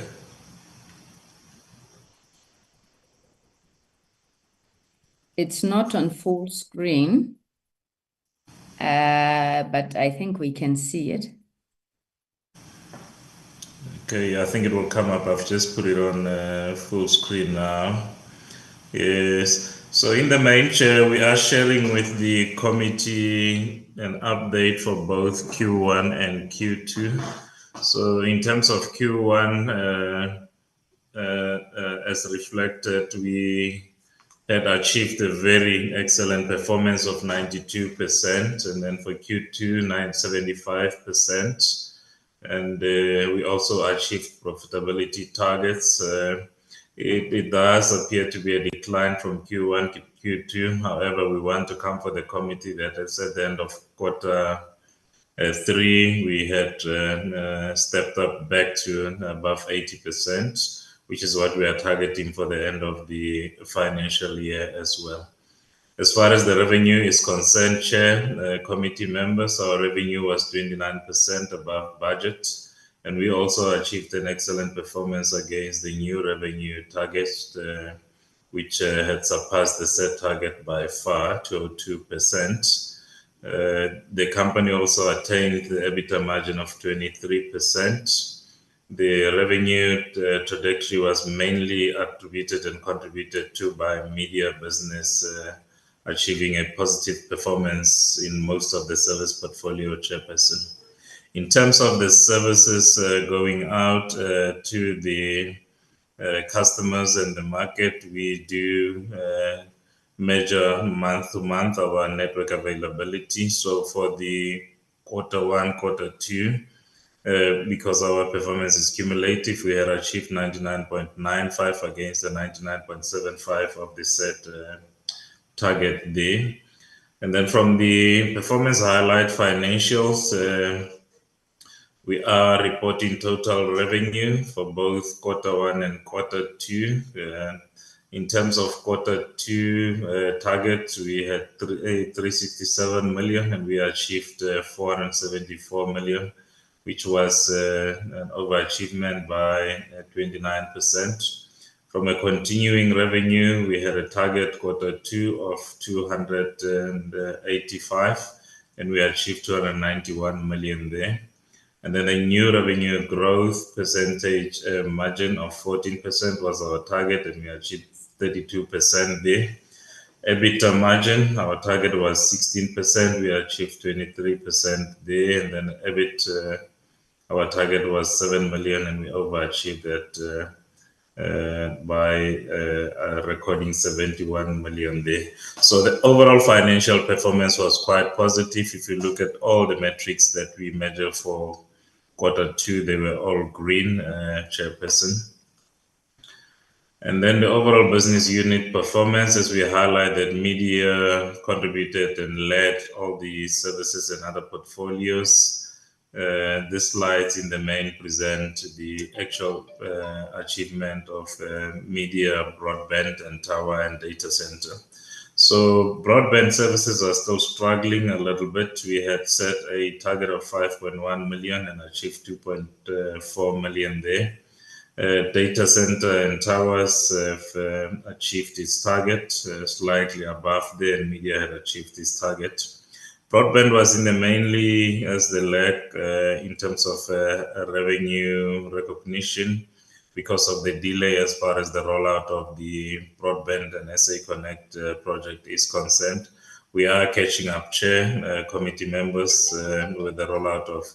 It's not on full screen, but I think we can see it. Okay, I think it will come up. I've just put it on full screen now. Yes, so in the main, Chair, we are sharing with the committee an update for both Q1 and Q2. So in terms of Q1, as reflected, we had achieved a very excellent performance of 92%, and then for Q2, 75%. And we also achieved profitability targets. It does appear to be a decline from Q1 to Q2. However, we want to come for the committee that is at the end of quarter 3, we had stepped up back to above 80%, which is what we are targeting for the end of the financial year as well. As far as the revenue is concerned, Chair, committee members, our revenue was 29% above budget, and we also achieved an excellent performance against the new revenue target, which had surpassed the set target by far, 202%. The company also attained the EBITDA margin of 23%. The revenue trajectory was mainly attributed and contributed to by media business, achieving a positive performance in most of the service portfolio, Chairperson. In terms of the services going out to the customers and the market, we do measure month to month our network availability. So for the Q1, Q2, because our performance is cumulative, we had achieved 99.95 against the 99.75 of the set target there. And then from the performance highlight financials, we are reporting total revenue for both Q1 and Q2. In terms of Q2 targets, we had 367 million and we achieved 474 million, which was an overachievement by 29%. From a continuing revenue, we had a target Q2 of 285, and we achieved 291 million there. And then a new revenue growth percentage margin of 14% was our target, and we achieved 32% there. EBITDA margin, our target was 16%, we achieved 23% there. And then EBIT, our target was 7 million, and we overachieved that by recording 71 million there. So the overall financial performance was quite positive. If you look at all the metrics that we measure for Q2, they were all green, Chairperson. And then the overall business unit performance, as we highlighted, media contributed and led all the services and other portfolios. This slides in the main present the actual achievement of media, broadband, and tower and data center. So broadband services are still struggling a little bit. We had set a target of 5.1 million and achieved 2.4 million there. Data center and towers have achieved its target, slightly above there, and media had achieved its target. Broadband was in the mainly as the lag in terms of revenue recognition because of the delay as far as the rollout of the broadband and SA Connect project is concerned. We are catching up, Chair, committee members, with the rollout of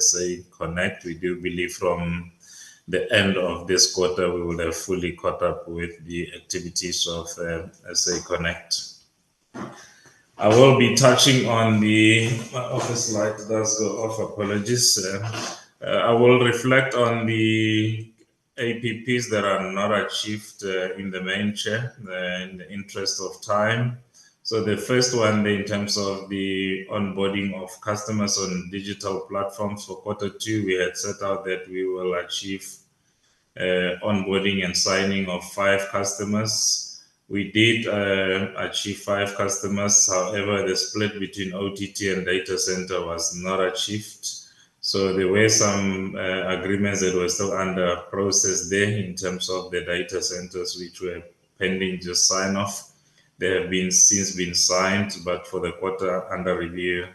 SA Connect. We do believe from the end of this quarter, we will have fully caught up with the activities of SA Connect. I will be touching on my office light does go off, apologies. I will reflect on the APPs that are not achieved in the main, Chair, in the interest of time. So the first one, in terms of the onboarding of customers on digital platforms for Q2, we had set out that we will achieve onboarding and signing of 5 customers. We did achieve 5 customers. However, the split between OTT and data center was not achieved. So there were some agreements that were still under process there in terms of the data centers, which were pending just sign off. They have since been signed, but for the quarter under review,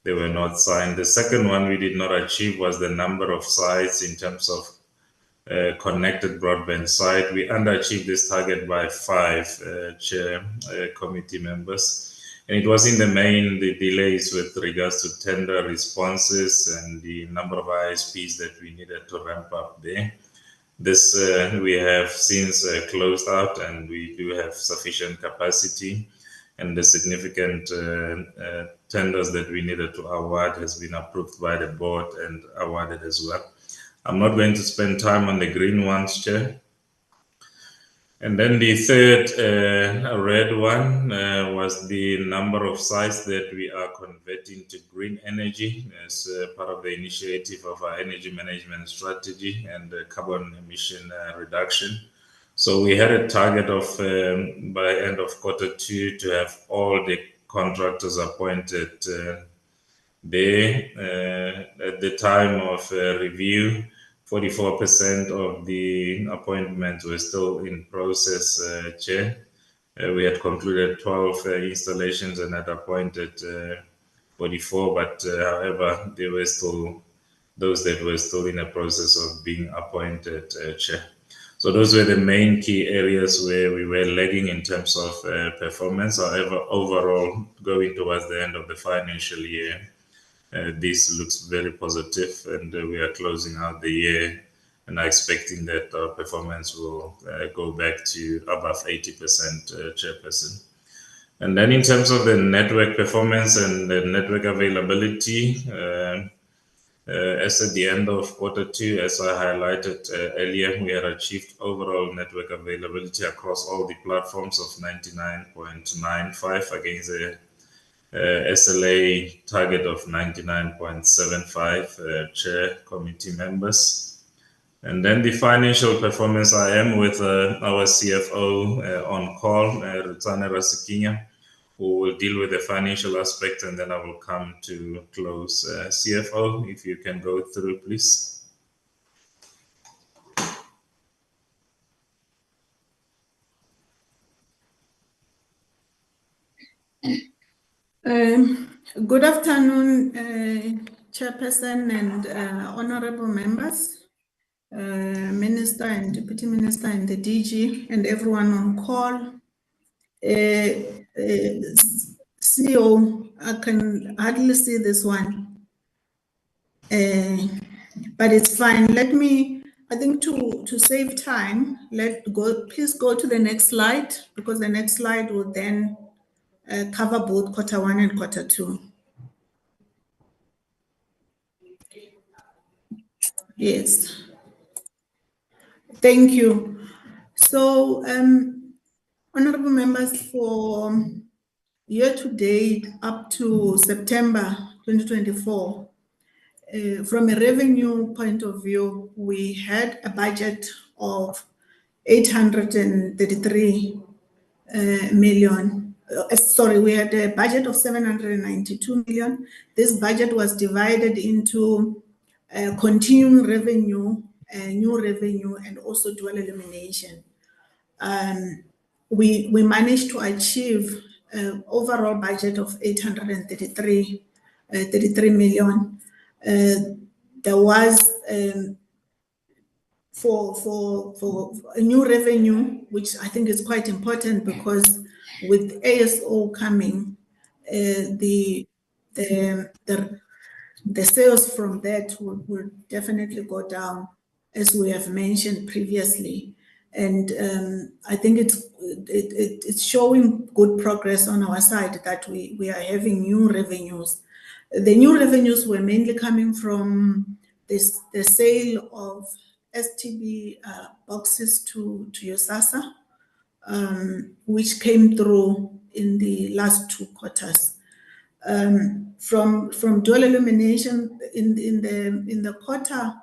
they were not signed. The second one we did not achieve was the number of sites in terms of connected broadband site. We underachieved this target by 5, Chair, committee members. And it was in the main the delays with regards to tender responses and the number of ISPs that we needed to ramp up there. This we have since closed out, and we do have sufficient capacity, and the significant tenders that we needed to award has been approved by the board and awarded as well. I'm not going to spend time on the green ones, Chair. And then the third red one was the number of sites that we are converting to green energy as part of the initiative of our energy management strategy and carbon emission reduction. So we had a target of by end of Q2 to have all the contractors appointed there. At the time of review, 44% of the appointments were still in process, Chair. We had concluded 12 installations and had appointed 44, but however, there were still those that were still in a process of being appointed, Chair. So those were the main key areas where we were lagging in terms of performance. However, overall, going towards the end of the financial year, this looks very positive, and we are closing out the year and are expecting that our performance will go back to above 80%, Chairperson. And then in terms of the network performance and the network availability, as at the end of Q2, as I highlighted earlier, we had achieved overall network availability across all the platforms of 99.95 against the SLA target of 99.75, Chair, committee members. And then the financial performance, I am with our CFO on call, Ritsane Rasikinya, who will deal with the financial aspect, and then I will come to close. CFO, if you can go through, please. Good afternoon, Chairperson and honorable members, Minister and Deputy Minister and the DG and everyone on call. CEO, I can hardly see this one, but it's fine. Let me, I think to save time, please go to the next slide, because the next slide will then cover both Q1 and Q2. Yes. Thank you. So, honorable members, for year to date up to September 2024, from a revenue point of view, we had a budget of 833 million sorry, we had a budget of 792 million. This budget was divided into continuing revenue, new revenue, and also dual elimination. We managed to achieve overall budget of 833 million. There was for a new revenue, which I think is quite important because with ASO coming, the sales from that will definitely go down, as we have mentioned previously. And I think it's showing good progress on our side that we are having new revenues. The new revenues were mainly coming from the sale of STB boxes to USASA, which came through in the last 2 quarters. From dual elimination in the quarter,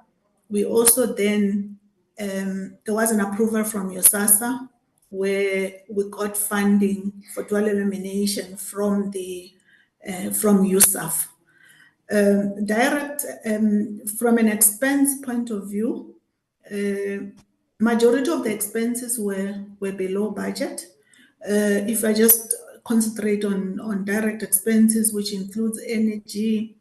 we also then there was an approval from USASA where we got funding for dual elimination from USAF. Direct from an expense point of view, majority of the expenses were below budget. If I just concentrate on direct expenses, which includes energy,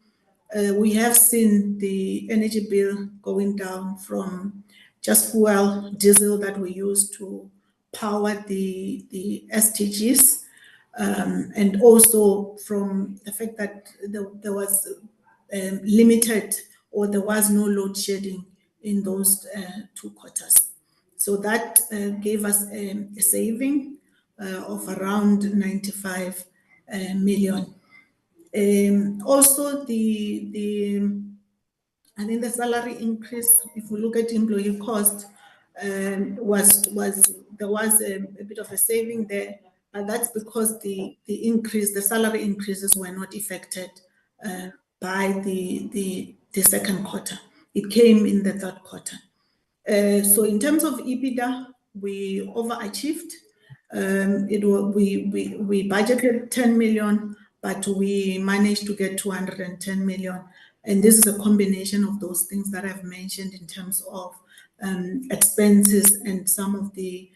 we have seen the energy bill going down from just fuel, diesel that we use to power the STGs, and also from the fact that there was limited or there was no load shedding in those 2 quarters. So that gave us a saving of around 95 million. Also, I think the salary increase, if we look at employee cost, there was a bit of a saving there, but that's because the salary increases were not affected by the second quarter. It came in the third quarter. So in terms of EBITDA, we overachieved. We budgeted 10 million, but we managed to get 210 million. And this is a combination of those things that I've mentioned in terms of expenses and some of the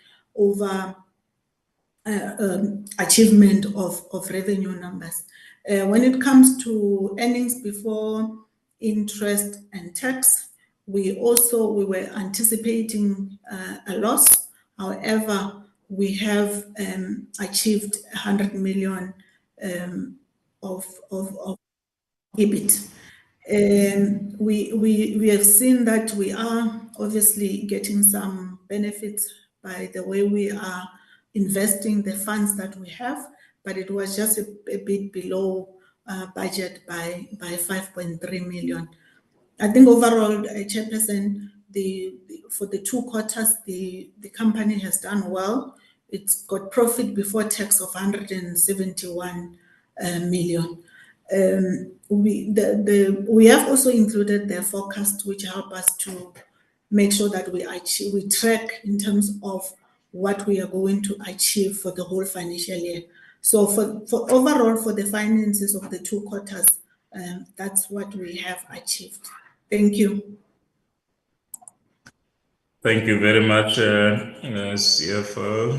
achievement of revenue numbers. When it comes to earnings before interest and tax, we were anticipating a loss. However, we have achieved 100 million of EBIT. We have seen that we are obviously getting some benefits by the way we are investing the funds that we have, but it was just a bit below budget by 5.3 million. I think overall, Chairperson, for the 2 quarters, the company has done well. It's got profit before tax of 171 million. We have also included the forecast, which help us to make sure that we track in terms of what we are going to achieve for the whole financial year. So for overall, for the finances of the 2 quarters, that's what we have achieved. Thank you. Thank you very much, CFO.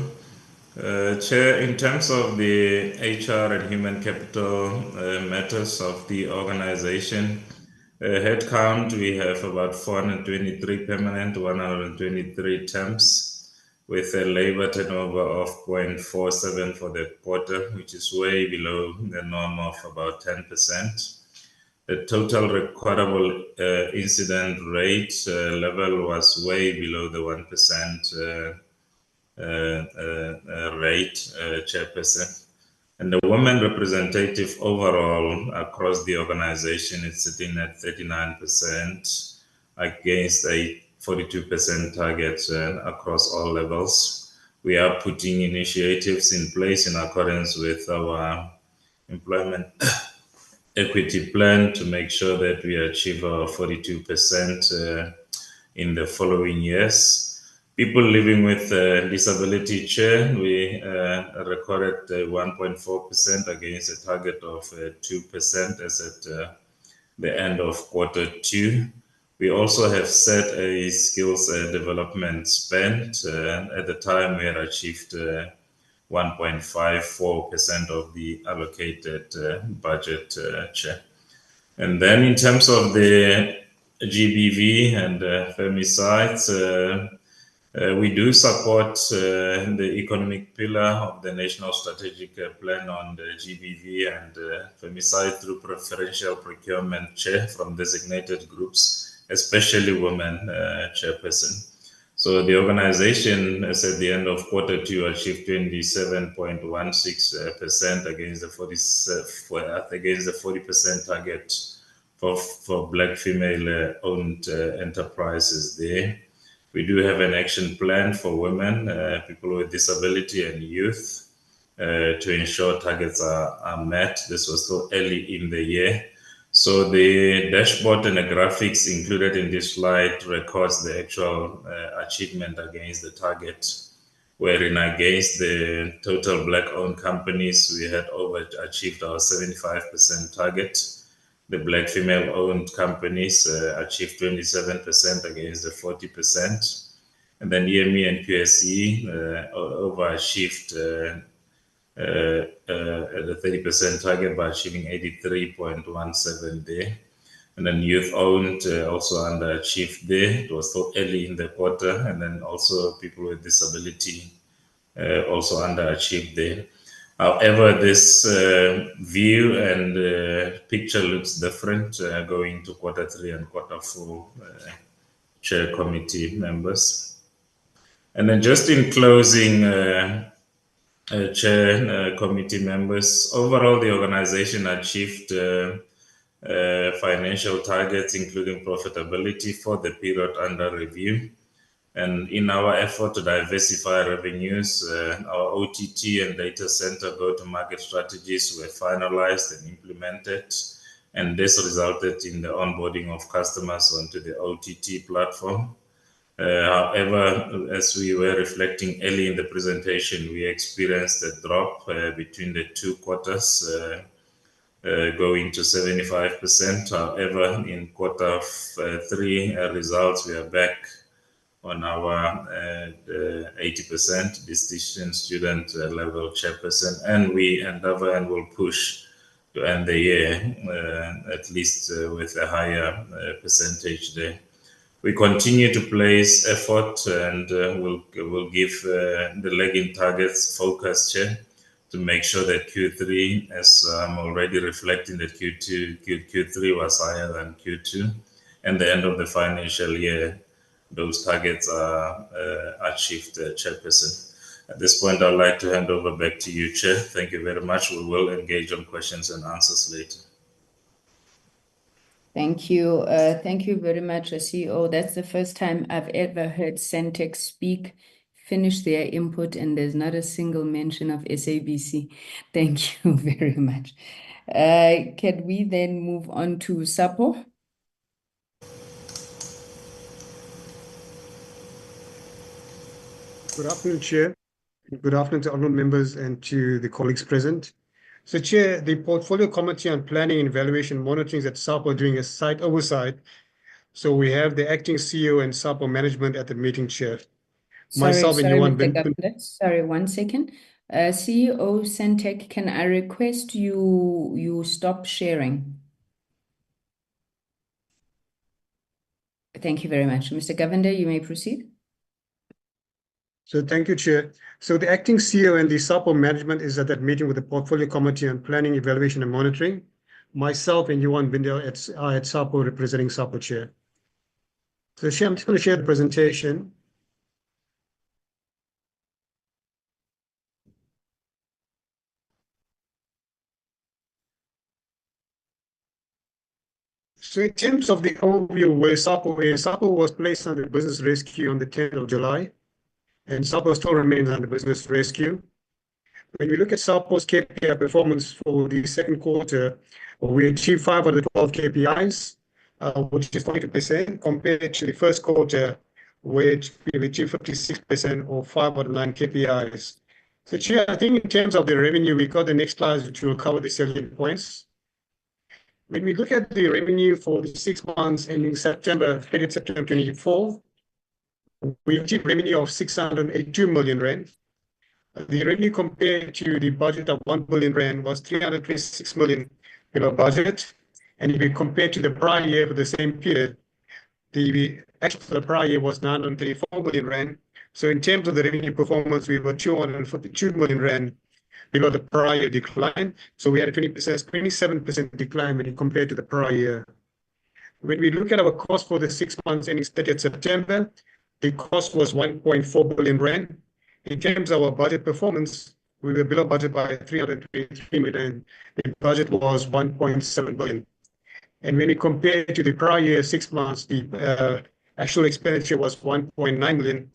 Chair, in terms of the HR and human capital matters of the organization, headcount, we have about 423 permanent, 123 temps, with a labor turnover of 0.47 for the quarter, which is way below the norm of about 10%. The total recordable incident rate level was way below the 1% rate, Chairperson. And the women representative overall across the organization is sitting at 39% against a 42% target across all levels. We are putting initiatives in place in accordance with our employment equity plan to make sure that we achieve our 42% in the following years. People living with disability, Chair, we recorded 1.4% against a target of 2% as at the end of Q2. We also have set a skills development spend. At the time, we had achieved 1.54% of the allocated budget, Chair. And then in terms of the GBV and femicides, we do support the economic pillar of the National Strategic Plan on the GBV and femicide through preferential procurement, Chair, from designated groups, especially women, Chairperson. So the organization, as at the end of Q2, achieved 27.16% against the 40% target for Black female-owned enterprises there. We do have an action plan for women, people with disability and youth to ensure targets are met. This was still early in the year. So the dashboard and the graphics included in this slide records the actual achievement against the target, wherein against the total Black-owned companies, we had overachieved our 75% target. The Black female-owned companies achieved 27% against the 40%. And then EME and QSE overachieved the 30% target by achieving 83.17 there. And then youth-owned also underachieved there. It was still early in the quarter. And then also people with disability also underachieved there. However, this view and picture looks different going to Q3 and Q4, Chair Committee members. And then just in closing, Chair Committee members, overall the organization achieved financial targets, including profitability for the period under review. And in our effort to diversify revenues, our OTT and data center go-to-market strategies were finalized and implemented. And this resulted in the onboarding of customers onto the OTT platform. However, as we were reflecting early in the presentation, we experienced a drop between the two quarters, going to 75%. However, in Q3 results, we are back on our 80% distinction student level, Chairperson, and we endeavor and will push to end the year at least with a higher percentage there. We continue to place effort and we'll give the lagging targets focus, Chair, to make sure that Q3, as I'm already reflecting that Q3 was higher than Q2, and the end of the financial year, those targets are achieved, Chairperson. At this point, I'd like to hand over back to you, Chair. Thank you very much. We will engage on questions and answers later. Thank you. Thank you very much, CEO. That's the first time I've ever heard Centec speak, finish their input, and there's not a single mention of SABC. Thank you very much. Can we then move on to SAPO? Good afternoon, Chair. Good afternoon to honourable members and to the colleagues present. So, Chair, the Portfolio Committee on Planning and Evaluation Monitoring at SAPO doing a site oversight. So we have the acting CEO and SAPO management at the meeting, Chair. Myself and Johan Benton. Sorry, 1 second. CEO Centec, can I request you stop sharing? Thank you very much. Mr. Govender, you may proceed. So thank you, Chair. So the acting CEO and the SAPO management is at that meeting with the Portfolio Committee on Planning, Evaluation and Monitoring. Myself and Johan Bindel at SAPO representing SAPO, Chair. So, Chair, I'm just going to share the presentation. So in terms of the overview where SAPO was placed under business rescue on the 10th of July. And SAPO still remains under business rescue. When we look at SAPO's KPI performance for the second quarter, we achieved 5 out of the 12 KPIs, which is 42%, compared to the first quarter, which we achieved 56% or 5 out of 9 KPIs. So Chair, I think in terms of the revenue, we got the next slide, which will cover the salient points. When we look at the revenue for the 6 months ending September 2024, we achieved revenue of 682 million rand. The revenue compared to the budget of 1 billion rand was 326 million below budget. And if we compare to the prior year for the same period, the actual for the prior year was 934 million rand. So in terms of the revenue performance, we were 242 million rand below the prior decline. So we had a 27% decline when you compare to the prior year. When we look at our cost for the 6 months ending 30th September, the cost was 1.4 billion rand. In terms of our budget performance, we were below budget by 323 million. The budget was 1.7 billion. And when we compare to the prior year 6 months, the actual expenditure was 1.9 million.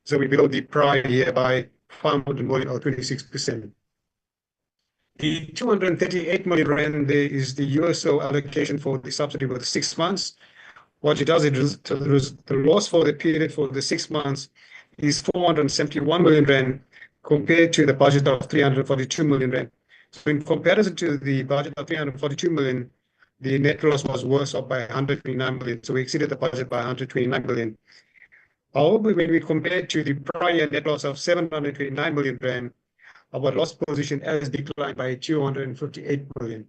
So we below the prior year by 500 million or 26%. The 238 million rand there is the USO allocation for the subsidy for the 6 months. What it does is the loss for the period for the 6 months is 471 million rand compared to the budget of 342 million rand. So in comparison to the budget of 342 million, the net loss was worse off by 129 million. So we exceeded the budget by 129 million. However, when we compare to the prior net loss of 729 million rand, our loss position has declined by 258 million.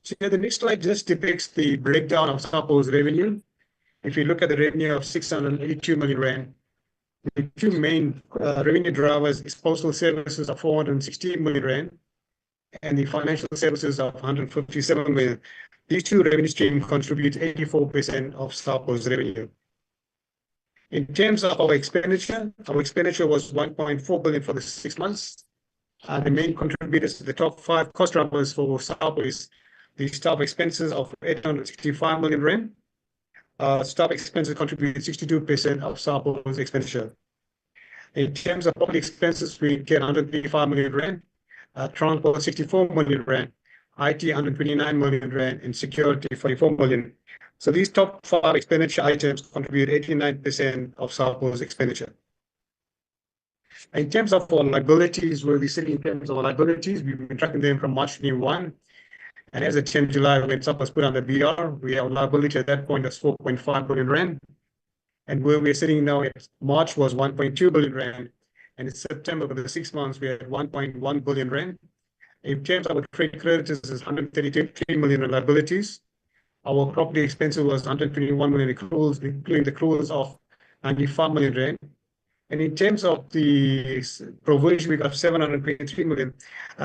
So here the next slide just depicts the breakdown of SAPO's revenue. If you look at the revenue of 682 million rand, the two main revenue drivers is postal services of 416 million rand and the financial services of 157 million. These two revenue streams contribute 84% of SAPO's revenue. In terms of our expenditure was 1.4 billion for the 6 months. The main contributors to the top 5 cost drivers for SAPO is the staff expenses of 865 million rand. Staff expenses contribute 62% of SAPO's expenditure. In terms of public expenses, we get 135 million rand, transport 64 million rand, IT 129 million rand, and security 44 million. So these top 5 expenditure items contribute 89% of SAPO's expenditure. In terms of our liabilities, where we sit in terms of our liabilities, we've been tracking them from March 21. And as of 10 July, when SAPO was put on the BR, we have liability at that point of 4.5 billion rand. And where we're sitting now at March was 1.2 billion rand. And in September, for the 6 months, we had 1.1 billion rand. In terms of our trade creditors, is 133 million in liabilities. Our property expenses was 121 million accruals, including the accruals of 95 million rand. And in terms of the provision, we got 723 million.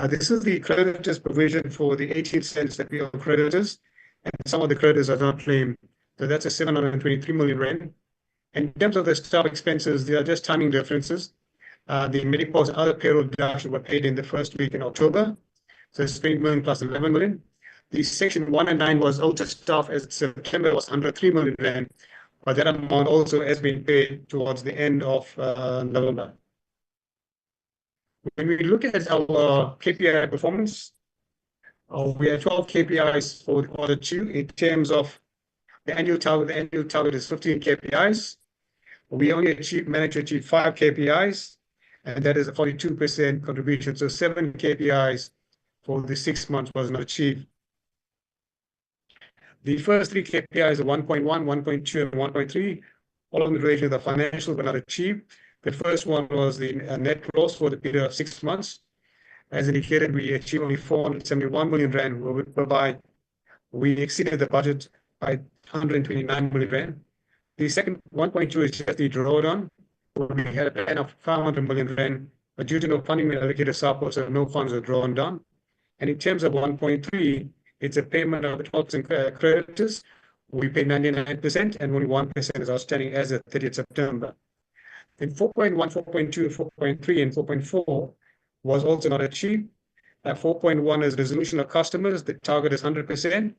This is the creditors provision for the 18 cents that we owe creditors, and some of the creditors are not claimed. So that's a 723 million rand. And in terms of the staff expenses, they are just timing differences. The medical and other payroll deductions were paid in the first week in October. So it's 20 million plus 11 million. The section 1 and 9 was also staff as September was 103 million rand, but that amount also has been paid towards the end of November. When we look at our KPI performance, we have 12 KPIs for the quarter 2 in terms of the annual target. The annual target is 15 KPIs. We only managed to achieve 5 KPIs, and that is a 42% contribution. So 7 KPIs for the 6 months was not achieved. The first 3 KPIs are 1.1, 1.2, and 1.3. All of them related to the financials were not achieved. The first one was the net loss for the period of 6 months. As indicated, we achieved only 471 million rand, whereby we exceeded the budget by 129 million rand. The second 1.2 is just the drawdown, where we had a plan of 500 million rand, but due to no funding allocated SAPO, so no funds were drawn down. And in terms of 1.3, it's a payment of 12% creditors. We paid 99%, and only 1% is outstanding as of 30th September. In 4.1, 4.2, 4.3, and 4.4 was also not achieved. 4.1 is resolution of customers. The target is 100%.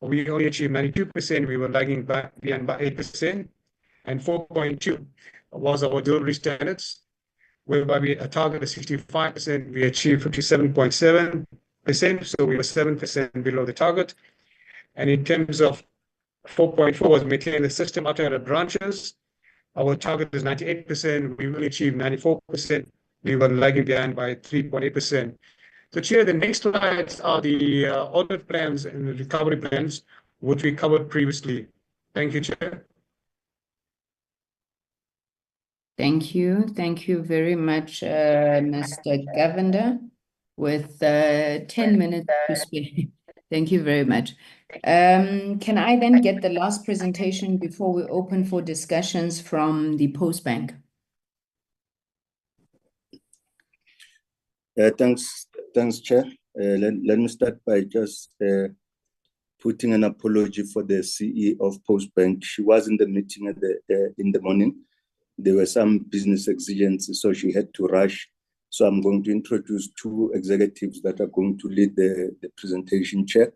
We only achieved 92%. We were lagging behind by 8%. And 4.2 was our delivery standards, whereby a target is 65%. We achieved 57.7%. So we were 7% below the target. And in terms of 4.4 was maintain the system up to 100 branches. Our target is 98%. We will achieve 94%. We were lagging behind by 3.8%. So, Chair, the next slides are the audit plans and the recovery plans, which we covered previously. Thank you, Chair. Thank you. Thank you very much, Mr. Govender, with 10 minutes to spare. Thank you very much. Can I then get the last presentation before we open for discussions from the Post Bank? Thanks, Chair. Let me start by just putting an apology for the CE of Post Bank. She was in the meeting in the morning. There were some business exigencies, so she had to rush. So I'm going to introduce two executives that are going to lead the presentation, Chair.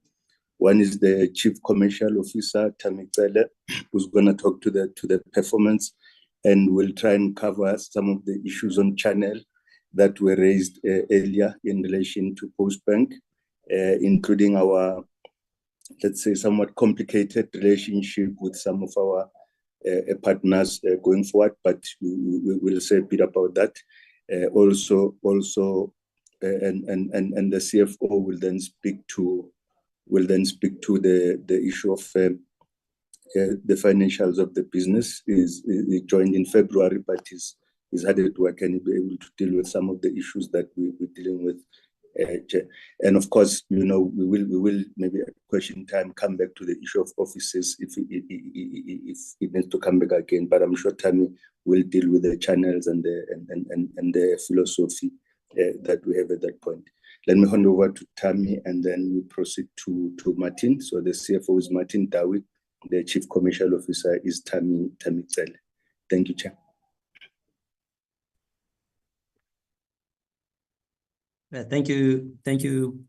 One is the Chief Commercial Officer, Tamicele, who's going to talk to the performance, and will try and cover some of the issues on channel that were raised earlier in relation to Post Bank, including our, let's say, somewhat complicated relationship with some of our partners going forward, but we will say a bit about that. Also, and the CFO will then speak to the issue of the financials of the business. He joined in February, but he's hard at work and he'll be able to deal with some of the issues that we're dealing with. And of course, we will maybe at question time come back to the issue of offices if it needs to come back again. But I'm sure Tammy will deal with the channels and the philosophy that we have at that point. Let me hand over to Tammy and then we proceed to Martin. So the CFO is Martin Dawi. The Chief Commercial Officer is Tammy Tsele. Thank you, Chair. Thank you,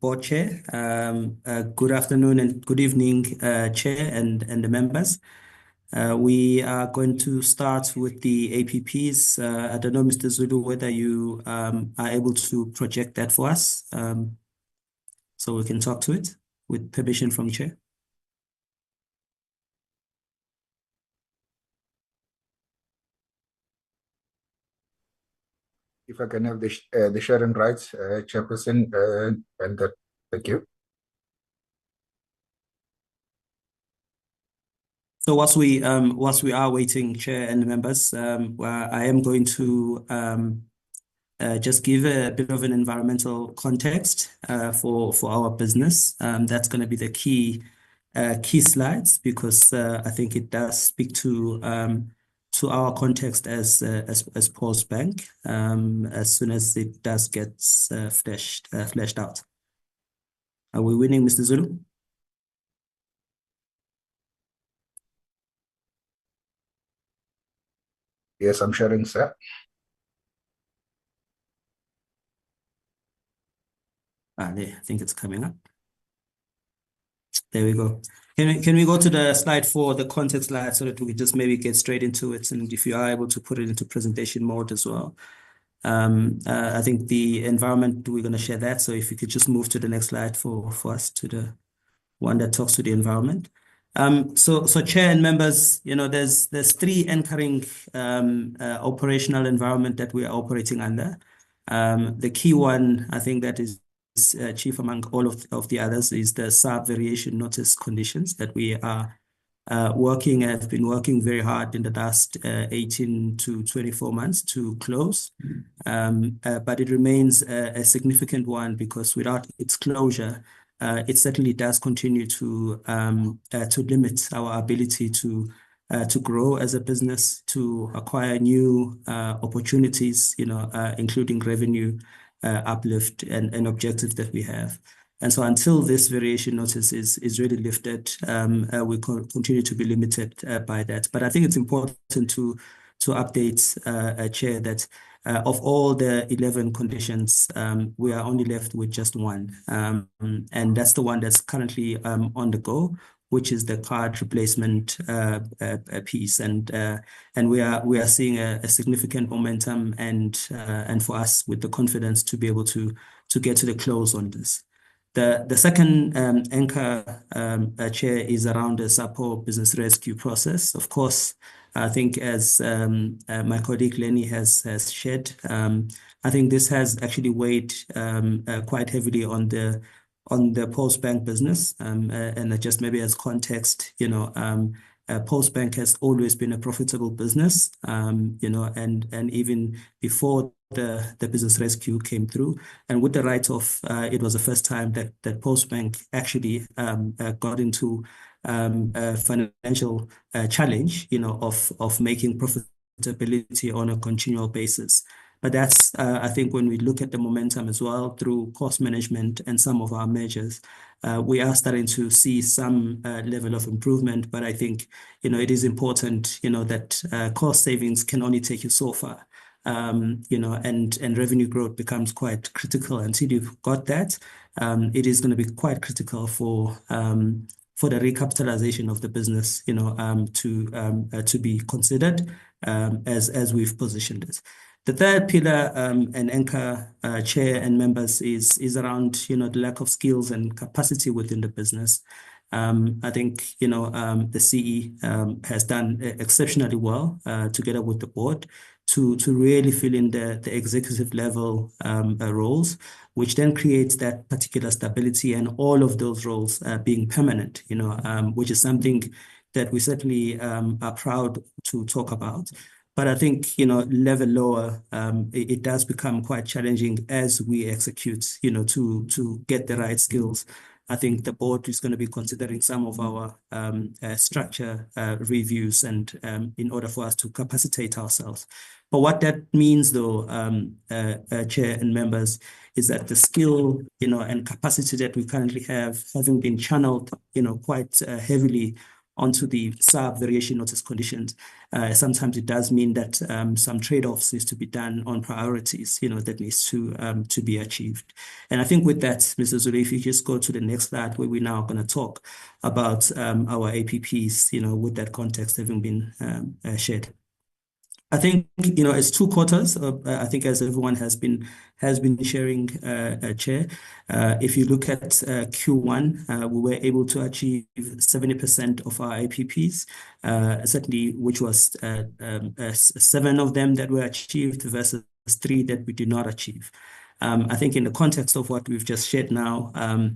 Board Chair. Good afternoon and good evening, Chair and the members. We are going to start with the APPs. I don't know, Mr. Zulu, whether you are able to project that for us, so we can talk to it with permission from Chair. If I can have the sharing rights, Chairperson, and that, thank you. So whilst we are waiting, Chair and members, I am going to just give a bit of an environmental context for our business. That's going to be the key slides, because I think it does speak to our context as Post Bank, as soon as it does get fleshed out. Are we winning, Mr. Zulu? Yes, I'm sharing, sir. There, I think it's coming up. There we go. Can we go to the slide 4, the context slide, so that we just maybe get straight into it, and if you are able to put it into presentation mode as well. I think the environment, we're going to share that, so if you could just move to the next slide for us, to the one that talks to the environment. So Chair and members, there's 3 anchoring operational environment that we are operating under. The key one, I think, that is chief among all of the others, is the sub-variation notice conditions that we are have been working very hard in the last 18 to 24 months to close. But it remains a significant one, because without its closure, it certainly does continue to limit our ability to grow as a business, to acquire new opportunities, including revenue uplift and objectives that we have. And so until this variation notice is really lifted, we continue to be limited by that. But I think it's important to update, Chair, that of all the 11 conditions, we are only left with just one. And that's the one that's currently on the go, which is the card replacement piece. And we are seeing a significant momentum, and for us, with the confidence to be able to get to the close on this. The second anchor, Chair, is around the SAPO business rescue process. Of course, I think as my colleague Lenny has shared, I think this has actually weighed quite heavily on the Postbank business. And just maybe as context, Postbank has always been a profitable business, and even before the business rescue came through, and with the write-off, it was the first time that Postbank actually got into a financial challenge, of making profitability on a continual basis. But that's, I think, when we look at the momentum as well through cost management and some of our measures, we are starting to see some level of improvement. But I think, it is important, that cost savings can only take you so far. And revenue growth becomes quite critical. Until you've got that, it is going to be quite critical for the recapitalization of the business, to be considered as we've positioned it. The third pillar and anchor, Chair and members, is around the lack of skills and capacity within the business. I think the CE has done exceptionally well together with the board to really fill in the executive level roles, which then creates that particular stability, and all of those roles being permanent, which is something that we certainly are proud to talk about. But I think, level lower, it does become quite challenging as we execute, to get the right skills. I think the board is going to be considering some of our structure reviews, and in order for us to capacitate ourselves. But what that means, though, Chair and members, is that the skill, and capacity that we currently have, having been channeled, quite heavily onto the sub-variation notice conditions, sometimes it does mean that some trade-offs needs to be done on priorities, that needs to be achieved. And I think with that, Mr. Zulu, if you just go to the next slide, where we're now going to talk about our APPs, with that context having been shared. I think, it's 2 quarters. I think as everyone has been sharing, Chair. If you look at Q1, we were able to achieve 70% of our APPs, certainly, which was 7 of them that were achieved versus 3 that we did not achieve. I think in the context of what we've just shared now,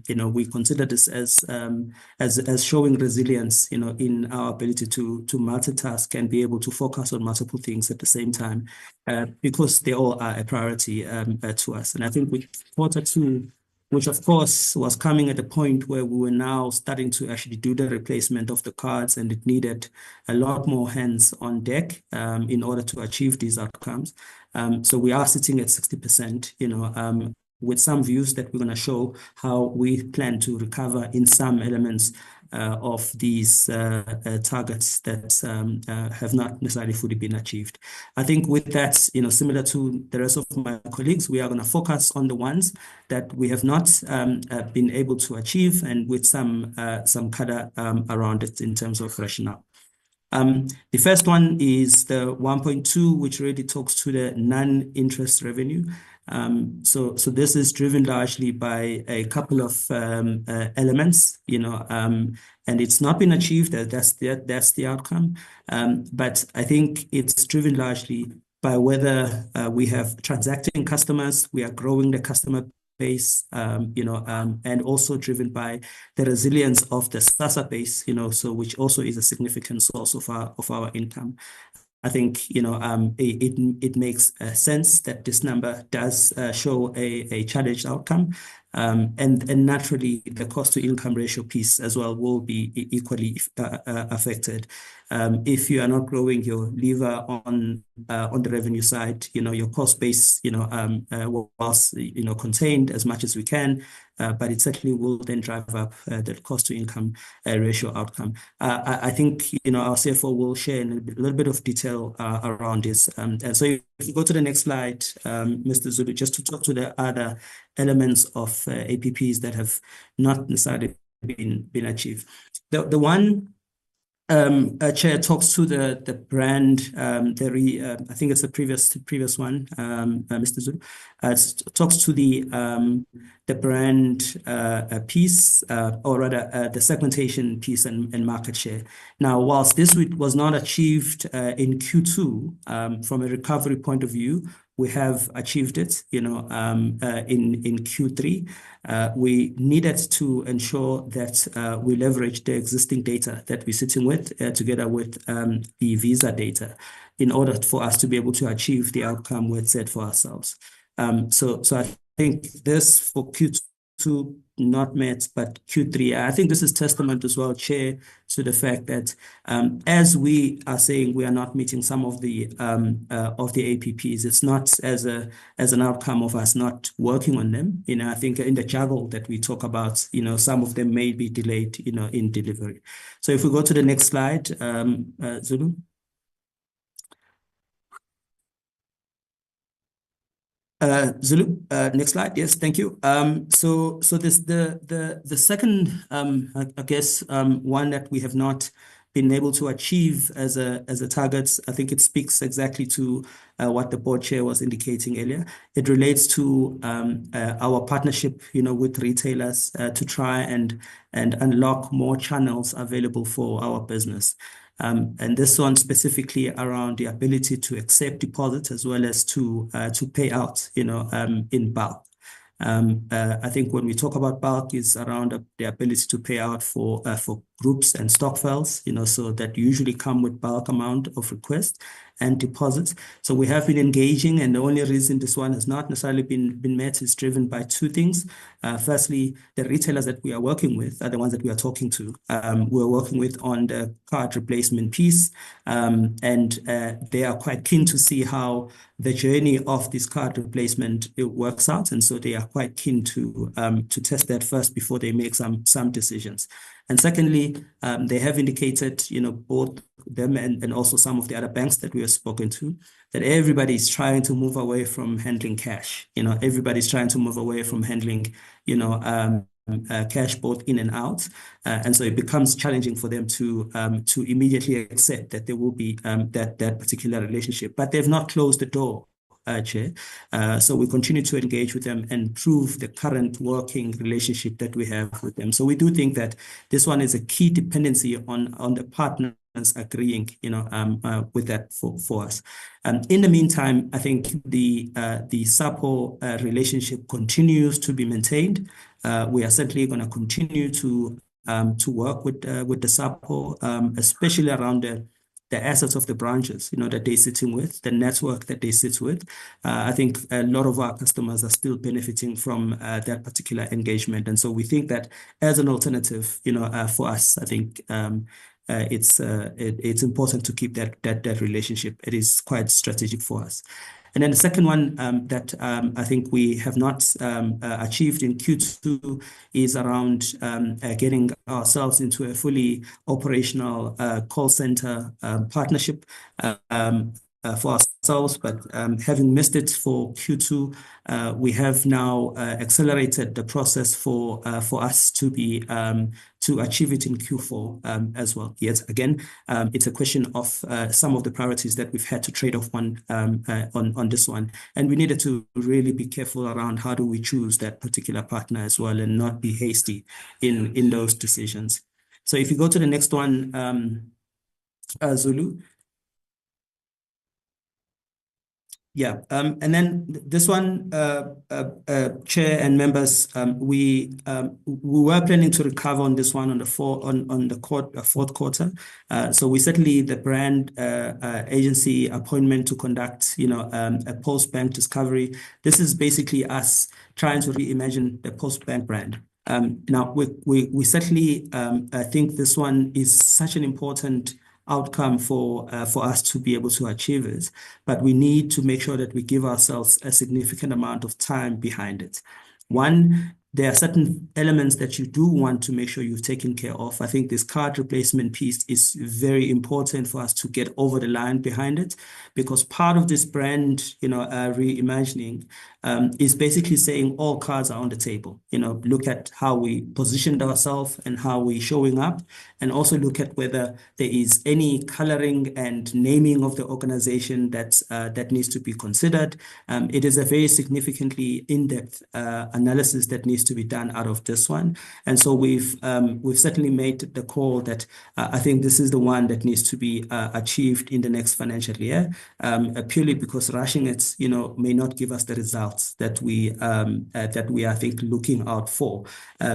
we consider this as showing resilience, in our ability to multitask and be able to focus on multiple things at the same time, because they all are a priority to us. And I think with Q2, which of course was coming at a point where we were now starting to actually do the replacement of the cards, and it needed a lot more hands on deck in order to achieve these outcomes. So we are sitting at 60%, with some views that we're going to show how we plan to recover in some elements of these targets that have not necessarily fully been achieved. I think with that, similar to the rest of my colleagues, we are going to focus on the ones that we have not been able to achieve, and with some color around it in terms of rationale. The first one is the 1.2, which really talks to the non-interest revenue. So this is driven largely by a couple of elements, and it's not been achieved. That's the outcome. But I think it's driven largely by whether we have transacting customers, we are growing the customer base, and also driven by the resilience of the SASSA base, so which also is a significant source of our income. I think, it makes sense that this number does show a challenged outcome. And naturally, the cost to income ratio piece as well will be equally affected. If you are not growing your lever on the revenue side, your cost base, whilst contained as much as we can, but it certainly will then drive up the cost to income ratio outcome. I think our CFO will share in a little bit of detail around this. And so if you go to the next slide, Mr. Zulu, just to talk to the other elements of APPs that have not necessarily been achieved. The one Chair talks to the brand, I think it's the previous one, Mr. Zulu. Talks to the brand piece, or rather the segmentation piece and market share. Now, whilst this was not achieved in Q2, from a recovery point of view, we have achieved it, in Q3. We needed to ensure that we leverage the existing data that we're sitting with, together with the visa data, in order for us to be able to achieve the outcome we had set for ourselves. So I think this for Q2 not met, but Q3, I think this is testament as well, Chair, to the fact that as we are saying we are not meeting some of the APPs, it's not as an outcome of us not working on them. I think in the juggle that we talk about, some of them may be delayed, in delivery. So if we go to the next slide, Zulu. Zulu, next slide. Yes, thank you. So this the second, I guess, one that we have not been able to achieve as a target. I think it speaks exactly to what the board chair was indicating earlier. It relates to our partnership, with retailers to try and unlock more channels available for our business. And this one specifically around the ability to accept deposits as well as to pay out, in bulk. I think when we talk about bulk, is around the ability to pay out for groups and stock files, so that usually come with bulk amount of requests and deposits. So we have been engaging, and the only reason this one has not necessarily been met is driven by two things. Firstly, the retailers that we are working with are the ones that we are talking to. We're working with on the card replacement piece, and they are quite keen to see how the journey of this card replacement works out, and so they are quite keen to test that first before they make some decisions. And secondly, they have indicated, both them and also some of the other banks that we have spoken to, that everybody is trying to move away from handling cash. Everybody's trying to move away from handling, cash both in and out, and so it becomes challenging for them to immediately accept that there will be that particular relationship. But they've not closed the door, Chair. So we continue to engage with them and prove the current working relationship that we have with them. So we do think that this one is a key dependency on the partners agreeing, with that for us. In the meantime, I think the SAPO relationship continues to be maintained. We are certainly going to continue to work with the SAPO, especially around the assets of the branches, that they're sitting with, the network that they sit with. I think a lot of our customers are still benefiting from that particular engagement. And so we think that as an alternative, for us, I think it's important to keep that relationship. It is quite strategic for us. And then the second one that I think we have not achieved in Q2 is around getting ourselves into a fully operational call center partnership for ourselves. But having missed it for Q2, we have now accelerated the process for us to be to achieve it in Q4 as well. Yet again, it's a question of some of the priorities that we've had to trade off on this one, and we needed to really be careful around how do we choose that particular partner as well, and not be hasty in those decisions. So if you go to the next one, Zulu. Yeah, and then this one, Chair and members, we were planning to recover on this one on the fourth quarter. So we certainly the brand agency appointment to conduct, a post-bank discovery. This is basically us trying to reimagine the post-bank brand. Now we certainly think this one is such an important outcome for us to be able to achieve it, but we need to make sure that we give ourselves a significant amount of time behind it. One, there are certain elements that you do want to make sure you've taken care of. I think this card replacement piece is very important for us to get over the line behind it, because part of this brand, reimagining is basically saying all cards are on the table. Look at how we positioned ourselves and how we're showing up, and also look at whether there is any coloring and naming of the organization that needs to be considered. It is a very significantly in-depth analysis that needs to be done out of this one. And so we've certainly made the call that I think this is the one that needs to be achieved in the next financial year, purely because rushing it, may not give us the results that we I think looking out for,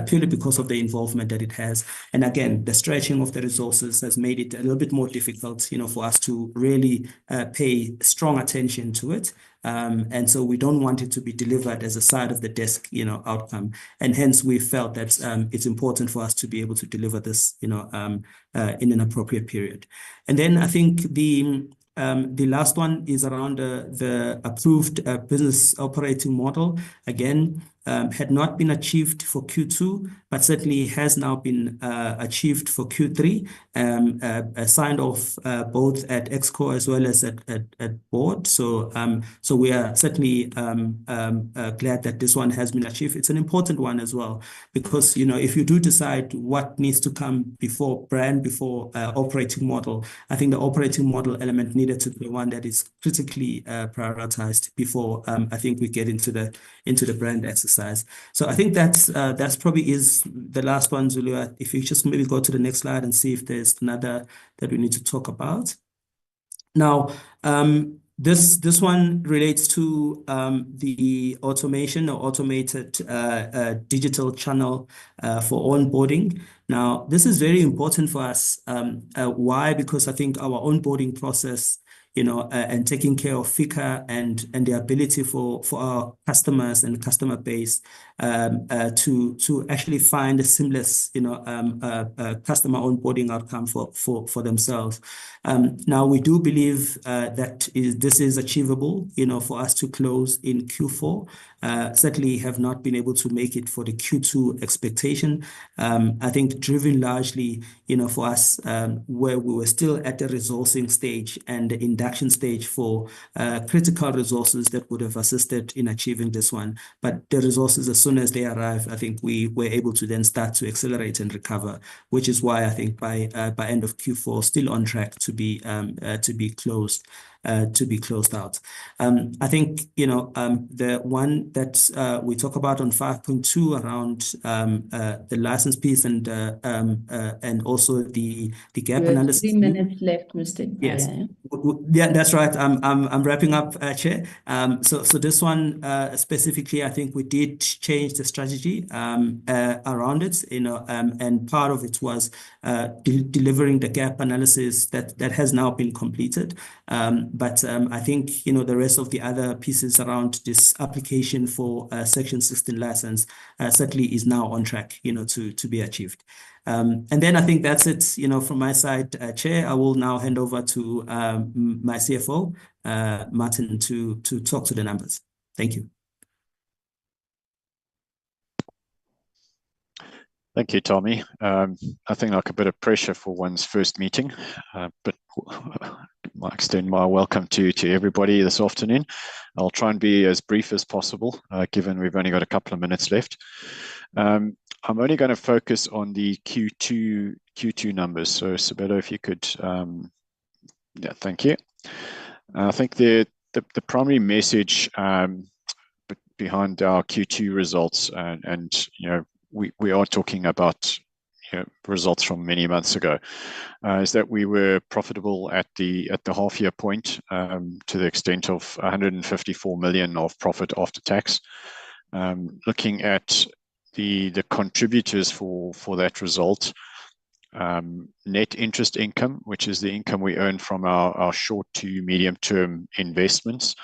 purely because of the involvement that it has. And again, the stretching of the resources has made it a little bit more difficult, for us to really pay strong attention to it. And so we don't want it to be delivered as a side of the desk, outcome. And hence we felt that it's important for us to be able to deliver this, in an appropriate period. And then I think the last one is around the approved business operating model. Again, had not been achieved for Q2, but certainly has now been achieved for Q3, signed off both at Exco as well as at board. So we are certainly glad that this one has been achieved. It's an important one as well, because if you do decide what needs to come before brand, before operating model, I think the operating model element needed to be one that is critically prioritized before I think we get into the brand exercise. So I think that's probably is the last one, Zulu. If you just maybe go to the next slide and see if there's another that we need to talk about. Now, this one relates to the automation or automated digital channel for onboarding. Now, this is very important for us. Why? Because I think our onboarding process, and taking care of FICA and the ability for our customers and customer base to actually find a seamless, customer onboarding outcome for themselves. Now, we do believe that this is achievable, for us to close in Q4. Certainly have not been able to make it for the Q2 expectation. I think driven largely, for us, where we were still at the resourcing stage and the induction stage for critical resources that would have assisted in achieving this one. But the resources, as soon as they arrive, I think we were able to then start to accelerate and recover, which is why I think by end of Q4, still on track to be closed. To be closed out. I think, the one that we talk about on 5.2 around the license piece and also the gap analysis. 3 minutes left, Mr. Yes. Yeah, that's right. I'm wrapping up, Chair. So this one specifically, I think we did change the strategy around it, and part of it was delivering the gap analysis that has now been completed. But I think, the rest of the other pieces around this application for Section 16 license certainly is now on track, to be achieved. And then I think that's it, from my side, Chair. I will now hand over to my CFO, Martin, to talk to the numbers. Thank you. Thank you, Tommy. I think like a bit of pressure for one's first meeting, but I extend my welcome to everybody this afternoon. I'll try and be as brief as possible, given we've only got a couple of minutes left. I'm only going to focus on the Q2 numbers. So, Sabelo, if you could, yeah, thank you. I think the primary message behind our Q2 results, and we are talking about results from many months ago, is that we were profitable at the half year point, to the extent of 154 million of profit after tax. Looking at the contributors for that result, net interest income, which is the income we earn from our short to medium term investments,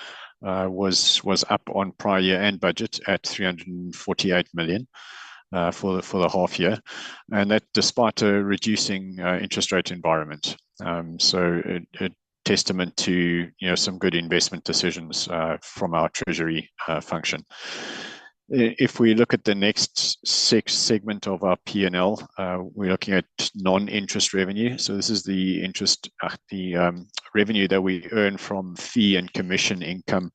was up on prior year and budget at 348 million. For the half year, and that despite a reducing interest rate environment. So a testament to some good investment decisions from our treasury function. If we look at the next segment of our P&L, we're looking at non-interest revenue. So this is the revenue that we earn from fee and commission income,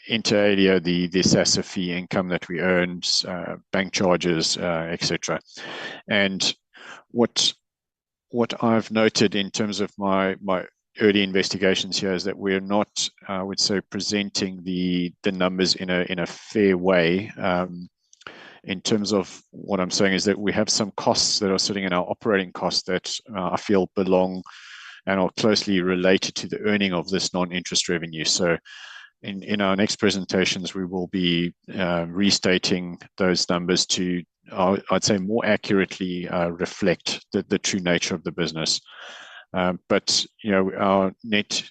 inter alia, the SASSA fee income that we earned, bank charges, etc. And what I've noted in terms of my early investigations here is that we're not, I would say, presenting the numbers in a fair way. In terms of what I'm saying is that we have some costs that are sitting in our operating costs that I feel belong and are closely related to the earning of this non-interest revenue. So in our next presentations, we will be restating those numbers to, I'd say, more accurately reflect the true nature of the business. But our net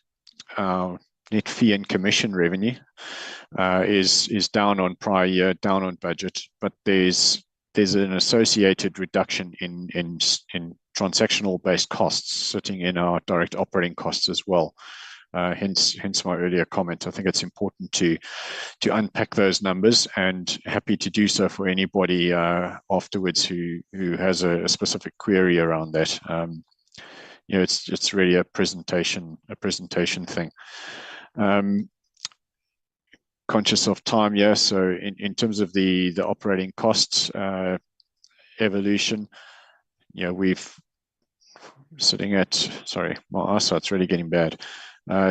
fee and commission revenue is down on prior year, down on budget, but there's an associated reduction in transactional based costs sitting in our direct operating costs as well. Hence my earlier comment. I think it's important to unpack those numbers, and happy to do so for anybody afterwards who has a specific query around that. It's really a presentation thing. Conscious of time, yeah. So in terms of the operating costs evolution, we've sitting at, sorry, my eyesight's really getting bad.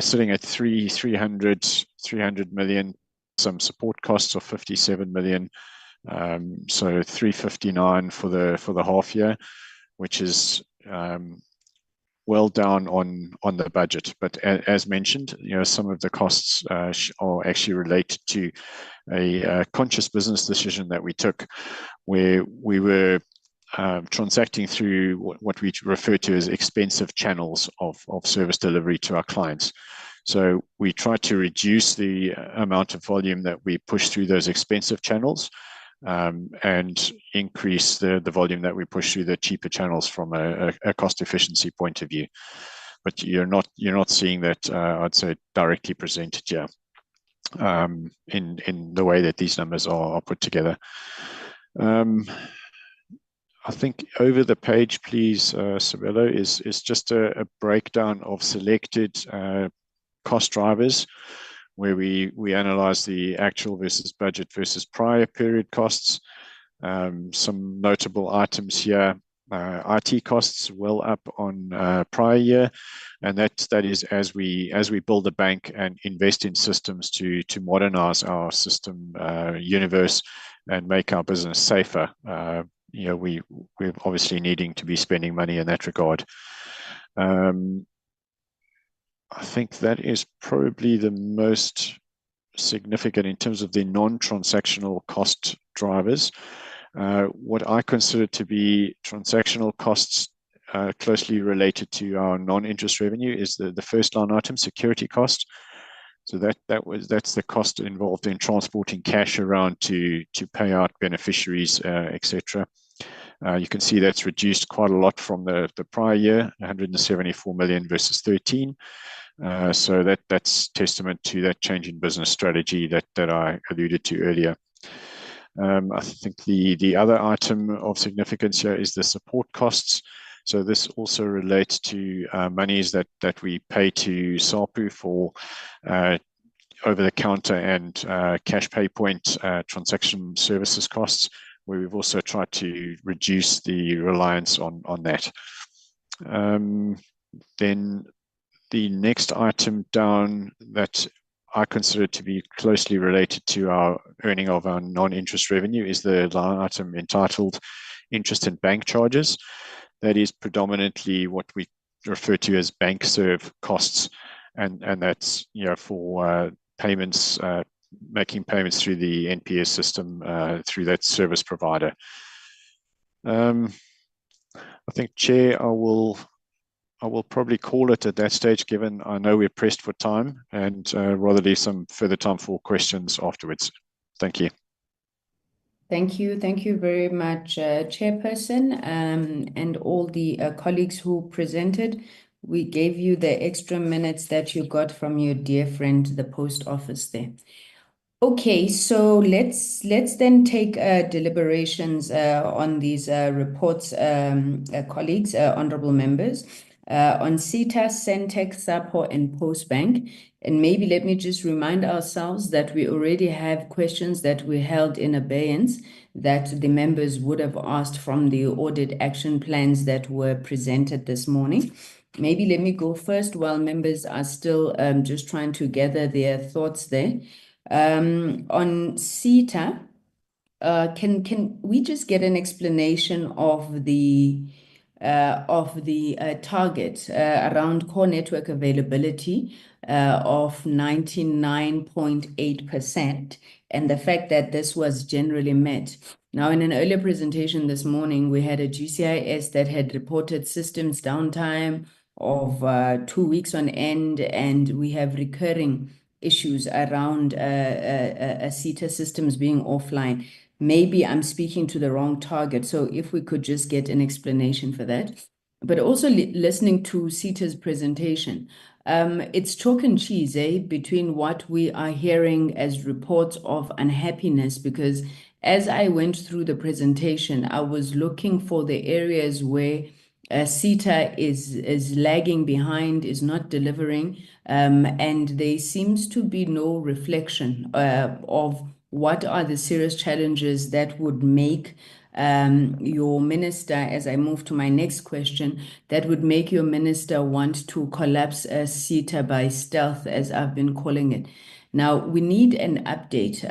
Sitting at 300 million, some support costs of 57 million. So 359 for the half year, which is well down on the budget, but as mentioned, some of the costs are actually related to a conscious business decision that we took, where we were transacting through what we refer to as expensive channels of service delivery to our clients. So we try to reduce the amount of volume that we push through those expensive channels, and increase the volume that we push through the cheaper channels from a cost efficiency point of view. But you're not seeing that, I'd say, directly presented here in the way that these numbers are put together. I think over the page, please, Sabelo, is just a breakdown of selected cost drivers, where we analyze the actual versus budget versus prior period costs. Some notable items here: IT costs well up on prior year, and that is as we build a bank and invest in systems to modernize our system universe and make our business safer. We're obviously needing to be spending money in that regard. I think that is probably the most significant in terms of the non-transactional cost drivers. What I consider to be transactional costs closely related to our non-interest revenue is the first line item, security cost. So that's the cost involved in transporting cash around to pay out beneficiaries, etc. You can see that's reduced quite a lot from the prior year, 174 million versus 13. So that's testament to that change in business strategy that I alluded to earlier. I think the other item of significance here is the support costs. So this also relates to monies that we pay to SAPU for over-the-counter and cash pay point transaction services costs, where we've also tried to reduce the reliance on that. Then the next item down that I consider to be closely related to our earning of our non-interest revenue is the line item entitled interest and bank charges. That is predominantly what we refer to as bank serve costs, and that's for payments, making payments through the NPS system through that service provider. I think, Chair, I will probably call it at that stage, given I know we're pressed for time, and rather leave some further time for questions afterwards. Thank you. Thank you. Thank you very much, Chairperson, and all the colleagues who presented. We gave you the extra minutes that you got from your dear friend, the post office there. Okay, so let's then take deliberations on these reports, colleagues, honorable members, on CETA, Centec, SAPO, and Postbank. And maybe let me just remind ourselves that we already have questions that we held in abeyance that the members would have asked from the audit action plans that were presented this morning. Maybe let me go first while members are still just trying to gather their thoughts there. On CETA, can we just get an explanation of the target around core network availability of 99.8% and the fact that this was generally met? Now, in an earlier presentation this morning, we had a GCIS that had reported systems downtime of 2 weeks on end, and we have recurring issues around CETA systems being offline. Maybe I'm speaking to the wrong target. So if we could just get an explanation for that. But also listening to CETA's presentation, it's chalk and cheese, between what we are hearing as reports of unhappiness, because as I went through the presentation, I was looking for the areas where CETA is lagging behind, is not delivering, and there seems to be no reflection of what are the serious challenges that would make your minister, as I move to my next question, that would make your minister want to collapse CETA by stealth, as I've been calling it. Now, we need an update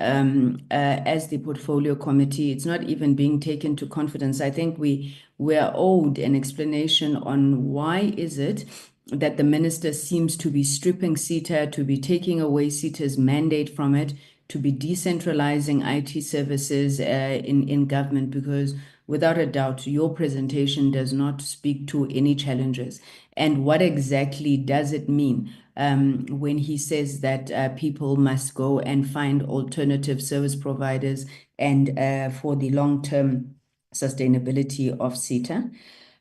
as the portfolio committee. It's not even being taken to confidence. I think we are owed an explanation on why is it that the minister seems to be stripping CETA, to be taking away CETA's mandate from it, to be decentralizing IT services in government, because without a doubt, your presentation does not speak to any challenges. And what exactly does it mean when he says that people must go and find alternative service providers and for the long-term sustainability of CETA?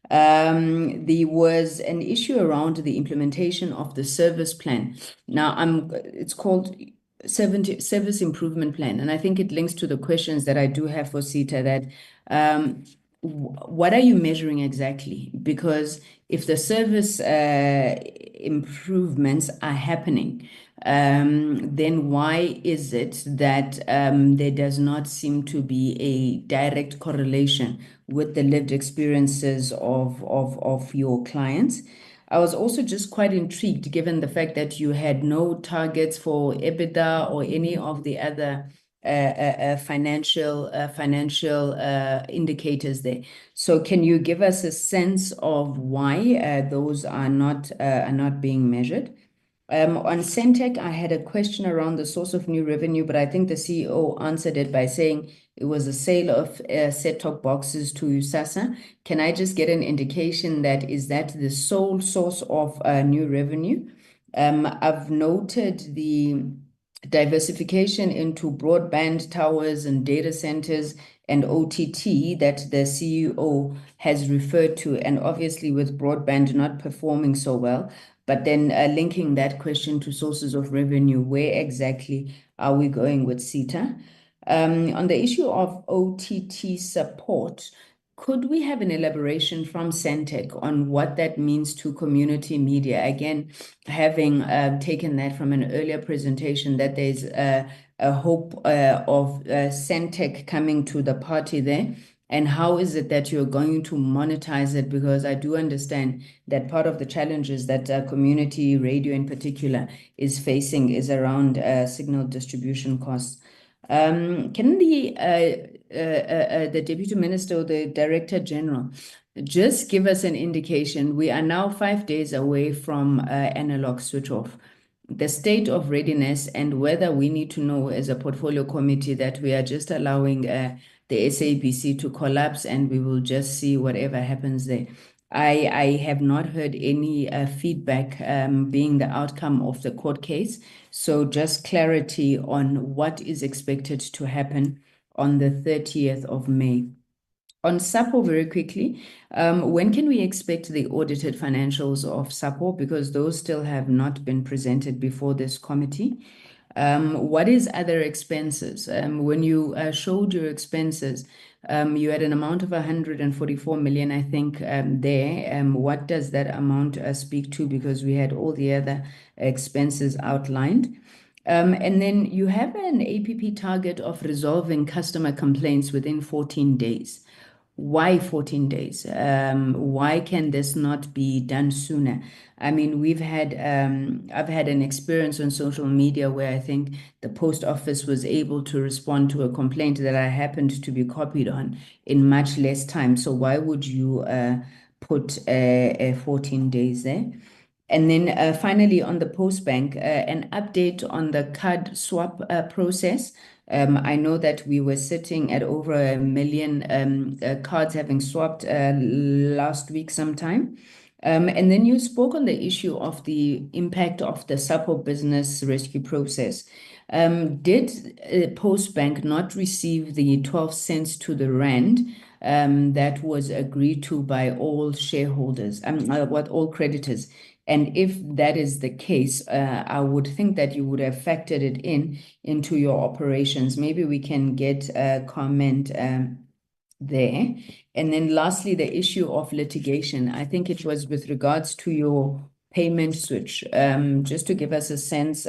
There was an issue around the implementation of the service plan. Now, it's called Service Improvement Plan, and I think it links to the questions that I do have for CETA, that what are you measuring exactly? Because if the service improvements are happening, then why is it that there does not seem to be a direct correlation with the lived experiences of your clients? I was also just quite intrigued, given the fact that you had no targets for EBITDA or any of the other financial indicators there. So can you give us a sense of why those are not being measured? On Centec, I had a question around the source of new revenue, but I think the CEO answered it by saying it was a sale of set-top boxes to USASA. Can I just get an indication that is that the sole source of new revenue? I've noted the diversification into broadband towers and data centers and OTT that the CEO has referred to, and obviously with broadband not performing so well. But then linking that question to sources of revenue, where exactly are we going with CETA? On the issue of OTT support, could we have an elaboration from Centec on what that means to community media? Again, having taken that from an earlier presentation, that there's a hope of Centec coming to the party there. And how is it that you're going to monetize it? Because I do understand that part of the challenges that community radio in particular is facing is around signal distribution costs. Can the Deputy Minister or the Director General just give us an indication? We are now 5 days away from analog switch off. The state of readiness, and whether we need to know as a portfolio committee that we are just allowing the SABC to collapse and we will just see whatever happens there. I have not heard any feedback being the outcome of the court case. So just clarity on what is expected to happen on the 30th of May. On SAPO, very quickly, when can we expect the audited financials of SAPO? Because those still have not been presented before this committee. What is other expenses? When you showed your expenses, you had an amount of 144 million, I think, there. What does that amount speak to? Because we had all the other expenses outlined. And then you have an APP target of resolving customer complaints within 14 days. Why 14 days? Why can this not be done sooner? I mean, I've had an experience on social media where I think the post office was able to respond to a complaint that I happened to be copied on in much less time. So why would you put 14 days there? And then finally, on the post bank, an update on the card swap process. I know that we were sitting at over 1 million cards having swapped last week sometime. And then you spoke on the issue of the impact of the SAPO business rescue process. Did Postbank not receive the 12 cents to the rand that was agreed to by all shareholders, all creditors? And if that is the case, I would think that you would have factored it into your operations. Maybe we can get a comment there. And then lastly, the issue of litigation. I think it was with regards to your payment switch, just to give us a sense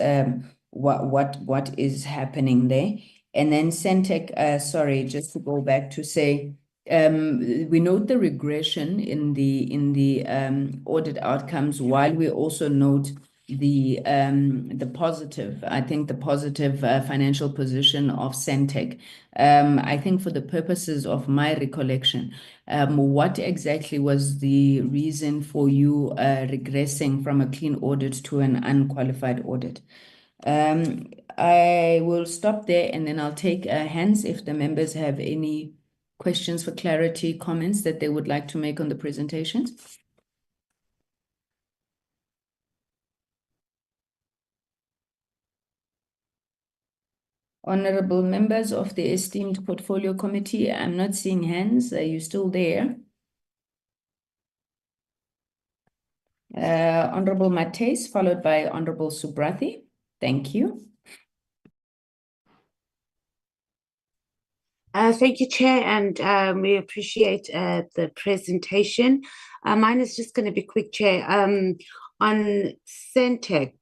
what is happening there. And then Centec, sorry, just to go back to say, we note the regression in the audit outcomes, while we also note the positive, I think the positive financial position of Centec. I think for the purposes of my recollection, what exactly was the reason for you regressing from a clean audit to an unqualified audit? I will stop there and then I'll take hands if the members have any questions for clarity, comments that they would like to make on the presentations. Honorable members of the esteemed portfolio committee, I'm not seeing hands. Are you still there? Honorable Mates, followed by Honorable Subrathi. Thank you. Thank you, Chair, and we appreciate the presentation. Mine is just going to be quick, Chair. On Centec,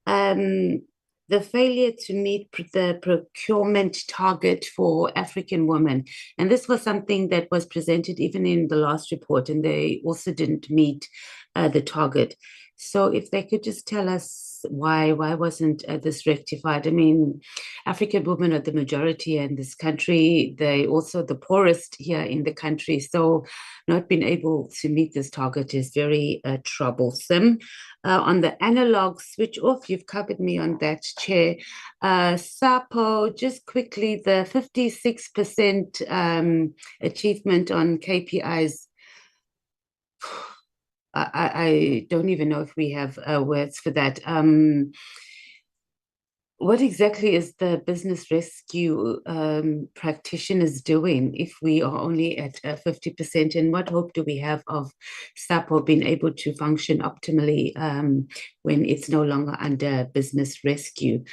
the failure to meet the procurement target for African women, and this was something that was presented even in the last report, and they also didn't meet the target. So if they could just tell us why wasn't this rectified? I mean, African women are the majority in this country. They also the poorest here in the country. So not being able to meet this target is very troublesome. On the analog switch off, you've covered me on that, Chair. SAPO, just quickly, the 56% achievement on KPIs. I don't even know if we have words for that. What exactly is the business rescue practitioners doing if we are only at 50%? And what hope do we have of SAPO being able to function optimally when it's no longer under business rescue?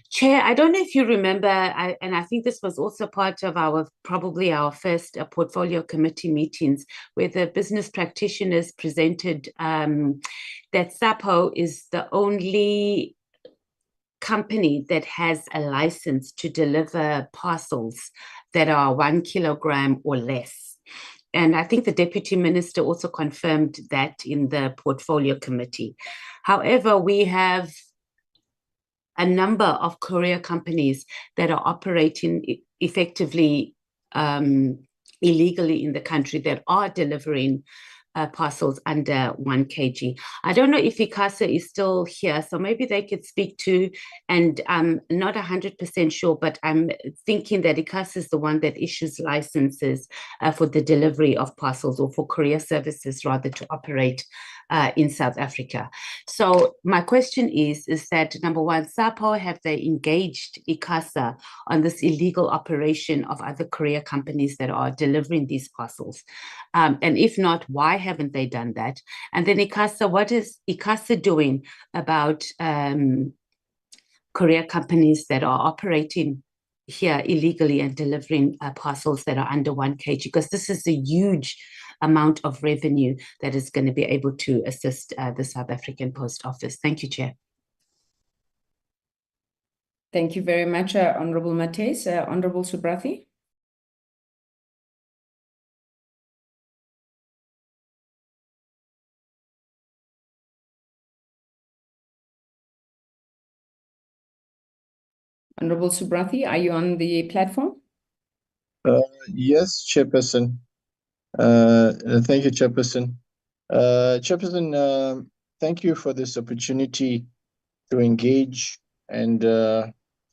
Chair, I don't know if you remember, and I think this was also part of probably our first portfolio committee meetings, where the business practitioners presented that SAPO is the only company that has a license to deliver parcels that are 1 kilogram or less. And I think the Deputy Minister also confirmed that in the portfolio committee. However, we have a number of courier companies that are operating effectively illegally in the country that are delivering parcels under 1 kg. I don't know if ICASA is still here, so maybe they could speak to, and I'm not 100% sure, but I'm thinking that ICASA is the one that issues licenses for the delivery of parcels, or for courier services rather, to operate in South Africa. So my question is that, number one, SAPO, have they engaged ICASA on this illegal operation of other courier companies that are delivering these parcels? And if not, why haven't they done that? And then ICASA, what is ICASA doing about courier companies that are operating here illegally and delivering parcels that are under 1 kg, because this is a huge amount of revenue that is going to be able to assist the South African Post Office. Thank you, Chair. Thank you very much, Honorable Mates. Honorable Subrathi. Honorable Subrathi, are you on the platform? Yes, Chairperson. Thank you, Chairperson. Chairperson, thank you for this opportunity to engage, and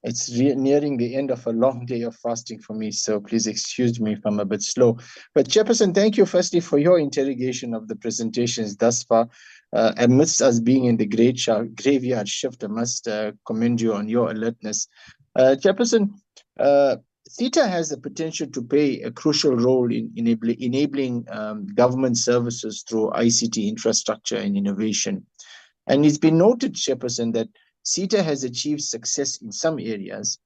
it's nearing the end of a long day of fasting for me, so please excuse me if I'm a bit slow. But Chairperson, thank you firstly for your interrogation of the presentations thus far. Amidst us being in the graveyard shift, I must commend you on your alertness. Chairperson, SETA has the potential to play a crucial role in enabling government services through ICT infrastructure and innovation. And it's been noted, Chairperson, that SETA has achieved success in some areas,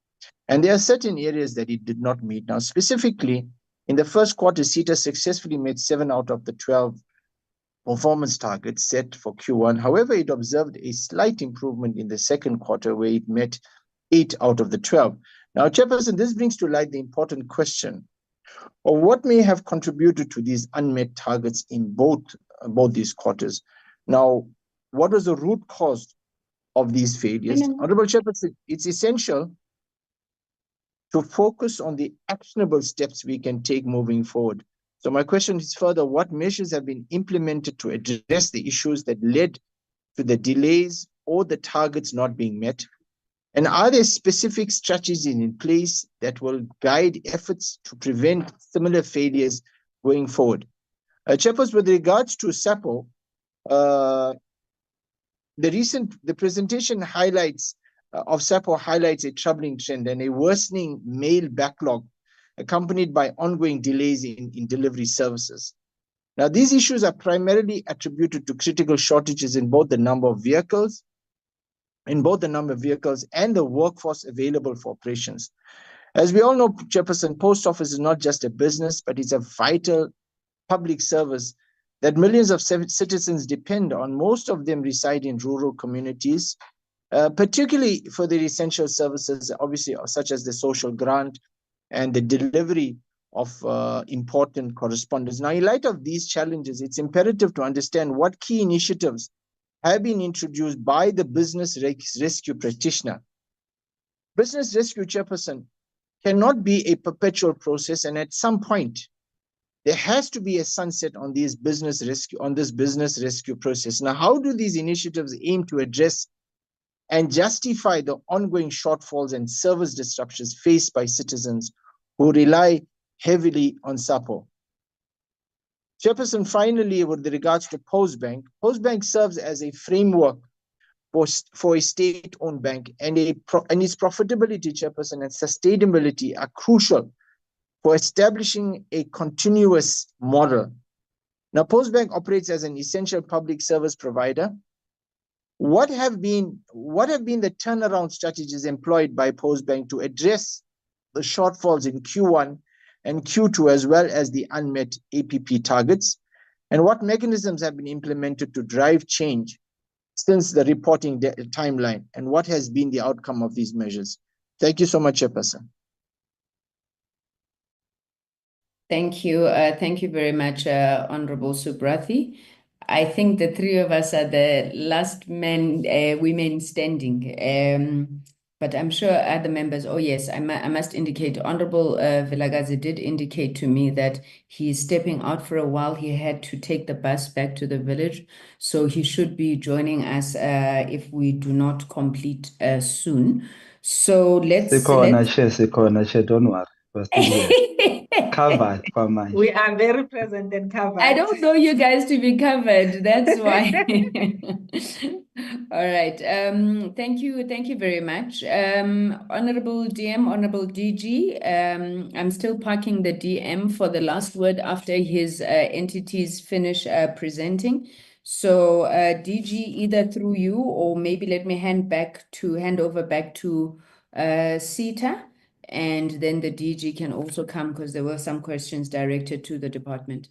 and there are certain areas that it did not meet. Now, specifically, in the first quarter, SETA successfully met 7 out of the 12 performance targets set for Q1. However, it observed a slight improvement in the second quarter, where it met 8 out of the 12. Now, Chairperson, this brings to light the important question of what may have contributed to these unmet targets in both these quarters. Now, what was the root cause of these failures? Honorable Chairperson, it's essential to focus on the actionable steps we can take moving forward. So my question is further, what measures have been implemented to address the issues that led to the delays or the targets not being met? And are there specific strategies in place that will guide efforts to prevent similar failures going forward? Chairperson, with regards to SAPO, the presentation highlights of SAPO highlights a troubling trend and a worsening mail backlog accompanied by ongoing delays in delivery services. Now, these issues are primarily attributed to critical shortages in both the number of vehicles and the workforce available for operations. As we all know, Chairperson, Post Office is not just a business, but it's a vital public service that millions of citizens depend on. Most of them reside in rural communities, particularly for their essential services, obviously, such as the social grant and the delivery of important correspondence. Now, in light of these challenges, it's imperative to understand what key initiatives have been introduced by the business rescue practitioner. Business rescue, Chairperson, cannot be a perpetual process, and at some point, there has to be a sunset on this business rescue process. Now, how do these initiatives aim to address and justify the ongoing shortfalls and service disruptions faced by citizens who rely heavily on SAPO? Chairperson, finally, with regards to Postbank serves as a framework for a state-owned bank, and its profitability, Chairperson, and sustainability are crucial for establishing a continuous model. Now, Postbank operates as an essential public service provider. What have been the turnaround strategies employed by Postbank to address the shortfalls in Q1 and Q2, as well as the unmet APP targets? And what mechanisms have been implemented to drive change since the reporting timeline? And what has been the outcome of these measures? Thank you so much, Chairperson. Thank you. Thank you very much, Honorable Subrathi. I think the three of us are the last women standing. But I'm sure other members, oh yes, I must indicate, Honorable Vilakazi did indicate to me that he is stepping out for a while. He had to take the bus back to the village. So he should be joining us if we do not complete soon. So let's... Sikona, don't worry. We're still here. Covered, we are very present and covered. I don't know you guys to be covered. That's why. All right. Thank you very much. Honorable DM, Honorable DG. I'm still parking the DM for the last word after his entities finish presenting. So DG, either through you or maybe let me hand over back to Sita, and then the DG can also come because there were some questions directed to the department.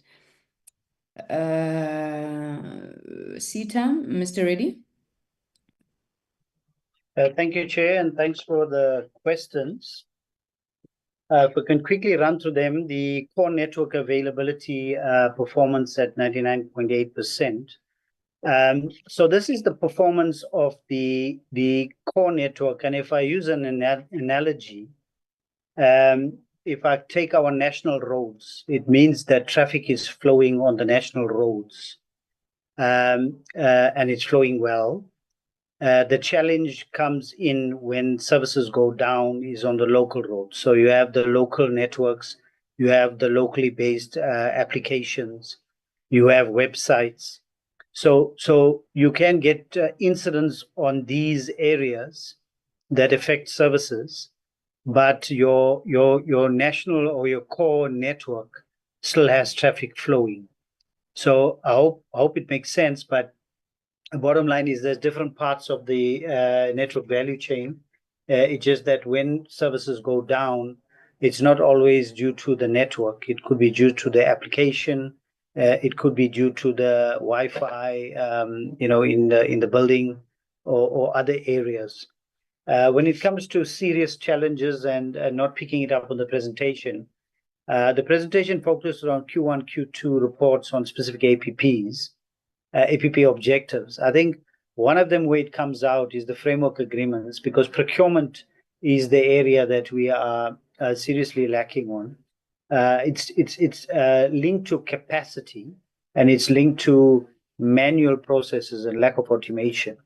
Sita, Mr. Reddy? Thank you, Chair, and thanks for the questions. If we can quickly run through them, the core network availability performance at 99.8%. So this is the performance of the core network, and if I use an analogy, if I take our national roads, it means that traffic is flowing on the national roads, and it's flowing well. The challenge comes in when services go down is on the local roads. So you have the local networks, you have the locally based applications, you have websites. So you can get incidents on these areas that affect services, but your national or your core network still has traffic flowing. So I hope it makes sense, but the bottom line is there's different parts of the network value chain. It's just that when services go down, it's not always due to the network. It could be due to the application. It could be due to the Wi-Fi, in the building or other areas. When it comes to serious challenges and not picking it up on the presentation focused on Q1, Q2 reports on specific APPs. APP objectives. I think one of them where it comes out is the framework agreements, because procurement is the area that we are seriously lacking on. It's linked to capacity, and it's linked to manual processes and lack of automation.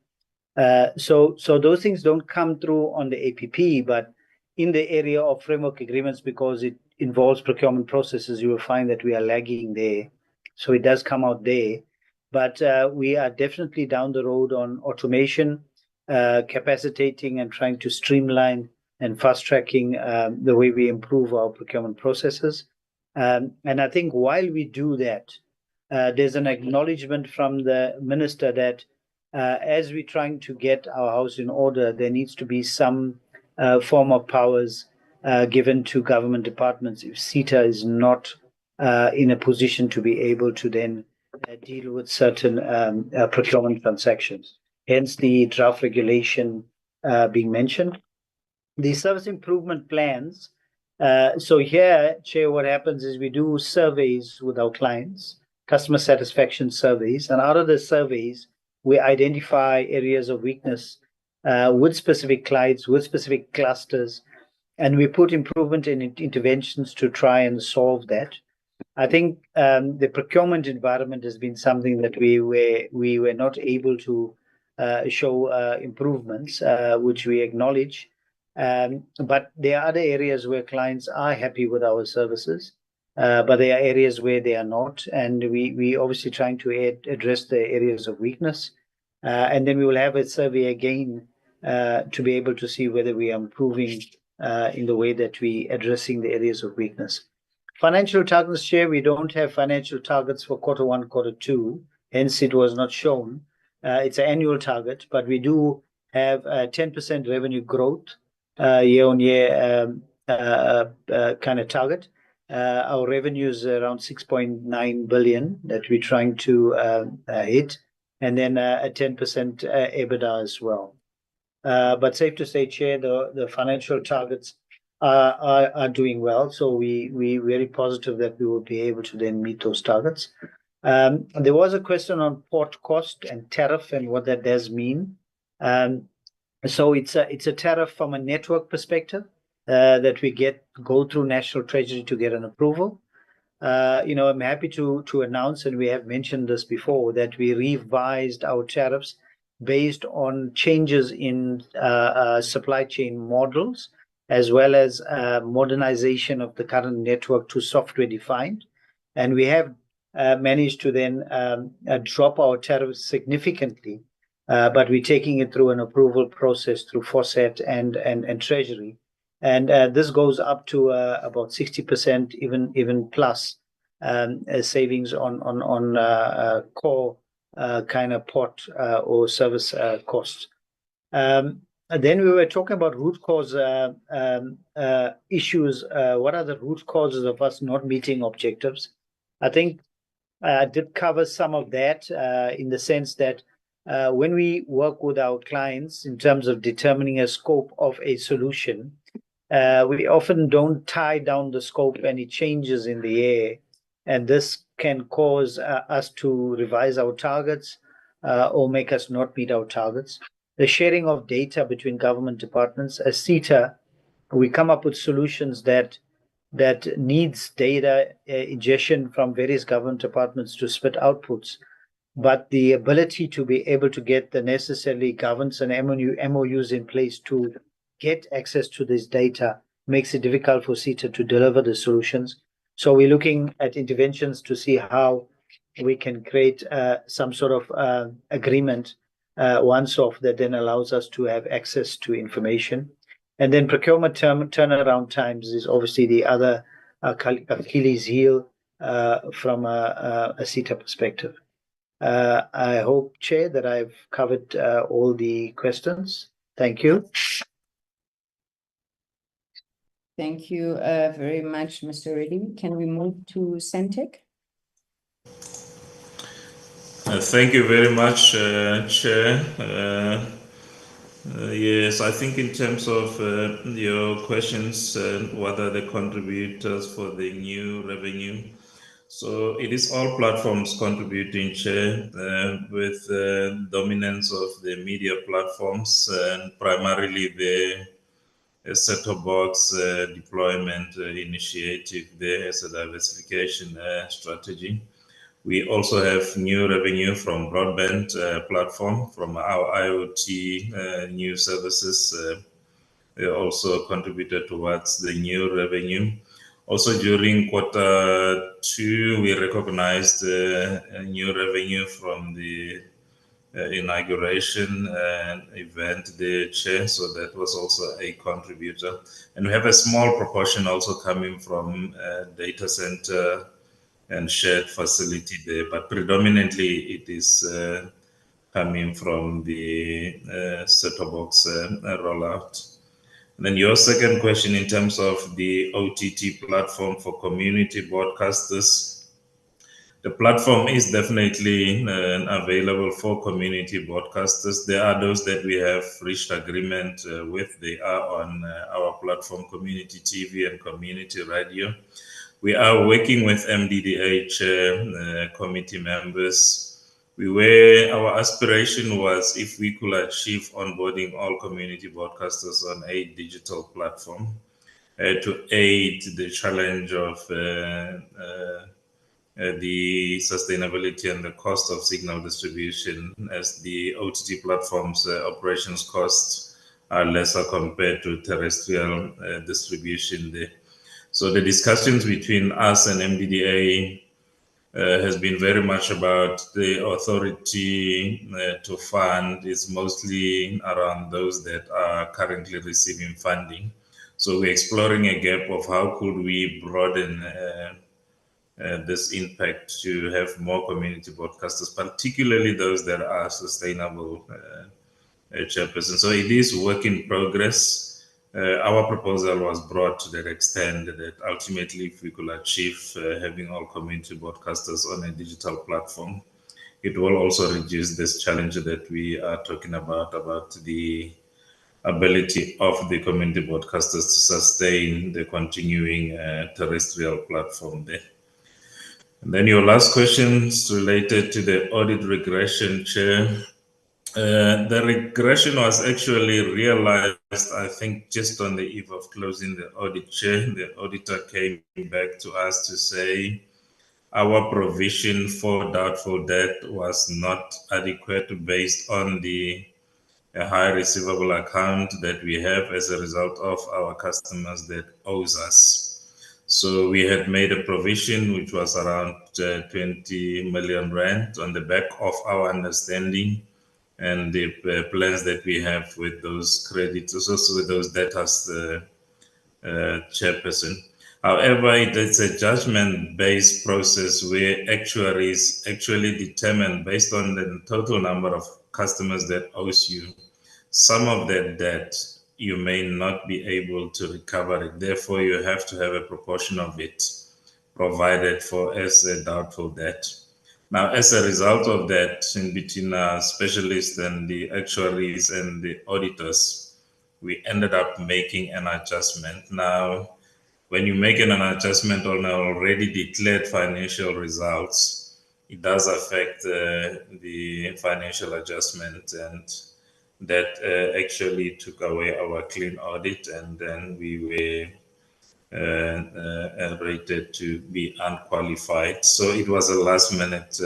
So those things don't come through on the APP, but in the area of framework agreements, because it involves procurement processes, you will find that we are lagging there. So it does come out there. But we are definitely down the road on automation, capacitating and trying to streamline and fast-tracking the way we improve our procurement processes. And I think while we do that, there's an acknowledgement from the minister that as we're trying to get our house in order, there needs to be some form of powers given to government departments if CETA is not in a position to be able to then deal with certain procurement transactions. Hence the draft regulation being mentioned. The service improvement plans. So here, Chair, what happens is we do surveys with our clients, customer satisfaction surveys, and out of the surveys, we identify areas of weakness with specific clients, with specific clusters, and we put improvement in interventions to try and solve that. I think the procurement environment has been something that we were not able to show improvements, which we acknowledge. But there are other areas where clients are happy with our services, but there are areas where they are not, and we obviously trying to address the areas of weakness. And then we will have a survey again to be able to see whether we are improving in the way that we addressing the areas of weakness. Financial targets, Chair, we don't have financial targets for Q1, Q2, hence it was not shown. It's an annual target, but we do have 10% revenue growth year-on-year kind of target. Our revenue is around 6.9 billion that we're trying to hit, and then a 10% EBITDA as well. But safe to say, Chair, the financial targets are doing well. So we're very positive that we will be able to then meet those targets. There was a question on port cost and tariff and what that does mean. So it's a tariff from a network perspective that we go through National Treasury to get an approval. I'm happy to announce, and we have mentioned this before, that we revised our tariffs based on changes in supply chain models, as well as modernization of the current network to software defined. And we have managed to then drop our tariffs significantly, but we're taking it through an approval process through FOSET and Treasury. And this goes up to about 60%, even plus savings on core kind of pot or service cost. And then we were talking about root cause issues. What are the root causes of us not meeting objectives? I think I did cover some of that in the sense that when we work with our clients in terms of determining a scope of a solution, we often don't tie down the scope any changes in the air, and this can cause us to revise our targets or make us not meet our targets. The sharing of data between government departments. As CETA, we come up with solutions that needs data ingestion from various government departments to spit outputs. But the ability to be able to get the necessary governance and MOUs in place to get access to this data makes it difficult for CETA to deliver the solutions. So we're looking at interventions to see how we can create some sort of agreement once off that then allows us to have access to information. And then procurement turnaround times is obviously the other Achilles heel from a CETA perspective. I hope, Chair, that I've covered all the questions. Thank you. Thank you very much, Mr. Reddy. Can we move to Centec? Thank you very much, Chair. Yes, I think in terms of your questions, what are the contributors for the new revenue? So it is all platforms contributing, Chair, with dominance of the media platforms and primarily the set-top box deployment initiative there as a diversification strategy. We also have new revenue from broadband platform, from our IoT new services. They also contributed towards the new revenue. Also during Q2, we recognized new revenue from the inauguration event, the Chair, so that was also a contributor. And we have a small proportion also coming from data center and shared facility there, but predominantly it is coming from the set-top box rollout. And then your second question in terms of the OTT platform for community broadcasters, the platform is definitely available for community broadcasters. There are those that we have reached agreement with. They are on our platform, Community TV and Community Radio. We are working with MDDH committee members. Our aspiration was if we could achieve onboarding all community broadcasters on a digital platform to aid the challenge of the sustainability and the cost of signal distribution, as the OTT platforms operations costs are lesser compared to terrestrial distribution there. So the discussions between us and MDDA has been very much about the authority to fund is mostly around those that are currently receiving funding. So we're exploring a gap of how could we broaden this impact to have more community broadcasters, particularly those that are sustainable, Chairperson. So it is work in progress. Our proposal was brought to that extent that ultimately, if we could achieve having all community broadcasters on a digital platform, it will also reduce this challenge that we are talking about the ability of the community broadcasters to sustain the continuing terrestrial platform there. And then your last question is related to the audit regression, Chair. The regression was actually realized, I think, just on the eve of closing the audit, Chair. The auditor came back to us to say our provision for doubtful debt was not adequate based on the high receivable account that we have as a result of our customers that owes us. So we had made a provision which was around 20 million rand on the back of our understanding and the plans that we have with those creditors, also with those debtors, Chairperson. However, it's a judgment-based process where actuaries actually determine, based on the total number of customers that owes you, some of that debt you may not be able to recover it. Therefore, you have to have a proportion of it provided for as a doubtful debt. Now, as a result of that, in between our specialists and the actuaries and the auditors, we ended up making an adjustment. Now, when you make an adjustment on already declared financial results, it does affect the financial adjustment, and that actually took away our clean audit, and then we were rated to be unqualified. So it was a last minute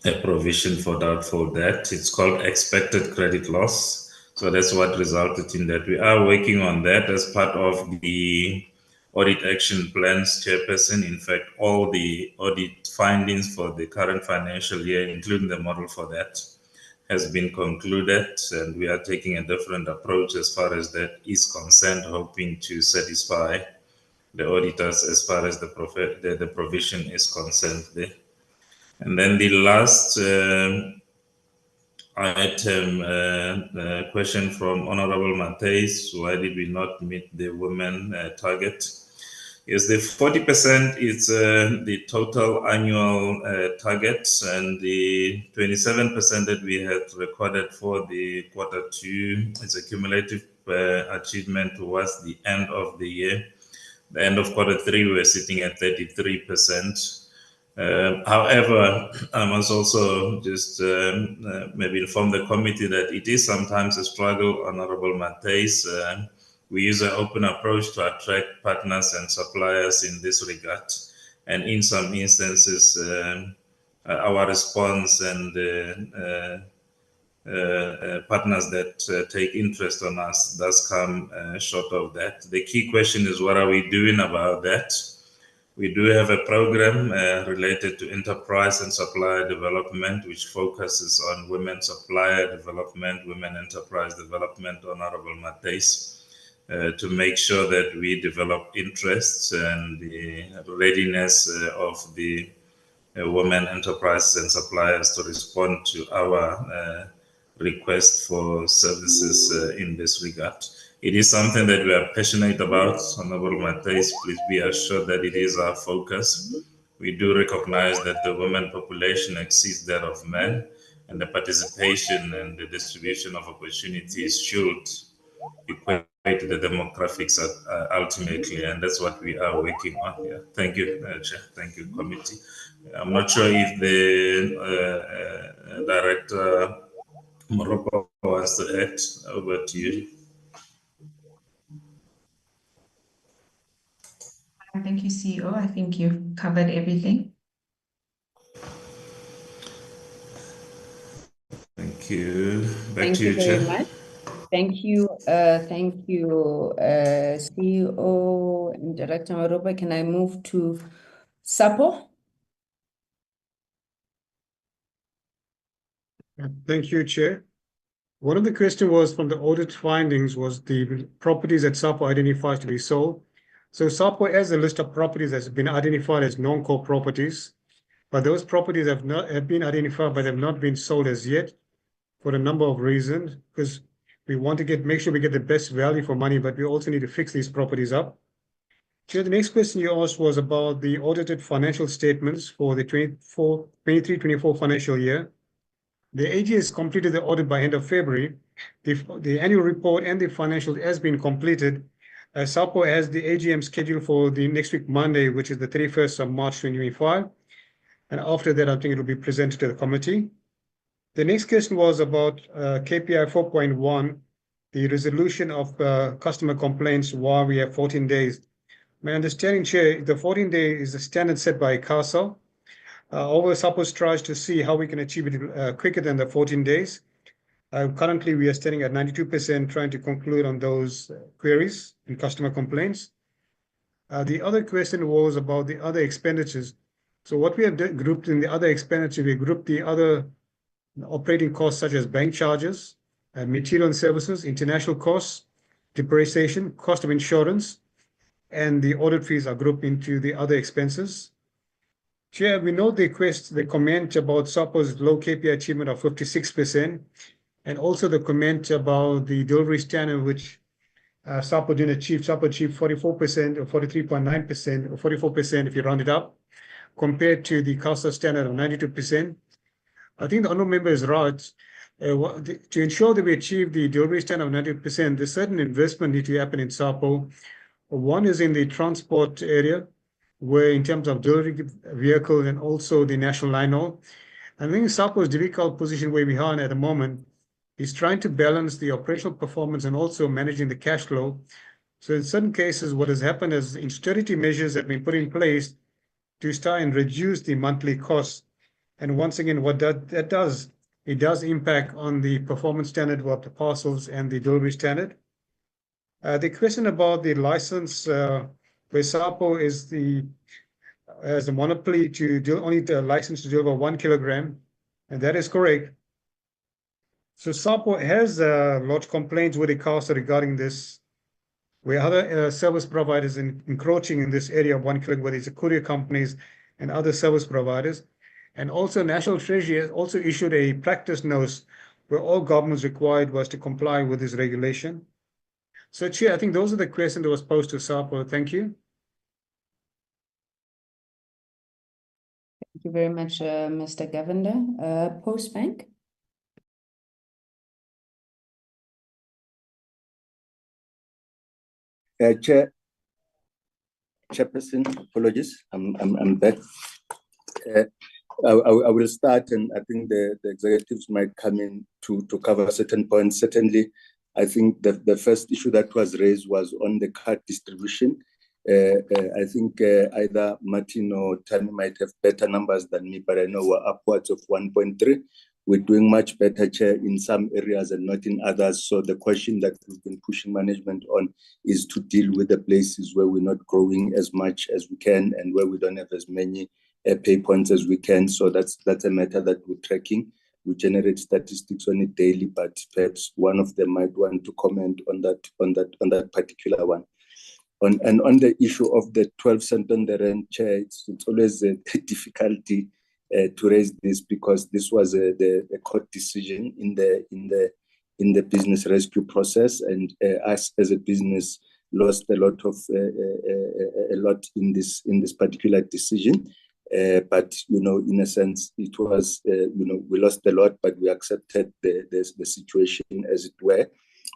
a provision for doubtful debt. It's called expected credit loss. So that's what resulted in that. We are working on that as part of the audit action plans, Chairperson. In fact, all the audit findings for the current financial year, including the model for that, has been concluded, and we are taking a different approach as far as that is concerned, hoping to satisfy the auditors as far as the provision is concerned there. And then the last item, question from Honorable Matthijs, why did we not meet the women target? Yes, the 40% is the total annual target, and the 27% that we had recorded for the Q2 is a cumulative achievement towards the end of the year. The end of Q3, we were sitting at 33%. However, I must also just maybe inform the committee that it is sometimes a struggle, Honorable Matthijs. We use an open approach to attract partners and suppliers in this regard. And in some instances, our response and partners that take interest on us does come short of that. The key question is, what are we doing about that? We do have a program related to enterprise and supplier development, which focuses on women supplier development, women enterprise development, Honorable Matthijs, to make sure that we develop interests and the readiness of the women enterprises and suppliers to respond to our request for services in this regard. It is something that we are passionate about, Honorable Matthijs. Please be assured that it is our focus. We do recognize that the women population exceeds that of men, and the participation and the distribution of opportunities should equate to the demographics ultimately, and that's what we are working on here. Thank you, Chair. Thank you, Committee. I'm not sure if the Director Morocco wants to add. Over to you. Thank you, CEO. I think you've covered everything. Thank you. Back Thank to you you, very Chair. much. Thank you, CEO and Director Maropa. Can I move to SAPO? Thank you, Chair. One of the questions was from the audit findings was the properties that SAPO identifies to be sold. So SAPO has a list of properties that's been identified as non-core properties, but those properties have been identified but have not been sold as yet for a number of reasons, because we want to make sure we get the best value for money, but we also need to fix these properties up. Chair, the next question you asked was about the audited financial statements for the 23-24 financial year. The AG has completed the audit by end of February. The annual report and the financial has been completed. SAPO has the AGM scheduled for the next week, Monday, which is the 31st of March 2025. And after that, I think it will be presented to the committee. The next question was about KPI 4.1, the resolution of customer complaints while we have 14 days. My understanding, Chair, the 14 days is the standard set by AGSA. Although SAPO tries to see how we can achieve it quicker than the 14 days. Currently, we are standing at 92% trying to conclude on those queries and customer complaints. The other question was about the other expenditures. So what we have grouped in the other expenditure, we grouped the other operating costs such as bank charges, material and services, international costs, depreciation, cost of insurance, and the audit fees are grouped into the other expenses. Chair, we note the comment about SAPO's low KPI achievement of 56%, and also the comment about the delivery standard, which SAPO didn't achieve. SAPO achieved 44% or 43.9% or 44% if you round it up, compared to the CASA standard of 92%. I think the honourable member is right. To ensure that we achieve the delivery standard of 90%, there's certain investment need to happen in SAPO. One is in the transport area, where in terms of delivery vehicles and also the national line haul. I think SAPO's difficult position where we are at the moment is trying to balance the operational performance and also managing the cash flow. So in certain cases, what has happened is austerity measures have been put in place to try and reduce the monthly costs. And once again, what that does, it does impact on the performance standard of the parcels and the delivery standard. The question about the license, where SAPO has a monopoly to only the license to deliver 1 kilogram, and that is correct. So SAPO has lodged complaints with ICASA regarding this, where other service providers encroaching in this area of 1 kilogram, whether it's the courier companies and other service providers. And also National Treasury has also issued a practice notice where all governments required was to comply with this regulation. So Chair, I think those are the questions that was posed to SAPO. Thank you. Thank you very much, Mr. Govender. Postbank. Chairperson, apologies, I'm back. I will start, and I think the executives might come in to cover certain points. Certainly, I think the first issue that was raised was on the card distribution. I think either Martin or Tani might have better numbers than me, but I know we're upwards of 1.3. We're doing much better, Chair, in some areas and not in others. So the question that we've been pushing management on is to deal with the places where we're not growing as much as we can and where we don't have as many pay points as we can. So that's a matter that we're tracking. We generate statistics on it daily, but perhaps one of them might want to comment on that particular one. On the issue of the 12 cent on the rand, Chair, it's always a difficulty to raise this because this was the court decision in the business rescue process, and us as a business lost a lot in this particular decision. But in a sense, it was we lost a lot, but we accepted the situation as it were.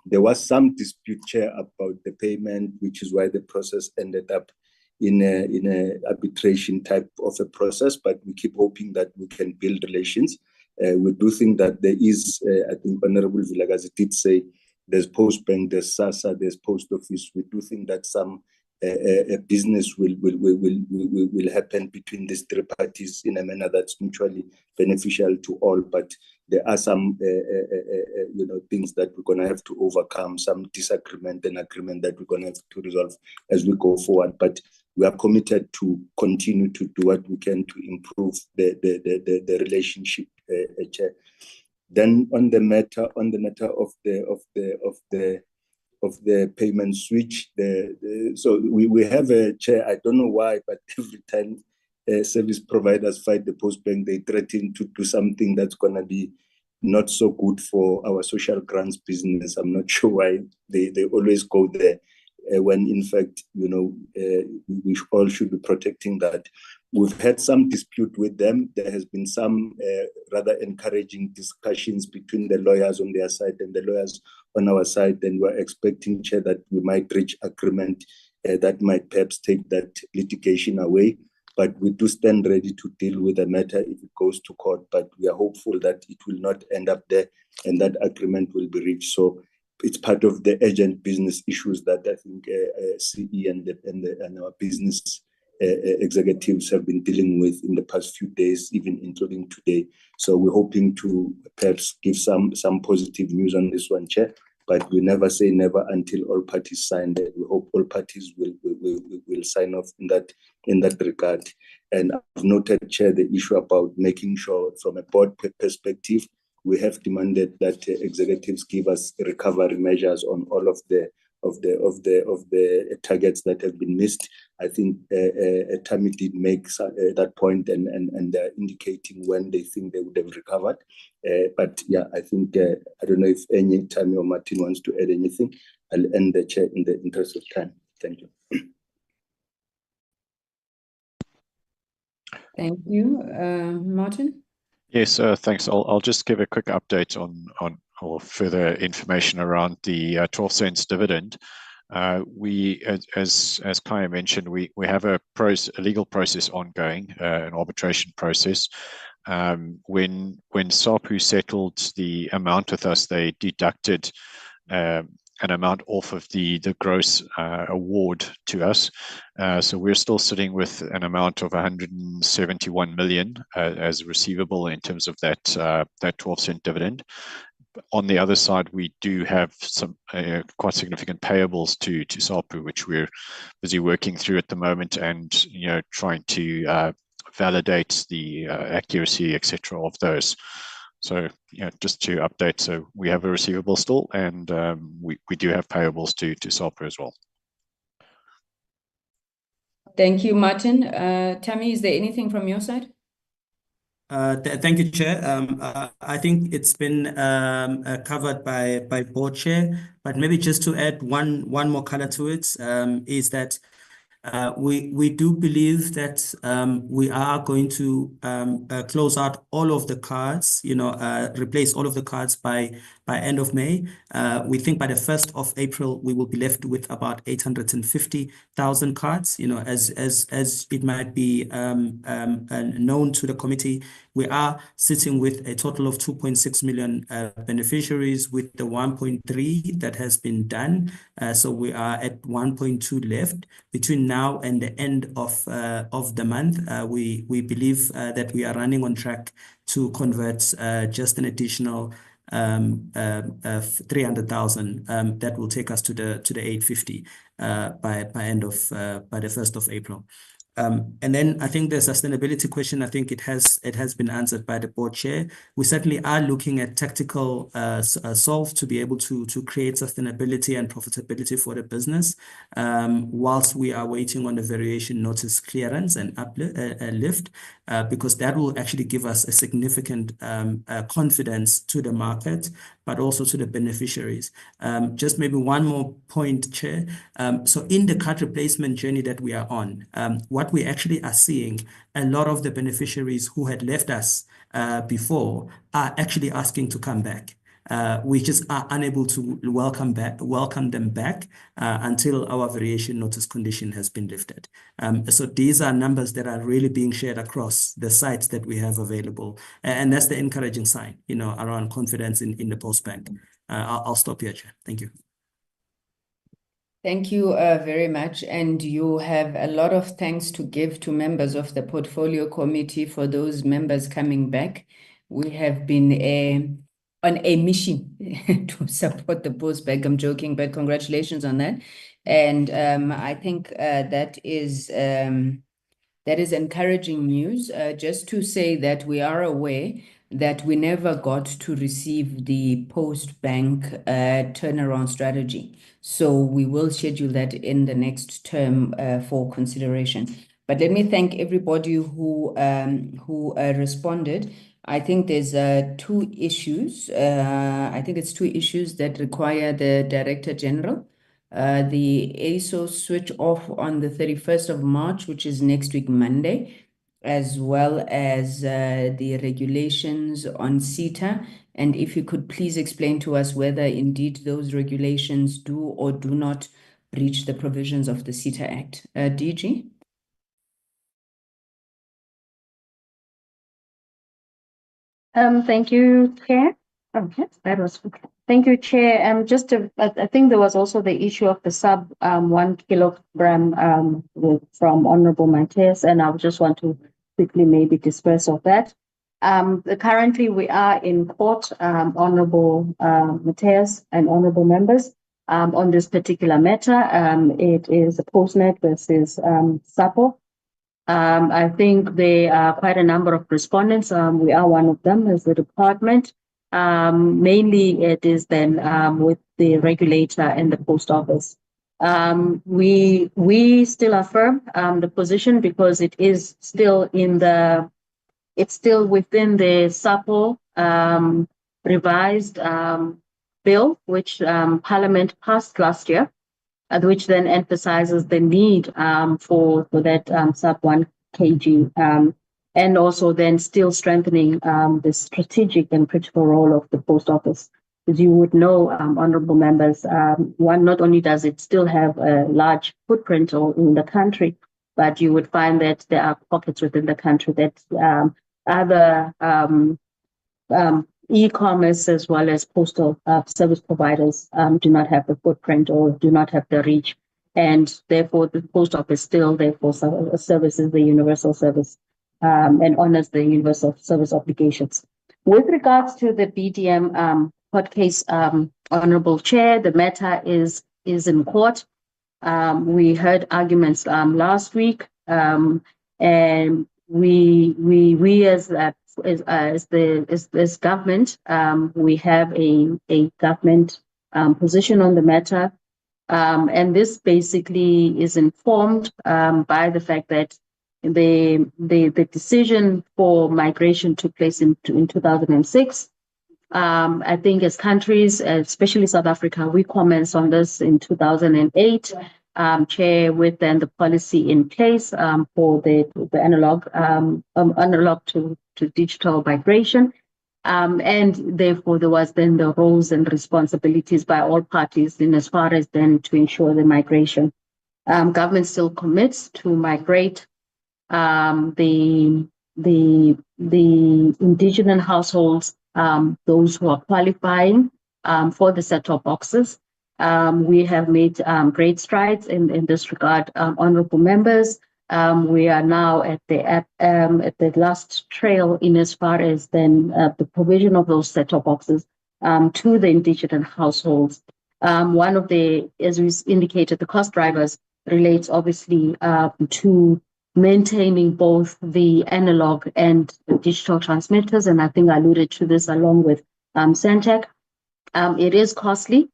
There was some dispute, Chair, about the payment, which is why the process ended up in a arbitration type of a process, but we keep hoping that we can build relations. We do think that there is, I think Honorable Vilakazi did say, there's Post Bank, there's SASSA, there's Post Office. We do think that some business will happen between these three parties in a manner that's mutually beneficial to all. But there are some things that we're going to have to overcome, some disagreement and agreement that we're going to have to resolve as we go forward. But we are committed to continue to do what we can to improve the relationship, Chair. Then on the matter of the payment switch, so we have a, Chair, I don't know why, but every time service providers fight the Post Bank, they threaten to do something that's going to be not so good for our social grants business. I'm not sure why they always go there. When in fact, we all should be protecting that. We've had some dispute with them. There has been some rather encouraging discussions between the lawyers on their side and the lawyers on our side, and we're expecting, Chair, that we might reach agreement that might perhaps take that litigation away. But we do stand ready to deal with the matter if it goes to court, but we are hopeful that it will not end up there and that agreement will be reached. So it's part of the urgent business issues that I think CE and our business executives have been dealing with in the past few days, even including today. So we're hoping to perhaps give some positive news on this one, Chair, but we never say never until all parties sign it. We hope all parties will sign off in that regard. And I've noted, Chair, the issue about making sure from a board perspective, we have demanded that executives give us recovery measures on all of the targets that have been missed. I think Tammy did make that point and they're indicating when they think they would have recovered. But yeah, I think I don't know if any Tammy or Martin wants to add anything. I'll end the chair in the interest of time. Thank you. Thank you, Martin. Yes, thanks. I'll just give a quick update on or further information around the 12 cents dividend. We, as Kaya mentioned, we have a legal process ongoing, an arbitration process. When SAPU settled the amount with us, they deducted an amount off of the gross award to us. So we're still sitting with an amount of 171 million as receivable in terms of that 12-cent dividend. On the other side, we do have some quite significant payables to SAPU, which we're busy working through at the moment, and trying to validate the accuracy, etc., of those. So just to update, so we have a receivable still, and we do have payables to SAPU as well. Thank you, Martin. Tammy, is there anything from your side? Thank you, Chair. I think it's been covered by Board Chair, but maybe just to add one more color to it, is that we do believe that we are going to close out all of the cards, replace all of the cards by end of May. We think by the 1st of April, we will be left with about 850,000 cards. As it might be known to the committee, we are sitting with a total of 2.6 million beneficiaries, with the 1.3 that has been done. So we are at 1.2 left. Between now and the end of the month, we believe that we are running on track to convert just an additional 300,000 that will take us to the 850 by the 1st of April. And then I think the sustainability question, I think it has been answered by the Board Chair. We certainly are looking at tactical solve to be able to create sustainability and profitability for the business, whilst we are waiting on the variation notice clearance and lift, because that will actually give us a significant confidence to the market, but also to the beneficiaries. Just maybe one more point, Chair. So in the card replacement journey that we are on, what we actually are seeing, a lot of the beneficiaries who had left us before are actually asking to come back. We just are unable to welcome them back until our variation notice condition has been lifted. So these are numbers that are really being shared across the sites that we have available, and that's the encouraging sign, around confidence in the post bank. I'll stop here, Chair. Thank you. Thank you very much. And you have a lot of thanks to give to members of the Portfolio Committee for those members coming back. We have been on a mission to support the post bank. I'm joking, but congratulations on that. And I think that is encouraging news. Just to say that we are aware that we never got to receive the post bank turnaround strategy. So we will schedule that in the next term for consideration. But let me thank everybody who responded. I think there's two issues. I think it's two issues that require the Director General. The ASO switch off on the 31st of March, which is next week, Monday, as well as the regulations on CETA. And if you could please explain to us whether indeed those regulations do or do not breach the provisions of the CETA Act. DG? Thank you, Chair. Okay, that was okay. Thank you, Chair. I think there was also the issue of the sub 1 kilogram from Honorable Matthias, and I just want to quickly maybe disperse of that. Currently, we are in court, Honorable Matthias and Honorable members, on this particular matter. It is Postnet versus SAPO. I think there are quite a number of respondents. We are one of them as the department. Mainly it is then with the regulator and the post office. We still affirm the position because it is still it's still within the SAPO revised bill, which Parliament passed last year, which then emphasizes the need for that sub 1 kg, and also then still strengthening the strategic and critical role of the post office. As you would know, honorable members, one, not only does it still have a large footprint in the country, but you would find that there are pockets within the country that other e-commerce as well as postal service providers do not have the footprint or do not have the reach, and therefore the post office still therefore services the universal service and honors the universal service obligations. With regards to the BDM court case, Honorable Chair, the matter is in court. We heard arguments last week, and we as government, we have a government position on the matter, and this basically is informed by the fact that the decision for migration took place in 2006. I think as countries, especially South Africa, we commenced on this in 2008. Chair, with then the policy in place for the analog to digital migration, and therefore there was then the roles and responsibilities by all parties in as far as then to ensure the migration. Government still commits to migrate the indigenous households, those who are qualifying for the set-top boxes. We have made great strides in this regard, honorable members. We are now at the last trail in as far as then the provision of those set-top boxes to the indigenous households. One of the, as we indicated, the cost drivers relates obviously to maintaining both the analog and the digital transmitters, and I think I alluded to this along with Sentech. It is costly.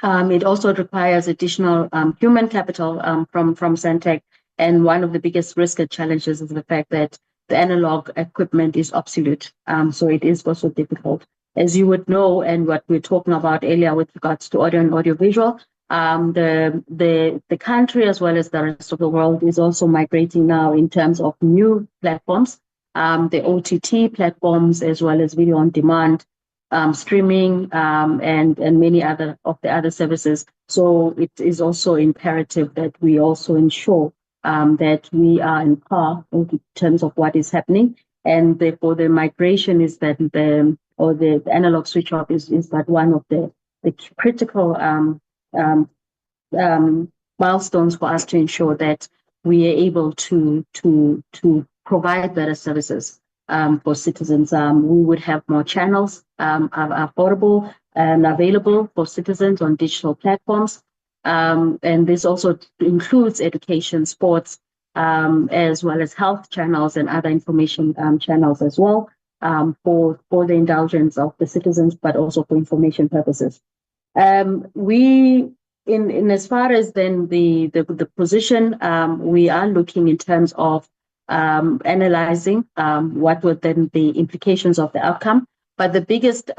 It also requires additional human capital from Sentech, and one of the biggest risk and challenges is the fact that the analog equipment is obsolete, so it is also difficult. As you would know, and what we were talking about earlier with regards to audio and audiovisual, the country as well as the rest of the world is also migrating now in terms of new platforms, the OTT platforms as well as video on demand, streaming, and many other of the other services. So it is also imperative that we also ensure that we are in par in terms of what is happening, and therefore the migration is that the analog switch off is that one of the critical milestones for us to ensure that we are able to provide better services for citizens. We would have more channels affordable and available for citizens on digital platforms, and this also includes education, sports, as well as health channels and other information channels as well, for the indulgence of the citizens, but also for information purposes. We in as far as then the position, we are looking in terms of analyzing what would then be implications of the outcome. But the biggest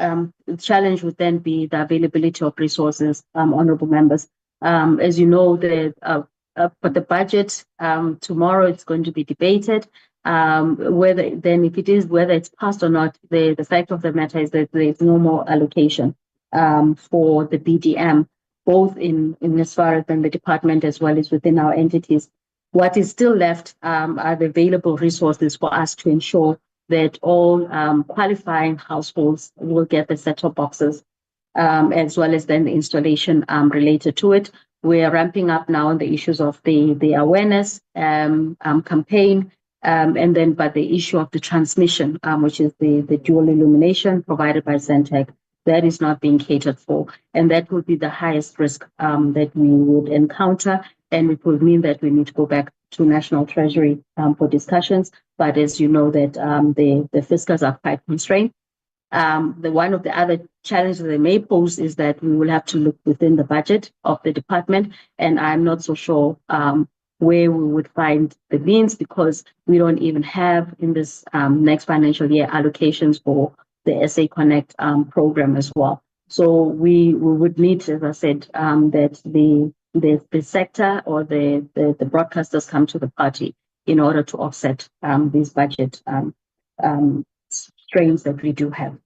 challenge would then be the availability of resources, honorable members. As you know, for the budget, tomorrow it's going to be debated. Whether it's passed or not, the fact of the matter is that there's no more allocation for the BDM, both in as far as then the department as well as within our entities. What is still left are the available resources for us to ensure that all qualifying households will get the set-top boxes, as well as then the installation related to it. We are ramping up now on the issues of the awareness campaign, and then by the issue of the transmission, which is the dual illumination provided by Sentech, that is not being catered for, and that would be the highest risk that we would encounter, and it would mean that we need to go back to National Treasury for discussions. But as you know that the fiscals are quite constrained, One of the other challenges they may pose is that we will have to look within the budget of the department, and I'm not so sure where we would find the means, because we don't even have in this next financial year allocations for the SA Connect program as well. So we would need, as I said, that the sector or the broadcasters come to the party in order to offset these budget strains that we do have.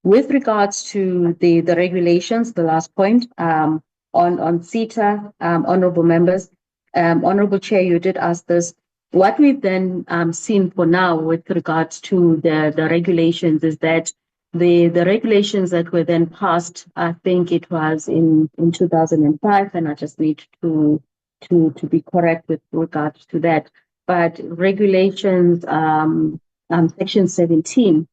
With regards to the regulations, the last point on CETA, honourable members, Honourable Chair, you did ask this. What we've then seen for now with regards to the regulations is that the regulations that were then passed, I think it was in 2005, and I just need to be correct with regards to that. But regulations, section 17,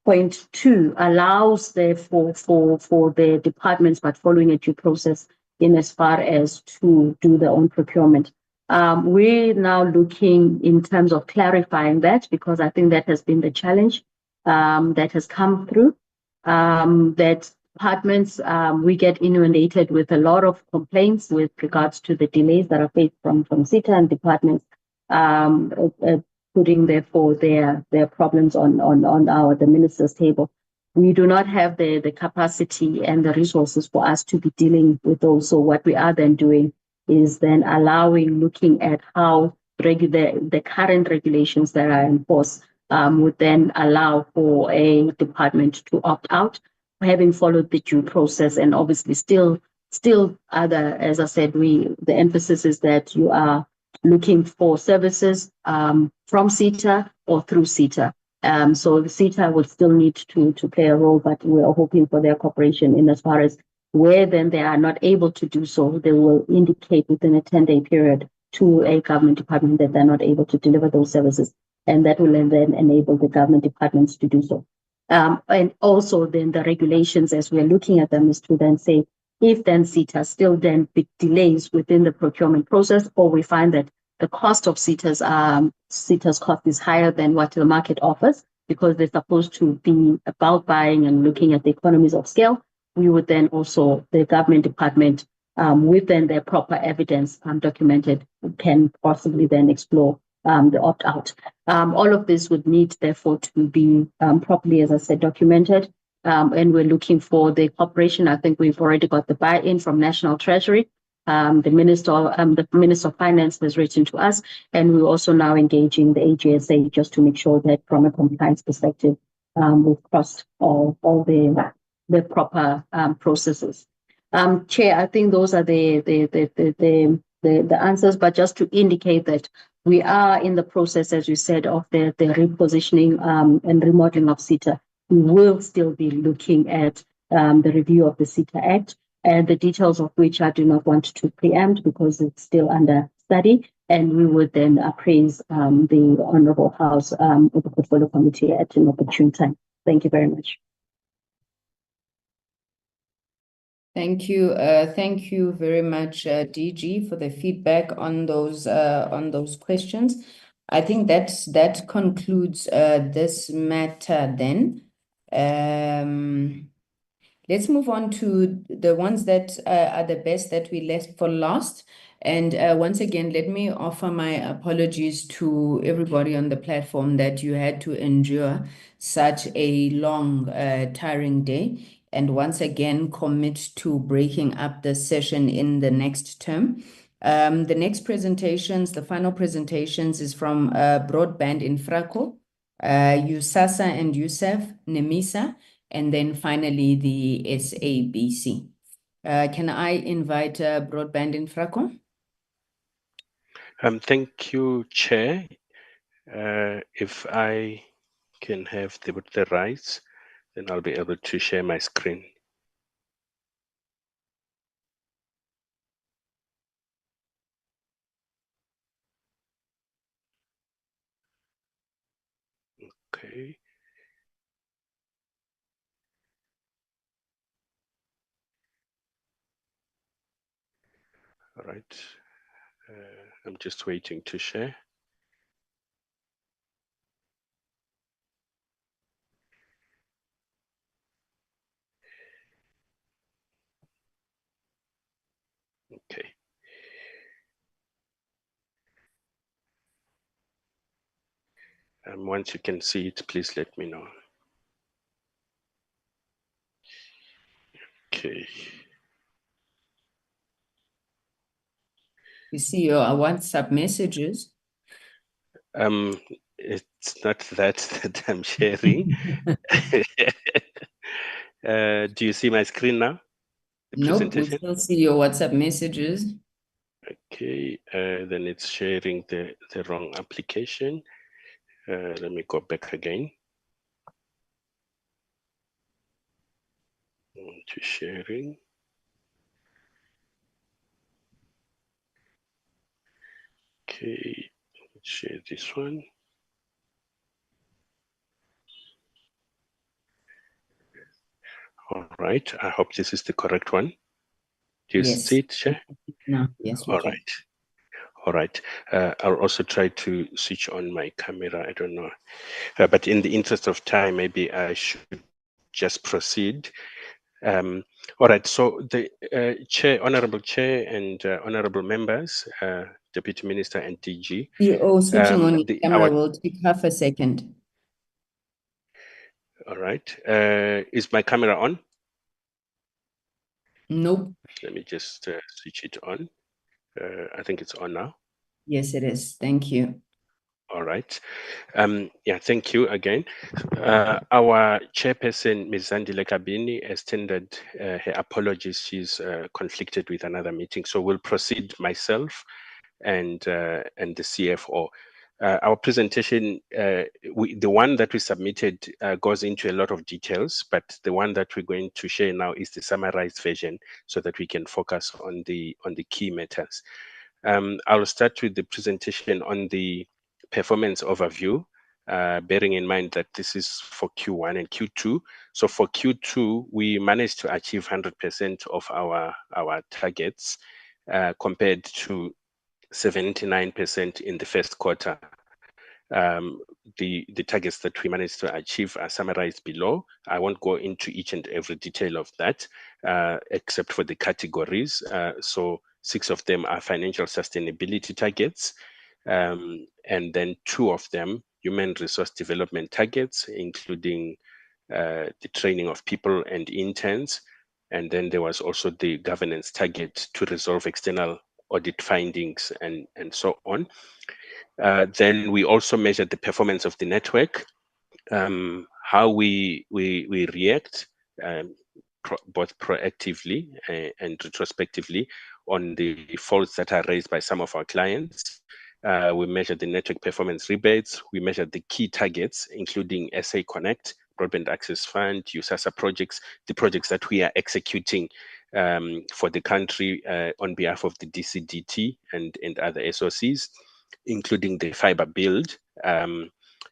point 2 allows therefore for the departments, but following a due process in as far as to do their own procurement. We're now looking in terms of clarifying that, because I think that has been the challenge that has come through, that departments, we get inundated with a lot of complaints with regards to the delays that are faced from CETA, and departments putting therefore their problems on the minister's table. We do not have the capacity and the resources for us to be dealing with those. So what we are then doing is then looking at how the current regulations that are in force would then allow for a department to opt out, having followed the due process. And obviously still other, as I said, the emphasis is that you are looking for services from CETA or through CETA. So the CETA will still need to play a role, but we are hoping for their cooperation in as far as where then they are not able to do so, they will indicate within a 10-day period to a government department that they're not able to deliver those services, and that will then enable the government departments to do so. And also then the regulations, as we're looking at them, is to then say, if then CETA still then delays within the procurement process, or we find that the cost of CETA's cost is higher than what the market offers, because they're supposed to be about buying and looking at the economies of scale, we would then also, the government department, with then their proper evidence documented, can possibly then explore the opt-out. All of this would need, therefore, to be properly, as I said, documented. And we're looking for the cooperation. I think we've already got the buy-in from National Treasury. The Minister of Finance has written to us, and we're also now engaging the AGSA just to make sure that from a compliance perspective, we've crossed all the proper processes. Chair, I think those are the answers, but just to indicate that we are in the process, as you said, of the repositioning and remodeling of CETA. We will still be looking at the review of the CETA Act, and the details of which I do not want to preempt because it's still under study, and we would then appraise the Honourable House of the Portfolio Committee at an opportune time. Thank you very much. Thank you. Thank you very much, DG, for the feedback on those questions. I think that concludes this matter then. Let's move on to the ones that are the best that we left for last. And once again, let me offer my apologies to everybody on the platform that you had to endure such a long, tiring day. And once again, commit to breaking up the session in the next term. The next presentations, the final presentations, is from Broadband Infraco, USASA and USAF, NEMISA, and then finally the SABC. Can I invite Broadband Infraco? Thank you, Chair. If I can have the rights, then I'll be able to share my screen. Okay. All right. I'm just waiting to share. Once you can see it, please let me know. Okay. You see your WhatsApp messages. It's not that I'm sharing. Do you see my screen now? The Nope, we presentation? still see your WhatsApp messages. Okay, then it's sharing the wrong application. Let me go back again. To sharing. Okay, let's share this one. All right, I hope this is the correct one. Do you see it, Chair? No, yes, we All can. right. All right. I'll also try to switch on my camera. I don't know. But in the interest of time, maybe I should just proceed. All right. So the Chair, Honorable Chair and Honorable Members, Deputy Minister and DG. Switching on your camera will take half a second. All right. Is my camera on? Nope. Let me just switch it on. I think it's on now. Yes, it is. Thank you. All right. Yeah, thank you again. Our chairperson, Ms. Zandile Kabini, has tendered her apologies. She's conflicted with another meeting. So we'll proceed myself and the CFO. Our presentation, the one that we submitted goes into a lot of details, but the one that we're going to share now is the summarized version so that we can focus on the key matters. I'll start with the presentation on the performance overview, bearing in mind that this is for Q1 and Q2. So for Q2, we managed to achieve 100% of our targets compared to 79% in the first quarter. The targets that we managed to achieve are summarized below. I won't go into each and every detail of that, except for the categories. So 6 of them are financial sustainability targets, and then 2 of them human resource development targets, including the training of people and interns. And then there was also the governance target to resolve external audit findings and so on. Then we also measured the performance of the network, how we react, both proactively and retrospectively on the faults that are raised by some of our clients. We measured the network performance rebates. We measured the key targets, including SA Connect, Broadband Access Fund, USASA projects, the projects that we are executing for the country on behalf of the DCDT and other SOCs, including the fiber build.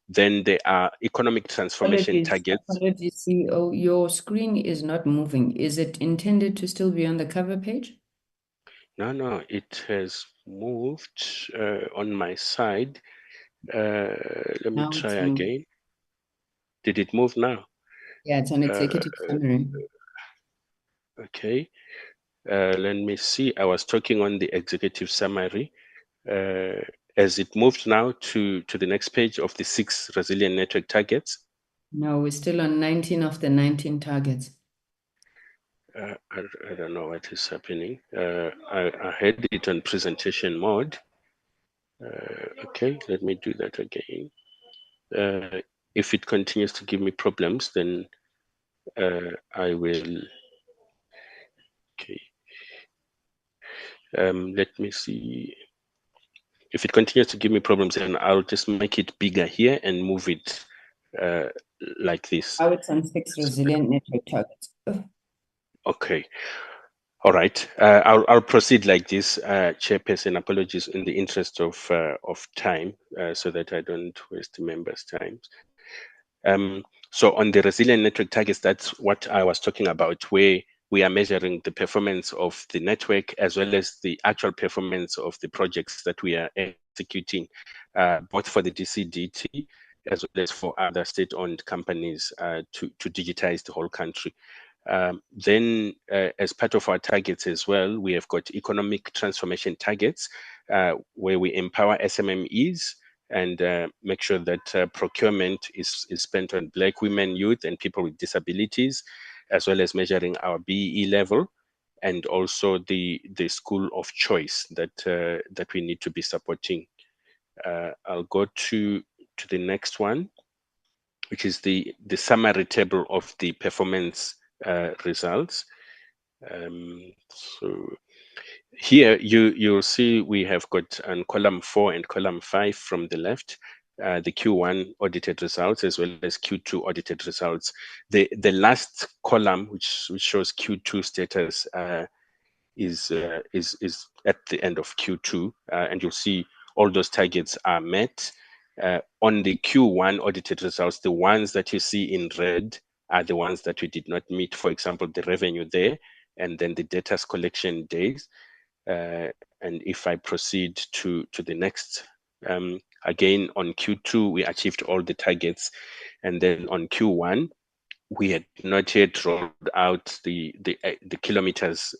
Then there are economic transformation targets. Apologies, CEO. Your screen is not moving. Is it intended to still be on the cover page? No, it has moved on my side. Let me try again. Did it move now? Yeah, it's on executive summary. Okay. Let me see. I was talking on the executive summary. As it moved now to the next page of the 6 resilient network targets. No, we're still on 19 of the 19 targets. I don't know what is happening. I had it on presentation mode. Okay, let me do that again. If it continues to give me problems, then I will. Okay. Let me see. If it continues to give me problems, then I'll just make it bigger here and move it like this. Now it's on 6 resilient network targets. Okay. All right. I'll proceed like this, Chairperson. Apologies in the interest of time, so that I don't waste the members' time. So on the resilient network targets, that's what I was talking about, where we are measuring the performance of the network as well as the actual performance of the projects that we are executing, both for the DCDT as well as for other state-owned companies to digitize the whole country. Then as part of our targets as well, we have got economic transformation targets where we empower SMMEs and make sure that procurement is spent on Black women, youth, and people with disabilities, as well as measuring our BEE level, and also the school of choice that we need to be supporting. I'll go to the next one, which is the summary table of the performance results. So here you'll see we have got on column 4 and column 5 from the left, the Q1 audited results as well as Q2 audited results. The last column, which shows Q2 status, is at the end of Q2, and you'll see all those targets are met. On the Q1 audited results, the ones that you see in red are the ones that we did not meet. For example, the revenue there, and then the data's collection days. And if I proceed to the next, again on Q2 we achieved all the targets, and then on Q1 we had not yet rolled out the kilometers,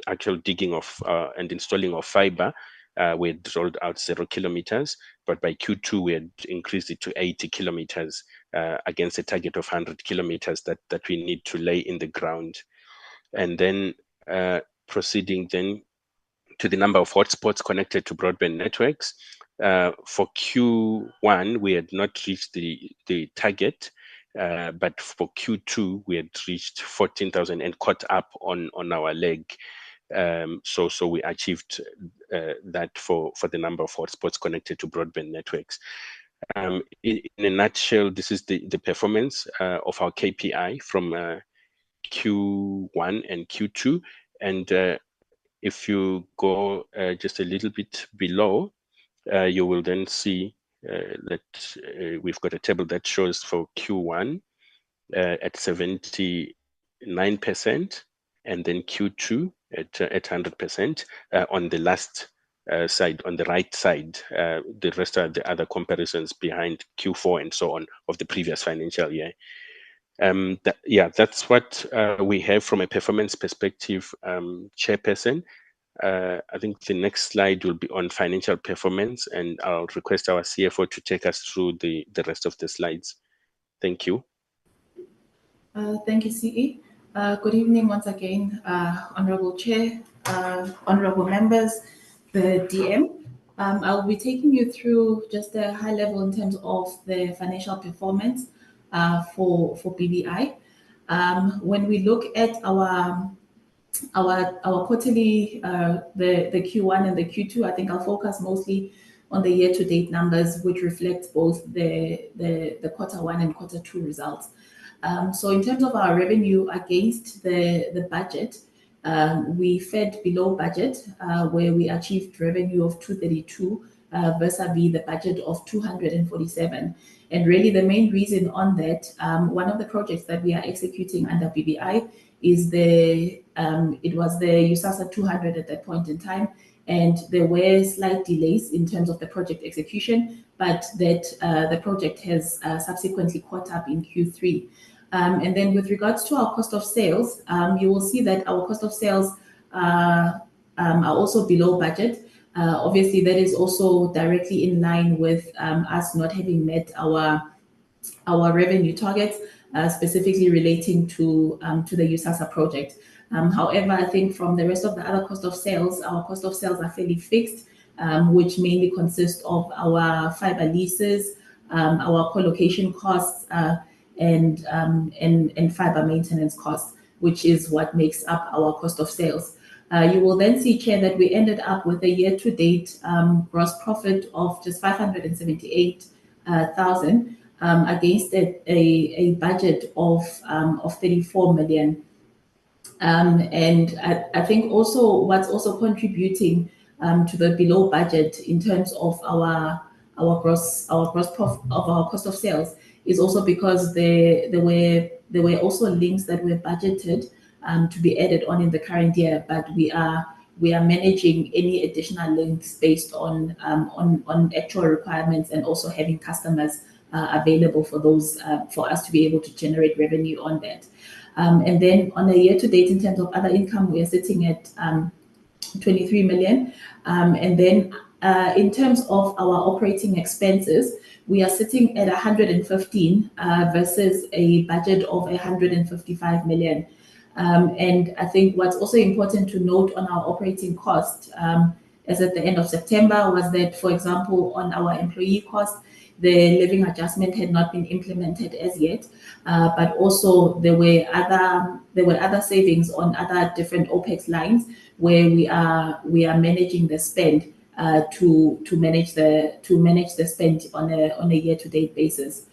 actual digging of and installing of fiber. We had rolled out 0 kilometers, but by Q2 we had increased it to 80 kilometers against a target of 100 kilometers that we need to lay in the ground. And then proceeding then to the number of hotspots connected to broadband networks. For Q1 we had not reached the target, but for Q2 we had reached 14,000 and caught up on our leg. So we achieved that for the number of hotspots connected to broadband networks. In a nutshell, this is the performance of our KPI from Q1 and Q2. And if you go just a little bit below, you will then see that we've got a table that shows for Q1 at 79%, and then Q2 at 100%. On the last side, on the right side, the rest are the other comparisons behind Q4 and so on of the previous financial year. That's what we have from a performance perspective, Chairperson. I think the next slide will be on financial performance, and I'll request our CFO to take us through the rest of the slides. Thank you. Thank you, CE. Good evening once again, Honorable Chair, honorable members, the DM. I'll be taking you through just a high level in terms of the financial performance for BVI. When we look at our quarterly, the Q1 and the Q2, I think I'll focus mostly on the year-to-date numbers, which reflect both the Q1 and Q2 results. So in terms of our revenue against the budget, we fed below budget, where we achieved revenue of 232 vis-a-vis the budget of 247. And really the main reason on that, one of the projects that we are executing under BVI is it was the USASA 200 at that point in time, and there were slight delays in terms of the project execution, but that the project has subsequently caught up in Q3. And then with regards to our cost of sales, you will see that our cost of sales are also below budget. Obviously, that is also directly in line with us not having met our revenue targets, specifically relating to the USASA project. However, I think from the rest of the other cost of sales, our cost of sales are fairly fixed, which mainly consist of our fiber leases, our co-location costs, and fiber maintenance costs, which is what makes up our cost of sales. You will then see, Chair, that we ended up with a year-to-date gross profit of just 578,000 against a budget of 34 million. And I think also what's also contributing to the below budget in terms of our gross profit of our cost of sales is also because there were also links that were budgeted to be added on in the current year, but we are managing any additional links based on actual requirements, and also having customers available for those for us to be able to generate revenue on that. And then on a year-to-date, in terms of other income, we are sitting at 23 million. And then in terms of our operating expenses, we are sitting at 115 versus a budget of 155 million. And I think what's also important to note on our operating cost, as at the end of September, was that, for example, on our employee cost, the living adjustment had not been implemented as yet, but also there were other savings on other different OPEX lines where we are managing the spend to manage the spend on a year-to-date basis.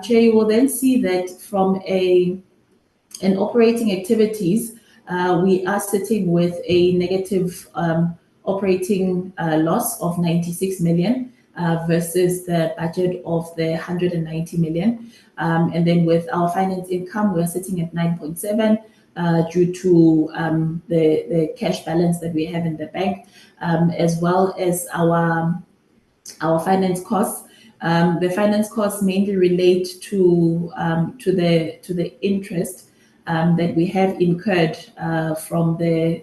Chair, you will then see that from an operating activities, we are sitting with a negative operating loss of 96 million versus the budget of the 190 million. And then with our finance income, we're sitting at 9.7 due to the cash balance that we have in the bank, as well as our finance costs. The finance costs mainly relate to the interest that we have incurred from the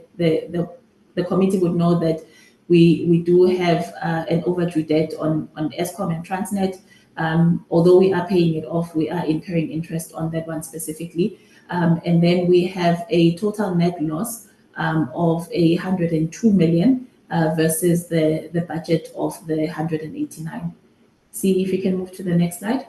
committee would know that we do have an overdue debt on Eskom and Transnet. Although we are paying it off, we are incurring interest on that one specifically. And then we have a total net loss of 102 million versus the budget of the 189. See if you can move to the next slide.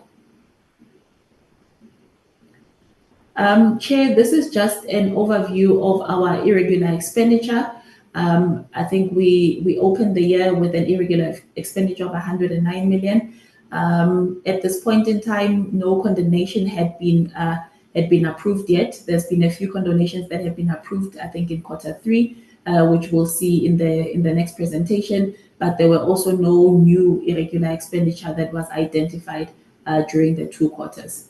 Chair, this is just an overview of our irregular expenditure. I think we opened the year with an irregular expenditure of 109 million. At this point in time, no condemnation had been approved yet. There's been a few condemnations that have been approved, I think, in Q3, which we'll see in the next presentation. But there were also no new irregular expenditure that was identified during the 2 quarters.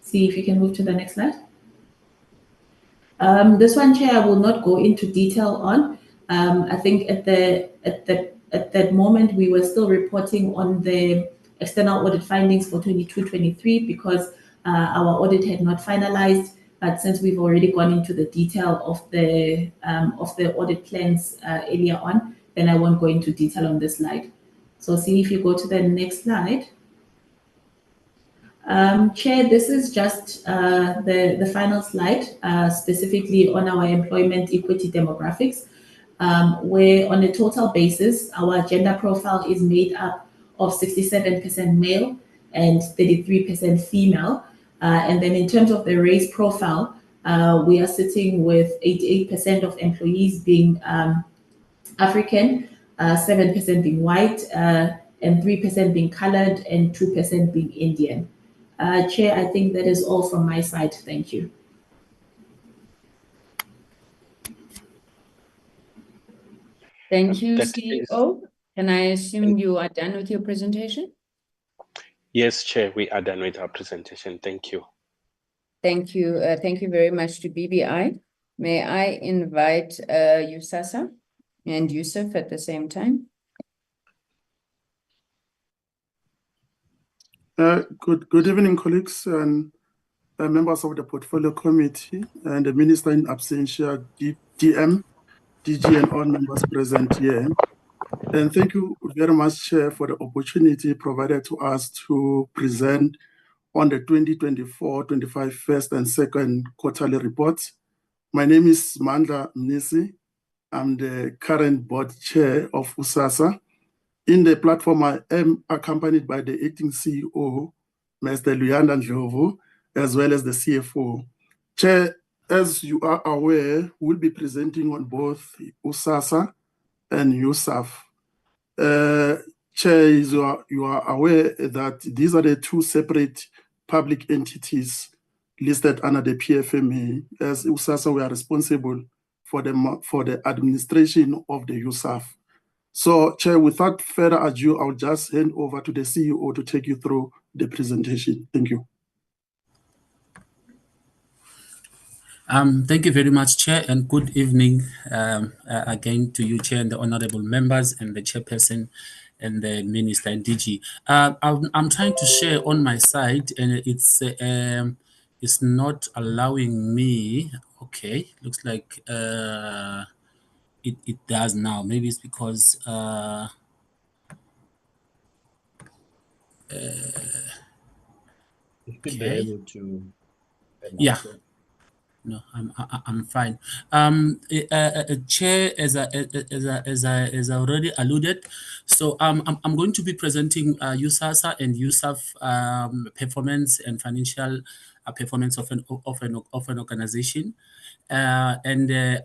See if you can move to the next slide. This one, Chair, I will not go into detail on. I think at that moment, we were still reporting on the external audit findings for 22-23 because our audit had not finalized. But since we've already gone into the detail of the audit plans earlier on, then I won't go into detail on this slide. So see if you go to the next slide. Chair, this is just the final slide, specifically on our employment equity demographics, where on a total basis, our gender profile is made up of 67% male and 33% female. And then in terms of the race profile, we are sitting with 88% of employees being African, 7% being white, and 3% being colored, and 2% being Indian. Chair, I think that is all from my side. Thank you. Thank you, CEO. Can I assume you are done with your presentation? Yes, Chair, we are done with our presentation. Thank you. Thank you. Thank you very much to BBI. May I invite USASA and Yusuf at the same time? Good evening, colleagues and members of the Portfolio Committee and the Minister in absentia, DM, DG, and all members present here. And thank you very much, Chair, for the opportunity provided to us to present on the 2024-25 first and second quarterly reports. My name is Mandla Mnisi. I'm the current board chair of USASA. In the platform, I am accompanied by the acting CEO, Mr. Luyanda Ndlovu, as well as the CFO. Chair, as you are aware, we'll be presenting on both USASA and USAF. Chair, you are aware that these are the 2 separate public entities listed under the PFMA. As USASA, we are responsible for the administration of the USAF. So, Chair, without further ado, I'll just hand over to the CEO to take you through the presentation. Thank you. Thank you very much, Chair, and good evening again to you, Chair, and the honorable members, and the chairperson, and the minister and DG. I'm trying to share on my side, and it's not allowing me. Okay, looks like it does now. Maybe it's because You should be okay. able to Yeah. announce it. No, I'm fine. Chair, as I already alluded, so I'm going to be presenting USASA and USAF performance and financial performance of an organization, and the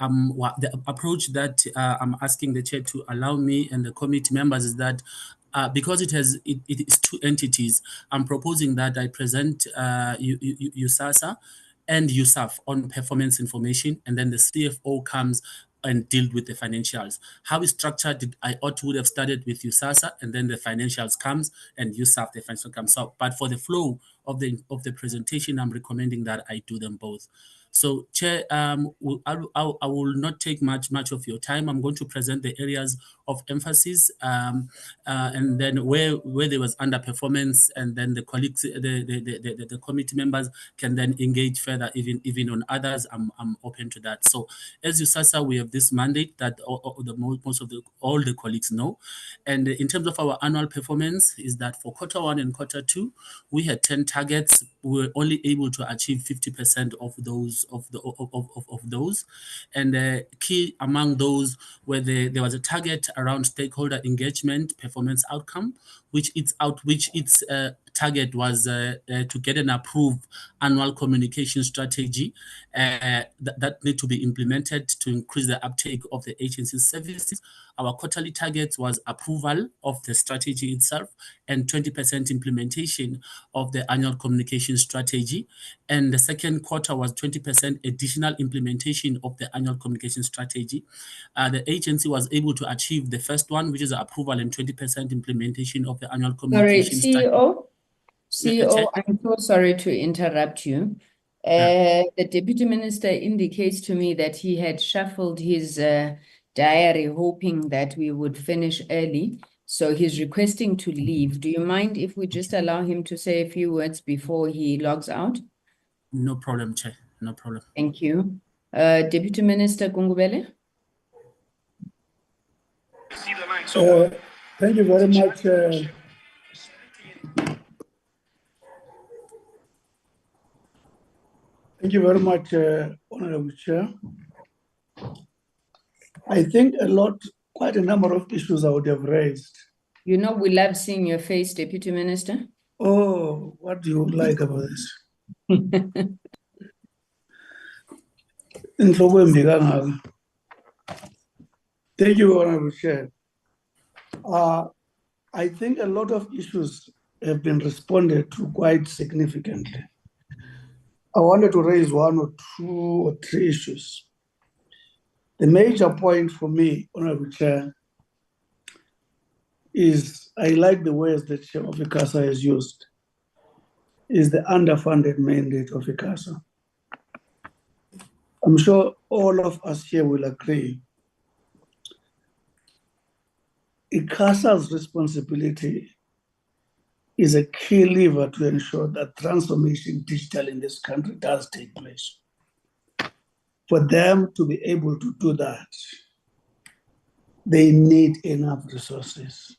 approach that I'm asking the chair to allow me and the committee members is that. Because it is two entities, I'm proposing that I present USASA and USAF on performance information, and then the CFO comes and deal with the financials. How it's structured, I would have started with USASA, and then the financials comes, and USAF, the financial comes out. But for the flow of the presentation, I'm recommending that I do them both. So, Chair, I will not take much of your time. I'm going to present the areas of emphasis, and then where there was underperformance, and then the colleagues, the committee members can then engage further, even on others. I'm open to that. So, as USASA, we have this mandate that all the colleagues know, and in terms of our annual performance, is that for Q1 and Q2, we had 10 targets. We were only able to achieve 50% of those and key among those were there was a target around stakeholder engagement performance outcome, which its target was to get an approved annual communication strategy that need to be implemented to increase the uptake of the agency services. Our quarterly target was approval of the strategy itself and 20% implementation of the annual communication strategy. And the second quarter was 20% additional implementation of the annual communication strategy. The agency was able to achieve the first one, which is approval and 20% implementation of the annual communication strategy. CEO, I'm so sorry to interrupt you. The Deputy Minister indicates to me that he had shuffled his diary, hoping that we would finish early. So he's requesting to leave. Do you mind if we just allow him to say a few words before he logs out? No problem, Chair. No problem. Thank you. Deputy Minister Gungubele? Thank you very much. Thank you very much, Honorable Chair. I think quite a number of issues I would have raised. You know, we love seeing your face, Deputy Minister. Oh, what do you like about this? Thank you, Honorable Chair. I think a lot of issues have been responded to quite significantly. I wanted to raise one or two or three issues. The major point for me, Honorable Chair, is I like the words that Chair of ICASA has used, is the underfunded mandate of ICASA. I'm sure all of us here will agree. ICASA's responsibility is a key lever to ensure that transformation digital in this country does take place. For them to be able to do that, they need enough resources.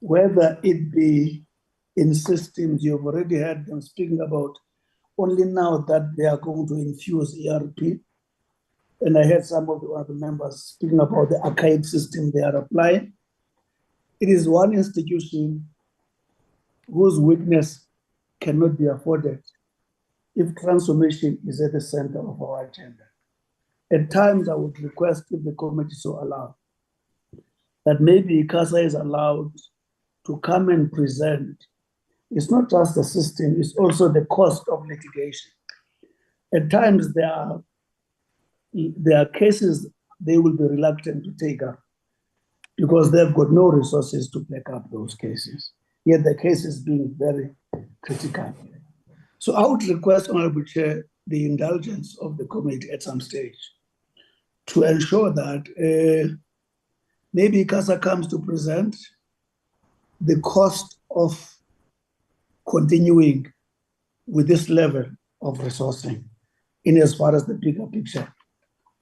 Whether it be in systems, you've already heard them speaking about only now that they are going to infuse ERP. And I heard some of the other members speaking about the archaic system they are applying. It is one institution whose weakness cannot be afforded if transformation is at the center of our agenda. At times, I would request, if the committee so allow, that maybe ICASA is allowed to come and present. It's not just the system, it's also the cost of litigation. At times, there are cases they will be reluctant to take up because they've got no resources to back up those cases, yet the case is being very critical. So I would request, Honorable Chair, the indulgence of the committee at some stage to ensure that maybe ICASA comes to present the cost of continuing with this level of resourcing in as far as the bigger picture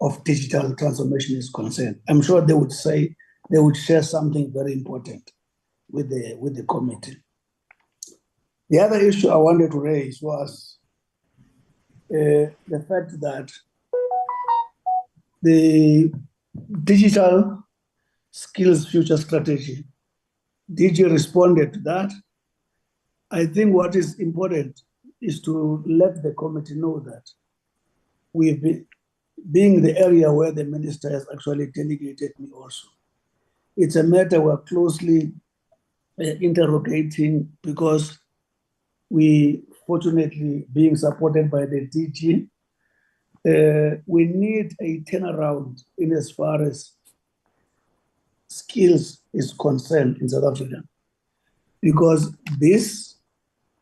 of digital transformation is concerned. I'm sure they would say they would share something very important with the committee. The other issue I wanted to raise was the fact that the digital skills future strategy, DG responded to that. I think what is important is to let the committee know that we've been, being the area where the minister has actually delegated me also. It's a matter we're closely interrogating because we, fortunately, being supported by the DG, we need a turnaround in as far as skills is concerned in South Africa. Because this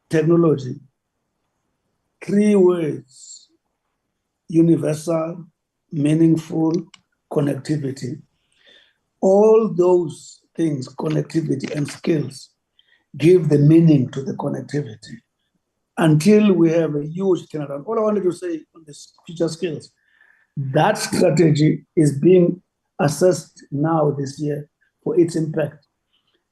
technology, 3 words, universal, meaningful, connectivity, all those things, connectivity and skills, give the meaning to the connectivity. Until we have a huge turnaround, all I wanted to say on this future skills, that strategy is being assessed now this year for its impact,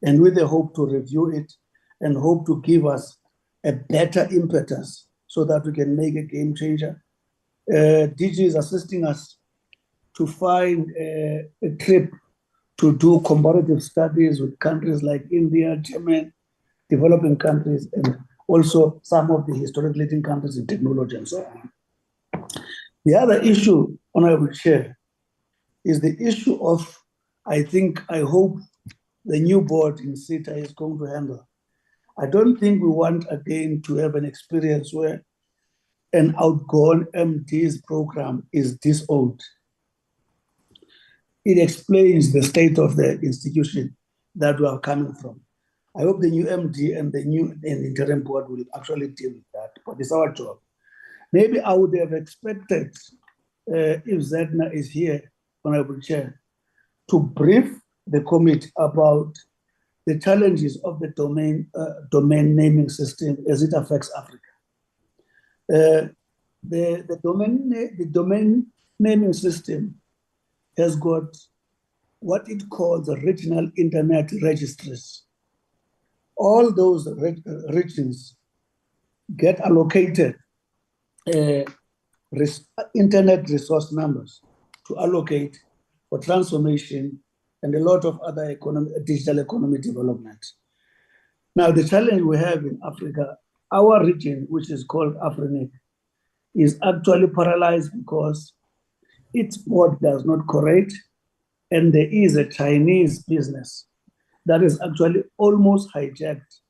and with the hope to review it and hope to give us a better impetus so that we can make a game changer. DG is assisting us to find a trip to do comparative studies with countries like India, Germany, developing countries, and also some of the historic leading countries in technology and so on. The other issue, Honorable Chair, is the issue of, I hope the new board in CETA is going to handle. I don't think we want again to have an experience where an outgone MD's program is this old. It explains the state of the institution that we are coming from. I hope the new MD and the new interim board will actually deal with that, but it's our job. Maybe I would have expected, if Zedna is here, Honorable Chair, to brief the committee about the challenges of the domain naming system as it affects Africa. The domain naming system has got what it calls the regional internet registries. All those regions get allocated internet resource numbers to allocate for transformation and a lot of other digital economy development. Now, the challenge we have in Africa, our region, which is called Afrinic, is actually paralyzed because its board does not correct, and there is a Chinese business that is actually almost hijacked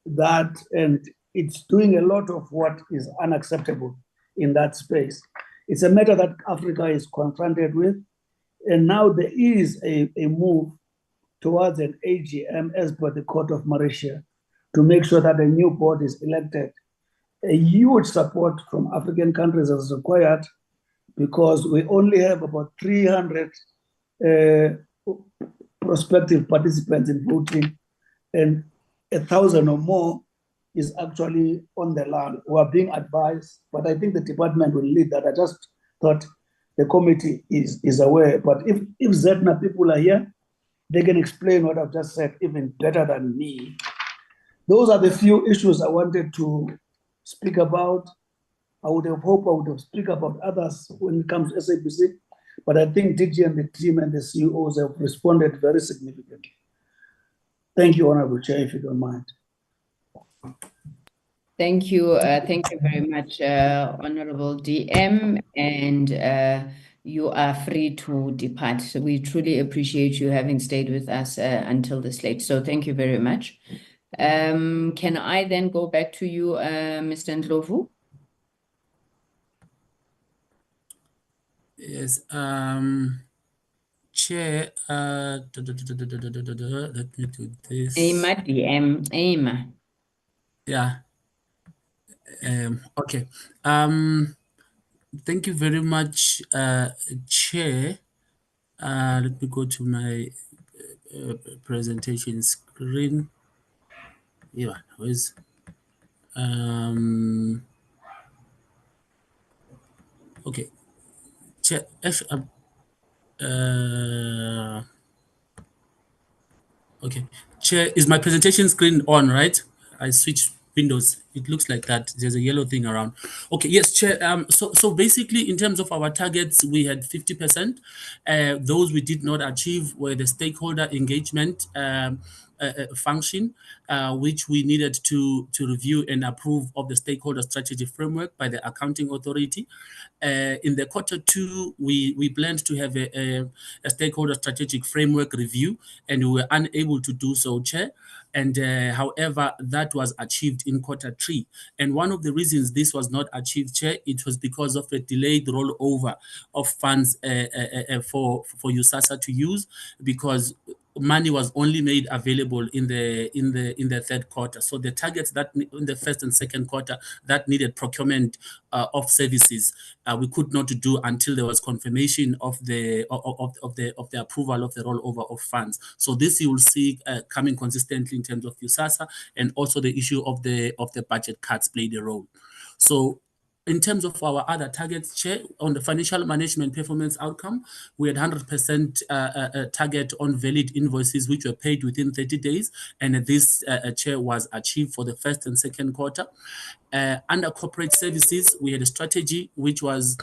that, and it's doing a lot of what is unacceptable in that space. It's a matter that Africa is confronted with, and now there is a move towards an AGM as per the Court of Mauritius to make sure that a new board is elected. A huge support from African countries is required because we only have about 300 prospective participants in voting, and 1,000 or more is actually on the land who are being advised, but I think the department will lead that. I just thought the committee is aware, but if Zedna people are here, they can explain what I've just said even better than me. Those are the few issues I wanted to speak about. I would have hoped I would have speak about others when it comes to SABC, but I think DG and the team and the CEOs have responded very significantly. Thank you, Honorable Chair, if you don't mind. Thank you very much, Honorable DM, and you are free to depart. So we truly appreciate you having stayed with us until this late. So thank you very much. Can I then go back to you, Mr. Ndlovu? Yes, Chair, let me do this. Aima DM, Aima. Yeah. Okay. Thank you very much, Chair. Let me go to my presentation screen. Yeah, where's okay. Chair, okay. Chair, is my presentation screen on, right? I switched windows. It looks like that. There's a yellow thing around. Okay, yes, Chair. So basically, in terms of our targets, we had 50%. Those we did not achieve were the stakeholder engagement function, which we needed to review and approve of the stakeholder strategy framework by the accounting authority. In the quarter two, we planned to have a stakeholder strategic framework review, and we were unable to do so, Chair. And however, that was achieved in quarter three. And one of the reasons this was not achieved, Chair, it was because of a delayed rollover of funds for USASA to use, because money was only made available in the third quarter. So the targets that in the first and second quarter that needed procurement of services, we could not do until there was confirmation of the approval of the rollover of funds. So this you will see coming consistently in terms of USASA, and also the issue of the budget cuts played a role. So in terms of our other targets, Chair, on the financial management performance outcome, we had 100% target on valid invoices which were paid within 30 days, and this, Chair, was achieved for the first and second quarter. Under corporate services, we had a strategy which was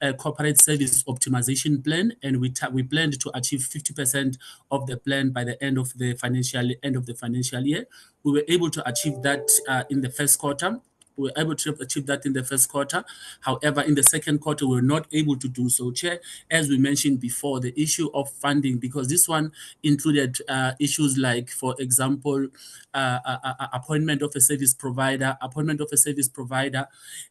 a corporate service optimization plan, and we planned to achieve 50% of the plan by the end of the financial year. We were able to achieve that in the first quarter. We were able to achieve that in the first quarter. However, in the second quarter, we were not able to do so, Chair. As we mentioned before, the issue of funding, because this one included issues like, for example, appointment of a service provider,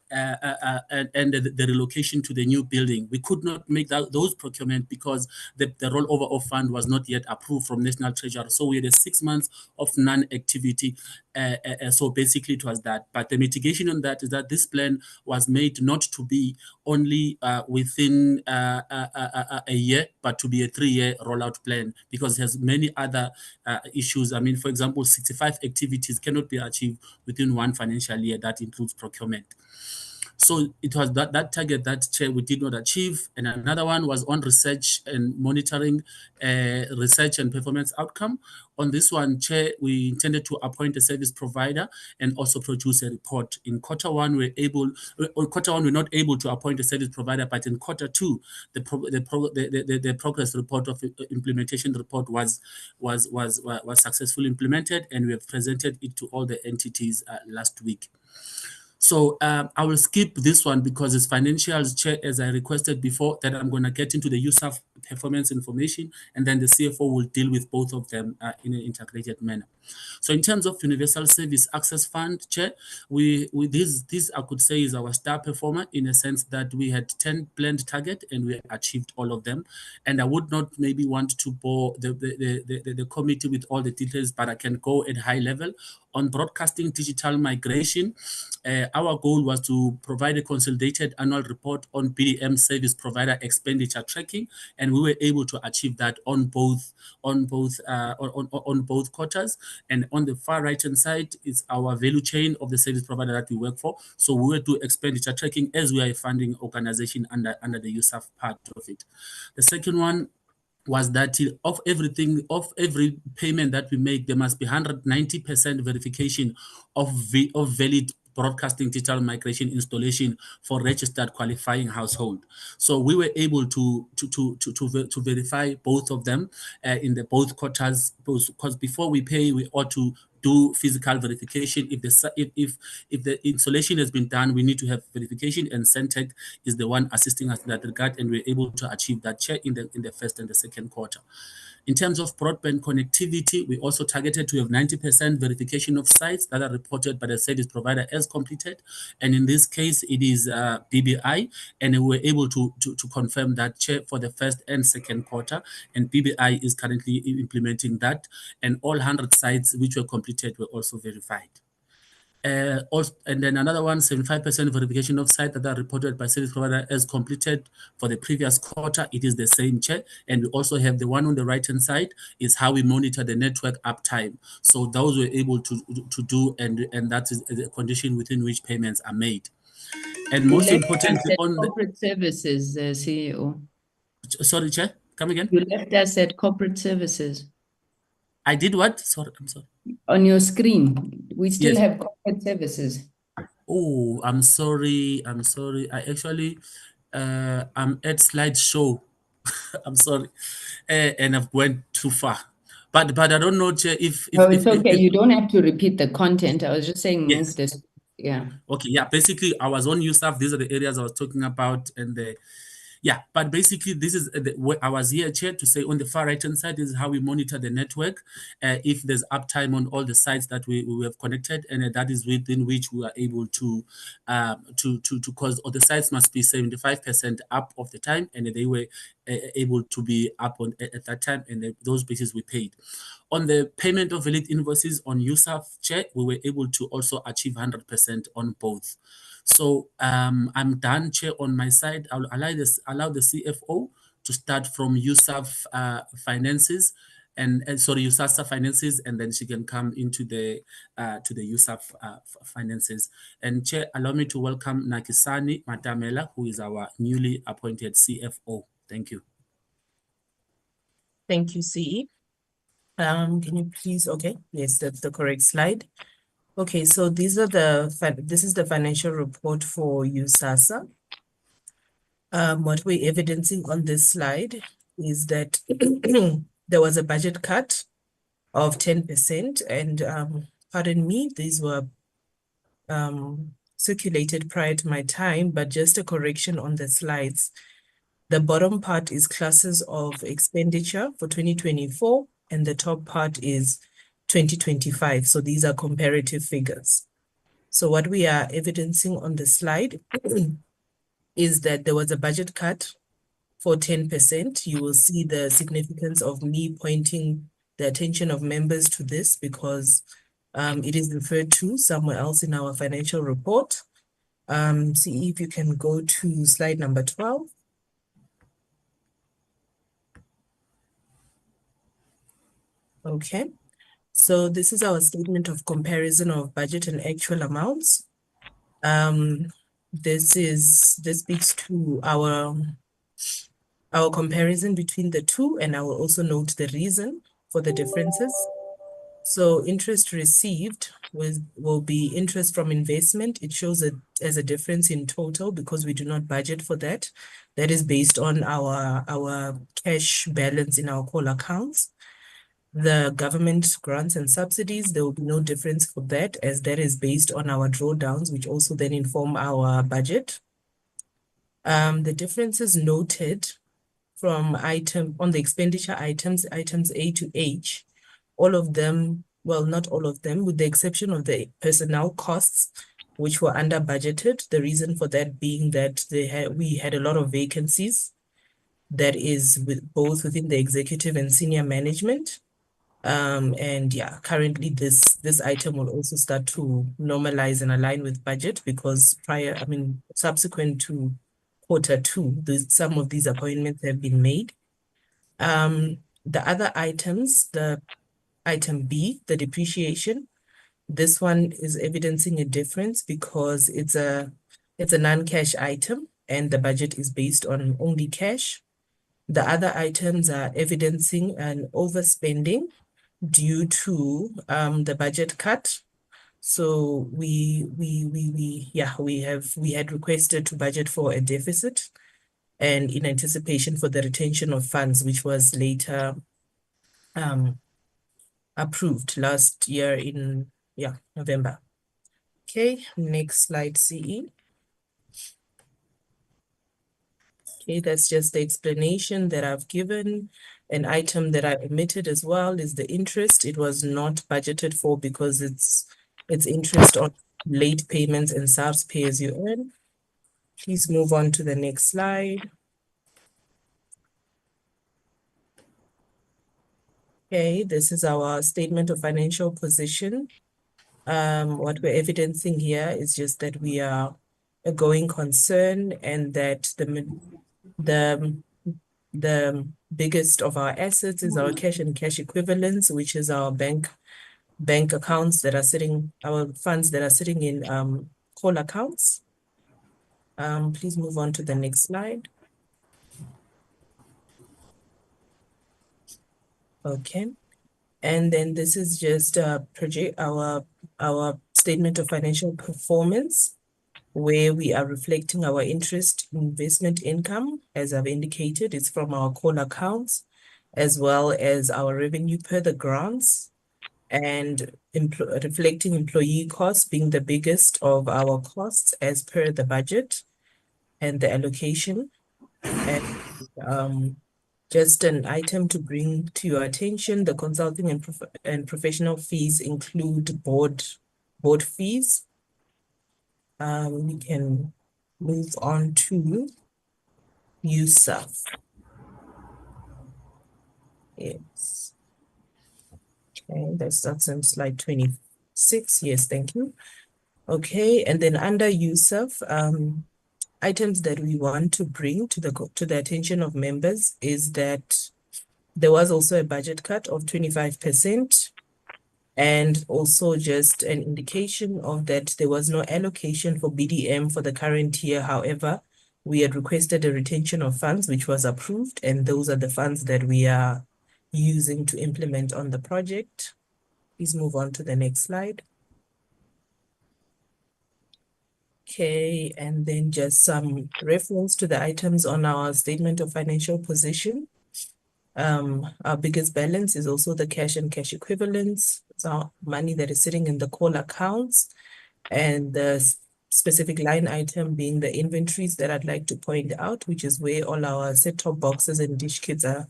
and the relocation to the new building. We could not make those procurement because the rollover of fund was not yet approved from National Treasury. So we had 6 months of non-activity. So basically it was that. But the mitigation on that is that this plan was made not to be only within a year, but to be a 3-year rollout plan, because it has many other issues. I mean, for example, 65 activities cannot be achieved within one financial year. That includes procurement. So it was that target that, Chair, we did not achieve. And another one was on research and monitoring, research and performance outcome. On this one, Chair, we intended to appoint a service provider and also produce a report. In quarter one, we're not able to appoint a service provider, but in quarter two, the progress report of implementation report was successfully implemented, and we have presented it to all the entities last week. So I will skip this one because it's financials, Chair, as I requested before, that I'm going to get into the USAF performance information, and then the CFO will deal with both of them in an integrated manner. So in terms of Universal Service Access Fund, Chair, this I could say is our star performer, in a sense that we had 10 planned target and we achieved all of them. And I would not maybe want to bore the committee with all the details, but I can go at high level. On broadcasting digital migration, our goal was to provide a consolidated annual report on BDM service provider expenditure tracking, and we were able to achieve that on both quarters. And on the far right hand side is our value chain of the service provider that we work for. So we will do expenditure tracking as we are a funding organization under the USAF part of it. The second one was that of every payment that we make, there must be 190% verification of valid broadcasting digital migration installation for registered qualifying household. So we were able to verify both of them in the both quarters, because before we pay, we ought to do physical verification. If the installation has been done, we need to have verification, and Centec is the one assisting us in that regard, and we're able to achieve that, Chair, in the first and the second quarter. In terms of broadband connectivity, we also targeted to have 90% verification of sites that are reported by the service provider as completed. And in this case, it is BBI, and we were able to confirm that, Chair, for the first and second quarter. And BBI is currently implementing that. And all 100 sites which were completed were also verified. And then another one, 75% verification of sites that are reported by service provider as completed for the previous quarter. It is the same, Chair. And we also have the one on the right-hand side is how we monitor the network uptime. So those we're able to do, and that is the condition within which payments are made. And You most left us importantly, at on the corporate services, CEO. sorry, Chair, come again. You left us at corporate services. I did what? Sorry, I'm sorry. On your screen, we still Yes. have corporate services. Oh, I'm sorry. I'm sorry. I actually, I'm at slideshow. I'm sorry, and I've went too far. But I don't know, Chair, if No, it's okay. if You don't have to repeat the content. I was just saying yes. move this. Yeah. Okay. Yeah. Basically, I was on USAF. These are the areas I was talking about, and the yeah, but basically, this is I was here, Chair, to say on the far right-hand side is how we monitor the network. If there's uptime on all the sites that we have connected, and that is within which we are able to cause, or the sites must be 75% up of the time, and they were able to be up on at that time, and those bases we paid. On the payment of valid invoices on USAF, Chair, we were able to also achieve 100% on both. So I'm done, Chair, on my side. I'll allow the CFO to start from USAF finances and sorry, USASA finances, and then she can come into the to the USAF finances. And Chair, allow me to welcome Nakisani Matamela, who is our newly appointed CFO. Thank you. Thank you, CE. Can you please, okay, yes, that's the correct slide. Okay, so these are this is the financial report for USASA. What we're evidencing on this slide is that there was a budget cut of 10%, and pardon me, these were circulated prior to my time, but just a correction on the slides. The bottom part is classes of expenditure for 2024, and the top part is 2025. So these are comparative figures. So what we are evidencing on the slide is that there was a budget cut for 10%. You will see the significance of me pointing the attention of members to this because it is referred to somewhere else in our financial report. See if you can go to slide number 12. Okay, so this is our statement of comparison of budget and actual amounts. This speaks to our comparison between the two, and I will also note the reason for the differences. So interest received will be interest from investment. It shows it as a difference in total because we do not budget for that. That is based on our cash balance in our call accounts. The government grants and subsidies, there will be no difference for that as that is based on our drawdowns, which also then inform our budget. The differences noted from on the expenditure items A to H, all of them, well, not all of them, with the exception of the personnel costs, which were under budgeted. The reason for that being that we had a lot of vacancies, that is both within the executive and senior management. And yeah, currently this item will also start to normalize and align with budget because subsequent to Q2, some of these appointments have been made. The other items, the item B, the depreciation, this one is evidencing a difference because it's a non-cash item and the budget is based on only cash. The other items are evidencing an overspending due to the budget cut. So we had requested to budget for a deficit and in anticipation for the retention of funds, which was later approved last year in November. Okay, next slide, CE. Okay, that's just the explanation that I've given. An item that I omitted as well is the interest. It was not budgeted for because it's interest on late payments and SARS pay as you earn. Please move on to the next slide. Okay, this is our statement of financial position. What we're evidencing here is just that we are a going concern and that the biggest of our assets is our cash and cash equivalents, which is our bank accounts that are sitting, our funds that are sitting in call accounts. Please move on to the next slide. Okay. And then this is just our statement of financial performance, where we are reflecting our interest investment income. As I've indicated, it's from our call accounts, as well as our revenue per the grants, and reflecting employee costs being the biggest of our costs as per the budget and the allocation. And just an item to bring to your attention, the consulting and professional fees include board fees. We can move on to USAF. Yes. Okay, that's on slide 26. Yes, thank you. Okay, and then under USAF, items that we want to bring to the attention of members is that there was also a budget cut of 25%, and also just an indication of that there was no allocation for BDM for the current year. However, we had requested a retention of funds, which was approved, and those are the funds that we are using to implement on the project. Please move on to the next slide. Okay, and then just some reference to the items on our statement of financial position. Our biggest balance is also the cash and cash equivalents. It's our money that is sitting in the call accounts, and the specific line item being the inventories that I'd like to point out, which is where all our set-top boxes and dish kits are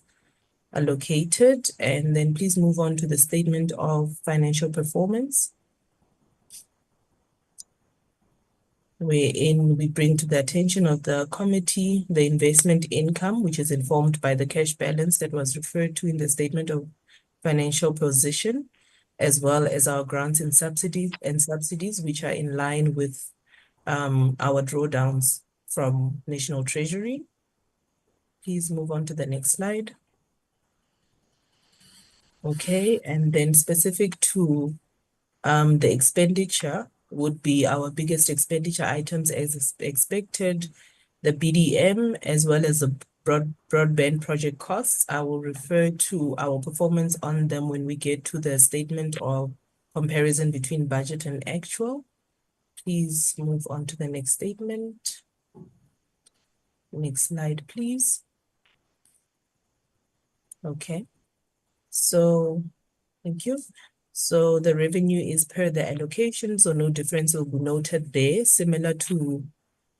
located. And then please move on to the statement of financial performance, wherein we bring to the attention of the committee the investment income, which is informed by the cash balance that was referred to in the statement of financial position, as well as our grants and subsidies, which are in line with our drawdowns from National Treasury. Please move on to the next slide. Okay, and then specific to the expenditure would be our biggest expenditure items as expected, the BDM, as well as the broadband project costs. I will refer to our performance on them when we get to the statement of comparison between budget and actual. Please move on to the next statement. Next slide, please. Okay, so thank you. So the revenue is per the allocation, so no difference will be noted there. Similar to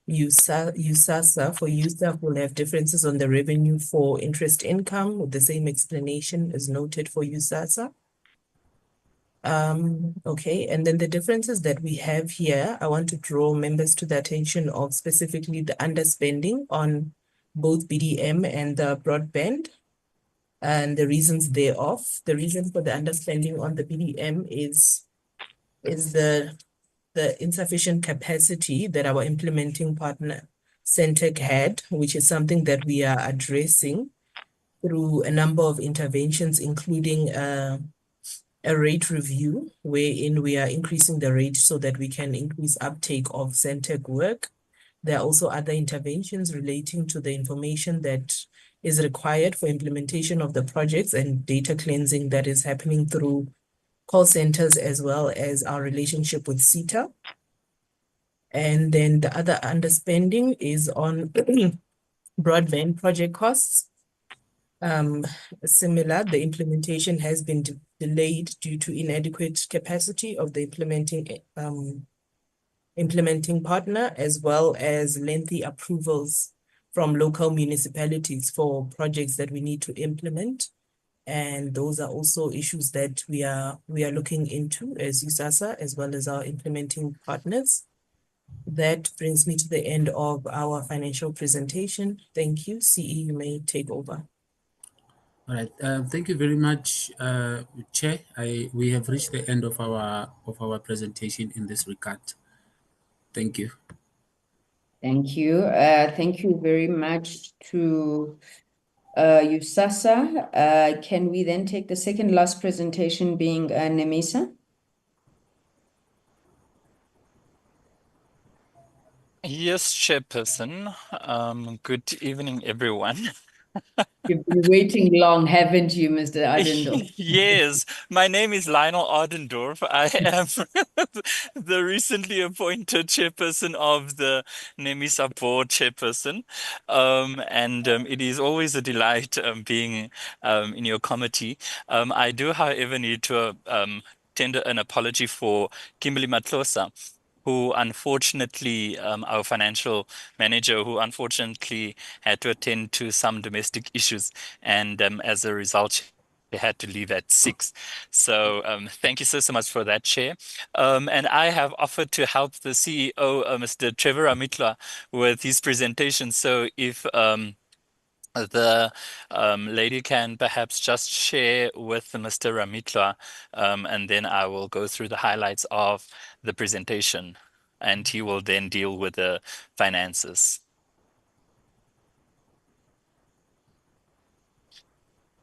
USASA, for USAF will have differences on the revenue for interest income with the same explanation as noted for USASA. Okay, and then the differences that we have here, I want to draw members to the attention of specifically the underspending on both BDM and the broadband, and the reasons thereof. The reason for the underspending on the BDM is the insufficient capacity that our implementing partner Centec had, which is something that we are addressing through a number of interventions, including a rate review, wherein we are increasing the rate so that we can increase uptake of Centec work. There are also other interventions relating to the information that is required for implementation of the projects and data cleansing that is happening through call centers, as well as our relationship with CETA. And then the other underspending is on broadband project costs. Similar, the implementation has been delayed due to inadequate capacity of the implementing partner, as well as lengthy approvals from local municipalities for projects that we need to implement. And those are also issues that we are looking into as USASA, as well as our implementing partners. That brings me to the end of our financial presentation. Thank you. CE, you may take over. All right. Thank you very much, Chair. We have reached the end of our presentation in this regard. Thank you. Thank you. Thank you very much to USASA. Can we then take the second last presentation being Nemisa? Yes, Chairperson. Good evening, everyone. You've been waiting long, haven't you, Mr. Adendorf? Yes, my name is Lionel Ardendorf. I am the recently appointed chairperson of the NEMISA board chairperson. It is always a delight being in your committee. I do, however, need to tender an apology for Kimberly Matlosa, who unfortunately, our financial manager, who unfortunately had to attend to some domestic issues. And as a result, they had to leave at 6. So thank you so much for that, Chair. And I have offered to help the CEO, Mr. Trevor Amitla, with his presentation. So if the lady can perhaps just share with Mr. Ramitla, and then I will go through the highlights of the presentation, and he will then deal with the finances.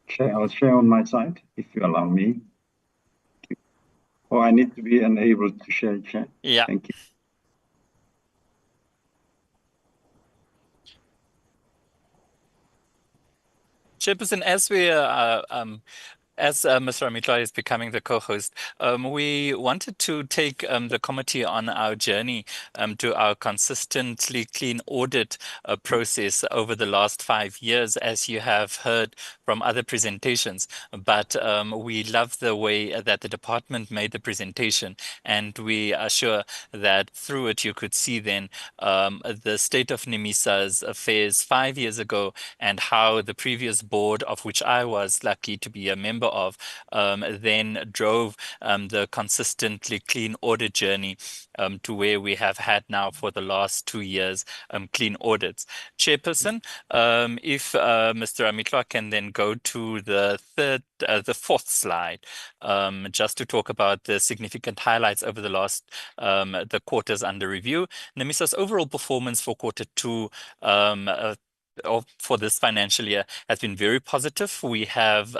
Chair, I'll share on my side, if you allow me. Or I need to be enabled to share, Chair. Yeah. Thank you. Chairperson, as Mr. Amitla is becoming the co-host, we wanted to take the committee on our journey to our consistently clean audit process over the last 5 years, as you have heard from other presentations. But we love the way that the department made the presentation, and we are sure that through it you could see then the state of NEMISA's affairs 5 years ago, and how the previous board, of which I was lucky to be a member of, then drove the consistently clean audit journey to where we have had now for the last 2 years clean audits. Chairperson, if Mr. Amitla can then go to the fourth slide, just to talk about the significant highlights over the last the quarters under review. NEMISA's overall performance for Q2 for this financial year has been very positive. We have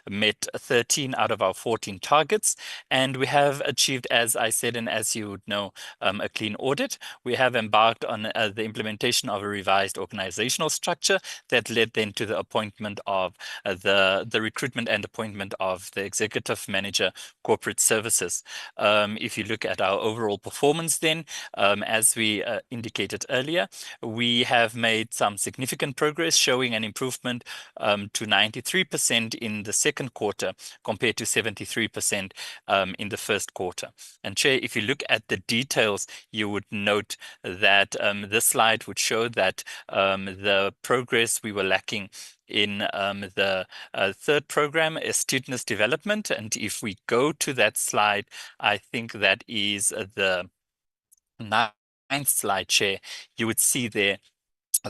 met 13 out of our 14 targets, and we have achieved, as I said, and as you would know, a clean audit. We have embarked on the implementation of a revised organizational structure that led then to the appointment of the recruitment and appointment of the executive manager, corporate services. If you look at our overall performance then, as we indicated earlier, we have made some significant progress, showing an improvement to 93% in the second quarter compared to 73% in the first quarter. And Chair, if you look at the details, you would note that this slide would show that the progress we were lacking in the third program, Astuteness Development. And if we go to that slide, I think that is the 9th slide, Chair, you would see there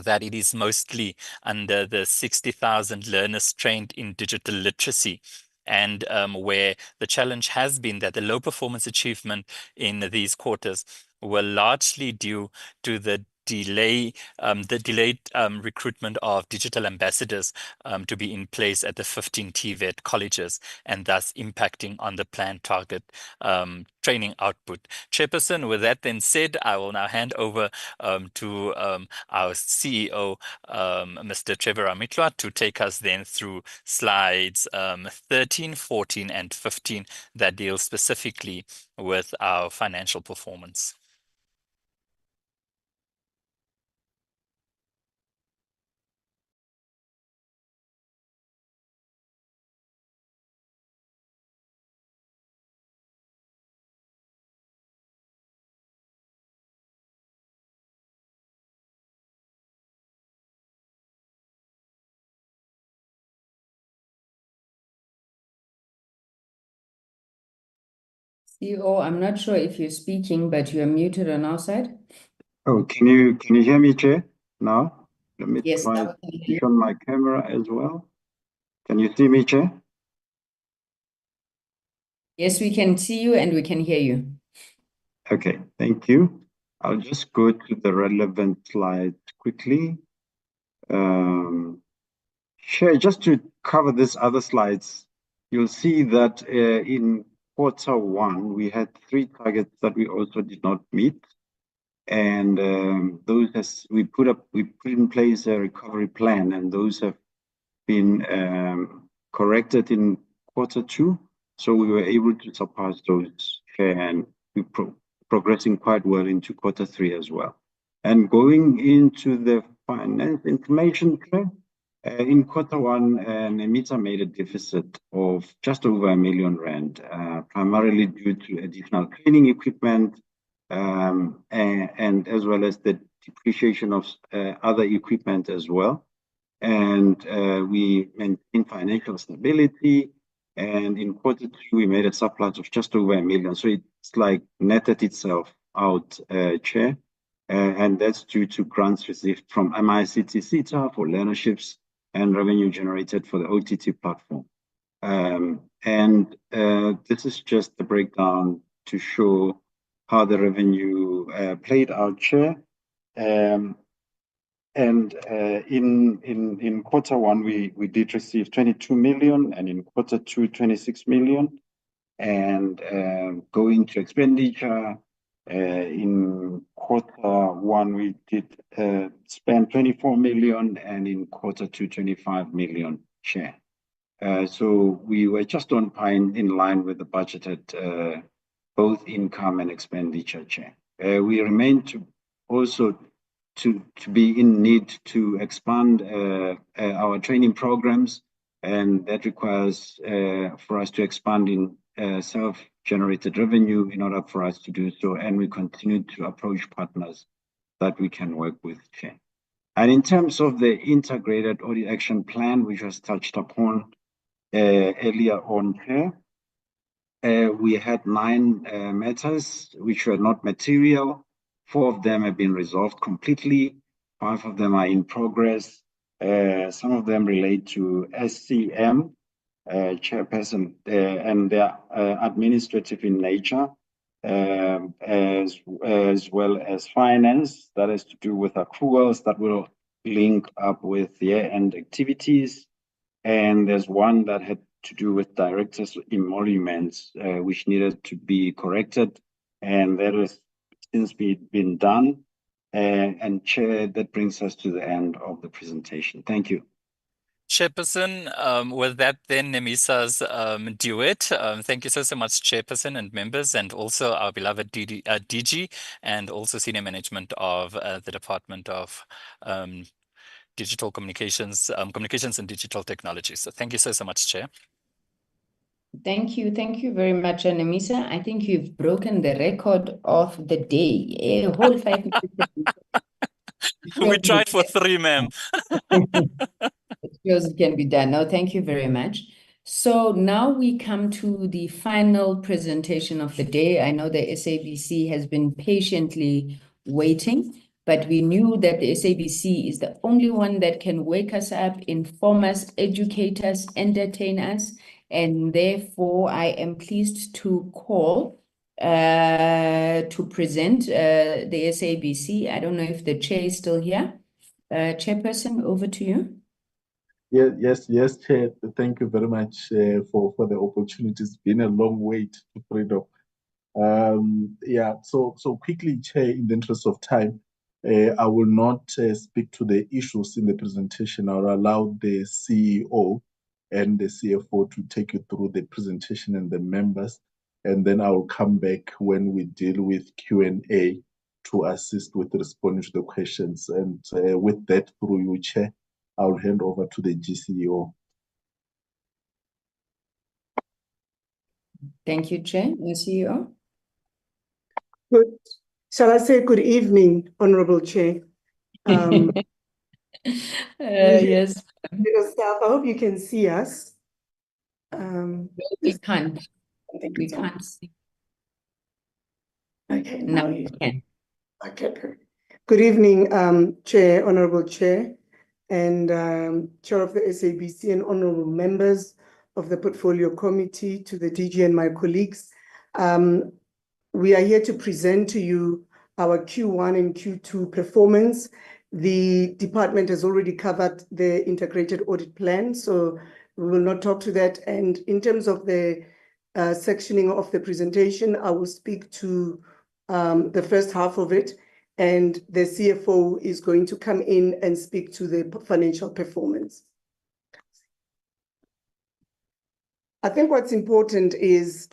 that it is mostly under the 60,000 learners trained in digital literacy, and where the challenge has been that the low performance achievement in these quarters were largely due to the delayed recruitment of digital ambassadors to be in place at the 15 TVET colleges, and thus impacting on the planned target training output. Chairperson, with that then said, I will now hand over to our CEO, Mr. Trevor Amitla, to take us then through slides 13, 14, and 15 that deal specifically with our financial performance. CEO, I'm not sure if you're speaking, but you're muted on our side. Oh, can you hear me, Chair? Now, let me Yes, try now to we can hear. switch on my camera as well. Can you see me, Chair? Yes, we can see you and we can hear you. Okay, thank you. I'll just go to the relevant slide quickly. Chair, just to cover these other slides, you'll see that in Q1, we had 3 targets that we also did not meet. And we put in place a recovery plan, and those have been corrected in Q2. So we were able to surpass those, and we're progressing quite well into Q3 as well. And going into the finance information, in Q1, NEMISA made a deficit of just over R1 million, primarily due to additional cleaning equipment, and as well as the depreciation of other equipment as well. And we maintained financial stability. And in Q2, we made a surplus of just over R1 million. So it's like netted itself out, Chair. And that's due to grants received from MICT CETA for learnerships and revenue generated for the OTT platform. This is just the breakdown to show how the revenue played out, Chair. In Q1, we did receive 22 million, and in Q2, 26 million. And going to expenditure, in Q1, we did spend 24 million, and in Q2, 25 million, Chair. So we were just on time, in line with the budgeted both income and expenditure, Chair. We remain to be in need to expand our training programs, and that requires for us to expand in self-generated revenue in order for us to do so, and we continue to approach partners that we can work with, Chair. And in terms of the integrated audit action plan, which was touched upon earlier on, Chair, we had 9 matters which were not material. 4 of them have been resolved completely. 5 of them are in progress. Some of them relate to SCM, Chairperson, and they are administrative in nature, as well as finance. That has to do with accruals that will link up with year-end activities. And there's one that had to do with directors' emoluments, which needed to be corrected, and that has since been done. And Chair, that brings us to the end of the presentation. Thank you. Chairperson, with that then NEMISA's duet. Thank you so much, Chairperson and members, and also our beloved DG, and also senior management of the Department of Digital Communications, Communications and Digital Technologies. So thank you so much, Chair. Thank you very much, NEMISA. I think you've broken the record of the day. A whole 5 minutes. We tried for 3, ma'am. It shows it can be done. No, thank you very much. So now we come to the final presentation of the day. I know the SABC has been patiently waiting, but we knew that the SABC is the only one that can wake us up, inform us, educate us, entertain us. And therefore, I am pleased to call to present the SABC. I don't know if the chair is still here. Chairperson, over to you. Yes, Chair. Thank you very much for the opportunity. It's been a long wait to freedom. So quickly, Chair, in the interest of time, I will not speak to the issues in the presentation. I'll allow the CEO and the CFO to take you through the presentation and the members, and then I will come back when we deal with Q&A to assist with responding to the questions. And with that, through you, Chair, I'll hand over to the GCEO. Thank you, Chair. The CEO. Good. Shall I say good evening, Honorable Chair? Yes. Yourself, I hope you can see us. We can't. We can't see. Okay, now you can. Okay. Good evening, Chair, Honorable Chair, and Chair of the SABC, and honorable members of the Portfolio Committee, to the DG and my colleagues. We are here to present to you our Q1 and Q2 performance. The department has already covered the integrated audit plan, so we will not talk to that. And in terms of the sectioning of the presentation, I will speak to the first half of it, and the CFO is going to come in and speak to the financial performance. I think what's important is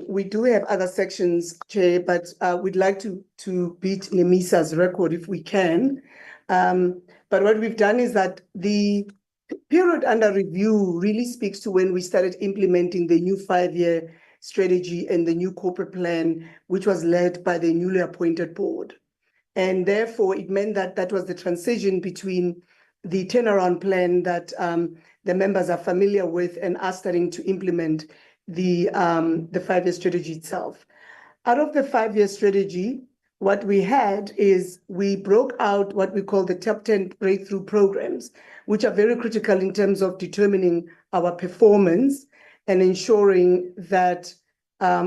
we do have other sections, Chair, but we'd like to beat Nemisa's record if we can. But what we've done is that the period under review really speaks to when we started implementing the new 5-year strategy and the new corporate plan, which was led by the newly appointed board. And therefore, it meant that that was the transition between the turnaround plan that the members are familiar with and are starting to implement the 5-year strategy itself. Out of the 5-year strategy, what we had is we broke out what we call the top 10 breakthrough programs, which are very critical in terms of determining our performance and ensuring that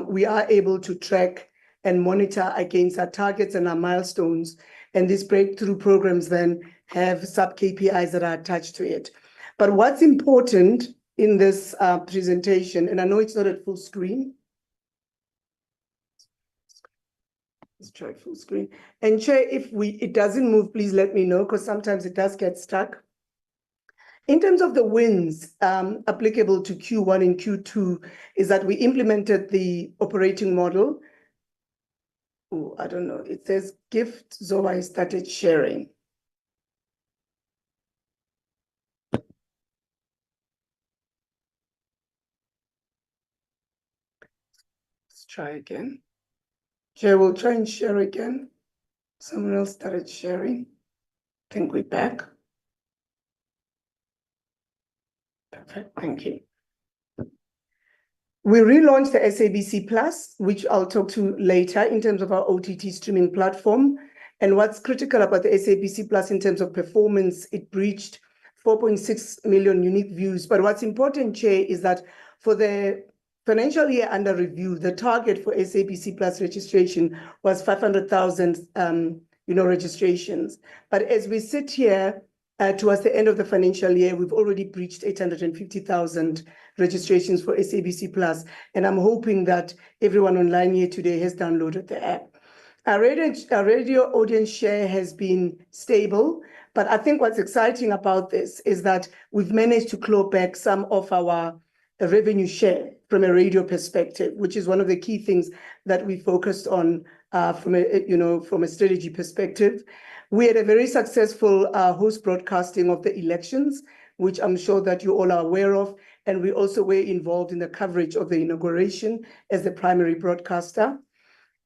we are able to track and monitor against our targets and our milestones. And these breakthrough programs then have sub-KPIs that are attached to it. But what's important in this presentation, and I know it's not at full screen. Let's try full screen. And Chair, if it doesn't move, please let me know, because sometimes it does get stuck. In terms of the wins applicable to Q1 and Q2, is that we implemented the operating model. Oh, I don't know. It says gift Zoe started sharing. Let's try again. Chair, we'll try and share again. Someone else started sharing. I think we're back. Perfect, thank you. We relaunched the SABC Plus, which I'll talk to later in terms of our OTT streaming platform. And what's critical about the SABC Plus in terms of performance, it reached 4.6 million unique views. But what's important, Chair, is that for the financial year under review, the target for SABC Plus registration was 500,000 registrations. But as we sit here towards the end of the financial year, we've already breached 850,000 registrations for SABC Plus. And I'm hoping that everyone online here today has downloaded the app. Our radio audience share has been stable, but I think what's exciting about this is that we've managed to claw back some of our revenue share from a radio perspective, which is one of the key things that we focused on from a strategy perspective. We had a very successful host broadcasting of the elections, which I'm sure that you all are aware of, and we also were involved in the coverage of the inauguration as the primary broadcaster.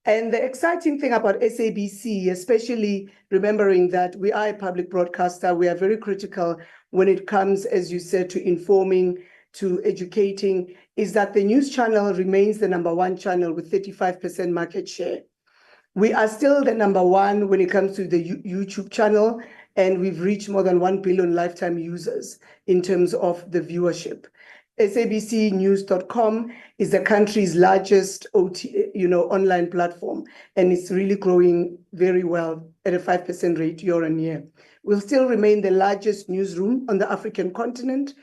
And the exciting thing about SABC, especially remembering that we are a public broadcaster, we are very critical when it comes, as you said, to informing, to educating, is that the news channel remains the #1 channel with 35% market share. We are still the #1 when it comes to the YouTube channel, and we've reached more than 1 billion lifetime users in terms of the viewership. SABCnews.com is the country's largest online platform, and it's really growing very well at a 5% rate year on year. We'll still remain the largest newsroom on the African continent,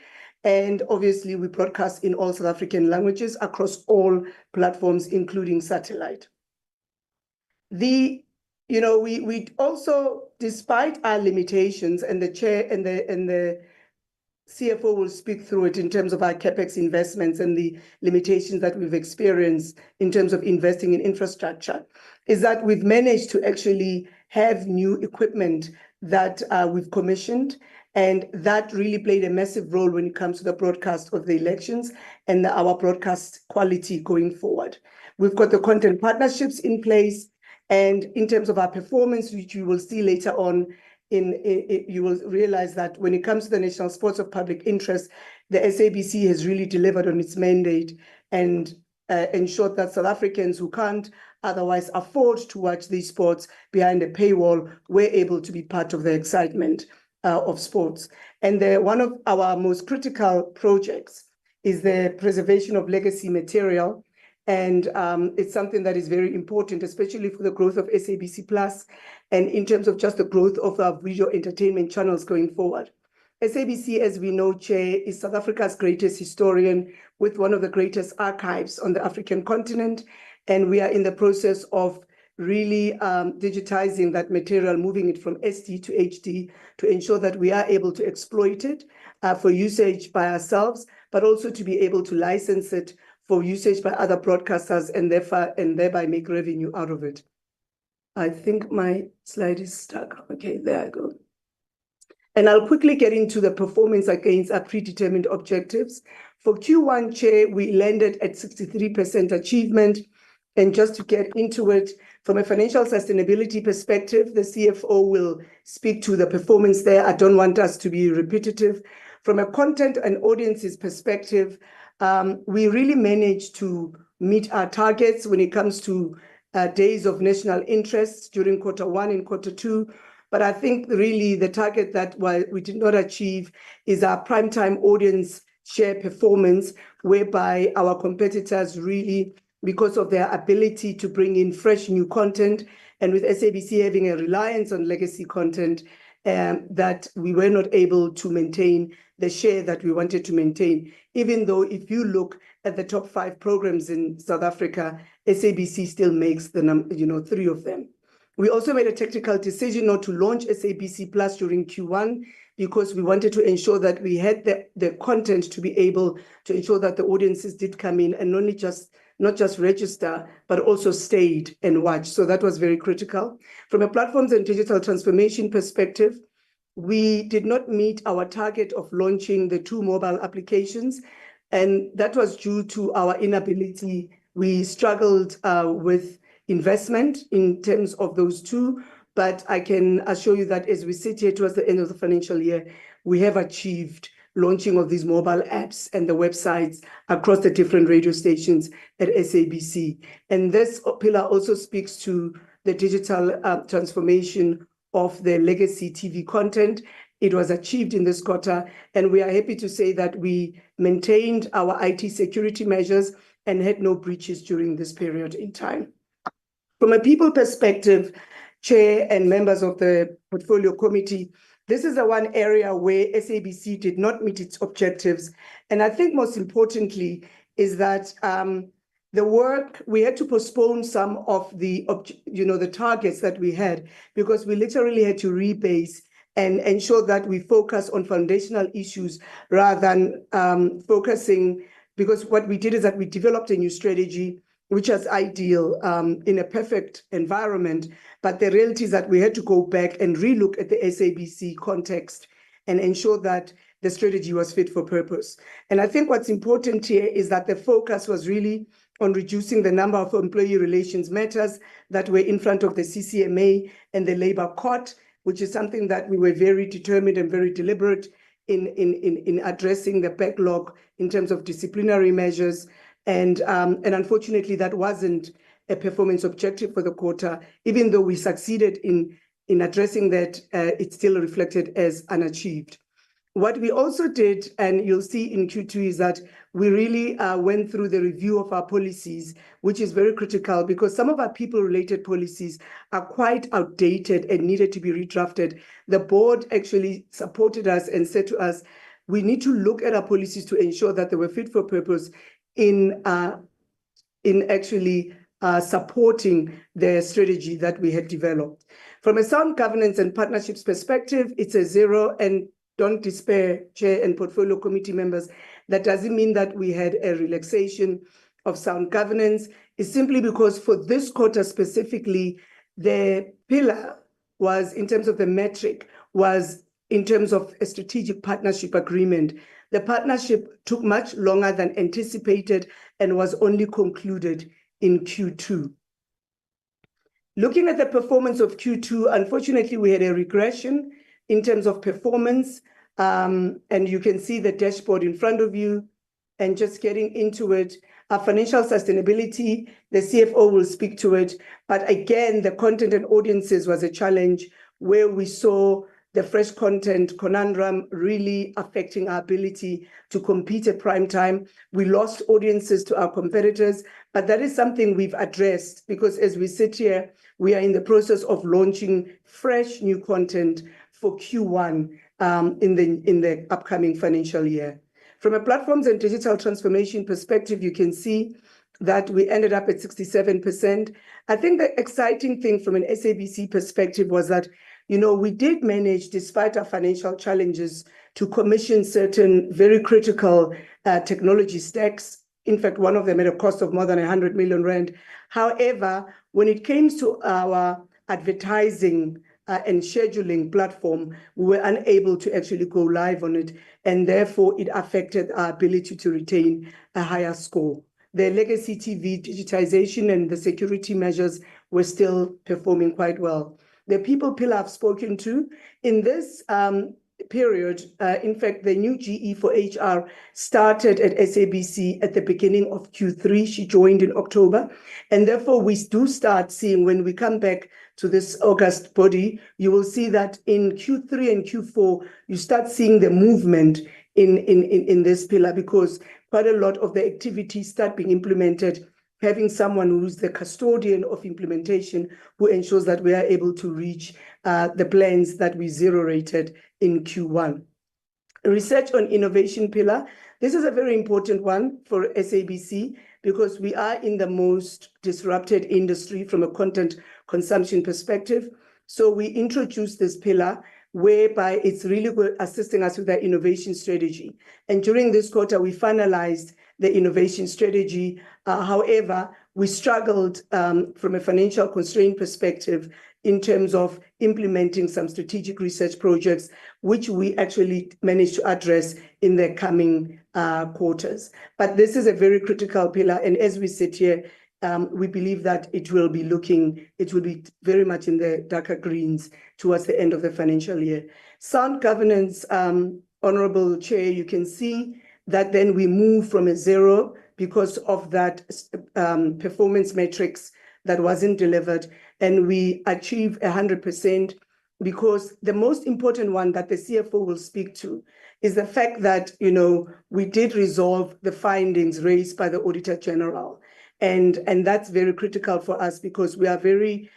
and obviously we broadcast in all South African languages across all platforms, including satellite. We also, despite our limitations, and the chair and the CFO will speak through it in terms of our CapEx investments and the limitations that we've experienced in terms of investing in infrastructure, is that we've managed to actually have new equipment that we've commissioned, and that really played a massive role when it comes to the broadcast of the elections and our broadcast quality going forward. We've got the content partnerships in place, and in terms of our performance, which you will see later on, you will realize that when it comes to the national sports of public interest, the SABC has really delivered on its mandate and ensured that South Africans who can't otherwise afford to watch these sports behind a paywall were able to be part of the excitement of sports. And one of our most critical projects is the preservation of legacy material. And it's something that is very important, especially for the growth of SABC Plus and in terms of just the growth of our video entertainment channels going forward. SABC, as we know, Chair, is South Africa's greatest historian with one of the greatest archives on the African continent. And we are in the process of really digitizing that material, moving it from SD to HD to ensure that we are able to exploit it for usage by ourselves, but also to be able to license it for usage by other broadcasters and thereby make revenue out of it. I think my slide is stuck. Okay, there I go. And I'll quickly get into the performance against our predetermined objectives. For Q1, Chair, we landed at 63% achievement. And just to get into it, from a financial sustainability perspective, the CFO will speak to the performance there. I don't want us to be repetitive. From a content and audiences perspective, we really managed to meet our targets when it comes to days of national interest during Q1 and Q2. But I think really the target that we did not achieve is our primetime audience share performance, whereby our competitors really, because of their ability to bring in fresh new content, and with SABC having a reliance on legacy content, that we were not able to maintain the share that we wanted to maintain. Even though if you look at the top 5 programs in South Africa, SABC still makes the 3 of them. We also made a tactical decision not to launch SABC Plus during Q1 because we wanted to ensure that we had the content to be able to ensure that the audiences did come in and not just register, but also stayed and watched. So that was very critical. From a platforms and digital transformation perspective, we did not meet our target of launching the 2 mobile applications, and that was due to our inability. We struggled with investment in terms of those 2, but I can assure you that as we sit here towards the end of the financial year, we have achieved launching of these mobile apps and the websites across the different radio stations at SABC. And this pillar also speaks to the digital transformation of the legacy TV content. It was achieved in this quarter, and we are happy to say that we maintained our IT security measures and had no breaches during this period in time. From a people perspective, Chair and members of the Portfolio Committee, this is the one area where SABC did not meet its objectives. And I think most importantly is that the work, we had to postpone some of the targets that we had, because we literally had to rebase and ensure that we focus on foundational issues rather than focusing, because what we did is that we developed a new strategy, which is ideal in a perfect environment. But the reality is that we had to go back and relook at the SABC context and ensure that the strategy was fit for purpose. And I think what's important here is that the focus was really on reducing the number of employee relations matters that were in front of the CCMA and the Labour Court, which is something that we were very determined and very deliberate in addressing the backlog in terms of disciplinary measures. And unfortunately, that wasn't a performance objective for the quarter. Even though we succeeded in addressing that, it's still reflected as unachieved. What we also did, and you'll see in Q2, is that we really went through the review of our policies, which is very critical because some of our people-related policies are quite outdated and needed to be redrafted. The board actually supported us and said to us, we need to look at our policies to ensure that they were fit for purpose in actually supporting the strategy that we had developed. From a sound governance and partnerships perspective, it's a 0, and don't despair, Chair and Portfolio Committee members. That doesn't mean that we had a relaxation of sound governance. It's simply because for this quarter specifically, the pillar was, in terms of the metric, was in terms of a strategic partnership agreement. The partnership took much longer than anticipated and was only concluded in Q2. Looking at the performance of Q2, unfortunately, we had a regression in terms of performance, and you can see the dashboard in front of you. And just getting into it, our financial sustainability, the CFO will speak to it. But again, the content and audiences was a challenge where we saw the fresh content conundrum really affecting our ability to compete at prime time. We lost audiences to our competitors, but that is something we've addressed because as we sit here, we are in the process of launching fresh new content for Q1 in the upcoming financial year. From a platforms and digital transformation perspective, you can see that we ended up at 67%. I think the exciting thing from an SABC perspective was that, we did manage, despite our financial challenges, to commission certain very critical technology stacks. In fact, one of them at a cost of more than 100 million rand. However, when it came to our advertising and scheduling platform, we were unable to actually go live on it, and therefore it affected our ability to retain a higher score. The legacy TV digitization and the security measures were still performing quite well. The people pillar I've spoken to in this period, in fact, the new GE for HR started at SABC at the beginning of Q3. She joined in October. And therefore, we do start seeing, when we come back to this August body, you will see that in Q3 and Q4, you start seeing the movement in this pillar, because quite a lot of the activities start being implemented, having someone who's the custodian of implementation, who ensures that we are able to reach the plans that we zero-rated in Q1. Research on innovation pillar. This is a very important one for SABC because we are in the most disrupted industry from a content consumption perspective. So we introduced this pillar whereby it's really good assisting us with our innovation strategy. And during this quarter, we finalized the innovation strategy. However, we struggled from a financial constraint perspective in terms of implementing some strategic research projects, which we actually managed to address in the coming quarters. But this is a very critical pillar. And as we sit here, we believe that it will be very much in the darker greens towards the end of the financial year. Sound governance, Honorable Chair, you can see that then we move from a 0 because of that performance metrics that wasn't delivered, and we achieve 100%, because the most important one that the CFO will speak to is the fact that, we did resolve the findings raised by the Auditor General. And that's very critical for us because we are very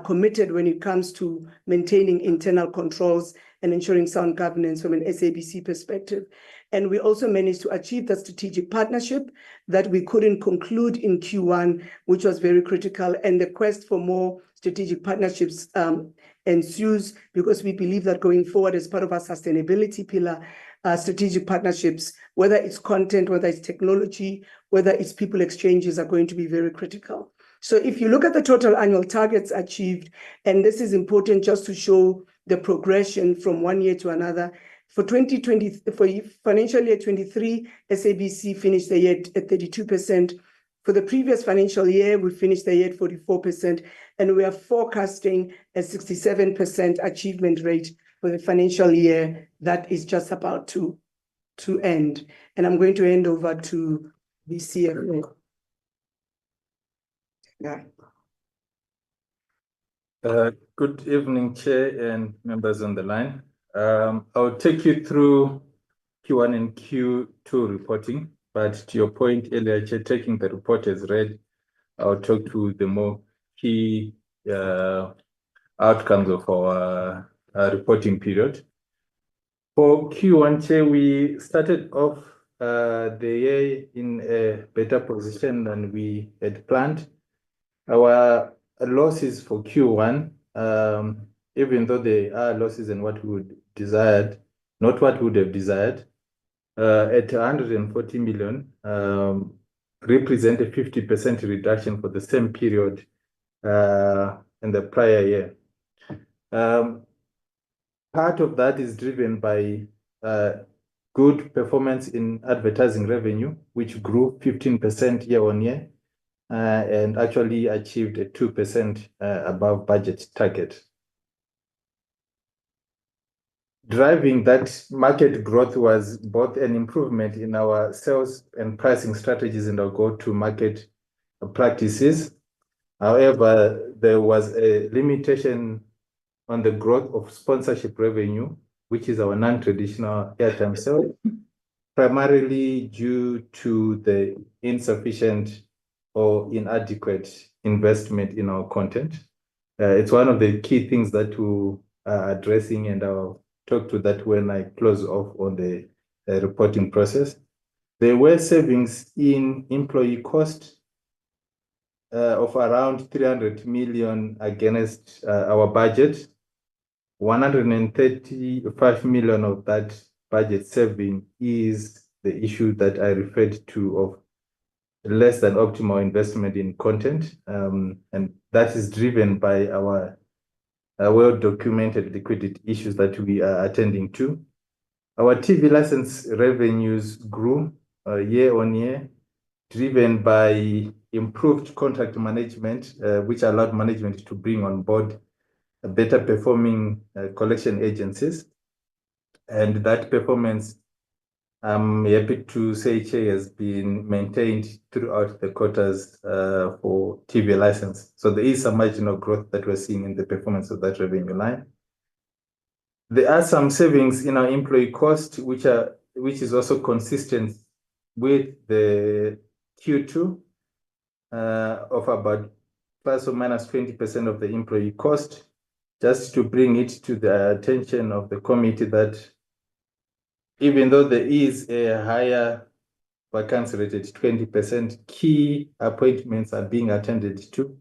committed when it comes to maintaining internal controls and ensuring sound governance from an SABC perspective. And we also managed to achieve the strategic partnership that we couldn't conclude in Q1, which was very critical. And the quest for more strategic partnerships ensues, because we believe that going forward as part of our sustainability pillar, strategic partnerships, whether it's content, whether it's technology, whether it's people exchanges, are going to be very critical. So if you look at the total annual targets achieved, and this is important just to show the progression from one year to another. For financial year 23, SABC finished the year at 32%. For the previous financial year, we finished the year at 44%, and we are forecasting a 67% achievement rate for the financial year that is just about to end. And I'm going to hand over to the CFO. Yeah. Good evening, Chair and members on the line. I'll take you through Q1 and Q2 reporting, but to your point earlier, Chair, taking the report as read, I'll talk to the more key outcomes of our reporting period. For Q1, Chair, we started off the year in a better position than we had planned. Our losses for Q1, even though they are losses and what we would desired, not what we would have desired, at 140 million, represent a 50% reduction for the same period in the prior year. Part of that is driven by good performance in advertising revenue, which grew 15% year on year, and actually achieved a 2% above budget target. Driving that market growth was both an improvement in our sales and pricing strategies and our go-to-market practices. However, there was a limitation on the growth of sponsorship revenue, which is our non-traditional airtime sale, primarily due to the insufficient or inadequate investment in our content. It's one of the key things that we are addressing, and I'll talk to that when I close off on the reporting process. There were savings in employee cost of around 300 million against our budget. 135 million of that budget saving is the issue that I referred to of less than optimal investment in content. And that is driven by our well-documented liquidity issues that we are attending to. Our TV license revenues grew year on year, driven by improved contract management, which allowed management to bring on board better performing collection agencies. And that performance, I'm happy to say, Chair, has been maintained throughout the quarters for TV license. So there is some marginal growth that we're seeing in the performance of that revenue line. There are some savings in our employee cost, which is also consistent with the Q2 of about plus or minus 20% of the employee cost, just to bring it to the attention of the committee that even though there is a higher vacancy rate at 20%, key appointments are being attended to,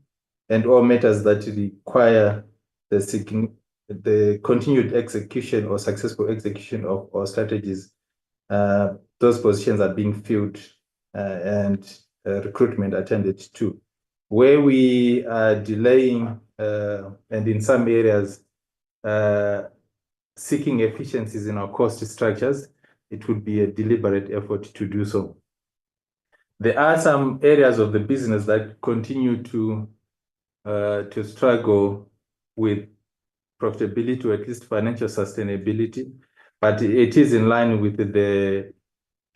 and all matters that require the continued execution or successful execution of our strategies, those positions are being filled and recruitment attended to. Where we are delaying and in some areas seeking efficiencies in our cost structures, it would be a deliberate effort to do so. There are some areas of the business that continue to struggle with profitability or at least financial sustainability, but it is in line with the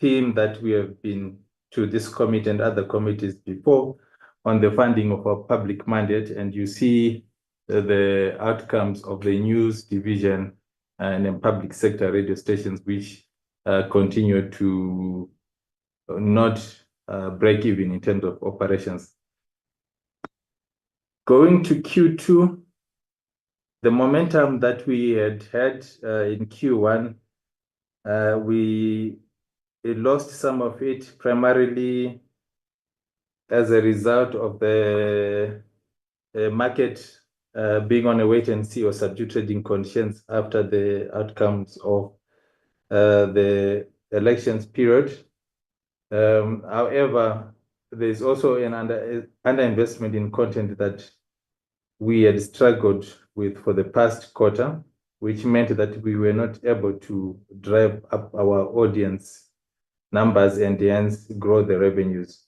theme that we have been to this committee and other committees before on the funding of our public mandate, and you see the outcomes of the news division and public sector radio stations, which continue to not break even in terms of operations. Going to Q2, the momentum that we had in Q1, we lost some of it primarily as a result of the market being on a wait and see or subdued trading conditions after the outcomes of the elections period. However, there's also an underinvestment in content that we had struggled with for the past quarter, which meant that we were not able to drive up our audience numbers and hence grow the revenues.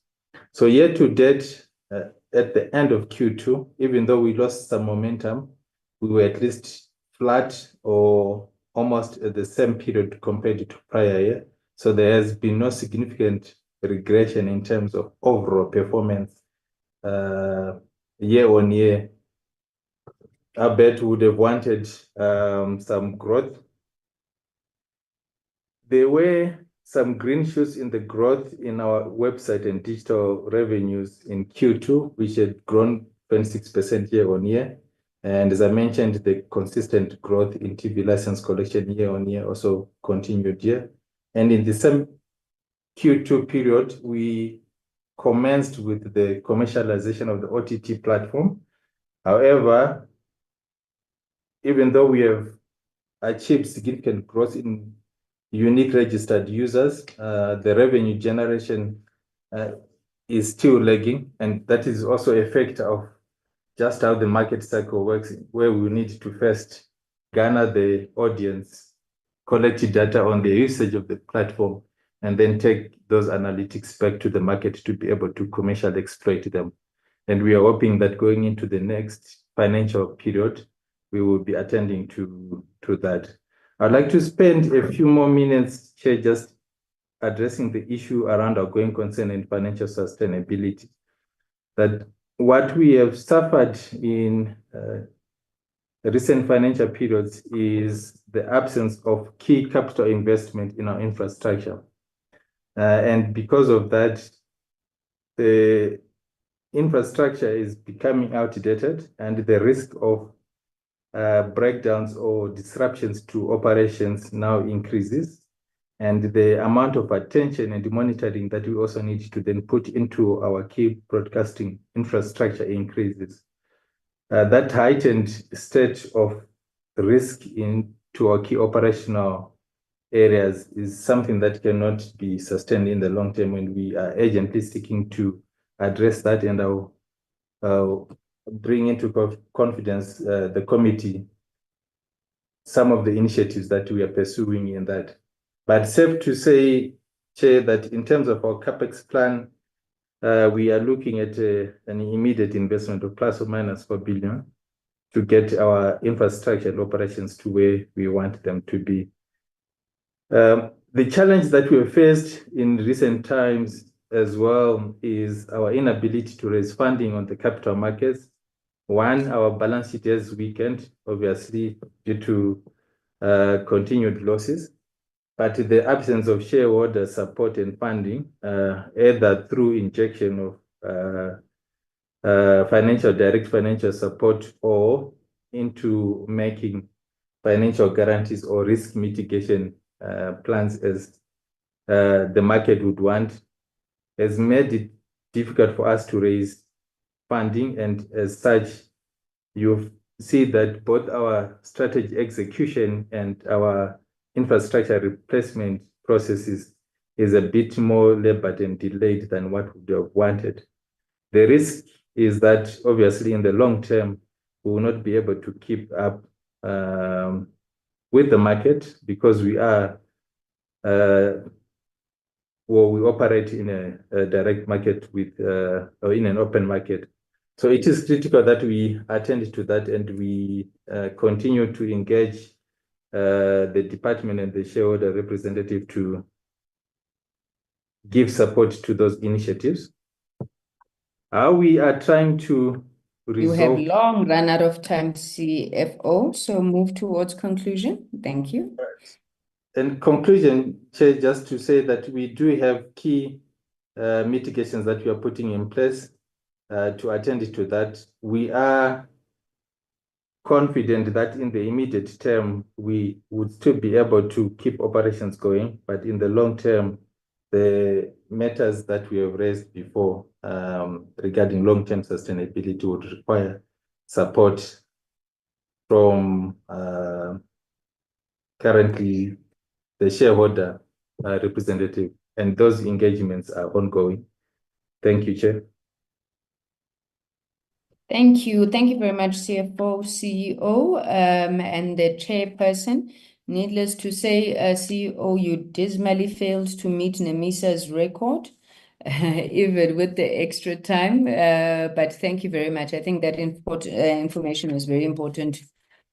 So year to date, at the end of Q2, even though we lost some momentum, we were at least flat or almost at the same period compared to prior year. So there has been no significant regression in terms of overall performance year on year. I bet would have wanted some growth. There were some green shoots in the growth in our website and digital revenues in Q2, which had grown 26% year on year. And as I mentioned, the consistent growth in TV license collection year on year also continued here. And in the same Q2 period, we commenced with the commercialization of the OTT platform. However, even though we have achieved significant growth in unique registered users, the revenue generation is still lagging, and that is also a factor of just how the market cycle works, where we need to first garner the audience, collect data on the usage of the platform, and then take those analytics back to the market to be able to commercially exploit them. And we are hoping that going into the next financial period, we will be attending to that. I'd like to spend a few more minutes here just addressing the issue around our going concern and financial sustainability. That what we have suffered in recent financial periods is the absence of key capital investment in our infrastructure. And because of that, the infrastructure is becoming outdated, and the risk of breakdowns or disruptions to operations now increases. and the amount of attention and monitoring that we also need to then put into our key broadcasting infrastructure increases. That heightened state of risk into our key operational areas is something that cannot be sustained in the long term, and we are urgently seeking to address that, and I'll bring into confidence the committee some of the initiatives that we are pursuing in that. But safe to say, Chair, that in terms of our CapEx plan, we are looking at an immediate investment of plus or minus 4 billion to get our infrastructure and operations to where we want them to be. The challenge that we have faced in recent times as well is our inability to raise funding on the capital markets. One, our balance sheet has weakened, obviously, due to continued losses, but the absence of shareholder support and funding, either through injection of direct financial support or into making financial guarantees or risk mitigation plans as the market would want, has made it difficult for us to raise funding. And as such, you see that both our strategy execution and our infrastructure replacement processes is a bit more labored and delayed than what we would have wanted. The risk is that obviously in the long term, we will not be able to keep up with the market because we are, we operate in a direct market with, or in an open market. So it is critical that we attend to that and we continue to engage the department and the shareholder representative to give support to those initiatives. We are trying to resolve. You have long run out of time, CFO, so move towards conclusion. Thank you. In conclusion, Chair, just to say that we do have key mitigations that we are putting in place to attend to that. We are confident that in the immediate term, we would still be able to keep operations going, but in the long term, the matters that we have raised before regarding long-term sustainability would require support from currently the shareholder representative, and those engagements are ongoing. Thank you, Chair. Thank you. Thank you very much, CFO, CEO, and the chairperson. Needless to say, CEO, you dismally failed to meet NEMISA's record, even with the extra time. But thank you very much. I think that information is very important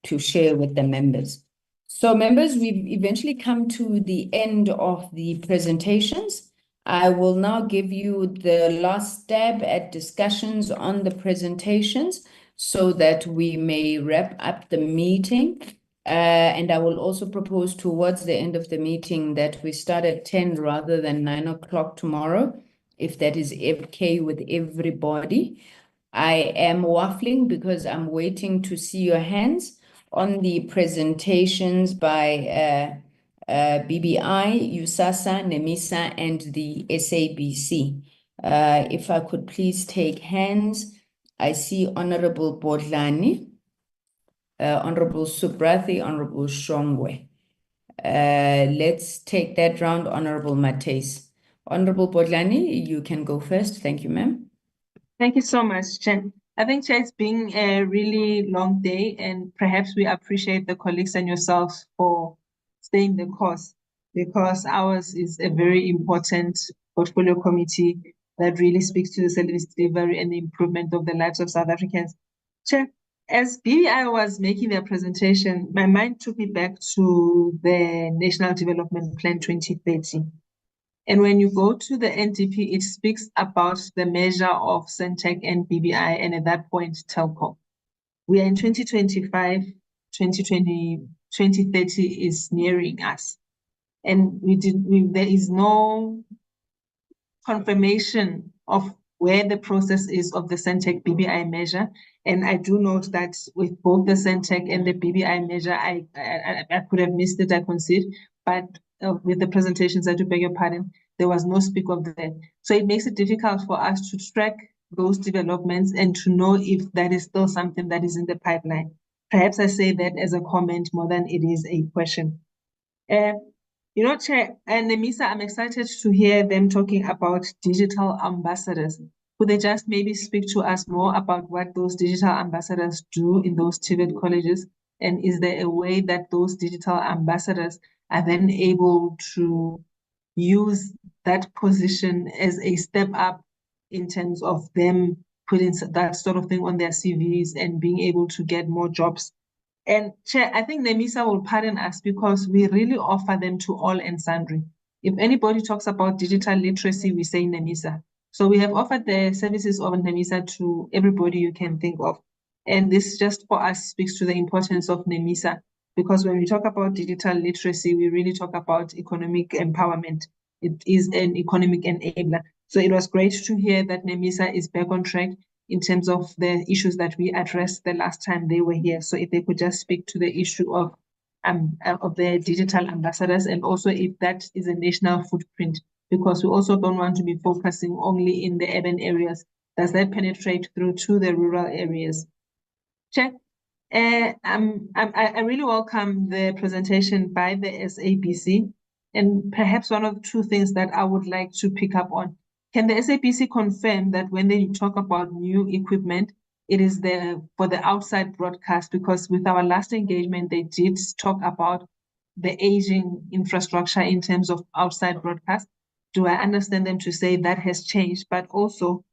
to share with the members. So members, we've eventually come to the end of the presentations. I will now give you the last stab at discussions on the presentations so that we may wrap up the meeting. And I will also propose towards the end of the meeting that we start at 10 rather than 9 o'clock tomorrow, if that is okay with everybody. I am waffling because I'm waiting to see your hands on the presentations by BBI, USASA, NEMISA, and the SABC. If I could please take hands. I see Honorable Bodlani, Honorable Subrathi, Honorable Shongwe. Let's take that round, Honorable Mates. Honorable Bodlani, you can go first. Thank you, ma'am. Thank you so much, Chair. I think, Chair, it's been a really long day, and perhaps we appreciate the colleagues and yourselves for staying the course, because ours is a very important portfolio committee that really speaks to the service delivery and the improvement of the lives of South Africans. Chair, as BBI was making their presentation, my mind took me back to the National Development Plan 2030. And when you go to the NDP, it speaks about the measure of Centec and BBI, and at that point, Telco. We are in 2025, 2030 is nearing us. And there is no confirmation of where the process is of the Centec BBI measure. And I do note that with both the Centec and the BBI measure, I could have missed it, I concede. But with the presentations, I do beg your pardon, there was no speak of that. So it makes it difficult for us to track those developments and to know if that is still something that is in the pipeline. Perhaps I say that as a comment more than it is a question. Chair, and Nemisa, I'm excited to hear them talking about digital ambassadors. Could they just maybe speak to us more about what those digital ambassadors do in those TVET colleges? And is there a way that those digital ambassadors are then able to use that position as a step up in terms of them putting that sort of thing on their CVs and being able to get more jobs? And Chair, I think Nemisa will pardon us because we really offer them to all and sundry. If anybody talks about digital literacy, we say Nemisa. So we have offered the services of Nemisa to everybody you can think of. And this just for us speaks to the importance of Nemisa, because when we talk about digital literacy, we really talk about economic empowerment. It is an economic enabler. So it was great to hear that Nemisa is back on track in terms of the issues that we addressed the last time they were here. So if they could just speak to the issue of the digital ambassadors, and also if that is a national footprint, because we also don't want to be focusing only in the urban areas. Does that penetrate through to the rural areas? Check. I really welcome the presentation by the SABC, and perhaps one of the two things that I would like to pick up on. Can the SABC confirm that when they talk about new equipment, it is for the outside broadcast? Because with our last engagement, they did talk about the aging infrastructure in terms of outside broadcast. Do I understand them to say that has changed? But also,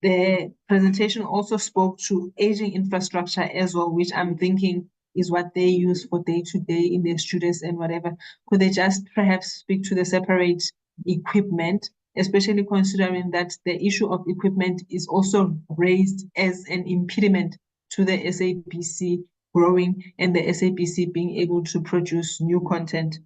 the presentation also spoke to aging infrastructure as well, which I'm thinking is what they use for day-to-day in their students and whatever. Could they just perhaps speak to the separate equipment, especially considering that the issue of equipment is also raised as an impediment to the SABC growing and the SABC being able to produce new content?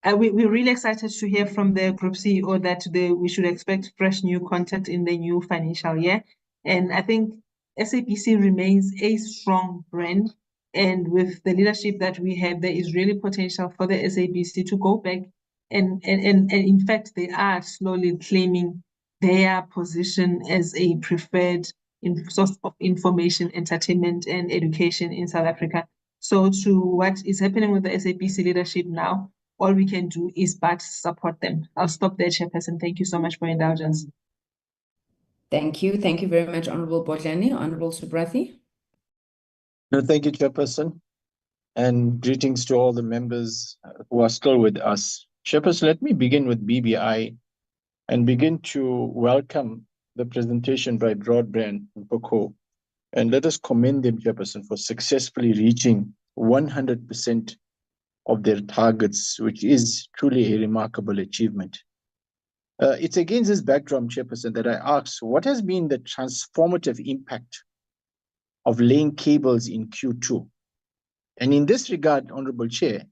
We're really excited to hear from the Group CEO that we should expect fresh new content in the new financial year. And I think SABC remains a strong brand. And with the leadership that we have, there is really potential for the SABC to go back. And in fact, they are slowly claiming their position as a preferred source of information, entertainment, and education in South Africa. So to what is happening with the SABC leadership now, all we can do is but support them. I'll stop there, Chairperson. Thank you so much for indulgence. Thank you. Thank you very much, Honorable Botlani. Honorable Subrathi. No, thank you, Chairperson. And greetings to all the members who are still with us. Chairperson, let me begin with BBI and begin to welcome the presentation by Broadband and Poco. And let us commend them, Chairperson, for successfully reaching 100% of their targets, which is truly a remarkable achievement. It's against this backdrop, Chairperson, that I ask, what has been the transformative impact of laying cables in Q2? And in this regard, Honorable Chair,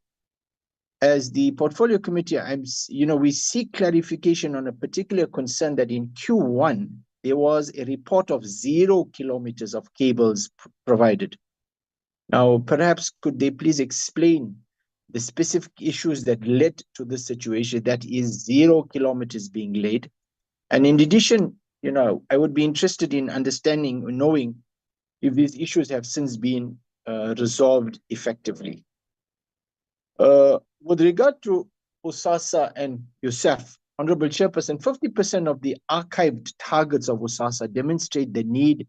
as the Portfolio Committee, we seek clarification on a particular concern that in Q1, there was a report of 0 kilometers of cables provided. Now, perhaps could they please explain the specific issues that led to this situation, that is 0 kilometers being laid? And in addition, I would be interested in understanding or knowing if these issues have since been resolved effectively. With regard to USASA and USAF, Honorable Chairperson, 50% of the archived targets of USASA demonstrate the need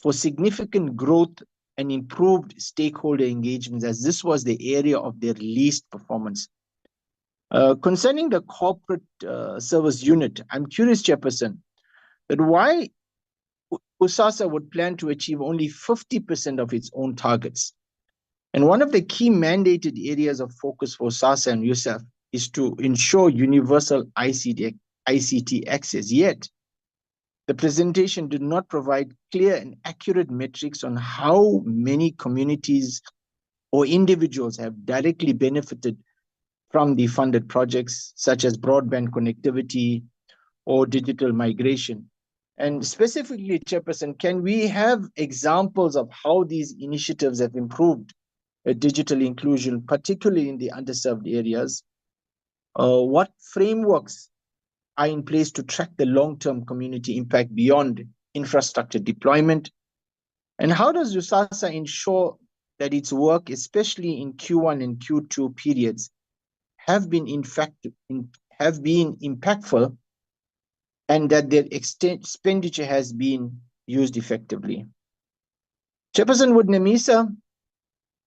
for significant growth and improved stakeholder engagements, as this was the area of their least performance. Concerning the corporate service unit, I'm curious, Chairperson, that why USASA would plan to achieve only 50% of its own targets. And one of the key mandated areas of focus for USASA and USAF is to ensure universal ICT access. Yet, the presentation did not provide clear and accurate metrics on how many communities or individuals have directly benefited from the funded projects, such as broadband connectivity or digital migration. And specifically, Chairperson, can we have examples of how these initiatives have improved digital inclusion, particularly in the underserved areas? What frameworks are in place to track the long-term community impact beyond infrastructure deployment? And how does USASA ensure that its work, especially in Q1 and Q2 periods, have been impactful, and that their expenditure has been used effectively? Chairperson, with NEMISA,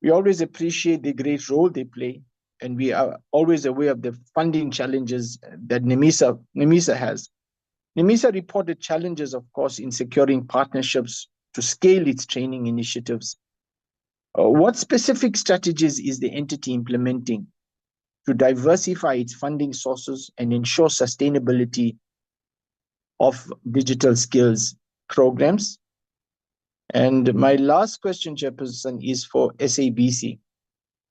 we always appreciate the great role they play, and we are always aware of the funding challenges that NEMISA has. NEMISA reported challenges, of course, in securing partnerships to scale its training initiatives. What specific strategies is the entity implementing to diversify its funding sources and ensure sustainability of digital skills programs? And my last question, Chairperson, is for SABC.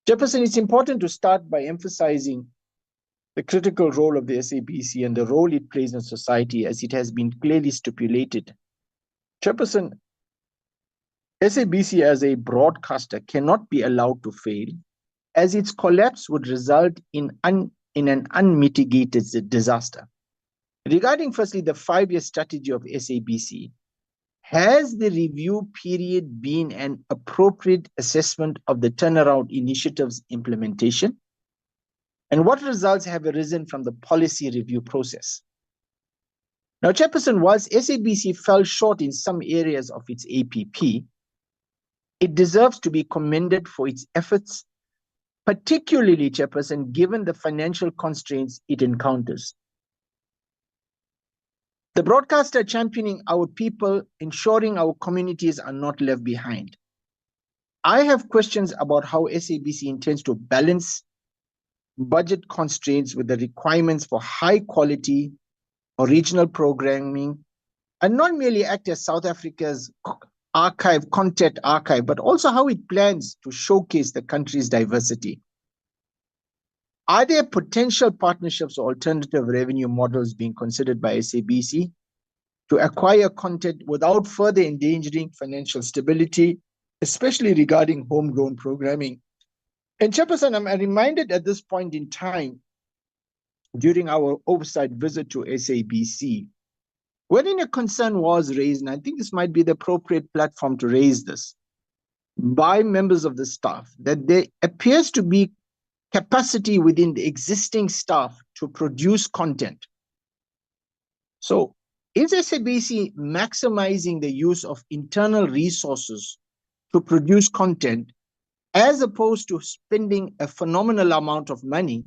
Chairperson, it's important to start by emphasizing the critical role of the SABC and the role it plays in society, as it has been clearly stipulated. Chairperson, SABC as a broadcaster cannot be allowed to fail, as its collapse would result in an unmitigated disaster. Regarding firstly the 5-year strategy of SABC, has the review period been an appropriate assessment of the turnaround initiative's implementation? And what results have arisen from the policy review process? Now, Chairperson, whilst SABC fell short in some areas of its APP, it deserves to be commended for its efforts, particularly, Chairperson, given the financial constraints it encounters. The broadcaster championing our people, ensuring our communities are not left behind. I have questions about how SABC intends to balance budget constraints with the requirements for high quality original programming, and not merely act as South Africa's content archive, but also how it plans to showcase the country's diversity. Are there potential partnerships or alternative revenue models being considered by SABC to acquire content without further endangering financial stability, especially regarding homegrown programming? And Chairperson, I'm reminded at this point in time, during our oversight visit to SABC, wherein a concern was raised, and I think this might be the appropriate platform to raise this, by members of the staff, that there appears to be capacity within the existing staff to produce content. So is SABC maximizing the use of internal resources to produce content, as opposed to spending a phenomenal amount of money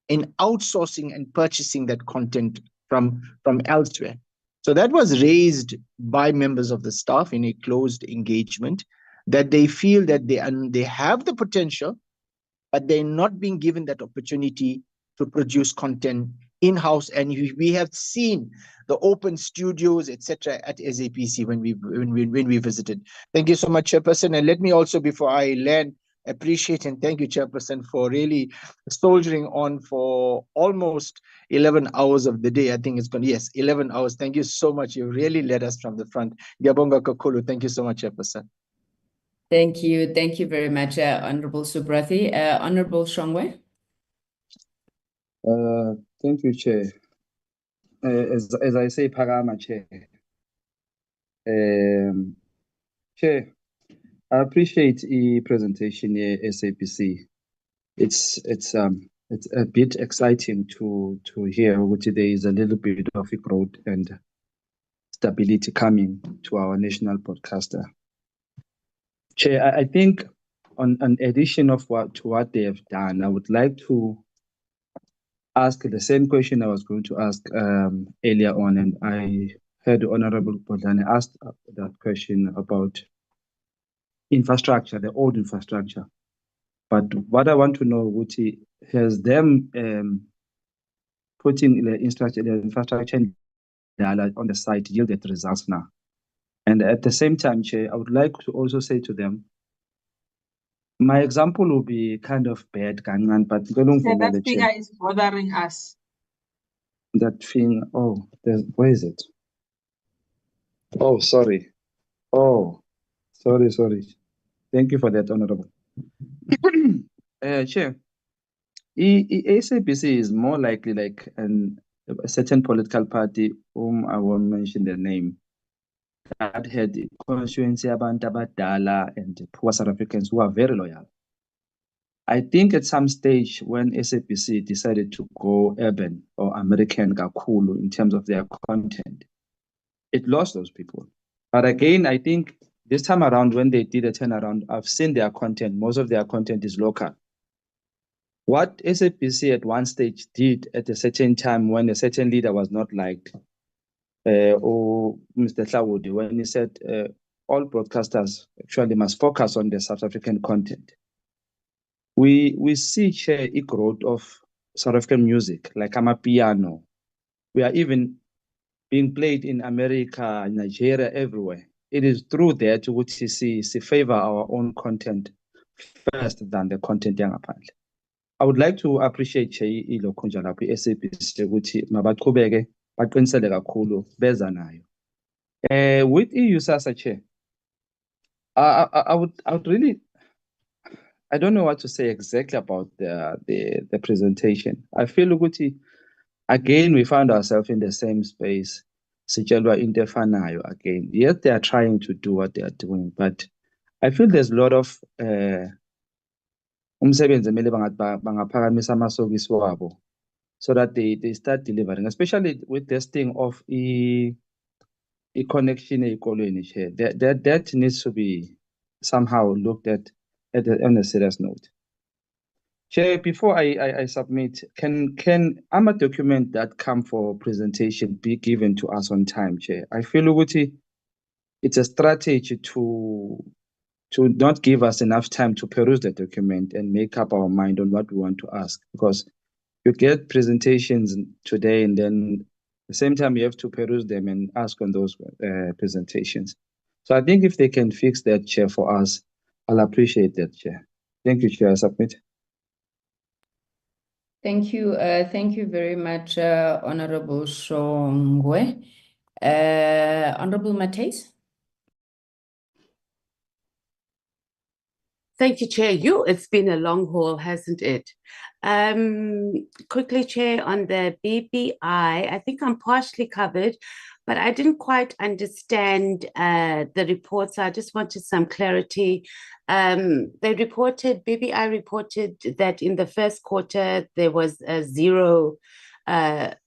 in outsourcing and purchasing that content from elsewhere? So that was raised by members of the staff in a closed engagement, that they feel that they have the potential, but they're not being given that opportunity to produce content in-house. And we have seen the open studios, etc., at SABC when we visited. Thank you so much, Chairperson. And let me also, before I land, appreciate and thank you, Chairperson, for really soldiering on for almost 11 hours of the day. I think it's going, yes, 11 hours. Thank you so much. You really led us from the front. Ngiyabonga kakhulu. Thank you so much, Chairperson. Thank you. Thank you very much, Honorable Subrathi. Honorable Shongwe. Thank you, Chair. As I say, Parama, Chair. Chair, I appreciate the presentation here, SABC. It's a bit exciting to hear which there is a little bit of a growth and stability coming to our national broadcaster. Chair, I think on an addition of what they have done, I would like to ask the same question I was going to ask earlier on, and I heard Honorable Bodlane asked that question about infrastructure, the old infrastructure. But what I want to know, Wuti, has them putting the infrastructure on the site yielded results now? And at the same time, Chair, I would like to also say to them, my example will be kind of bad, Gangan, but that figure is bothering us. That thing, oh, where is it? Oh, sorry. Oh, sorry. Thank you for that, Honorable. Chair, SABC is more likely like a certain political party, whom I won't mention the name, that had constituency abantu abadala and poor South Africans who are very loyal. I think at some stage when SABC decided to go urban or American kakhulu in terms of their content, it lost those people. But again, I think this time around when they did a turnaround, I've seen their content. Most of their content is local. What SABC at one stage did at a certain time when a certain leader was not liked, or Mr. Hlawudi, when he said all broadcasters actually must focus on the South African content. We see here a growth of South African music, like amapiano. We are even being played in America, Nigeria, everywhere. It is through there to which we see favor our own content first than the content yangaphandle. I would like to appreciate ilo khunja lapho i-SABC ukuthi mabaqhubeke baqinisele kakhulu beza nayo. With i-USASA chair, I would really, I don't know what to say exactly about the presentation. I feel ukuthi again we found ourselves in the same space. Sitshelwa into efanayo again. Yes, they are trying to do what they are doing, but I feel there's a lot of umsebenzi emele bangaphakamisa amasokisi wabo so that they start delivering, especially with this thing of connection ezikolweni here. That needs to be somehow looked at on a serious note. Chair, before I submit, can a document that come for presentation be given to us on time, Chair? I feel it's a strategy to not give us enough time to peruse the document and make up our mind on what we want to ask, because you get presentations today and then at the same time you have to peruse them and ask on those presentations. So I think if they can fix that, Chair, for us, I'll appreciate that, Chair. Thank you, Chair. I submit. Thank you. Thank you very much, Honorable Shongwe. Honorable Mates. Thank you, Chair. It's been a long haul, hasn't it? Quickly, Chair, on the BBI, I think I'm partially covered, but I didn't quite understand the report, so I just wanted some clarity. BBI reported that in the first quarter, there was a 0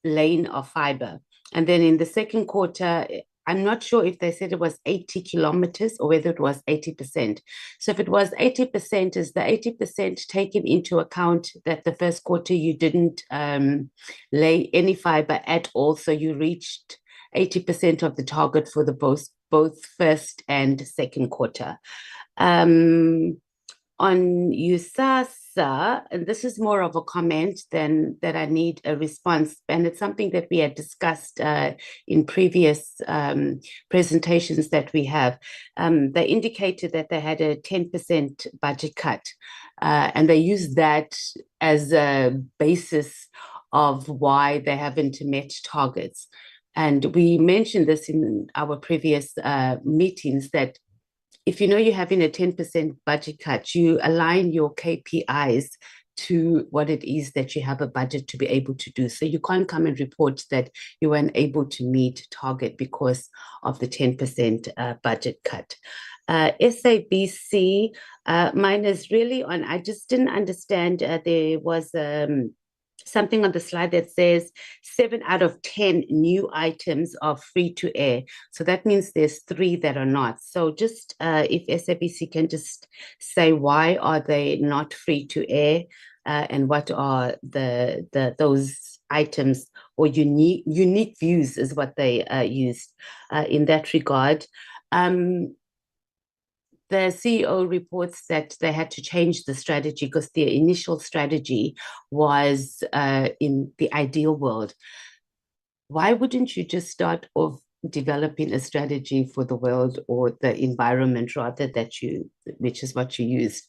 lane of fiber. And then in the second quarter, I'm not sure if they said it was 80 kilometers or whether it was 80%. So if it was 80%, is the 80% taken into account that the first quarter you didn't lay any fiber at all, so you reached 80% of the target for the both first and second quarter? On USASA, and this is more of a comment than that I need a response, and it's something that we had discussed in previous presentations that we have. They indicated that they had a 10% budget cut, and they used that as a basis of why they haven't met targets. And we mentioned this in our previous meetings, that if you know you're having a 10% budget cut, you align your KPIs to what it is that you have a budget to be able to do. So you can't come and report that you weren't able to meet target because of the 10% budget cut. SABC, mine is really on, I just didn't understand, there was something on the slide that says 7 out of 10 new items are free to air. So that means there's 3 that are not. So just if SABC can just say why are they not free to air, and what are those items, or unique views is what they used in that regard. The CEO reports that they had to change the strategy because their initial strategy was in the ideal world. Why wouldn't you just start off developing a strategy for the world or the environment rather, which is what you used,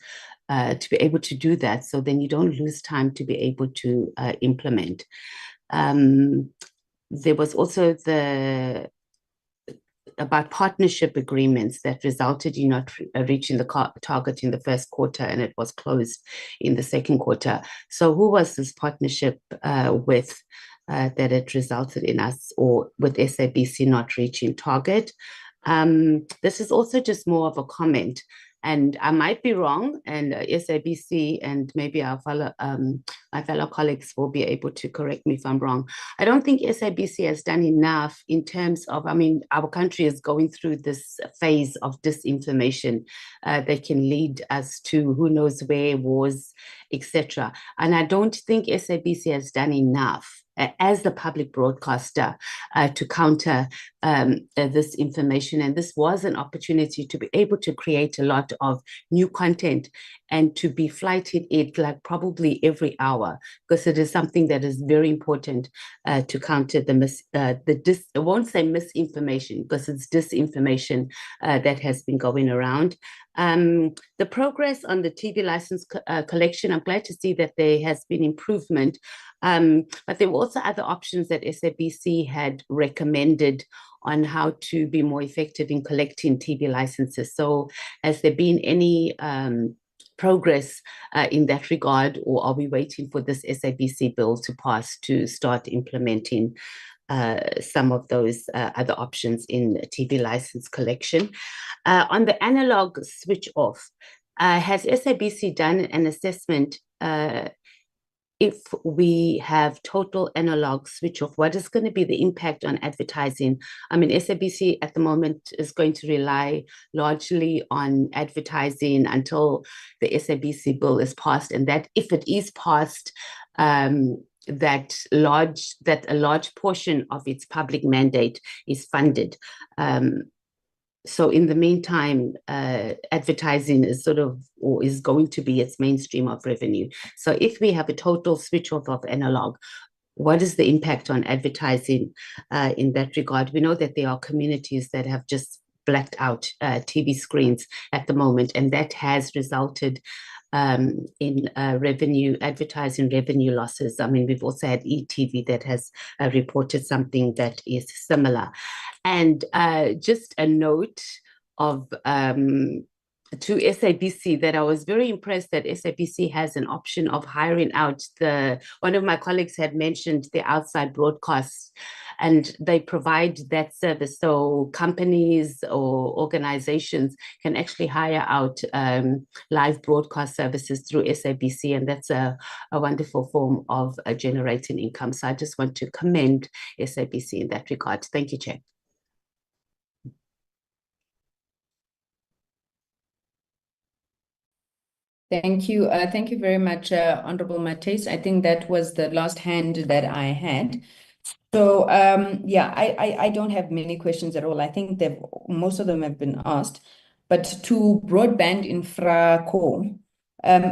to be able to do that, so then you don't lose time to be able to implement. There was also the about partnership agreements that resulted in not reaching the target in the first quarter, and it was closed in the second quarter. So who was this partnership with that it resulted in us, or with SABC not reaching target? This is also just more of a comment, and I might be wrong, and SABC and maybe my fellow colleagues will be able to correct me if I'm wrong. I don't think SABC has done enough in terms of, our country is going through this phase of disinformation that can lead us to who knows where, wars, etc. And I don't think SABC has done enough as the public broadcaster to counter this information. And this was an opportunity to be able to create a lot of new content and to be flighted it like probably every hour, because it is something that is very important to counter I won't say misinformation, because it's disinformation that has been going around. The progress on the TV license collection, I'm glad to see that there has been improvement, but there were also other options that SABC had recommended on how to be more effective in collecting TV licenses. So has there been any progress in that regard, or are we waiting for this SABC bill to pass to start implementing some of those other options in TV license collection? On the analog switch off, has SABC done an assessment if we have total analog switch off, what is going to be the impact on advertising? SABC at the moment is going to rely largely on advertising until the SABC bill is passed, and that if it is passed, that a large portion of its public mandate is funded. So in the meantime, advertising is is going to be its mainstream of revenue. So if we have a total switch off of analog, what is the impact on advertising in that regard? We know that there are communities that have just blacked out TV screens at the moment, and that has resulted in advertising revenue losses. We've also had ETV that has reported something that is similar. And just a note of to SABC that I was very impressed that SABC has an option of hiring out one of my colleagues had mentioned the outside broadcasts, and they provide that service. So companies or organizations can actually hire out live broadcast services through SABC, and that's a wonderful form of generating income. So I just want to commend SABC in that regard. Thank you, Chair. Thank you. Thank you very much, Honorable Mates. I think that was the last hand that I had. So I don't have many questions at all. I think most of them have been asked. But to broadband infra core,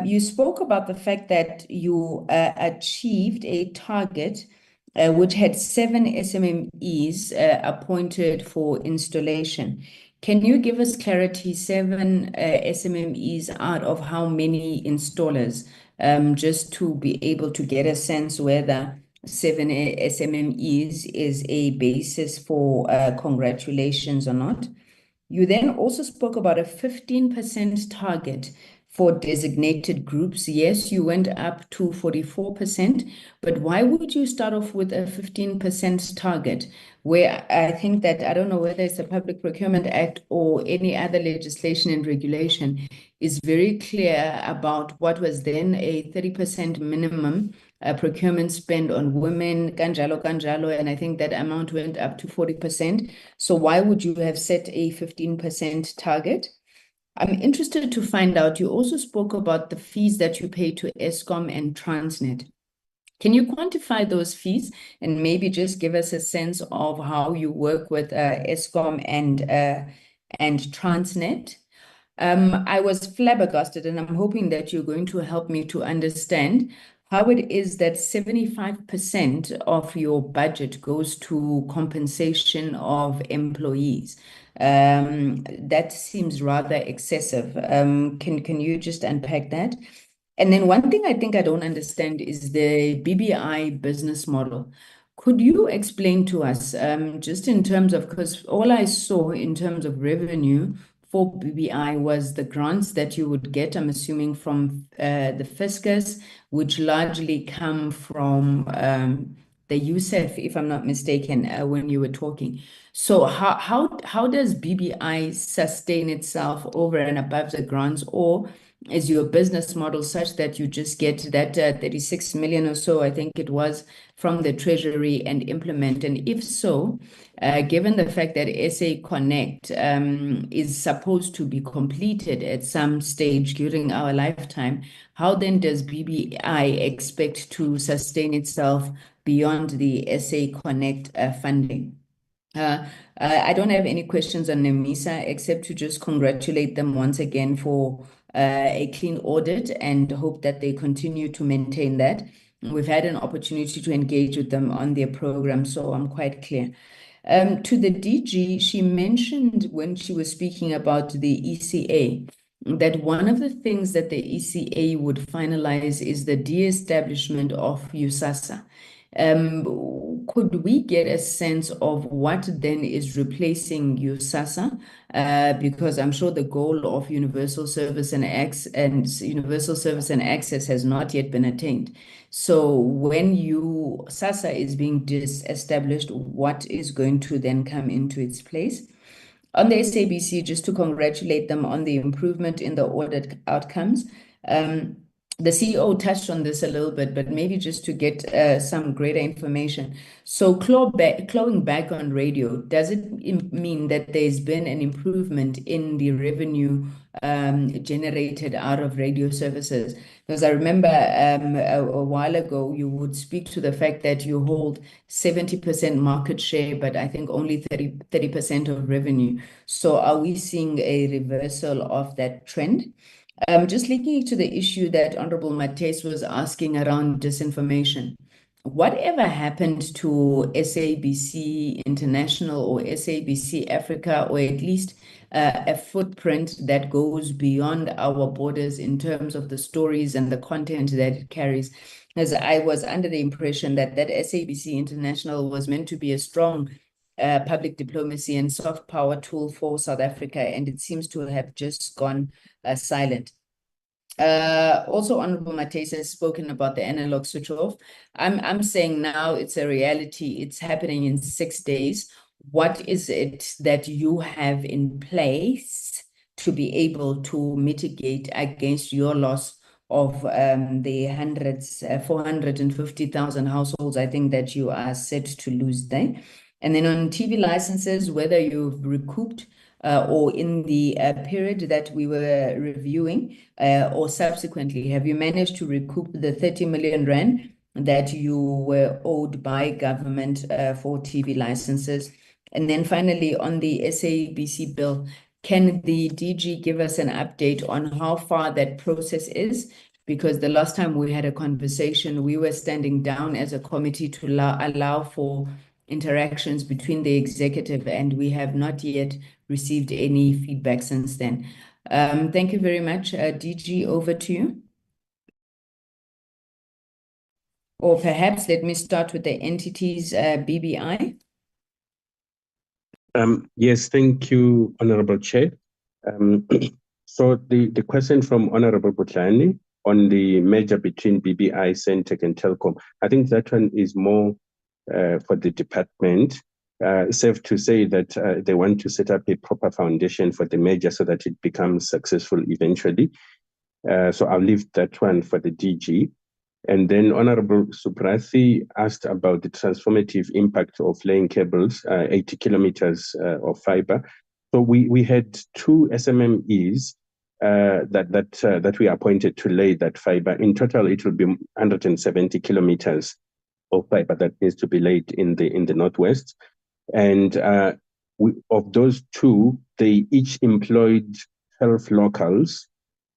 you spoke about the fact that you achieved a target which had 7 SMMEs appointed for installation. Can you give us clarity, 7 SMMEs out of how many installers, just to be able to get a sense whether 7 SMMEs is a basis for congratulations or not? You then also spoke about a 15% target for designated groups. Yes, you went up to 44%, but why would you start off with a 15% target, where I think that, I don't know whether it's the Public Procurement Act or any other legislation and regulation, is very clear about what was then a 30% minimum procurement spend on women, kanjalo, and I think that amount went up to 40%. So why would you have set a 15% target? I'm interested to find out, you also spoke about the fees that you pay to Eskom and Transnet. Can you quantify those fees and maybe just give us a sense of how you work with Eskom and Transnet? I was flabbergasted, and I'm hoping that you're going to help me to understand how it is that 75% of your budget goes to compensation of employees. That seems rather excessive. Can you just unpack that? And then one thing I think I don't understand is the BBI business model. Could you explain to us, just in terms of, because all I saw in terms of revenue for BBI was the grants that you would get, I'm assuming from the fiscus, which largely come from the USEF, if I'm not mistaken, when you were talking. So how does BBI sustain itself over and above the grants, or is your business model such that you just get that 36 million or so, I think it was, from the Treasury and implement? And if so, given the fact that SA Connect is supposed to be completed at some stage during our lifetime, how then does BBI expect to sustain itself beyond the SA Connect funding? I don't have any questions on NEMISA except to just congratulate them once again for a clean audit and hope that they continue to maintain that. We've had an opportunity to engage with them on their program, so I'm quite clear. To the DG, she mentioned when she was speaking about the ECA that one of the things that the ECA would finalize is the de-establishment of USASA. Could we get a sense of what then is replacing USASA? Because I'm sure the goal of universal service and access has not yet been attained. So when SASA is being disestablished, what is going to then come into its place? On the SABC, just to congratulate them on the improvement in the audit outcomes. The CEO touched on this a little bit, but maybe just to get some greater information. So clawing back on radio, does it mean that there's been an improvement in the revenue generated out of radio services? Because I remember a while ago, you would speak to the fact that you hold 70% market share, but I think only 30% of revenue. So are we seeing a reversal of that trend? Just linking to the issue that Honorable Mates was asking around disinformation. Whatever happened to SABC International or SABC Africa, or at least a footprint that goes beyond our borders in terms of the stories and the content that it carries? As I was under the impression that SABC International was meant to be a strong public diplomacy and soft power tool for South Africa, and it seems to have just gone silent. Also, Honorable Mates has spoken about the analog switch off. I'm saying now it's a reality. It's happening in 6 days. What is it that you have in place to be able to mitigate against your loss of the 450,000 households, I think, that you are set to lose there? And then on TV licenses, whether you've recouped or in the period that we were reviewing or subsequently, have you managed to recoup the 30 million rand that you were owed by government for TV licenses? And then finally, on the SABC bill, can the DG give us an update on how far that process is? Because the last time we had a conversation, we were standing down as a committee to allow for interactions between the executive, and we have not yet received any feedback since then. Thank you very much. DG, over to you. Or perhaps let me start with the entities, BBI. Yes, thank you, Honorable Chair. So the question from Honorable Butlani on the merger between BBI, Centec, and Telkom, I think that one is more for the department. Safe to say that they want to set up a proper foundation for the merger so that it becomes successful eventually. So I'll leave that one for the DG. And then Honorable Subrathi asked about the transformative impact of laying cables, 80 kilometers of fiber. So we had 2 SMMEs that we appointed to lay that fiber. In total, it will be 170 kilometers of fiber that needs to be laid in the Northwest. And of those 2, they each employed 12 locals.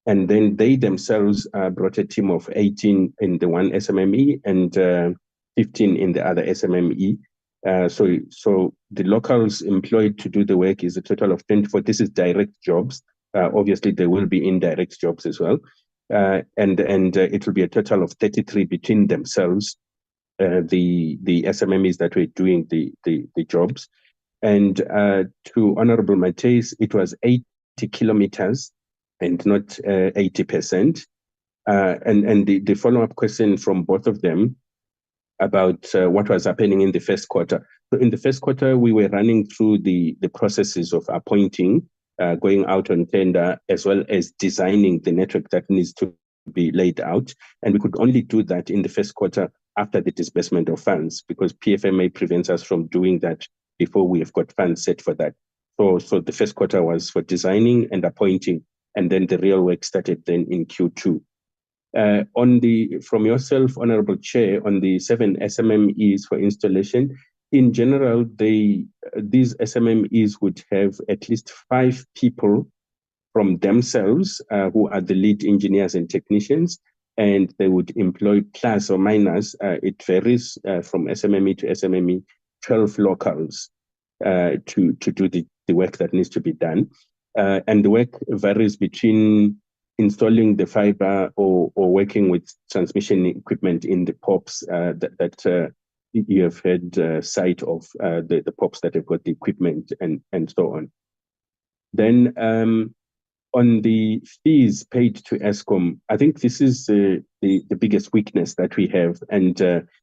And then they themselves brought a team of 18 in the one SMME and 15 in the other SMME. So the locals employed to do the work is a total of 24. This is direct jobs. Obviously, there will be indirect jobs as well. And it will be a total of 33 between themselves the SMMEs that were doing the jobs. And to Honorable Mateus, it was 80 kilometers and not 80%. And the follow-up question from both of them about what was happening in the first quarter. So in the first quarter, we were running through the processes of appointing, going out on tender, as well as designing the network that needs to be laid out. And we could only do that in the first quarter after the disbursement of funds, because PFMA prevents us from doing that before we have got funds set for that. So the first quarter was for designing and appointing, and then the real work started then in Q2. From yourself, Honorable Chair, on the 7 SMMEs for installation, in general, these SMMEs would have at least 5 people from themselves who are the lead engineers and technicians, and they would employ plus or minus, it varies from SMME to SMME, 12 locals to do the work that needs to be done. And the work varies between installing the fiber or working with transmission equipment in the POPs that you have had sight of, the POPs that have got the equipment and so on. Then on the fees paid to Eskom, I think this is the biggest weakness that we have. And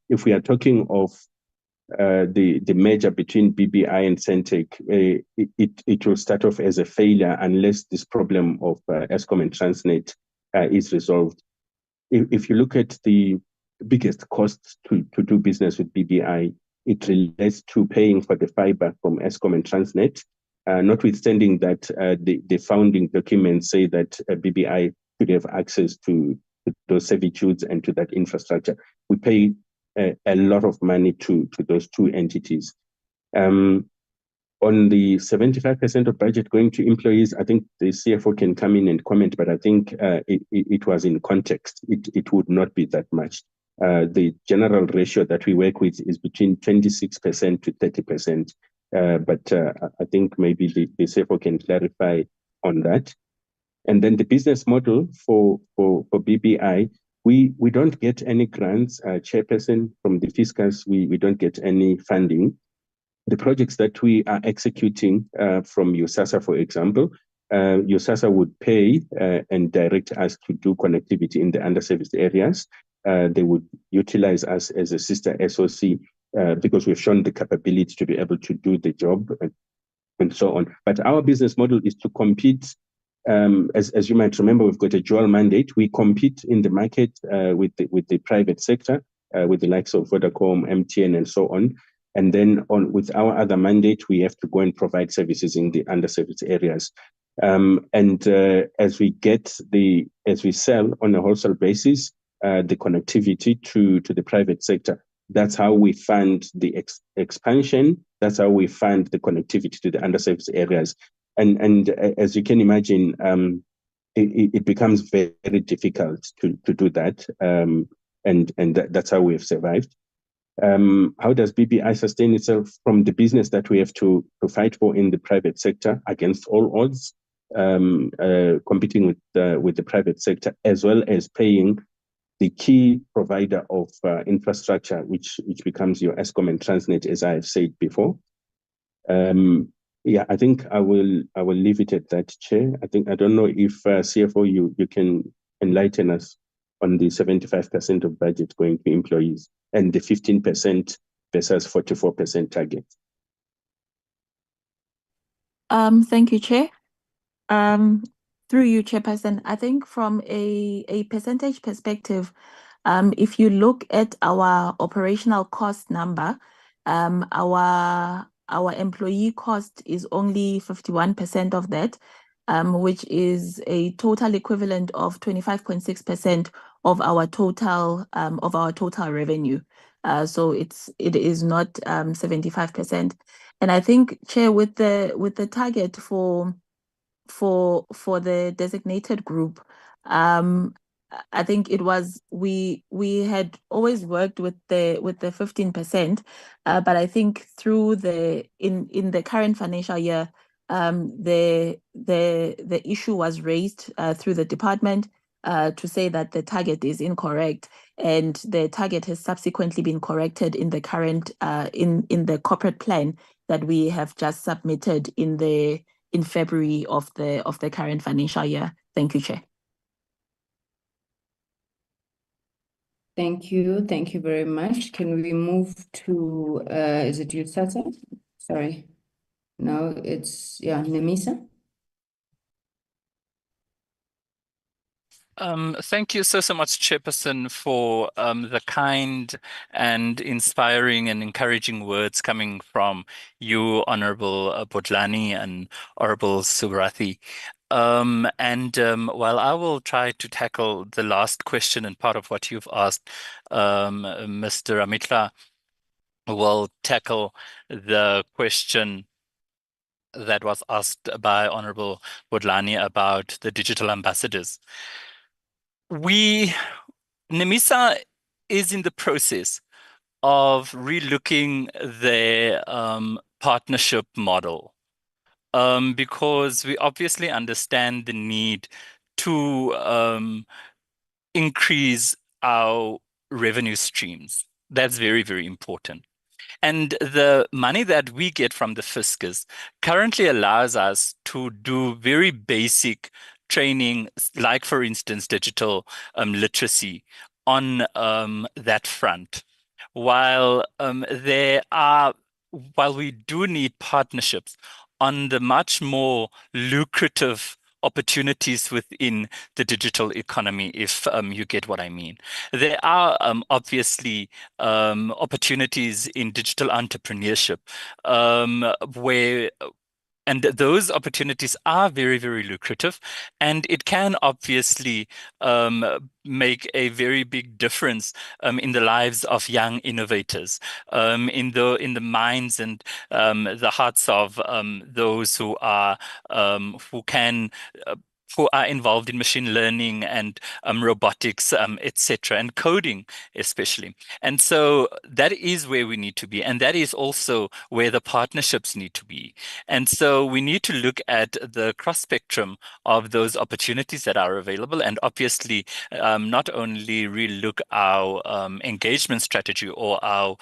if we are talking of the merger between BBI and Centec, it will start off as a failure unless this problem of Eskom and Transnet is resolved. If you look at the biggest costs to do business with BBI, it relates to paying for the fiber from Eskom and Transnet, notwithstanding that the founding documents say that BBI should have access to those servitudes and to that infrastructure. We pay a lot of money to those two entities. On the 75% of budget going to employees, I think the CFO can come in and comment, but I think it was in context. It would not be that much. The general ratio that we work with is between 26% to 30%. But I think maybe the CFO can clarify on that. And then the business model for BBI, we don't get any grants, Chairperson, from the fiscus. We don't get any funding. The projects that we are executing from USASA, for example, USASA would pay and direct us to do connectivity in the underserviced areas. They would utilize us as a sister SOC because we've shown the capability to be able to do the job and so on. But our business model is to compete. As you might remember, we've got a dual mandate. We compete in the market with the private sector, with the likes of Vodacom, MTN, and so on. And then with our other mandate, we have to go and provide services in the underserviced areas. As we sell on a wholesale basis, the connectivity to the private sector, that's how we fund the expansion. That's how we fund the connectivity to the underserviced areas. And as you can imagine, it becomes very, very difficult to do that. And that's how we have survived. How does BBI sustain itself from the business that we have to fight for in the private sector against all odds, competing with the private sector, as well as paying the key provider of infrastructure, which becomes your Eskom and Transnet, as I have said before. Yeah, I think I will leave it at that, Chair. I don't know if CFO you can enlighten us on the 75% of budget going to employees and the 15% versus 44% target. Thank you, Chair. Through you, Chairperson, I think from a percentage perspective, if you look at our operational cost number, our employee cost is only 51% of that, which is a total equivalent of 25.6% of our total revenue. So it is not 75%. And I think, Chair, with the target for the designated group, I think it was we had always worked with the 15%, but I think through in the current financial year, the issue was raised through the department, to say that the target is incorrect, and the target has subsequently been corrected in the current in the corporate plan that we have just submitted in February of the current financial year. Thank you, Chair. Thank you. Thank you very much. Can we move to, is it you, Tata? Sorry. No, it's, yeah, Nemisa. Thank you so much, Chairperson, for the kind and inspiring and encouraging words coming from you, Honorable Botlani and Honorable Subrathi. While I will try to tackle the last question and part of what you've asked, Mr. Ramitla will tackle the question that was asked by Honorable Botlani about the digital ambassadors. NEMISA is in the process of relooking their partnership model because we obviously understand the need to increase our revenue streams. That's very, very important. And the money that we get from the fiscus currently allows us to do very basic training, like, for instance, digital literacy on that front. While we do need partnerships on the much more lucrative opportunities within the digital economy, if you get what I mean. There are obviously opportunities in digital entrepreneurship and those opportunities are very, very lucrative, and it can obviously make a very big difference in the lives of young innovators, in the minds and the hearts of those who are involved in machine learning and robotics, etc., and coding especially. And so that is where we need to be, and that is also where the partnerships need to be. And so we need to look at the cross spectrum of those opportunities that are available, and obviously not only relook our engagement strategy or our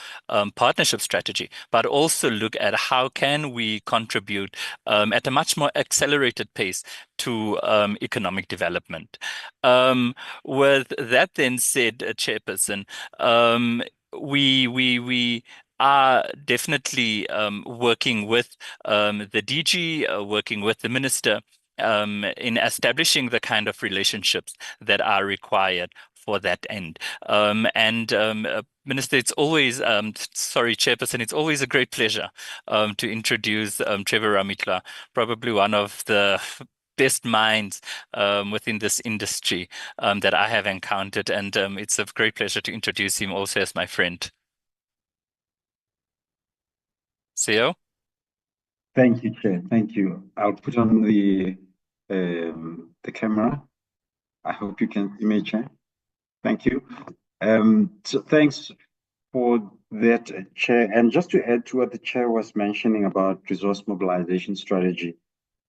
partnership strategy, but also look at how can we contribute at a much more accelerated pace to economic development. With that then said, Chairperson, we are definitely working with the DG, working with the Minister in establishing the kind of relationships that are required for that end. Minister, it's always, Chairperson, it's always a great pleasure to introduce Trevor Ramitla, probably one of the best minds within this industry that I have encountered, and it's a great pleasure to introduce him also as my friend. CEO? Thank you, Chair. Thank you. I'll put on the camera. I hope you can see me, Chair. Thank you. So thanks for that, Chair. And just to add to what the Chair was mentioning about resource mobilization strategy,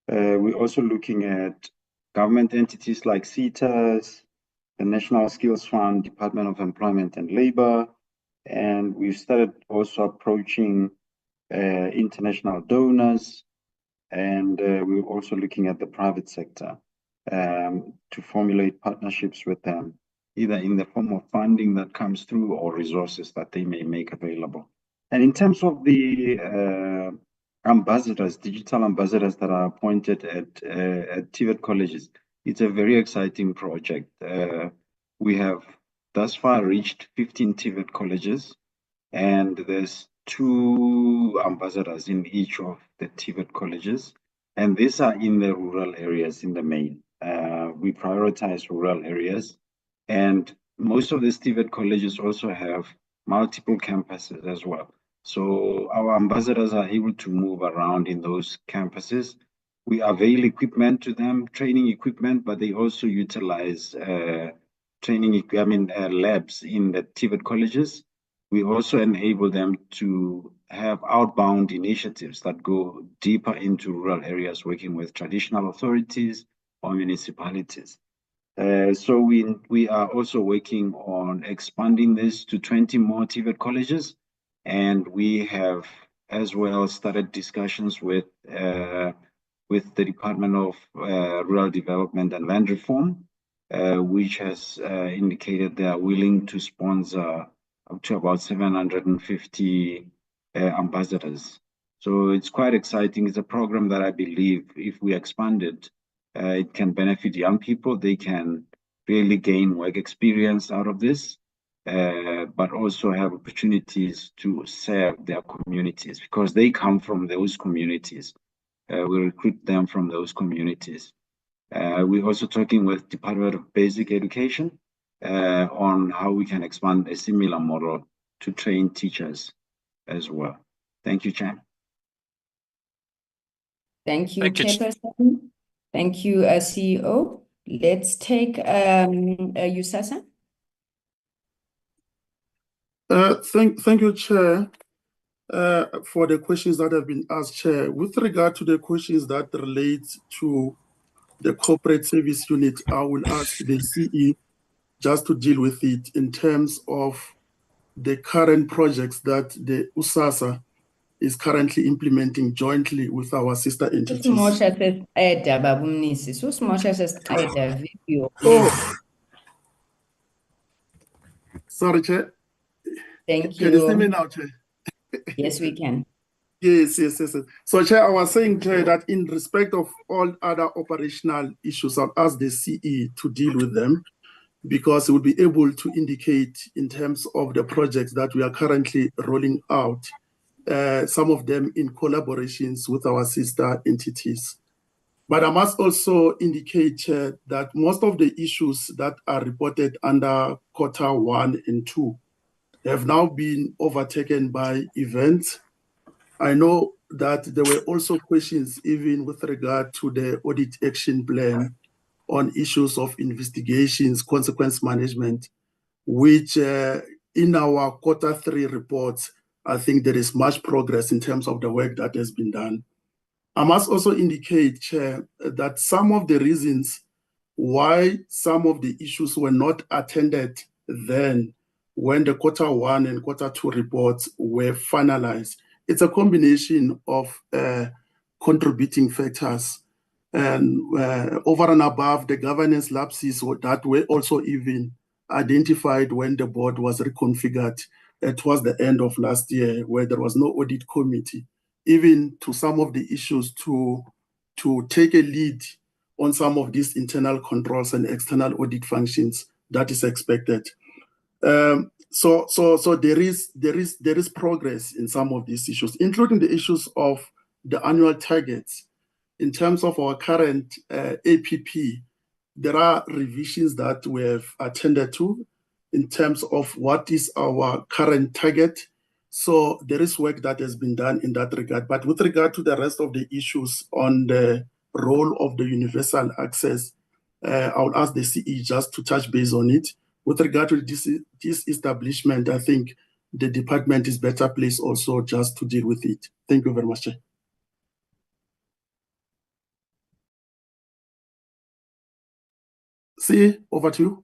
we're also looking at government entities like CETAs, the National Skills Fund, Department of Employment and Labor, and we've started also approaching international donors, and we're also looking at the private sector to formulate partnerships with them, either in the form of funding that comes through or resources that they may make available. And in terms of the ambassadors, digital ambassadors that are appointed at TVET colleges, it's a very exciting project. We have thus far reached 15 TVET colleges, and there's 2 ambassadors in each of the TVET colleges, and these are in the rural areas in the main. We prioritize rural areas, and most of the TVET colleges also have multiple campuses as well. So our ambassadors are able to move around in those campuses. We avail equipment to them, training equipment, but they also utilize labs in the TVET colleges. We also enable them to have outbound initiatives that go deeper into rural areas, working with traditional authorities or municipalities. So we are also working on expanding this to 20 more TVET colleges, and we have as well started discussions with the Department of Rural Development and Land Reform, which has indicated they are willing to sponsor up to about 750 ambassadors. So it's quite exciting. It's a program that I believe if we expand it, it can benefit young people. They can really gain work experience out of this, but also have opportunities to serve their communities because they come from those communities. We recruit them from those communities. We're also talking with Department of Basic Education on how we can expand a similar model to train teachers as well. Thank you, Chair. Thank you, Chairperson. Thank you, CEO. Let's take USASA. Thank you, Chair, for the questions that have been asked, Chair. With regard to the questions that relate to the corporate service unit, I will ask the CE just to deal with it in terms of the current projects that the USASA is currently implementing jointly with our sister entities. Oh, sorry, Chair. Thank you. Can you see me now, Chair? Yes, we can. Yes. So, Chair, I was saying, Chair, that in respect of all other operational issues, I'll ask the CE to deal with them because it will be able to indicate in terms of the projects that we are currently rolling out, some of them in collaborations with our sister entities. But I must also indicate, Chair, that most of the issues that are reported under quarter 1 and 2 have now been overtaken by events. I know that there were also questions even with regard to the audit action plan on issues of investigations, consequence management, which in our quarter 3 reports, I think there is much progress in terms of the work that has been done. I must also indicate, Chair, that some of the reasons why some of the issues were not attended then when the quarter 1 and quarter 2 reports were finalized, it's a combination of contributing factors. And over and above the governance lapses that were also even identified when the board was reconfigured towards the end of last year, where there was no audit committee, even to some of the issues to take a lead on some of these internal controls and external audit functions that is expected. So there is progress in some of these issues, including the issues of the annual targets. In terms of our current APP, there are revisions that we have attended to in terms of what is our current target. So there is work that has been done in that regard. But with regard to the rest of the issues on the role of the universal access, I will ask the CE just to touch base on it. With regard to this establishment, I think the department is better placed also just to deal with it. Thank you very much, Chair. See, over to you.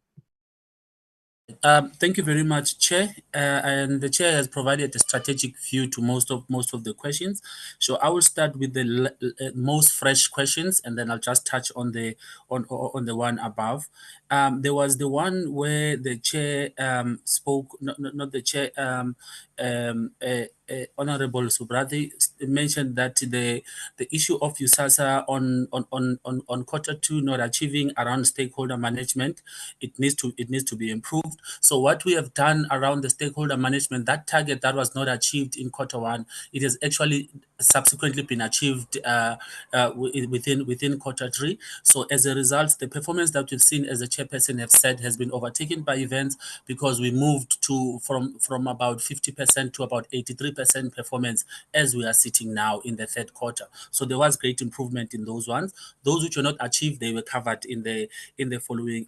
Thank you very much, Chair. And the Chair has provided a strategic view to most of the questions. So I will start with the most fresh questions, and then I'll just touch on the one above. There was the one where the Chair spoke, not the Chair, Honorable Subrati mentioned that the issue of USASA on quarter 2 not achieving around stakeholder management, it needs to be improved. So what we have done around the stakeholder management, that target that was not achieved in quarter 1, it has actually subsequently been achieved within quarter 3. So as a result, the performance that we've seen, as the chairperson have said, has been overtaken by events because we moved from about 50% 80% to about 83% performance as we are sitting now in the third quarter. So there was great improvement in those ones. Those which were not achieved, they were covered in the following.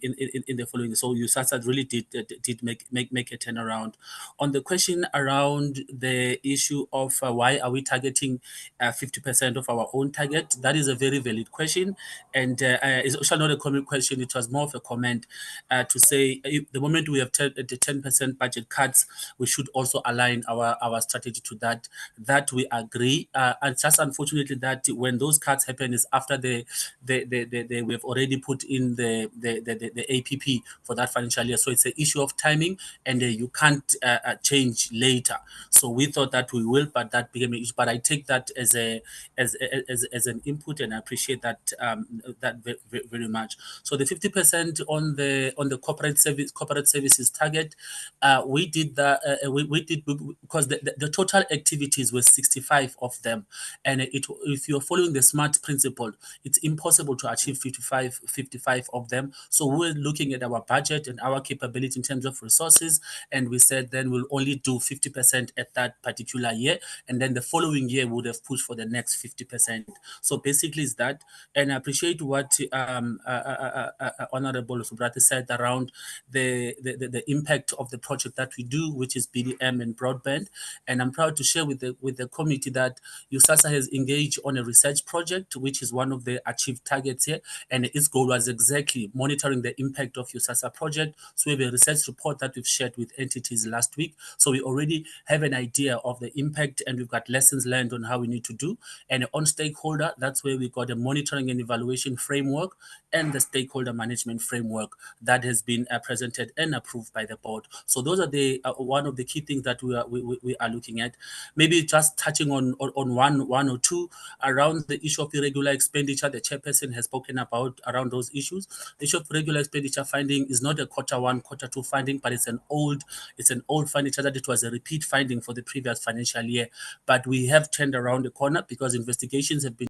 So USASA really did make a turnaround. On the question around the issue of why are we targeting 50% of our own target, that is a very valid question, and it's also not a common question. It was more of a comment to say the moment we have the 10% budget cuts, we should also align our strategy to that. That we agree, and just unfortunately that when those cuts happen is after we have already put in the APP for that financial year. So it's an issue of timing, and you can't change later. So we thought that we will, but that became an issue. But I take that as an input, and I appreciate that that very much. So the 50% on the corporate services target, we did that. We did because the total activities were 65 of them, and if you're following the SMART principle, it's impossible to achieve 55 of them. So we're looking at our budget and our capability in terms of resources, and we said then we'll only do 50% at that particular year, and then the following year we would have pushed for the next 50%. So basically it's that, and I appreciate what Honorable Subrata said around the impact of the project that we do, which is BDM and broadband. And I'm proud to share with the committee that USASA has engaged on a research project, which is one of the achieved targets here, and its goal was exactly monitoring the impact of USASA project. So we have a research report that we've shared with entities last week. So we already have an idea of the impact, and we've got lessons learned on how we need to do. And on stakeholder, that's where we got a monitoring and evaluation framework and the stakeholder management framework that has been presented and approved by the board. So those are the one of the key things that we are looking at. Maybe just touching on one or two around the issue of irregular expenditure. The chairperson has spoken about around those issues. The issue of regular expenditure finding is not a Q1, Q2 finding, but it's an old finding that it was a repeat finding for the previous financial year. But we have turned around the corner because investigations have been